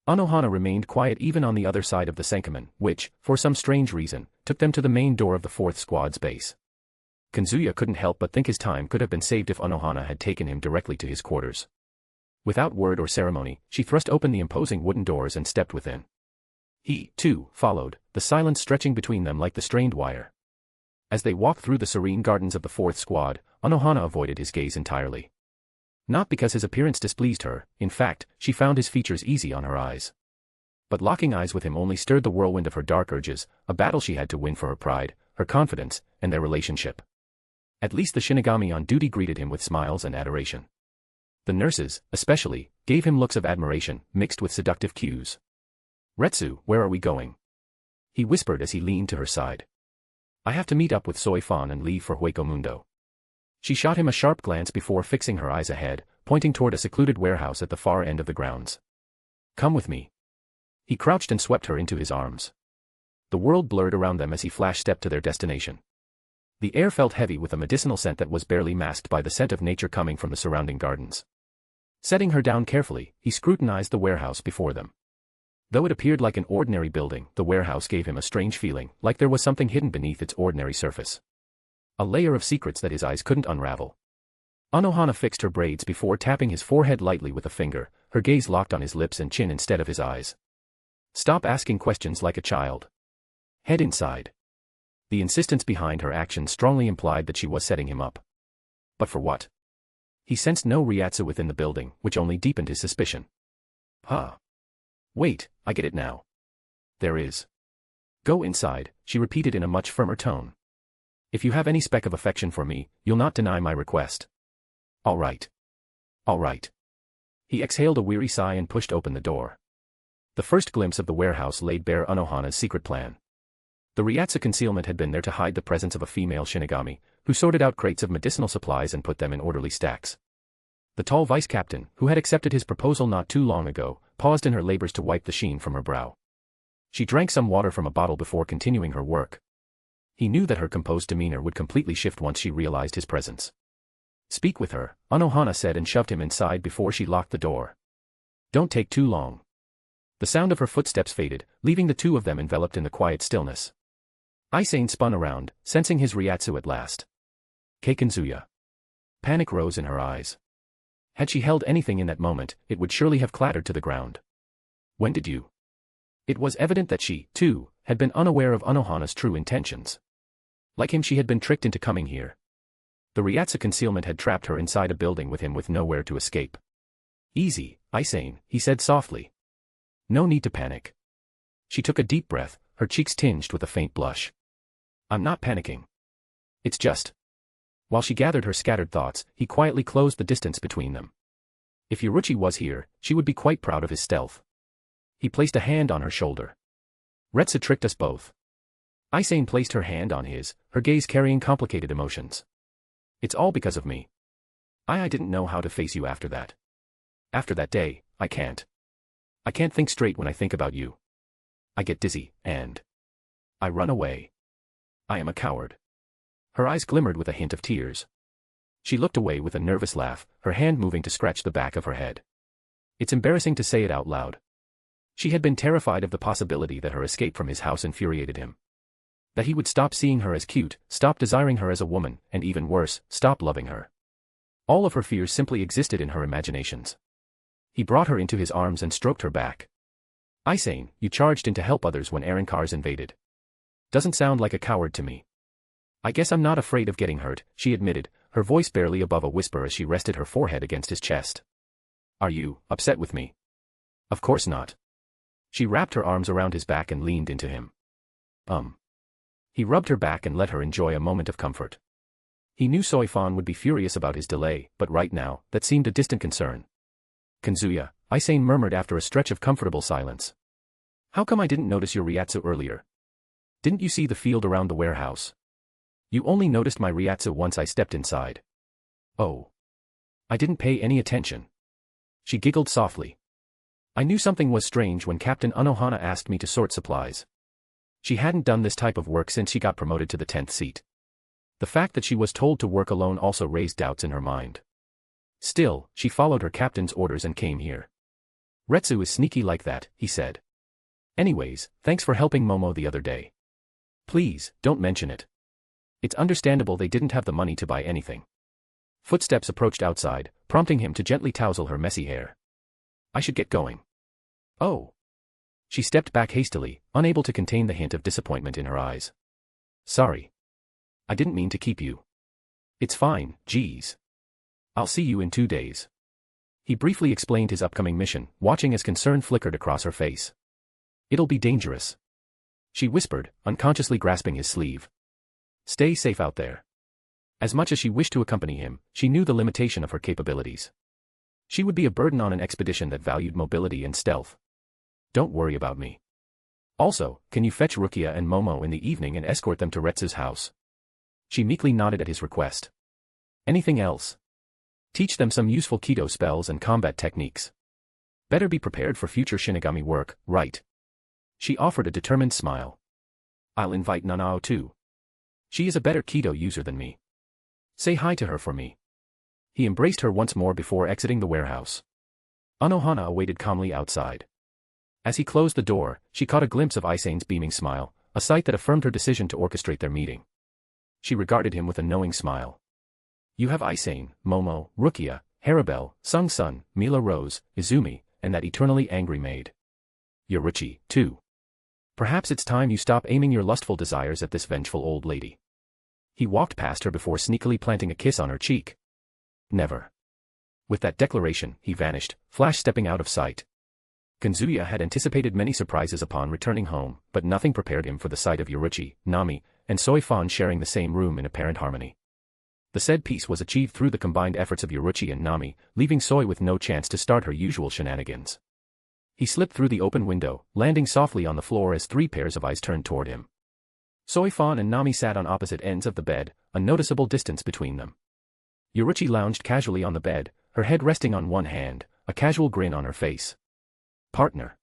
Anohana remained quiet even on the other side of the Senkaman, which, for some strange reason, took them to the main door of the 4th Squad's base. Kazuya couldn't help but think his time could have been saved if Anohana had taken him directly to his quarters. Without word or ceremony, she thrust open the imposing wooden doors and stepped within. He, too, followed, the silence stretching between them like the strained wire. As they walked through the serene gardens of the 4th Squad, Anohana avoided his gaze entirely. Not because his appearance displeased her, in fact, she found his features easy on her eyes. But locking eyes with him only stirred the whirlwind of her dark urges, a battle she had to win for her pride, her confidence, and their relationship. At least the Shinigami on duty greeted him with smiles and adoration. The nurses, especially, gave him looks of admiration, mixed with seductive cues. "Retsu, where are we going?" he whispered as he leaned to her side. "I have to meet up with Soi Fon and leave for Hueco Mundo." She shot him a sharp glance before fixing her eyes ahead, pointing toward a secluded warehouse at the far end of the grounds. "Come with me." He crouched and swept her into his arms. The world blurred around them as he flash-stepped to their destination. The air felt heavy with a medicinal scent that was barely masked by the scent of nature coming from the surrounding gardens. Setting her down carefully, he scrutinized the warehouse before them. Though it appeared like an ordinary building, the warehouse gave him a strange feeling, like there was something hidden beneath its ordinary surface. A layer of secrets that his eyes couldn't unravel. Anohana fixed her braids before tapping his forehead lightly with a finger, her gaze locked on his lips and chin instead of his eyes. "Stop asking questions like a child. Head inside." The insistence behind her actions strongly implied that she was setting him up. But for what? He sensed no Ryatsu within the building, which only deepened his suspicion. "Huh. Wait, I get it now. There is. Go inside," she repeated in a much firmer tone. "If you have any speck of affection for me, you'll not deny my request." "All right. All right." He exhaled a weary sigh and pushed open the door. The first glimpse of the warehouse laid bare Anohana's secret plan. The Ryatsu concealment had been there to hide the presence of a female Shinigami, who sorted out crates of medicinal supplies and put them in orderly stacks. The tall vice-captain, who had accepted his proposal not too long ago, paused in her labors to wipe the sheen from her brow. She drank some water from a bottle before continuing her work. He knew that her composed demeanor would completely shift once she realized his presence. "Speak with her," Anohana said and shoved him inside before she locked the door. "Don't take too long." The sound of her footsteps faded, leaving the two of them enveloped in the quiet stillness. Aizen spun around, sensing his Ryatsu at last. Kazuya. Panic rose in her eyes. Had she held anything in that moment, it would surely have clattered to the ground. "When did you?" It was evident that she, too, had been unaware of Anohana's true intentions. Like him, she had been tricked into coming here. The Ryatsu concealment had trapped her inside a building with him with nowhere to escape. "Easy, Aizen," he said softly. "No need to panic." She took a deep breath, her cheeks tinged with a faint blush. "I'm not panicking. It's just..." While she gathered her scattered thoughts, he quietly closed the distance between them. If Yoruichi was here, she would be quite proud of his stealth. He placed a hand on her shoulder. "Retsu tricked us both." Aizen placed her hand on his, her gaze carrying complicated emotions. "It's all because of me. I didn't know how to face you after that. After that day, I can't think straight when I think about you. I get dizzy, and I run away. I am a coward." Her eyes glimmered with a hint of tears. She looked away with a nervous laugh, her hand moving to scratch the back of her head. It's embarrassing to say it out loud. She had been terrified of the possibility that her escape from his house infuriated him. That he would stop seeing her as cute, stop desiring her as a woman, and even worse, stop loving her. All of her fears simply existed in her imaginations. He brought her into his arms and stroked her back. "Aizen, you charged in to help others when Arancars invaded. Doesn't sound like a coward to me." "I guess I'm not afraid of getting hurt," she admitted, her voice barely above a whisper as she rested her forehead against his chest. "Are you upset with me?" "Of course not." She wrapped her arms around his back and leaned into him. He rubbed her back and let her enjoy a moment of comfort. He knew Soi Fon would be furious about his delay, but right now, that seemed a distant concern. "Kazuya," Aizen murmured after a stretch of comfortable silence. "How come I didn't notice your Ryatsu earlier? Didn't you see the field around the warehouse? You only noticed my Ryatsu once I stepped inside." "Oh. I didn't pay any attention." She giggled softly. "I knew something was strange when Captain Anohana asked me to sort supplies. She hadn't done this type of work since she got promoted to the 10th seat. The fact that she was told to work alone also raised doubts in her mind. Still, she followed her captain's orders and came here. Retsu is sneaky like that," he said. "Anyways, thanks for helping Momo the other day. Please, don't mention it. It's understandable they didn't have the money to buy anything." Footsteps approached outside, prompting him to gently tousle her messy hair. "I should get going." "Oh." She stepped back hastily, unable to contain the hint of disappointment in her eyes. "Sorry. I didn't mean to keep you." "It's fine, geez. I'll see you in 2 days." He briefly explained his upcoming mission, watching as concern flickered across her face. "It'll be dangerous," she whispered, unconsciously grasping his sleeve. "Stay safe out there." As much as she wished to accompany him, she knew the limitation of her capabilities. She would be a burden on an expedition that valued mobility and stealth. "Don't worry about me. Also, can you fetch Rukia and Momo in the evening and escort them to Retsu's house?" She meekly nodded at his request. "Anything else? Teach them some useful Kido spells and combat techniques. Better be prepared for future Shinigami work, right?" She offered a determined smile. "I'll invite Nanao too. She is a better Kido user than me. Say hi to her for me." He embraced her once more before exiting the warehouse. Anohana awaited calmly outside. As he closed the door, she caught a glimpse of Aizen's beaming smile, a sight that affirmed her decision to orchestrate their meeting. She regarded him with a knowing smile. "You have Aizen, Momo, Rukia, Harabel, Sung-sun, Mila Rose, Izumi, and that eternally angry maid. Yoruichi, too. Perhaps it's time you stop aiming your lustful desires at this vengeful old lady." He walked past her before sneakily planting a kiss on her cheek. "Never." With that declaration, he vanished, flash stepping out of sight. Kazuya had anticipated many surprises upon returning home, but nothing prepared him for the sight of Yoruichi, Nami, and Soi Fon sharing the same room in apparent harmony. The said peace was achieved through the combined efforts of Yoruichi and Nami, leaving Soi with no chance to start her usual shenanigans. He slipped through the open window, landing softly on the floor as 3 pairs of eyes turned toward him. Soi Fon and Nami sat on opposite ends of the bed, a noticeable distance between them. Yoruichi lounged casually on the bed, her head resting on one hand, a casual grin on her face. "Partner."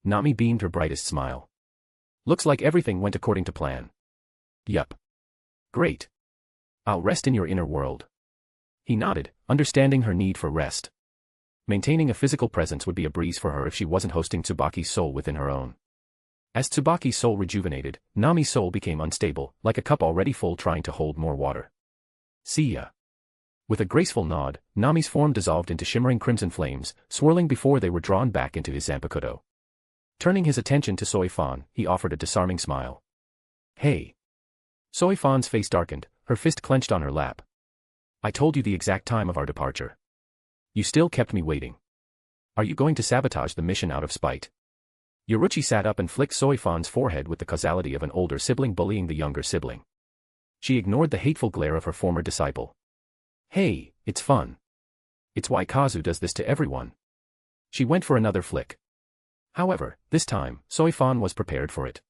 Nami beamed her brightest smile. Looks like everything went according to plan. Yup. Great. I'll rest in your inner world. He nodded, understanding her need for rest. Maintaining a physical presence would be a breeze for her if she wasn't hosting Tsubaki's soul within her own. As Tsubaki's soul rejuvenated, Nami's soul became unstable, like a cup already full trying to hold more water. See ya. With a graceful nod, Nami's form dissolved into shimmering crimson flames, swirling before they were drawn back into his Zanpakuto. Turning his attention to Soi Fon, he offered a disarming smile. Hey. Soi Fon's face darkened, her fist clenched on her lap. I told you the exact time of our departure. You still kept me waiting. Are you going to sabotage the mission out of spite? Yoruichi sat up and flicked Soi Fon's forehead with the causality of an older sibling bullying the younger sibling. She ignored the hateful glare of her former disciple. Hey, it's fun. It's why Kazu does this to everyone. She went for another flick. However, this time, Soi Fon was prepared for it.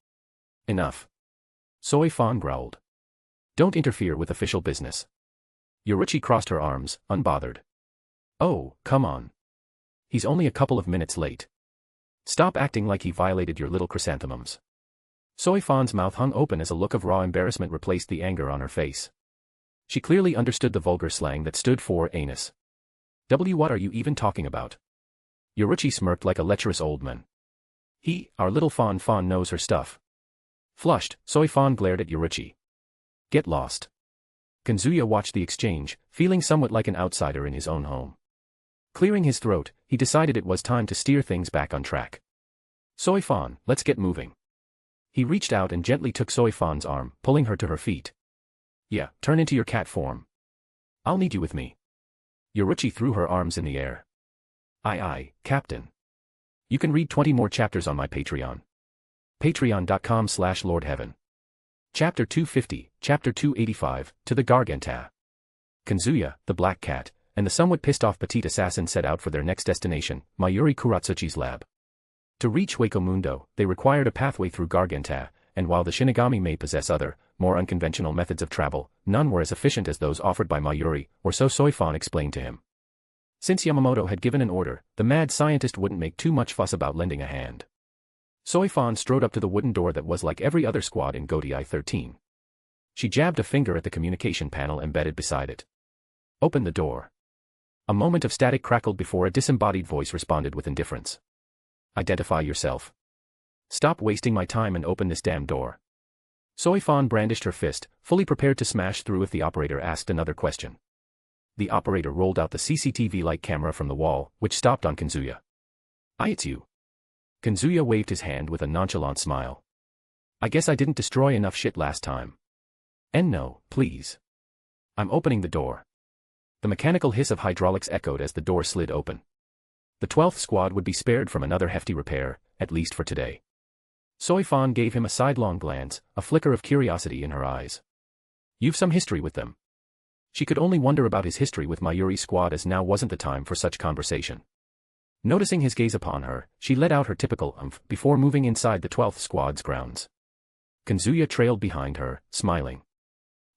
Enough. Soi Fon growled. Don't interfere with official business. Yoruichi crossed her arms, unbothered. Oh, come on. He's only a couple of minutes late. Stop acting like he violated your little chrysanthemums. Soi Fon's mouth hung open as a look of raw embarrassment replaced the anger on her face. She clearly understood the vulgar slang that stood for anus. What are you even talking about? Yoruichi smirked like a lecherous old man. Our little Fon knows her stuff. Flushed, Soi Fon glared at Yoruichi. Get lost. Kazuya watched the exchange, feeling somewhat like an outsider in his own home. Clearing his throat, he decided it was time to steer things back on track. Soi Fon, let's get moving. He reached out and gently took Soi Fon's arm, pulling her to her feet. Yeah, turn into your cat form. I'll need you with me. Yoruichi threw her arms in the air. Aye, Captain. You can read 20 more chapters on my Patreon. Patreon.com/LordHeaven. Chapter 250, Chapter 285, To the Garganta. Kazuya, the Black Cat, and the somewhat pissed-off petite assassin set out for their next destination, Mayuri Kuratsuchi's lab. To reach Hueco Mundo, they required a pathway through Garganta, and while the Shinigami may possess other, more unconventional methods of travel, none were as efficient as those offered by Mayuri, or so Soi Fon explained to him. Since Yamamoto had given an order, the mad scientist wouldn't make too much fuss about lending a hand. Soi Fon strode up to the wooden door that was like every other squad in Goti 13. She jabbed a finger at the communication panel embedded beside it. Open the door. A moment of static crackled before a disembodied voice responded with indifference. Identify yourself. Stop wasting my time and open this damn door. Soi Fon brandished her fist, fully prepared to smash through if the operator asked another question. The operator rolled out the CCTV-like camera from the wall, which stopped on Kazuya. It's you. Kazuya waved his hand with a nonchalant smile. I guess I didn't destroy enough shit last time. And no, please. I'm opening the door. The mechanical hiss of hydraulics echoed as the door slid open. The 12th squad would be spared from another hefty repair, at least for today. Soi Fon gave him a sidelong glance, a flicker of curiosity in her eyes. You've some history with them. She could only wonder about his history with Mayuri's squad as now wasn't the time for such conversation. Noticing his gaze upon her, she let out her typical before moving inside the 12th squad's grounds. Kazuya trailed behind her, smiling.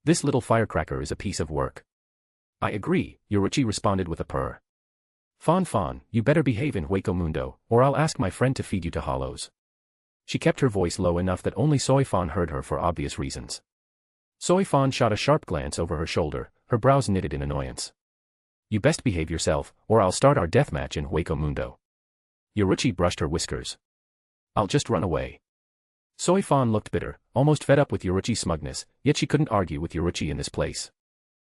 This little firecracker is a piece of work. I agree, Yoruichi responded with a purr. Fon, you better behave in Hueco Mundo, or I'll ask my friend to feed you to hollows. She kept her voice low enough that only Soi Fon heard her for obvious reasons. Soi Fon shot a sharp glance over her shoulder, her brows knitted in annoyance. You best behave yourself, or I'll start our deathmatch in Hueco Mundo. Yoruichi brushed her whiskers. I'll just run away. Soi Fon looked bitter, almost fed up with Yoruichi's smugness, yet she couldn't argue with Yoruichi in this place.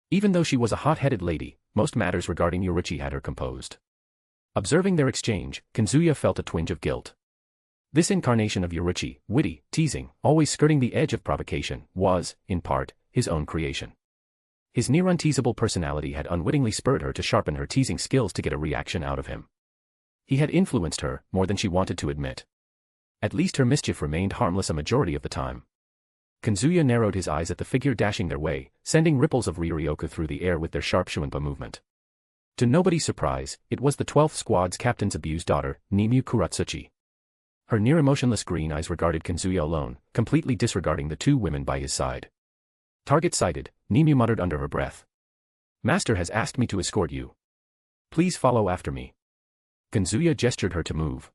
Even though she was a hot-headed lady, most matters regarding Yoruichi had her composed. Observing their exchange, Kazuya felt a twinge of guilt. This incarnation of Yoruichi, witty, teasing, always skirting the edge of provocation, was, in part, his own creation. His near-unteasable personality had unwittingly spurred her to sharpen her teasing skills to get a reaction out of him. He had influenced her, more than she wanted to admit. At least her mischief remained harmless a majority of the time. Kazuya narrowed his eyes at the figure dashing their way, sending ripples of Riryoku through the air with their sharp Shuinpa movement. To nobody's surprise, it was the 12th Squad's captain's abused daughter, Nimue Kuratsuchi. Her near-emotionless green eyes regarded Kazuya alone, completely disregarding the two women by his side. Target sighted, Nimue muttered under her breath. Master has asked me to escort you. Please follow after me. Kazuya gestured her to move.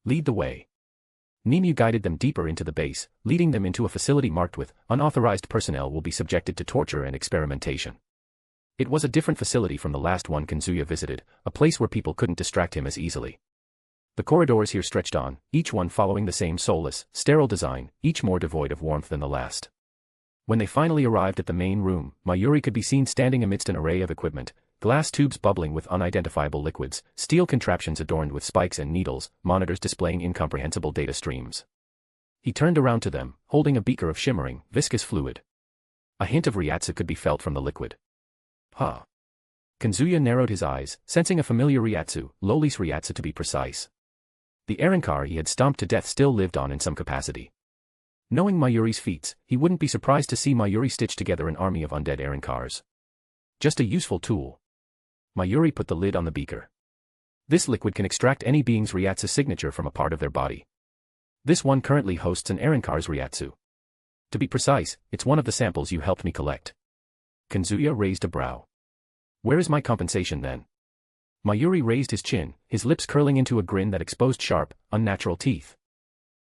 Lead the way. Nimue guided them deeper into the base, leading them into a facility marked with unauthorized personnel will be subjected to torture and experimentation. It was a different facility from the last one Kazuya visited, a place where people couldn't distract him as easily. The corridors here stretched on, each one following the same soulless, sterile design, each more devoid of warmth than the last. When they finally arrived at the main room, Mayuri could be seen standing amidst an array of equipment, glass tubes bubbling with unidentifiable liquids, steel contraptions adorned with spikes and needles, monitors displaying incomprehensible data streams. He turned around to them, holding a beaker of shimmering, viscous fluid. A hint of Ryatsu could be felt from the liquid. Huh. Kazuya narrowed his eyes, sensing a familiar Ryatsu, Loli's Ryatsu to be precise. The Arankar he had stomped to death still lived on in some capacity. Knowing Mayuri's feats, he wouldn't be surprised to see Mayuri stitch together an army of undead Arankars. Just a useful tool. Mayuri put the lid on the beaker. This liquid can extract any being's Ryatsu signature from a part of their body. This one currently hosts an Arankar's Ryatsu. To be precise, it's one of the samples you helped me collect. Kazuya raised a brow. Where is my compensation then? Mayuri raised his chin, his lips curling into a grin that exposed sharp, unnatural teeth.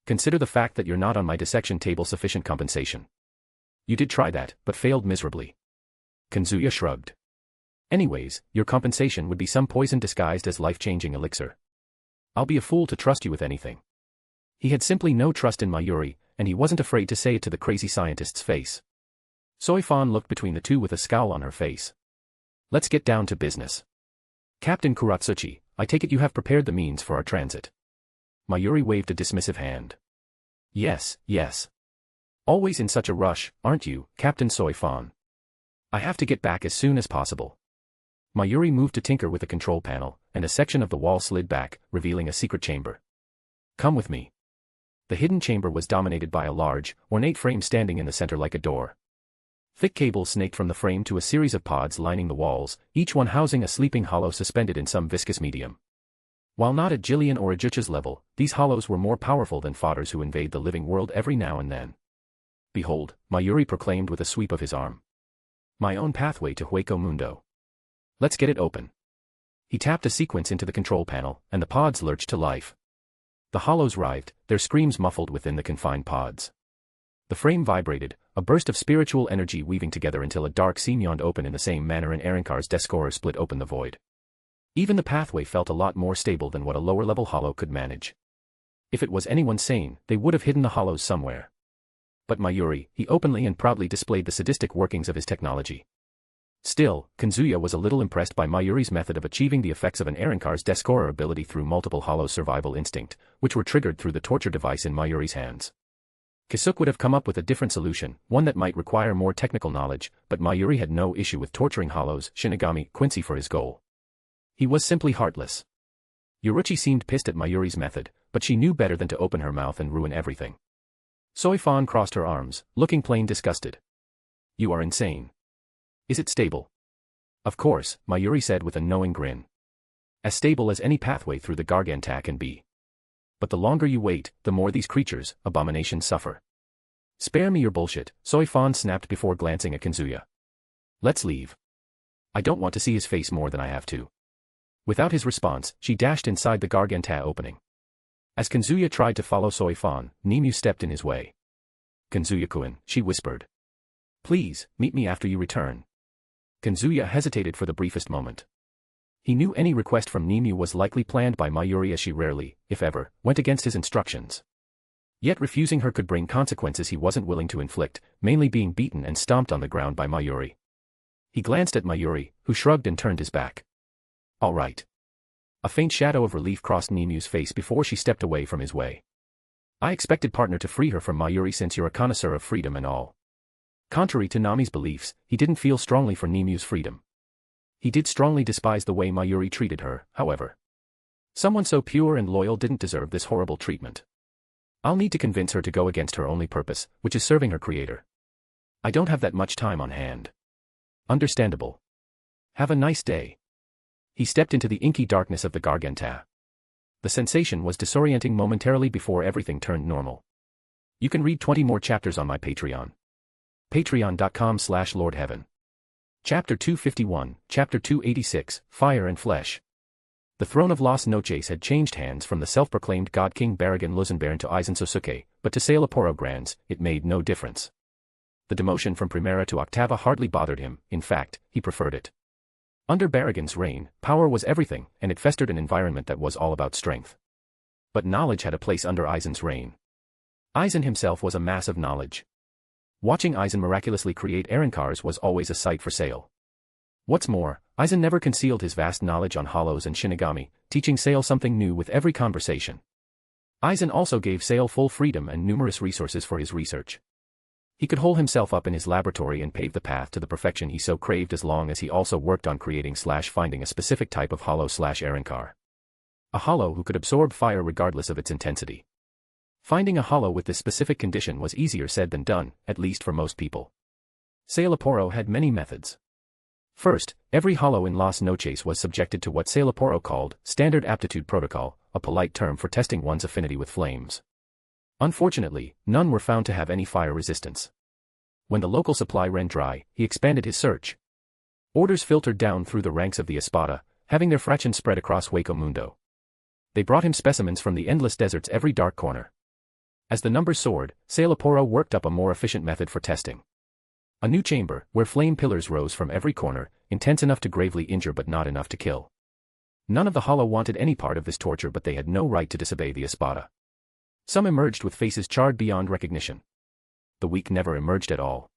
Consider the fact that you're not on my dissection table sufficient compensation. You did try that, but failed miserably. Kazuya shrugged. Anyways, your compensation would be some poison disguised as life-changing elixir. I'll be a fool to trust you with anything. He had simply no trust in Mayuri, and he wasn't afraid to say it to the crazy scientist's face. Soi Fon looked between the two with a scowl on her face. Let's get down to business. Captain Kuratsuchi, I take it you have prepared the means for our transit. Mayuri waved a dismissive hand. Yes, yes. Always in such a rush, aren't you, Captain Soi Fon? I have to get back as soon as possible. Mayuri moved to tinker with the control panel, and a section of the wall slid back, revealing a secret chamber. Come with me. The hidden chamber was dominated by a large, ornate frame standing in the center like a door. Thick cables snaked from the frame to a series of pods lining the walls, each one housing a sleeping hollow suspended in some viscous medium. While not at Jillian or Ajucha's level, these hollows were more powerful than fodders who invade the living world every now and then. Behold, Mayuri proclaimed with a sweep of his arm. My own pathway to Hueco Mundo. Let's get it open. He tapped a sequence into the control panel, and the pods lurched to life. The hollows writhed, their screams muffled within the confined pods. The frame vibrated, a burst of spiritual energy weaving together until a dark seam yawned open in the same manner an Arankar's Descorer split open the void. Even the pathway felt a lot more stable than what a lower-level hollow could manage. If it was anyone sane, they would have hidden the hollows somewhere. But Mayuri, he openly and proudly displayed the sadistic workings of his technology. Still, Kazuya was a little impressed by Mayuri's method of achieving the effects of an Arankar's Descorer ability through multiple hollows' survival instinct, which were triggered through the torture device in Mayuri's hands. Kisuk would have come up with a different solution, one that might require more technical knowledge, but Mayuri had no issue with torturing hollows, Shinigami, Quincy for his goal. He was simply heartless. Yoruichi seemed pissed at Mayuri's method, but she knew better than to open her mouth and ruin everything. Soi Fon crossed her arms, looking plain disgusted. You are insane. Is it stable? Of course, Mayuri said with a knowing grin. As stable as any pathway through the Garganta can be. But the longer you wait, the more these creatures, abominations, suffer. Spare me your bullshit, Soi Fon snapped before glancing at Kazuya. Let's leave. I don't want to see his face more than I have to. Without his response, she dashed inside the Garganta opening. As Kazuya tried to follow Soi Fon, Nimue stepped in his way. Kazuya-kun, she whispered. Please, meet me after you return. Kazuya hesitated for the briefest moment. He knew any request from Nimue was likely planned by Mayuri as she rarely, if ever, went against his instructions. Yet refusing her could bring consequences he wasn't willing to inflict, mainly being beaten and stomped on the ground by Mayuri. He glanced at Mayuri, who shrugged and turned his back. All right. A faint shadow of relief crossed Nimue's face before she stepped away from his way. I expected partner to free her from Mayuri since you're a connoisseur of freedom and all. Contrary to Nami's beliefs, he didn't feel strongly for Nimue's freedom. He did strongly despise the way Mayuri treated her, however. Someone so pure and loyal didn't deserve this horrible treatment. I'll need to convince her to go against her only purpose, which is serving her creator. I don't have that much time on hand. Understandable. Have a nice day. He stepped into the inky darkness of the Garganta. The sensation was disorienting momentarily before everything turned normal. You can read 20 more chapters on my Patreon. Patreon.com/LordHeaven. Chapter 251, Chapter 286, Fire and Flesh. The throne of Las Noches had changed hands from the self-proclaimed God King Baragan Luzenbaron to Aizen Sōsuke, but to Sailaporo Grands, it made no difference. The demotion from Primera to Octava hardly bothered him, in fact, he preferred it. Under Baragan's reign, power was everything, and it festered an environment that was all about strength. But knowledge had a place under Aizen's reign. Aizen himself was a mass of knowledge. Watching Aizen miraculously create Erankars was always a sight for Sail. What's more, Aizen never concealed his vast knowledge on hollows and Shinigami, teaching Sail something new with every conversation. Aizen also gave Sail full freedom and numerous resources for his research. He could hole himself up in his laboratory and pave the path to the perfection he so craved as long as he also worked on creating/finding a specific type of hollow/Erankar. A hollow who could absorb fire regardless of its intensity. Finding a hollow with this specific condition was easier said than done, at least for most people. Sailaporo had many methods. First, every hollow in Las Noches was subjected to what Sailaporo called Standard Aptitude Protocol, a polite term for testing one's affinity with flames. Unfortunately, none were found to have any fire resistance. When the local supply ran dry, he expanded his search. Orders filtered down through the ranks of the Espada, having their fraction spread across Hueco Mundo. They brought him specimens from the endless desert's every dark corner. As the numbers soared, Sailaporo worked up a more efficient method for testing. A new chamber, where flame pillars rose from every corner, intense enough to gravely injure but not enough to kill. None of the hollow wanted any part of this torture, but they had no right to disobey the Espada. Some emerged with faces charred beyond recognition. The weak never emerged at all.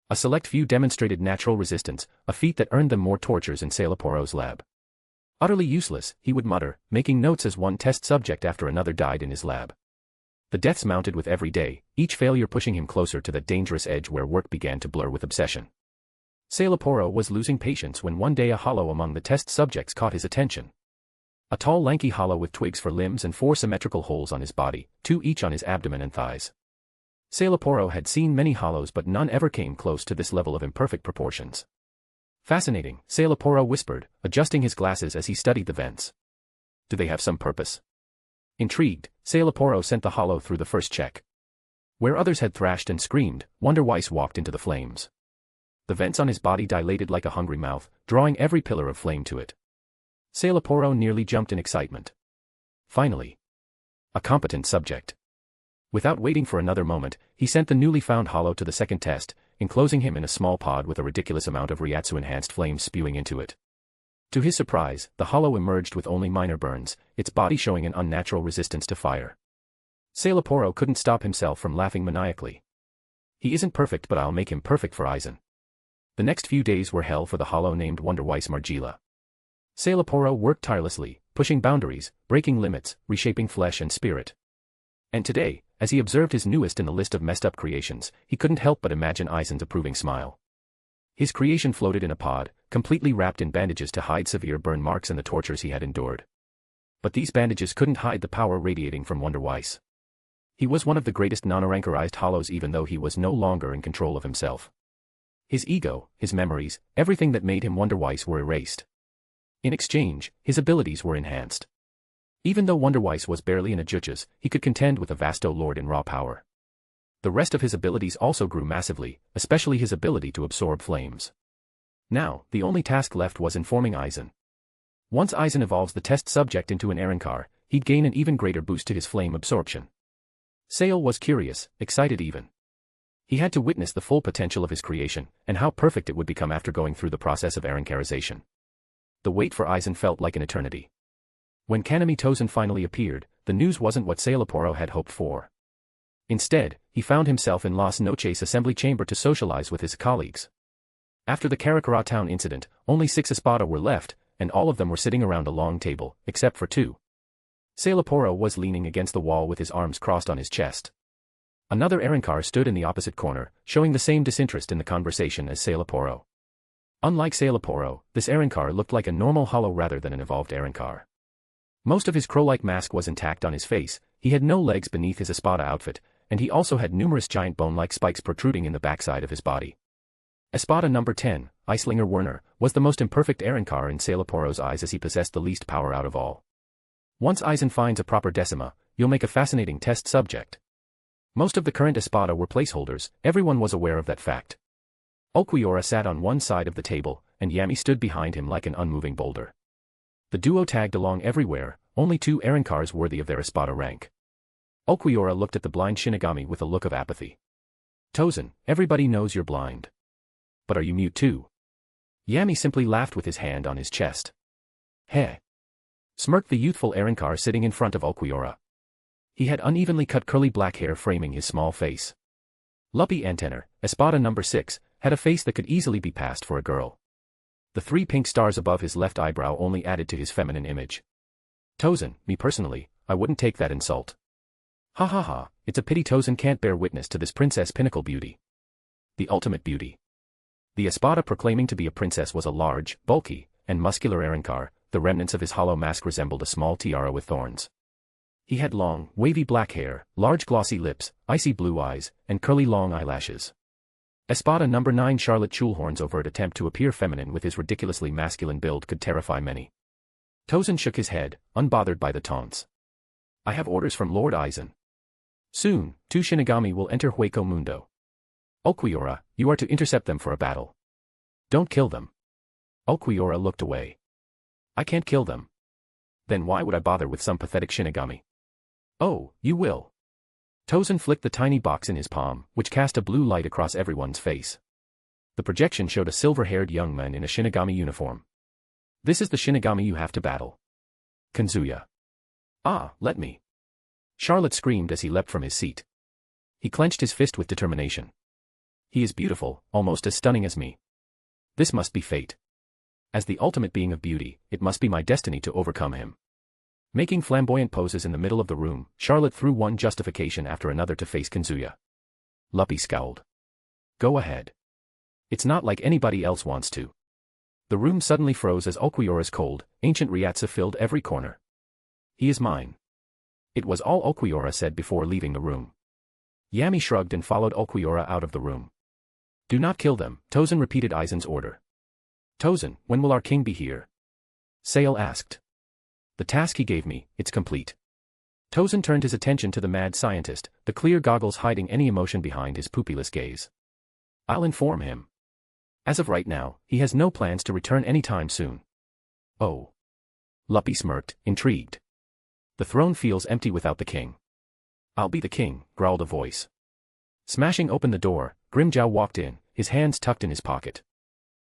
A select few demonstrated natural resistance, a feat that earned them more tortures in Sailaporo's lab. Utterly useless, he would mutter, making notes as one test subject after another died in his lab. The deaths mounted with every day, each failure pushing him closer to that dangerous edge where work began to blur with obsession. Sailaporo was losing patience when one day a hollow among the test subjects caught his attention. A tall lanky hollow with twigs for limbs and 4 symmetrical holes on his body, 2 each on his abdomen and thighs. Sailaporo had seen many hollows but none ever came close to this level of imperfect proportions. Fascinating, Sailaporo whispered, adjusting his glasses as he studied the vents. Do they have some purpose? Intrigued, Sailaporo sent the hollow through the first check. Where others had thrashed and screamed, Wonderweiss walked into the flames. The vents on his body dilated like a hungry mouth, drawing every pillar of flame to it. Sailaporo nearly jumped in excitement. Finally. A competent subject. Without waiting for another moment, he sent the newly found hollow to the second test, enclosing him in a small pod with a ridiculous amount of Ryatsu-enhanced flames spewing into it. To his surprise, the hollow emerged with only minor burns, its body showing an unnatural resistance to fire. Sailaporo couldn't stop himself from laughing maniacally. He isn't perfect, but I'll make him perfect for Aizen. The next few days were hell for the hollow named Wonderweiss Margila. Sailaporo worked tirelessly, pushing boundaries, breaking limits, reshaping flesh and spirit. And today, as he observed his newest in the list of messed-up creations, he couldn't help but imagine Aizen's approving smile. His creation floated in a pod, completely wrapped in bandages to hide severe burn marks and the tortures he had endured. But these bandages couldn't hide the power radiating from Wonderweiss. He was one of the greatest non-Arankarized hollows even though he was no longer in control of himself. His ego, his memories, everything that made him Wonderweiss were erased. In exchange, his abilities were enhanced. Even though Wonderweiss was barely in a jutsus, he could contend with a Vasto Lord in raw power. The rest of his abilities also grew massively, especially his ability to absorb flames. Now, the only task left was informing Aizen. Once Aizen evolves the test subject into an Erankar, he'd gain an even greater boost to his flame absorption. Sail was curious, excited even. He had to witness the full potential of his creation, and how perfect it would become after going through the process of Erankarization. The wait for Aizen felt like an eternity. When Kanami Tozen finally appeared, the news wasn't what Sailaporo had hoped for. Instead, he found himself in Las Noches assembly chamber to socialize with his colleagues. After the Karakura town incident, only 6 Espada were left, and all of them were sitting around a long table, except for 2. Sailaporo was leaning against the wall with his arms crossed on his chest. Another Erankar stood in the opposite corner, showing the same disinterest in the conversation as Sailaporo. Unlike Sailaporo, this Erankar looked like a normal hollow rather than an evolved Erankar. Most of his crow-like mask was intact on his face, he had no legs beneath his Espada outfit, and he also had numerous giant bone-like spikes protruding in the backside of his body. Espada number 10, Eislinger Werner, was the most imperfect Erankar in Sailaporo's eyes as he possessed the least power out of all. Once Aizen finds a proper decima, you'll make a fascinating test subject. Most of the current Espada were placeholders, everyone was aware of that fact. Okuora sat on one side of the table, and Yami stood behind him like an unmoving boulder. The duo tagged along everywhere, only 2 Arankars worthy of their Espada rank. Okuora looked at the blind Shinigami with a look of apathy. Tozen, everybody knows you're blind. But are you mute too? Yami simply laughed with his hand on his chest. Heh. Smirked the youthful Arankar sitting in front of Okuora. He had unevenly cut curly black hair framing his small face. Luppy Antenor, Espada number 6, had a face that could easily be passed for a girl. The 3 pink stars above his left eyebrow only added to his feminine image. Tozen, me personally, I wouldn't take that insult. Ha ha ha, it's a pity Tozen can't bear witness to this princess pinnacle beauty. The ultimate beauty. The Espada proclaiming to be a princess was a large, bulky, and muscular Arankar. The remnants of his hollow mask resembled a small tiara with thorns. He had long, wavy black hair, large glossy lips, icy blue eyes, and curly long eyelashes. Espada number 9 Charlotte Chulhorn's overt attempt to appear feminine with his ridiculously masculine build could terrify many. Tozen shook his head, unbothered by the taunts. I have orders from Lord Aizen. Soon, 2 Shinigami will enter Hueco Mundo. Okuora, you are to intercept them for a battle. Don't kill them. Okuora looked away. I can't kill them. Then why would I bother with some pathetic Shinigami? Oh, you will. Tozen flicked the tiny box in his palm, which cast a blue light across everyone's face. The projection showed a silver-haired young man in a Shinigami uniform. This is the Shinigami you have to battle. Kazuya. Ah, let me. Charlotte screamed as he leapt from his seat. He clenched his fist with determination. He is beautiful, almost as stunning as me. This must be fate. As the ultimate being of beauty, it must be my destiny to overcome him. Making flamboyant poses in the middle of the room, Charlotte threw one justification after another to face Kazuya. Luppy scowled. Go ahead. It's not like anybody else wants to. The room suddenly froze as Okuora's cold, ancient Ryatsu filled every corner. He is mine. It was all Okuora said before leaving the room. Yami shrugged and followed Okuora out of the room. Do not kill them, Tozen repeated Aizen's order. Tozen, when will our king be here? Sale asked. The task he gave me, it's complete. Tozen turned his attention to the mad scientist, the clear goggles hiding any emotion behind his pupilless gaze. I'll inform him. As of right now, he has no plans to return anytime soon. Oh. Luppy smirked, intrigued. The throne feels empty without the king. I'll be the king, growled a voice. Smashing open the door, Grimjow walked in, his hands tucked in his pocket.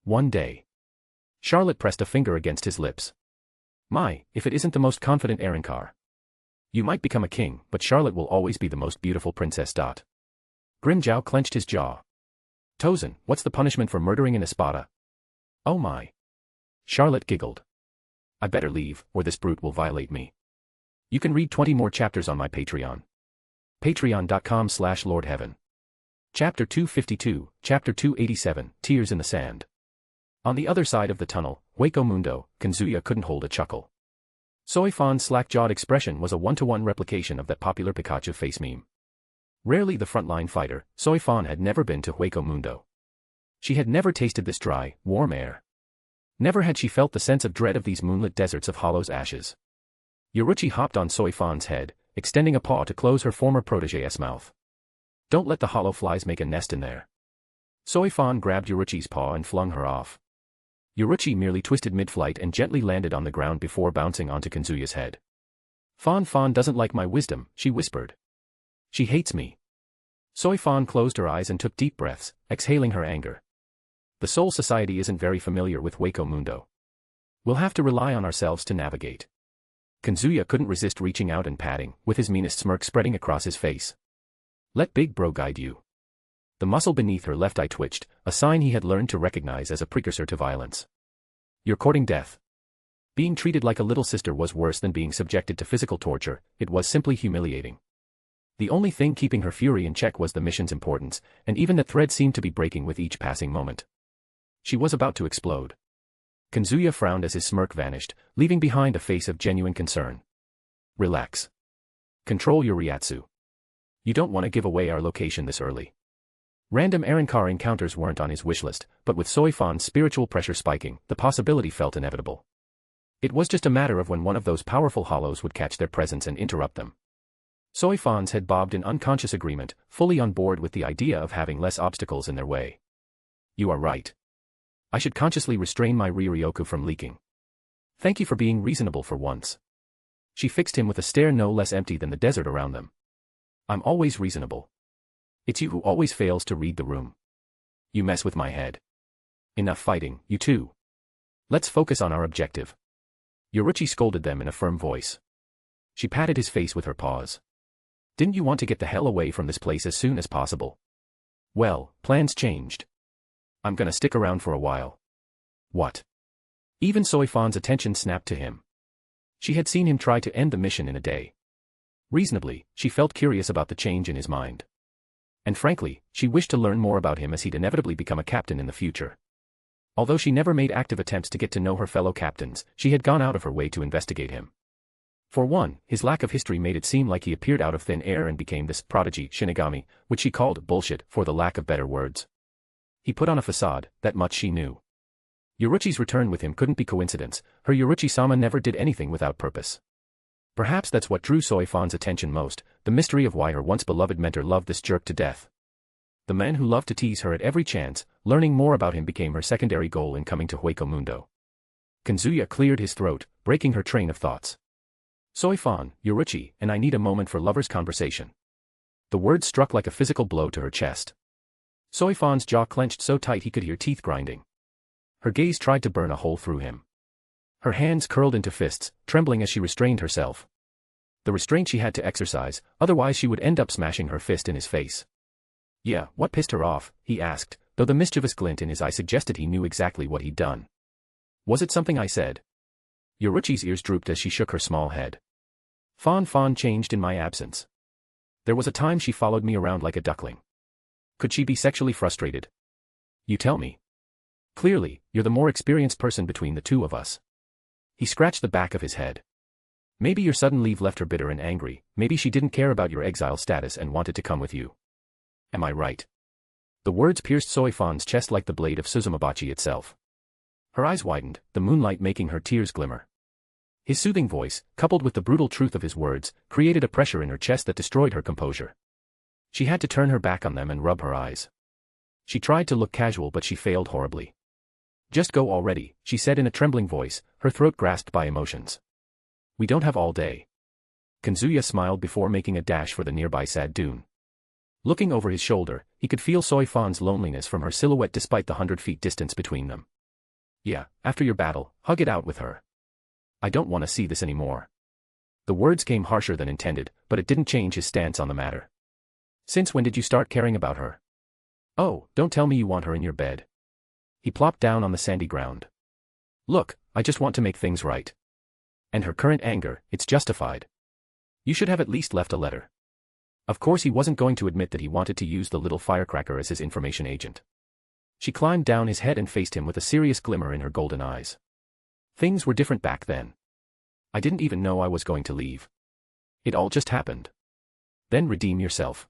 One day. Charlotte pressed a finger against his lips. My, if it isn't the most confident Arankar. You might become a king, but Charlotte will always be the most beautiful princess. Grimjow clenched his jaw. Tozen, what's the punishment for murdering an Espada? Oh my. Charlotte giggled. I better leave, or this brute will violate me. You can read 20 more chapters on my Patreon. Patreon.com/LordHeaven. Chapter 252, Chapter 287, Tears in the Sand. On the other side of the tunnel, Hueco Mundo, Kazuya couldn't hold a chuckle. Soi Fon's slack-jawed expression was a one-to-one replication of that popular Pikachu face meme. Rarely the frontline fighter, Soi Fon had never been to Hueco Mundo. She had never tasted this dry, warm air. Never had she felt the sense of dread of these moonlit deserts of Hollow's ashes. Yoruichi hopped on Soi Fon's head, extending a paw to close her former protégé's mouth. Don't let the hollow flies make a nest in there. Soi Fon grabbed Yoruichi's paw and flung her off. Yoruichi merely twisted mid-flight and gently landed on the ground before bouncing onto Kazuya's head. Fon doesn't like my wisdom, she whispered. She hates me. Soi Fon closed her eyes and took deep breaths, exhaling her anger. The Soul Society isn't very familiar with Hueco Mundo. We'll have to rely on ourselves to navigate. Kazuya couldn't resist reaching out and patting, with his meanest smirk spreading across his face. Let big bro guide you. The muscle beneath her left eye twitched, a sign he had learned to recognize as a precursor to violence. You're courting death. Being treated like a little sister was worse than being subjected to physical torture, it was simply humiliating. The only thing keeping her fury in check was the mission's importance, and even that thread seemed to be breaking with each passing moment. She was about to explode. Kazuya frowned as his smirk vanished, leaving behind a face of genuine concern. Relax. Control your Ryatsu. You don't want to give away our location this early. Random Arankar encounters weren't on his wishlist, but with Soi Fon's spiritual pressure spiking, the possibility felt inevitable. It was just a matter of when one of those powerful hollows would catch their presence and interrupt them. Soi Fon's head bobbed in unconscious agreement, fully on board with the idea of having less obstacles in their way. You are right. I should consciously restrain my Riryoku from leaking. Thank you for being reasonable for once. She fixed him with a stare no less empty than the desert around them. I'm always reasonable. It's you who always fails to read the room. You mess with my head. Enough fighting, you two. Let's focus on our objective. Yoruichi scolded them in a firm voice. She patted his face with her paws. Didn't you want to get the hell away from this place as soon as possible? Well, plans changed. I'm gonna stick around for a while. What? Even Soi Fon's attention snapped to him. She had seen him try to end the mission in a day. Reasonably, she felt curious about the change in his mind. And frankly, she wished to learn more about him as he'd inevitably become a captain in the future. Although she never made active attempts to get to know her fellow captains, she had gone out of her way to investigate him. For one, his lack of history made it seem like he appeared out of thin air and became this prodigy Shinigami, which she called bullshit for the lack of better words. He put on a facade, that much she knew. Yoruichi's return with him couldn't be coincidence, her Yoruichi-sama never did anything without purpose. Perhaps that's what drew Soi Fon's attention most, the mystery of why her once-beloved mentor loved this jerk to death. The man who loved to tease her at every chance, learning more about him became her secondary goal in coming to Hueco Mundo. Kazuya cleared his throat, breaking her train of thoughts. Soi Fon, Yoruichi, and I need a moment for lovers' conversation. The words struck like a physical blow to her chest. Soi Fon's jaw clenched so tight he could hear teeth grinding. Her gaze tried to burn a hole through him. Her hands curled into fists, trembling as she restrained herself. The restraint she had to exercise, otherwise she would end up smashing her fist in his face. Yeah, what pissed her off, he asked, though the mischievous glint in his eye suggested he knew exactly what he'd done. Was it something I said? Yoruichi's ears drooped as she shook her small head. Fon changed in my absence. There was a time she followed me around like a duckling. Could she be sexually frustrated? You tell me. Clearly, you're the more experienced person between the two of us. He scratched the back of his head. Maybe your sudden leave left her bitter and angry, maybe she didn't care about your exile status and wanted to come with you. Am I right? The words pierced Soi Fon's chest like the blade of Suzumabachi itself. Her eyes widened, the moonlight making her tears glimmer. His soothing voice, coupled with the brutal truth of his words, created a pressure in her chest that destroyed her composure. She had to turn her back on them and rub her eyes. She tried to look casual but she failed horribly. Just go already, she said in a trembling voice, her throat grasped by emotions. We don't have all day. Kazuya smiled before making a dash for the nearby sad dune. Looking over his shoulder, he could feel Soi Fon's loneliness from her silhouette despite the 100 feet distance between them. Yeah, after your battle, hug it out with her. I don't want to see this anymore. The words came harsher than intended, but it didn't change his stance on the matter. Since when did you start caring about her? Oh, don't tell me you want her in your bed. He plopped down on the sandy ground. Look, I just want to make things right. And her current anger, it's justified. You should have at least left a letter. Of course he wasn't going to admit that he wanted to use the little firecracker as his information agent. She climbed down his head and faced him with a serious glimmer in her golden eyes. Things were different back then. I didn't even know I was going to leave. It all just happened. Then redeem yourself.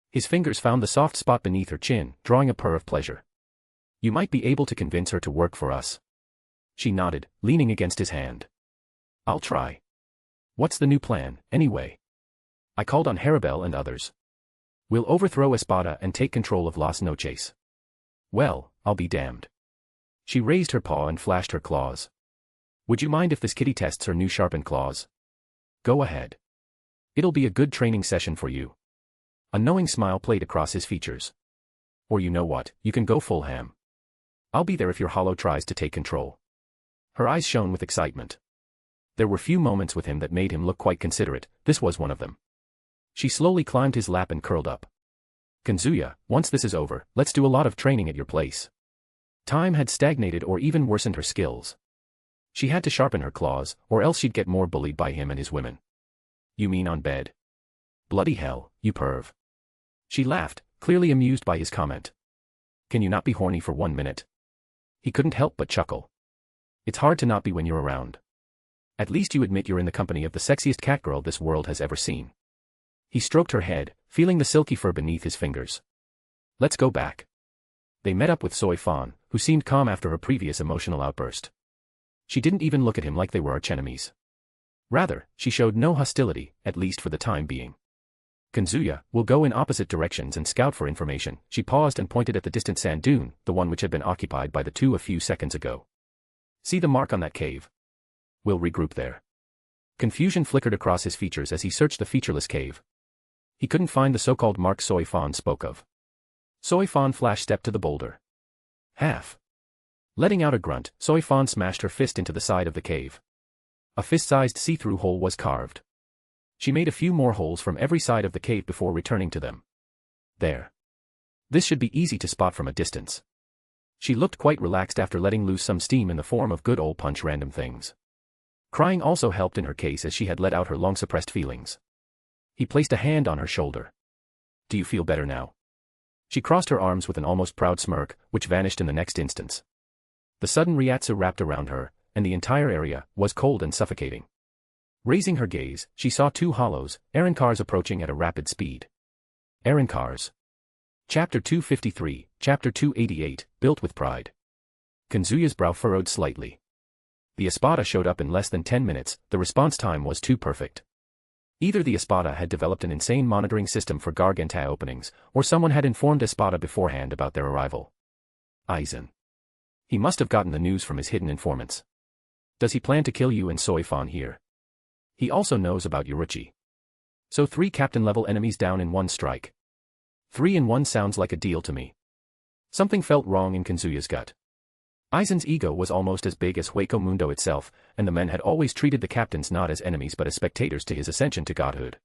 His fingers found the soft spot beneath her chin, drawing a purr of pleasure. You might be able to convince her to work for us. She nodded, leaning against his hand. I'll try. What's the new plan, anyway? I called on Haribel and others. We'll overthrow Espada and take control of Las Noches. Well, I'll be damned. She raised her paw and flashed her claws. Would you mind if this kitty tests her new sharpened claws? Go ahead. It'll be a good training session for you. A knowing smile played across his features. Or you know what, you can go full ham. I'll be there if your hollow tries to take control. Her eyes shone with excitement. There were few moments with him that made him look quite considerate, this was one of them. She slowly climbed his lap and curled up. Kazuya, once this is over, let's do a lot of training at your place. Time had stagnated or even worsened her skills. She had to sharpen her claws, or else she'd get more bullied by him and his women. You mean on bed? Bloody hell, you perv. She laughed, clearly amused by his comment. Can you not be horny for 1 minute? He couldn't help but chuckle. It's hard to not be when you're around. At least you admit you're in the company of the sexiest catgirl this world has ever seen. He stroked her head, feeling the silky fur beneath his fingers. Let's go back. They met up with Soi Fon, who seemed calm after her previous emotional outburst. She didn't even look at him like they were archenemies. Rather, she showed no hostility, at least for the time being. Kazuya, we'll go in opposite directions and scout for information. She paused and pointed at the distant sand dune, the one which had been occupied by the two a few seconds ago. See the mark on that cave? We'll regroup there. Confusion flickered across his features as he searched the featureless cave. He couldn't find the so-called mark Soi Fon spoke of. Soi Fon flash stepped to the boulder. Half. Letting out a grunt, Soi Fon smashed her fist into the side of the cave. A fist-sized see-through hole was carved. She made a few more holes from every side of the cave before returning to them. There. This should be easy to spot from a distance. She looked quite relaxed after letting loose some steam in the form of good old punch random things. Crying also helped in her case as she had let out her long-suppressed feelings. He placed a hand on her shoulder. Do you feel better now? She crossed her arms with an almost proud smirk, which vanished in the next instance. The sudden Ryatsu wrapped around her, and the entire area was cold and suffocating. Raising her gaze, she saw two hollows, Eren cars approaching at a rapid speed. Eren cars. Chapter 253, Chapter 288, Built with Pride. Kazuya's brow furrowed slightly. The Espada showed up in less than 10 minutes, the response time was too perfect. Either the Espada had developed an insane monitoring system for Garganta openings, or someone had informed Espada beforehand about their arrival. Aizen. He must have gotten the news from his hidden informants. Does he plan to kill you and Soi Fon here? He also knows about Yoruichi. So 3 captain-level enemies down in one strike. 3 in 1 sounds like a deal to me. Something felt wrong in Kazuya's gut. Aizen's ego was almost as big as Hueco Mundo itself, and the men had always treated the captains not as enemies but as spectators to his ascension to godhood.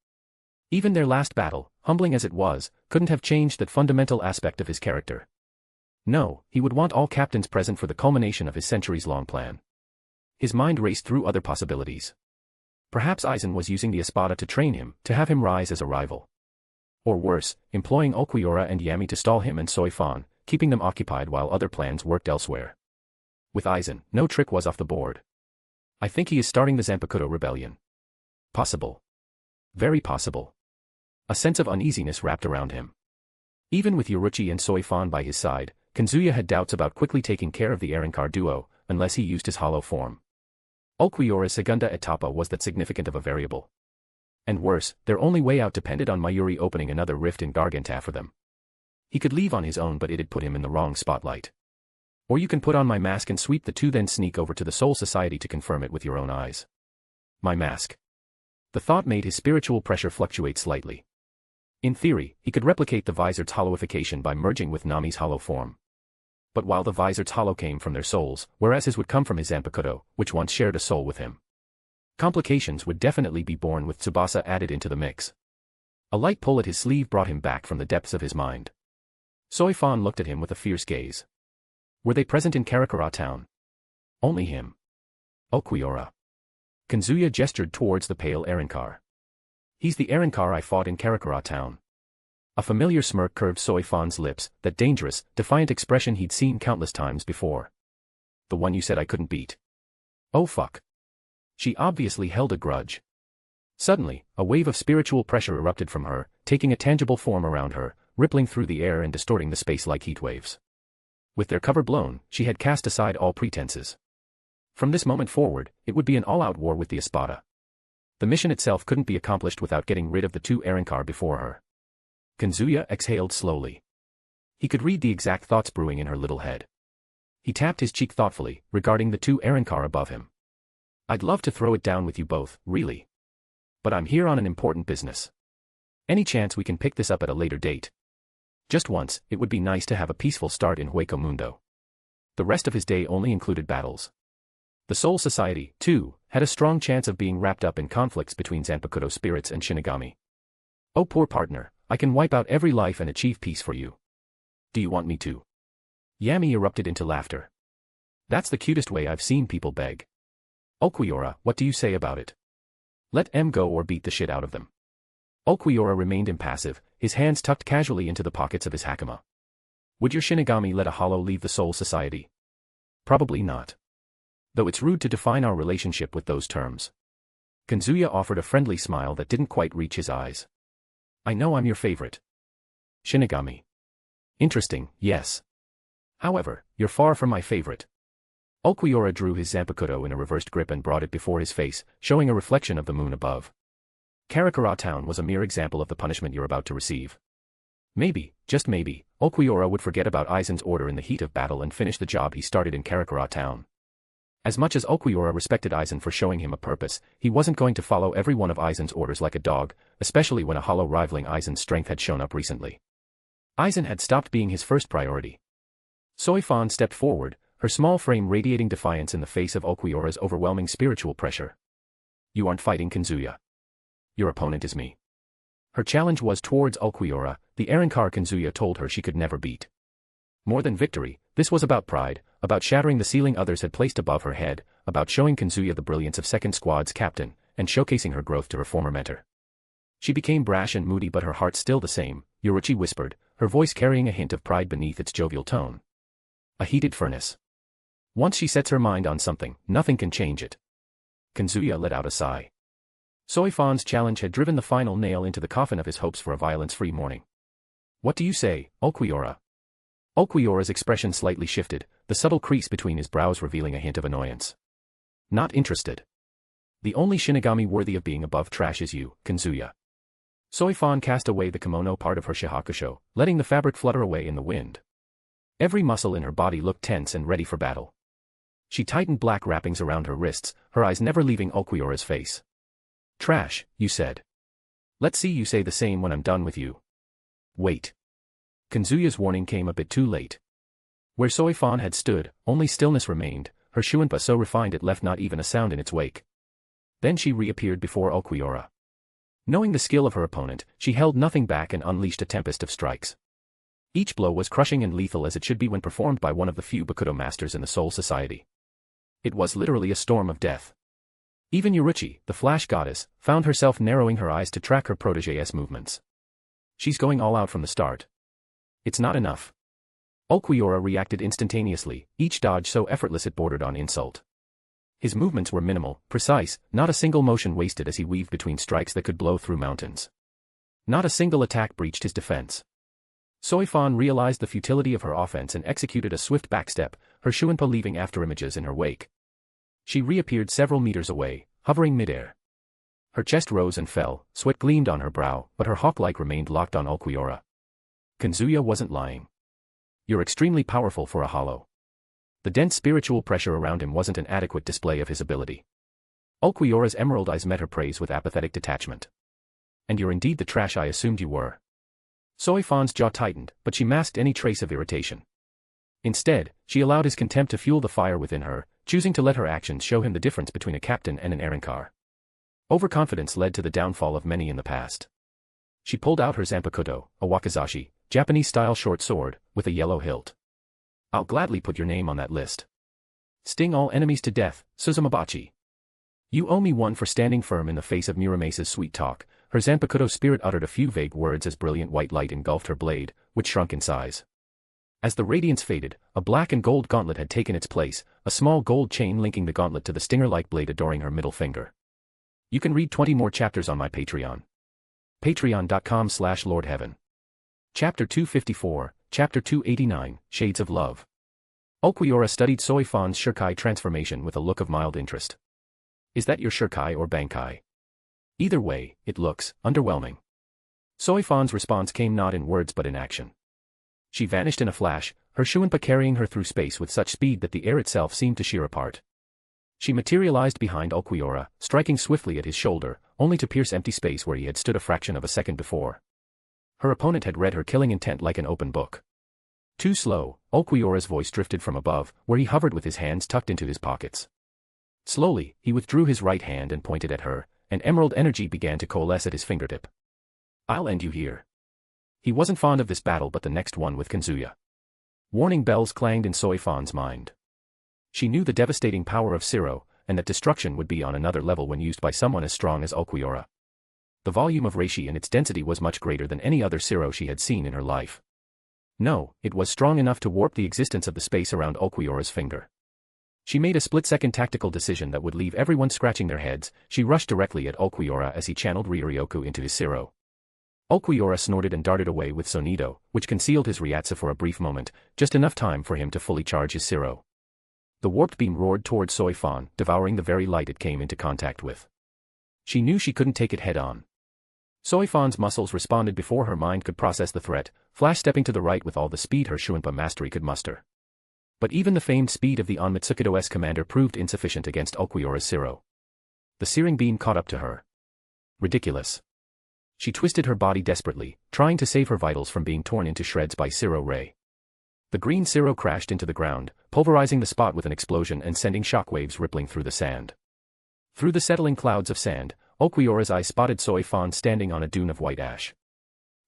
Even their last battle, humbling as it was, couldn't have changed that fundamental aspect of his character. No, he would want all captains present for the culmination of his centuries-long plan. His mind raced through other possibilities. Perhaps Aizen was using the Espada to train him, to have him rise as a rival. Or worse, employing Okuora and Yami to stall him and Soi Fon, keeping them occupied while other plans worked elsewhere. With Aizen, no trick was off the board. I think he is starting the Zanpakuto rebellion. Possible. Very possible. A sense of uneasiness wrapped around him. Even with Yoruichi and Soi Fon by his side, Kazuya had doubts about quickly taking care of the Erenkar duo, unless he used his hollow form. Okuora's segunda etapa was that significant of a variable. And worse, their only way out depended on Mayuri opening another rift in Garganta for them. He could leave on his own but it'd put him in the wrong spotlight. Or you can put on my mask and sweep the 2 then sneak over to the Soul Society to confirm it with your own eyes. My mask. The thought made his spiritual pressure fluctuate slightly. In theory, he could replicate the Vizard's hollowification by merging with Nami's hollow form. But while the Vizard's hollow came from their souls, whereas his would come from his Zanpakuto, which once shared a soul with him. Complications would definitely be born with Tsubasa added into the mix. A light pull at his sleeve brought him back from the depths of his mind. Soi Fon looked at him with a fierce gaze. Were they present in Karakura town? Only him. Okuora. Kazuya gestured towards the pale Erenkar. He's the Erenkar I fought in Karakura town. A familiar smirk curved Soi Fon's lips, that dangerous, defiant expression he'd seen countless times before. The one you said I couldn't beat. Oh fuck. She obviously held a grudge. Suddenly, a wave of spiritual pressure erupted from her, taking a tangible form around her, rippling through the air and distorting the space like heat waves. With their cover blown, she had cast aside all pretenses. From this moment forward, it would be an all-out war with the Espada. The mission itself couldn't be accomplished without getting rid of the 2 Erenkar before her. Kazuya exhaled slowly. He could read the exact thoughts brewing in her little head. He tapped his cheek thoughtfully, regarding the 2 Erenkar above him. I'd love to throw it down with you both, really. But I'm here on an important business. Any chance we can pick this up at a later date? Just once, it would be nice to have a peaceful start in Hueco Mundo. The rest of his day only included battles. The Soul Society, too, had a strong chance of being wrapped up in conflicts between Zanpakuto spirits and Shinigami. Oh poor partner, I can wipe out every life and achieve peace for you. Do you want me to? Yami erupted into laughter. That's the cutest way I've seen people beg. Okuora, what do you say about it? Let M go or beat the shit out of them. Okuora remained impassive, his hands tucked casually into the pockets of his hakama. Would your Shinigami let a hollow leave the Soul Society? Probably not. Though it's rude to define our relationship with those terms. Kazuya offered a friendly smile that didn't quite reach his eyes. I know I'm your favorite. Shinigami. Interesting, yes. However, you're far from my favorite. Okuora drew his Zanpakuto in a reversed grip and brought it before his face, showing a reflection of the moon above. Karakura town was a mere example of the punishment you're about to receive. Maybe, just maybe, Okuora would forget about Aizen's order in the heat of battle and finish the job he started in Karakura town. As much as Okuora respected Aizen for showing him a purpose, he wasn't going to follow every one of Aizen's orders like a dog, especially when a hollow rivaling Aizen's strength had shown up recently. Aizen had stopped being his first priority. Soi Fon stepped forward, her small frame radiating defiance in the face of Okuora's overwhelming spiritual pressure. You aren't fighting Kazuya. Your opponent is me. Her challenge was towards Okuora, the Arrancar Kazuya told her she could never beat. More than victory, this was about pride, about shattering the ceiling others had placed above her head, about showing Kazuya the brilliance of second squad's captain, and showcasing her growth to her former mentor. She became brash and moody but her heart still the same, Yoruichi whispered, her voice carrying a hint of pride beneath its jovial tone. A heated furnace. Once she sets her mind on something, nothing can change it. Kazuya let out a sigh. Soi Fon's challenge had driven the final nail into the coffin of his hopes for a violence-free morning. What do you say, Okuora? Okuora's expression slightly shifted, the subtle crease between his brows revealing a hint of annoyance. Not interested. The only Shinigami worthy of being above trash is you, Kazuya. Soi Fon cast away the kimono part of her shihakusho, letting the fabric flutter away in the wind. Every muscle in her body looked tense and ready for battle. She tightened black wrappings around her wrists, her eyes never leaving Okuora's face. Trash, you said. Let's see you say the same when I'm done with you. Wait. Kazuya's warning came a bit too late. Where Soi Fon had stood, only stillness remained, her shuinpa so refined it left not even a sound in its wake. Then she reappeared before Okuora. Knowing the skill of her opponent, she held nothing back and unleashed a tempest of strikes. Each blow was crushing and lethal as it should be when performed by one of the few Bakudo masters in the Soul Society. It was literally a storm of death. Even Yoruichi, the flash goddess, found herself narrowing her eyes to track her protégé's movements. She's going all out from the start. It's not enough. Okuora reacted instantaneously, each dodge so effortless it bordered on insult. His movements were minimal, precise, not a single motion wasted as he weaved between strikes that could blow through mountains. Not a single attack breached his defense. Soi Fon realized the futility of her offense and executed a swift backstep, her shuinpa leaving afterimages in her wake. She reappeared several meters away, hovering midair. Her chest rose and fell, sweat gleamed on her brow, but her hawk-like remained locked on Okuora. Kazuya wasn't lying. You're extremely powerful for a hollow. The dense spiritual pressure around him wasn't an adequate display of his ability. Okuora's emerald eyes met her praise with apathetic detachment. And you're indeed the trash I assumed you were. Soi Fon's jaw tightened, but she masked any trace of irritation. Instead, she allowed his contempt to fuel the fire within her, choosing to let her actions show him the difference between a captain and an Arrancar. Overconfidence led to the downfall of many in the past. She pulled out her zanpakuto, a wakizashi, Japanese-style short sword, with a yellow hilt. I'll gladly put your name on that list. Sting all enemies to death, Suzumabachi. You owe me one for standing firm in the face of Muramesa's sweet talk. Her zanpakuto spirit uttered a few vague words as brilliant white light engulfed her blade, which shrunk in size. As the radiance faded, a black and gold gauntlet had taken its place, a small gold chain linking the gauntlet to the stinger-like blade adoring her middle finger. You can read 20 more chapters on my Patreon. Patreon.com/LordHeaven. Chapter 254, Chapter 289, Shades of Love. Okuora studied Soi Fon's shikai transformation with a look of mild interest. Is that your shikai or bankai? Either way, it looks underwhelming. Soi Fon's response came not in words but in action. She vanished in a flash, her shuinpa carrying her through space with such speed that the air itself seemed to shear apart. She materialized behind Okuora, striking swiftly at his shoulder, only to pierce empty space where he had stood a fraction of a second before. Her opponent had read her killing intent like an open book. Too slow, Okuora's voice drifted from above, where he hovered with his hands tucked into his pockets. Slowly, he withdrew his right hand and pointed at her, and emerald energy began to coalesce at his fingertip. I'll end you here. He wasn't fond of this battle but the next one with Kazuya. Warning bells clanged in Soi Fon's mind. She knew the devastating power of Siro, and that destruction would be on another level when used by someone as strong as Okuora. The volume of Reishi and its density was much greater than any other Siro she had seen in her life. No, it was strong enough to warp the existence of the space around Okuora's finger. She made a split-second tactical decision that would leave everyone scratching their heads. She rushed directly at Okuora as he channeled Ryuryoku into his Siro. Okuora snorted and darted away with Sonido, which concealed his Ryatsu for a brief moment, just enough time for him to fully charge his Siro. The warped beam roared toward Soi Fon, devouring the very light it came into contact with. She knew she couldn't take it head-on. Soi Fon's muscles responded before her mind could process the threat, flash-stepping to the right with all the speed her shuinpa mastery could muster. But even the famed speed of the Onmitsukido's commander proved insufficient against Okuora's Zero. The searing beam caught up to her. Ridiculous. She twisted her body desperately, trying to save her vitals from being torn into shreds by Zero Ray. The green Zero crashed into the ground, pulverizing the spot with an explosion and sending shockwaves rippling through the sand. Through the settling clouds of sand, Okuora's eye spotted Soi Fon standing on a dune of white ash.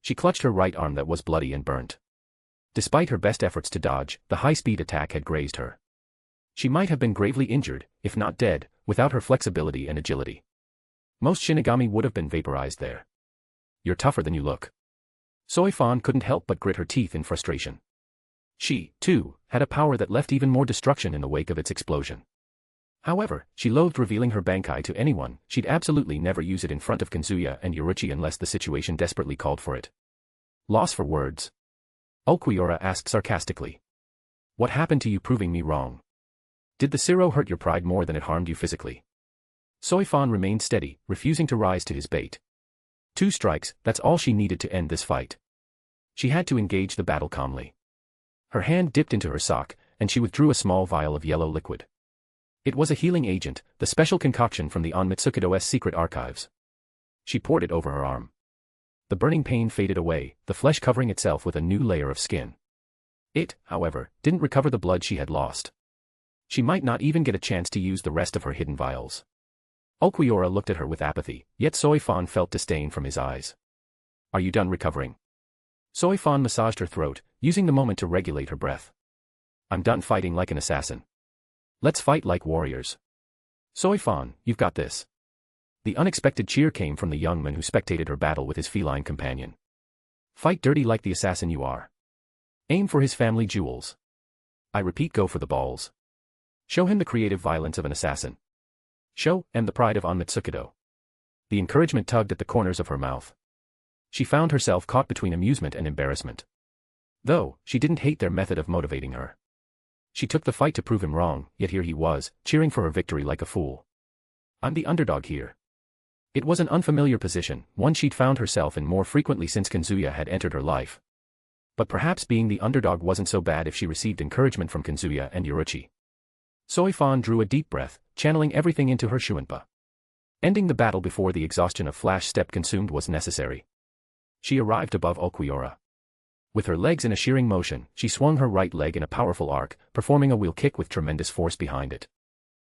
She clutched her right arm that was bloody and burnt. Despite her best efforts to dodge, the high-speed attack had grazed her. She might have been gravely injured, if not dead, without her flexibility and agility. Most Shinigami would have been vaporized there. You're tougher than you look. Soi Fon couldn't help but grit her teeth in frustration. She, too, had a power that left even more destruction in the wake of its explosion. However, she loathed revealing her bankai to anyone. She'd absolutely never use it in front of Kazuya and Yoruichi unless the situation desperately called for it. Loss for words. Okuora asked sarcastically. What happened to you proving me wrong? Did the Zero hurt your pride more than it harmed you physically? Soi Fon remained steady, refusing to rise to his bait. 2 strikes, that's all she needed to end this fight. She had to engage the battle calmly. Her hand dipped into her sock, and she withdrew a small vial of yellow liquid. It was a healing agent, the special concoction from the Onmitsukido's secret archives. She poured it over her arm. The burning pain faded away, the flesh covering itself with a new layer of skin. It, however, didn't recover the blood she had lost. She might not even get a chance to use the rest of her hidden vials. Okuora looked at her with apathy, yet Soi Fon felt disdain from his eyes. Are you done recovering? Soi Fon massaged her throat, using the moment to regulate her breath. I'm done fighting like an assassin. Let's fight like warriors. Soi Fon, you've got this. The unexpected cheer came from the young man who spectated her battle with his feline companion. Fight dirty like the assassin you are. Aim for his family jewels. I repeat, go for the balls. Show him the creative violence of an assassin. Show him the pride of Onmitsukido. The encouragement tugged at the corners of her mouth. She found herself caught between amusement and embarrassment. Though, she didn't hate their method of motivating her. She took the fight to prove him wrong, yet here he was, cheering for her victory like a fool. I'm the underdog here. It was an unfamiliar position, one she'd found herself in more frequently since Kazuya had entered her life. But perhaps being the underdog wasn't so bad if she received encouragement from Kazuya and Yoruichi. Soi Fon drew a deep breath, channeling everything into her Shuinpa. Ending the battle before the exhaustion of flash step consumed was necessary. She arrived above Okuora. With her legs in a shearing motion, she swung her right leg in a powerful arc, performing a wheel kick with tremendous force behind it.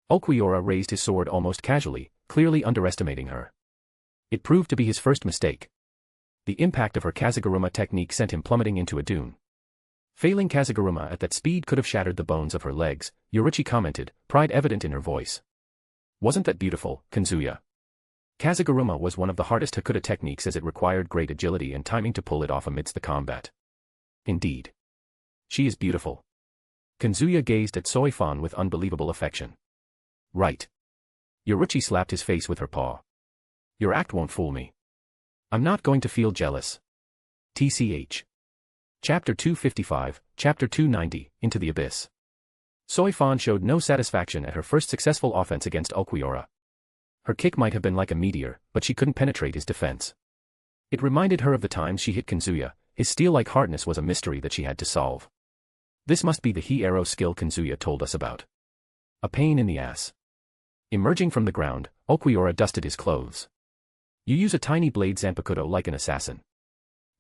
Okuora raised his sword almost casually, clearly underestimating her. It proved to be his first mistake. The impact of her Kazaguruma technique sent him plummeting into a dune. Failing Kazaguruma at that speed could have shattered the bones of her legs, Yoruichi commented, pride evident in her voice. Wasn't that beautiful, Kazuya? Kazaguruma was one of the hardest Hakuda techniques as it required great agility and timing to pull it off amidst the combat. Indeed. She is beautiful. Kazuya gazed at Soi Fon with unbelievable affection. Right. Yoruichi slapped his face with her paw. Your act won't fool me. I'm not going to feel jealous. TCH. Chapter 255, Chapter 290, Into the Abyss. Soi Fon showed no satisfaction at her first successful offense against Okuora. Her kick might have been like a meteor, but she couldn't penetrate his defense. It reminded her of the times she hit Kazuya. His steel-like hardness was a mystery that she had to solve. This must be the he-arrow skill Kazuya told us about. A pain in the ass. Emerging from the ground, Okuora dusted his clothes. You use a tiny blade Zanpakuto like an assassin.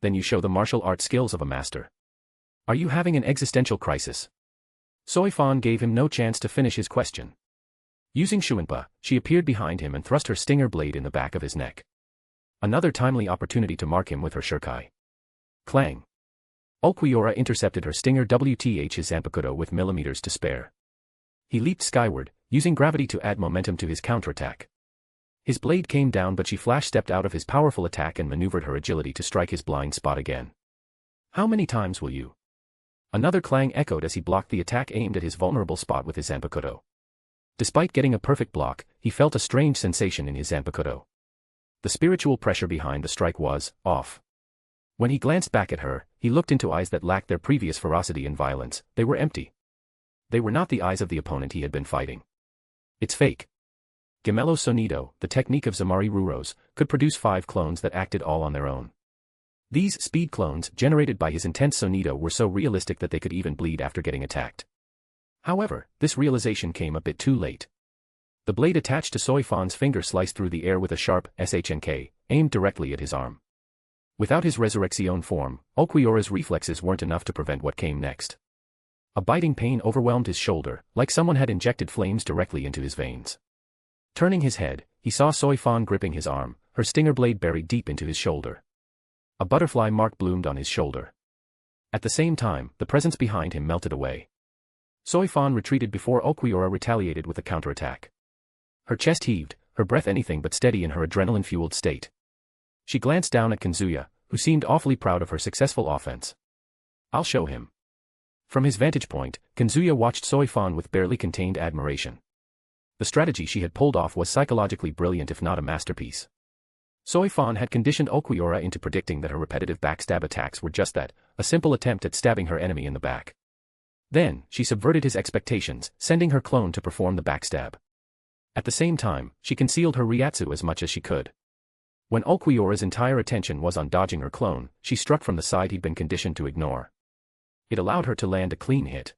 Then you show the martial art skills of a master. Are you having an existential crisis? Soi Fon gave him no chance to finish his question. Using Shuinpa, she appeared behind him and thrust her stinger blade in the back of his neck. Another timely opportunity to mark him with her shikai. Clang. Okuora intercepted her stinger WTH his Zanpakuto with millimeters to spare. He leaped skyward, using gravity to add momentum to his counterattack. His blade came down but she flash-stepped out of his powerful attack and maneuvered her agility to strike his blind spot again. How many times will you? Another clang echoed as he blocked the attack aimed at his vulnerable spot with his Zanpakuto. Despite getting a perfect block, he felt a strange sensation in his Zanpakuto. The spiritual pressure behind the strike was off. When he glanced back at her, he looked into eyes that lacked their previous ferocity and violence. They were empty. They were not the eyes of the opponent he had been fighting. It's fake. Gemelo Sonido, the technique of Zamari Ruros, could produce 5 clones that acted all on their own. These speed clones, generated by his intense Sonido, were so realistic that they could even bleed after getting attacked. However, this realization came a bit too late. The blade attached to Soi Fon's finger sliced through the air with a sharp SHNK, aimed directly at his arm. Without his resurrection form, Okuora's reflexes weren't enough to prevent what came next. A biting pain overwhelmed his shoulder, like someone had injected flames directly into his veins. Turning his head, he saw Soi Fon gripping his arm, her stinger blade buried deep into his shoulder. A butterfly mark bloomed on his shoulder. At the same time, the presence behind him melted away. Soi Fon retreated before Okuora retaliated with a counterattack. Her chest heaved, her breath anything but steady in her adrenaline-fueled state. She glanced down at Kazuya, who seemed awfully proud of her successful offense. I'll show him. From his vantage point, Kazuya watched Soi Fon with barely contained admiration. The strategy she had pulled off was psychologically brilliant if not a masterpiece. Soi Fon had conditioned Okuora into predicting that her repetitive backstab attacks were just that, a simple attempt at stabbing her enemy in the back. Then, she subverted his expectations, sending her clone to perform the backstab. At the same time, she concealed her Ryatsu as much as she could. When Okuora's entire attention was on dodging her clone, she struck from the side he'd been conditioned to ignore. It allowed her to land a clean hit.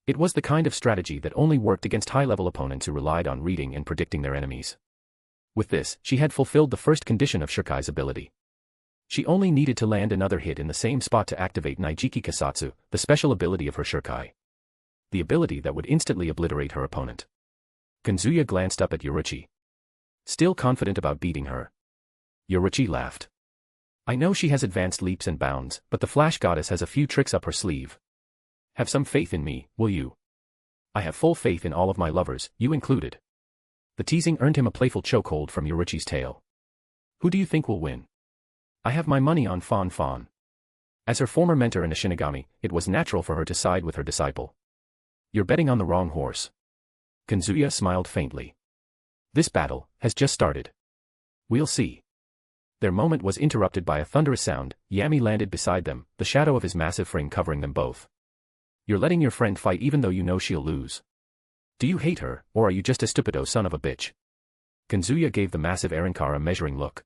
It was the kind of strategy that only worked against high-level opponents who relied on reading and predicting their enemies. With this, she had fulfilled the first condition of Shikai's ability. She only needed to land another hit in the same spot to activate Naijiki Kasatsu, the special ability of her Shikai. The ability that would instantly obliterate her opponent. Kazuya glanced up at Yoruichi. Still confident about beating her. Yoruichi laughed. I know she has advanced leaps and bounds, but the Flash Goddess has a few tricks up her sleeve. Have some faith in me, will you? I have full faith in all of my lovers, you included. The teasing earned him a playful chokehold from Yoruichi's tail. Who do you think will win? I have my money on Fon Fon. As her former mentor and a Shinigami, it was natural for her to side with her disciple. You're betting on the wrong horse. Kazuya smiled faintly. This battle has just started. We'll see. Their moment was interrupted by a thunderous sound. Yami landed beside them, the shadow of his massive frame covering them both. You're letting your friend fight even though you know she'll lose. Do you hate her, or are you just a stupido son of a bitch? Kazuya gave the massive Arankar a measuring look.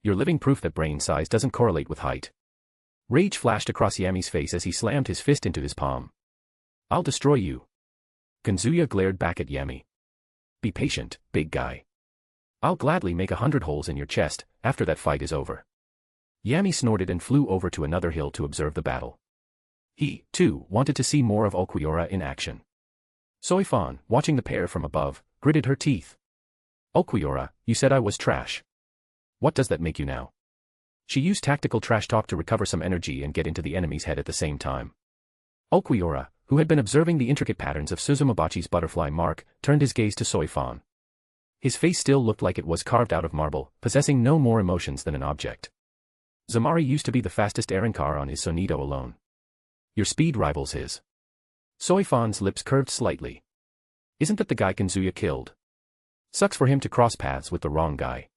You're living proof that brain size doesn't correlate with height. Rage flashed across Yami's face as he slammed his fist into his palm. I'll destroy you. Kazuya glared back at Yami. Be patient, big guy. I'll gladly make 100 holes in your chest, after that fight is over. Yami snorted and flew over to another hill to observe the battle. He, too, wanted to see more of Okuora in action. Soi Fon, watching the pair from above, gritted her teeth. Okuora, you said I was trash. What does that make you now? She used tactical trash talk to recover some energy and get into the enemy's head at the same time. Okuora, who had been observing the intricate patterns of Suzumabachi's butterfly mark, turned his gaze to Soi Fon. His face still looked like it was carved out of marble, possessing no more emotions than an object. Zamari used to be the fastest Arankar on his Sonido alone. Your speed rivals his. Soi Fon's lips curved slightly. Isn't that the guy Kazuya killed? Sucks for him to cross paths with the wrong guy.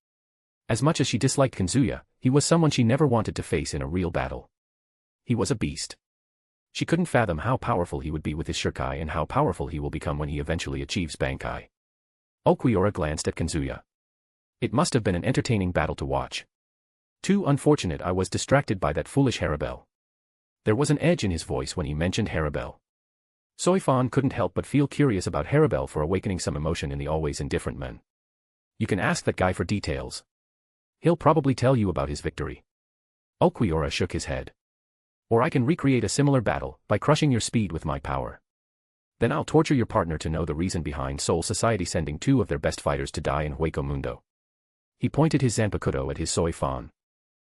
As much as she disliked Kazuya, he was someone she never wanted to face in a real battle. He was a beast. She couldn't fathom how powerful he would be with his Shikai and how powerful he will become when he eventually achieves bankai. Okuora glanced at Kazuya. It must have been an entertaining battle to watch. Too unfortunate I was distracted by that foolish Harabel. There was an edge in his voice when he mentioned Harabel. Soi Fon couldn't help but feel curious about Harabel for awakening some emotion in the always indifferent men. You can ask that guy for details. He'll probably tell you about his victory. Okuora shook his head. Or I can recreate a similar battle, by crushing your speed with my power. Then I'll torture your partner to know the reason behind Soul Society sending 2 of their best fighters to die in Hueco Mundo. He pointed his Zanpakuto at his Soi Fon.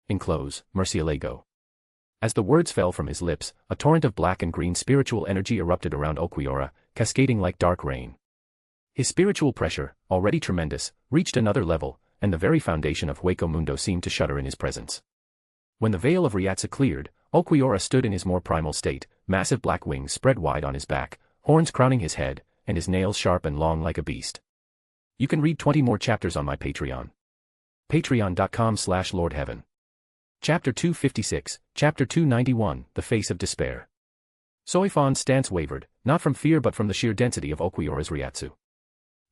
Enclose, Murcielago. As the words fell from his lips, a torrent of black and green spiritual energy erupted around Okuora, cascading like dark rain. His spiritual pressure, already tremendous, reached another level, and the very foundation of Hueco Mundo seemed to shudder in his presence. When the veil of Ryatsu cleared, Okuora stood in his more primal state, massive black wings spread wide on his back, horns crowning his head, and his nails sharp and long like a beast. You can read 20 more chapters on my Patreon. Patreon.com/LordHeaven. Chapter 256, Chapter 291, The Face of Despair. Soi Fon's stance wavered, not from fear but from the sheer density of Okuora's Ryatsu.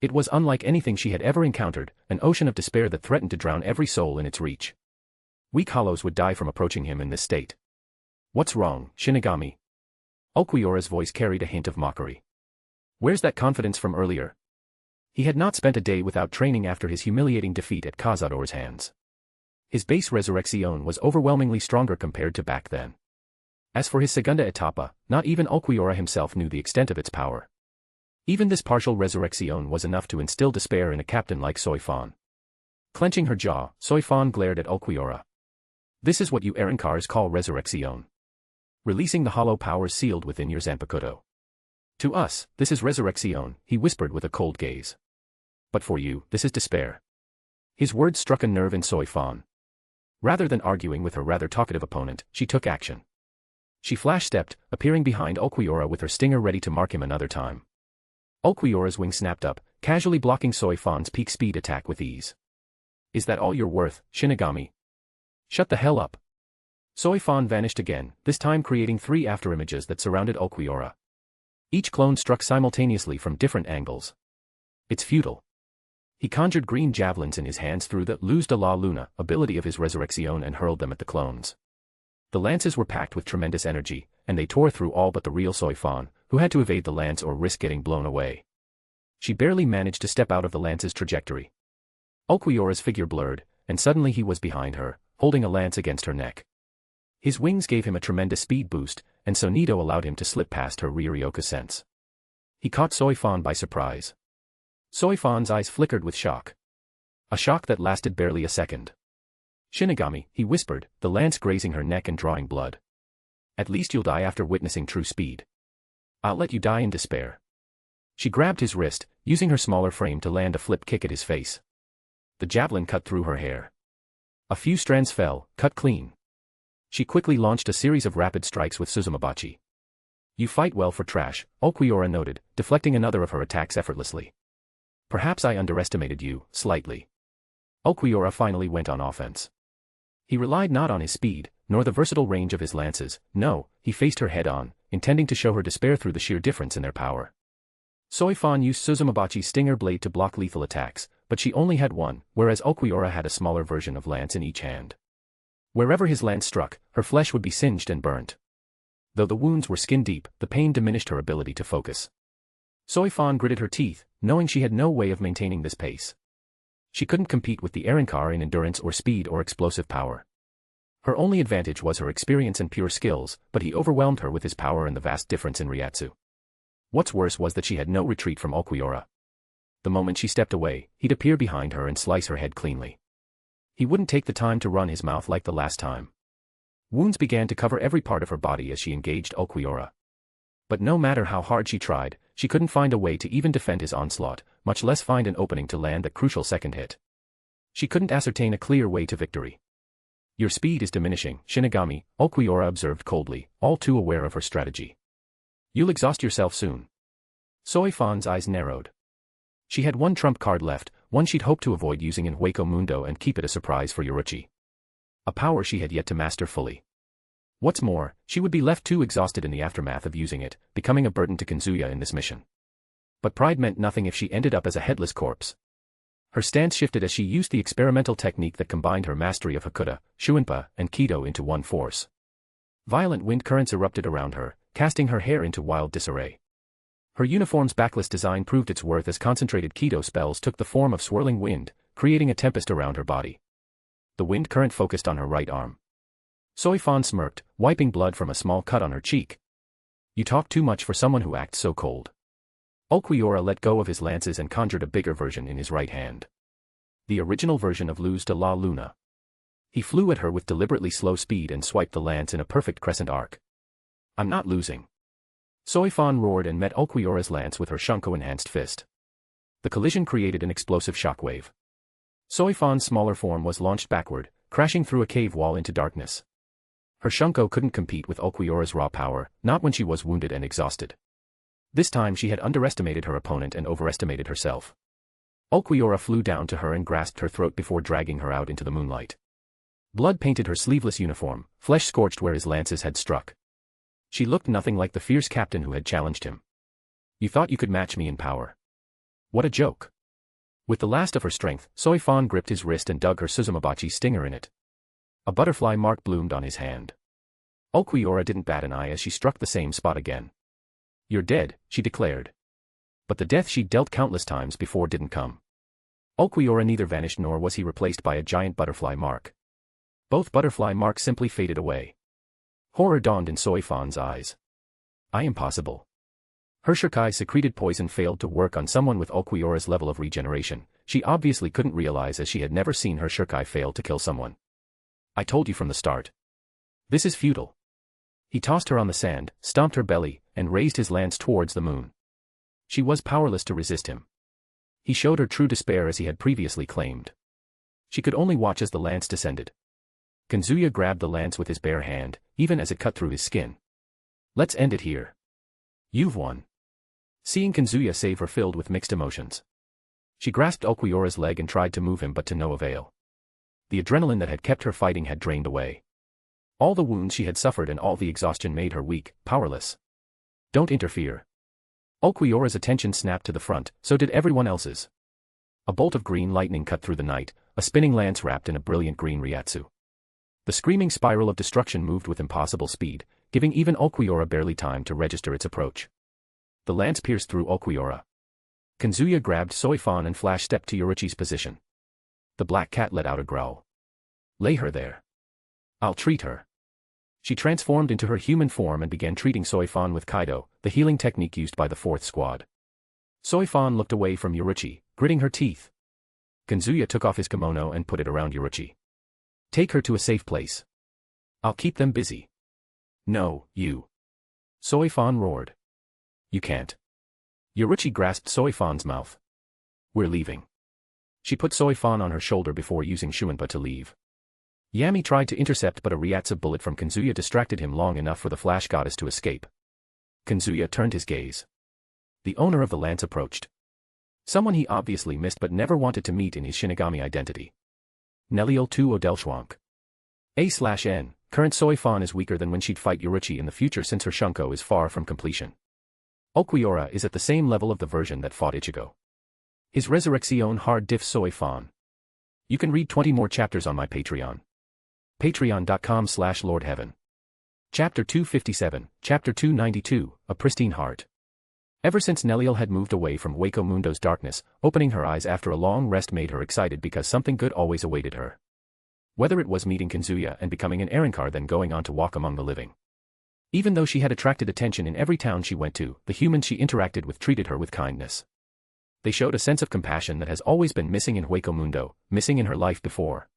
It was unlike anything she had ever encountered, an ocean of despair that threatened to drown every soul in its reach. Weak hollows would die from approaching him in this state. What's wrong, Shinigami? Okuora's voice carried a hint of mockery. Where's that confidence from earlier? He had not spent a day without training after his humiliating defeat at Cazador's hands. His base Resurrection was overwhelmingly stronger compared to back then. As for his Segunda Etapa, not even Okuora himself knew the extent of its power. Even this partial Resurrection was enough to instill despair in a captain like Soi Fon. Clenching her jaw, Soi Fon glared at Okuora. This is what you Arancars call Resurrection. Releasing the hollow powers sealed within your Zanpakuto. To us, this is Resurrection, he whispered with a cold gaze. But for you, this is despair. His words struck a nerve in Soi Fon. Rather than arguing with her rather talkative opponent, she took action. She flash-stepped, appearing behind Okuora with her stinger ready to mark him another time. Okuora's wing snapped up, casually blocking Soi Fon's peak speed attack with ease. Is that all you're worth, Shinigami? Shut the hell up. Soi Fon vanished again, this time creating 3 afterimages that surrounded Okuora. Each clone struck simultaneously from different angles. It's futile. He conjured green javelins in his hands through the Luz de la Luna ability of his Resurrection and hurled them at the clones. The lances were packed with tremendous energy, and they tore through all but the real Soi Fon, who had to evade the lance or risk getting blown away. She barely managed to step out of the lance's trajectory. Okuora's figure blurred, and suddenly he was behind her, holding a lance against her neck. His wings gave him a tremendous speed boost, and Sonido allowed him to slip past her Riryoku sense. He caught Soi Fon by surprise. Soi Fon's eyes flickered with shock. A shock that lasted barely a second. Shinigami, he whispered, the lance grazing her neck and drawing blood. At least you'll die after witnessing true speed. I'll let you die in despair. She grabbed his wrist, using her smaller frame to land a flip kick at his face. The javelin cut through her hair. A few strands fell, cut clean. She quickly launched a series of rapid strikes with Suzumabachi. You fight well for trash, Okuora noted, deflecting another of her attacks effortlessly. Perhaps I underestimated you, slightly. Okuora finally went on offense. He relied not on his speed, nor the versatile range of his lances, no, he faced her head-on, intending to show her despair through the sheer difference in their power. Soi Fon used Suzumabachi's stinger blade to block lethal attacks, but she only had one, whereas Okuora had a smaller version of lance in each hand. Wherever his lance struck, her flesh would be singed and burnt. Though the wounds were skin-deep, the pain diminished her ability to focus. Soi Fon gritted her teeth, knowing she had no way of maintaining this pace. She couldn't compete with the Arankar in endurance or speed or explosive power. Her only advantage was her experience and pure skills, but he overwhelmed her with his power and the vast difference in Ryatsu. What's worse was that she had no retreat from Okuora. The moment she stepped away, he'd appear behind her and slice her head cleanly. He wouldn't take the time to run his mouth like the last time. Wounds began to cover every part of her body as she engaged Okuora. But no matter how hard she tried, she couldn't find a way to even defend his onslaught, much less find an opening to land that crucial second hit. She couldn't ascertain a clear way to victory. Your speed is diminishing, Shinigami, Okuora observed coldly, all too aware of her strategy. You'll exhaust yourself soon. Soi Fon's eyes narrowed. She had one trump card left, one she'd hoped to avoid using in Hueco Mundo and keep it a surprise for Yoruichi. A power she had yet to master fully. What's more, she would be left too exhausted in the aftermath of using it, becoming a burden to Kazuya in this mission. But pride meant nothing if she ended up as a headless corpse. Her stance shifted as she used the experimental technique that combined her mastery of Hakuta, Shuinpa, and Kido into one force. Violent wind currents erupted around her, casting her hair into wild disarray. Her uniform's backless design proved its worth as concentrated Kido spells took the form of swirling wind, creating a tempest around her body. The wind current focused on her right arm. Soi Fon smirked, wiping blood from a small cut on her cheek. You talk too much for someone who acts so cold. Okuora let go of his lances and conjured a bigger version in his right hand. The original version of Luz de la Luna. He flew at her with deliberately slow speed and swiped the lance in a perfect crescent arc. I'm not losing. Soi Fon roared and met Okuora's lance with her Shunko-enhanced fist. The collision created an explosive shockwave. Soi Fon's smaller form was launched backward, crashing through a cave wall into darkness. Her Shunko couldn't compete with Okuora's raw power, not when she was wounded and exhausted. This time she had underestimated her opponent and overestimated herself. Okuora flew down to her and grasped her throat before dragging her out into the moonlight. Blood painted her sleeveless uniform, flesh scorched where his lances had struck. She looked nothing like the fierce captain who had challenged him. You thought you could match me in power. What a joke. With the last of her strength, Soi Fon gripped his wrist and dug her Suzumabachi stinger in it. A butterfly mark bloomed on his hand. Okuora didn't bat an eye as she struck the same spot again. You're dead, she declared. But the death she'd dealt countless times before didn't come. Okuora neither vanished nor was he replaced by a giant butterfly mark. Both butterfly marks simply faded away. Horror dawned in Soi Fon's eyes. Impossible. Her shikai secreted poison failed to work on someone with Okuora's level of regeneration. She obviously couldn't realize, as she had never seen her shikai fail to kill someone. I told you from the start. This is futile. He tossed her on the sand, stomped her belly, and raised his lance towards the moon. She was powerless to resist him. He showed her true despair as he had previously claimed. She could only watch as the lance descended. Kazuya grabbed the lance with his bare hand, even as it cut through his skin. Let's end it here. You've won. Seeing Kazuya save her filled with mixed emotions. She grasped Okuora's leg and tried to move him, but to no avail. The adrenaline that had kept her fighting had drained away. All the wounds she had suffered and all the exhaustion made her weak, powerless. Don't interfere. Okuora's attention snapped to the front, so did everyone else's. A bolt of green lightning cut through the night, a spinning lance wrapped in a brilliant green ryatsu. The screaming spiral of destruction moved with impossible speed, giving even Okuora barely time to register its approach. The lance pierced through Okuora. Kazuya grabbed Soi Fon and flash-stepped to Yoruichi's position. The black cat let out a growl. Lay her there. I'll treat her. She transformed into her human form and began treating Soi Fon with Kaido, the healing technique used by the 4th squad. Soi Fon looked away from Yoruichi, gritting her teeth. Kazuya took off his kimono and put it around Yoruichi. Take her to a safe place. I'll keep them busy. No, you. Soi Fon roared. You can't. Yoruichi grasped Soi Fon's mouth. We're leaving. She put Soi Fon on her shoulder before using Shunpa to leave. Yami tried to intercept, but a Ryatsu bullet from Kazuya distracted him long enough for the Flash Goddess to escape. Kazuya turned his gaze. The owner of the lance approached. Someone he obviously missed but never wanted to meet in his Shinigami identity. Nell 2 Odelschwank. A/N, current Soi Fon is weaker than when she'd fight Yoruichi in the future since her Shunko is far from completion. Okuora is at the same level of the version that fought Ichigo. His Resurrection hard diff Soi Fon. You can read 20 more chapters on my Patreon. Patreon.com/LordHeaven. Chapter 257, Chapter 292, A Pristine Heart. Ever since Nell had moved away from Hueco Mundo's darkness, opening her eyes after a long rest made her excited because something good always awaited her. Whether it was meeting Kazuya and becoming an Arrancar, then going on to walk among the living. Even though she had attracted attention in every town she went to, the humans she interacted with treated her with kindness. They showed a sense of compassion that has always been missing in Hueco Mundo, missing in her life before.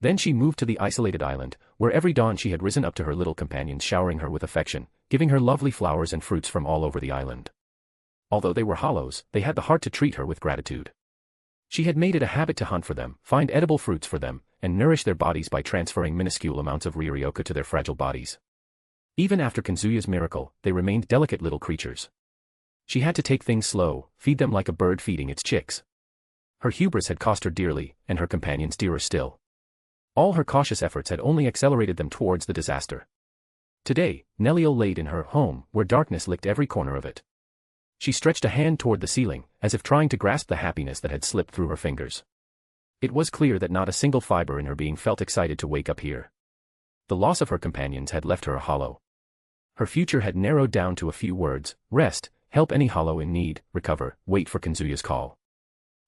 Then she moved to the isolated island, where every dawn she had risen up to her little companions, showering her with affection, giving her lovely flowers and fruits from all over the island. Although they were hollows, they had the heart to treat her with gratitude. She had made it a habit to hunt for them, find edible fruits for them, and nourish their bodies by transferring minuscule amounts of Riryoka to their fragile bodies. Even after Kazuya's miracle, they remained delicate little creatures. She had to take things slow, feed them like a bird feeding its chicks. Her hubris had cost her dearly, and her companions dearer still. All her cautious efforts had only accelerated them towards the disaster. Today, Nell laid in her home, where darkness licked every corner of it. She stretched a hand toward the ceiling, as if trying to grasp the happiness that had slipped through her fingers. It was clear that not a single fiber in her being felt excited to wake up here. The loss of her companions had left her hollow. Her future had narrowed down to a few words: rest, help any hollow in need, recover, wait for Kazuya's call.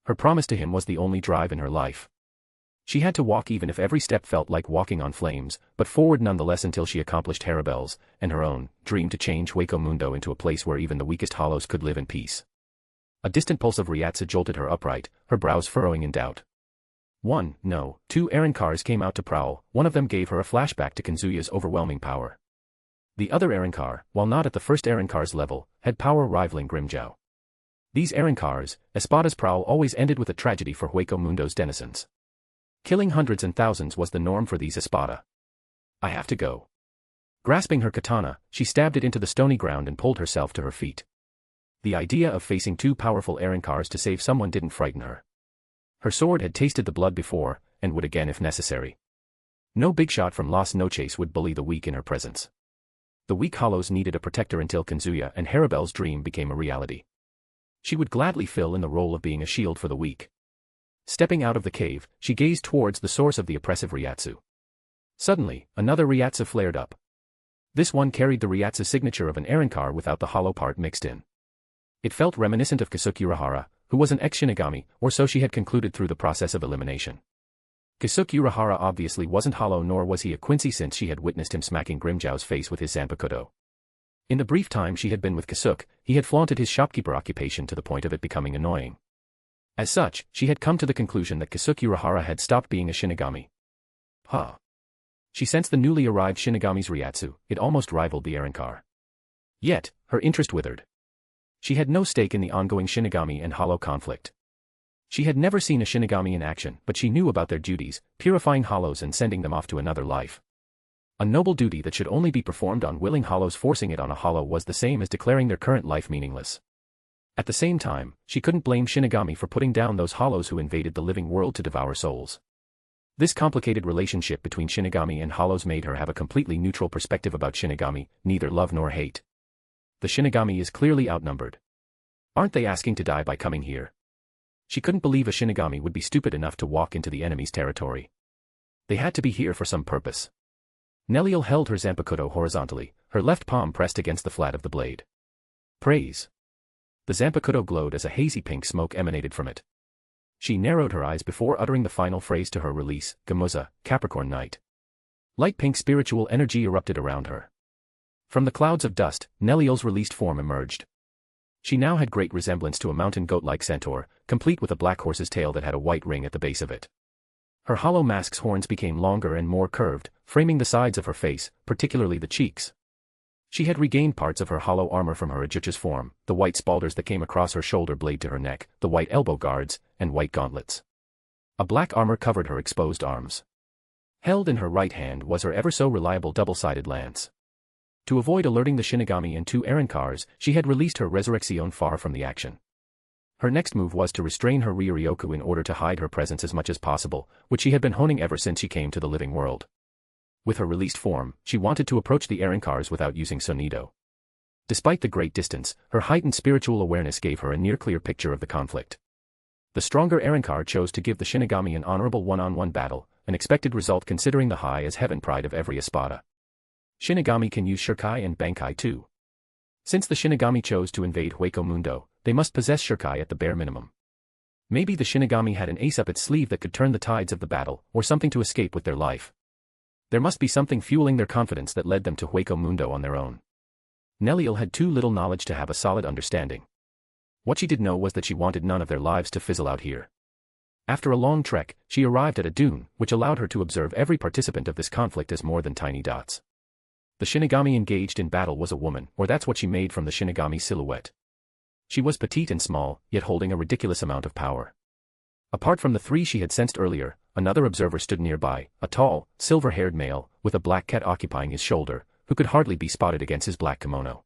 Her promise to him was the only drive in her life. She had to walk even if every step felt like walking on flames, but forward nonetheless until she accomplished Harabelle's, and her own, dream to change Hueco Mundo into a place where even the weakest hollows could live in peace. A distant pulse of Ryatsu jolted her upright, her brows furrowing in doubt. Two Arrancars came out to prowl. One of them gave her a flashback to Kazuya's overwhelming power. The other Arrancar, while not at the first Arrancar's level, had power rivaling Grimmjow. These Arrancars, Espada's prowl always ended with a tragedy for Hueco Mundo's denizens. Killing hundreds and thousands was the norm for these Espada. I have to go. Grasping her katana, she stabbed it into the stony ground and pulled herself to her feet. The idea of facing two powerful Arrancars to save someone didn't frighten her. Her sword had tasted the blood before, and would again if necessary. No big shot from Las Noches would bully the weak in her presence. The weak hollows needed a protector until Kazuya and Harabelle's dream became a reality. She would gladly fill in the role of being a shield for the weak. Stepping out of the cave, she gazed towards the source of the oppressive Ryatsu. Suddenly, another Ryatsu flared up. This one carried the Ryatsu signature of an Arrancar without the hollow part mixed in. It felt reminiscent of Kazuya, who was an ex-Shinigami, or so she had concluded through the process of elimination. Kazuya obviously wasn't hollow, nor was he a Quincy, since she had witnessed him smacking Grimmjow's face with his Zanpakuto. In the brief time she had been with Kazuya, he had flaunted his shopkeeper occupation to the point of it becoming annoying. As such, she had come to the conclusion that Kazuya had stopped being a Shinigami. She sensed the newly arrived Shinigami's Ryatsu, it almost rivaled the Arankar. Yet, her interest withered. She had no stake in the ongoing Shinigami and Hollow conflict. She had never seen a Shinigami in action, but she knew about their duties, purifying Hollows and sending them off to another life. A noble duty that should only be performed on willing Hollows. Forcing it on a Hollow was the same as declaring their current life meaningless. At the same time, she couldn't blame Shinigami for putting down those Hollows who invaded the living world to devour souls. This complicated relationship between Shinigami and Hollows made her have a completely neutral perspective about Shinigami, neither love nor hate. The Shinigami is clearly outnumbered. Aren't they asking to die by coming here? She couldn't believe a Shinigami would be stupid enough to walk into the enemy's territory. They had to be here for some purpose. Nell held her Zanpakuto horizontally, her left palm pressed against the flat of the blade. Praise. The Zanpakuto glowed as a hazy pink smoke emanated from it. She narrowed her eyes before uttering the final phrase to her release, Gamuza, Capricorn Night. Light pink spiritual energy erupted around her. From the clouds of dust, Nell's released form emerged. She now had great resemblance to a mountain goat-like centaur, complete with a black horse's tail that had a white ring at the base of it. Her hollow mask's horns became longer and more curved, framing the sides of her face, particularly the cheeks. She had regained parts of her hollow armor from her Ajucha's form, the white spalders that came across her shoulder blade to her neck, the white elbow guards, and white gauntlets. A black armor covered her exposed arms. Held in her right hand was her ever-so-reliable double-sided lance. To avoid alerting the Shinigami and 2 Arankars, she had released her Resurrection far from the action. Her next move was to restrain her Ryoryoku in order to hide her presence as much as possible, which she had been honing ever since she came to the living world. With her released form, she wanted to approach the Arankars without using Sonido. Despite the great distance, her heightened spiritual awareness gave her a near-clear picture of the conflict. The stronger Arankar chose to give the Shinigami an honorable one-on-one battle, an expected result considering the high as heaven pride of every Espada. Shinigami can use shikai and bankai too. Since the Shinigami chose to invade Hueco Mundo, they must possess shikai at the bare minimum. Maybe the Shinigami had an ace up its sleeve that could turn the tides of the battle, or something to escape with their life. There must be something fueling their confidence that led them to Hueco Mundo on their own. Nell had too little knowledge to have a solid understanding. What she did know was that she wanted none of their lives to fizzle out here. After a long trek, she arrived at a dune, which allowed her to observe every participant of this conflict as more than tiny dots. The Shinigami engaged in battle was a woman, or that's what she made from the Shinigami silhouette. She was petite and small, yet holding a ridiculous amount of power. Apart from the 3 she had sensed earlier, another observer stood nearby, a tall, silver-haired male, with a black cat occupying his shoulder, who could hardly be spotted against his black kimono.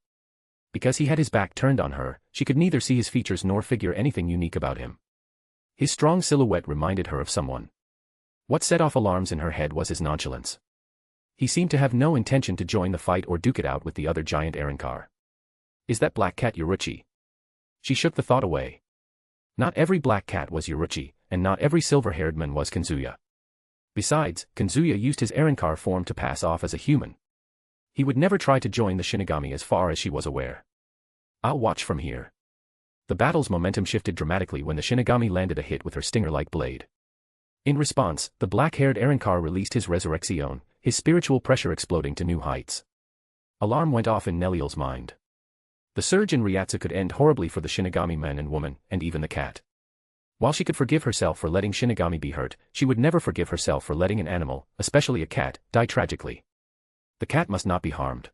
Because he had his back turned on her, she could neither see his features nor figure anything unique about him. His strong silhouette reminded her of someone. What set off alarms in her head was his nonchalance. He seemed to have no intention to join the fight or duke it out with the other giant Arankar. Is that black cat Yoruichi? She shook the thought away. Not every black cat was Yoruichi, and not every silver-haired man was Kazuya. Besides, Kazuya used his Arankar form to pass off as a human. He would never try to join the Shinigami as far as she was aware. I'll watch from here. The battle's momentum shifted dramatically when the Shinigami landed a hit with her stinger-like blade. In response, the black-haired Arankar released his Resurrection, his spiritual pressure exploding to new heights. Alarm went off in Nell's mind. The surge in Ryatsu could end horribly for the Shinigami man and woman, and even the cat. While she could forgive herself for letting Shinigami be hurt, she would never forgive herself for letting an animal, especially a cat, die tragically. The cat must not be harmed.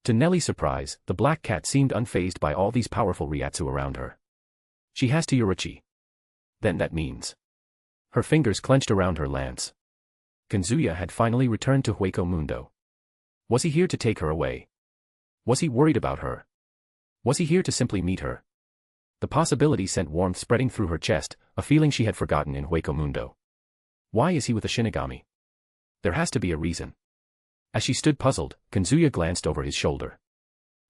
To Nell's surprise, the black cat seemed unfazed by all these powerful Ryatsu around her. She has to Yoruichi. Then that means. Her fingers clenched around her lance. Kazuya had finally returned to Hueco Mundo. Was he here to take her away? Was he worried about her? Was he here to simply meet her? The possibility sent warmth spreading through her chest, a feeling she had forgotten in Hueco Mundo. Why is he with a Shinigami? There has to be a reason. As she stood puzzled, Kazuya glanced over his shoulder.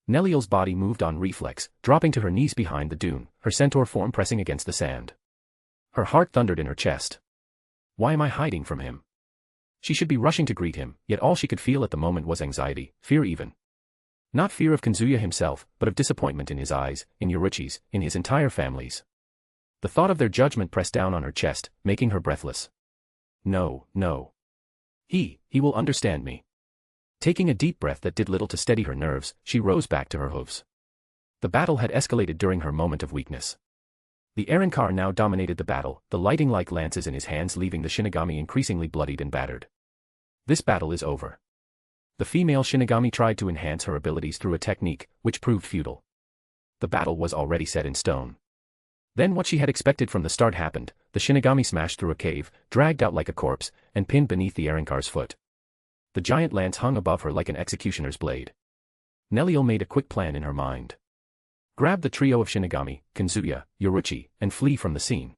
Nell's body moved on reflex, dropping to her knees behind the dune, her centaur form pressing against the sand. Her heart thundered in her chest. Why am I hiding from him? She should be rushing to greet him, yet all she could feel at the moment was anxiety, fear even. Not fear of Kazuya himself, but of disappointment in his eyes, in Yoruichi's, in his entire family's. The thought of their judgment pressed down on her chest, making her breathless. No, no. He will understand me. Taking a deep breath that did little to steady her nerves, she rose back to her hooves. The battle had escalated during her moment of weakness. The Arrancar now dominated the battle, the lighting like lances in his hands leaving the Shinigami increasingly bloodied and battered. This battle is over. The female Shinigami tried to enhance her abilities through a technique, which proved futile. The battle was already set in stone. Then what she had expected from the start happened, the Shinigami smashed through a cave, dragged out like a corpse, and pinned beneath the Arrancar's foot. The giant lance hung above her like an executioner's blade. Nell made a quick plan in her mind. Grab the trio of Shinigami, Kazuya, Yoruichi, and flee from the scene.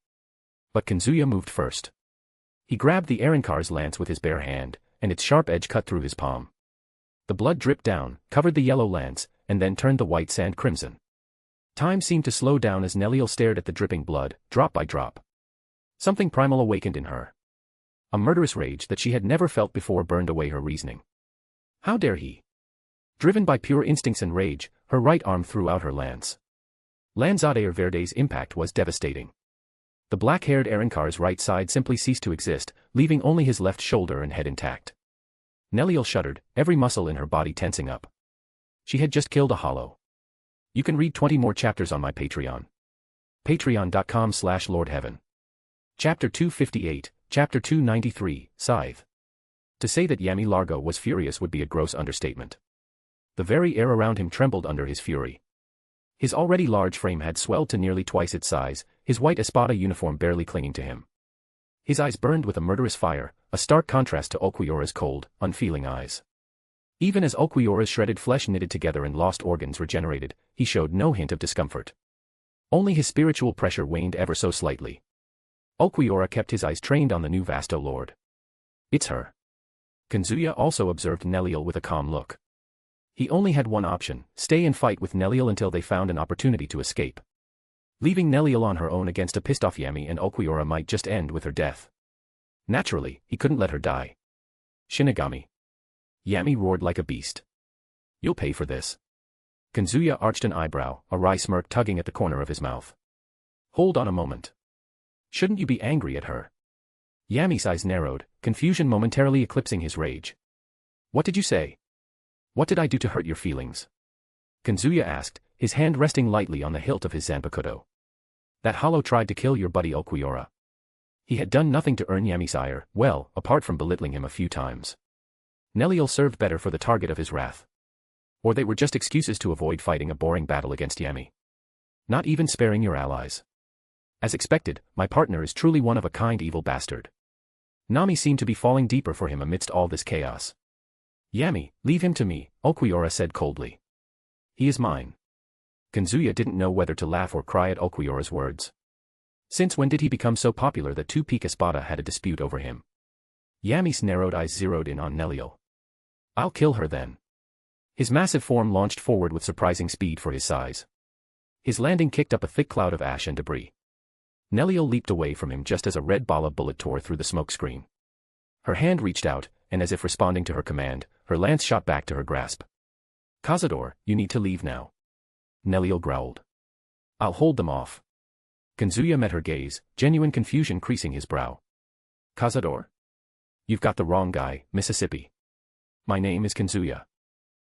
But Kazuya moved first. He grabbed the Arrancar's lance with his bare hand, and its sharp edge cut through his palm. The blood dripped down, covered the yellow lance, and then turned the white sand crimson. Time seemed to slow down as Nell stared at the dripping blood, drop by drop. Something primal awakened in her. A murderous rage that she had never felt before burned away her reasoning. How dare he? Driven by pure instincts and rage, her right arm threw out her lance. Lanzador Verde's impact was devastating. The black-haired Arrancar's right side simply ceased to exist, leaving only his left shoulder and head intact. Nell shuddered, every muscle in her body tensing up. She had just killed a hollow. You can read 20 more chapters on my Patreon. Patreon.com/LordHeaven. Chapter 258, Chapter 293, Scythe. To say that Yami Largo was furious would be a gross understatement. The very air around him trembled under his fury. His already large frame had swelled to nearly twice its size, his white Espada uniform barely clinging to him. His eyes burned with a murderous fire, a stark contrast to Okuora's cold, unfeeling eyes. Even as Okuora's shredded flesh knitted together and lost organs regenerated, he showed no hint of discomfort. Only his spiritual pressure waned ever so slightly. Okuora kept his eyes trained on the new Vasto Lord. It's her. Kazuya also observed Nell with a calm look. He only had one option, stay and fight with Nell until they found an opportunity to escape. Leaving Nell on her own against a pissed-off Yami and Okuora might just end with her death. Naturally, he couldn't let her die. Shinigami. Yami roared like a beast. You'll pay for this. Kazuya arched an eyebrow, a wry smirk tugging at the corner of his mouth. Hold on a moment. Shouldn't you be angry at her? Yami's eyes narrowed, confusion momentarily eclipsing his rage. What did you say? What did I do to hurt your feelings? Kazuya asked, his hand resting lightly on the hilt of his Zanpakuto. That hollow tried to kill your buddy Okuora. He had done nothing to earn Yami's ire, well, apart from belittling him a few times. Nell served better for the target of his wrath. Or they were just excuses to avoid fighting a boring battle against Yami. Not even sparing your allies. As expected, my partner is truly one of a kind evil bastard. Nami seemed to be falling deeper for him amidst all this chaos. Yami, leave him to me, Okuora said coldly. He is mine. Kazuya didn't know whether to laugh or cry at Okuora's words. Since when did he become so popular that two peak Espada had a dispute over him? Yami's narrowed eyes zeroed in on Nell. I'll kill her then. His massive form launched forward with surprising speed for his size. His landing kicked up a thick cloud of ash and debris. Nell leaped away from him just as a red ball of bullet tore through the smoke screen. Her hand reached out, and as if responding to her command, her lance shot back to her grasp. Cazador, you need to leave now. Nell growled. I'll hold them off. Kazuya met her gaze, genuine confusion creasing his brow. Cazador? You've got the wrong guy, Mississippi. My name is Kazuya.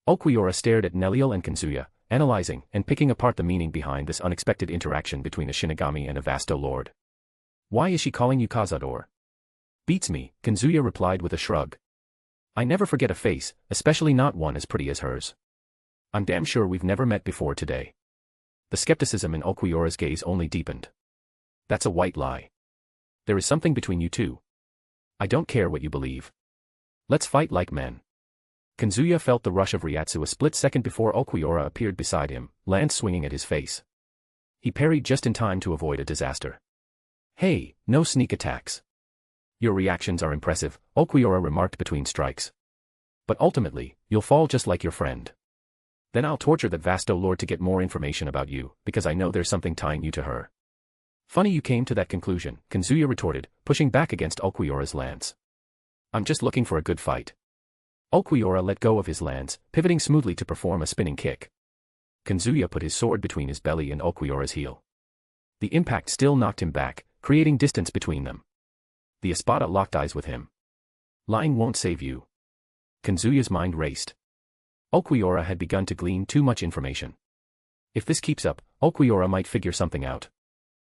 Okuora stared at Nell and Kazuya, analyzing and picking apart the meaning behind this unexpected interaction between a Shinigami and a Vasto Lord. Why is she calling you Cazador? Beats me, Kazuya replied with a shrug. I never forget a face, especially not one as pretty as hers. I'm damn sure we've never met before today. The skepticism in Okuora's gaze only deepened. That's a white lie. There is something between you two. I don't care what you believe. Let's fight like men. Kazuya felt the rush of Ryatsu a split second before Okuora appeared beside him, lance swinging at his face. He parried just in time to avoid a disaster. Hey, no sneak attacks. Your reactions are impressive, Okuora remarked between strikes. But ultimately, you'll fall just like your friend. Then I'll torture that Vasto Lord to get more information about you, because I know there's something tying you to her. Funny you came to that conclusion, Kazuya retorted, pushing back against Okuora's lance. I'm just looking for a good fight. Okuora let go of his lance, pivoting smoothly to perform a spinning kick. Kazuya put his sword between his belly and Okuora's heel. The impact still knocked him back, creating distance between them. The Espada locked eyes with him. Lying won't save you. Kazuya's mind raced. Okuora had begun to glean too much information. If this keeps up, Okuora might figure something out.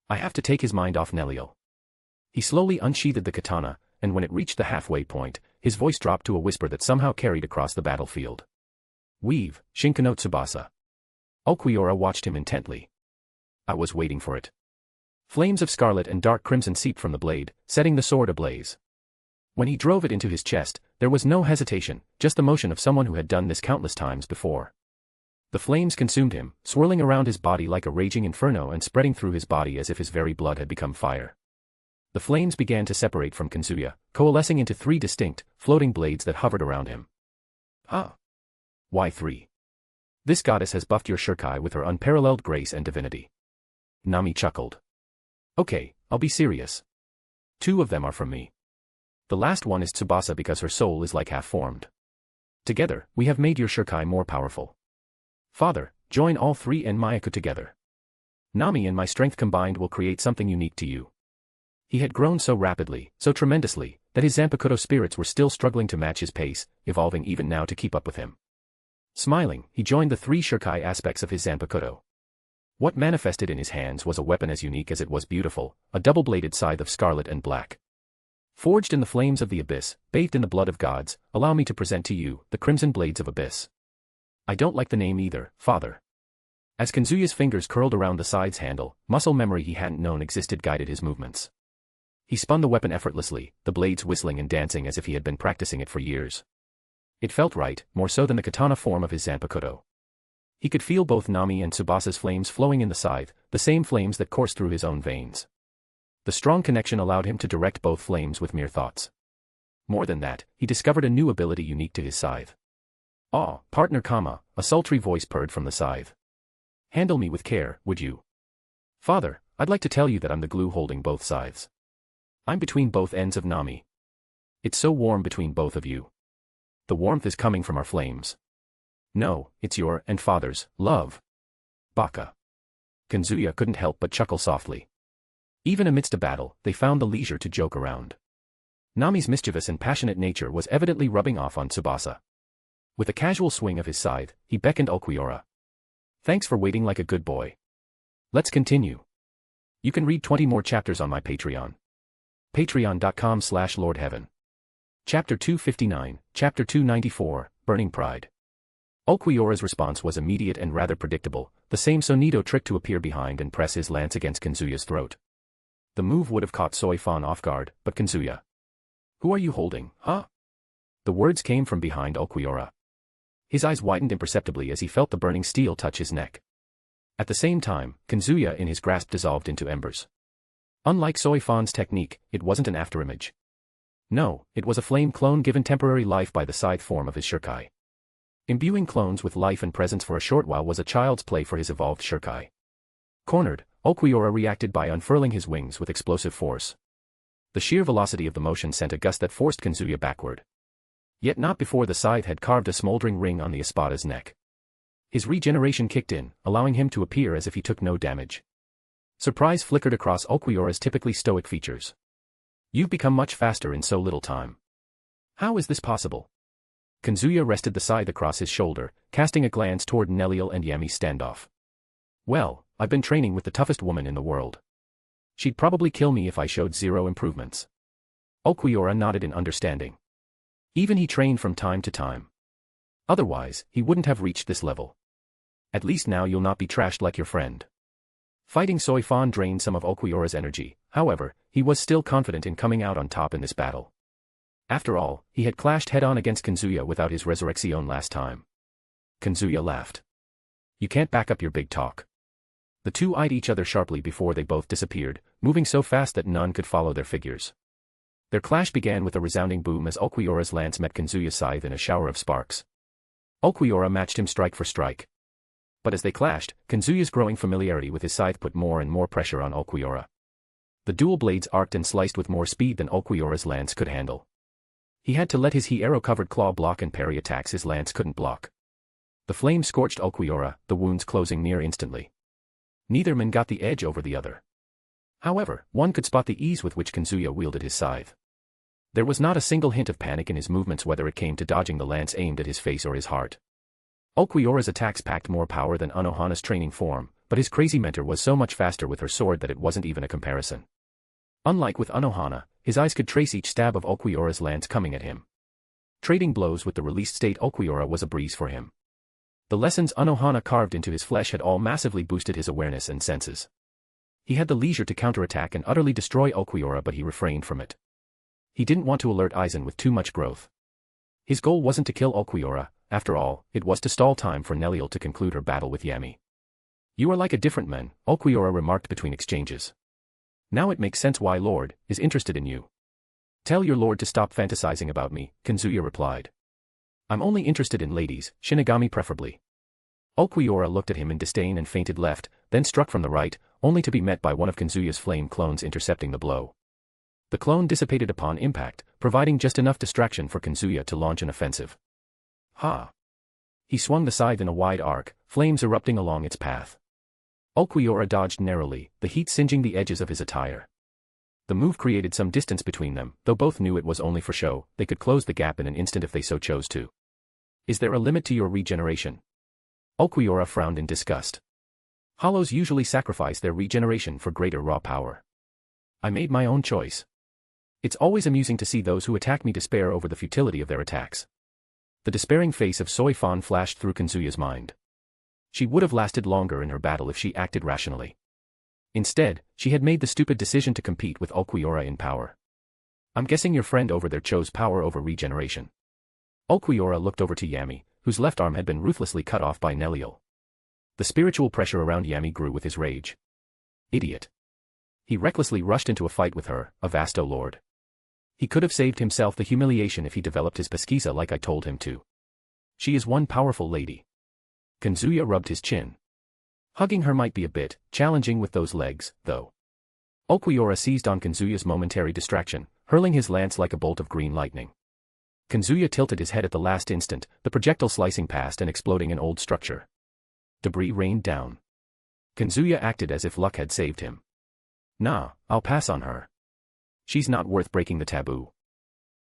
I have to take his mind off Nell. He slowly unsheathed the katana, and when it reached the halfway point, his voice dropped to a whisper that somehow carried across the battlefield. Weave, Shinkano Tsubasa. Okuora watched him intently. I was waiting for it. Flames of scarlet and dark crimson seeped from the blade, setting the sword ablaze. When he drove it into his chest, there was no hesitation, just the motion of someone who had done this countless times before. The flames consumed him, swirling around his body like a raging inferno and spreading through his body as if his very blood had become fire. The flames began to separate from Kazuya, coalescing into 3 distinct, floating blades that hovered around him. Ah! Why 3? This goddess has buffed your shikai with her unparalleled grace and divinity. Nami chuckled. Okay, I'll be serious. 2 of them are from me. The last one is Tsubasa because her soul is like half-formed. Together, we have made your shikai more powerful. Father, join all 3 and Mayako together. Nami and my strength combined will create something unique to you. He had grown so rapidly, so tremendously, that his Zanpakuto spirits were still struggling to match his pace, evolving even now to keep up with him. Smiling, he joined the 3 shikai aspects of his Zanpakuto. What manifested in his hands was a weapon as unique as it was beautiful, a double-bladed scythe of scarlet and black. Forged in the flames of the abyss, bathed in the blood of gods, allow me to present to you the crimson blades of abyss. I don't like the name either, father. As Kazuya's fingers curled around the scythe's handle, muscle memory he hadn't known existed guided his movements. He spun the weapon effortlessly, the blades whistling and dancing as if he had been practicing it for years. It felt right, more so than the katana form of his Zanpakuto. He could feel both Nami and Tsubasa's flames flowing in the scythe, the same flames that coursed through his own veins. The strong connection allowed him to direct both flames with mere thoughts. More than that, he discovered a new ability unique to his scythe. Ah, partner, a sultry voice purred from the scythe. Handle me with care, would you? Father, I'd like to tell you that I'm the glue holding both scythes. I'm between both ends of Nami. It's so warm between both of you. The warmth is coming from our flames. No, it's your and father's love. Baka. Kazuya couldn't help but chuckle softly. Even amidst a battle, they found the leisure to joke around. Nami's mischievous and passionate nature was evidently rubbing off on Tsubasa. With a casual swing of his scythe, he beckoned Okuora. Thanks for waiting like a good boy. Let's continue. You can read 20 more chapters on my Patreon. Patreon.com/LordHeaven. Chapter 259, Chapter 294, Burning Pride. Okuora's response was immediate and rather predictable, the same Sonido trick to appear behind and press his lance against Kazuya's throat. The move would have caught Soi Fon off guard, but Kazuya. Who are you holding, huh? The words came from behind Okuora. His eyes widened imperceptibly as he felt the burning steel touch his neck. At the same time, Kazuya in his grasp dissolved into embers. Unlike Soi Fon's technique, it wasn't an afterimage. No, it was a flame clone given temporary life by the scythe form of his shikai. Imbuing clones with life and presence for a short while was a child's play for his evolved shikai. Cornered, Okuora reacted by unfurling his wings with explosive force. The sheer velocity of the motion sent a gust that forced Kazuya backward. Yet not before the scythe had carved a smoldering ring on the Espada's neck. His regeneration kicked in, allowing him to appear as if he took no damage. Surprise flickered across Okuora's typically stoic features. You've become much faster in so little time. How is this possible? Kazuya rested the scythe across his shoulder, casting a glance toward Nell and Yami's standoff. Well, I've been training with the toughest woman in the world. She'd probably kill me if I showed 0 improvements. Okuora nodded in understanding. Even he trained from time to time. Otherwise, he wouldn't have reached this level. At least now you'll not be trashed like your friend. Fighting Soi Fon drained some of Okuora's energy, however, he was still confident in coming out on top in this battle. After all, he had clashed head-on against Kazuya without his resurrection last time. Kazuya laughed. You can't back up your big talk. The two eyed each other sharply before they both disappeared, moving so fast that none could follow their figures. Their clash began with a resounding boom as Okuora's lance met Kazuya's scythe in a shower of sparks. Okuora matched him strike for strike. But as they clashed, Kazuya's growing familiarity with his scythe put more and more pressure on Okuora. The dual blades arced and sliced with more speed than Okuora's lance could handle. He had to let his arrow-covered claw block and parry attacks his lance couldn't block. The flame scorched Okuora, the wounds closing near instantly. Neither man got the edge over the other. However, one could spot the ease with which Kazuya wielded his scythe. There was not a single hint of panic in his movements whether it came to dodging the lance aimed at his face or his heart. Okuora's attacks packed more power than Anohana's training form, but his crazy mentor was so much faster with her sword that it wasn't even a comparison. Unlike with Anohana, his eyes could trace each stab of Okuora's lance coming at him. Trading blows with the released state Okuora was a breeze for him. The lessons Anohana carved into his flesh had all massively boosted his awareness and senses. He had the leisure to counterattack and utterly destroy Okuora, but he refrained from it. He didn't want to alert Aizen with too much growth. His goal wasn't to kill Okuora, after all, it was to stall time for Nell to conclude her battle with Yami. "You are like a different man," Okuora remarked between exchanges. "Now it makes sense why Lord is interested in you." "Tell your lord to stop fantasizing about me," Kazuya replied. "I'm only interested in ladies, Shinigami preferably." Okuora looked at him in disdain and feinted left, then struck from the right, only to be met by one of Kazuya's flame clones intercepting the blow. The clone dissipated upon impact, providing just enough distraction for Kazuya to launch an offensive. Ha! He swung the scythe in a wide arc, flames erupting along its path. Okuora dodged narrowly, the heat singeing the edges of his attire. The move created some distance between them, though both knew it was only for show. They could close the gap in an instant if they so chose to. "Is there a limit to your regeneration?" Okuora frowned in disgust. Hollows usually sacrifice their regeneration for greater raw power. "I made my own choice. It's always amusing to see those who attack me despair over the futility of their attacks." The despairing face of Soi Fon flashed through Kazuya's mind. She would have lasted longer in her battle if she acted rationally. Instead, she had made the stupid decision to compete with Okuora in power. "I'm guessing your friend over there chose power over regeneration." Okuora looked over to Yami, whose left arm had been ruthlessly cut off by Nell. The spiritual pressure around Yami grew with his rage. Idiot. He recklessly rushed into a fight with her, a Vasto Lord. He could have saved himself the humiliation if he developed his pesquisa like I told him to. She is one powerful lady. Kazuya rubbed his chin. Hugging her might be a bit challenging with those legs, though. Okuora seized on Kazuya's momentary distraction, hurling his lance like a bolt of green lightning. Kazuya tilted his head at the last instant, the projectile slicing past and exploding an old structure. Debris rained down. Kazuya acted as if luck had saved him. "Nah, I'll pass on her. She's not worth breaking the taboo.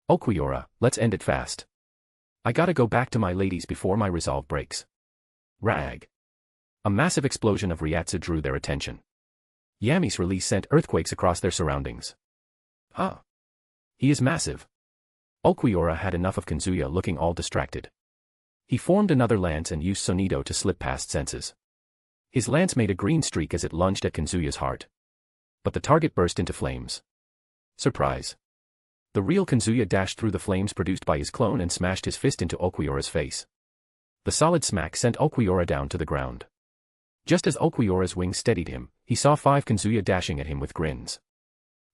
Okuora, let's end it fast. I gotta go back to my ladies before my resolve breaks." Rag. A massive explosion of Ryatsu drew their attention. Yami's release sent earthquakes across their surroundings. Huh. He is massive. Okuora had enough of Kazuya looking all distracted. He formed another lance and used Sonido to slip past senses. His lance made a green streak as it lunged at Kazuya's heart. But the target burst into flames. Surprise. The real Kazuya dashed through the flames produced by his clone and smashed his fist into Okuora's face. The solid smack sent Okuora down to the ground. Just as Okuora's wings steadied him, he saw 5 Kazuya dashing at him with grins.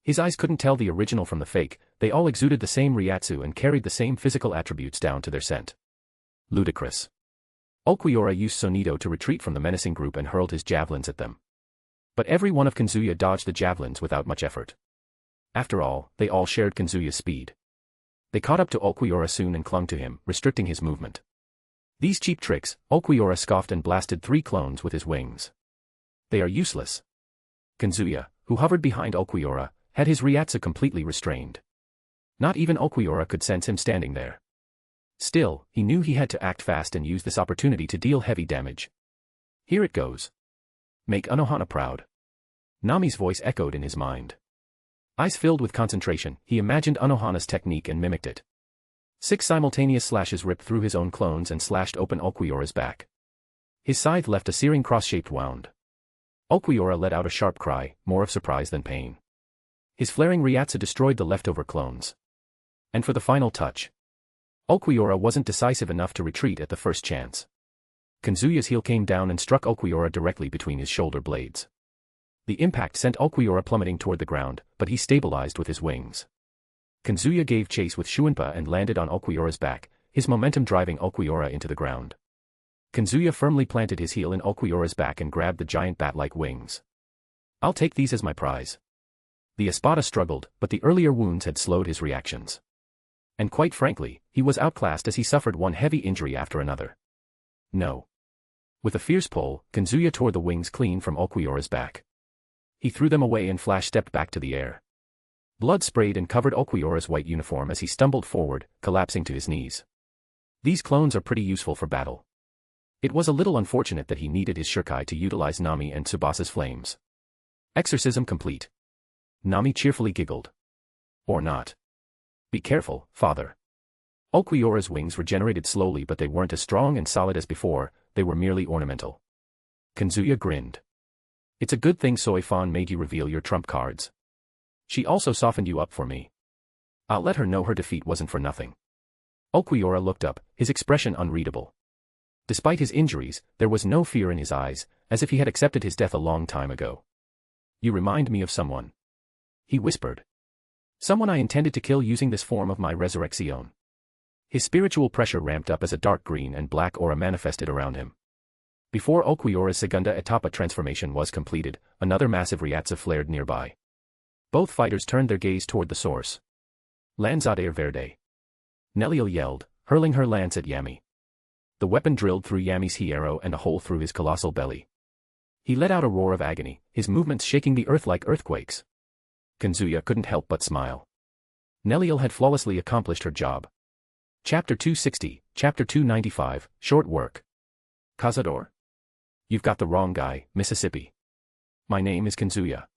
His eyes couldn't tell the original from the fake, they all exuded the same Ryatsu and carried the same physical attributes down to their scent. Ludicrous. Okuora used Sonido to retreat from the menacing group and hurled his javelins at them. But every one of Kazuya dodged the javelins without much effort. After all, they all shared Kazuya's speed. They caught up to Okuora soon and clung to him, restricting his movement. These cheap tricks, Okuora scoffed and blasted 3 clones with his wings. They are useless. Kazuya, who hovered behind Okuora, had his Ryatsu completely restrained. Not even Okuora could sense him standing there. Still, he knew he had to act fast and use this opportunity to deal heavy damage. Here it goes. Make Anohana proud. Nami's voice echoed in his mind. Eyes filled with concentration, he imagined Anohana's technique and mimicked it. 6 simultaneous slashes ripped through his own clones and slashed open Okuora's back. His scythe left a searing cross-shaped wound. Okuora let out a sharp cry, more of surprise than pain. His flaring Ryatsu destroyed the leftover clones. And for the final touch. Okuora wasn't decisive enough to retreat at the first chance. Kazuya's heel came down and struck Okuora directly between his shoulder blades. The impact sent Okuora plummeting toward the ground, but he stabilized with his wings. Kazuya gave chase with Shuunpa and landed on Okuora's back, his momentum driving Okuora into the ground. Kazuya firmly planted his heel in Okuora's back and grabbed the giant bat-like wings. I'll take these as my prize. The Espada struggled, but the earlier wounds had slowed his reactions. And quite frankly, he was outclassed as he suffered one heavy injury after another. No. With a fierce pull, Kazuya tore the wings clean from Okuora's back. He threw them away and flash-stepped back to the air. Blood sprayed and covered Okuora's white uniform as he stumbled forward, collapsing to his knees. These clones are pretty useful for battle. It was a little unfortunate that he needed his shikai to utilize Nami and Tsubasa's flames. Exorcism complete. Nami cheerfully giggled. Or not. Be careful, father. Okuora's wings regenerated slowly, but they weren't as strong and solid as before, they were merely ornamental. Kazuya grinned. It's a good thing Soi Fon made you reveal your trump cards. She also softened you up for me. I'll let her know her defeat wasn't for nothing. Okuora looked up, his expression unreadable. Despite his injuries, there was no fear in his eyes, as if he had accepted his death a long time ago. You remind me of someone. He whispered. Someone I intended to kill using this form of my resurrection. His spiritual pressure ramped up as a dark green and black aura manifested around him. Before Okuora's Segunda Etapa transformation was completed, another massive Ryatsu flared nearby. Both fighters turned their gaze toward the source. Lanzadere Verde. Nell yelled, hurling her lance at Yami. The weapon drilled through Yami's hierro and a hole through his colossal belly. He let out a roar of agony, his movements shaking the earth like earthquakes. Kazuya couldn't help but smile. Nell had flawlessly accomplished her job. Chapter 260, Chapter 295, Short Work. Cazador? You've got the wrong guy, Mississippi. My name is Kazuya.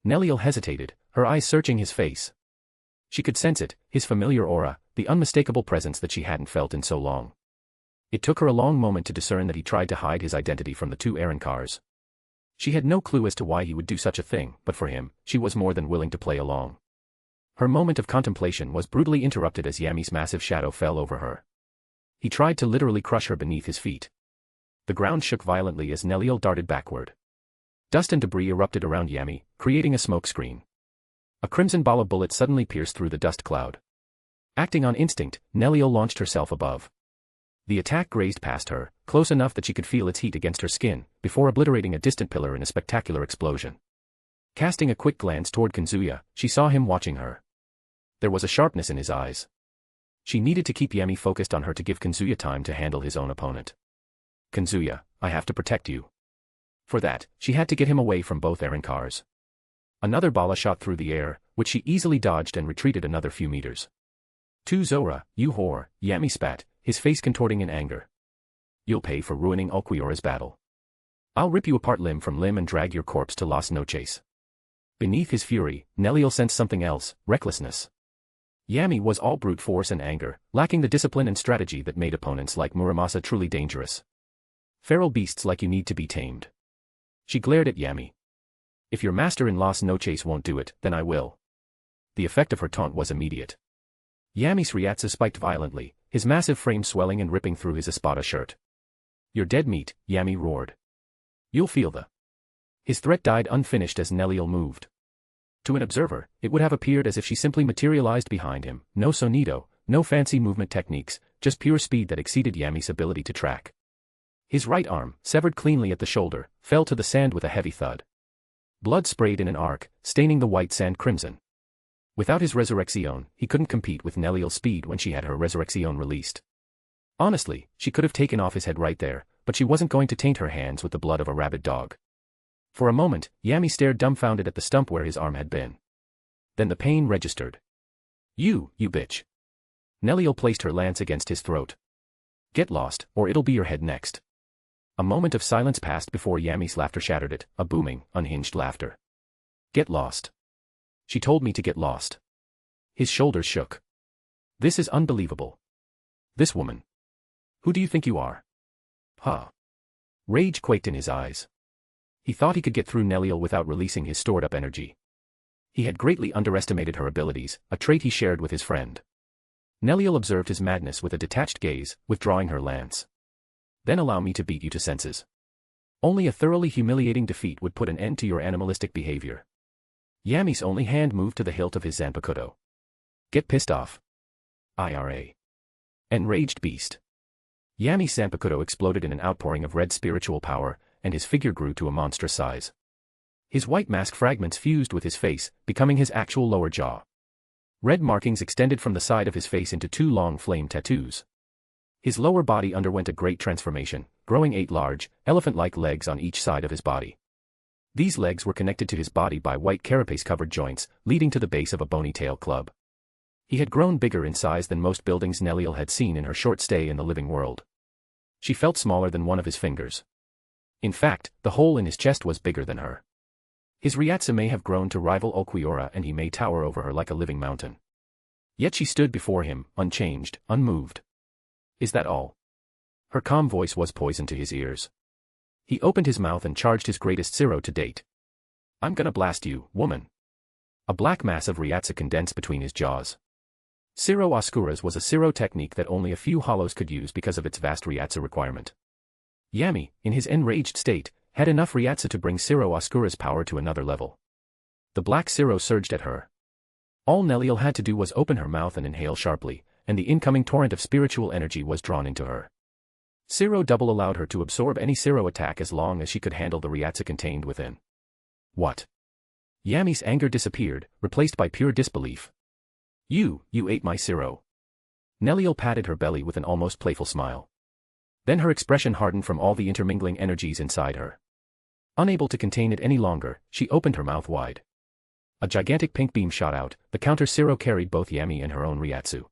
Nell hesitated, her eyes searching his face. She could sense it, his familiar aura, the unmistakable presence that she hadn't felt in so long. It took her a long moment to discern that he tried to hide his identity from the two errand cars. She had no clue as to why he would do such a thing, but for him, she was more than willing to play along. Her moment of contemplation was brutally interrupted as Yami's massive shadow fell over her. He tried to literally crush her beneath his feet. The ground shook violently as Nell darted backward. Dust and debris erupted around Yami, creating a smoke screen. A crimson ball of bullets suddenly pierced through the dust cloud. Acting on instinct, Nell launched herself above. The attack grazed past her, close enough that she could feel its heat against her skin, before obliterating a distant pillar in a spectacular explosion. Casting a quick glance toward Kazuya, she saw him watching her. There was a sharpness in his eyes. She needed to keep Yami focused on her to give Kazuya time to handle his own opponent. Kazuya, I have to protect you. For that, she had to get him away from both errand cars. Another bala shot through the air, which she easily dodged and retreated another few meters. To Zora, you whore, Yami spat, his face contorting in anger. You'll pay for ruining Okuora's battle. I'll rip you apart limb from limb and drag your corpse to Las Noches. Beneath his fury, Nell sensed something else, recklessness. Yami was all brute force and anger, lacking the discipline and strategy that made opponents like Muramasa truly dangerous. Feral beasts like you need to be tamed. She glared at Yami. If your master in Las Noches won't do it, then I will. The effect of her taunt was immediate. Yami's Ryatsu spiked violently, his massive frame swelling and ripping through his Espada shirt. You're dead meat, Yami roared. You'll feel the... His threat died unfinished as Nell moved. To an observer, it would have appeared as if she simply materialized behind him, no sonido, no fancy movement techniques, just pure speed that exceeded Yami's ability to track. His right arm, severed cleanly at the shoulder, fell to the sand with a heavy thud. Blood sprayed in an arc, staining the white sand crimson. Without his resurrection, he couldn't compete with Nell's speed when she had her resurrection released. Honestly, she could have taken off his head right there, but she wasn't going to taint her hands with the blood of a rabid dog. For a moment, Yami stared dumbfounded at the stump where his arm had been. Then the pain registered. You bitch. Nell placed her lance against his throat. Get lost, or it'll be your head next. A moment of silence passed before Yami's laughter shattered it, a booming, unhinged laughter. Get lost. She told me to get lost. His shoulders shook. This is unbelievable. This woman. Who do you think you are? Huh. Rage quaked in his eyes. He thought he could get through Nell without releasing his stored-up energy. He had greatly underestimated her abilities, a trait he shared with his friend. Nell observed his madness with a detached gaze, withdrawing her lance. Then allow me to beat you to senses. Only a thoroughly humiliating defeat would put an end to your animalistic behavior. Yami's only hand moved to the hilt of his Zanpakuto. Get pissed off. IRA. Enraged beast. Yami's Zanpakuto exploded in an outpouring of red spiritual power, and his figure grew to a monstrous size. His white mask fragments fused with his face, becoming his actual lower jaw. Red markings extended from the side of his face into 2 long flame tattoos. His lower body underwent a great transformation, growing 8 large, elephant-like legs on each side of his body. These legs were connected to his body by white carapace-covered joints, leading to the base of a bony tail club. He had grown bigger in size than most buildings Nell had seen in her short stay in the living world. She felt smaller than one of his fingers. In fact, the hole in his chest was bigger than her. His Ryatsu may have grown to rival Okuora and he may tower over her like a living mountain. Yet she stood before him, unchanged, unmoved. Is that all? Her calm voice was poison to his ears. He opened his mouth and charged his greatest Zero to date. I'm gonna blast you, woman. A black mass of Ryatsu condensed between his jaws. Zero Oscura's was a Zero technique that only a few hollows could use because of its vast Ryatsu requirement. Yami, in his enraged state, had enough Ryatsu to bring Zero Oscura's power to another level. The black Zero surged at her. All Nell had to do was open her mouth and inhale sharply, and the incoming torrent of spiritual energy was drawn into her. Zero double allowed her to absorb any Zero attack as long as she could handle the Ryatsu contained within. What? Yami's anger disappeared, replaced by pure disbelief. You ate my Zero. Nell patted her belly with an almost playful smile. Then her expression hardened from all the intermingling energies inside her. Unable to contain it any longer, she opened her mouth wide. A gigantic pink beam shot out, the counter Zero carried both Yami and her own Ryatsu.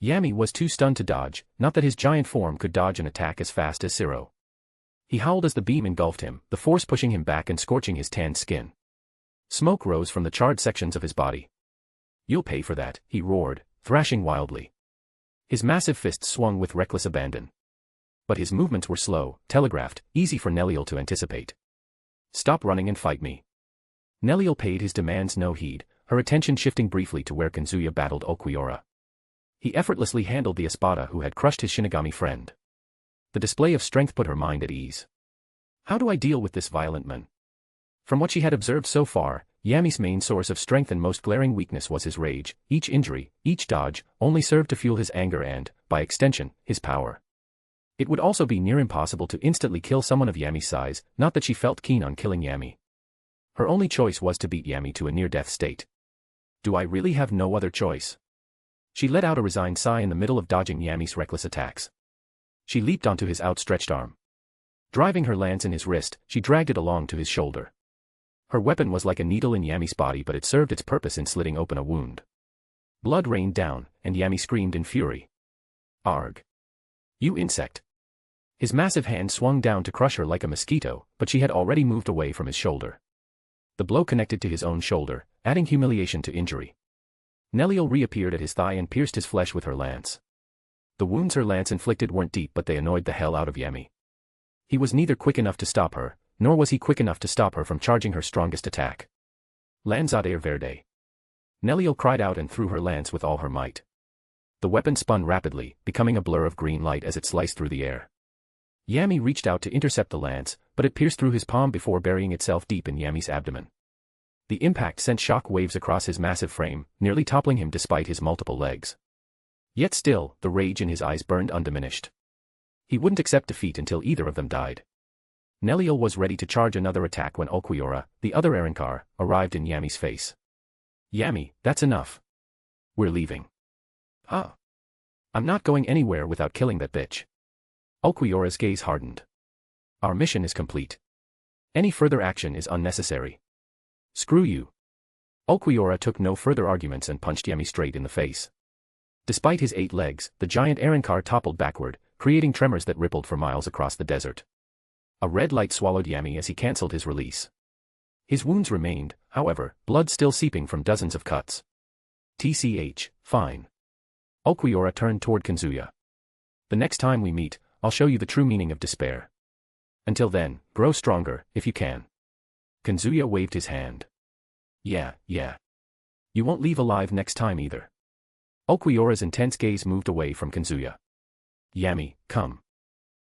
Yami was too stunned to dodge, not that his giant form could dodge an attack as fast as Zero. He howled as the beam engulfed him, the force pushing him back and scorching his tanned skin. Smoke rose from the charred sections of his body. You'll pay for that, he roared, thrashing wildly. His massive fists swung with reckless abandon. But his movements were slow, telegraphed, easy for Nell to anticipate. Stop running and fight me. Nell paid his demands no heed, her attention shifting briefly to where Kazuya battled Okuora. He effortlessly handled the Espada who had crushed his Shinigami friend. The display of strength put her mind at ease. How do I deal with this violent man? From what she had observed so far, Yami's main source of strength and most glaring weakness was his rage. Each injury, each dodge, only served to fuel his anger and, by extension, his power. It would also be near impossible to instantly kill someone of Yami's size, not that she felt keen on killing Yami. Her only choice was to beat Yami to a near-death state. Do I really have no other choice? She let out a resigned sigh in the middle of dodging Yami's reckless attacks. She leaped onto his outstretched arm. Driving her lance in his wrist, she dragged it along to his shoulder. Her weapon was like a needle in Yami's body, but it served its purpose in slitting open a wound. Blood rained down, and Yami screamed in fury. Arg! You insect! His massive hand swung down to crush her like a mosquito, but she had already moved away from his shoulder. The blow connected to his own shoulder, adding humiliation to injury. Nell reappeared at his thigh and pierced his flesh with her lance. The wounds her lance inflicted weren't deep, but they annoyed the hell out of Yami. He was neither quick enough to stop her, nor was he quick enough to stop her from charging her strongest attack. Lanzadere Verde. Nell cried out and threw her lance with all her might. The weapon spun rapidly, becoming a blur of green light as it sliced through the air. Yami reached out to intercept the lance, but it pierced through his palm before burying itself deep in Yami's abdomen. The impact sent shock waves across his massive frame, nearly toppling him despite his multiple legs. Yet still, the rage in his eyes burned undiminished. He wouldn't accept defeat until either of them died. Nell was ready to charge another attack when Okuora, the other Arrancar, arrived in Yami's face. Yami, that's enough. We're leaving. Huh? I'm not going anywhere without killing that bitch. Okuora's gaze hardened. Our mission is complete. Any further action is unnecessary. Screw you. Okuora took no further arguments and punched Yami straight in the face. Despite his 8 legs, the giant Arrancar toppled backward, creating tremors that rippled for miles across the desert. A red light swallowed Yami as he cancelled his release. His wounds remained, however, blood still seeping from dozens of cuts. TCH, fine. Okuora turned toward Kazuya. The next time we meet, I'll show you the true meaning of despair. Until then, grow stronger, if you can. Kazuya waved his hand. Yeah. You won't leave alive next time either. Okuora's intense gaze moved away from Kazuya. Yami, come.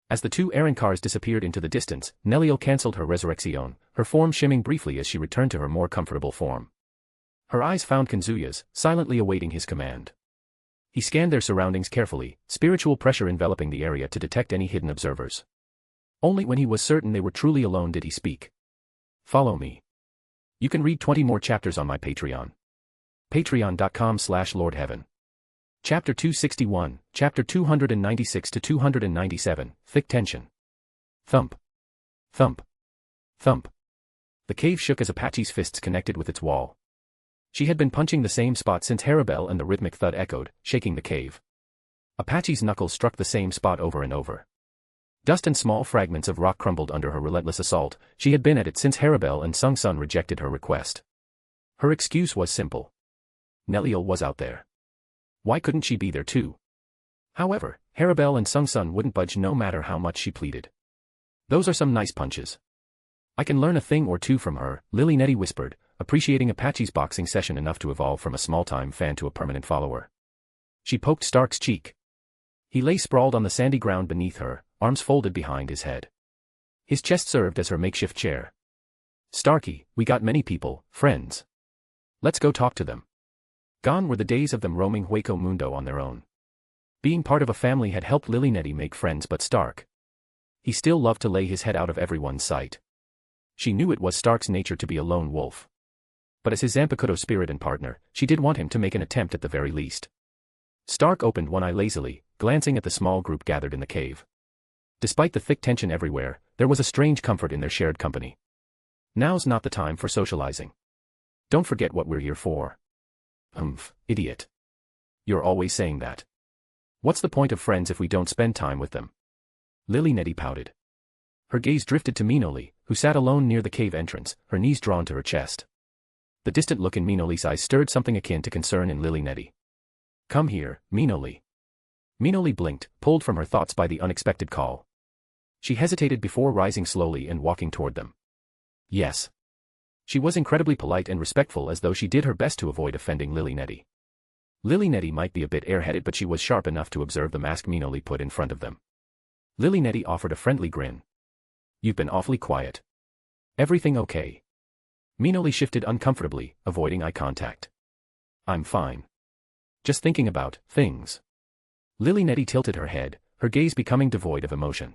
As the 2 Arrancars disappeared into the distance, Nell cancelled her resurrection, her form shimming briefly as she returned to her more comfortable form. Her eyes found Kazuya's, silently awaiting his command. He scanned their surroundings carefully, spiritual pressure enveloping the area to detect any hidden observers. Only when he was certain they were truly alone did he speak. Follow me. You can read 20 more chapters on my Patreon. Patreon.com/LordHeaven. Chapter 261, Chapter 296 to 297, Thick Tension. Thump. Thump. Thump. The cave shook as Apache's fists connected with its wall. She had been punching the same spot since Harabel, and the rhythmic thud echoed, shaking the cave. Apache's knuckles struck the same spot over and over. Dust and small fragments of rock crumbled under her relentless assault. She had been at it since Harabel and Sung Sun rejected her request. Her excuse was simple. Nell was out there. Why couldn't she be there too? However, Harabel and Sung Sun wouldn't budge no matter how much she pleaded. Those are some nice punches. I can learn a thing or two from her, Lily Nettie whispered, appreciating Apache's boxing session enough to evolve from a small-time fan to a permanent follower. She poked Stark's cheek. He lay sprawled on the sandy ground beneath her, arms folded behind his head. His chest served as her makeshift chair. Starky, we got many people, friends. Let's go talk to them. Gone were the days of them roaming Hueco Mundo on their own. Being part of a family had helped Lily Nettie make friends, but Stark. He still loved to lay his head out of everyone's sight. She knew it was Stark's nature to be a lone wolf. But as his Zanpakuto spirit and partner, she did want him to make an attempt at the very least. Stark opened one eye lazily, glancing at the small group gathered in the cave. Despite the thick tension everywhere, there was a strange comfort in their shared company. Now's not the time for socializing. Don't forget what we're here for. Idiot. You're always saying that. What's the point of friends if we don't spend time with them? Lily Nettie pouted. Her gaze drifted to Minoli, who sat alone near the cave entrance, her knees drawn to her chest. The distant look in Minoli's eyes stirred something akin to concern in Lily Nettie. Come here, Minoli. Minoli blinked, pulled from her thoughts by the unexpected call. She hesitated before rising slowly and walking toward them. Yes. She was incredibly polite and respectful, as though she did her best to avoid offending Lily Nettie. Lily Nettie might be a bit airheaded, but she was sharp enough to observe the mask Minoli put in front of them. Lily Nettie offered a friendly grin. You've been awfully quiet. Everything okay? Minoli shifted uncomfortably, avoiding eye contact. I'm fine. Just thinking about things. Lily Nettie tilted her head, her gaze becoming devoid of emotion.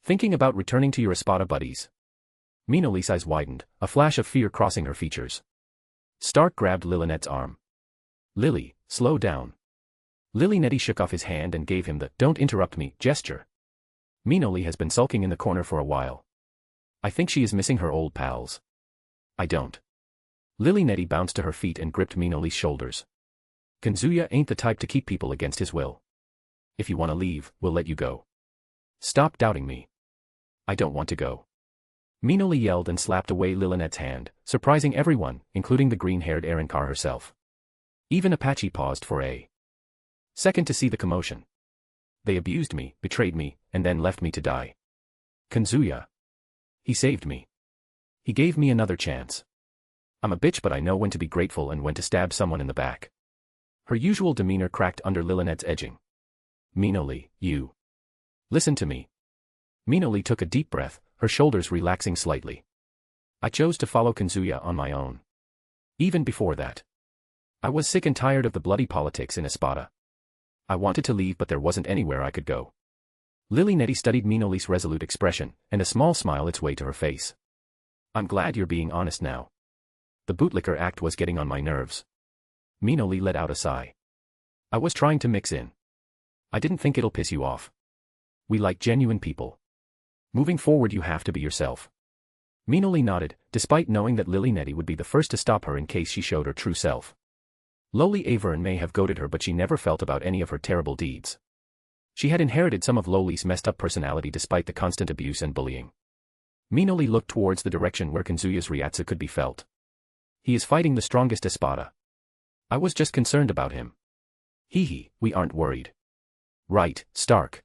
Thinking about returning to your Espada buddies? Minoli's eyes widened, a flash of fear crossing her features. Stark grabbed Lilynette's arm. Lily, slow down. Lily Nettie shook off his hand and gave him the "don't interrupt me" gesture. Minoli has been sulking in the corner for a while. I think she is missing her old pals. I don't. Lily Nettie bounced to her feet and gripped Minoli's shoulders. Kazuya ain't the type to keep people against his will. If you want to leave, we'll let you go. Stop doubting me. I don't want to go. Minoli yelled and slapped away Lilynette's hand, surprising everyone, including the green-haired Erenkar herself. Even Apache paused for a second to see the commotion. They abused me, betrayed me, and then left me to die. Kazuya. He saved me. He gave me another chance. I'm a bitch, but I know when to be grateful and when to stab someone in the back. Her usual demeanor cracked under Lilynette's edging. Minoli, you. Listen to me. Minoli took a deep breath, her shoulders relaxing slightly. I chose to follow Kazuya on my own. Even before that. I was sick and tired of the bloody politics in Espada. I wanted to leave, but there wasn't anywhere I could go. Lily Nettie studied Minoli's resolute expression, and a small smile its way to her face. I'm glad you're being honest now. The bootlicker act was getting on my nerves. Minoli let out a sigh. I was trying to mix in. I didn't think it'll piss you off. We like genuine people. Moving forward, you have to be yourself. Minoli nodded, despite knowing that Lily Nettie would be the first to stop her in case she showed her true self. Lowly Avern may have goaded her, but she never felt about any of her terrible deeds. She had inherited some of Lowly's messed up personality despite the constant abuse and bullying. Minoli looked towards the direction where Kazuya's Ryatsu could be felt. He is fighting the strongest Espada. I was just concerned about him. Hee, we aren't worried. Right, Stark.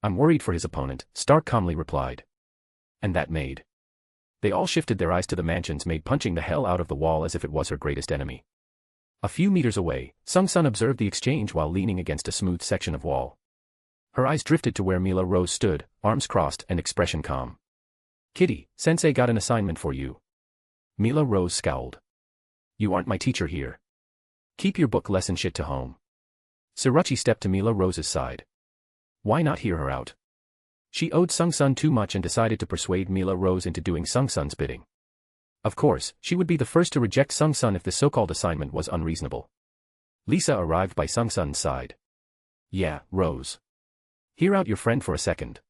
I'm worried for his opponent, Stark calmly replied. And that made. They all shifted their eyes to the mansion's maid punching the hell out of the wall as if it was her greatest enemy. A few meters away, Sung Sun observed the exchange while leaning against a smooth section of wall. Her eyes drifted to where Mila Rose stood, arms crossed and expression calm. Kitty, Sensei got an assignment for you. Mila Rose scowled. You aren't my teacher here. Keep your book lesson shit to home. Srirachi stepped to Mila Rose's side. Why not hear her out? She owed Sung Sun too much and decided to persuade Mila Rose into doing Sung Sun's bidding. Of course, she would be the first to reject Sung-sun if the so-called assignment was unreasonable. Lisa arrived by Sung-sun's side. Yeah, Rose. Hear out your friend for a second.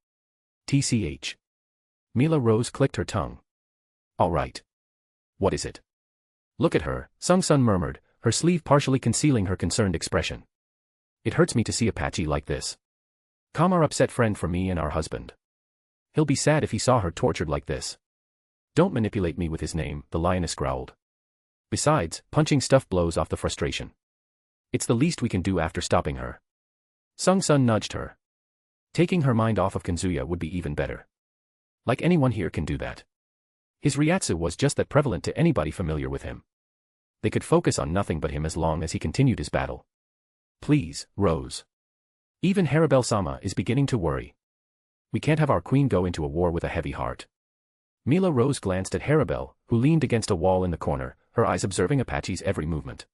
TCH. Mila Rose clicked her tongue. All right. What is it? Look at her, Sung-sun murmured, her sleeve partially concealing her concerned expression. It hurts me to see Apache like this. Calm our upset friend for me and our husband. He'll be sad if he saw her tortured like this. Don't manipulate me with his name, the lioness growled. Besides, punching stuff blows off the frustration. It's the least we can do after stopping her. Sung-sun nudged her. Taking her mind off of Kazuya would be even better. Like anyone here can do that. His Ryatsu was just that prevalent to anybody familiar with him. They could focus on nothing but him as long as he continued his battle. Please, Rose. Even Haribel-sama is beginning to worry. We can't have our queen go into a war with a heavy heart. Mila Rose glanced at Haribel, who leaned against a wall in the corner, her eyes observing Apache's every movement.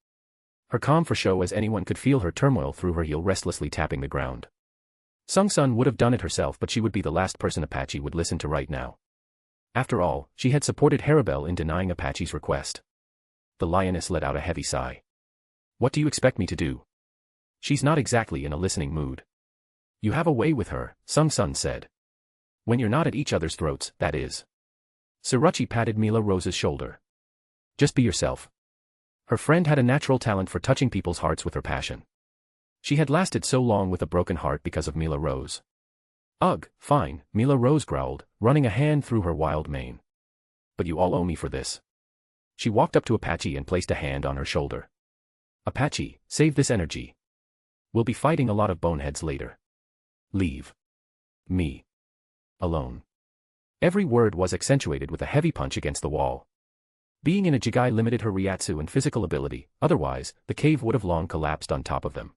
Her calm for show as anyone could feel her turmoil through her heel restlessly tapping the ground. Sung-sun would have done it herself, but she would be the last person Apache would listen to right now. After all, she had supported Haribel in denying Apache's request. The lioness let out a heavy sigh. What do you expect me to do? She's not exactly in a listening mood. You have a way with her, Sung-sun said. When you're not at each other's throats, that is. Suruchi patted Mila Rose's shoulder. Just be yourself. Her friend had a natural talent for touching people's hearts with her passion. She had lasted so long with a broken heart because of Mila Rose. Ugh, fine, Mila Rose growled, running a hand through her wild mane. But you all owe me for this. She walked up to Apache and placed a hand on her shoulder. Apache, save this energy. We'll be fighting a lot of boneheads later. Leave me alone. Every word was accentuated with a heavy punch against the wall. Being in a jigai limited her Ryatsu and physical ability, otherwise, the cave would have long collapsed on top of them.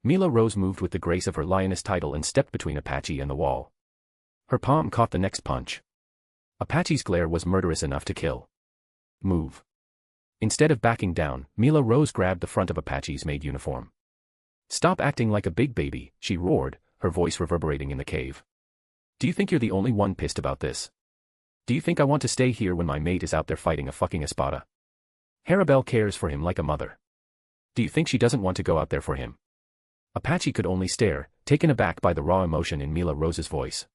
Mila Rose moved with the grace of her lioness title and stepped between Apache and the wall. Her palm caught the next punch. Apache's glare was murderous enough to kill. Move. Instead of backing down, Mila Rose grabbed the front of Apache's maid uniform. Stop acting like a big baby, she roared, her voice reverberating in the cave. Do you think you're the only one pissed about this? Do you think I want to stay here when my mate is out there fighting a fucking Espada? Haribel cares for him like a mother. Do you think she doesn't want to go out there for him? Apache could only stare, taken aback by the raw emotion in Mila Rose's voice.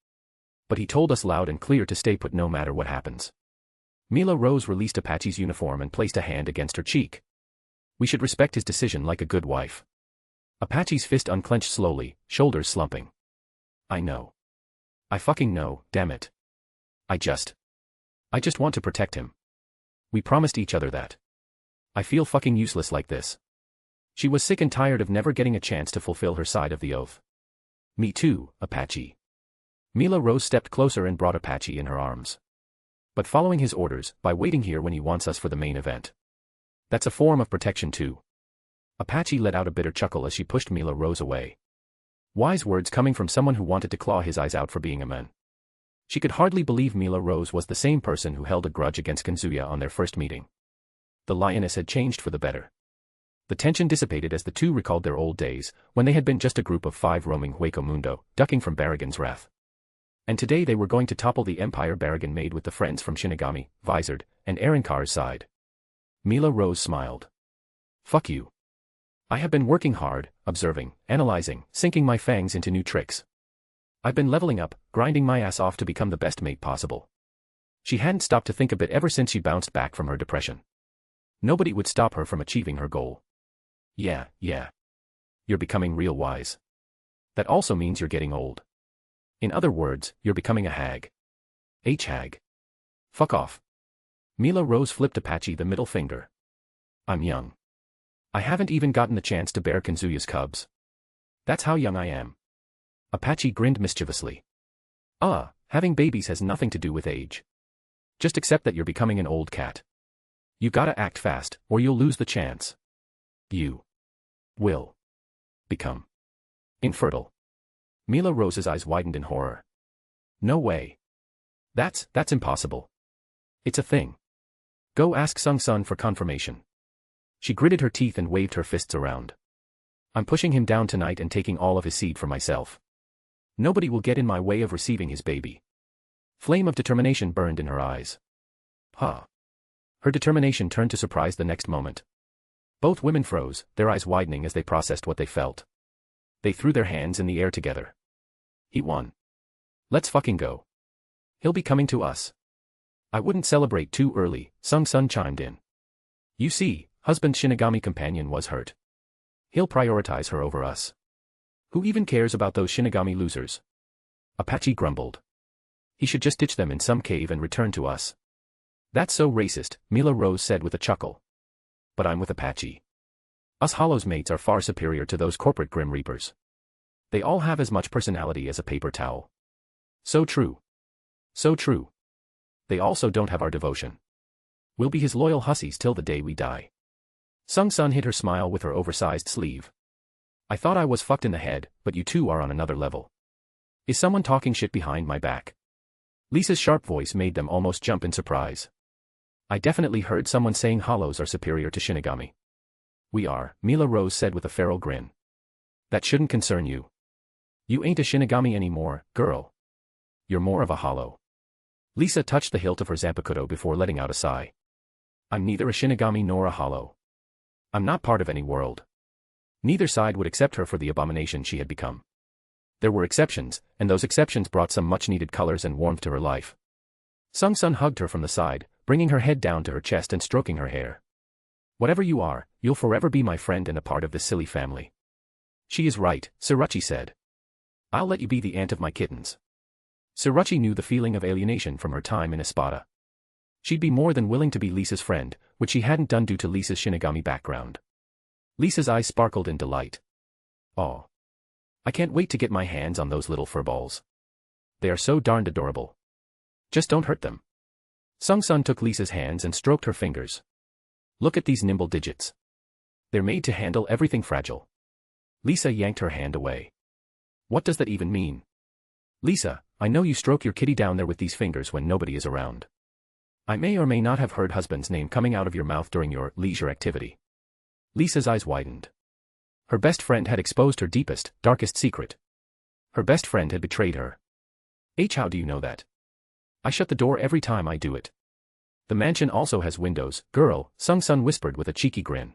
But he told us loud and clear to stay put no matter what happens. Mila Rose released Apache's uniform and placed a hand against her cheek. We should respect his decision like a good wife. Apache's fist unclenched slowly, shoulders slumping. I know. I fucking know, damn it. I just want to protect him. We promised each other that. I feel fucking useless like this. She was sick and tired of never getting a chance to fulfill her side of the oath. Me too, Apache. Mila Rose stepped closer and brought Apache in her arms. But following his orders, by waiting here when he wants us for the main event. That's a form of protection too. Apache let out a bitter chuckle as she pushed Mila Rose away. Wise words coming from someone who wanted to claw his eyes out for being a man. She could hardly believe Mila Rose was the same person who held a grudge against Kazuya on their first meeting. The lioness had changed for the better. The tension dissipated as the two recalled their old days, when they had been just a group of 5 roaming Hueco Mundo, ducking from Barragan's wrath. And today they were going to topple the empire Barragan made with the friends from Shinigami, Visored, and Arrancar's side. Mila Rose smiled. Fuck you. I have been working hard, observing, analyzing, sinking my fangs into new tricks. I've been leveling up, grinding my ass off to become the best mate possible. She hadn't stopped to think a bit ever since she bounced back from her depression. Nobody would stop her from achieving her goal. Yeah. You're becoming real wise. That also means you're getting old. In other words, you're becoming a hag. Hag. Fuck off. Mila Rose flipped Apache the middle finger. I'm young. I haven't even gotten the chance to bear Kazuya's cubs. That's how young I am. Apache grinned mischievously. Having babies has nothing to do with age. Just accept that you're becoming an old cat. You gotta act fast, or you'll lose the chance. You will become infertile. Mila Rose's eyes widened in horror. No way. That's impossible. It's a thing. Go ask Sung-sun for confirmation. She gritted her teeth and waved her fists around. I'm pushing him down tonight and taking all of his seed for myself. Nobody will get in my way of receiving his baby. Flame of determination burned in her eyes. Huh. Her determination turned to surprise the next moment. Both women froze, their eyes widening as they processed what they felt. They threw their hands in the air together. He won. Let's fucking go. He'll be coming to us. I wouldn't celebrate too early, Sung-sun chimed in. You see, husband's Shinigami companion was hurt. He'll prioritize her over us. Who even cares about those Shinigami losers? Apache grumbled. He should just ditch them in some cave and return to us. That's so racist, Mila Rose said with a chuckle. But I'm with Apache. Us Hollows mates are far superior to those corporate Grim Reapers. They all have as much personality as a paper towel. So true. So true. They also don't have our devotion. We'll be his loyal hussies till the day we die. Sung-sun hid her smile with her oversized sleeve. I thought I was fucked in the head, but you two are on another level. Is someone talking shit behind my back? Lisa's sharp voice made them almost jump in surprise. I definitely heard someone saying Hollows are superior to Shinigami. We are, Mila Rose said with a feral grin. That shouldn't concern you. You ain't a Shinigami anymore, girl. You're more of a Hollow. Lisa touched the hilt of her Zanpakuto before letting out a sigh. I'm neither a Shinigami nor a Hollow. I'm not part of any world. Neither side would accept her for the abomination she had become. There were exceptions, and those exceptions brought some much-needed colors and warmth to her life. Sung-sun hugged her from the side, bringing her head down to her chest and stroking her hair. Whatever you are, you'll forever be my friend and a part of this silly family. She is right, Surachi said. I'll let you be the aunt of my kittens. Surachi knew the feeling of alienation from her time in Espada. She'd be more than willing to be Lisa's friend, which she hadn't done due to Lisa's Shinigami background. Lisa's eyes sparkled in delight. Oh. I can't wait to get my hands on those little furballs. They are so darned adorable. Just don't hurt them. Sung-sun took Lisa's hands and stroked her fingers. Look at these nimble digits. They're made to handle everything fragile. Lisa yanked her hand away. What does that even mean? Lisa, I know you stroke your kitty down there with these fingers when nobody is around. I may or may not have heard husband's name coming out of your mouth during your leisure activity. Lisa's eyes widened. Her best friend had exposed her deepest, darkest secret. Her best friend had betrayed her. How do you know that? I shut the door every time I do it. The mansion also has windows, girl, Sung-sun whispered with a cheeky grin.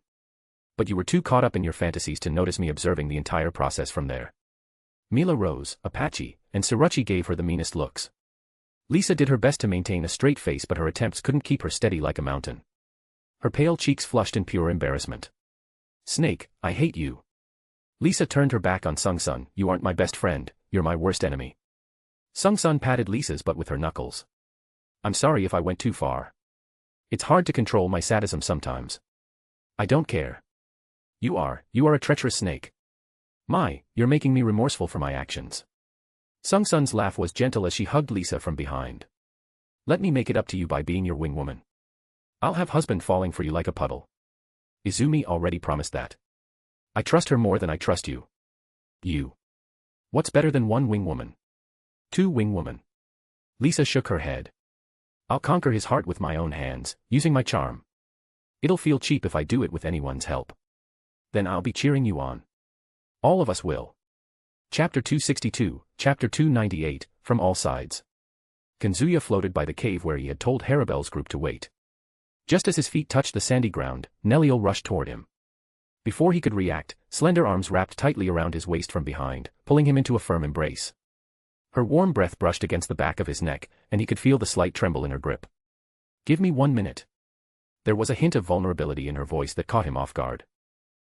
But you were too caught up in your fantasies to notice me observing the entire process from there. Mila Rose, Apache, and Surachi gave her the meanest looks. Lisa did her best to maintain a straight face, but her attempts couldn't keep her steady like a mountain. Her pale cheeks flushed in pure embarrassment. Snake, I hate you. Lisa turned her back on Sung-sun. You aren't my best friend, you're my worst enemy. Sung-sun patted Lisa's butt with her knuckles. I'm sorry if I went too far. It's hard to control my sadism sometimes. I don't care. You are a treacherous snake. You're making me remorseful for my actions. Sung-sun's laugh was gentle as she hugged Lisa from behind. Let me make it up to you by being your wing woman. I'll have husband falling for you like a puddle. Izumi already promised that. I trust her more than I trust you. You. What's better than one wing woman? Two wing woman. Lisa shook her head. I'll conquer his heart with my own hands, using my charm. It'll feel cheap if I do it with anyone's help. Then I'll be cheering you on. All of us will. Chapter 262, Chapter 298, From All Sides. Kazuya floated by the cave where he had told Harabelle's group to wait. Just as his feet touched the sandy ground, Nell rushed toward him. Before he could react, slender arms wrapped tightly around his waist from behind, pulling him into a firm embrace. Her warm breath brushed against the back of his neck, and he could feel the slight tremble in her grip. Give me 1 minute. There was a hint of vulnerability in her voice that caught him off guard.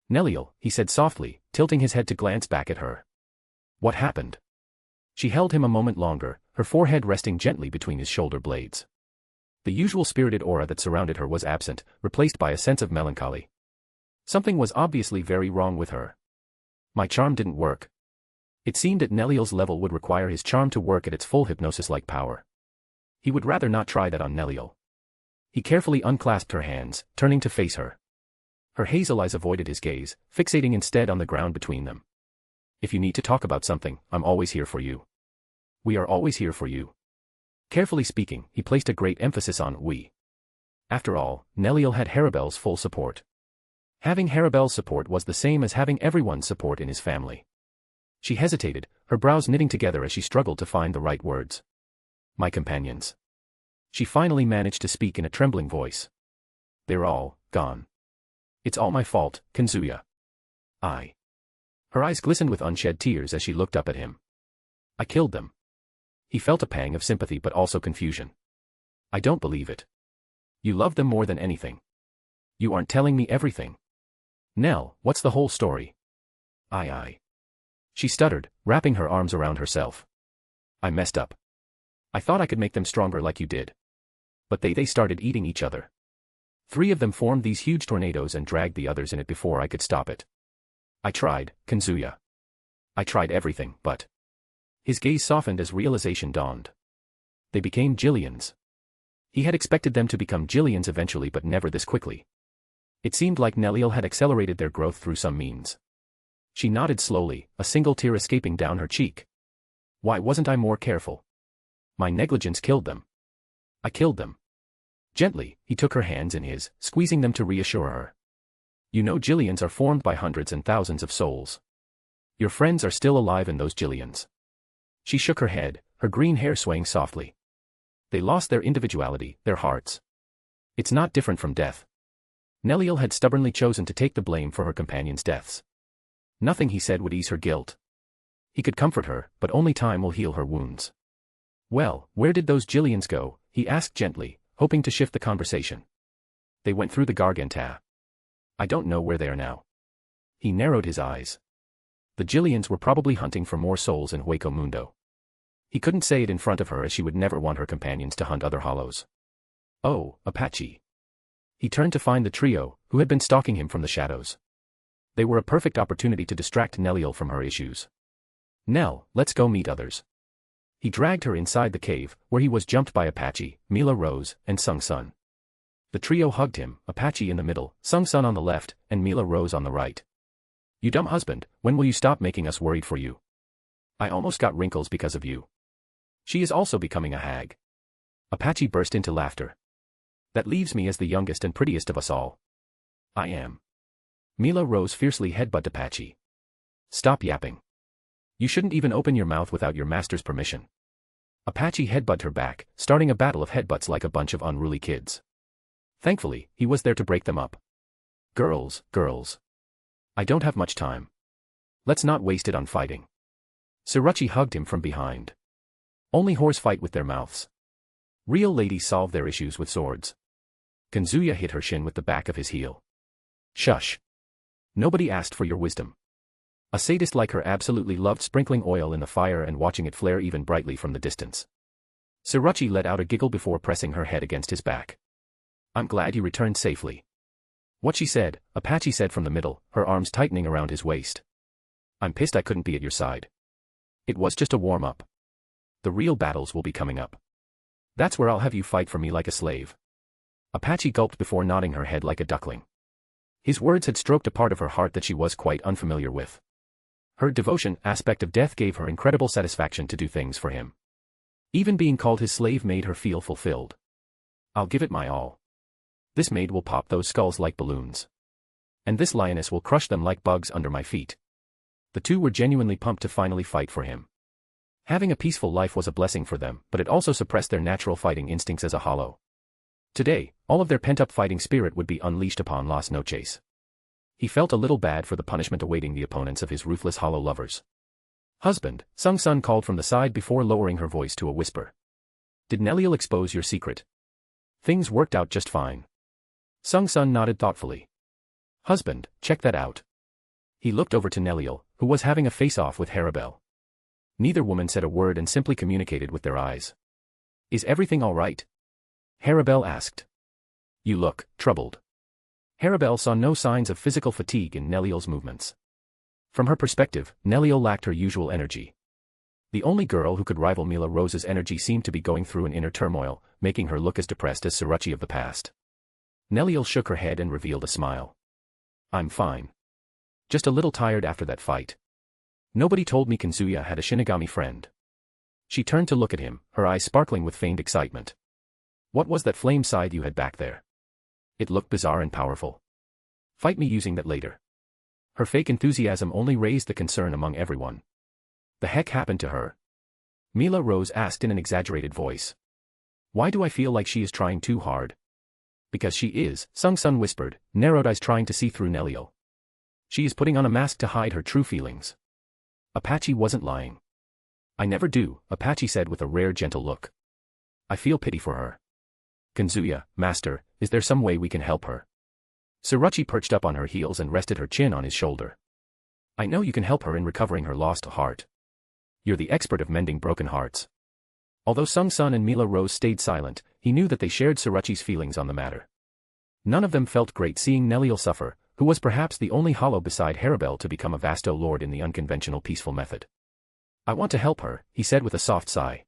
Nell, he said softly, tilting his head to glance back at her. What happened? She held him a moment longer, her forehead resting gently between his shoulder blades. The usual spirited aura that surrounded her was absent, replaced by a sense of melancholy. Something was obviously very wrong with her. My charm didn't work. It seemed that Nell's level would require his charm to work at its full hypnosis-like power. He would rather not try that on Nell. He carefully unclasped her hands, turning to face her. Her hazel eyes avoided his gaze, fixating instead on the ground between them. If you need to talk about something, I'm always here for you. We are always here for you. Carefully speaking, he placed a great emphasis on we. After all, Nell had Harabelle's full support. Having Harabelle's support was the same as having everyone's support in his family. She hesitated, her brows knitting together as she struggled to find the right words. My companions. She finally managed to speak in a trembling voice. They're all gone. It's all my fault, Kazuya. Her eyes glistened with unshed tears as she looked up at him. I killed them. He felt a pang of sympathy but also confusion. I don't believe it. You love them more than anything. You aren't telling me everything. Nell, what's the whole story? She stuttered, wrapping her arms around herself. I messed up. I thought I could make them stronger like you did. But they started eating each other. 3 of them formed these huge tornadoes and dragged the others in it before I could stop it. I tried, Kazuya. I tried everything, but... His gaze softened as realization dawned. They became Jillians. He had expected them to become Jillians eventually but never this quickly. It seemed like Nell had accelerated their growth through some means. She nodded slowly, a single tear escaping down her cheek. Why wasn't I more careful? My negligence killed them. I killed them. Gently, he took her hands in his, squeezing them to reassure her. You know Jillians are formed by hundreds and thousands of souls. Your friends are still alive in those Jillians. She shook her head, her green hair swaying softly. They lost their individuality, their hearts. It's not different from death. Nell had stubbornly chosen to take the blame for her companions' deaths. Nothing he said would ease her guilt. He could comfort her, but only time will heal her wounds. Well, where did those Jillians go? He asked gently, hoping to shift the conversation. They went through the Garganta. I don't know where they are now. He narrowed his eyes. The Jillians were probably hunting for more souls in Hueco Mundo. He couldn't say it in front of her as she would never want her companions to hunt other hollows. Oh, Apache. He turned to find the trio, who had been stalking him from the shadows. They were a perfect opportunity to distract Nell from her issues. Nell, let's go meet others. He dragged her inside the cave, where he was jumped by Apache, Mila Rose, and Sung Sun. The trio hugged him, Apache in the middle, Sung Sun on the left, and Mila Rose on the right. You dumb husband, when will you stop making us worried for you? I almost got wrinkles because of you. She is also becoming a hag. Apache burst into laughter. That leaves me as the youngest and prettiest of us all. I am. Mila Rose fiercely headbutted Apache. Stop yapping. You shouldn't even open your mouth without your master's permission. Apache headbutted her back, starting a battle of headbutts like a bunch of unruly kids. Thankfully, he was there to break them up. Girls. I don't have much time. Let's not waste it on fighting. Shuichi hugged him from behind. Only whores fight with their mouths. Real ladies solve their issues with swords. Kazuya hit her shin with the back of his heel. Shush. Nobody asked for your wisdom. A sadist like her absolutely loved sprinkling oil in the fire and watching it flare even brightly from the distance. Shuichi let out a giggle before pressing her head against his back. I'm glad you returned safely. What she said, Apache said from the middle, her arms tightening around his waist. I'm pissed I couldn't be at your side. It was just a warm-up. The real battles will be coming up. That's where I'll have you fight for me like a slave. Apache gulped before nodding her head like a duckling. His words had stroked a part of her heart that she was quite unfamiliar with. Her devotion aspect of death gave her incredible satisfaction to do things for him. Even being called his slave made her feel fulfilled. I'll give it my all. This maid will pop those skulls like balloons. And this lioness will crush them like bugs under my feet. The two were genuinely pumped to finally fight for him. Having a peaceful life was a blessing for them, but it also suppressed their natural fighting instincts as a hollow. Today, all of their pent-up fighting spirit would be unleashed upon Las Noches. He felt a little bad for the punishment awaiting the opponents of his ruthless hollow lovers. Husband, Sung Sun called from the side before lowering her voice to a whisper. Did Nell expose your secret? Things worked out just fine. Sung Sun nodded thoughtfully. Husband, check that out. He looked over to Nell, who was having a face-off with Harabel. Neither woman said a word and simply communicated with their eyes. Is everything all right? Harabel asked. You look troubled. Harabel saw no signs of physical fatigue in Nell's movements. From her perspective, Nell lacked her usual energy. The only girl who could rival Mila Rose's energy seemed to be going through an inner turmoil, making her look as depressed as Shuichi of the past. Nell shook her head and revealed a smile. I'm fine. Just a little tired after that fight. Nobody told me Kazuya had a Shinigami friend. She turned to look at him, her eyes sparkling with feigned excitement. What was that flame side you had back there? It looked bizarre and powerful. Fight me using that later. Her fake enthusiasm only raised the concern among everyone. The heck happened to her? Mila Rose asked in an exaggerated voice. Why do I feel like she is trying too hard? Because she is, Sung-sun whispered, narrowed eyes trying to see through Nell. She is putting on a mask to hide her true feelings. Apache wasn't lying. I never do, Apache said with a rare gentle look. I feel pity for her. Kazuya, master, is there some way we can help her? Yoruichi perched up on her heels and rested her chin on his shoulder. I know you can help her in recovering her lost heart. You're the expert of mending broken hearts. Although Sung-sun and Mila Rose stayed silent, he knew that they shared Yoruichi's feelings on the matter. None of them felt great seeing Nell suffer, who was perhaps the only hollow beside Harabel to become a Vasto Lord in the unconventional peaceful method. I want to help her, he said with a soft sigh.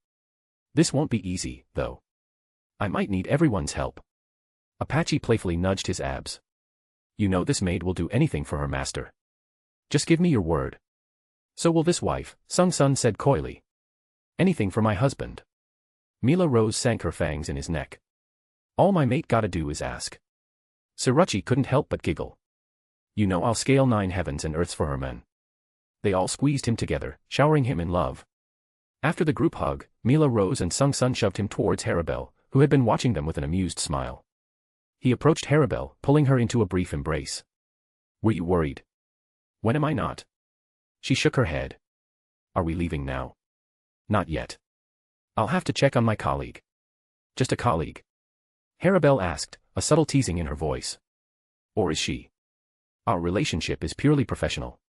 This won't be easy, though. I might need everyone's help. Apache playfully nudged his abs. You know this maid will do anything for her master. Just give me your word. So will this wife, Sung-sun said coyly. Anything for my husband. Mila Rose sank her fangs in his neck. All my mate gotta do is ask. Yoruichi couldn't help but giggle. You know I'll scale 9 heavens and earths for her men. They all squeezed him together, showering him in love. After the group hug, Mila Rose and Sung-sun shoved him towards Harabel, who had been watching them with an amused smile. He approached Harabel, pulling her into a brief embrace. Were you worried? When am I not? She shook her head. Are we leaving now? Not yet. I'll have to check on my colleague. Just a colleague? Harabel asked, a subtle teasing in her voice. Or is she? Our relationship is purely professional.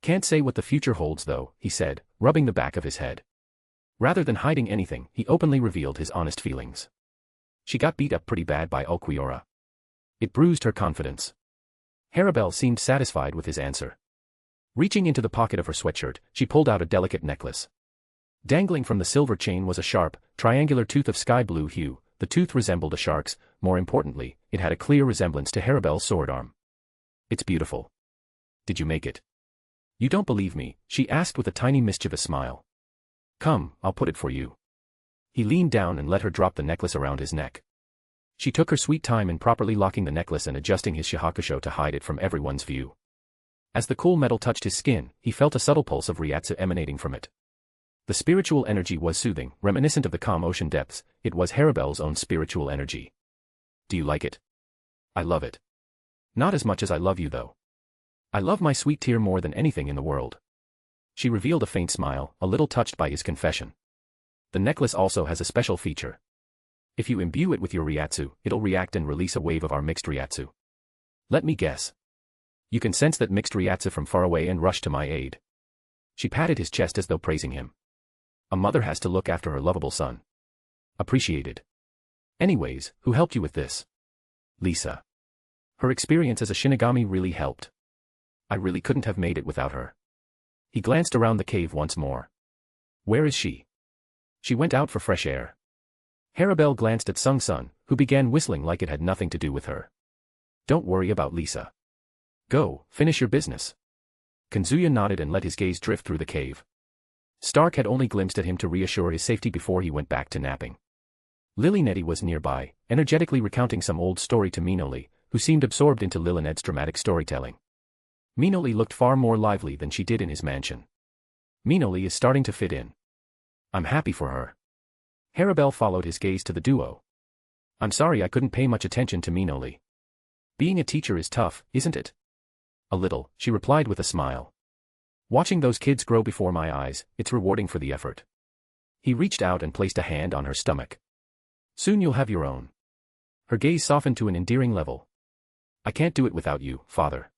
Can't say what the future holds though, he said, rubbing the back of his head. Rather than hiding anything, he openly revealed his honest feelings. She got beat up pretty bad by Okuora. It bruised her confidence. Harabel seemed satisfied with his answer. Reaching into the pocket of her sweatshirt, she pulled out a delicate necklace. Dangling from the silver chain was a sharp, triangular tooth of sky blue hue. The tooth resembled a shark's, more importantly, it had a clear resemblance to Harabel's sword arm. It's beautiful. Did you make it? You don't believe me, she asked with a tiny mischievous smile. Come, I'll put it for you. He leaned down and let her drop the necklace around his neck. She took her sweet time in properly locking the necklace and adjusting his shihakusho to hide it from everyone's view. As the cool metal touched his skin, he felt a subtle pulse of ryatsu emanating from it. The spiritual energy was soothing, reminiscent of the calm ocean depths. It was Harabel's own spiritual energy. Do you like it? I love it. Not as much as I love you though. I love my sweet tear more than anything in the world. She revealed a faint smile, a little touched by his confession. The necklace also has a special feature. If you imbue it with your ryatsu, it'll react and release a wave of our mixed ryatsu. Let me guess. You can sense that mixed ryatsu from far away and rush to my aid. She patted his chest as though praising him. A mother has to look after her lovable son. Appreciated. Anyways, who helped you with this? Lisa. Her experience as a Shinigami really helped. I really couldn't have made it without her. He glanced around the cave once more. Where is she? She went out for fresh air. Harabel glanced at Sung-sun, who began whistling like it had nothing to do with her. Don't worry about Lisa. Go, finish your business. Kazuya nodded and let his gaze drift through the cave. Stark had only glimpsed at him to reassure his safety before he went back to napping. Lilinette was nearby, energetically recounting some old story to Minoli, who seemed absorbed into Lilinette's dramatic storytelling. Minoli looked far more lively than she did in his mansion. Minoli is starting to fit in. I'm happy for her. Harabel followed his gaze to the duo. I'm sorry I couldn't pay much attention to Minoli. Being a teacher is tough, isn't it? A little, she replied with a smile. Watching those kids grow before my eyes, it's rewarding for the effort. He reached out and placed a hand on her stomach. Soon you'll have your own. Her gaze softened to an endearing level. I can't do it without you, father.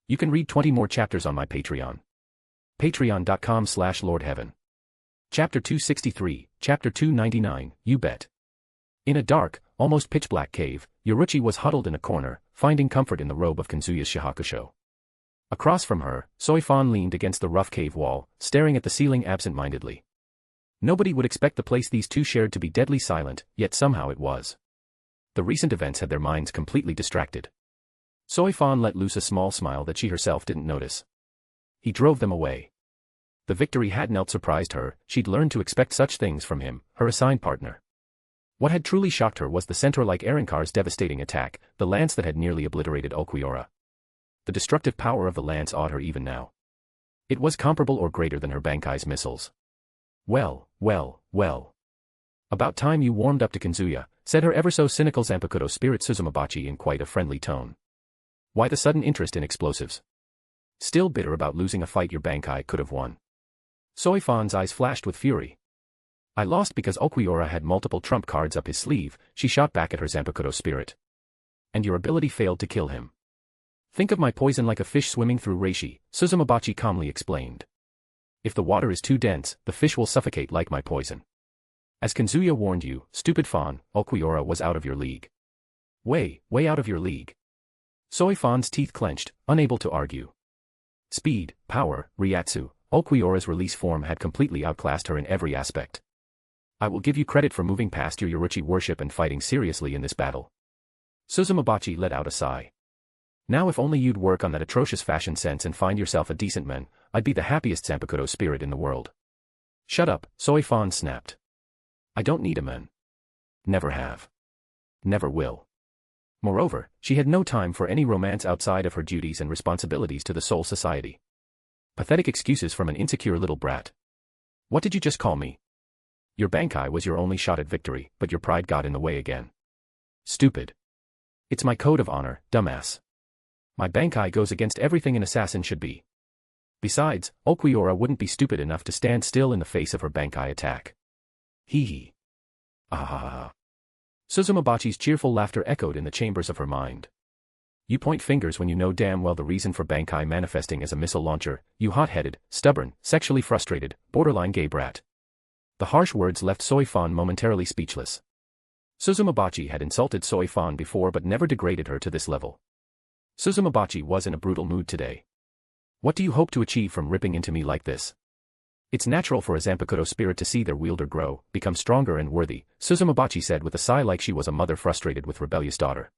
You can read 20 more chapters on my Patreon. Patreon.com/LordHeaven. Chapter 263, Chapter 299, You Bet. In a dark, almost pitch-black cave, Yoruichi was huddled in a corner, finding comfort in the robe of Kazuya's shihakusho. Across from her, Soi Fon leaned against the rough cave wall, staring at the ceiling absent-mindedly. Nobody would expect the place these two shared to be deadly silent, yet somehow it was. The recent events had their minds completely distracted. Soi Fon let loose a small smile that she herself didn't notice. He drove them away. The victory hadn't surprised her, she'd learned to expect such things from him, her assigned partner. What had truly shocked her was the centaur-like Arrancar's devastating attack, the lance that had nearly obliterated Okuora. The destructive power of the lance awed her even now. It was comparable or greater than her bankai's missiles. Well. About time you warmed up to Kazuya, said her ever so cynical Zanpakuto spirit Suzumabachi in quite a friendly tone. Why the sudden interest in explosives? Still bitter about losing a fight your bankai could have won. Soi Fon's eyes flashed with fury. I lost because Okuora had multiple trump cards up his sleeve, she shot back at her Zanpakuto spirit. And your ability failed to kill him. Think of my poison like a fish swimming through reishi, Suzumabachi calmly explained. If the water is too dense, the fish will suffocate like my poison. As Kazuya warned you, stupid Fon, Okuora was out of your league. Way out of your league. Soi Fon's teeth clenched, unable to argue. Speed, power, Ryatsu, Okuora's release form had completely outclassed her in every aspect. I will give you credit for moving past your Yoruichi worship and fighting seriously in this battle. Suzumabachi let out a sigh. Now if only you'd work on that atrocious fashion sense and find yourself a decent man, I'd be the happiest Zanpakuto spirit in the world. Shut up, Soi Fon snapped. I don't need a man. Never have. Never will. Moreover, she had no time for any romance outside of her duties and responsibilities to the Soul Society. Pathetic excuses from an insecure little brat. What did you just call me? Your bankai was your only shot at victory, but your pride got in the way again. Stupid. It's my code of honor, dumbass. My bankai goes against everything an assassin should be. Besides, Okuora wouldn't be stupid enough to stand still in the face of her bankai attack. Hee hee. Ah. Suzumabachi's cheerful laughter echoed in the chambers of her mind. You point fingers when you know damn well the reason for bankai manifesting as a missile launcher, you hot-headed, stubborn, sexually frustrated, borderline gay brat. The harsh words left Soi Fon momentarily speechless. Suzumabachi had insulted Soi Fon before but never degraded her to this level. Suzumabachi was in a brutal mood today. What do you hope to achieve from ripping into me like this? It's natural for a Zanpakuto spirit to see their wielder grow, become stronger and worthy, Suzumabachi said with a sigh like she was a mother frustrated with rebellious daughter.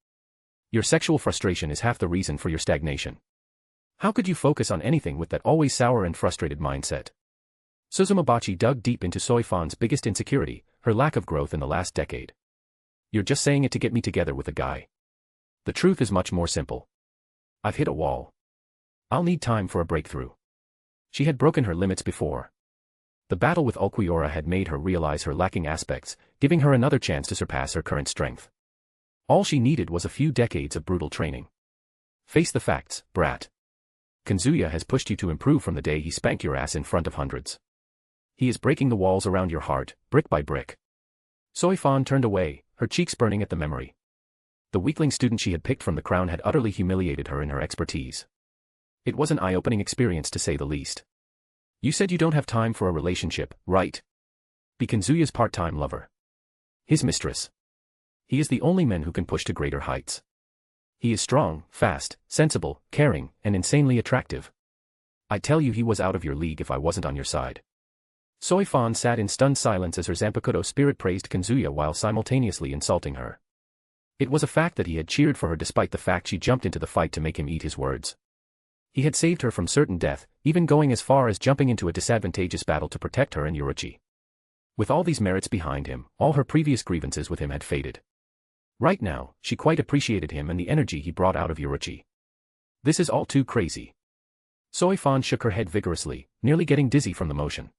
Your sexual frustration is half the reason for your stagnation. How could you focus on anything with that always sour and frustrated mindset? Suzumabachi dug deep into Soi Fon's biggest insecurity, her lack of growth in the last decade. You're just saying it to get me together with a guy. The truth is much more simple. I've hit a wall. I'll need time for a breakthrough. She had broken her limits before. The battle with Okuora had made her realize her lacking aspects, giving her another chance to surpass her current strength. All she needed was a few decades of brutal training. Face the facts, brat. Kazuya has pushed you to improve from the day he spanked your ass in front of hundreds. He is breaking the walls around your heart, brick by brick. Soi Fon turned away, her cheeks burning at the memory. The weakling student she had picked from the crown had utterly humiliated her in her expertise. It was an eye-opening experience to say the least. You said you don't have time for a relationship, right? Be Kazuya's part-time lover. His mistress. He is the only man who can push to greater heights. He is strong, fast, sensible, caring, and insanely attractive. I tell you he was out of your league if I wasn't on your side. Soi Fon sat in stunned silence as her Zanpakuto spirit praised Kazuya while simultaneously insulting her. It was a fact that he had cheered for her despite the fact she jumped into the fight to make him eat his words. He had saved her from certain death, even going as far as jumping into a disadvantageous battle to protect her and Yoruichi. With all these merits behind him, all her previous grievances with him had faded. Right now, she quite appreciated him and the energy he brought out of Yoruichi. This is all too crazy. Soi Fon shook her head vigorously, nearly getting dizzy from the motion.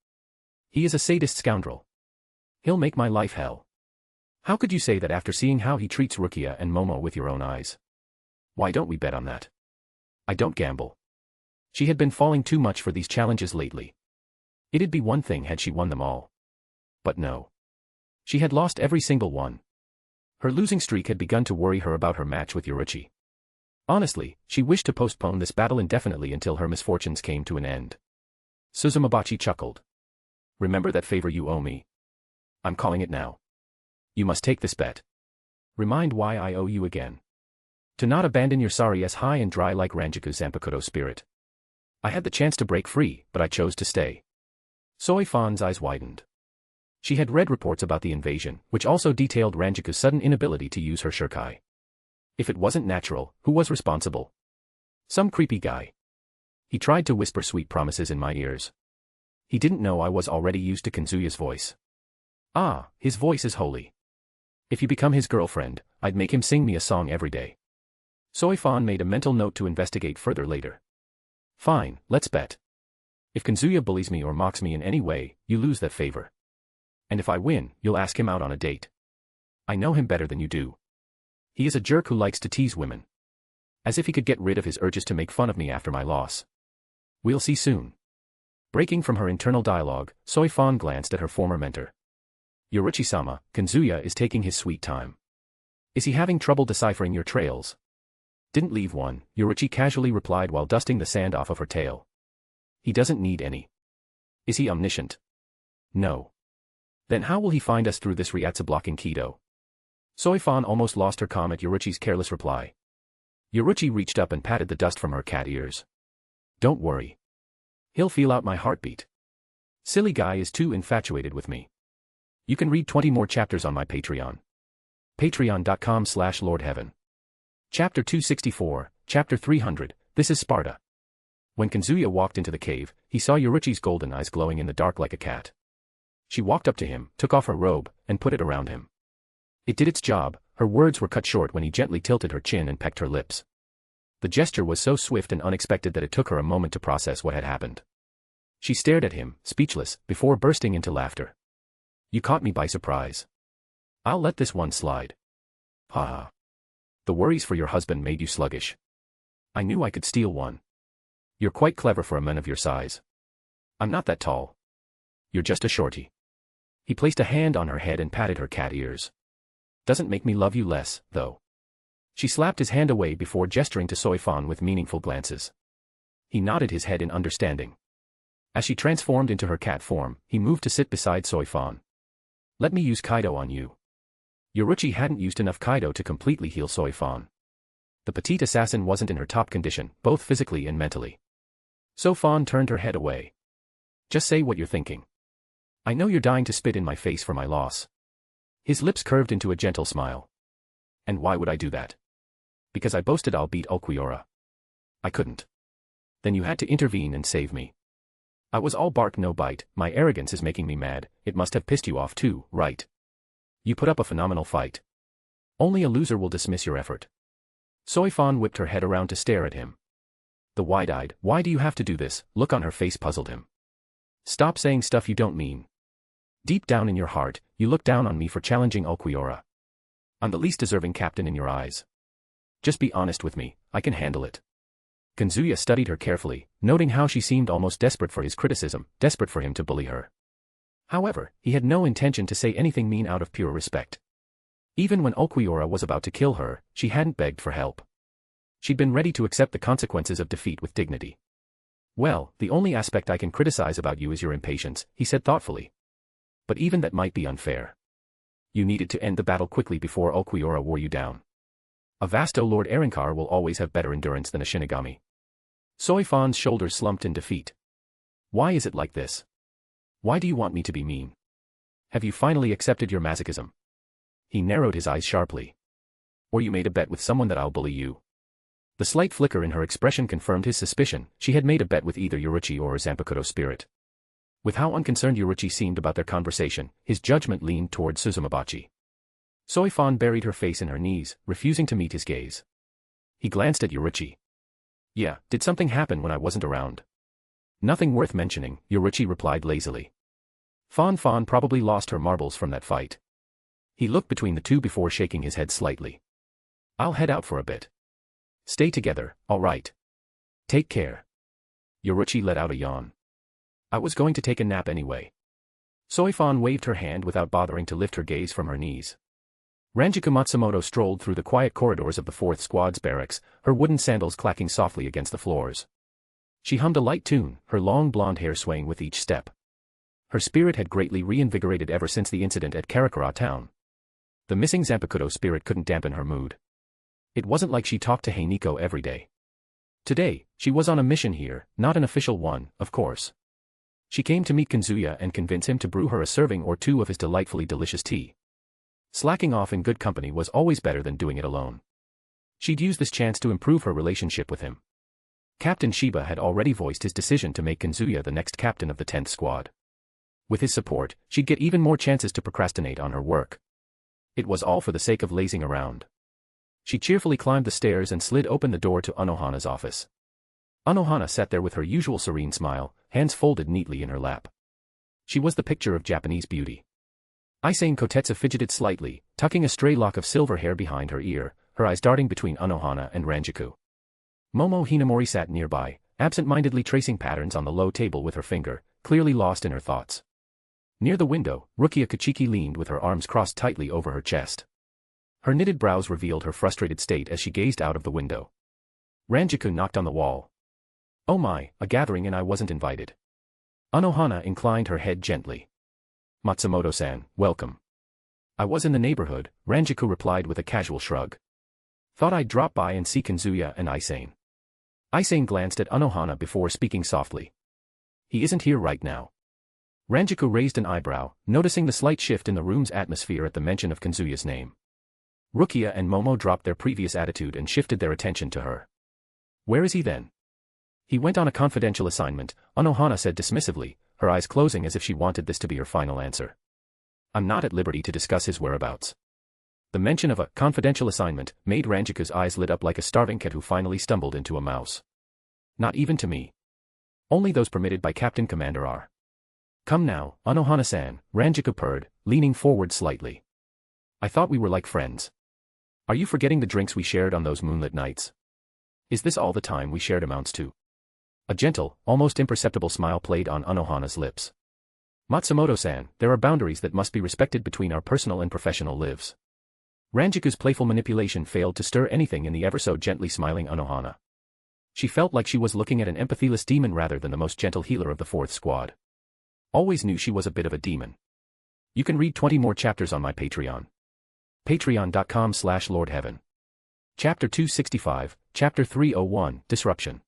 He is a sadist scoundrel. He'll make my life hell. How could you say that after seeing how he treats Rukia and Momo with your own eyes? Why don't we bet on that? I don't gamble. She had been falling too much for these challenges lately. It'd be one thing had she won them all. But no. She had lost every single one. Her losing streak had begun to worry her about her match with Yoruichi. Honestly, she wished to postpone this battle indefinitely until her misfortunes came to an end. Suzumabachi chuckled. Remember that favor you owe me? I'm calling it now. You must take this bet. Remind why I owe you again. To not abandon your sari as high and dry like Ranjiku's Zanpakuto spirit. I had the chance to break free, but I chose to stay. Soi Fon's eyes widened. She had read reports about the invasion, which also detailed Ranjiku's sudden inability to use her shikai. If it wasn't natural, who was responsible? Some creepy guy. He tried to whisper sweet promises in my ears. He didn't know I was already used to Kazuya's voice. Ah, his voice is holy. If you become his girlfriend, I'd make him sing me a song every day. Soi Fon made a mental note to investigate further later. Fine, let's bet. If Kazuya bullies me or mocks me in any way, you lose that favor. And if I win, you'll ask him out on a date. I know him better than you do. He is a jerk who likes to tease women. As if he could get rid of his urges to make fun of me after my loss. We'll see soon. Breaking from her internal dialogue, Soi Fon glanced at her former mentor. Yoruichi-sama, Kazuya is taking his sweet time. Is he having trouble deciphering your trails? Didn't leave one, Yoruichi casually replied while dusting the sand off of her tail. He doesn't need any. Is he omniscient? No. Then how will he find us through this Ryatsu blocking Kido? Soi Fon almost lost her calm at Yoruichi's careless reply. Yoruichi reached up and patted the dust from her cat ears. Don't worry. He'll feel out my heartbeat. Silly guy is too infatuated with me. You can read 20 more chapters on my Patreon. Patreon.com/LordHeaven. Chapter 264, Chapter 300, This is Sparta. When Kazuya walked into the cave, he saw Yoruichi's golden eyes glowing in the dark like a cat. She walked up to him, took off her robe, and put it around him. It did its job, her words were cut short when he gently tilted her chin and pecked her lips. The gesture was so swift and unexpected that it took her a moment to process what had happened. She stared at him, speechless, before bursting into laughter. You caught me by surprise. I'll let this one slide. Ha ha. The worries for your husband made you sluggish. I knew I could steal one. You're quite clever for a man of your size. I'm not that tall. You're just a shorty. He placed a hand on her head and patted her cat ears. Doesn't make me love you less, though. She slapped his hand away before gesturing to Soi Fon with meaningful glances. He nodded his head in understanding. As she transformed into her cat form, he moved to sit beside Soi Fon. Let me use Kaido on you. Yoruichi hadn't used enough Kaido to completely heal Soi Fon. The petite assassin wasn't in her top condition, both physically and mentally. Soi Fon turned her head away. Just say what you're thinking. I know you're dying to spit in my face for my loss. His lips curved into a gentle smile. And why would I do that? Because I boasted I'll beat Okuora. I couldn't. Then you had to intervene and save me. I was all bark no bite, my arrogance is making me mad, it must have pissed you off too, right? You put up a phenomenal fight. Only a loser will dismiss your effort. Soi Fon whipped her head around to stare at him. The wide-eyed, why do you have to do this, look on her face puzzled him. Stop saying stuff you don't mean. Deep down in your heart, you look down on me for challenging Okuora. I'm the least deserving captain in your eyes. Just be honest with me, I can handle it. Kazuya studied her carefully, noting how she seemed almost desperate for his criticism, desperate for him to bully her. However, he had no intention to say anything mean out of pure respect. Even when Okuora was about to kill her, she hadn't begged for help. She'd been ready to accept the consequences of defeat with dignity. Well, the only aspect I can criticize about you is your impatience, he said thoughtfully. But even that might be unfair. You needed to end the battle quickly before Okuora wore you down. A Vasto Lorde-Class will always have better endurance than a Shinigami. Soi Fon's shoulders slumped in defeat. Why is it like this? Why do you want me to be mean? Have you finally accepted your masochism? He narrowed his eyes sharply. Or you made a bet with someone that I'll bully you. The slight flicker in her expression confirmed his suspicion, she had made a bet with either Yoruichi or Zanpakuto spirit. With how unconcerned Yoruichi seemed about their conversation, his judgment leaned toward Suzumabachi. Soi Fon buried her face in her knees, refusing to meet his gaze. He glanced at Yoruichi. Yeah, did something happen when I wasn't around? Nothing worth mentioning, Yoruichi replied lazily. Fon probably lost her marbles from that fight. He looked between the two before shaking his head slightly. I'll head out for a bit. Stay together, all right. Take care. Yoruichi let out a yawn. I was going to take a nap anyway. Soi Fon waved her hand without bothering to lift her gaze from her knees. Ranjiku Matsumoto strolled through the quiet corridors of the 4th Squad's barracks, her wooden sandals clacking softly against the floors. She hummed a light tune, her long blonde hair swaying with each step. Her spirit had greatly reinvigorated ever since the incident at Karakura town. The missing Zanpakuto spirit couldn't dampen her mood. It wasn't like she talked to Heiniko every day. Today, she was on a mission here, not an official one, of course. She came to meet Kazuya and convince him to brew her a serving or two of his delightfully delicious tea. Slacking off in good company was always better than doing it alone. She'd use this chance to improve her relationship with him. Captain Shiba had already voiced his decision to make Kazuya the next captain of the 10th Squad. With his support, she'd get even more chances to procrastinate on her work. It was all for the sake of lazing around. She cheerfully climbed the stairs and slid open the door to Anohana's office. Anohana sat there with her usual serene smile, hands folded neatly in her lap. She was the picture of Japanese beauty. Aizen Kotetsu fidgeted slightly, tucking a stray lock of silver hair behind her ear, her eyes darting between Anohana and Ranjaku. Momo Hinamori sat nearby, absent-mindedly tracing patterns on the low table with her finger, clearly lost in her thoughts. Near the window, Rukia Kachiki leaned with her arms crossed tightly over her chest. Her knitted brows revealed her frustrated state as she gazed out of the window. Ranjaku knocked on the wall. "Oh my, a gathering and I wasn't invited." Anohana inclined her head gently. "Matsumoto-san, welcome." "I was in the neighborhood," Ranjaku replied with a casual shrug. "Thought I'd drop by and see Kazuya and Aizen." Aizen glanced at Anohana before speaking softly. "He isn't here right now." Ranjaku raised an eyebrow, noticing the slight shift in the room's atmosphere at the mention of Kazuya's name. Rukia and Momo dropped their previous attitude and shifted their attention to her. "Where is he then?" "He went on a confidential assignment," Anohana said dismissively, her eyes closing as if she wanted this to be her final answer. "I'm not at liberty to discuss his whereabouts." The mention of a confidential assignment made Ranjaku's eyes lit up like a starving cat who finally stumbled into a mouse. "Not even to me. Only those permitted by Captain Commander are." "Come now, Anohana-san," Ranjaku purred, leaning forward slightly. "I thought we were like friends. Are you forgetting the drinks we shared on those moonlit nights? Is this all the time we shared amounts to?" A gentle, almost imperceptible smile played on Anohana's lips. "Matsumoto-san, there are boundaries that must be respected between our personal and professional lives." Ranjaku's playful manipulation failed to stir anything in the ever-so-gently smiling Anohana. She felt like she was looking at an empathyless demon rather than the most gentle healer of the fourth squad. Always knew she was a bit of a demon. You can read 20 more chapters on my Patreon. Patreon.com/LordHeaven. Chapter 265, Chapter 301, Disruption.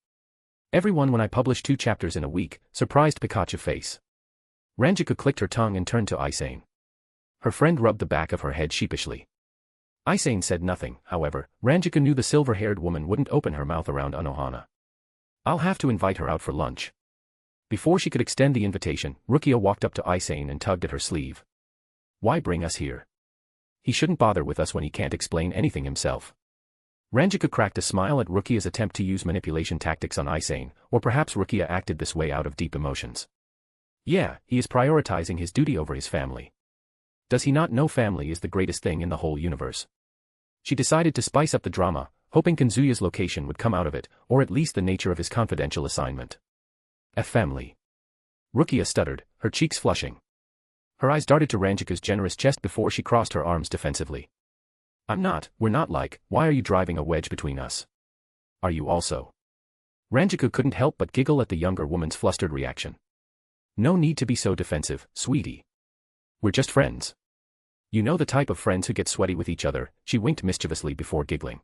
Everyone when I publish 2 chapters in a week, surprised Pikachu face. Ranjaku clicked her tongue and turned to Aizen. Her friend rubbed the back of her head sheepishly. Aizen said nothing, however. Ranjaku knew the silver-haired woman wouldn't open her mouth around Anohana. "I'll have to invite her out for lunch." Before she could extend the invitation, Rukia walked up to Aizen and tugged at her sleeve. "Why bring us here? He shouldn't bother with us when he can't explain anything himself." Ranjaku cracked a smile at Rukia's attempt to use manipulation tactics on Aizen, or perhaps Rukia acted this way out of deep emotions. "Yeah, he is prioritizing his duty over his family. Does he not know family is the greatest thing in the whole universe?" She decided to spice up the drama, hoping Kazuya's location would come out of it, or at least the nature of his confidential assignment. Family." Rukia stuttered, her cheeks flushing. Her eyes darted to Ranjaku's generous chest before she crossed her arms defensively. We're not like, why are you driving a wedge between us? Are you also?" Ranjaku couldn't help but giggle at the younger woman's flustered reaction. "No need to be so defensive, sweetie. We're just friends. You know the type of friends who get sweaty with each other," she winked mischievously before giggling.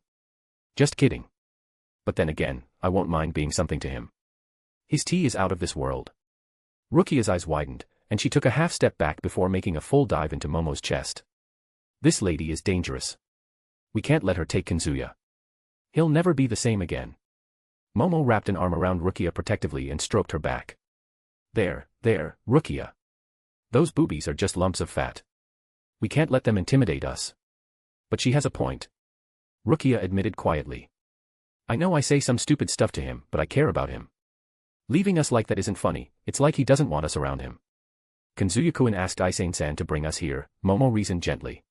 "Just kidding. But then again, I won't mind being something to him. His tea is out of this world." Rukia's eyes widened, and she took a half step back before making a full dive into Momo's chest. "This lady is dangerous. We can't let her take Kazuya. He'll never be the same again." Momo wrapped an arm around Rukia protectively and stroked her back. There, Rukia. Those boobies are just lumps of fat. We can't let them intimidate us." "But she has a point," Rukia admitted quietly. "I know I say some stupid stuff to him, but I care about him. Leaving us like that isn't funny, it's like he doesn't want us around him." "Kazuya-kun asked Aizen-san to bring us here," Momo reasoned gently.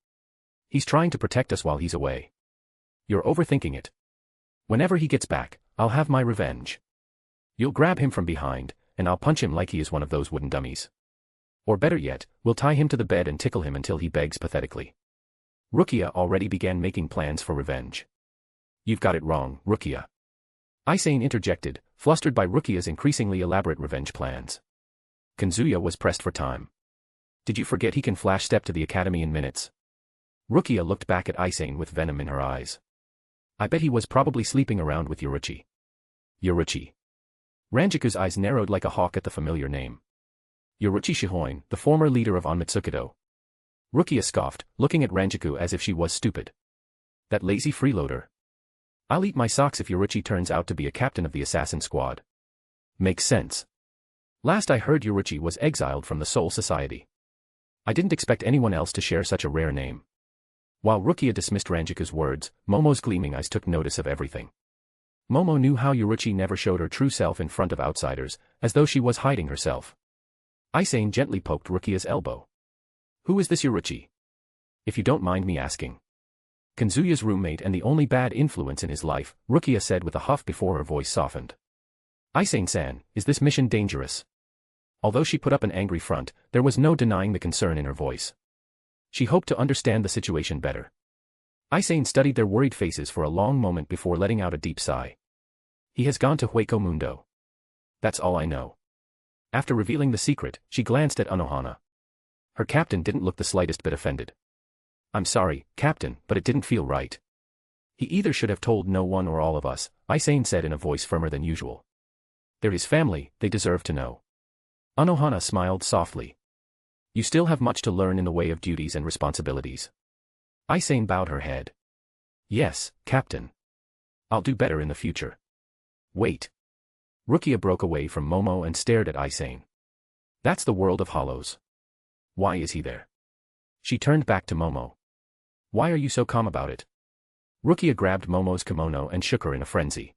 "He's trying to protect us while he's away. You're overthinking it. Whenever he gets back, I'll have my revenge. You'll grab him from behind, and I'll punch him like he is one of those wooden dummies. Or better yet, we'll tie him to the bed and tickle him until he begs pathetically." Rukia already began making plans for revenge. "You've got it wrong, Rukia," Aizen interjected, flustered by Rukia's increasingly elaborate revenge plans. Kazuya was pressed for time. "Did you forget he can flash step to the academy in minutes?" Rukia looked back at Aizen with venom in her eyes. "I bet he was probably sleeping around with Yoruichi." "Yoruichi?" Ranjaku's eyes narrowed like a hawk at the familiar name. "Yoruichi Shihoin, the former leader of Onmitsukido." Rukia scoffed, looking at Ranjaku as if she was stupid. "That lazy freeloader. I'll eat my socks if Yoruichi turns out to be a captain of the assassin squad." "Makes sense. Last I heard Yoruichi was exiled from the Soul Society. I didn't expect anyone else to share such a rare name." While Rukia dismissed Ranjaku's words, Momo's gleaming eyes took notice of everything. Momo knew how Yoruichi never showed her true self in front of outsiders, as though she was hiding herself. Aizen gently poked Rukia's elbow. Who is this Yoruichi? If you don't mind me asking. Kazuya's roommate and the only bad influence in his life, Rukia said with a huff before her voice softened. Aizen-san, is this mission dangerous? Although she put up an angry front, there was no denying the concern in her voice. She hoped to understand the situation better. Aizen studied their worried faces for a long moment before letting out a deep sigh. He has gone to Hueco Mundo. That's all I know. After revealing the secret, she glanced at Anohana. Her captain didn't look the slightest bit offended. I'm sorry, Captain, but it didn't feel right. He either should have told no one or all of us, Aizen said in a voice firmer than usual. They're his family, they deserve to know. Anohana smiled softly. You still have much to learn in the way of duties and responsibilities. Aizen bowed her head. Yes, Captain. I'll do better in the future. Wait. Rukia broke away from Momo and stared at Aizen. That's the world of hollows. Why is he there? She turned back to Momo. Why are you so calm about it? Rukia grabbed Momo's kimono and shook her in a frenzy.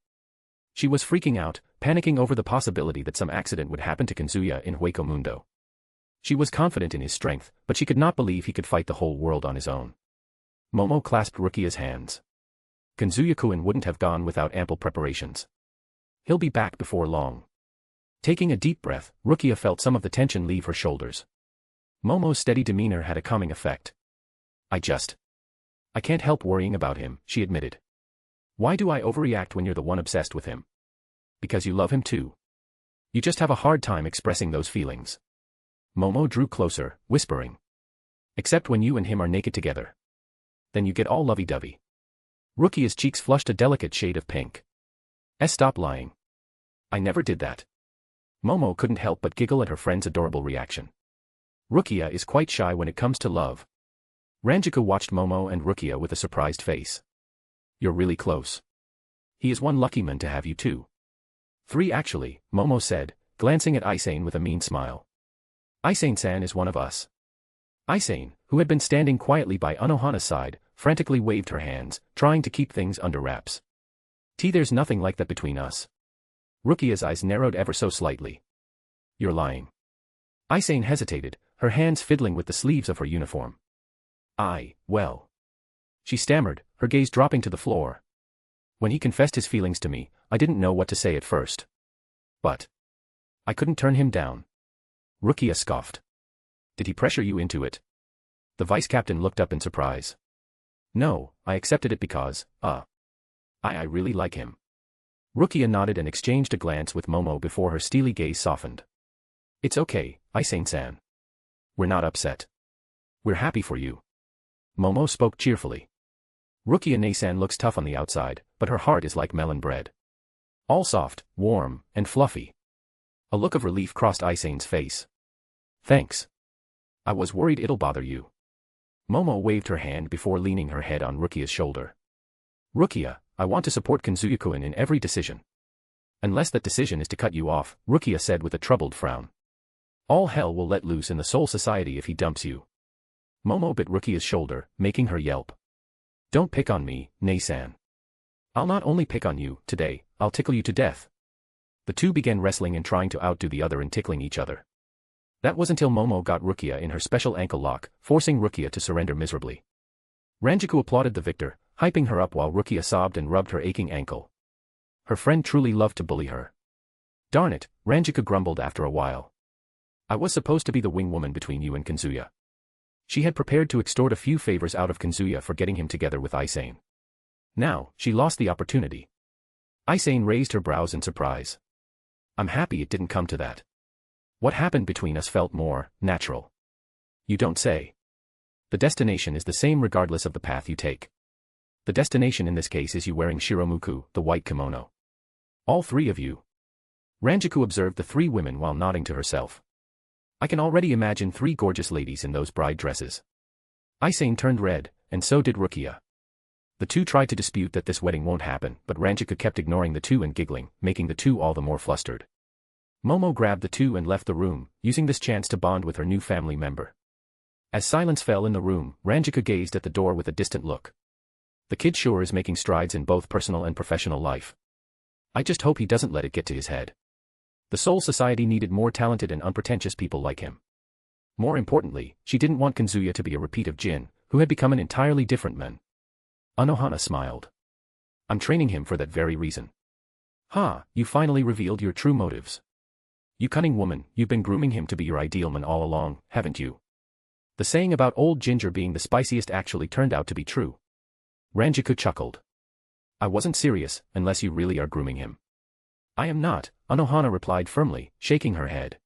She was freaking out, panicking over the possibility that some accident would happen to Kazuya in Hueco Mundo. She was confident in his strength, but she could not believe he could fight the whole world on his own. Momo clasped Rukia's hands. Kazuya-kun wouldn't have gone without ample preparations. He'll be back before long. Taking a deep breath, Rukia felt some of the tension leave her shoulders. Momo's steady demeanor had a calming effect. I can't help worrying about him, she admitted. Why do I overreact when you're the one obsessed with him? Because you love him too. You just have a hard time expressing those feelings. Momo drew closer, whispering. Except when you and him are naked together. Then you get all lovey-dovey. Rukia's cheeks flushed a delicate shade of pink. Stop lying. I never did that. Momo couldn't help but giggle at her friend's adorable reaction. Rukia is quite shy when it comes to love. Ranjiku watched Momo and Rukia with a surprised face. You're really close. He is one lucky man to have you too. 3 actually, Momo said, glancing at Aizen with a mean smile. Aizen-san is one of us. Aizen, who had been standing quietly by Anohana's side, frantically waved her hands, trying to keep things under wraps. There's nothing like that between us. Rukia's eyes narrowed ever so slightly. You're lying. Aizen hesitated, her hands fiddling with the sleeves of her uniform. Well. She stammered, her gaze dropping to the floor. When he confessed his feelings to me, I didn't know what to say at first. But I couldn't turn him down. Rukia scoffed. Did he pressure you into it? The vice-captain looked up in surprise. No, I accepted it because, I really like him. Rukia nodded and exchanged a glance with Momo before her steely gaze softened. It's okay, Aizen-san. We're not upset. We're happy for you. Momo spoke cheerfully. Rukia-ne-san looks tough on the outside, but her heart is like melon bread. All soft, warm, and fluffy. A look of relief crossed Aizen's face. Thanks. I was worried it'll bother you. Momo waved her hand before leaning her head on Rukia's shoulder. Rukia, I want to support Kazuya-kun in every decision. Unless that decision is to cut you off, Rukia said with a troubled frown. All hell will let loose in the Soul Society if he dumps you. Momo bit Rukia's shoulder, making her yelp. Don't pick on me, Ne-san. I'll not only pick on you, today, I'll tickle you to death. The two began wrestling and trying to outdo the other in tickling each other. That was until Momo got Rukia in her special ankle lock, forcing Rukia to surrender miserably. Ranjiku applauded the victor, hyping her up while Rukia sobbed and rubbed her aching ankle. Her friend truly loved to bully her. Darn it, Ranjiku grumbled after a while. I was supposed to be the wingwoman between you and Kazuya. She had prepared to extort a few favors out of Kazuya for getting him together with Aizen. Now, she lost the opportunity. Aizen raised her brows in surprise. I'm happy it didn't come to that. What happened between us felt more natural. You don't say. The destination is the same regardless of the path you take. The destination in this case is you wearing shiromuku, the white kimono. All 3 of you. Ranjiku observed the 3 women while nodding to herself. I can already imagine 3 gorgeous ladies in those bride dresses. Aizen turned red, and so did Rukia. The 2 tried to dispute that this wedding won't happen, but Ranjiku kept ignoring the 2 and giggling, making the 2 all the more flustered. Momo grabbed the 2 and left the room, using this chance to bond with her new family member. As silence fell in the room, Ranjiku gazed at the door with a distant look. The kid sure is making strides in both personal and professional life. I just hope he doesn't let it get to his head. The Soul Society needed more talented and unpretentious people like him. More importantly, she didn't want Kazuya to be a repeat of Jin, who had become an entirely different man. Anohana smiled. I'm training him for that very reason. Ha, you finally revealed your true motives. You cunning woman, you've been grooming him to be your ideal man all along, haven't you? The saying about old ginger being the spiciest actually turned out to be true. Ranjaku chuckled. I wasn't serious, unless you really are grooming him. I am not, Anohana replied firmly, shaking her head.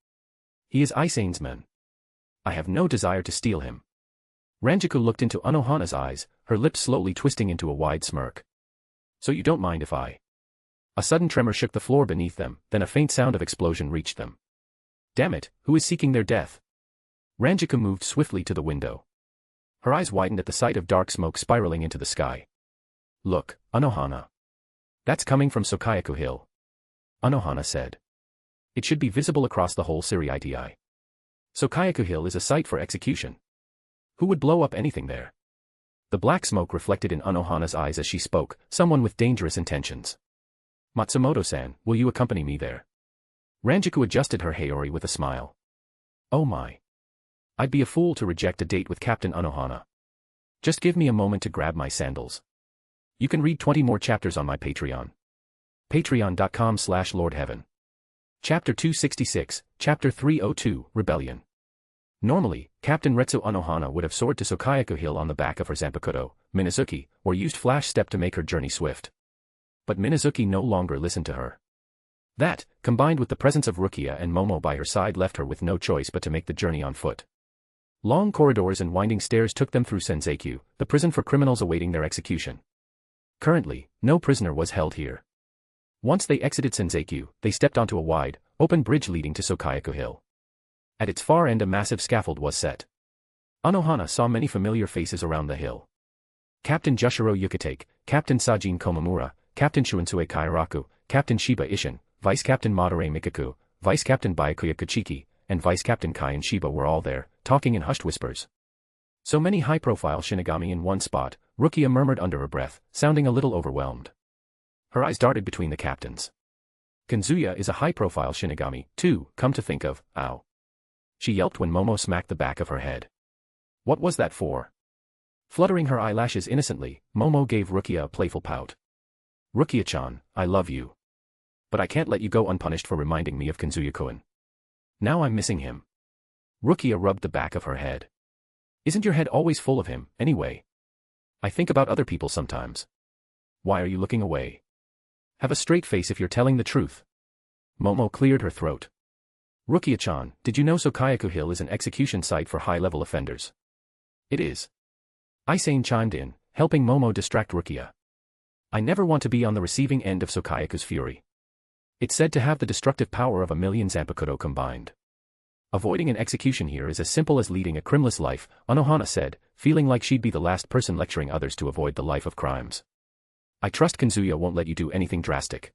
He is Aizen's man. I have no desire to steal him. Ranjaku looked into Anohana's eyes, her lips slowly twisting into a wide smirk. So you don't mind if I... A sudden tremor shook the floor beneath them, then a faint sound of explosion reached them. Damn it, who is seeking their death? Ranjaku moved swiftly to the window. Her eyes widened at the sight of dark smoke spiraling into the sky. Look, Anohana. That's coming from Sokayaku Hill. Anohana said. It should be visible across the whole Siriiti. Sokayaku Hill is a site for execution. Who would blow up anything there? The black smoke reflected in Anohana's eyes as she spoke, someone with dangerous intentions. Matsumoto-san, will you accompany me there? Ranjaku adjusted her haori with a smile. Oh my. I'd be a fool to reject a date with Captain Anohana. Just give me a moment to grab my sandals. You can read 20 more chapters on my Patreon. Patreon.com/LordHeaven. Chapter 266, Chapter 302, Rebellion. Normally, Captain Retsu Anohana would have soared to Sokayaku Hill on the back of her Zanpakuto, Minazuki, or used Flash Step to make her journey swift. But Minazuki no longer listened to her. That, combined with the presence of Rukia and Momo by her side, left her with no choice but to make the journey on foot. Long corridors and winding stairs took them through Senzeiku, the prison for criminals awaiting their execution. Currently, no prisoner was held here. Once they exited Senzeiku, they stepped onto a wide, open bridge leading to Sokayaku Hill. At its far end a massive scaffold was set. Anohana saw many familiar faces around the hill. Captain Jushiro Yukitake, Captain Sajin Komamura, Captain Shunsui Kairaku, Captain Shiba Ishin, Vice Captain Madare Mikaku, Vice Captain Byakuya Kuchiki, and Vice Captain Kai and Shiba were all there, talking in hushed whispers. So many high-profile Shinigami in one spot, Rukia murmured under her breath, sounding a little overwhelmed. Her eyes darted between the captains. Kazuya is a high-profile Shinigami, too, come to think of, ow. She yelped when Momo smacked the back of her head. What was that for? Fluttering her eyelashes innocently, Momo gave Rukia a playful pout. Rukia-chan, I love you. But I can't let you go unpunished for reminding me of Kazuya-kun. Now I'm missing him. Rukia rubbed the back of her head. Isn't your head always full of him, anyway? I think about other people sometimes. Why are you looking away? Have a straight face if you're telling the truth. Momo cleared her throat. Rukia-chan, did you know Sokayaku Hill is an execution site for high-level offenders? It is. Aizen chimed in, helping Momo distract Rukia. I never want to be on the receiving end of Sokayaku's fury. It's said to have the destructive power of 1,000,000 Zanpakuto combined. Avoiding an execution here is as simple as leading a crimeless life, Anohana said, feeling like she'd be the last person lecturing others to avoid the life of crimes. I trust Kazuya won't let you do anything drastic.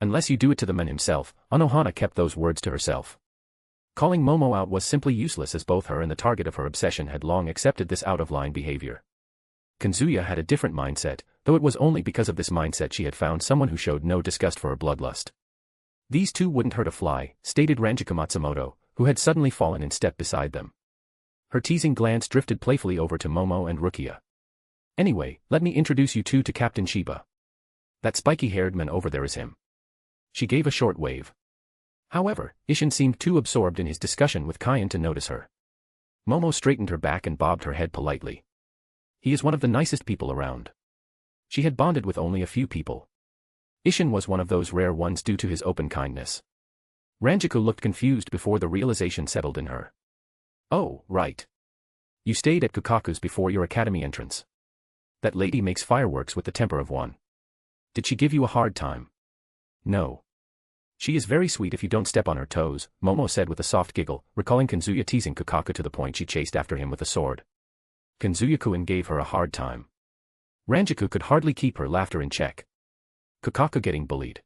Unless you do it to the man himself, Anohana kept those words to herself. Calling Momo out was simply useless as both her and the target of her obsession had long accepted this out-of-line behavior. Kazuya had a different mindset, though it was only because of this mindset she had found someone who showed no disgust for her bloodlust. These two wouldn't hurt a fly, stated Ranjaku Matsumoto, who had suddenly fallen in step beside them. Her teasing glance drifted playfully over to Momo and Rukia. Anyway, let me introduce you two to Captain Shiba. That spiky-haired man over there is him. She gave a short wave. However, Ishin seemed too absorbed in his discussion with Kaien to notice her. Momo straightened her back and bobbed her head politely. He is one of the nicest people around. She had bonded with only a few people. Ishin was one of those rare ones due to his open kindness. Ranjaku looked confused before the realization settled in her. Oh, right. You stayed at Kukaku's before your academy entrance. That lady makes fireworks with the temper of one. Did she give you a hard time? No. She is very sweet if you don't step on her toes, Momo said with a soft giggle, recalling Kazuya teasing Kukaku to the point she chased after him with a sword. Kazuya-kun gave her a hard time. Ranjaku could hardly keep her laughter in check. Kukaku getting bullied.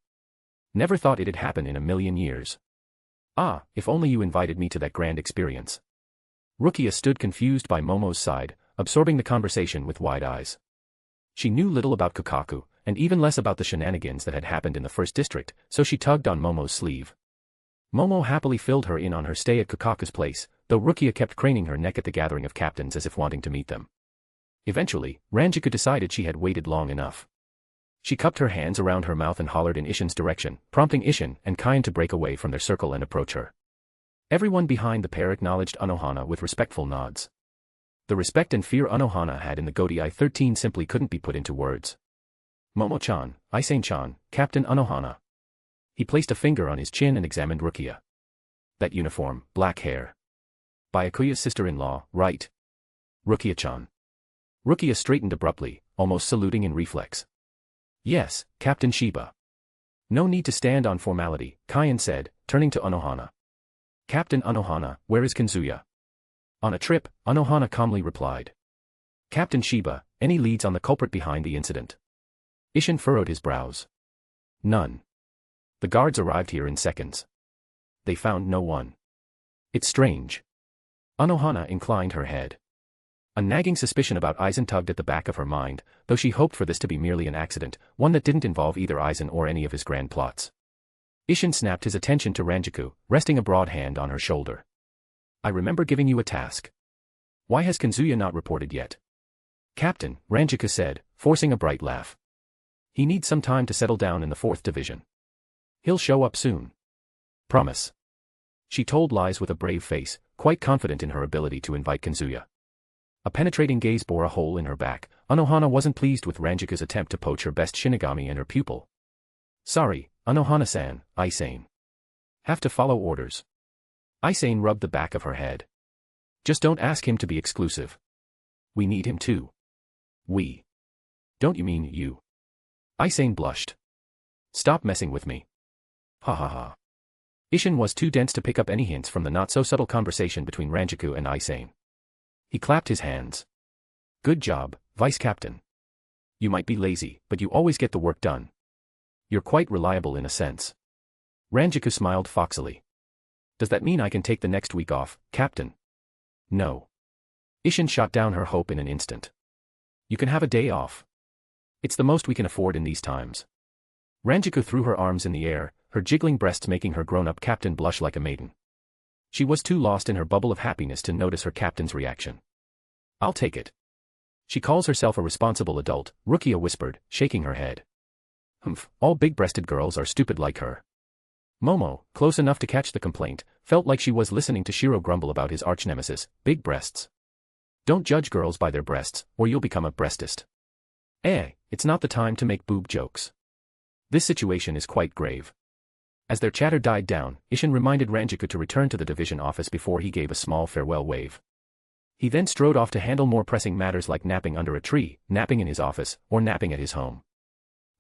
Never thought it'd happen in a million years. Ah, if only you invited me to that grand experience. Rukia stood confused by Momo's side, absorbing the conversation with wide eyes. She knew little about Kukaku, and even less about the shenanigans that had happened in the first district, so she tugged on Momo's sleeve. Momo happily filled her in on her stay at Kukaku's place, though Rukia kept craning her neck at the gathering of captains as if wanting to meet them. Eventually, Ranjaku decided she had waited long enough. She cupped her hands around her mouth and hollered in Ishin's direction, prompting Ishin and Kaien to break away from their circle and approach her. Everyone behind the pair acknowledged Anohana with respectful nods. The respect and fear Anohana had in the Godai 13 simply couldn't be put into words. Momo-chan, Aizen-chan, Captain Anohana. He placed a finger on his chin and examined Rukia. That uniform, black hair. By Akuya's sister-in-law, right? Rukia-chan. Rukia straightened abruptly, almost saluting in reflex. Yes, Captain Shiba. No need to stand on formality, Kaien said, turning to Anohana. Captain Anohana, where is Kazuya? On a trip, Anohana calmly replied. Captain Shiba, any leads on the culprit behind the incident? Ishin furrowed his brows. None. The guards arrived here in seconds. They found no one. It's strange. Anohana inclined her head. A nagging suspicion about Aizen tugged at the back of her mind, though she hoped for this to be merely an accident, one that didn't involve either Aizen or any of his grand plots. Ishin snapped his attention to Ranjaku, resting a broad hand on her shoulder. I remember giving you a task. Why has Kazuya not reported yet? Captain, Ranjaku said, forcing a bright laugh. He needs some time to settle down in the 4th division. He'll show up soon. Promise. She told lies with a brave face, quite confident in her ability to invite Kazuya. A penetrating gaze bore a hole in her back. Anohana wasn't pleased with Ranjaku's attempt to poach her best Shinigami and her pupil. Sorry, Anohana-san, Aizen. Have to follow orders. Aizen rubbed the back of her head. Just don't ask him to be exclusive. We need him too. We. Don't you mean you? Aizen blushed. Stop messing with me. Ha ha ha. Ishin was too dense to pick up any hints from the not-so-subtle conversation between Ranjaku and Aizen. He clapped his hands. Good job, Vice Captain. You might be lazy, but you always get the work done. You're quite reliable in a sense. Ranjaku smiled foxily. Does that mean I can take the next week off, Captain? No. Ishin shot down her hope in an instant. You can have a day off. It's the most we can afford in these times. Ranjaku threw her arms in the air, her jiggling breasts making her grown-up captain blush like a maiden. She was too lost in her bubble of happiness to notice her captain's reaction. I'll take it. She calls herself a responsible adult, Rukia whispered, shaking her head. Humph, all big-breasted girls are stupid like her. Momo, close enough to catch the complaint, felt like she was listening to Shiro grumble about his arch-nemesis, big breasts. Don't judge girls by their breasts, or you'll become a breastist. It's not the time to make boob jokes. This situation is quite grave. As their chatter died down, Ishin reminded Ranjaku to return to the division office before he gave a small farewell wave. He then strode off to handle more pressing matters like napping under a tree, napping in his office, or napping at his home.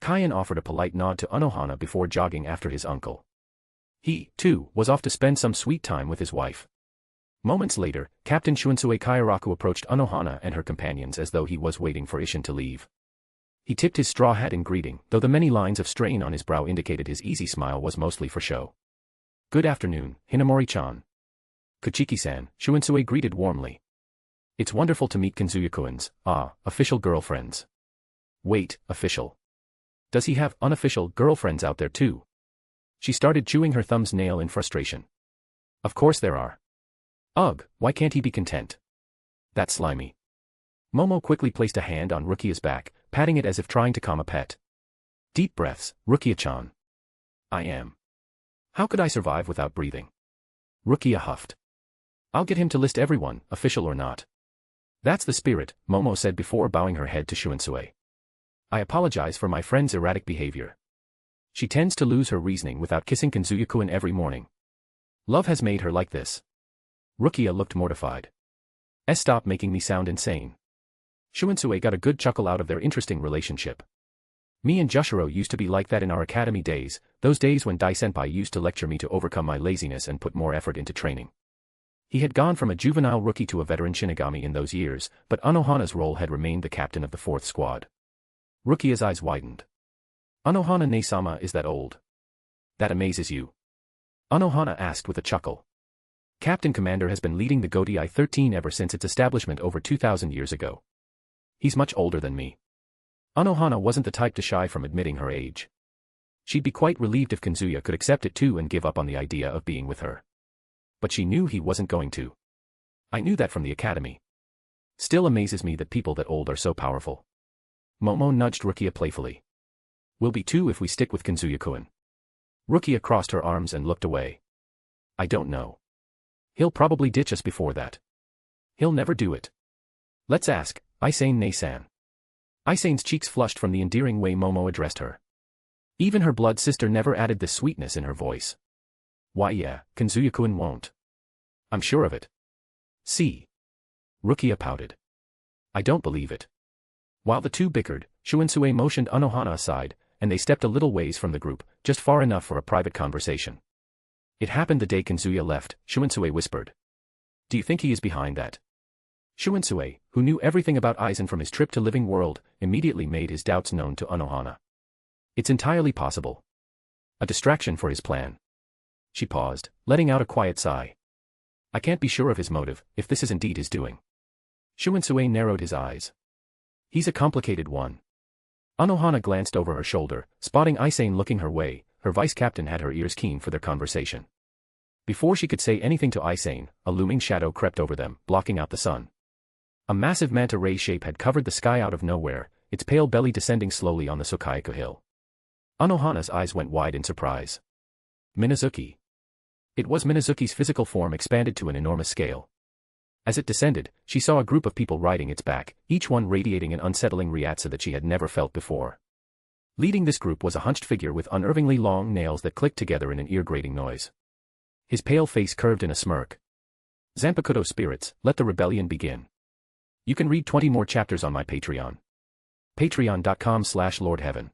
Kaien offered a polite nod to Anohana before jogging after his uncle. He, too, was off to spend some sweet time with his wife. Moments later, Captain Shunsui Kairaku approached Anohana and her companions as though he was waiting for Ishin to leave. He tipped his straw hat in greeting, though the many lines of strain on his brow indicated his easy smile was mostly for show. Good afternoon, Hinamori-chan. Kuchiki-san, Shunsui greeted warmly. It's wonderful to meet Kazuya-kun's, official girlfriends. Wait, official. Does he have unofficial girlfriends out there too? She started chewing her thumb's nail in frustration. Of course there are. Ugh, why can't he be content? That's slimy. Momo quickly placed a hand on Rukia's back, patting it as if trying to calm a pet. Deep breaths, Rukia-chan. I am. How could I survive without breathing? Rukia huffed. I'll get him to list everyone, official or not. That's the spirit, Momo said before bowing her head to Shunsui. I apologize for my friend's erratic behavior. She tends to lose her reasoning without kissing Kazuya-kun every morning. Love has made her like this. Rukia looked mortified. Stop making me sound insane. Shunsui got a good chuckle out of their interesting relationship. Me and Jushiro used to be like that in our academy days, those days when Dai-senpai used to lecture me to overcome my laziness and put more effort into training. He had gone from a juvenile rookie to a veteran Shinigami in those years, but Anohana's role had remained the captain of the 4th squad. Rukia's eyes widened. Anohana-ne-sama is that old? That amazes you? Anohana asked with a chuckle. Captain Commander has been leading the Godai 13 ever since its establishment over 2,000 years ago. He's much older than me. Anohana wasn't the type to shy from admitting her age. She'd be quite relieved if Kazuya could accept it too and give up on the idea of being with her. But she knew he wasn't going to. I knew that from the academy. Still amazes me that people that old are so powerful. Momo nudged Rukia playfully. We'll be two if we stick with Kazuya-kun. Rukia crossed her arms and looked away. I don't know. He'll probably ditch us before that. He'll never do it. Let's ask, Aizen ne-san. Aizen's cheeks flushed from the endearing way Momo addressed her. Even her blood sister never added this sweetness in her voice. Why yeah, Kazuya-kun won't. I'm sure of it. See. Rukia pouted. I don't believe it. While the two bickered, Shunsui motioned Anohana aside, and they stepped a little ways from the group, just far enough for a private conversation. It happened the day Kazuya left, Shunsui whispered. Do you think he is behind that? Shunsui, who knew everything about Aizen from his trip to Living World, immediately made his doubts known to Anohana. It's entirely possible. A distraction for his plan. She paused, letting out a quiet sigh. I can't be sure of his motive, if this is indeed his doing. Shunsui narrowed his eyes. He's a complicated one. Anohana glanced over her shoulder, spotting Aizen looking her way. Her vice-captain had her ears keen for their conversation. Before she could say anything to Aizen, a looming shadow crept over them, blocking out the sun. A massive manta ray shape had covered the sky out of nowhere, its pale belly descending slowly on the Sokaiku hill. Anohana's eyes went wide in surprise. Minazuki. It was Minazuki's physical form expanded to an enormous scale. As it descended, she saw a group of people riding its back, each one radiating an unsettling reiatsu that she had never felt before. Leading this group was a hunched figure with unnervingly long nails that clicked together in an ear-grating noise. His pale face curved in a smirk. Zanpakuto spirits, let the rebellion begin. You can read 20 more chapters on my Patreon. Patreon.com/LordHeaven.